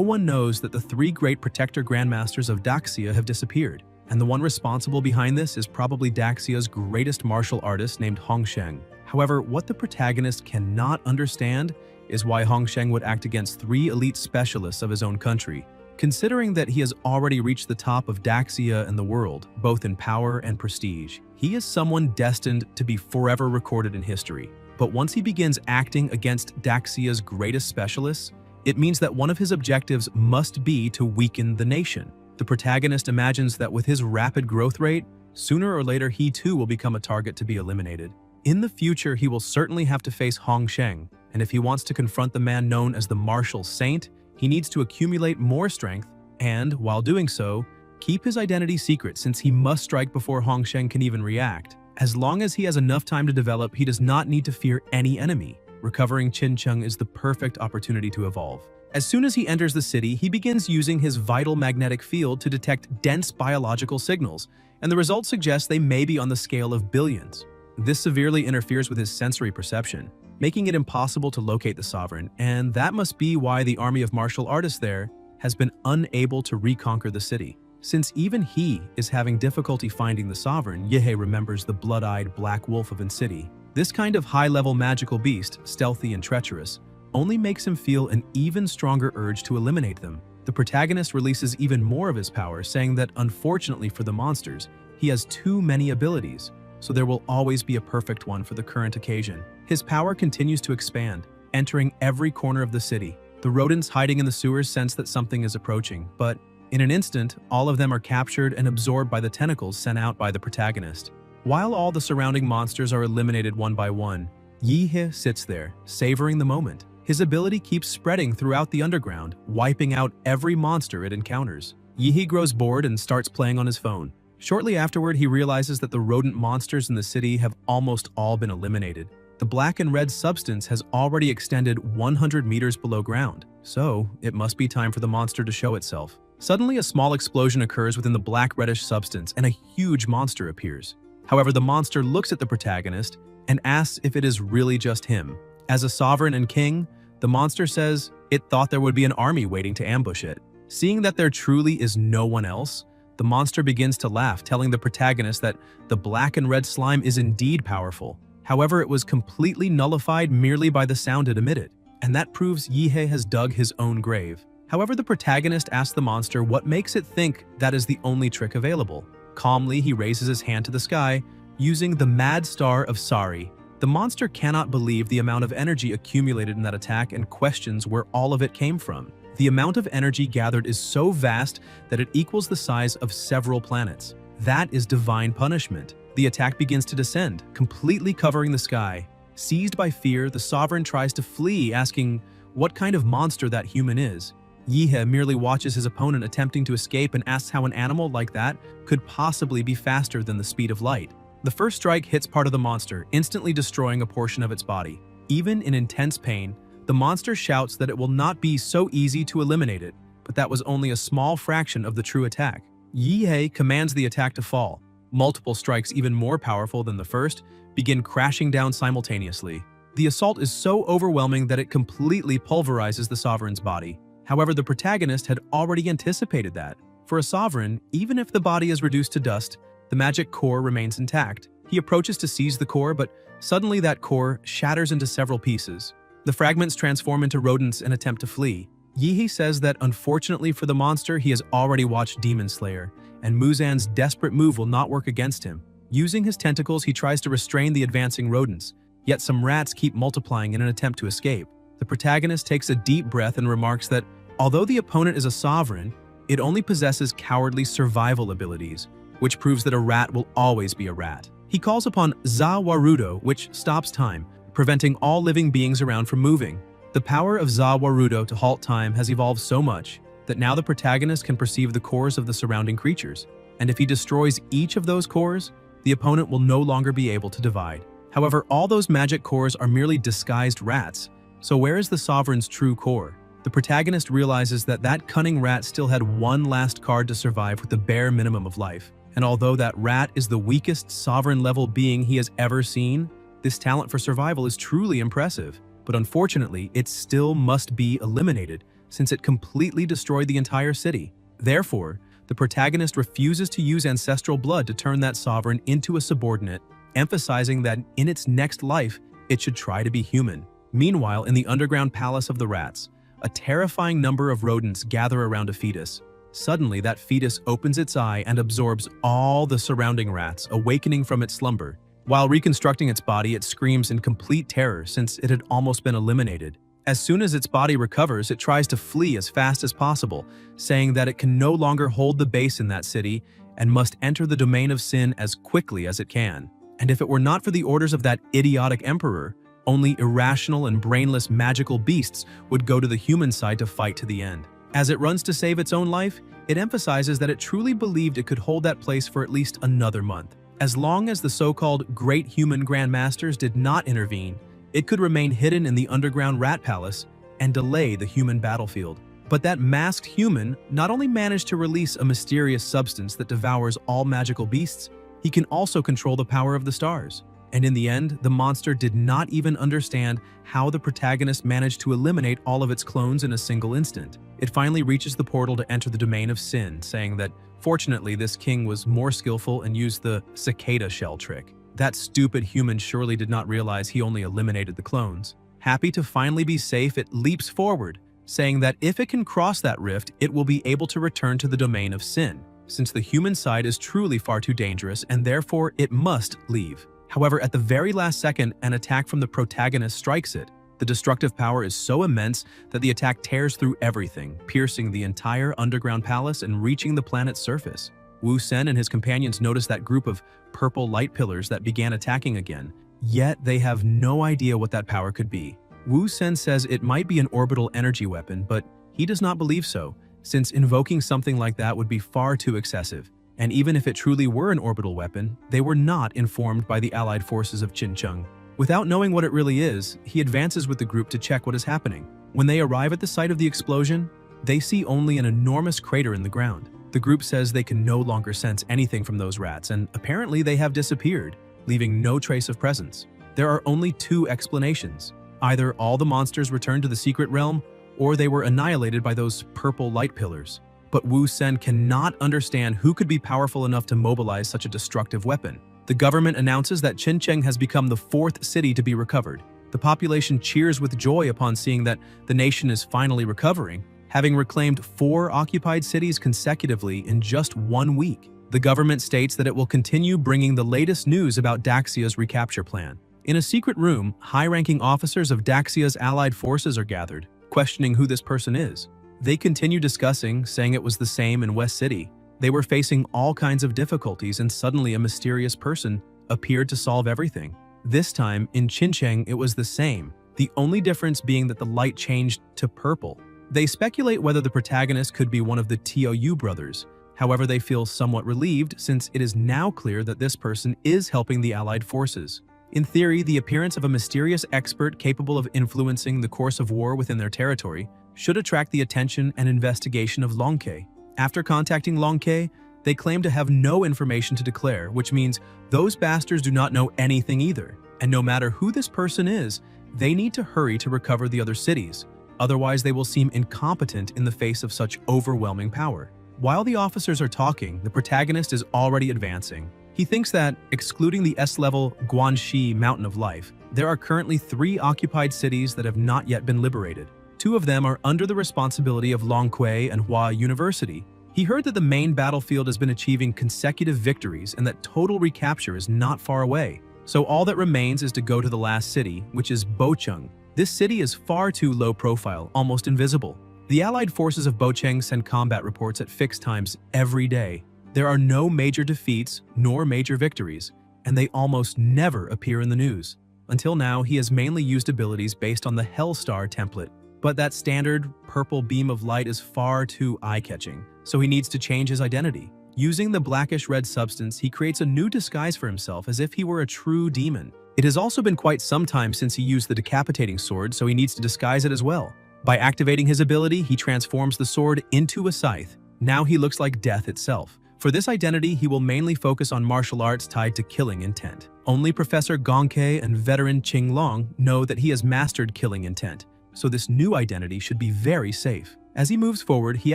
one knows that the 3 great protector grandmasters of Daxia have disappeared, and the one responsible behind this is probably Daxia's greatest martial artist named Hongsheng. However, what the protagonist cannot understand is why Hongsheng would act against 3 elite specialists of his own country. Considering that he has already reached the top of Daxia and the world, both in power and prestige, he is someone destined to be forever recorded in history. But once he begins acting against Daxia's greatest specialists, it means that one of his objectives must be to weaken the nation. The protagonist imagines that with his rapid growth rate, sooner or later he too will become a target to be eliminated. In the future, he will certainly have to face Hongsheng, and if he wants to confront the man known as the Martial Saint, he needs to accumulate more strength and, while doing so, keep his identity secret, since he must strike before Hongsheng can even react. As long as he has enough time to develop, he does not need to fear any enemy. Recovering Xinjiang is the perfect opportunity to evolve. As soon as he enters the city, he begins using his vital magnetic field to detect dense biological signals, and the results suggest they may be on the scale of billions. This severely interferes with his sensory perception, making it impossible to locate the sovereign, and that must be why the army of martial artists there has been unable to reconquer the city. Since even he is having difficulty finding the sovereign, Yehe remembers the blood-eyed black wolf of City. This kind of high-level magical beast, stealthy and treacherous, only makes him feel an even stronger urge to eliminate them. The protagonist releases even more of his power, saying that unfortunately for the monsters, he has too many abilities, so there will always be a perfect one for the current occasion. His power continues to expand, entering every corner of the city. The rodents hiding in the sewers sense that something is approaching, but in an instant, all of them are captured and absorbed by the tentacles sent out by the protagonist. While all the surrounding monsters are eliminated one by one, Yehe sits there, savoring the moment. His ability keeps spreading throughout the underground, wiping out every monster it encounters. Yehe grows bored and starts playing on his phone. Shortly afterward, he realizes that the rodent monsters in the city have almost all been eliminated. The black and red substance has already extended 100 meters below ground, so it must be time for the monster to show itself. Suddenly, a small explosion occurs within the black-reddish substance and a huge monster appears. However, the monster looks at the protagonist and asks if it is really just him. As a sovereign and king, the monster says it thought there would be an army waiting to ambush it. Seeing that there truly is no one else, the monster begins to laugh, telling the protagonist that the black and red slime is indeed powerful. However, it was completely nullified merely by the sound it emitted, and that proves Yehe has dug his own grave. However, the protagonist asks the monster what makes it think that is the only trick available. Calmly, he raises his hand to the sky, using the mad star of Sari. The monster cannot believe the amount of energy accumulated in that attack and questions where all of it came from. The amount of energy gathered is so vast that it equals the size of several planets. That is divine punishment. The attack begins to descend, completely covering the sky. Seized by fear, the sovereign tries to flee, asking what kind of monster that human is. Yehe merely watches his opponent attempting to escape and asks how an animal like that could possibly be faster than the speed of light. The first strike hits part of the monster, instantly destroying a portion of its body. Even in intense pain, the monster shouts that it will not be so easy to eliminate it, but that was only a small fraction of the true attack. Yehe commands the attack to fall. Multiple strikes, even more powerful than the first, begin crashing down simultaneously. The assault is so overwhelming that it completely pulverizes the sovereign's body. However, the protagonist had already anticipated that. For a sovereign, even if the body is reduced to dust, The magic core remains intact. He approaches to seize the core, but suddenly that core shatters into several pieces. The fragments transform into rodents and attempt to flee. Yi says that unfortunately for the monster, he has already watched Demon Slayer, and Muzan's desperate move will not work against him. Using his tentacles, he tries to restrain the advancing rodents, yet some rats keep multiplying in an attempt to escape. The protagonist takes a deep breath and remarks that although the opponent is a sovereign, it only possesses cowardly survival abilities, which proves that a rat will always be a rat. He calls upon Za Warudo, which stops time, preventing all living beings around from moving. The power of Za Warudo to halt time has evolved so much that now the protagonist can perceive the cores of the surrounding creatures, and if he destroys each of those cores, the opponent will no longer be able to divide. However, all those magic cores are merely disguised rats, so where is the sovereign's true core? The protagonist realizes that that cunning rat still had one last card to survive with the bare minimum of life. And although that rat is the weakest sovereign-level being he has ever seen, this talent for survival is truly impressive. But unfortunately, it still must be eliminated, since it completely destroyed the entire city. Therefore, the protagonist refuses to use ancestral blood to turn that sovereign into a subordinate, emphasizing that in its next life, it should try to be human. Meanwhile, in the underground palace of the rats, a terrifying number of rodents gather around a fetus. Suddenly, that fetus opens its eye and absorbs all the surrounding rats, awakening from its slumber. While reconstructing its body, it screams in complete terror since it had almost been eliminated. As soon as its body recovers, it tries to flee as fast as possible, saying that it can no longer hold the base in that city and must enter the domain of sin as quickly as it can. And if it were not for the orders of that idiotic emperor, only irrational and brainless magical beasts would go to the human side to fight to the end. As it runs to save its own life, it emphasizes that it truly believed it could hold that place for at least another month. As long as the so-called Great Human Grandmasters did not intervene, it could remain hidden in the underground rat palace and delay the human battlefield. But that masked human not only managed to release a mysterious substance that devours all magical beasts, he can also control the power of the stars. And in the end, the monster did not even understand how the protagonist managed to eliminate all of its clones in a single instant. It finally reaches the portal to enter the domain of sin, saying that fortunately this king was more skillful and used the cicada shell trick. That stupid human surely did not realize he only eliminated the clones. Happy to finally be safe, it leaps forward, saying that if it can cross that rift, it will be able to return to the domain of sin, since the human side is truly far too dangerous and therefore it must leave. However, at the very last second, an attack from the protagonist strikes it. The destructive power is so immense that the attack tears through everything, piercing the entire underground palace and reaching the planet's surface. Wu Sen and his companions notice that group of purple light pillars that began attacking again, yet they have no idea what that power could be. Wu Sen says it might be an orbital energy weapon, but he does not believe so, since invoking something like that would be far too excessive. And even if it truly were an orbital weapon, they were not informed by the allied forces of Qincheng. Without knowing what it really is, he advances with the group to check what is happening. When they arrive at the site of the explosion, they see only an enormous crater in the ground. The group says they can no longer sense anything from those rats, and apparently they have disappeared, leaving no trace of presence. There are only two explanations. Either all the monsters returned to the secret realm, or they were annihilated by those purple light pillars. But Wu Sen cannot understand who could be powerful enough to mobilize such a destructive weapon. The government announces that Qincheng has become the fourth city to be recovered. The population cheers with joy upon seeing that the nation is finally recovering, having reclaimed 4 occupied cities consecutively in just 1 week. The government states that it will continue bringing the latest news about Daxia's recapture plan. In a secret room, high-ranking officers of Daxia's allied forces are gathered, questioning who this person is. They continue discussing, saying it was the same in West City. They were facing all kinds of difficulties and suddenly a mysterious person appeared to solve everything. This time, in Qincheng, it was the same, the only difference being that the light changed to purple. They speculate whether the protagonist could be one of the TOU brothers. However, they feel somewhat relieved since it is now clear that this person is helping the allied forces. In theory, the appearance of a mysterious expert capable of influencing the course of war within their territory should attract the attention and investigation of Longke. After contacting Longke, they claim to have no information to declare, which means those bastards do not know anything either. And no matter who this person is, they need to hurry to recover the other cities. Otherwise, they will seem incompetent in the face of such overwhelming power. While the officers are talking, the protagonist is already advancing. He thinks that, excluding the S-level Guanxi Mountain of Life, there are currently 3 occupied cities that have not yet been liberated. 2 of them are under the responsibility of Longquay and Hua University. He heard that the main battlefield has been achieving consecutive victories and that total recapture is not far away. So all that remains is to go to the last city, which is Bocheng. This city is far too low profile, almost invisible. The allied forces of Bocheng send combat reports at fixed times every day. There are no major defeats nor major victories, and they almost never appear in the news. Until now, he has mainly used abilities based on the Hellstar template, but that standard purple beam of light is far too eye-catching, so he needs to change his identity. Using the blackish-red substance, he creates a new disguise for himself as if he were a true demon. It has also been quite some time since he used the decapitating sword, so he needs to disguise it as well. By activating his ability, he transforms the sword into a scythe. Now he looks like death itself. For this identity, he will mainly focus on martial arts tied to killing intent. Only Professor Gongke and veteran Qing Long know that he has mastered killing intent, so this new identity should be very safe. As he moves forward, he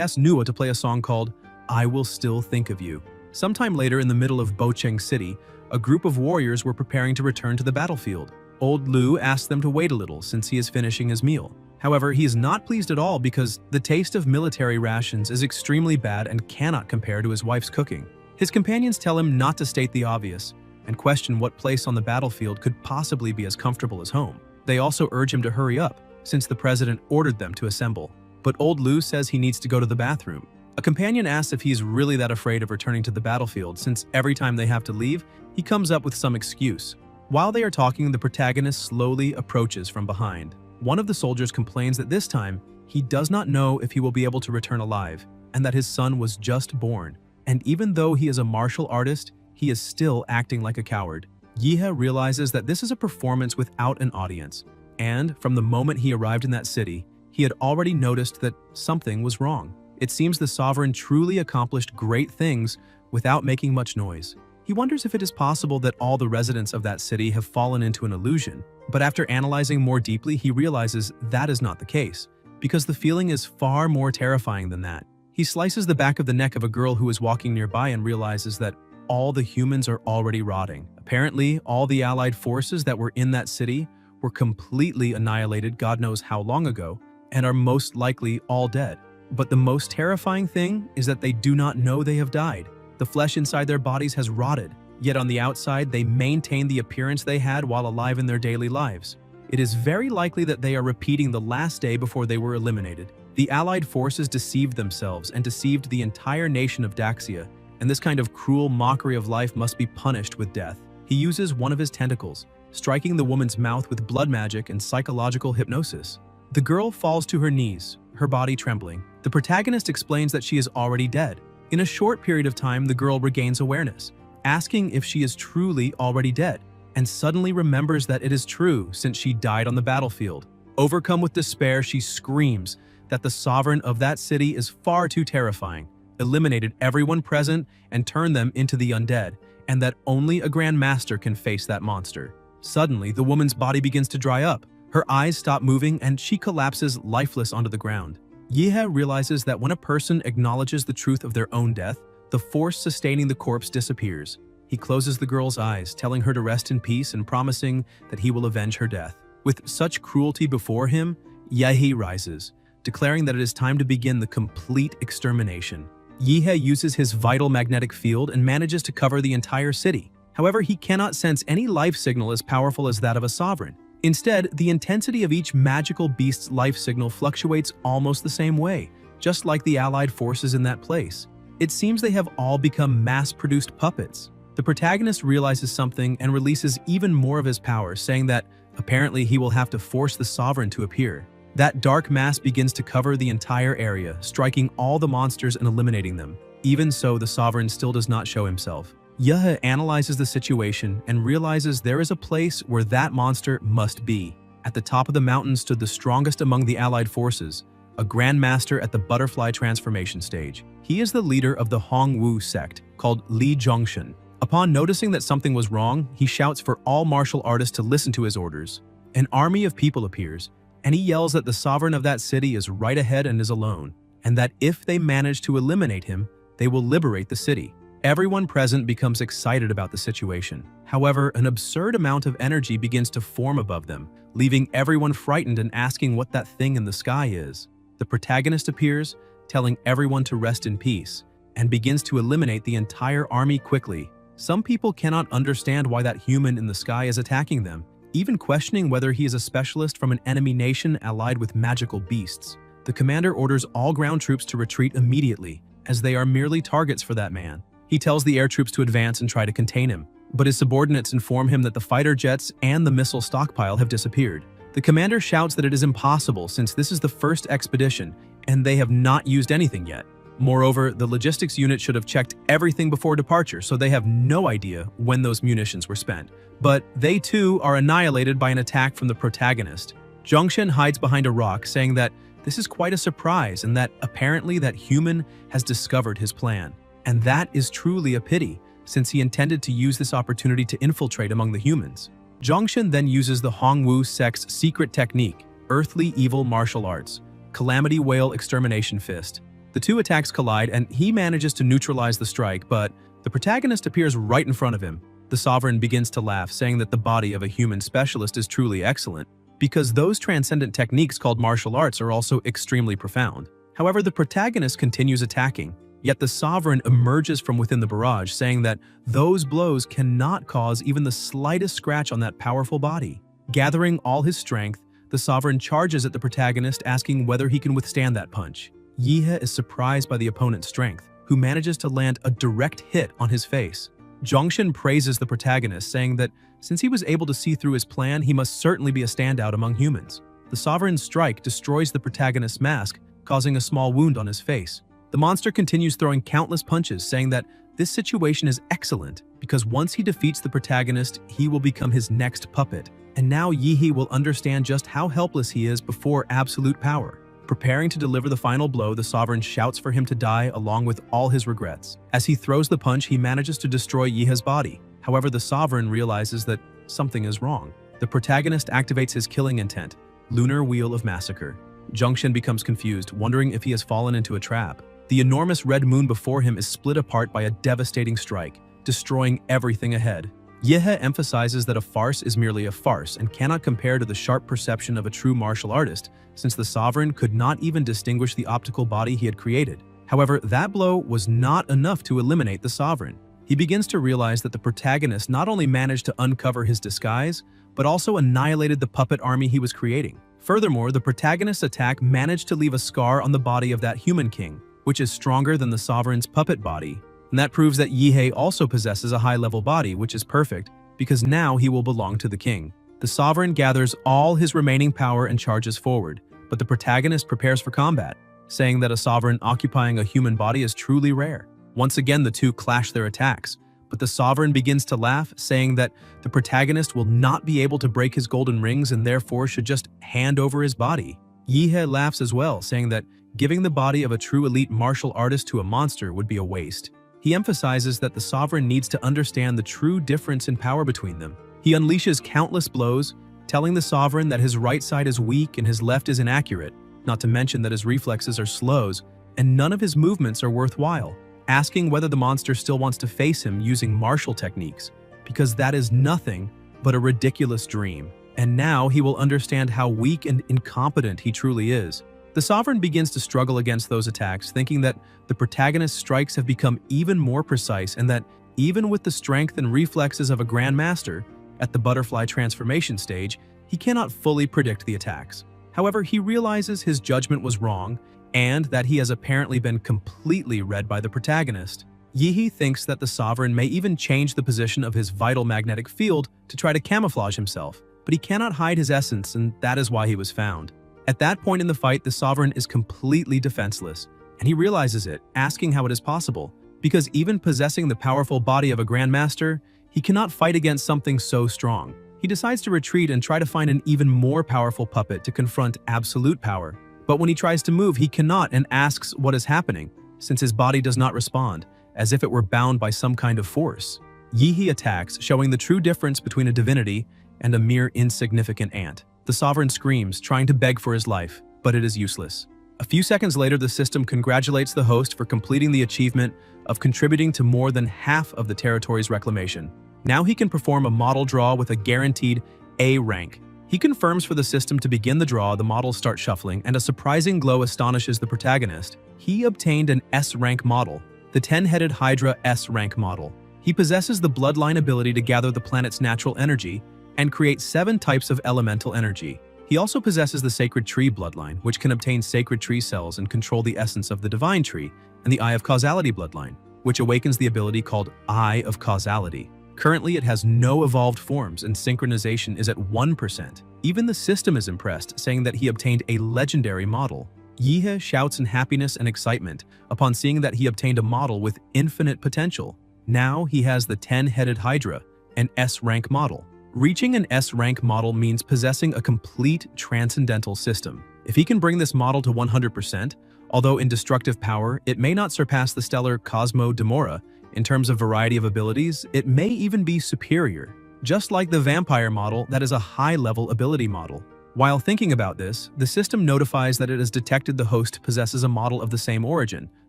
asks Nua to play a song called I Will Still Think of You. Sometime later in the middle of Bocheng City, a group of warriors were preparing to return to the battlefield. Old Lu asks them to wait a little since he is finishing his meal. However, he is not pleased at all because the taste of military rations is extremely bad and cannot compare to his wife's cooking. His companions tell him not to state the obvious and question what place on the battlefield could possibly be as comfortable as home. They also urge him to hurry up, since the president ordered them to assemble. But old Lu says he needs to go to the bathroom. A companion asks if he's really that afraid of returning to the battlefield, since every time they have to leave, he comes up with some excuse. While they are talking, the protagonist slowly approaches from behind. One of the soldiers complains that this time, he does not know if he will be able to return alive, and that his son was just born. And even though he is a martial artist, he is still acting like a coward. Yihe realizes that this is a performance without an audience, and from the moment he arrived in that city, he had already noticed that something was wrong. It seems the sovereign truly accomplished great things without making much noise. He wonders if it is possible that all the residents of that city have fallen into an illusion, but after analyzing more deeply, he realizes that is not the case, because the feeling is far more terrifying than that. He slices the back of the neck of a girl who is walking nearby and realizes that all the humans are already rotting. Apparently, all the allied forces that were in that city were completely annihilated God knows how long ago, and are most likely all dead. But the most terrifying thing is that they do not know they have died. The flesh inside their bodies has rotted, yet on the outside they maintain the appearance they had while alive in their daily lives. It is very likely that they are repeating the last day before they were eliminated. The allied forces deceived themselves and deceived the entire nation of Daxia, and this kind of cruel mockery of life must be punished with death. He uses one of his tentacles, striking the woman's mouth with blood magic and psychological hypnosis. The girl falls to her knees, her body trembling. The protagonist explains that she is already dead. In a short period of time, the girl regains awareness, asking if she is truly already dead, and suddenly remembers that it is true since she died on the battlefield. Overcome with despair, she screams that the sovereign of that city is far too terrifying, eliminated everyone present and turned them into the undead, and that only a Grand Master can face that monster. Suddenly, the woman's body begins to dry up. Her eyes stop moving and she collapses lifeless onto the ground. Yihe realizes that when a person acknowledges the truth of their own death, the force sustaining the corpse disappears. He closes the girl's eyes, telling her to rest in peace and promising that he will avenge her death. With such cruelty before him, Yihe rises, declaring that it is time to begin the complete extermination. Yihe uses his vital magnetic field and manages to cover the entire city. However, he cannot sense any life signal as powerful as that of a sovereign. Instead, the intensity of each magical beast's life signal fluctuates almost the same way, just like the allied forces in that place. It seems they have all become mass-produced puppets. The protagonist realizes something and releases even more of his power, saying that apparently he will have to force the sovereign to appear. That dark mass begins to cover the entire area, striking all the monsters and eliminating them. Even so, the sovereign still does not show himself. Yihe analyzes the situation and realizes there is a place where that monster must be. At the top of the mountain stood the strongest among the allied forces, a Grand Master at the butterfly transformation stage. He is the leader of the Hongwu sect, called Li Zhongshan. Upon noticing that something was wrong, he shouts for all martial artists to listen to his orders. An army of people appears, and he yells that the sovereign of that city is right ahead and is alone, and that if they manage to eliminate him, they will liberate the city. Everyone present becomes excited about the situation. However, an absurd amount of energy begins to form above them, leaving everyone frightened and asking what that thing in the sky is. The protagonist appears, telling everyone to rest in peace, and begins to eliminate the entire army quickly. Some people cannot understand why that human in the sky is attacking them, even questioning whether he is a specialist from an enemy nation allied with magical beasts. The commander orders all ground troops to retreat immediately, as they are merely targets for that man. He tells the air troops to advance and try to contain him, but his subordinates inform him that the fighter jets and the missile stockpile have disappeared. The commander shouts that it is impossible since this is the first expedition and they have not used anything yet. Moreover, the logistics unit should have checked everything before departure, so they have no idea when those munitions were spent. But they too are annihilated by an attack from the protagonist. Zhongshan hides behind a rock, saying that this is quite a surprise and that apparently that human has discovered his plan. And that is truly a pity, since he intended to use this opportunity to infiltrate among the humans. Zhongshan then uses the Hongwu sect's secret technique, Earthly Evil Martial Arts, Calamity Whale Extermination Fist. The two attacks collide and he manages to neutralize the strike, but the protagonist appears right in front of him. The Sovereign begins to laugh, saying that the body of a human specialist is truly excellent, because those transcendent techniques called martial arts are also extremely profound. However, the protagonist continues attacking, yet the Sovereign emerges from within the barrage, saying that those blows cannot cause even the slightest scratch on that powerful body. Gathering all his strength, the Sovereign charges at the protagonist, asking whether he can withstand that punch. Yihe is surprised by the opponent's strength, who manages to land a direct hit on his face. Zhongshan praises the protagonist, saying that since he was able to see through his plan, he must certainly be a standout among humans. The Sovereign's strike destroys the protagonist's mask, causing a small wound on his face. The monster continues throwing countless punches, saying that this situation is excellent because once he defeats the protagonist, he will become his next puppet. And now Yihe will understand just how helpless he is before absolute power. Preparing to deliver the final blow, the Sovereign shouts for him to die along with all his regrets. As he throws the punch, he manages to destroy Yihe's body. However, the Sovereign realizes that something is wrong. The protagonist activates his killing intent, Lunar Wheel of Massacre. Zhongshan becomes confused, wondering if he has fallen into a trap. The enormous red moon before him is split apart by a devastating strike, destroying everything ahead. Yihe emphasizes that a farce is merely a farce and cannot compare to the sharp perception of a true martial artist, since the Sovereign could not even distinguish the optical body he had created. However, that blow was not enough to eliminate the Sovereign. He begins to realize that the protagonist not only managed to uncover his disguise, but also annihilated the puppet army he was creating. Furthermore, the protagonist's attack managed to leave a scar on the body of that human king, which is stronger than the Sovereign's puppet body. And that proves that Yihe also possesses a high-level body, which is perfect, because now he will belong to the king. The Sovereign gathers all his remaining power and charges forward, but the protagonist prepares for combat, saying that a Sovereign occupying a human body is truly rare. Once again, the two clash their attacks, but the Sovereign begins to laugh, saying that the protagonist will not be able to break his golden rings and therefore should just hand over his body. Yihe laughs as well, saying that giving the body of a true elite martial artist to a monster would be a waste. He emphasizes that the Sovereign needs to understand the true difference in power between them. He unleashes countless blows, telling the Sovereign that his right side is weak and his left is inaccurate, not to mention that his reflexes are slows and none of his movements are worthwhile, asking whether the monster still wants to face him using martial techniques, because that is nothing but a ridiculous dream. And now he will understand how weak and incompetent he truly is. The Sovereign begins to struggle against those attacks, thinking that the protagonist's strikes have become even more precise and that even with the strength and reflexes of a Grandmaster, at the butterfly transformation stage, he cannot fully predict the attacks. However, he realizes his judgment was wrong and that he has apparently been completely read by the protagonist. Yihe thinks that the Sovereign may even change the position of his vital magnetic field to try to camouflage himself, but he cannot hide his essence, and that is why he was found. At that point in the fight, the Sovereign is completely defenseless, and he realizes it, asking how it is possible, because even possessing the powerful body of a Grandmaster, he cannot fight against something so strong. He decides to retreat and try to find an even more powerful puppet to confront absolute power. But when he tries to move, he cannot and asks what is happening, since his body does not respond, as if it were bound by some kind of force. Yihe attacks, showing the true difference between a divinity and a mere insignificant ant. The Sovereign screams, trying to beg for his life, but it is useless. A few seconds later, the system congratulates the host for completing the achievement of contributing to more than half of the territory's reclamation. Now he can perform a model draw with a guaranteed A rank. He confirms for the system to begin the draw. The models start shuffling, and a surprising glow astonishes the protagonist. He obtained an S rank model, the 10-headed Hydra S rank model. He possesses the bloodline ability to gather the planet's natural energy and create 7 types of elemental energy. He also possesses the Sacred Tree bloodline, which can obtain Sacred Tree cells and control the essence of the Divine Tree, and the Eye of Causality bloodline, which awakens the ability called Eye of Causality. Currently, it has no evolved forms and synchronization is at 1%. Even the system is impressed, saying that he obtained a legendary model. Yihe shouts in happiness and excitement upon seeing that he obtained a model with infinite potential. Now he has the 10-headed Hydra, an S-rank model. Reaching an S-rank model means possessing a complete transcendental system. If he can bring this model to 100%, although in destructive power, it may not surpass the stellar Cosmo Demora. In terms of variety of abilities, it may even be superior. Just like the vampire model, that is a high-level ability model. While thinking about this, the system notifies that it has detected the host possesses a model of the same origin,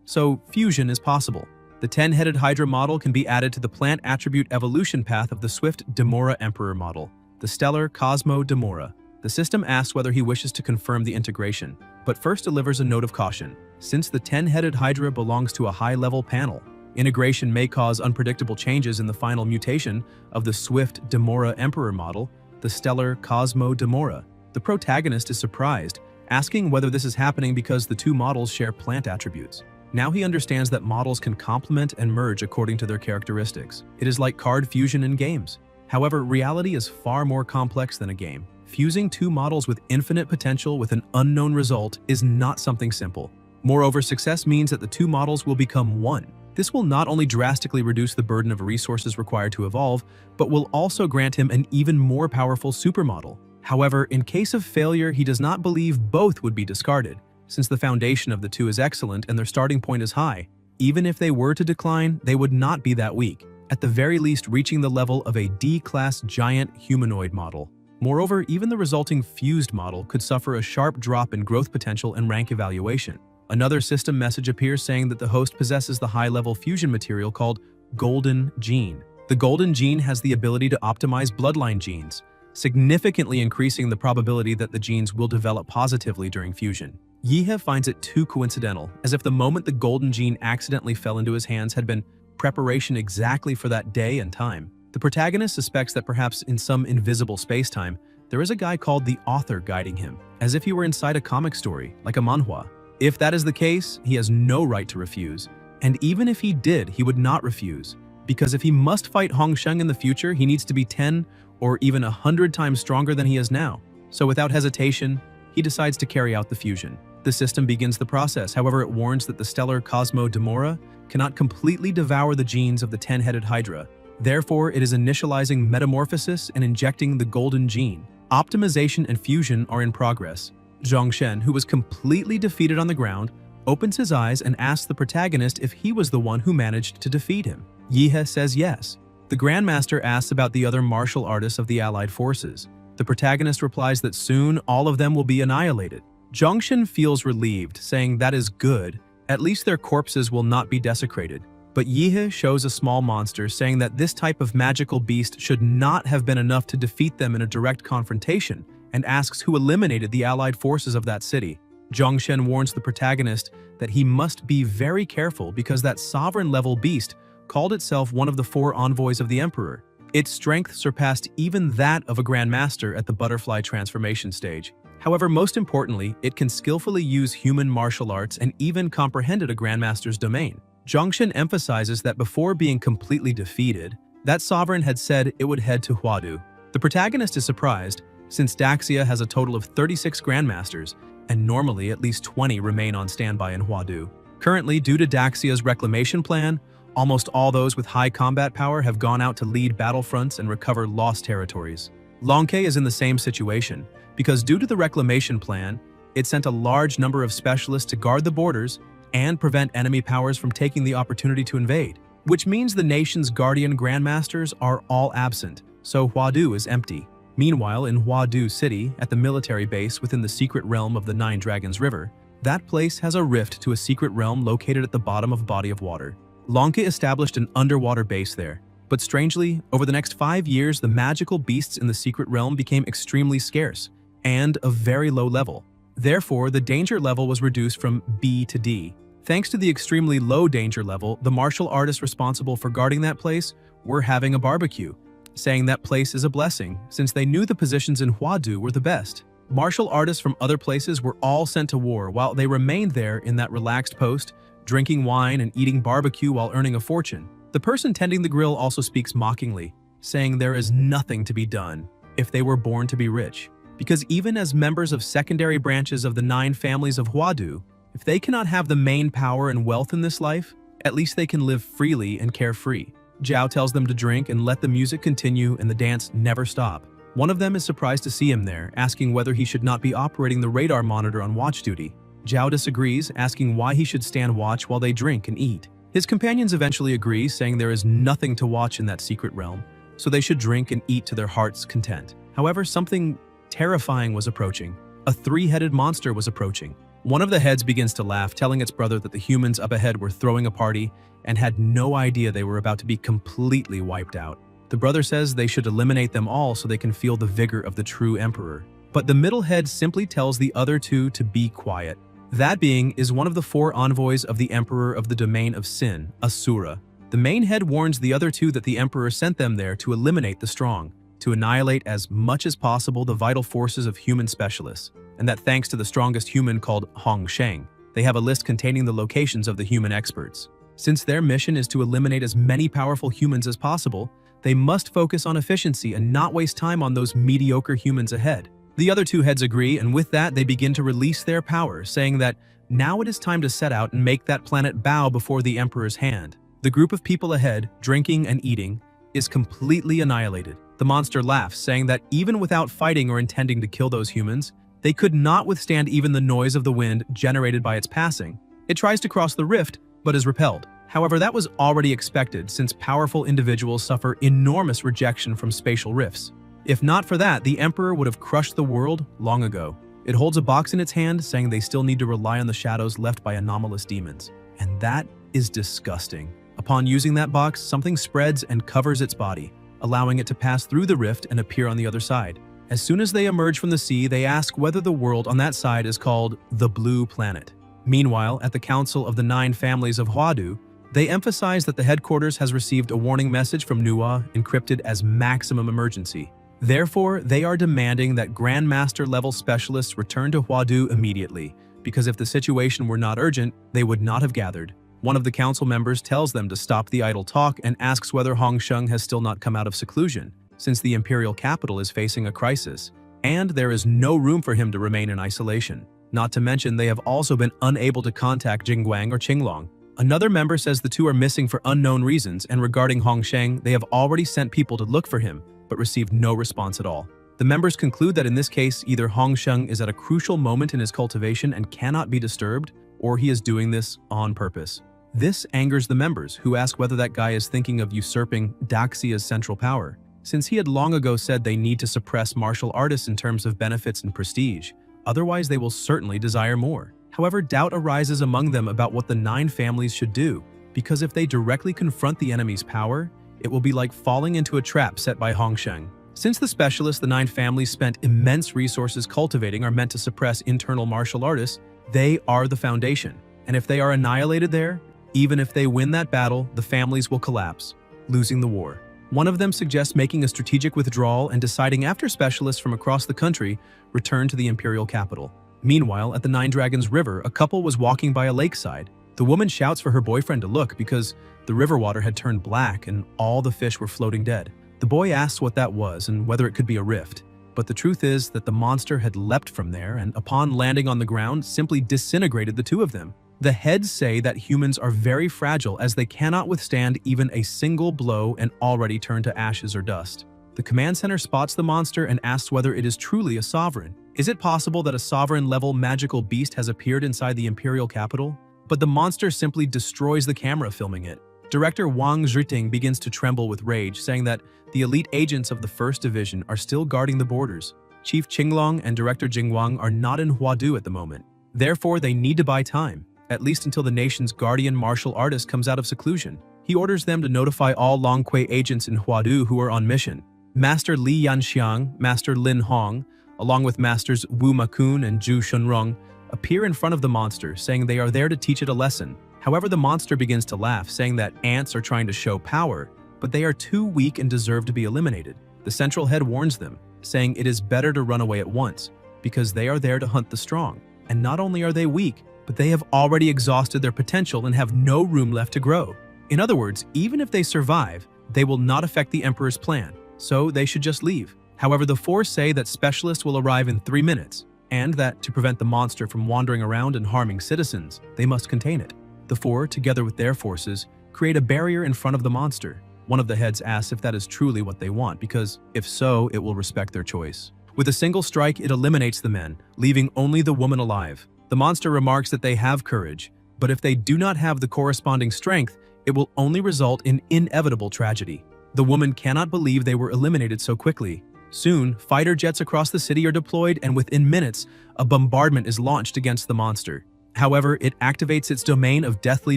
so fusion is possible. The 10-headed Hydra model can be added to the plant attribute evolution path of the Swift Demora Emperor model, the stellar Cosmo Demora. The system asks whether he wishes to confirm the integration, but first delivers a note of caution. Since the 10-headed Hydra belongs to a high-level panel, integration may cause unpredictable changes in the final mutation of the Swift Demora Emperor model, the stellar Cosmo Demora. The protagonist is surprised, asking whether this is happening because the two models share plant attributes. Now he understands that models can complement and merge according to their characteristics. It is like card fusion in games. However, reality is far more complex than a game. Fusing two models with infinite potential with an unknown result is not something simple. Moreover, success means that the two models will become one. This will not only drastically reduce the burden of resources required to evolve, but will also grant him an even more powerful supermodel. However, in case of failure, he does not believe both would be discarded, since the foundation of the two is excellent and their starting point is high. Even if they were to decline, they would not be that weak, at the very least reaching the level of a D-class giant humanoid model. Moreover, even the resulting fused model could suffer a sharp drop in growth potential and rank evaluation. Another system message appears saying that the host possesses the high-level fusion material called Golden Gene. The Golden Gene has the ability to optimize bloodline genes, significantly increasing the probability that the genes will develop positively during fusion. Yihe finds it too coincidental, as if the moment the Golden Gene accidentally fell into his hands had been preparation exactly for that day and time. The protagonist suspects that perhaps in some invisible space-time, there is a guy called the Author guiding him, as if he were inside a comic story, like a manhwa. If that is the case, he has no right to refuse. And even if he did, he would not refuse. Because if he must fight Hongsheng in the future, he needs to be 10 or even 100 times stronger than he is now. So without hesitation, he decides to carry out the fusion. The system begins the process, however it warns that the stellar Cosmo Demora cannot completely devour the genes of the 10-headed Hydra. Therefore, it is initializing metamorphosis and injecting the Golden Gene. Optimization and fusion are in progress. Zhongshen, who was completely defeated on the ground, opens his eyes and asks the protagonist if he was the one who managed to defeat him. Yihe says yes. The Grandmaster asks about the other martial artists of the Allied forces. The protagonist replies that soon all of them will be annihilated. Zhongshen feels relieved, saying that is good. At least their corpses will not be desecrated. But Yihe shows a small monster, saying that this type of magical beast should not have been enough to defeat them in a direct confrontation, and asks who eliminated the Allied forces of that city. Zhongshen warns the protagonist that he must be very careful because that sovereign-level beast called itself one of the 4 envoys of the Emperor. Its strength surpassed even that of a Grandmaster at the butterfly transformation stage. However, most importantly, it can skillfully use human martial arts and even comprehended a Grandmaster's domain. Zhongshen emphasizes that before being completely defeated, that sovereign had said it would head to Huadu. The protagonist is surprised, since Daxia has a total of 36 Grandmasters, and normally at least 20 remain on standby in Huadu. Currently, due to Daxia's reclamation plan, almost all those with high combat power have gone out to lead battlefronts and recover lost territories. Longke is in the same situation, because due to the reclamation plan, it sent a large number of specialists to guard the borders and prevent enemy powers from taking the opportunity to invade, which means the nation's guardian grandmasters are all absent, so Huadu is empty. Meanwhile, in Huadu City, at the military base within the secret realm of the Nine Dragons River, That place has a rift to a secret realm located at the bottom of a body of water. Lanka established an underwater base there. But strangely, over the next 5 years, the magical beasts in the secret realm became extremely scarce and of very low level. Therefore, the danger level was reduced from B to D. Thanks to the extremely low danger level, the martial artists responsible for guarding that place were having a barbecue, saying that place is a blessing since they knew the positions in Huadu were the best. Martial artists from other places were all sent to war while they remained there in that relaxed post, drinking wine and eating barbecue while earning a fortune. The person tending the grill also speaks mockingly, saying there is nothing to be done if they were born to be rich. Because even as members of secondary branches of the 9 families of Huadu, if they cannot have the main power and wealth in this life, at least they can live freely and carefree. Zhao tells them to drink and let the music continue and the dance never stop. One of them is surprised to see him there, asking whether he should not be operating the radar monitor on watch duty. Zhao disagrees, asking why he should stand watch while they drink and eat. His companions eventually agree, saying there is nothing to watch in that secret realm, so they should drink and eat to their heart's content. However, something terrifying was approaching. A 3-headed monster was approaching. One of the heads begins to laugh, telling its brother that the humans up ahead were throwing a party and had no idea they were about to be completely wiped out. The brother says they should eliminate them all so they can feel the vigor of the true emperor. But the middle head simply tells the other 2 to be quiet. That being is one of the 4 envoys of the emperor of the domain of sin, Asura. The main head warns the other 2 that the emperor sent them there to eliminate the strong, to annihilate as much as possible the vital forces of human specialists, and that thanks to the strongest human called Hong Sheng, they have a list containing the locations of the human experts. Since their mission is to eliminate as many powerful humans as possible, they must focus on efficiency and not waste time on those mediocre humans ahead. The other 2 heads agree, and with that they begin to release their power, saying that now it is time to set out and make that planet bow before the emperor's hand. The group of people ahead, drinking and eating, is completely annihilated. The monster laughs, saying that even without fighting or intending to kill those humans, they could not withstand even the noise of the wind generated by its passing. It tries to cross the rift, but is repelled. However, that was already expected since powerful individuals suffer enormous rejection from spatial rifts. If not for that, the Emperor would have crushed the world long ago. It holds a box in its hand, saying they still need to rely on the shadows left by anomalous demons. And that is disgusting. Upon using that box, something spreads and covers its body, allowing it to pass through the rift and appear on the other side. As soon as they emerge from the sea, they ask whether the world on that side is called the Blue Planet. Meanwhile, at the Council of the 9 Families of Huadu, they emphasize that the headquarters has received a warning message from Nuwa encrypted as maximum emergency. Therefore, they are demanding that Grandmaster level specialists return to Huadu immediately, because if the situation were not urgent, they would not have gathered. One of the council members tells them to stop the idle talk and asks whether Hong Sheng has still not come out of seclusion, since the imperial capital is facing a crisis, and there is no room for him to remain in isolation. Not to mention, they have also been unable to contact Jingguang or Qinglong. Another member says the two are missing for unknown reasons, and regarding Hong Sheng, they have already sent people to look for him, but received no response at all. The members conclude that in this case, either Hong Sheng is at a crucial moment in his cultivation and cannot be disturbed, or he is doing this on purpose. This angers the members, who ask whether that guy is thinking of usurping Daxia's central power, since he had long ago said they need to suppress martial artists in terms of benefits and prestige. Otherwise, they will certainly desire more. However, doubt arises among them about what the 9 families should do, because if they directly confront the enemy's power, it will be like falling into a trap set by Hong Sheng. Since the specialists the 9 families spent immense resources cultivating are meant to suppress internal martial artists, they are the foundation. And if they are annihilated there, even if they win that battle, the families will collapse, losing the war. One of them suggests making a strategic withdrawal and deciding after specialists from across the country return to the imperial capital. Meanwhile, at the 9 Dragons River, a couple was walking by a lakeside. The woman shouts for her boyfriend to look because the river water had turned black and all the fish were floating dead. The boy asks what that was and whether it could be a rift. But the truth is that the monster had leapt from there and upon landing on the ground simply disintegrated the two of them. The heads say that humans are very fragile as they cannot withstand even a single blow and already turn to ashes or dust. The command center spots the monster and asks whether it is truly a sovereign. Is it possible that a sovereign-level magical beast has appeared inside the imperial capital? But the monster simply destroys the camera filming it. Director Wang Zhiting begins to tremble with rage, saying that the elite agents of the 1st Division are still guarding the borders. Chief Qinglong and Director Jingguang are not in Huadu at the moment. Therefore, they need to buy time, at least until the nation's guardian martial artist comes out of seclusion. He orders them to notify all Longquei agents in Huadu who are on mission. Master Li Yanxiang, Master Lin Hong, along with Masters Wu Makun and Zhu Shunrong, appear in front of the monster, saying they are there to teach it a lesson. However, the monster begins to laugh, saying that ants are trying to show power, but they are too weak and deserve to be eliminated. The central head warns them, saying it is better to run away at once, because they are there to hunt the strong. And not only are they weak, but they have already exhausted their potential and have no room left to grow. In other words, even if they survive, they will not affect the Emperor's plan, so they should just leave. However, the four say that specialists will arrive in 3 minutes, and that to prevent the monster from wandering around and harming citizens, they must contain it. The four, together with their forces, create a barrier in front of the monster. One of the heads asks if that is truly what they want, because if so, it will respect their choice. With a single strike, it eliminates the men, leaving only the woman alive. The monster remarks that they have courage, but if they do not have the corresponding strength, it will only result in inevitable tragedy. The woman cannot believe they were eliminated so quickly. Soon, fighter jets across the city are deployed, and within minutes, a bombardment is launched against the monster. However, it activates its domain of deathly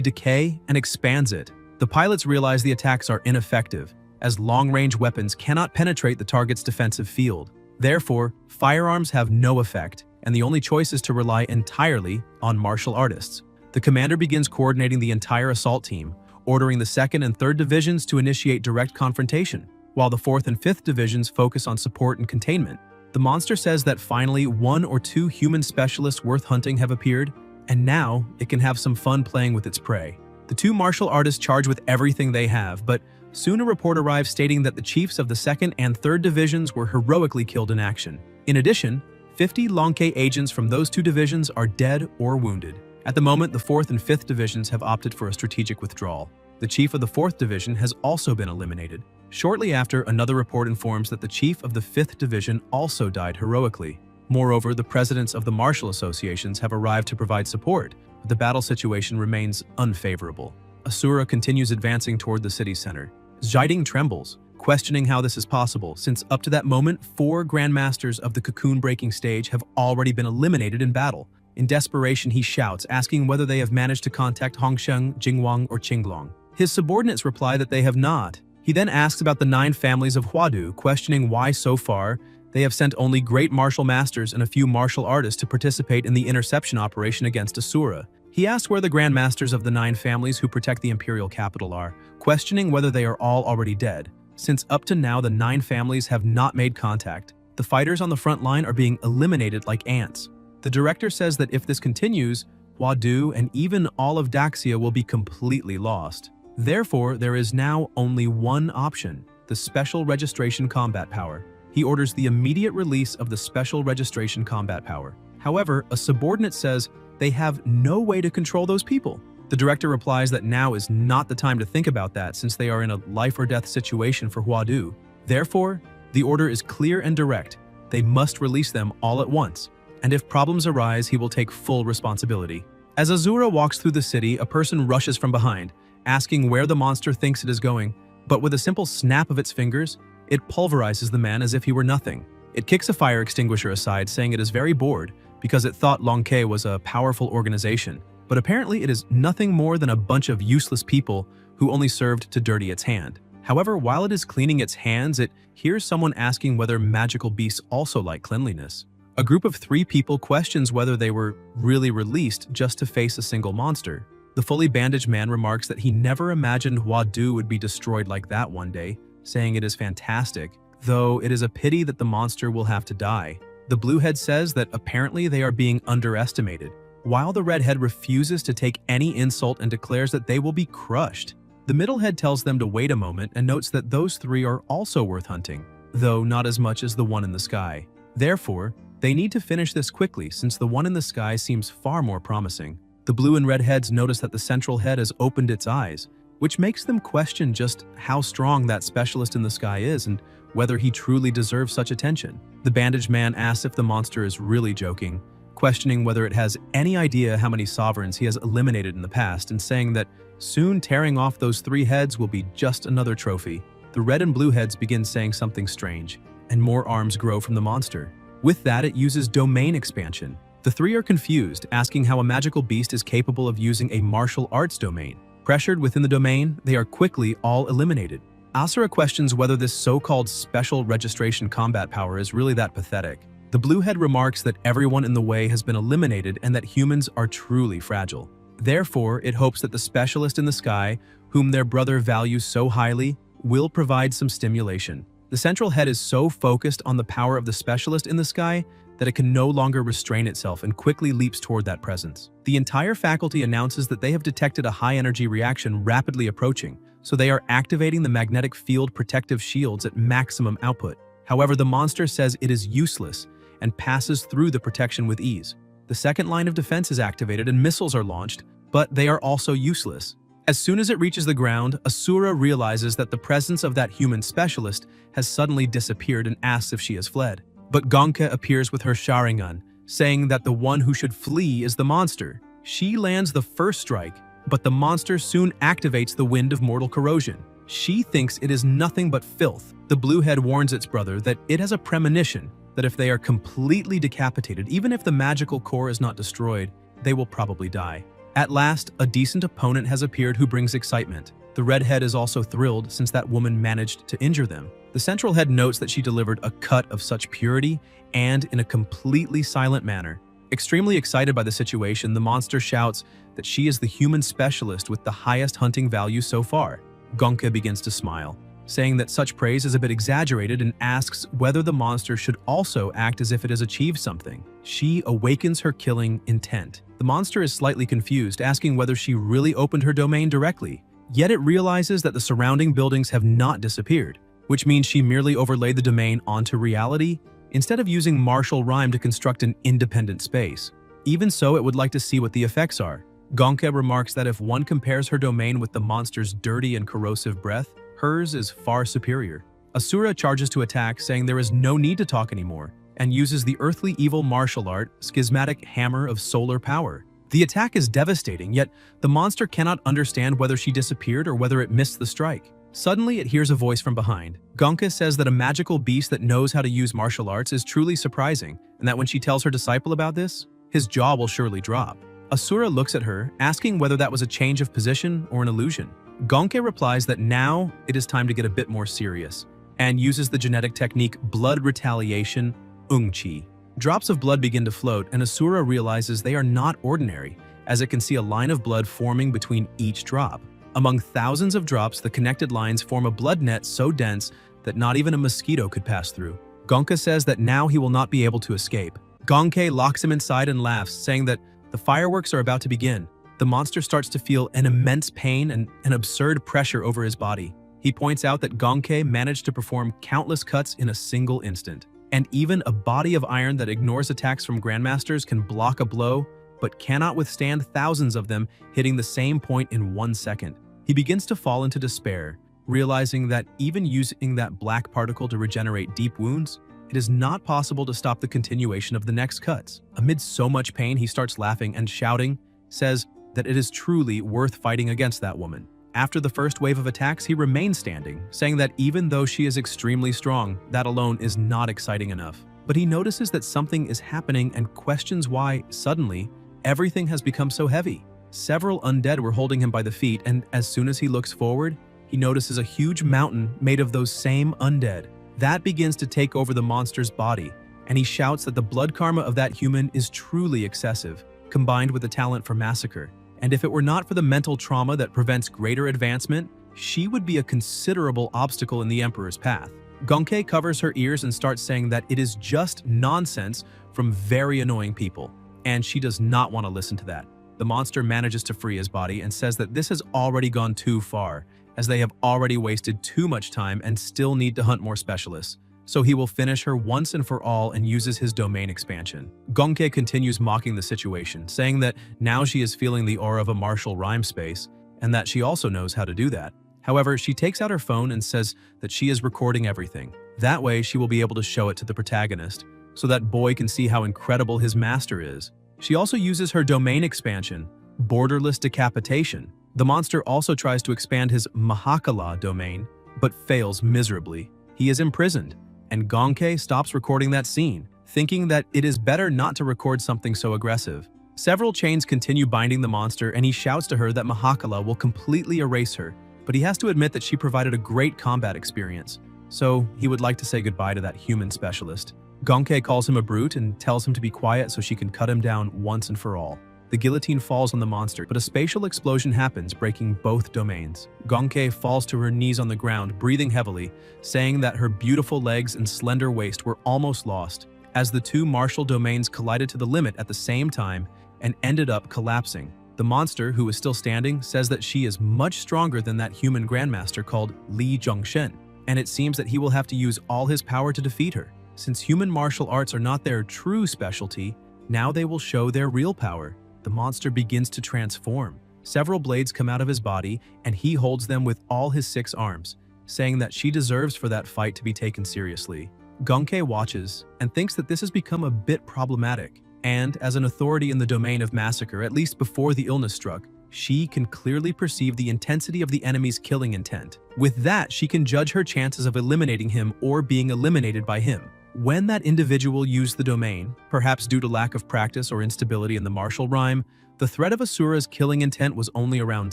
decay and expands it. The pilots realize the attacks are ineffective, as long-range weapons cannot penetrate the target's defensive field. Therefore, firearms have no effect, and the only choice is to rely entirely on martial artists. The commander begins coordinating the entire assault team, ordering the 2nd and 3rd divisions to initiate direct confrontation, while the 4th and 5th divisions focus on support and containment. The monster says that finally 1 or 2 human specialists worth hunting have appeared, and now it can have some fun playing with its prey. The 2 martial artists charge with everything they have, but soon a report arrives stating that the chiefs of the 2nd and 3rd divisions were heroically killed in action. In addition, 50 Longquei agents from those 2 divisions are dead or wounded. At the moment, the 4th and 5th divisions have opted for a strategic withdrawal. The chief of the 4th division has also been eliminated. Shortly after, another report informs that the chief of the 5th division also died heroically. Moreover, the presidents of the martial associations have arrived to provide support, but the battle situation remains unfavorable. Asura continues advancing toward the city center. Zhaiding trembles, questioning how this is possible, since up to that moment, 4 grandmasters of the cocoon-breaking stage have already been eliminated in battle. In desperation, he shouts, asking whether they have managed to contact Hongsheng, Jingwang, or Qinglong. His subordinates reply that they have not. He then asks about the 9 families of Huadu, questioning why so far they have sent only great martial masters and a few martial artists to participate in the interception operation against Asura. He asks where the Grand Masters of the 9 families who protect the imperial capital are, questioning whether they are all already dead. Since up to now the 9 families have not made contact, the fighters on the front line are being eliminated like ants. The director says that if this continues, Huadu and even all of Daxia will be completely lost. Therefore, there is now only one option, the Special Registration Combat Power. He orders the immediate release of the Special Registration Combat Power. However, a subordinate says they have no way to control those people. The director replies that now is not the time to think about that, since they are in a life or death situation for Huadu. Therefore, the order is clear and direct. They must release them all at once, and if problems arise, he will take full responsibility. As Azura walks through the city, a person rushes from behind, asking where the monster thinks it is going, but with a simple snap of its fingers, it pulverizes the man as if he were nothing. It kicks a fire extinguisher aside, saying it is very bored because it thought Longquei was a powerful organization, but apparently it is nothing more than a bunch of useless people who only served to dirty its hand. However, while it is cleaning its hands, it hears someone asking whether magical beasts also like cleanliness. A group of 3 people questions whether they were really released just to face a single monster. The fully bandaged man remarks that he never imagined Huadu would be destroyed like that one day, saying it is fantastic, though it is a pity that the monster will have to die. The bluehead says that apparently they are being underestimated, while the redhead refuses to take any insult and declares that they will be crushed. The middlehead tells them to wait a moment and notes that those 3 are also worth hunting, though not as much as the one in the sky. Therefore, they need to finish this quickly since the one in the sky seems far more promising. The blue and red heads notice that the central head has opened its eyes, which makes them question just how strong that specialist in the sky is and whether he truly deserves such attention. The bandaged man asks if the monster is really joking, questioning whether it has any idea how many sovereigns he has eliminated in the past, and saying that soon tearing off those 3 heads will be just another trophy. The red and blue heads begin saying something strange, and more arms grow from the monster. With that, it uses domain expansion. The The three are confused, asking how a magical beast is capable of using a martial arts domain. Pressured within the domain, they are quickly all eliminated. Asura questions whether this so-called special registration combat power is really that pathetic. The Bluehead remarks that everyone in the way has been eliminated and that humans are truly fragile. Therefore, it hopes that the specialist in the sky, whom their brother values so highly, will provide some stimulation. The central head is so focused on the power of the specialist in the sky that it can no longer restrain itself and quickly leaps toward that presence. The entire faculty announces that they have detected a high-energy reaction rapidly approaching, so they are activating the magnetic field protective shields at maximum output. However, the monster says it is useless and passes through the protection with ease. The second line of defense is activated and missiles are launched, but they are also useless. As soon as it reaches the ground, Asura realizes that the presence of that human specialist has suddenly disappeared and asks if she has fled. But Gonka appears with her Sharingan, saying that the one who should flee is the monster. She lands the first strike, but the monster soon activates the wind of mortal corrosion. She thinks it is nothing but filth. The Bluehead warns its brother that it has a premonition that if they are completely decapitated, even if the magical core is not destroyed, they will probably die. At last, a decent opponent has appeared who brings excitement. The Redhead is also thrilled since that woman managed to injure them. The central head notes that she delivered a cut of such purity and in a completely silent manner. Extremely excited by the situation, the monster shouts that she is the human specialist with the highest hunting value so far. Gonka begins to smile, saying that such praise is a bit exaggerated and asks whether the monster should also act as if it has achieved something. She awakens her killing intent. The monster is slightly confused, asking whether she really opened her domain directly. Yet it realizes that the surrounding buildings have not disappeared, which means she merely overlaid the domain onto reality instead of using martial rhyme to construct an independent space. Even so, it would like to see what the effects are. Gonka remarks that if one compares her domain with the monster's dirty and corrosive breath, hers is far superior. Asura charges to attack, saying there is no need to talk anymore, and uses the earthly evil martial art, Schismatic Hammer of Solar Power. The attack is devastating, yet the monster cannot understand whether she disappeared or whether it missed the strike. Suddenly, it hears a voice from behind. Gonka says that a magical beast that knows how to use martial arts is truly surprising, and that when she tells her disciple about this, his jaw will surely drop. Asura looks at her, asking whether that was a change of position or an illusion. Gonke replies that now it is time to get a bit more serious, and uses the genetic technique Blood Retaliation, Ungchi. Drops of blood begin to float, and Asura realizes they are not ordinary, as it can see a line of blood forming between each drop. Among thousands of drops, the connected lines form a blood net so dense that not even a mosquito could pass through. Gonka says that now he will not be able to escape. Gonke locks him inside and laughs, saying that the fireworks are about to begin. The monster starts to feel an immense pain and an absurd pressure over his body. He points out that Gonke managed to perform countless cuts in a single instant. And even a body of iron that ignores attacks from Grandmasters can block a blow, but cannot withstand thousands of them hitting the same point in 1 second. He begins to fall into despair, realizing that even using that black particle to regenerate deep wounds, it is not possible to stop the continuation of the next cuts. Amid so much pain, he starts laughing and shouting, says that it is truly worth fighting against that woman. After the first wave of attacks, he remains standing, saying that even though she is extremely strong, that alone is not exciting enough. But he notices that something is happening and questions why, suddenly, everything has become so heavy. Several undead were holding him by the feet, and as soon as he looks forward, he notices a huge mountain made of those same undead. That begins to take over the monster's body, and he shouts that the blood karma of that human is truly excessive, combined with the talent for massacre. And if it were not for the mental trauma that prevents greater advancement, she would be a considerable obstacle in the Emperor's path. Gonke covers her ears and starts saying that it is just nonsense from very annoying people, and she does not want to listen to that. The monster manages to free his body and says that this has already gone too far, as they have already wasted too much time and still need to hunt more specialists. So he will finish her once and for all and uses his domain expansion. Gonke continues mocking the situation, saying that now she is feeling the aura of a martial rhyme space, and that she also knows how to do that. However, she takes out her phone and says that she is recording everything. That way, she will be able to show it to the protagonist, so that boy can see how incredible his master is. She also uses her domain expansion, Borderless Decapitation. The monster also tries to expand his Mahakala domain, but fails miserably. He is imprisoned, and Gonke stops recording that scene, thinking that it is better not to record something so aggressive. Several chains continue binding the monster, and he shouts to her that Mahakala will completely erase her, but he has to admit that she provided a great combat experience, so he would like to say goodbye to that human specialist. Gonke calls him a brute and tells him to be quiet so she can cut him down once and for all. The guillotine falls on the monster, but a spatial explosion happens, breaking both domains. Gonke falls to her knees on the ground, breathing heavily, saying that her beautiful legs and slender waist were almost lost, as the two martial domains collided to the limit at the same time and ended up collapsing. The monster, who is still standing, says that she is much stronger than that human grandmaster called Li Zhongshen, and it seems that he will have to use all his power to defeat her. Since human martial arts are not their true specialty, now they will show their real power. The monster begins to transform. Several blades come out of his body, and he holds them with all his 6 arms, saying that she deserves for that fight to be taken seriously. Gonke watches and thinks that this has become a bit problematic, and as an authority in the domain of massacre, at least before the illness struck, she can clearly perceive the intensity of the enemy's killing intent. With that, she can judge her chances of eliminating him or being eliminated by him. When that individual used the domain, perhaps due to lack of practice or instability in the martial rhyme, the threat of Asura's killing intent was only around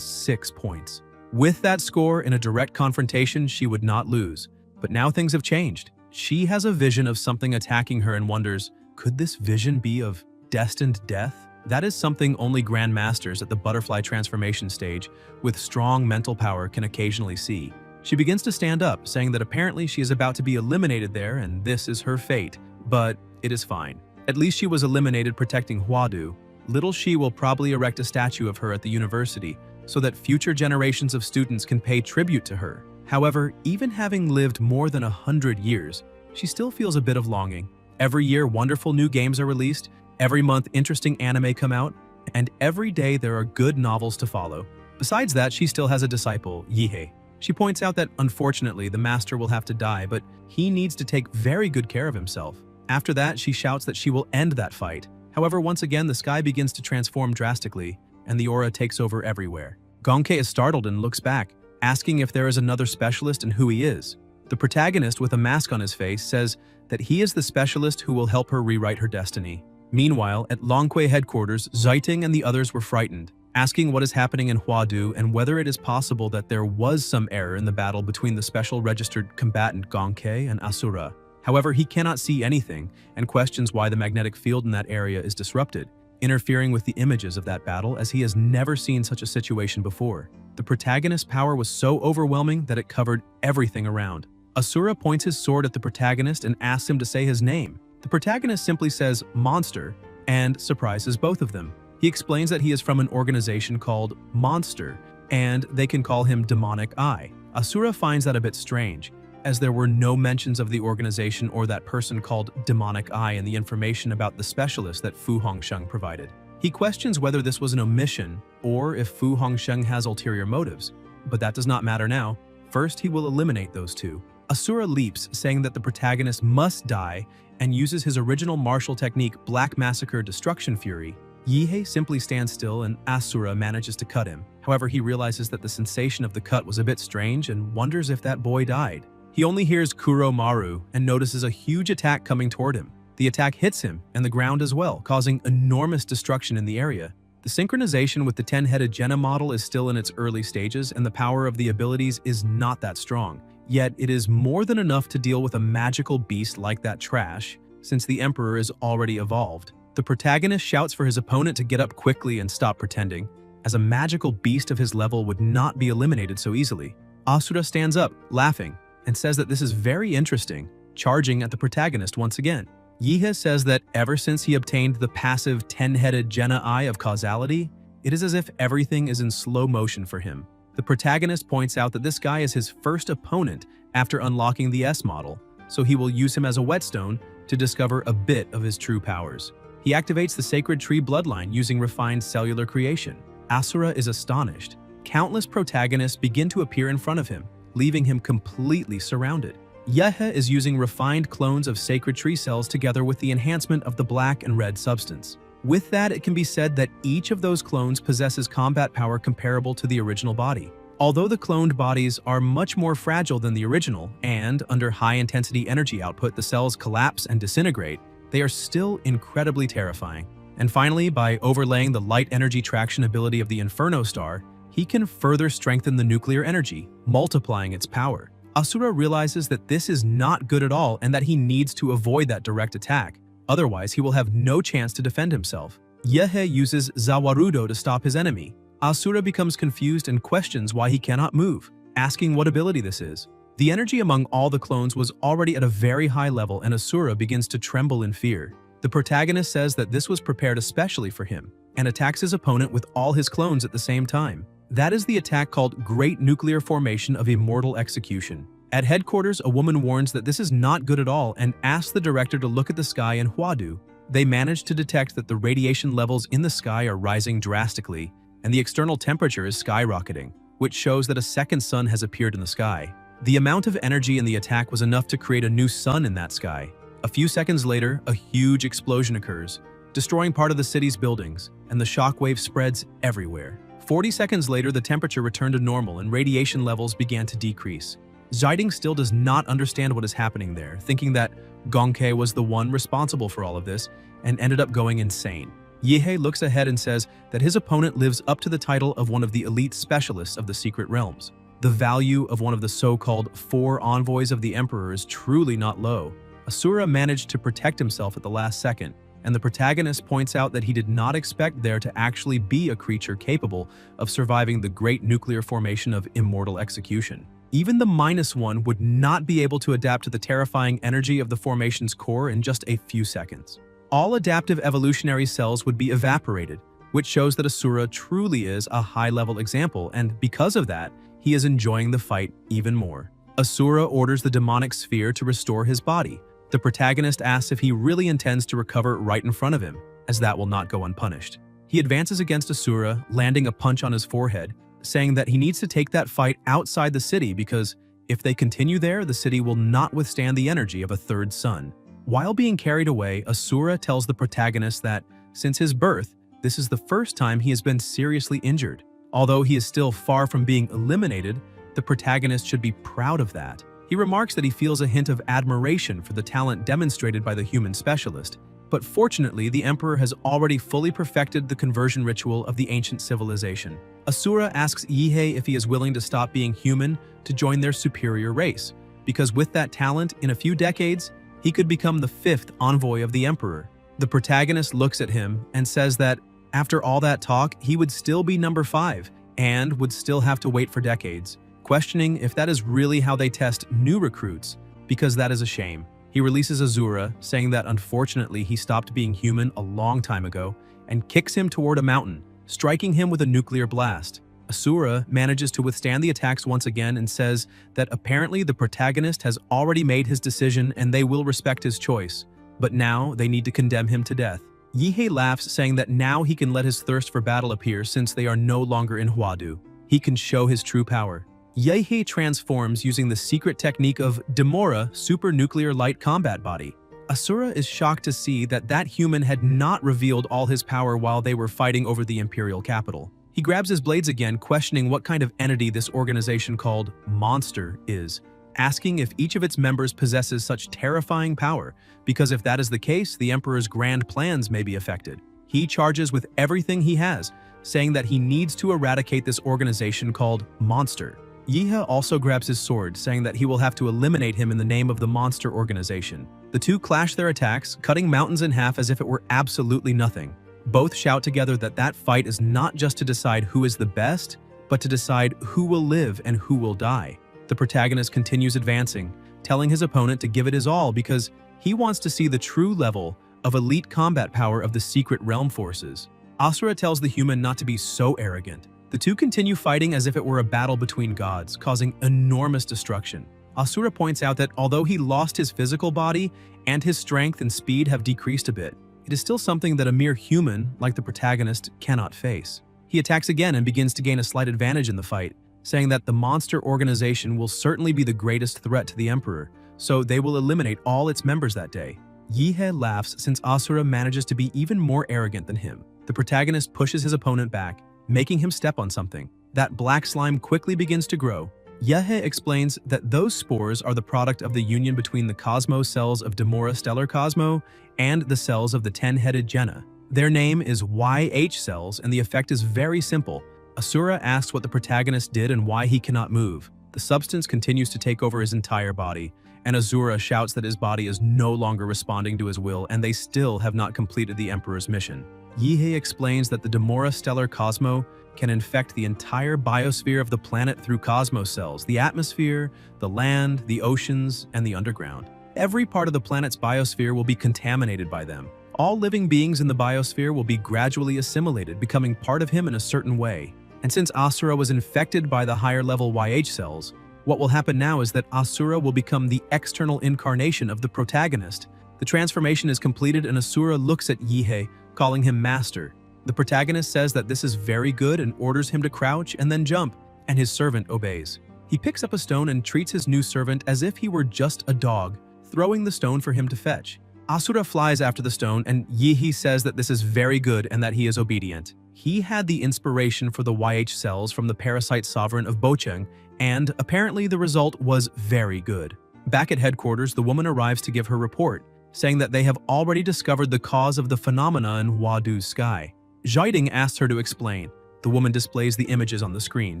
6 points. With that score, in a direct confrontation, she would not lose. But now things have changed. She has a vision of something attacking her and wonders, could this vision be of destined death? That is something only grandmasters at the butterfly transformation stage with strong mental power can occasionally see. She begins to stand up, saying that apparently she is about to be eliminated there and this is her fate, but it is fine. At least she was eliminated protecting Huadu. Little Shi will probably erect a statue of her at the university so that future generations of students can pay tribute to her. However, even having lived more than 100 years, she still feels a bit of longing. Every year, wonderful new games are released, every month interesting anime come out, and every day there are good novels to follow. Besides that, she still has a disciple, Yihei. She points out that, unfortunately, the master will have to die, but he needs to take very good care of himself. After that, she shouts that she will end that fight. However, once again, the sky begins to transform drastically, and the aura takes over everywhere. Gonke is startled and looks back, asking if there is another specialist and who he is. The protagonist, with a mask on his face, says that he is the specialist who will help her rewrite her destiny. Meanwhile, at Longquay headquarters, Xiting and the others were frightened, asking what is happening in Huadu and whether it is possible that there was some error in the battle between the special registered combatant Gonke and Asura. However, he cannot see anything and questions why the magnetic field in that area is disrupted, interfering with the images of that battle as he has never seen such a situation before. The protagonist's power was so overwhelming that it covered everything around. Asura points his sword at the protagonist and asks him to say his name. The protagonist simply says "monster" and surprises both of them. He explains that he is from an organization called Monster, and they can call him Demonic Eye. Asura finds that a bit strange, as there were no mentions of the organization or that person called Demonic Eye in the information about the specialist that Fu Hongsheng provided. He questions whether this was an omission or if Fu Hongsheng has ulterior motives, but that does not matter now. First, he will eliminate those two. Asura leaps, saying that the protagonist must die, and uses his original martial technique Black Massacre Destruction Fury. Yihei simply stands still and Asura manages to cut him. However, he realizes that the sensation of the cut was a bit strange and wonders if that boy died. He only hears Kuro Maru and notices a huge attack coming toward him. The attack hits him and the ground as well, causing enormous destruction in the area. The synchronization with the 10-headed Jenna model is still in its early stages and the power of the abilities is not that strong. Yet it is more than enough to deal with a magical beast like that trash, since the Emperor is already evolved. The protagonist shouts for his opponent to get up quickly and stop pretending, as a magical beast of his level would not be eliminated so easily. Asura stands up, laughing, and says that this is very interesting, charging at the protagonist once again. Yihei says that ever since he obtained the passive 10-headed Jenna Eye of Causality, it is as if everything is in slow motion for him. The protagonist points out that this guy is his first opponent after unlocking the S model, so he will use him as a whetstone to discover a bit of his true powers. He activates the Sacred Tree bloodline using refined cellular creation. Asura is astonished. Countless protagonists begin to appear in front of him, leaving him completely surrounded. Yehe is using refined clones of Sacred Tree cells together with the enhancement of the black and red substance. With that, it can be said that each of those clones possesses combat power comparable to the original body. Although the cloned bodies are much more fragile than the original, and under high-intensity energy output the cells collapse and disintegrate, they are still incredibly terrifying. And finally, by overlaying the light energy traction ability of the Inferno Star, he can further strengthen the nuclear energy, multiplying its power. Asura realizes that this is not good at all and that he needs to avoid that direct attack. Otherwise, he will have no chance to defend himself. Yehe uses Zawarudo to stop his enemy. Asura becomes confused and questions why he cannot move, asking what ability this is. The energy among all the clones was already at a very high level and Asura begins to tremble in fear. The protagonist says that this was prepared especially for him and attacks his opponent with all his clones at the same time. That is the attack called Great Nuclear Formation of Immortal Execution. At headquarters, a woman warns that this is not good at all and asks the director to look at the sky in Huadu. They manage to detect that the radiation levels in the sky are rising drastically and the external temperature is skyrocketing, which shows that a second sun has appeared in the sky. The amount of energy in the attack was enough to create a new sun in that sky. A few seconds later, a huge explosion occurs, destroying part of the city's buildings, and the shockwave spreads everywhere. 40 seconds later, the temperature returned to normal and radiation levels began to decrease. Ziding still does not understand what is happening there, thinking that Gongke was the one responsible for all of this and ended up going insane. Yehe looks ahead and says that his opponent lives up to the title of one of the elite specialists of the secret realms. The value of one of the so-called 4 envoys of the Emperor is truly not low. Asura managed to protect himself at the last second, and the protagonist points out that he did not expect there to actually be a creature capable of surviving the great nuclear formation of immortal execution. Even the -1 would not be able to adapt to the terrifying energy of the formation's core in just a few seconds. All adaptive evolutionary cells would be evaporated, which shows that Asura truly is a high-level example, and because of that, he is enjoying the fight even more. Asura orders the demonic sphere to restore his body. The protagonist asks if he really intends to recover right in front of him, as that will not go unpunished. He advances against Asura, landing a punch on his forehead, saying that he needs to take that fight outside the city because if they continue there, the city will not withstand the energy of a third sun. While being carried away, Asura tells the protagonist that, since his birth, this is the first time he has been seriously injured. Although he is still far from being eliminated, the protagonist should be proud of that. He remarks that he feels a hint of admiration for the talent demonstrated by the human specialist, but fortunately the Emperor has already fully perfected the conversion ritual of the ancient civilization. Asura asks Yehe if he is willing to stop being human to join their superior race, because with that talent, in a few decades, he could become the 5th envoy of the Emperor. The protagonist looks at him and says that after all that talk, he would still be number 5 and would still have to wait for decades, questioning if that is really how they test new recruits, because that is a shame. He releases Asura, saying that unfortunately he stopped being human a long time ago, and kicks him toward a mountain, striking him with a nuclear blast. Asura manages to withstand the attacks once again and says that apparently the protagonist has already made his decision and they will respect his choice, but now they need to condemn him to death. Yehe laughs, saying that now he can let his thirst for battle appear since they are no longer in Huadu. He can show his true power. Yehe transforms using the secret technique of Demora super nuclear light combat body. Asura is shocked to see that that human had not revealed all his power while they were fighting over the imperial capital. He grabs his blades again, questioning what kind of entity this organization called Monster is, asking if each of its members possesses such terrifying power, because if that is the case, the Emperor's grand plans may be affected. He charges with everything he has, saying that he needs to eradicate this organization called Monster. Yehe also grabs his sword, saying that he will have to eliminate him in the name of the Monster organization. The two clash their attacks, cutting mountains in half as if it were absolutely nothing. Both shout together that that fight is not just to decide who is the best, but to decide who will live and who will die. The protagonist continues advancing, telling his opponent to give it his all because he wants to see the true level of elite combat power of the secret realm forces. Asura tells the human not to be so arrogant. The two continue fighting as if it were a battle between gods, causing enormous destruction. Asura points out that although he lost his physical body and his strength and speed have decreased a bit, it is still something that a mere human, like the protagonist, cannot face. He attacks again and begins to gain a slight advantage in the fight, saying that the Monster organization will certainly be the greatest threat to the Emperor, so they will eliminate all its members that day. Yehe laughs since Asura manages to be even more arrogant than him. The protagonist pushes his opponent back, making him step on something. That black slime quickly begins to grow, Yehe explains that those spores are the product of the union between the cosmos cells of Demora stellar cosmo and the cells of the 10-headed Jenna. Their name is YH cells, and the effect is very simple. Asura asks what the protagonist did and why he cannot move. The substance continues to take over his entire body, and Azura shouts that his body is no longer responding to his will, and they still have not completed the Emperor's mission. Yehe explains that the Demora stellar cosmo can infect the entire biosphere of the planet through cosmos cells, the atmosphere, the land, the oceans, and the underground. Every part of the planet's biosphere will be contaminated by them. All living beings in the biosphere will be gradually assimilated, becoming part of him in a certain way. And since Asura was infected by the higher-level YH cells, what will happen now is that Asura will become the external incarnation of the protagonist. The transformation is completed and Asura looks at Yehe, calling him master. The protagonist says that this is very good and orders him to crouch and then jump, and his servant obeys. He picks up a stone and treats his new servant as if he were just a dog, throwing the stone for him to fetch. Asura flies after the stone, and Yehe says that this is very good and that he is obedient. He had the inspiration for the YH cells from the parasite sovereign of Bocheng, and apparently the result was very good. Back at headquarters, the woman arrives to give her report, saying that they have already discovered the cause of the phenomena in Huadu's sky. Zhaiding asks her to explain. The woman displays the images on the screen,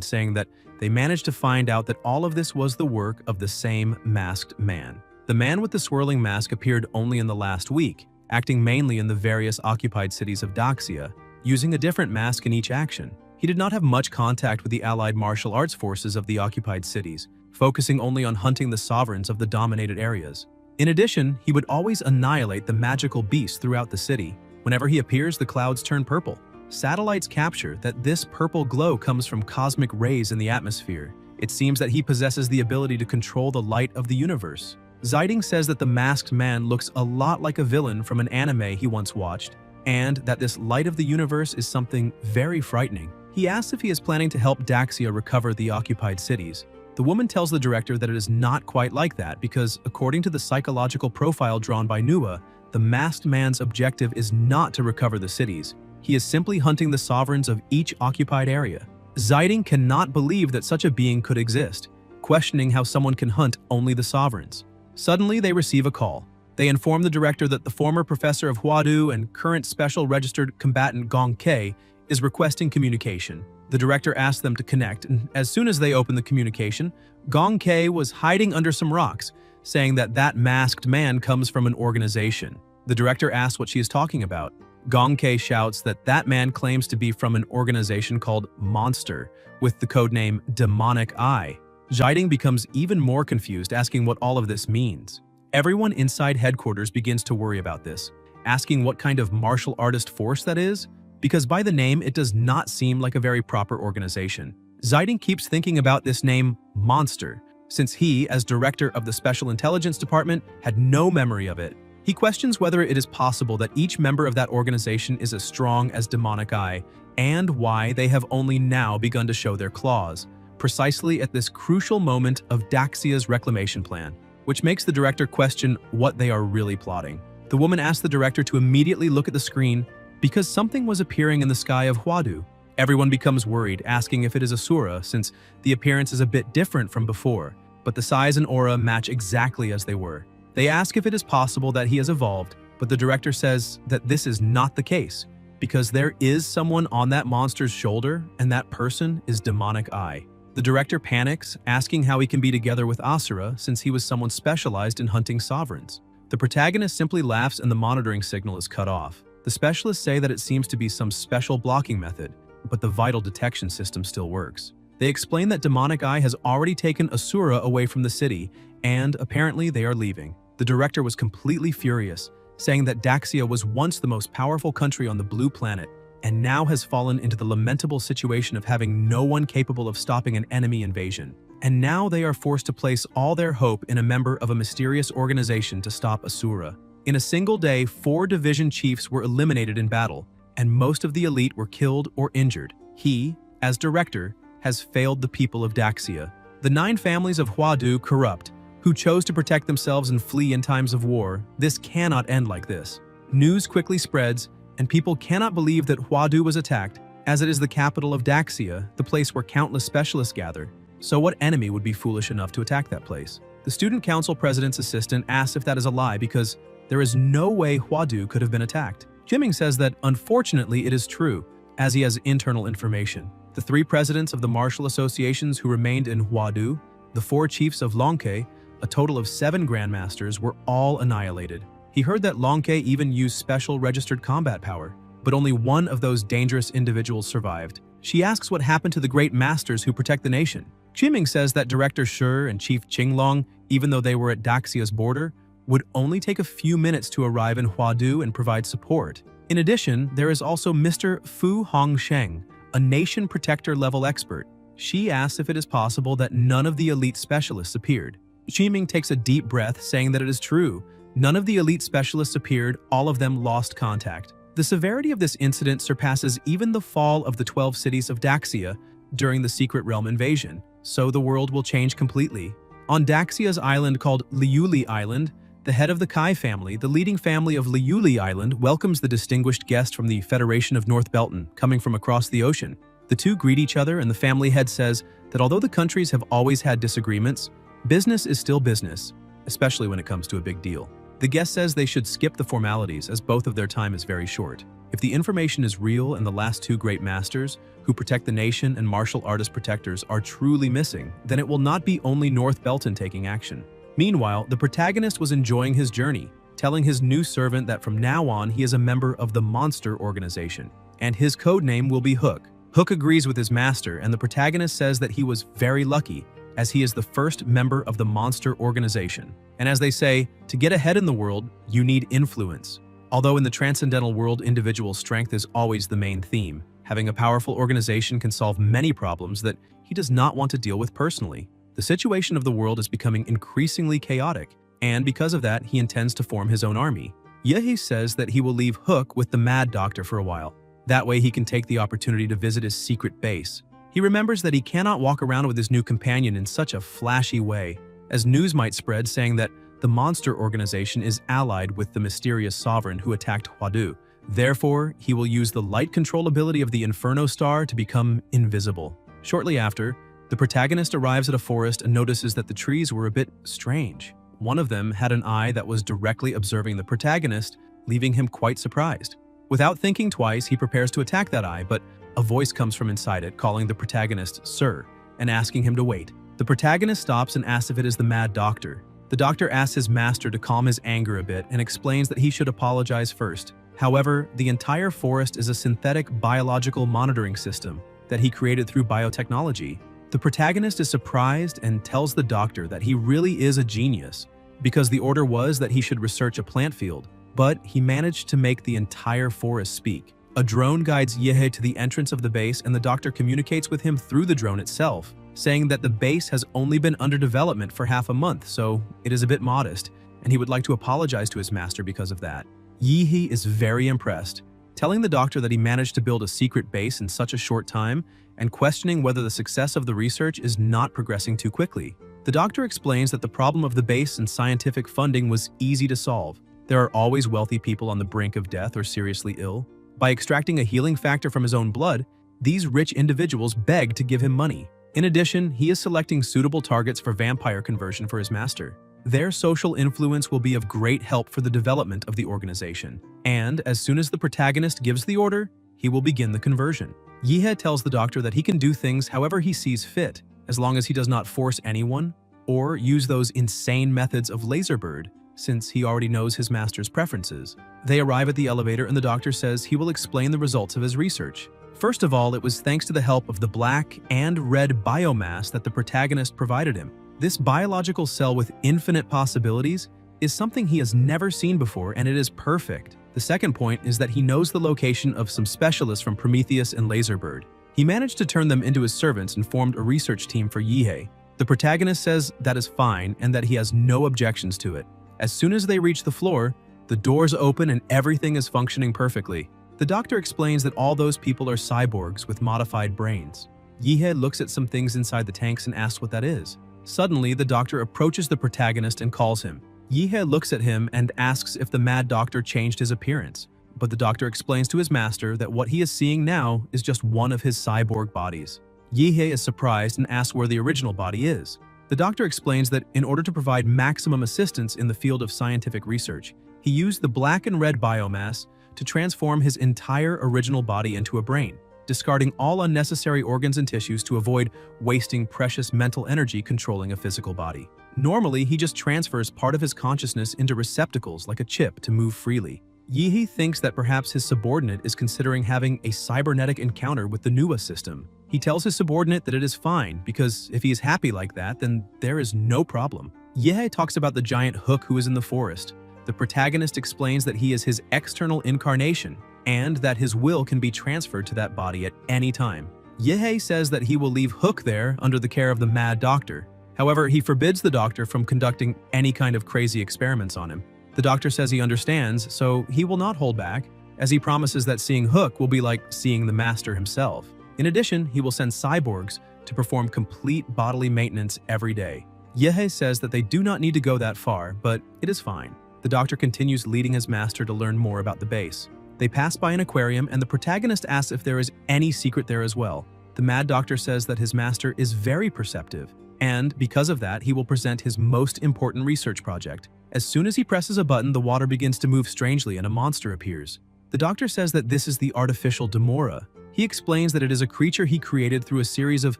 saying that they managed to find out that all of this was the work of the same masked man. The man with the swirling mask appeared only in the last week, acting mainly in the various occupied cities of Daxia, using a different mask in each action. He did not have much contact with the allied martial arts forces of the occupied cities, focusing only on hunting the sovereigns of the dominated areas. In addition, he would always annihilate the magical beasts throughout the city. Whenever he appears, the clouds turn purple. Satellites capture that this purple glow comes from cosmic rays in the atmosphere. It seems that he possesses the ability to control the light of the universe. Zhaiding says that the masked man looks a lot like a villain from an anime he once watched, and that this light of the universe is something very frightening. He asks if he is planning to help Daxia recover the occupied cities. The woman tells the director that it is not quite like that because, according to the psychological profile drawn by Nuwa, the masked man's objective is not to recover the cities. He is simply hunting the sovereigns of each occupied area. Zhaiding cannot believe that such a being could exist, questioning how someone can hunt only the sovereigns. Suddenly, they receive a call. They inform the director that the former professor of Huadu and current special registered combatant Gong Kei is requesting communication. The director asks them to connect, and as soon as they open the communication, Gong Kei was hiding under some rocks, saying that that masked man comes from an organization. The director asks what she is talking about. Gong Kei shouts that that man claims to be from an organization called Monster, with the codename Demonic Eye. Zhaiding becomes even more confused, asking what all of this means. Everyone inside headquarters begins to worry about this, asking what kind of martial artist force that is, because by the name it does not seem like a very proper organization. Zhaiding keeps thinking about this name, Monster, since he, as director of the Special Intelligence Department, had no memory of it. He questions whether it is possible that each member of that organization is as strong as Demonic Eye, and why they have only now begun to show their claws, precisely at this crucial moment of Daxia's reclamation plan, which makes the director question what they are really plotting. The woman asks the director to immediately look at the screen because something was appearing in the sky of Huadu. Everyone becomes worried, asking if it is Asura, since the appearance is a bit different from before, but the size and aura match exactly as they were. They ask if it is possible that he has evolved, but the director says that this is not the case, because there is someone on that monster's shoulder, and that person is Demonic Eye. The director panics, asking how he can be together with Asura since he was someone specialized in hunting sovereigns. The protagonist simply laughs and the monitoring signal is cut off. The specialists say that it seems to be some special blocking method, but the vital detection system still works. They explain that Demonic Eye has already taken Asura away from the city, and apparently they are leaving. The director was completely furious, saying that Daxia was once the most powerful country on the blue planet, and now has fallen into the lamentable situation of having no one capable of stopping an enemy invasion. And now they are forced to place all their hope in a member of a mysterious organization to stop Asura. In a single day, 4 division chiefs were eliminated in battle, and most of the elite were killed or injured. He, as director, has failed the people of Daxia. The 9 families of Huadu corrupt, who chose to protect themselves and flee in times of war. This cannot end like this. News quickly spreads, and people cannot believe that Huadu was attacked, as it is the capital of Daxia, the place where countless specialists gather. So what enemy would be foolish enough to attack that place? The student council president's assistant asks if that is a lie because there is no way Huadu could have been attacked. Jiming says that unfortunately it is true, as he has internal information. The 3 presidents of the martial associations who remained in Huadu, the 4 chiefs of Longke, a total of 7 grandmasters, were all annihilated. He heard that Longke even used special registered combat power, but only one of those dangerous individuals survived. She asks what happened to the great masters who protect the nation. Jiming says that Director Shi and Chief Qinglong, even though they were at Daxia's border, would only take a few minutes to arrive in Huadu and provide support. In addition, there is also Mr. Fu Hongsheng, a nation protector-level expert. She asks if it is possible that none of the elite specialists appeared. Jiming takes a deep breath, saying that it is true. None of the elite specialists appeared, all of them lost contact. The severity of this incident surpasses even the fall of the 12 cities of Daxia during the Secret Realm invasion, so the world will change completely. On Daxia's island called Liuli Island, the head of the Kai family, the leading family of Liuli Island, welcomes the distinguished guest from the Federation of North Belton, coming from across the ocean. The two greet each other, and the family head says that although the countries have always had disagreements, business is still business, especially when it comes to a big deal. The guest says they should skip the formalities as both of their time is very short. If the information is real and the last 2 great masters, who protect the nation and martial artist protectors, are truly missing, then it will not be only North Belton taking action. Meanwhile, the protagonist was enjoying his journey, telling his new servant that from now on he is a member of the Monster Organization, and his code name will be Hook. Hook agrees with his master, and the protagonist says that he was very lucky, as he is the first member of the Monster Organization. And as they say, to get ahead in the world, you need influence. Although in the transcendental world, individual strength is always the main theme, having a powerful organization can solve many problems that he does not want to deal with personally. The situation of the world is becoming increasingly chaotic, and because of that, he intends to form his own army. Yehi says that he will leave Hook with the Mad Doctor for a while. That way he can take the opportunity to visit his secret base. He remembers that he cannot walk around with his new companion in such a flashy way, as news might spread saying that the Monster Organization is allied with the mysterious sovereign who attacked Huadu. Therefore, he will use the light control ability of the Inferno Star to become invisible. Shortly after, the protagonist arrives at a forest and notices that the trees were a bit strange. One of them had an eye that was directly observing the protagonist, leaving him quite surprised. Without thinking twice, he prepares to attack that eye, but a voice comes from inside it, calling the protagonist Sir, and asking him to wait. The protagonist stops and asks if it is the Mad Doctor. The doctor asks his master to calm his anger a bit and explains that he should apologize first. However, the entire forest is a synthetic biological monitoring system that he created through biotechnology. The protagonist is surprised and tells the doctor that he really is a genius, because the order was that he should research a plant field, but he managed to make the entire forest speak. A drone guides Yehe to the entrance of the base, and the doctor communicates with him through the drone itself, saying that the base has only been under development for half a month, so it is a bit modest, and he would like to apologize to his master because of that. Yehe is very impressed, telling the doctor that he managed to build a secret base in such a short time, and questioning whether the success of the research is not progressing too quickly. The doctor explains that the problem of the base and scientific funding was easy to solve. There are always wealthy people on the brink of death or seriously ill. By extracting a healing factor from his own blood, these rich individuals beg to give him money. In addition, he is selecting suitable targets for vampire conversion for his master. Their social influence will be of great help for the development of the organization. And as soon as the protagonist gives the order, he will begin the conversion. Yehe tells the doctor that he can do things however he sees fit, as long as he does not force anyone or use those insane methods of Laserbird, since he already knows his master's preferences. They arrive at the elevator and the doctor says he will explain the results of his research. First of all, it was thanks to the help of the black and red biomass that the protagonist provided him. This biological cell with infinite possibilities is something he has never seen before, and it is perfect. The second point is that he knows the location of some specialists from Prometheus and Laserbird. He managed to turn them into his servants and formed a research team for Yehe. The protagonist says that is fine and that he has no objections to it. As soon as they reach the floor, the doors open and everything is functioning perfectly. The doctor explains that all those people are cyborgs with modified brains. Yehe looks at some things inside the tanks and asks what that is. Suddenly, the doctor approaches the protagonist and calls him. Yehe looks at him and asks if the Mad Doctor changed his appearance, but the doctor explains to his master that what he is seeing now is just one of his cyborg bodies. Yihei is surprised and asks where the original body is. The doctor explains that in order to provide maximum assistance in the field of scientific research, he used the black and red biomass to transform his entire original body into a brain, discarding all unnecessary organs and tissues to avoid wasting precious mental energy controlling a physical body. Normally, he just transfers part of his consciousness into receptacles like a chip to move freely. Yihei thinks that perhaps his subordinate is considering having a cybernetic encounter with the Nuwa system. He tells his subordinate that it is fine because if he is happy like that, then there is no problem. Yihei talks about the giant Hook who is in the forest. The protagonist explains that he is his external incarnation and that his will can be transferred to that body at any time. Yihei says that he will leave Hook there under the care of the mad doctor. However, he forbids the doctor from conducting any kind of crazy experiments on him. The doctor says he understands, so he will not hold back, as he promises that seeing Hook will be like seeing the master himself. In addition, he will send cyborgs to perform complete bodily maintenance every day. Yihei says that they do not need to go that far, but it is fine. The doctor continues leading his master to learn more about the base. They pass by an aquarium and the protagonist asks if there is any secret there as well. The mad doctor says that his master is very perceptive, and because of that, he will present his most important research project. As soon as he presses a button, the water begins to move strangely and a monster appears. The doctor says that this is the artificial Demora. He explains that it is a creature he created through a series of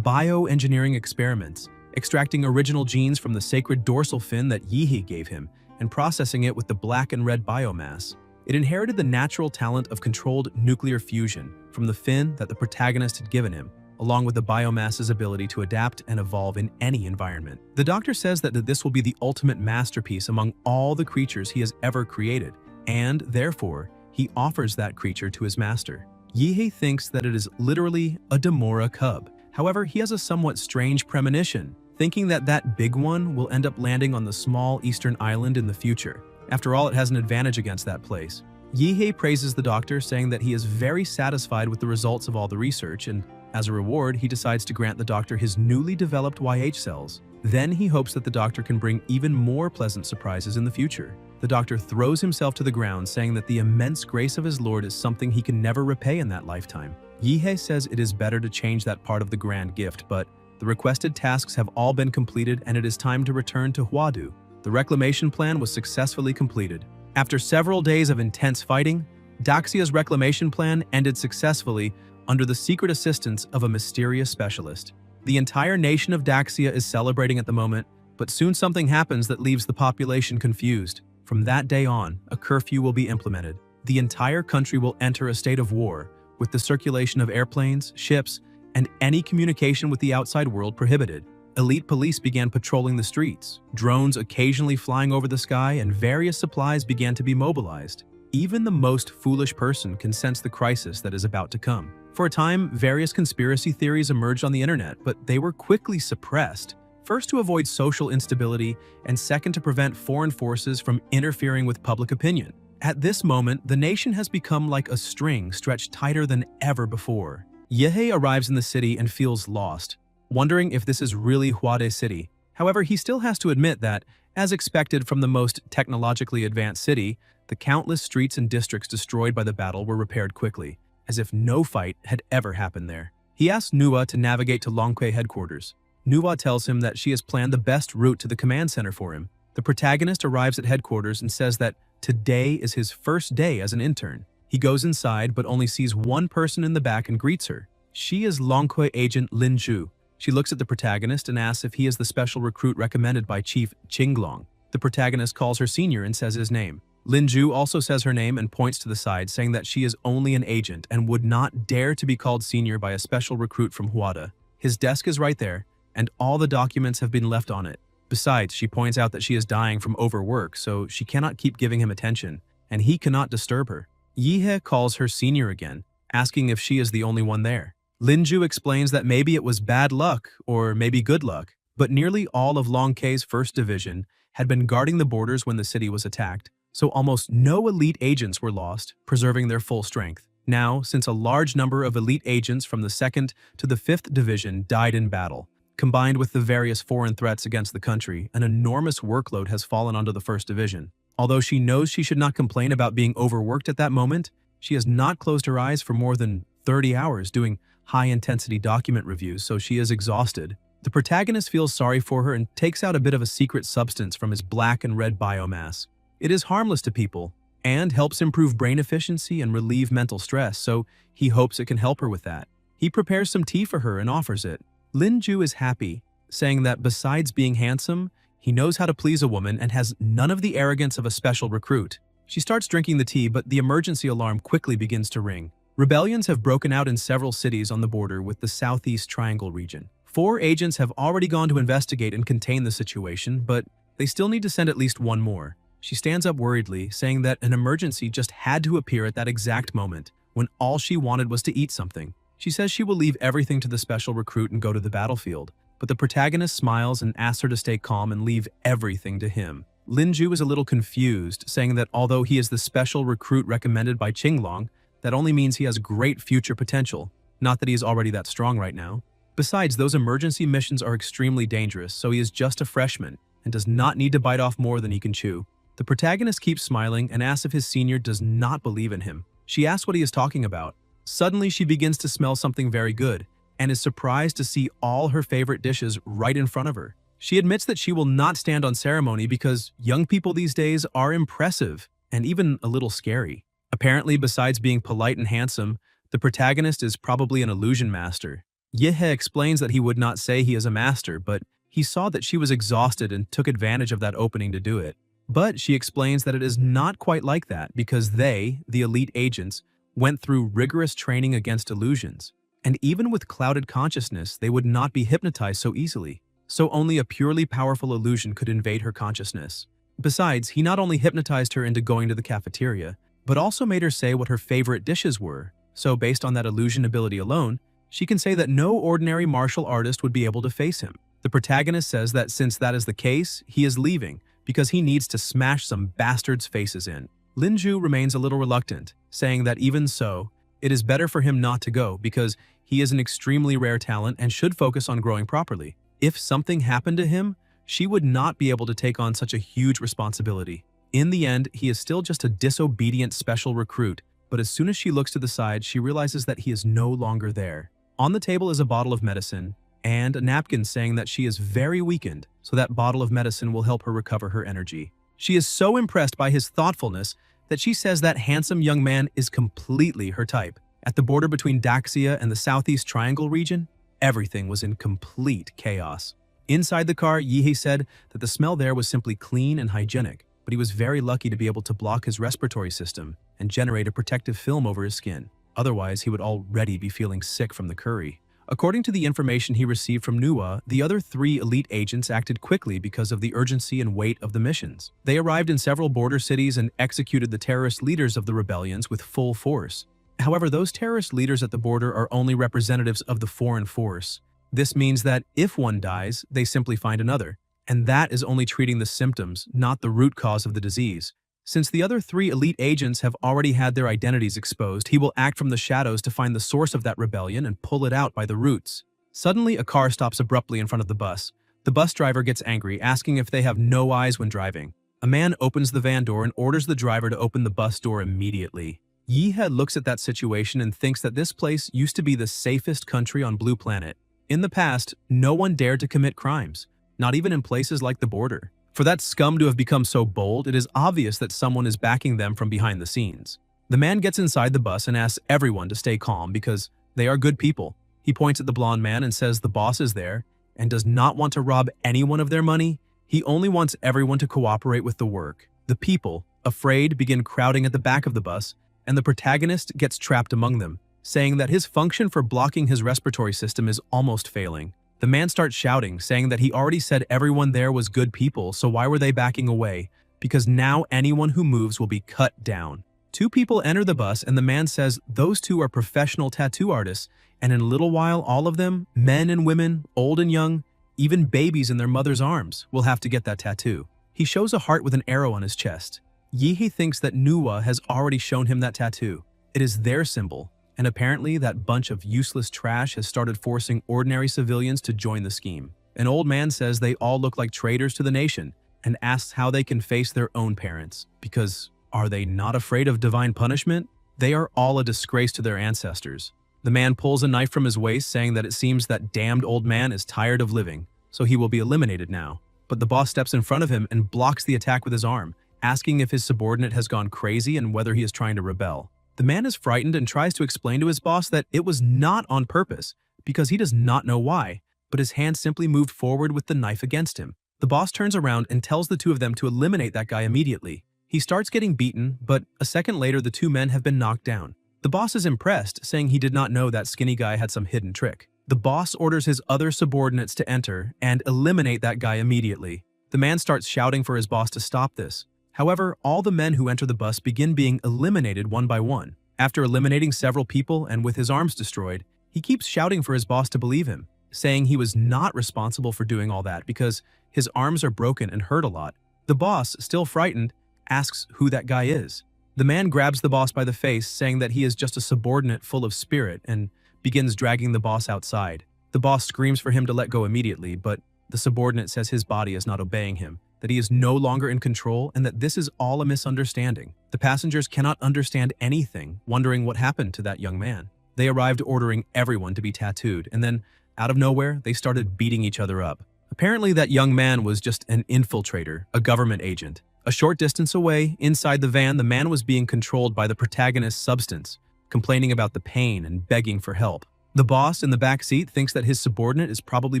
bioengineering experiments, extracting original genes from the sacred dorsal fin that Yihei gave him and processing it with the black and red biomass. It inherited the natural talent of controlled nuclear fusion from the fin that the protagonist had given him, along with the biomass's ability to adapt and evolve in any environment. The doctor says that this will be the ultimate masterpiece among all the creatures he has ever created, and therefore, he offers that creature to his master. Yihei thinks that it is literally a Demora cub. However, he has a somewhat strange premonition, thinking that that big one will end up landing on the small eastern island in the future. After all, it has an advantage against that place. Yihei praises the doctor, saying that he is very satisfied with the results of all the research, and as a reward, he decides to grant the doctor his newly developed YH cells. Then he hopes that the doctor can bring even more pleasant surprises in the future. The doctor throws himself to the ground, saying that the immense grace of his lord is something he can never repay in that lifetime. Yihei says it is better to change that part of the grand gift, but the requested tasks have all been completed and it is time to return to Huadu. The reclamation plan was successfully completed. After several days of intense fighting, Daxia's reclamation plan ended successfully under the secret assistance of a mysterious specialist. The entire nation of Daxia is celebrating at the moment, but soon something happens that leaves the population confused. From that day on, a curfew will be implemented. The entire country will enter a state of war, with the circulation of airplanes, ships, and any communication with the outside world prohibited. Elite police began patrolling the streets, drones occasionally flying over the sky, and various supplies began to be mobilized. Even the most foolish person can sense the crisis that is about to come. For a time, various conspiracy theories emerged on the internet, but they were quickly suppressed. First, to avoid social instability, and second, to prevent foreign forces from interfering with public opinion. At this moment, the nation has become like a string stretched tighter than ever before. Yihei arrives in the city and feels lost, wondering if this is really Huade City. However, he still has to admit that, as expected from the most technologically advanced city, the countless streets and districts destroyed by the battle were repaired quickly, as if no fight had ever happened there. He asks Nuwa to navigate to Longque headquarters. Nuwa tells him that she has planned the best route to the command center for him. The protagonist arrives at headquarters and says that today is his first day as an intern. He goes inside but only sees one person in the back and greets her. She is Longque agent Lin Zhu. She looks at the protagonist and asks if he is the special recruit recommended by Chief Qinglong. The protagonist calls her senior and says his name. Lin Zhu also says her name and points to the side, saying that she is only an agent and would not dare to be called senior by a special recruit from Huada. His desk is right there, and all the documents have been left on it. Besides, she points out that she is dying from overwork, so she cannot keep giving him attention, and he cannot disturb her. Yihei calls her senior again, asking if she is the only one there. Lin Zhu explains that maybe it was bad luck, or maybe good luck, but nearly all of Longque's 1st Division had been guarding the borders when the city was attacked, so almost no elite agents were lost, preserving their full strength. Now, since a large number of elite agents from the 2nd to the 5th Division died in battle, combined with the various foreign threats against the country, an enormous workload has fallen onto the 1st Division. Although she knows she should not complain about being overworked at that moment, she has not closed her eyes for more than 30 hours doing high-intensity document reviews, so she is exhausted. The protagonist feels sorry for her and takes out a bit of a secret substance from his black and red biomass. It is harmless to people and helps improve brain efficiency and relieve mental stress, so he hopes it can help her with that. He prepares some tea for her and offers it. Lin-ju is happy, saying that besides being handsome, he knows how to please a woman and has none of the arrogance of a special recruit. She starts drinking the tea, but the emergency alarm quickly begins to ring. Rebellions have broken out in several cities on the border with the Southeast Triangle region. 4 agents have already gone to investigate and contain the situation, but they still need to send at least one more. She stands up worriedly, saying that an emergency just had to appear at that exact moment, when all she wanted was to eat something. She says she will leave everything to the special recruit and go to the battlefield, but the protagonist smiles and asks her to stay calm and leave everything to him. Lin-ju is a little confused, saying that although he is the special recruit recommended by Qinglong, that only means he has great future potential, not that he is already that strong right now. Besides, those emergency missions are extremely dangerous, so he is just a freshman and does not need to bite off more than he can chew. The protagonist keeps smiling and asks if his senior does not believe in him. She asks what he is talking about. Suddenly, she begins to smell something very good and is surprised to see all her favorite dishes right in front of her. She admits that she will not stand on ceremony because young people these days are impressive and even a little scary. Apparently, besides being polite and handsome, the protagonist is probably an illusion master. Yehe explains that he would not say he is a master, but he saw that she was exhausted and took advantage of that opening to do it. But she explains that it is not quite like that because they, the elite agents, went through rigorous training against illusions. And even with clouded consciousness, they would not be hypnotized so easily. So only a purely powerful illusion could invade her consciousness. Besides, he not only hypnotized her into going to the cafeteria, but also made her say what her favorite dishes were. So based on that illusion ability alone, she can say that no ordinary martial artist would be able to face him. The protagonist says that since that is the case, he is leaving because he needs to smash some bastards' faces in. Lin-ju remains a little reluctant, saying that even so, it is better for him not to go because he is an extremely rare talent and should focus on growing properly. If something happened to him, she would not be able to take on such a huge responsibility. In the end, he is still just a disobedient special recruit, but as soon as she looks to the side, she realizes that he is no longer there. On the table is a bottle of medicine and a napkin saying that she is very weakened, so that bottle of medicine will help her recover her energy. She is so impressed by his thoughtfulness that she says that handsome young man is completely her type. At the border between Daxia and the Southeast Triangle region, everything was in complete chaos. Inside the car, Yihei said that the smell there was simply clean and hygienic, but he was very lucky to be able to block his respiratory system and generate a protective film over his skin. Otherwise, he would already be feeling sick from the curry. According to the information he received from Manhwa, the other 3 elite agents acted quickly because of the urgency and weight of the missions. They arrived in several border cities and executed the terrorist leaders of the rebellions with full force. However, those terrorist leaders at the border are only representatives of the foreign force. This means that if one dies, they simply find another. And that is only treating the symptoms, not the root cause of the disease. Since the other 3 elite agents have already had their identities exposed, he will act from the shadows to find the source of that rebellion and pull it out by the roots. Suddenly, a car stops abruptly in front of the bus. The bus driver gets angry, asking if they have no eyes when driving. A man opens the van door and orders the driver to open the bus door immediately. Yihe looks at that situation and thinks that this place used to be the safest country on Blue Planet. In the past, no one dared to commit crimes, not even in places like the border. For that scum to have become so bold, it is obvious that someone is backing them from behind the scenes. The man gets inside the bus and asks everyone to stay calm because they are good people. He points at the blonde man and says the boss is there and does not want to rob anyone of their money. He only wants everyone to cooperate with the work. The people, afraid, begin crowding at the back of the bus, and the protagonist gets trapped among them, saying that his function for blocking his respiratory system is almost failing. The man starts shouting, saying that he already said everyone there was good people, so why were they backing away? Because now anyone who moves will be cut down. 2 people enter the bus and the man says those 2 are professional tattoo artists, and in a little while all of them, men and women, old and young, even babies in their mother's arms, will have to get that tattoo. He shows a heart with an arrow on his chest. Yihei thinks that Manhwa has already shown him that tattoo. It is their symbol. And apparently that bunch of useless trash has started forcing ordinary civilians to join the scheme. An old man says they all look like traitors to the nation and asks how they can face their own parents. Because are they not afraid of divine punishment? They are all a disgrace to their ancestors. The man pulls a knife from his waist, saying that it seems that damned old man is tired of living, so he will be eliminated now. But the boss steps in front of him and blocks the attack with his arm, asking if his subordinate has gone crazy and whether he is trying to rebel. The man is frightened and tries to explain to his boss that it was not on purpose, because he does not know why, but his hand simply moved forward with the knife against him. The boss turns around and tells the two of them to eliminate that guy immediately. He starts getting beaten, but a second later the two men have been knocked down. The boss is impressed, saying he did not know that skinny guy had some hidden trick. The boss orders his other subordinates to enter and eliminate that guy immediately. The man starts shouting for his boss to stop this. However, all the men who enter the bus begin being eliminated one by one. After eliminating several people and with his arms destroyed, he keeps shouting for his boss to believe him, saying he was not responsible for doing all that because his arms are broken and hurt a lot. The boss, still frightened, asks who that guy is. The man grabs the boss by the face, saying that he is just a subordinate full of spirit, and begins dragging the boss outside. The boss screams for him to let go immediately, but the subordinate says his body is not obeying him, that he is no longer in control, and that this is all a misunderstanding. The passengers cannot understand anything, wondering what happened to that young man. They arrived ordering everyone to be tattooed, and then, out of nowhere, they started beating each other up. Apparently, that young man was just an infiltrator, a government agent. A short distance away, inside the van, the man was being controlled by the protagonist's substance, complaining about the pain and begging for help. The boss in the back seat thinks that his subordinate is probably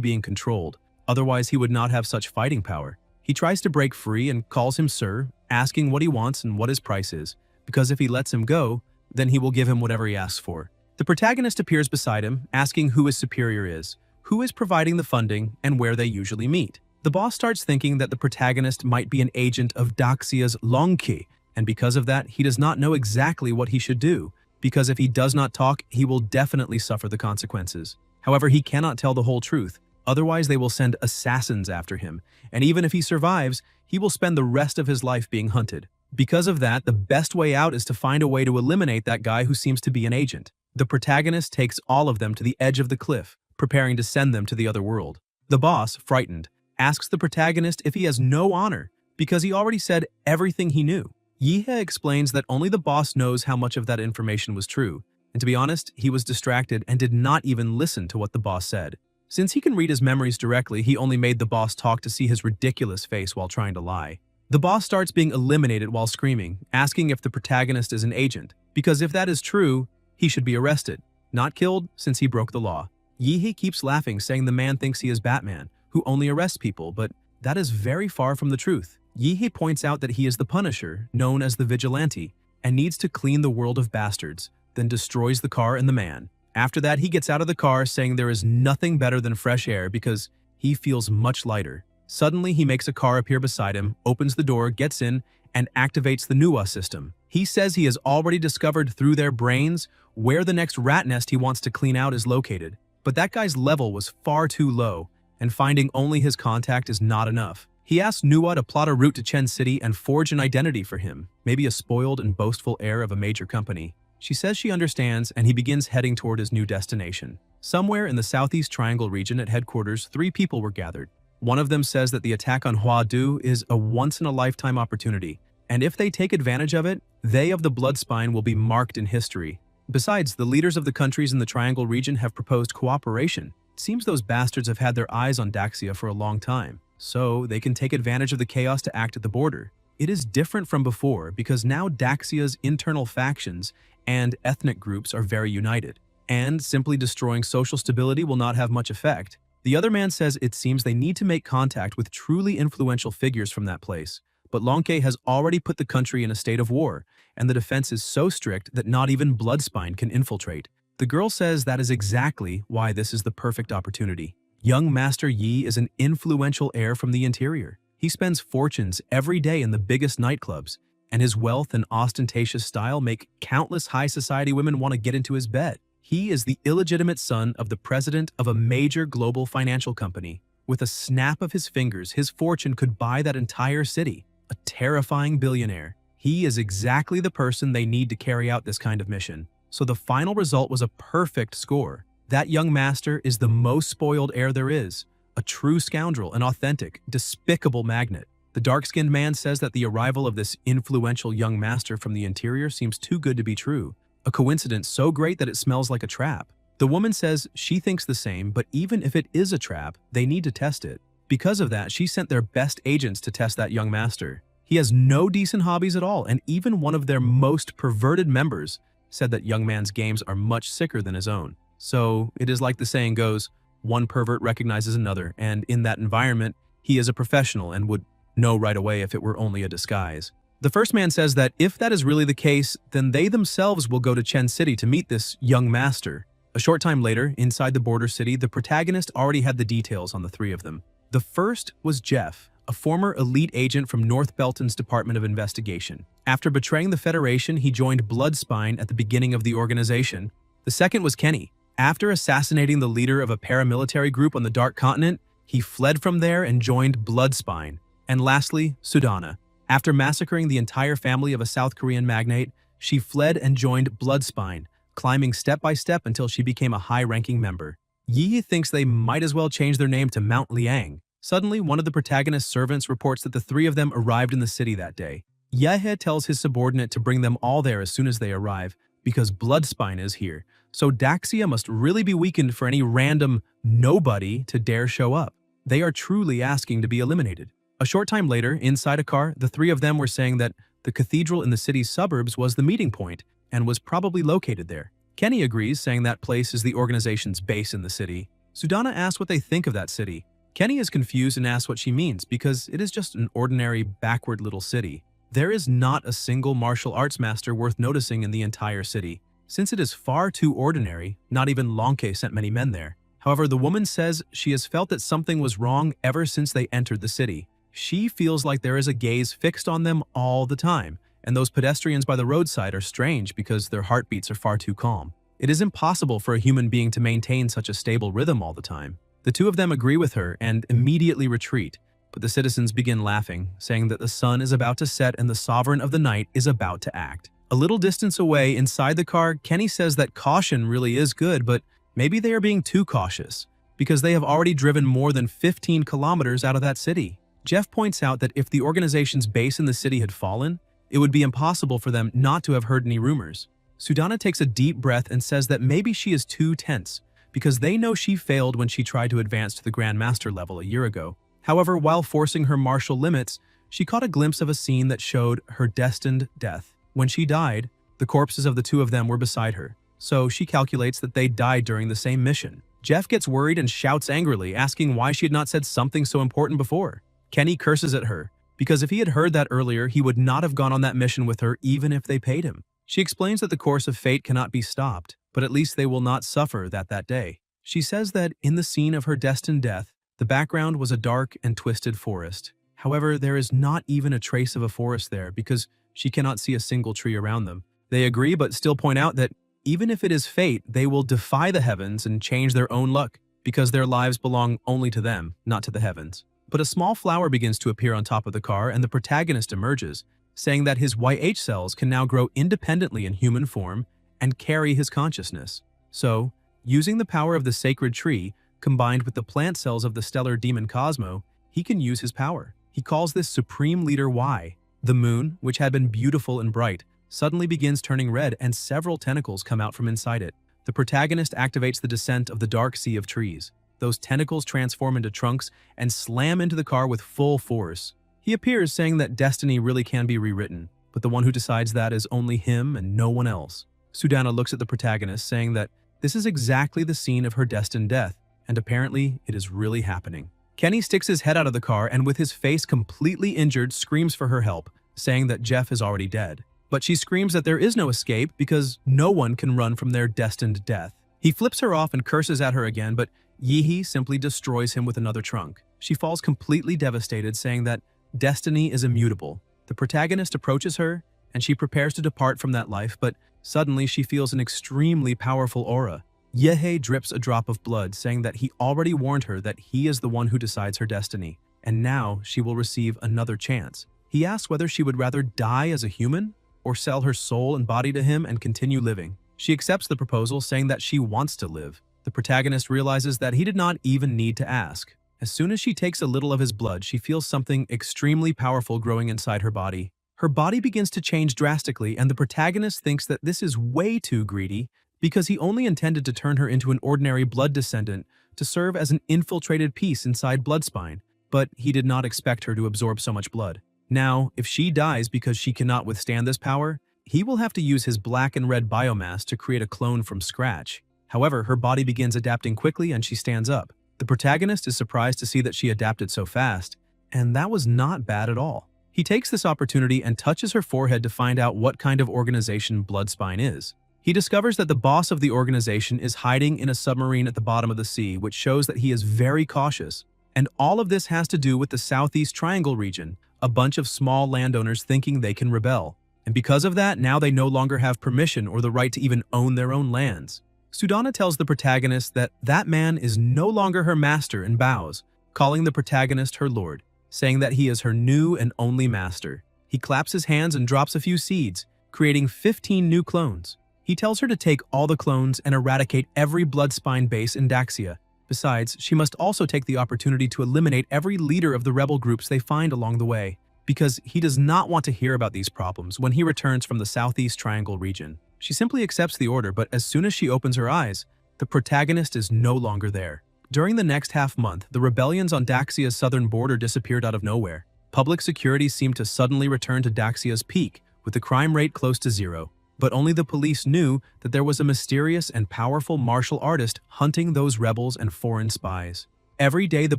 being controlled, otherwise he would not have such fighting power. He tries to break free and calls him sir, asking what he wants and what his price is, because if he lets him go, then he will give him whatever he asks for. The protagonist appears beside him, asking who his superior is, who is providing the funding, and where they usually meet. The boss starts thinking that the protagonist might be an agent of Daxia's Longki, and because of that, he does not know exactly what he should do, because if he does not talk, he will definitely suffer the consequences. However, he cannot tell the whole truth, otherwise they will send assassins after him, and even if he survives, he will spend the rest of his life being hunted. Because of that, the best way out is to find a way to eliminate that guy who seems to be an agent. The protagonist takes all of them to the edge of the cliff, preparing to send them to the other world. The boss, frightened, asks the protagonist if he has no honor, because he already said everything he knew. Yihe explains that only the boss knows how much of that information was true, and to be honest, he was distracted and did not even listen to what the boss said. Since he can read his memories directly, he only made the boss talk to see his ridiculous face while trying to lie. The boss starts being eliminated while screaming, asking if the protagonist is an agent, because if that is true, he should be arrested, not killed since he broke the law. Yihe keeps laughing, saying the man thinks he is Batman, who only arrests people, but that is very far from the truth. Yihe points out that he is the Punisher, known as the Vigilante, and needs to clean the world of bastards, then destroys the car and the man. After that, he gets out of the car, saying there is nothing better than fresh air because he feels much lighter. Suddenly, he makes a car appear beside him, opens the door, gets in, and activates the Nuwa system. He says he has already discovered through their brains where the next rat nest he wants to clean out is located. But that guy's level was far too low, and finding only his contact is not enough. He asks Nuwa to plot a route to Chen City and forge an identity for him, maybe a spoiled and boastful heir of a major company. She says she understands, and he begins heading toward his new destination. Somewhere in the Southeast Triangle region at headquarters, 3 people were gathered. One of them says that the attack on Huadu is a once-in-a-lifetime opportunity, and if they take advantage of it, they of the blood spine will be marked in history. Besides, the leaders of the countries in the Triangle region have proposed cooperation. It seems those bastards have had their eyes on Daxia for a long time, so they can take advantage of the chaos to act at the border. It is different from before because now Daxia's internal factions and ethnic groups are very united, and simply destroying social stability will not have much effect. The other man says it seems they need to make contact with truly influential figures from that place, but Lonke has already put the country in a state of war, and the defense is so strict that not even Bloodspine can infiltrate. The girl says that is exactly why this is the perfect opportunity. Young Master Yi is an influential heir from the interior. He spends fortunes every day in the biggest nightclubs, and his wealth and ostentatious style make countless high society women want to get into his bed. He is the illegitimate son of the president of a major global financial company. With a snap of his fingers, his fortune could buy that entire city. A terrifying billionaire. He is exactly the person they need to carry out this kind of mission. So the final result was a perfect score. That young master is the most spoiled heir there is. A true scoundrel, an authentic, despicable magnet. The dark-skinned man says that the arrival of this influential young master from the interior seems too good to be true. a coincidence so great that it smells like a trap. The woman says she thinks the same, but even if it is a trap, they need to test it. Because of that, she sent their best agents to test that young master. He has no decent hobbies at all, and even one of their most perverted members said that young man's games are much sicker than his own. So it is like the saying goes, one pervert recognizes another, and in that environment, he is a professional and would know right away if it were only a disguise. The first man says that if that is really the case, then they themselves will go to Chen City to meet this young master. A short time later, inside the border city, the protagonist already had the details on the three of them. The first was Jeff, a former elite agent from North Belton's Department of Investigation. After betraying the Federation, he joined Bloodspine at the beginning of the organization. The second was Kenny. After assassinating the leader of a paramilitary group on the Dark Continent, he fled from there and joined Bloodspine. And lastly, Sudana. After massacring the entire family of a South Korean magnate, she fled and joined Bloodspine, climbing step by step until she became a high-ranking member. Yi thinks they might as well change their name to Mount Liang. Suddenly, one of the protagonist's servants reports that the three of them arrived in the city that day. Yehe tells his subordinate to bring them all there as soon as they arrive, because Bloodspine is here. So Daxia must really be weakened for any random nobody to dare show up. They are truly asking to be eliminated. A short time later, inside a car, the three of them were saying that the cathedral in the city's suburbs was the meeting point and was probably located there. Kenny agrees, saying that place is the organization's base in the city. Sudana asks what they think of that city. Kenny is confused and asks what she means because it is just an ordinary, backward little city. There is not a single martial arts master worth noticing in the entire city. Since it is far too ordinary, not even Lonke sent many men there. However, the woman says she has felt that something was wrong ever since they entered the city. She feels like there is a gaze fixed on them all the time, and those pedestrians by the roadside are strange because their heartbeats are far too calm. It is impossible for a human being to maintain such a stable rhythm all the time. The two of them agree with her and immediately retreat, but the citizens begin laughing, saying that the sun is about to set and the sovereign of the night is about to act. A little distance away, inside the car, Kenny says that caution really is good, but maybe they are being too cautious, because they have already driven more than 15 kilometers out of that city. Jeff points out that if the organization's base in the city had fallen, it would be impossible for them not to have heard any rumors. Sudana takes a deep breath and says that maybe she is too tense, because they know she failed when she tried to advance to the Grand Master level a year ago. However, while forcing her martial limits, she caught a glimpse of a scene that showed her destined death. When she died, the corpses of the two of them were beside her, so she calculates that they died during the same mission. Jeff gets worried and shouts angrily, asking why she had not said something so important before. Kenny curses at her, because if he had heard that earlier, he would not have gone on that mission with her even if they paid him. She explains that the course of fate cannot be stopped, but at least they will not suffer that day. She says that in the scene of her destined death, the background was a dark and twisted forest. However, there is not even a trace of a forest there because she cannot see a single tree around them. They agree but still point out that even if it is fate, they will defy the heavens and change their own luck because their lives belong only to them, not to the heavens. But a small flower begins to appear on top of the car and the protagonist emerges, saying that his YH cells can now grow independently in human form and carry his consciousness. So, using the power of the sacred tree, combined with the plant cells of the stellar demon Cosmo, he can use his power. He calls this Supreme Leader Y. The moon, which had been beautiful and bright, suddenly begins turning red and several tentacles come out from inside it. The protagonist activates the descent of the dark sea of trees. Those tentacles transform into trunks and slam into the car with full force. He appears saying that destiny really can be rewritten, but the one who decides that is only him and no one else. Sudana looks at the protagonist, saying that this is exactly the scene of her destined death, and apparently it is really happening. Kenny sticks his head out of the car and with his face completely injured screams for her help, saying that Jeff is already dead. But she screams that there is no escape because no one can run from their destined death. He flips her off and curses at her again, but Yehi simply destroys him with another trunk. She falls completely devastated, saying that destiny is immutable. The protagonist approaches her, and she prepares to depart from that life, but suddenly she feels an extremely powerful aura. Yehe drips a drop of blood, saying that he already warned her that he is the one who decides her destiny, and now she will receive another chance. He asks whether she would rather die as a human or sell her soul and body to him and continue living. She accepts the proposal, saying that she wants to live. The protagonist realizes that he did not even need to ask. As soon as she takes a little of his blood, she feels something extremely powerful growing inside her body. Her body begins to change drastically, and the protagonist thinks that this is way too greedy because he only intended to turn her into an ordinary blood descendant to serve as an infiltrated piece inside Bloodspine, but he did not expect her to absorb so much blood. Now, if she dies because she cannot withstand this power, he will have to use his black and red biomass to create a clone from scratch. However, her body begins adapting quickly and she stands up. The protagonist is surprised to see that she adapted so fast, and that was not bad at all. He takes this opportunity and touches her forehead to find out what kind of organization Bloodspine is. He discovers that the boss of the organization is hiding in a submarine at the bottom of the sea, which shows that he is very cautious. And all of this has to do with the Southeast Triangle region, a bunch of small landowners thinking they can rebel. And because of that, now they no longer have permission or the right to even own their own lands. Sudana tells the protagonist that that man is no longer her master and bows, calling the protagonist her lord, saying that he is her new and only master. He claps his hands and drops a few seeds, creating 15 new clones. He tells her to take all the clones and eradicate every Bloodspine base in Daxia. Besides, she must also take the opportunity to eliminate every leader of the rebel groups they find along the way, because he does not want to hear about these problems when he returns from the Southeast Triangle region. She simply accepts the order, but as soon as she opens her eyes, the protagonist is no longer there. During the next half-month, the rebellions on Daxia's southern border disappeared out of nowhere. Public security seemed to suddenly return to Daxia's peak, with the crime rate close to zero. But only the police knew that there was a mysterious and powerful martial artist hunting those rebels and foreign spies. Every day, the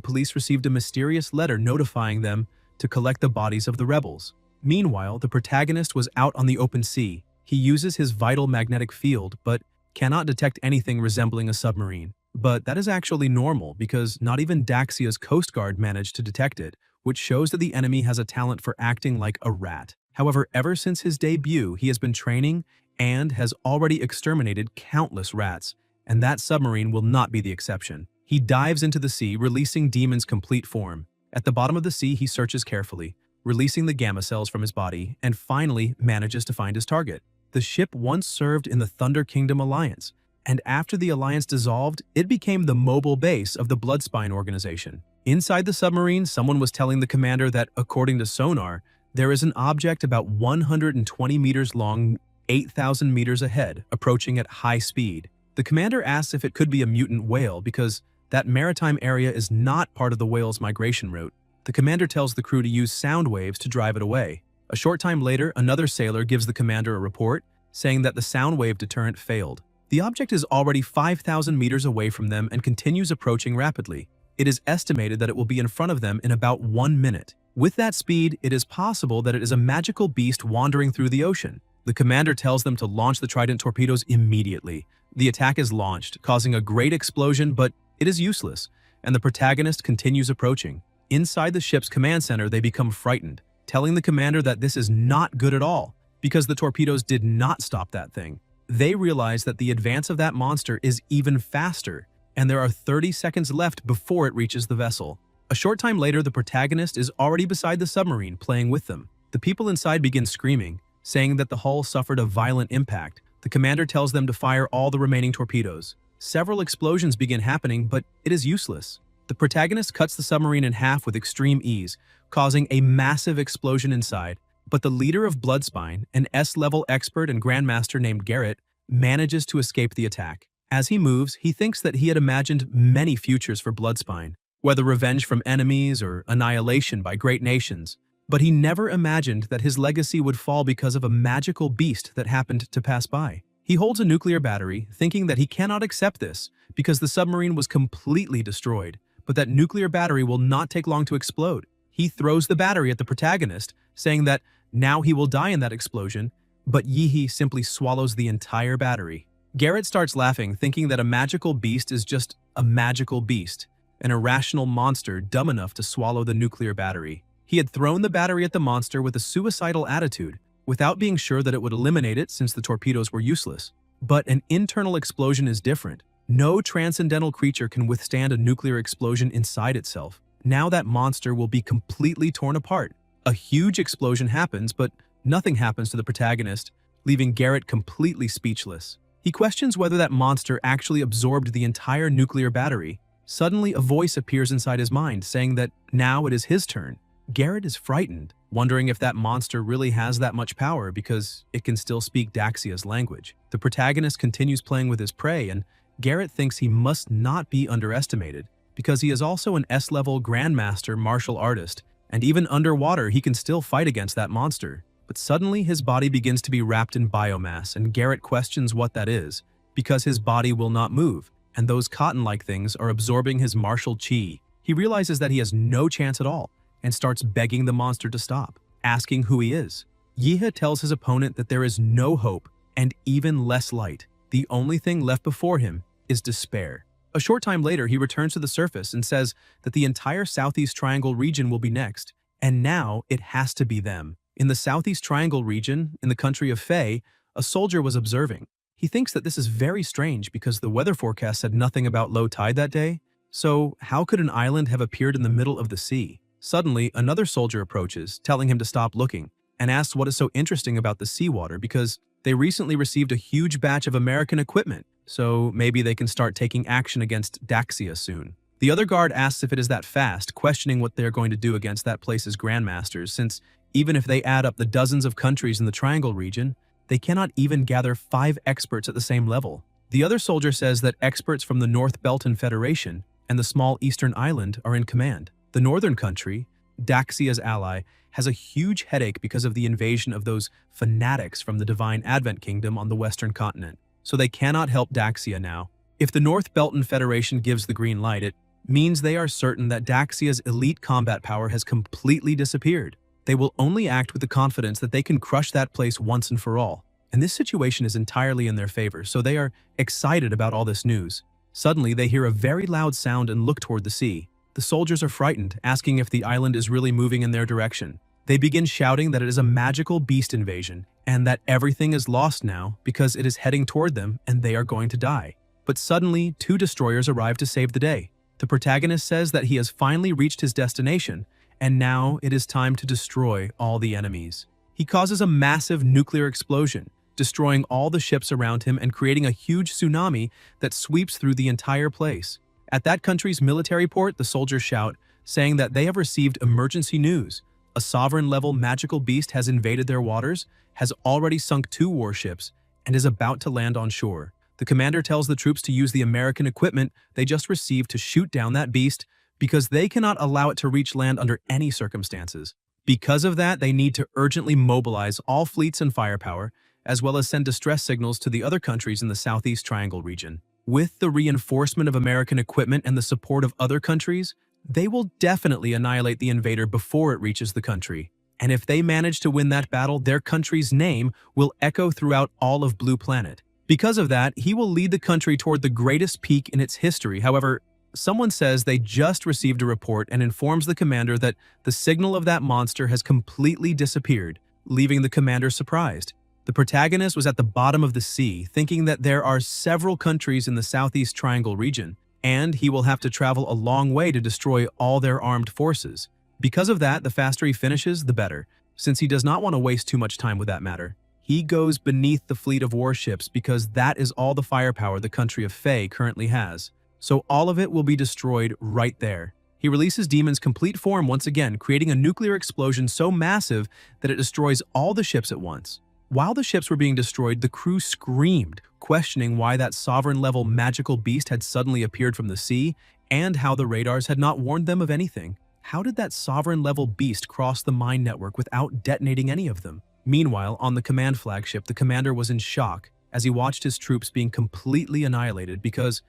police received a mysterious letter notifying them to collect the bodies of the rebels. Meanwhile, the protagonist was out on the open sea. He uses his vital magnetic field, but cannot detect anything resembling a submarine. But that is actually normal because not even Daxia's Coast Guard managed to detect it, which shows that the enemy has a talent for acting like a rat. However, ever since his debut, he has been training and has already exterminated countless rats, and that submarine will not be the exception. He dives into the sea, releasing Demon's complete form. At the bottom of the sea, he searches carefully, releasing the gamma cells from his body, and finally manages to find his target. The ship once served in the Thunder Kingdom Alliance, and after the alliance dissolved, it became the mobile base of the Bloodspine organization. Inside the submarine, someone was telling the commander that, according to sonar, there is an object about 120 meters long, 8,000 meters ahead, approaching at high speed. The commander asks if it could be a mutant whale because that maritime area is not part of the whale's migration route. The commander tells the crew to use sound waves to drive it away. A short time later, another sailor gives the commander a report, saying that the sound wave deterrent failed. The object is already 5,000 meters away from them and continues approaching rapidly. It is estimated that it will be in front of them in about 1 minute. With that speed, it is possible that it is a magical beast wandering through the ocean. The commander tells them to launch the Trident torpedoes immediately. The attack is launched, causing a great explosion, but it is useless, and the protagonist continues approaching. Inside the ship's command center, they become frightened, telling the commander that this is not good at all, because the torpedoes did not stop that thing. They realize that the advance of that monster is even faster, and there are 30 seconds left before it reaches the vessel. A short time later, the protagonist is already beside the submarine, playing with them. The people inside begin screaming, saying that the hull suffered a violent impact. The commander tells them to fire all the remaining torpedoes. Several explosions begin happening, but it is useless. The protagonist cuts the submarine in half with extreme ease, causing a massive explosion inside. But the leader of Bloodspine, an S-level expert and grandmaster named Garrett, manages to escape the attack. As he moves, he thinks that he had imagined many futures for Bloodspine, whether revenge from enemies or annihilation by great nations. But he never imagined that his legacy would fall because of a magical beast that happened to pass by. He holds a nuclear battery, thinking that he cannot accept this because the submarine was completely destroyed, but that nuclear battery will not take long to explode. He throws the battery at the protagonist, saying that now he will die in that explosion, but Yihi simply swallows the entire battery. Garrett starts laughing, thinking that a magical beast is just a magical beast, an irrational monster dumb enough to swallow the nuclear battery. He had thrown the battery at the monster with a suicidal attitude, without being sure that it would eliminate it since the torpedoes were useless. But an internal explosion is different. No transcendental creature can withstand a nuclear explosion inside itself. Now that monster will be completely torn apart. A huge explosion happens, but nothing happens to the protagonist, leaving Garrett completely speechless. He questions whether that monster actually absorbed the entire nuclear battery. Suddenly, a voice appears inside his mind, saying that now it is his turn. Garrett is frightened, wondering if that monster really has that much power because it can still speak Daxia's language. The protagonist continues playing with his prey, and Garrett thinks he must not be underestimated because he is also an S-level grandmaster martial artist, and even underwater he can still fight against that monster. But suddenly his body begins to be wrapped in biomass, and Garrett questions what that is because his body will not move, and those cotton-like things are absorbing his martial chi. He realizes that he has no chance at all and starts begging the monster to stop, asking who he is. Yiha tells his opponent that there is no hope and even less light. The only thing left before him is despair. A short time later, he returns to the surface and says that the entire Southeast Triangle region will be next, and now it has to be them. In the Southeast Triangle region, in the country of Fae, a soldier was observing. He thinks that this is very strange because the weather forecast said nothing about low tide that day. So how could an island have appeared in the middle of the sea? Suddenly, another soldier approaches, telling him to stop looking, and asks what is so interesting about the seawater because they recently received a huge batch of American equipment, so maybe they can start taking action against Daxia soon. The other guard asks if it is that fast, questioning what they're going to do against that place's grandmasters, since even if they add up the dozens of countries in the Triangle region, they cannot even gather 5 experts at the same level. The other soldier says that experts from the North Belton Federation and the small eastern island are in command. The northern country, Daxia's ally, has a huge headache because of the invasion of those fanatics from the Divine Advent Kingdom on the western continent, so they cannot help Daxia now. If the North Belton Federation gives the green light, it means they are certain that Daxia's elite combat power has completely disappeared. They will only act with the confidence that they can crush that place once and for all. And this situation is entirely in their favor, so they are excited about all this news. Suddenly, they hear a very loud sound and look toward the sea. The soldiers are frightened, asking if the island is really moving in their direction. They begin shouting that it is a magical beast invasion, and that everything is lost now because it is heading toward them and they are going to die. But suddenly, 2 destroyers arrive to save the day. The protagonist says that he has finally reached his destination, and now it is time to destroy all the enemies. He causes a massive nuclear explosion, destroying all the ships around him and creating a huge tsunami that sweeps through the entire place. At that country's military port, the soldiers shout, saying that they have received emergency news. A sovereign-level magical beast has invaded their waters, has already sunk 2 warships, and is about to land on shore. The commander tells the troops to use the American equipment they just received to shoot down that beast because they cannot allow it to reach land under any circumstances. Because of that, they need to urgently mobilize all fleets and firepower, as well as send distress signals to the other countries in the Southeast Triangle region. With the reinforcement of American equipment and the support of other countries, they will definitely annihilate the invader before it reaches the country. And if they manage to win that battle, their country's name will echo throughout all of Blue Planet. Because of that, he will lead the country toward the greatest peak in its history. However, someone says they just received a report and informs the commander that the signal of that monster has completely disappeared, leaving the commander surprised. The protagonist was at the bottom of the sea, thinking that there are several countries in the Southeast Triangle region, and he will have to travel a long way to destroy all their armed forces. Because of that, the faster he finishes, the better, since he does not want to waste too much time with that matter. He goes beneath the fleet of warships because that is all the firepower the country of Fae currently has. So all of it will be destroyed right there. He releases Demon's complete form once again, creating a nuclear explosion so massive that it destroys all the ships at once. While the ships were being destroyed, the crew screamed, questioning why that sovereign-level magical beast had suddenly appeared from the sea and how the radars had not warned them of anything. How did that sovereign-level beast cross the mine network without detonating any of them? Meanwhile, on the command flagship, the commander was in shock as he watched his troops being completely annihilated because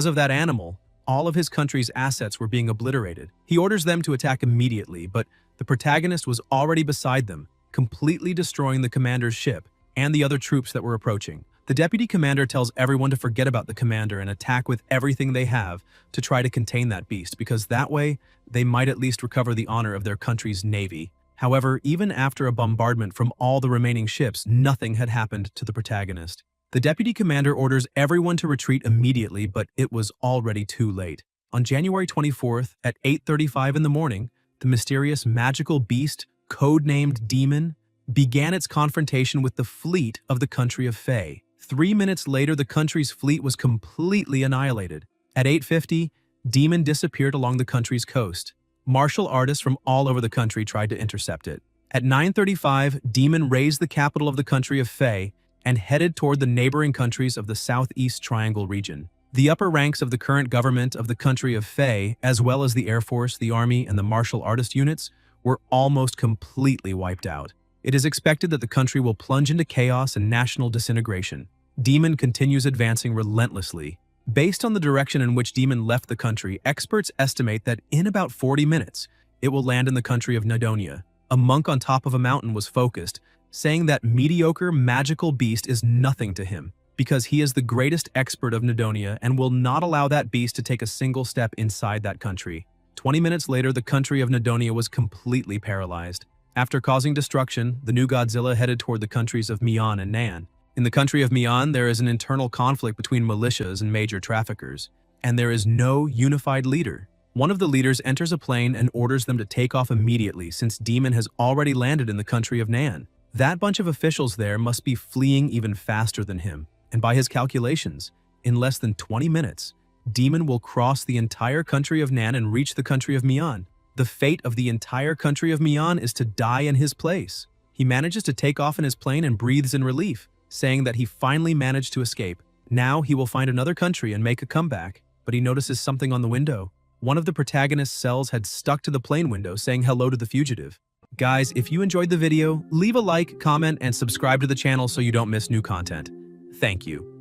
of that animal, all of his country's assets were being obliterated. He orders them to attack immediately, but the protagonist was already beside them, completely destroying the commander's ship and the other troops that were approaching. The deputy commander tells everyone to forget about the commander and attack with everything they have to try to contain that beast, because that way they might at least recover the honor of their country's navy. However, even after a bombardment from all the remaining ships, nothing had happened to the protagonist. The deputy commander orders everyone to retreat immediately, but it was already too late. On January 24th at 8:35 in the morning, the mysterious magical beast, codenamed Demon, began its confrontation with the fleet of the country of Fae. 3 minutes later, the country's fleet was completely annihilated. At 8:50, Demon disappeared along the country's coast. Martial artists from all over the country tried to intercept it. At 9:35, Demon raised the capital of the country of Fei and headed toward the neighboring countries of the Southeast Triangle region. The upper ranks of the current government of the country of Fei, as well as the Air Force, the Army, and the martial artist units, were almost completely wiped out. It is expected that the country will plunge into chaos and national disintegration. Demon continues advancing relentlessly. Based on the direction in which Demon left the country, experts estimate that in about 40 minutes, it will land in the country of Nadonia. A monk on top of a mountain was focused, saying that mediocre, magical beast is nothing to him, because he is the greatest expert of Nadonia and will not allow that beast to take a single step inside that country. 20 minutes later, the country of Nadonia was completely paralyzed. After causing destruction, the new Godzilla headed toward the countries of Mian and Nan. In the country of Mian, there is an internal conflict between militias and major traffickers, and there is no unified leader. One of the leaders enters a plane and orders them to take off immediately since Demon has already landed in the country of Nan. That bunch of officials there must be fleeing even faster than him, and by his calculations, in less than 20 minutes, Demon will cross the entire country of Nan and reach the country of Mian. The fate of the entire country of Mian is to die in his place. He manages to take off in his plane and breathes in relief, saying that he finally managed to escape. Now he will find another country and make a comeback, but he notices something on the window. One of the protagonist's cells had stuck to the plane window, saying hello to the fugitive. Guys, if you enjoyed the video, leave a like, comment, and subscribe to the channel so you don't miss new content. Thank you.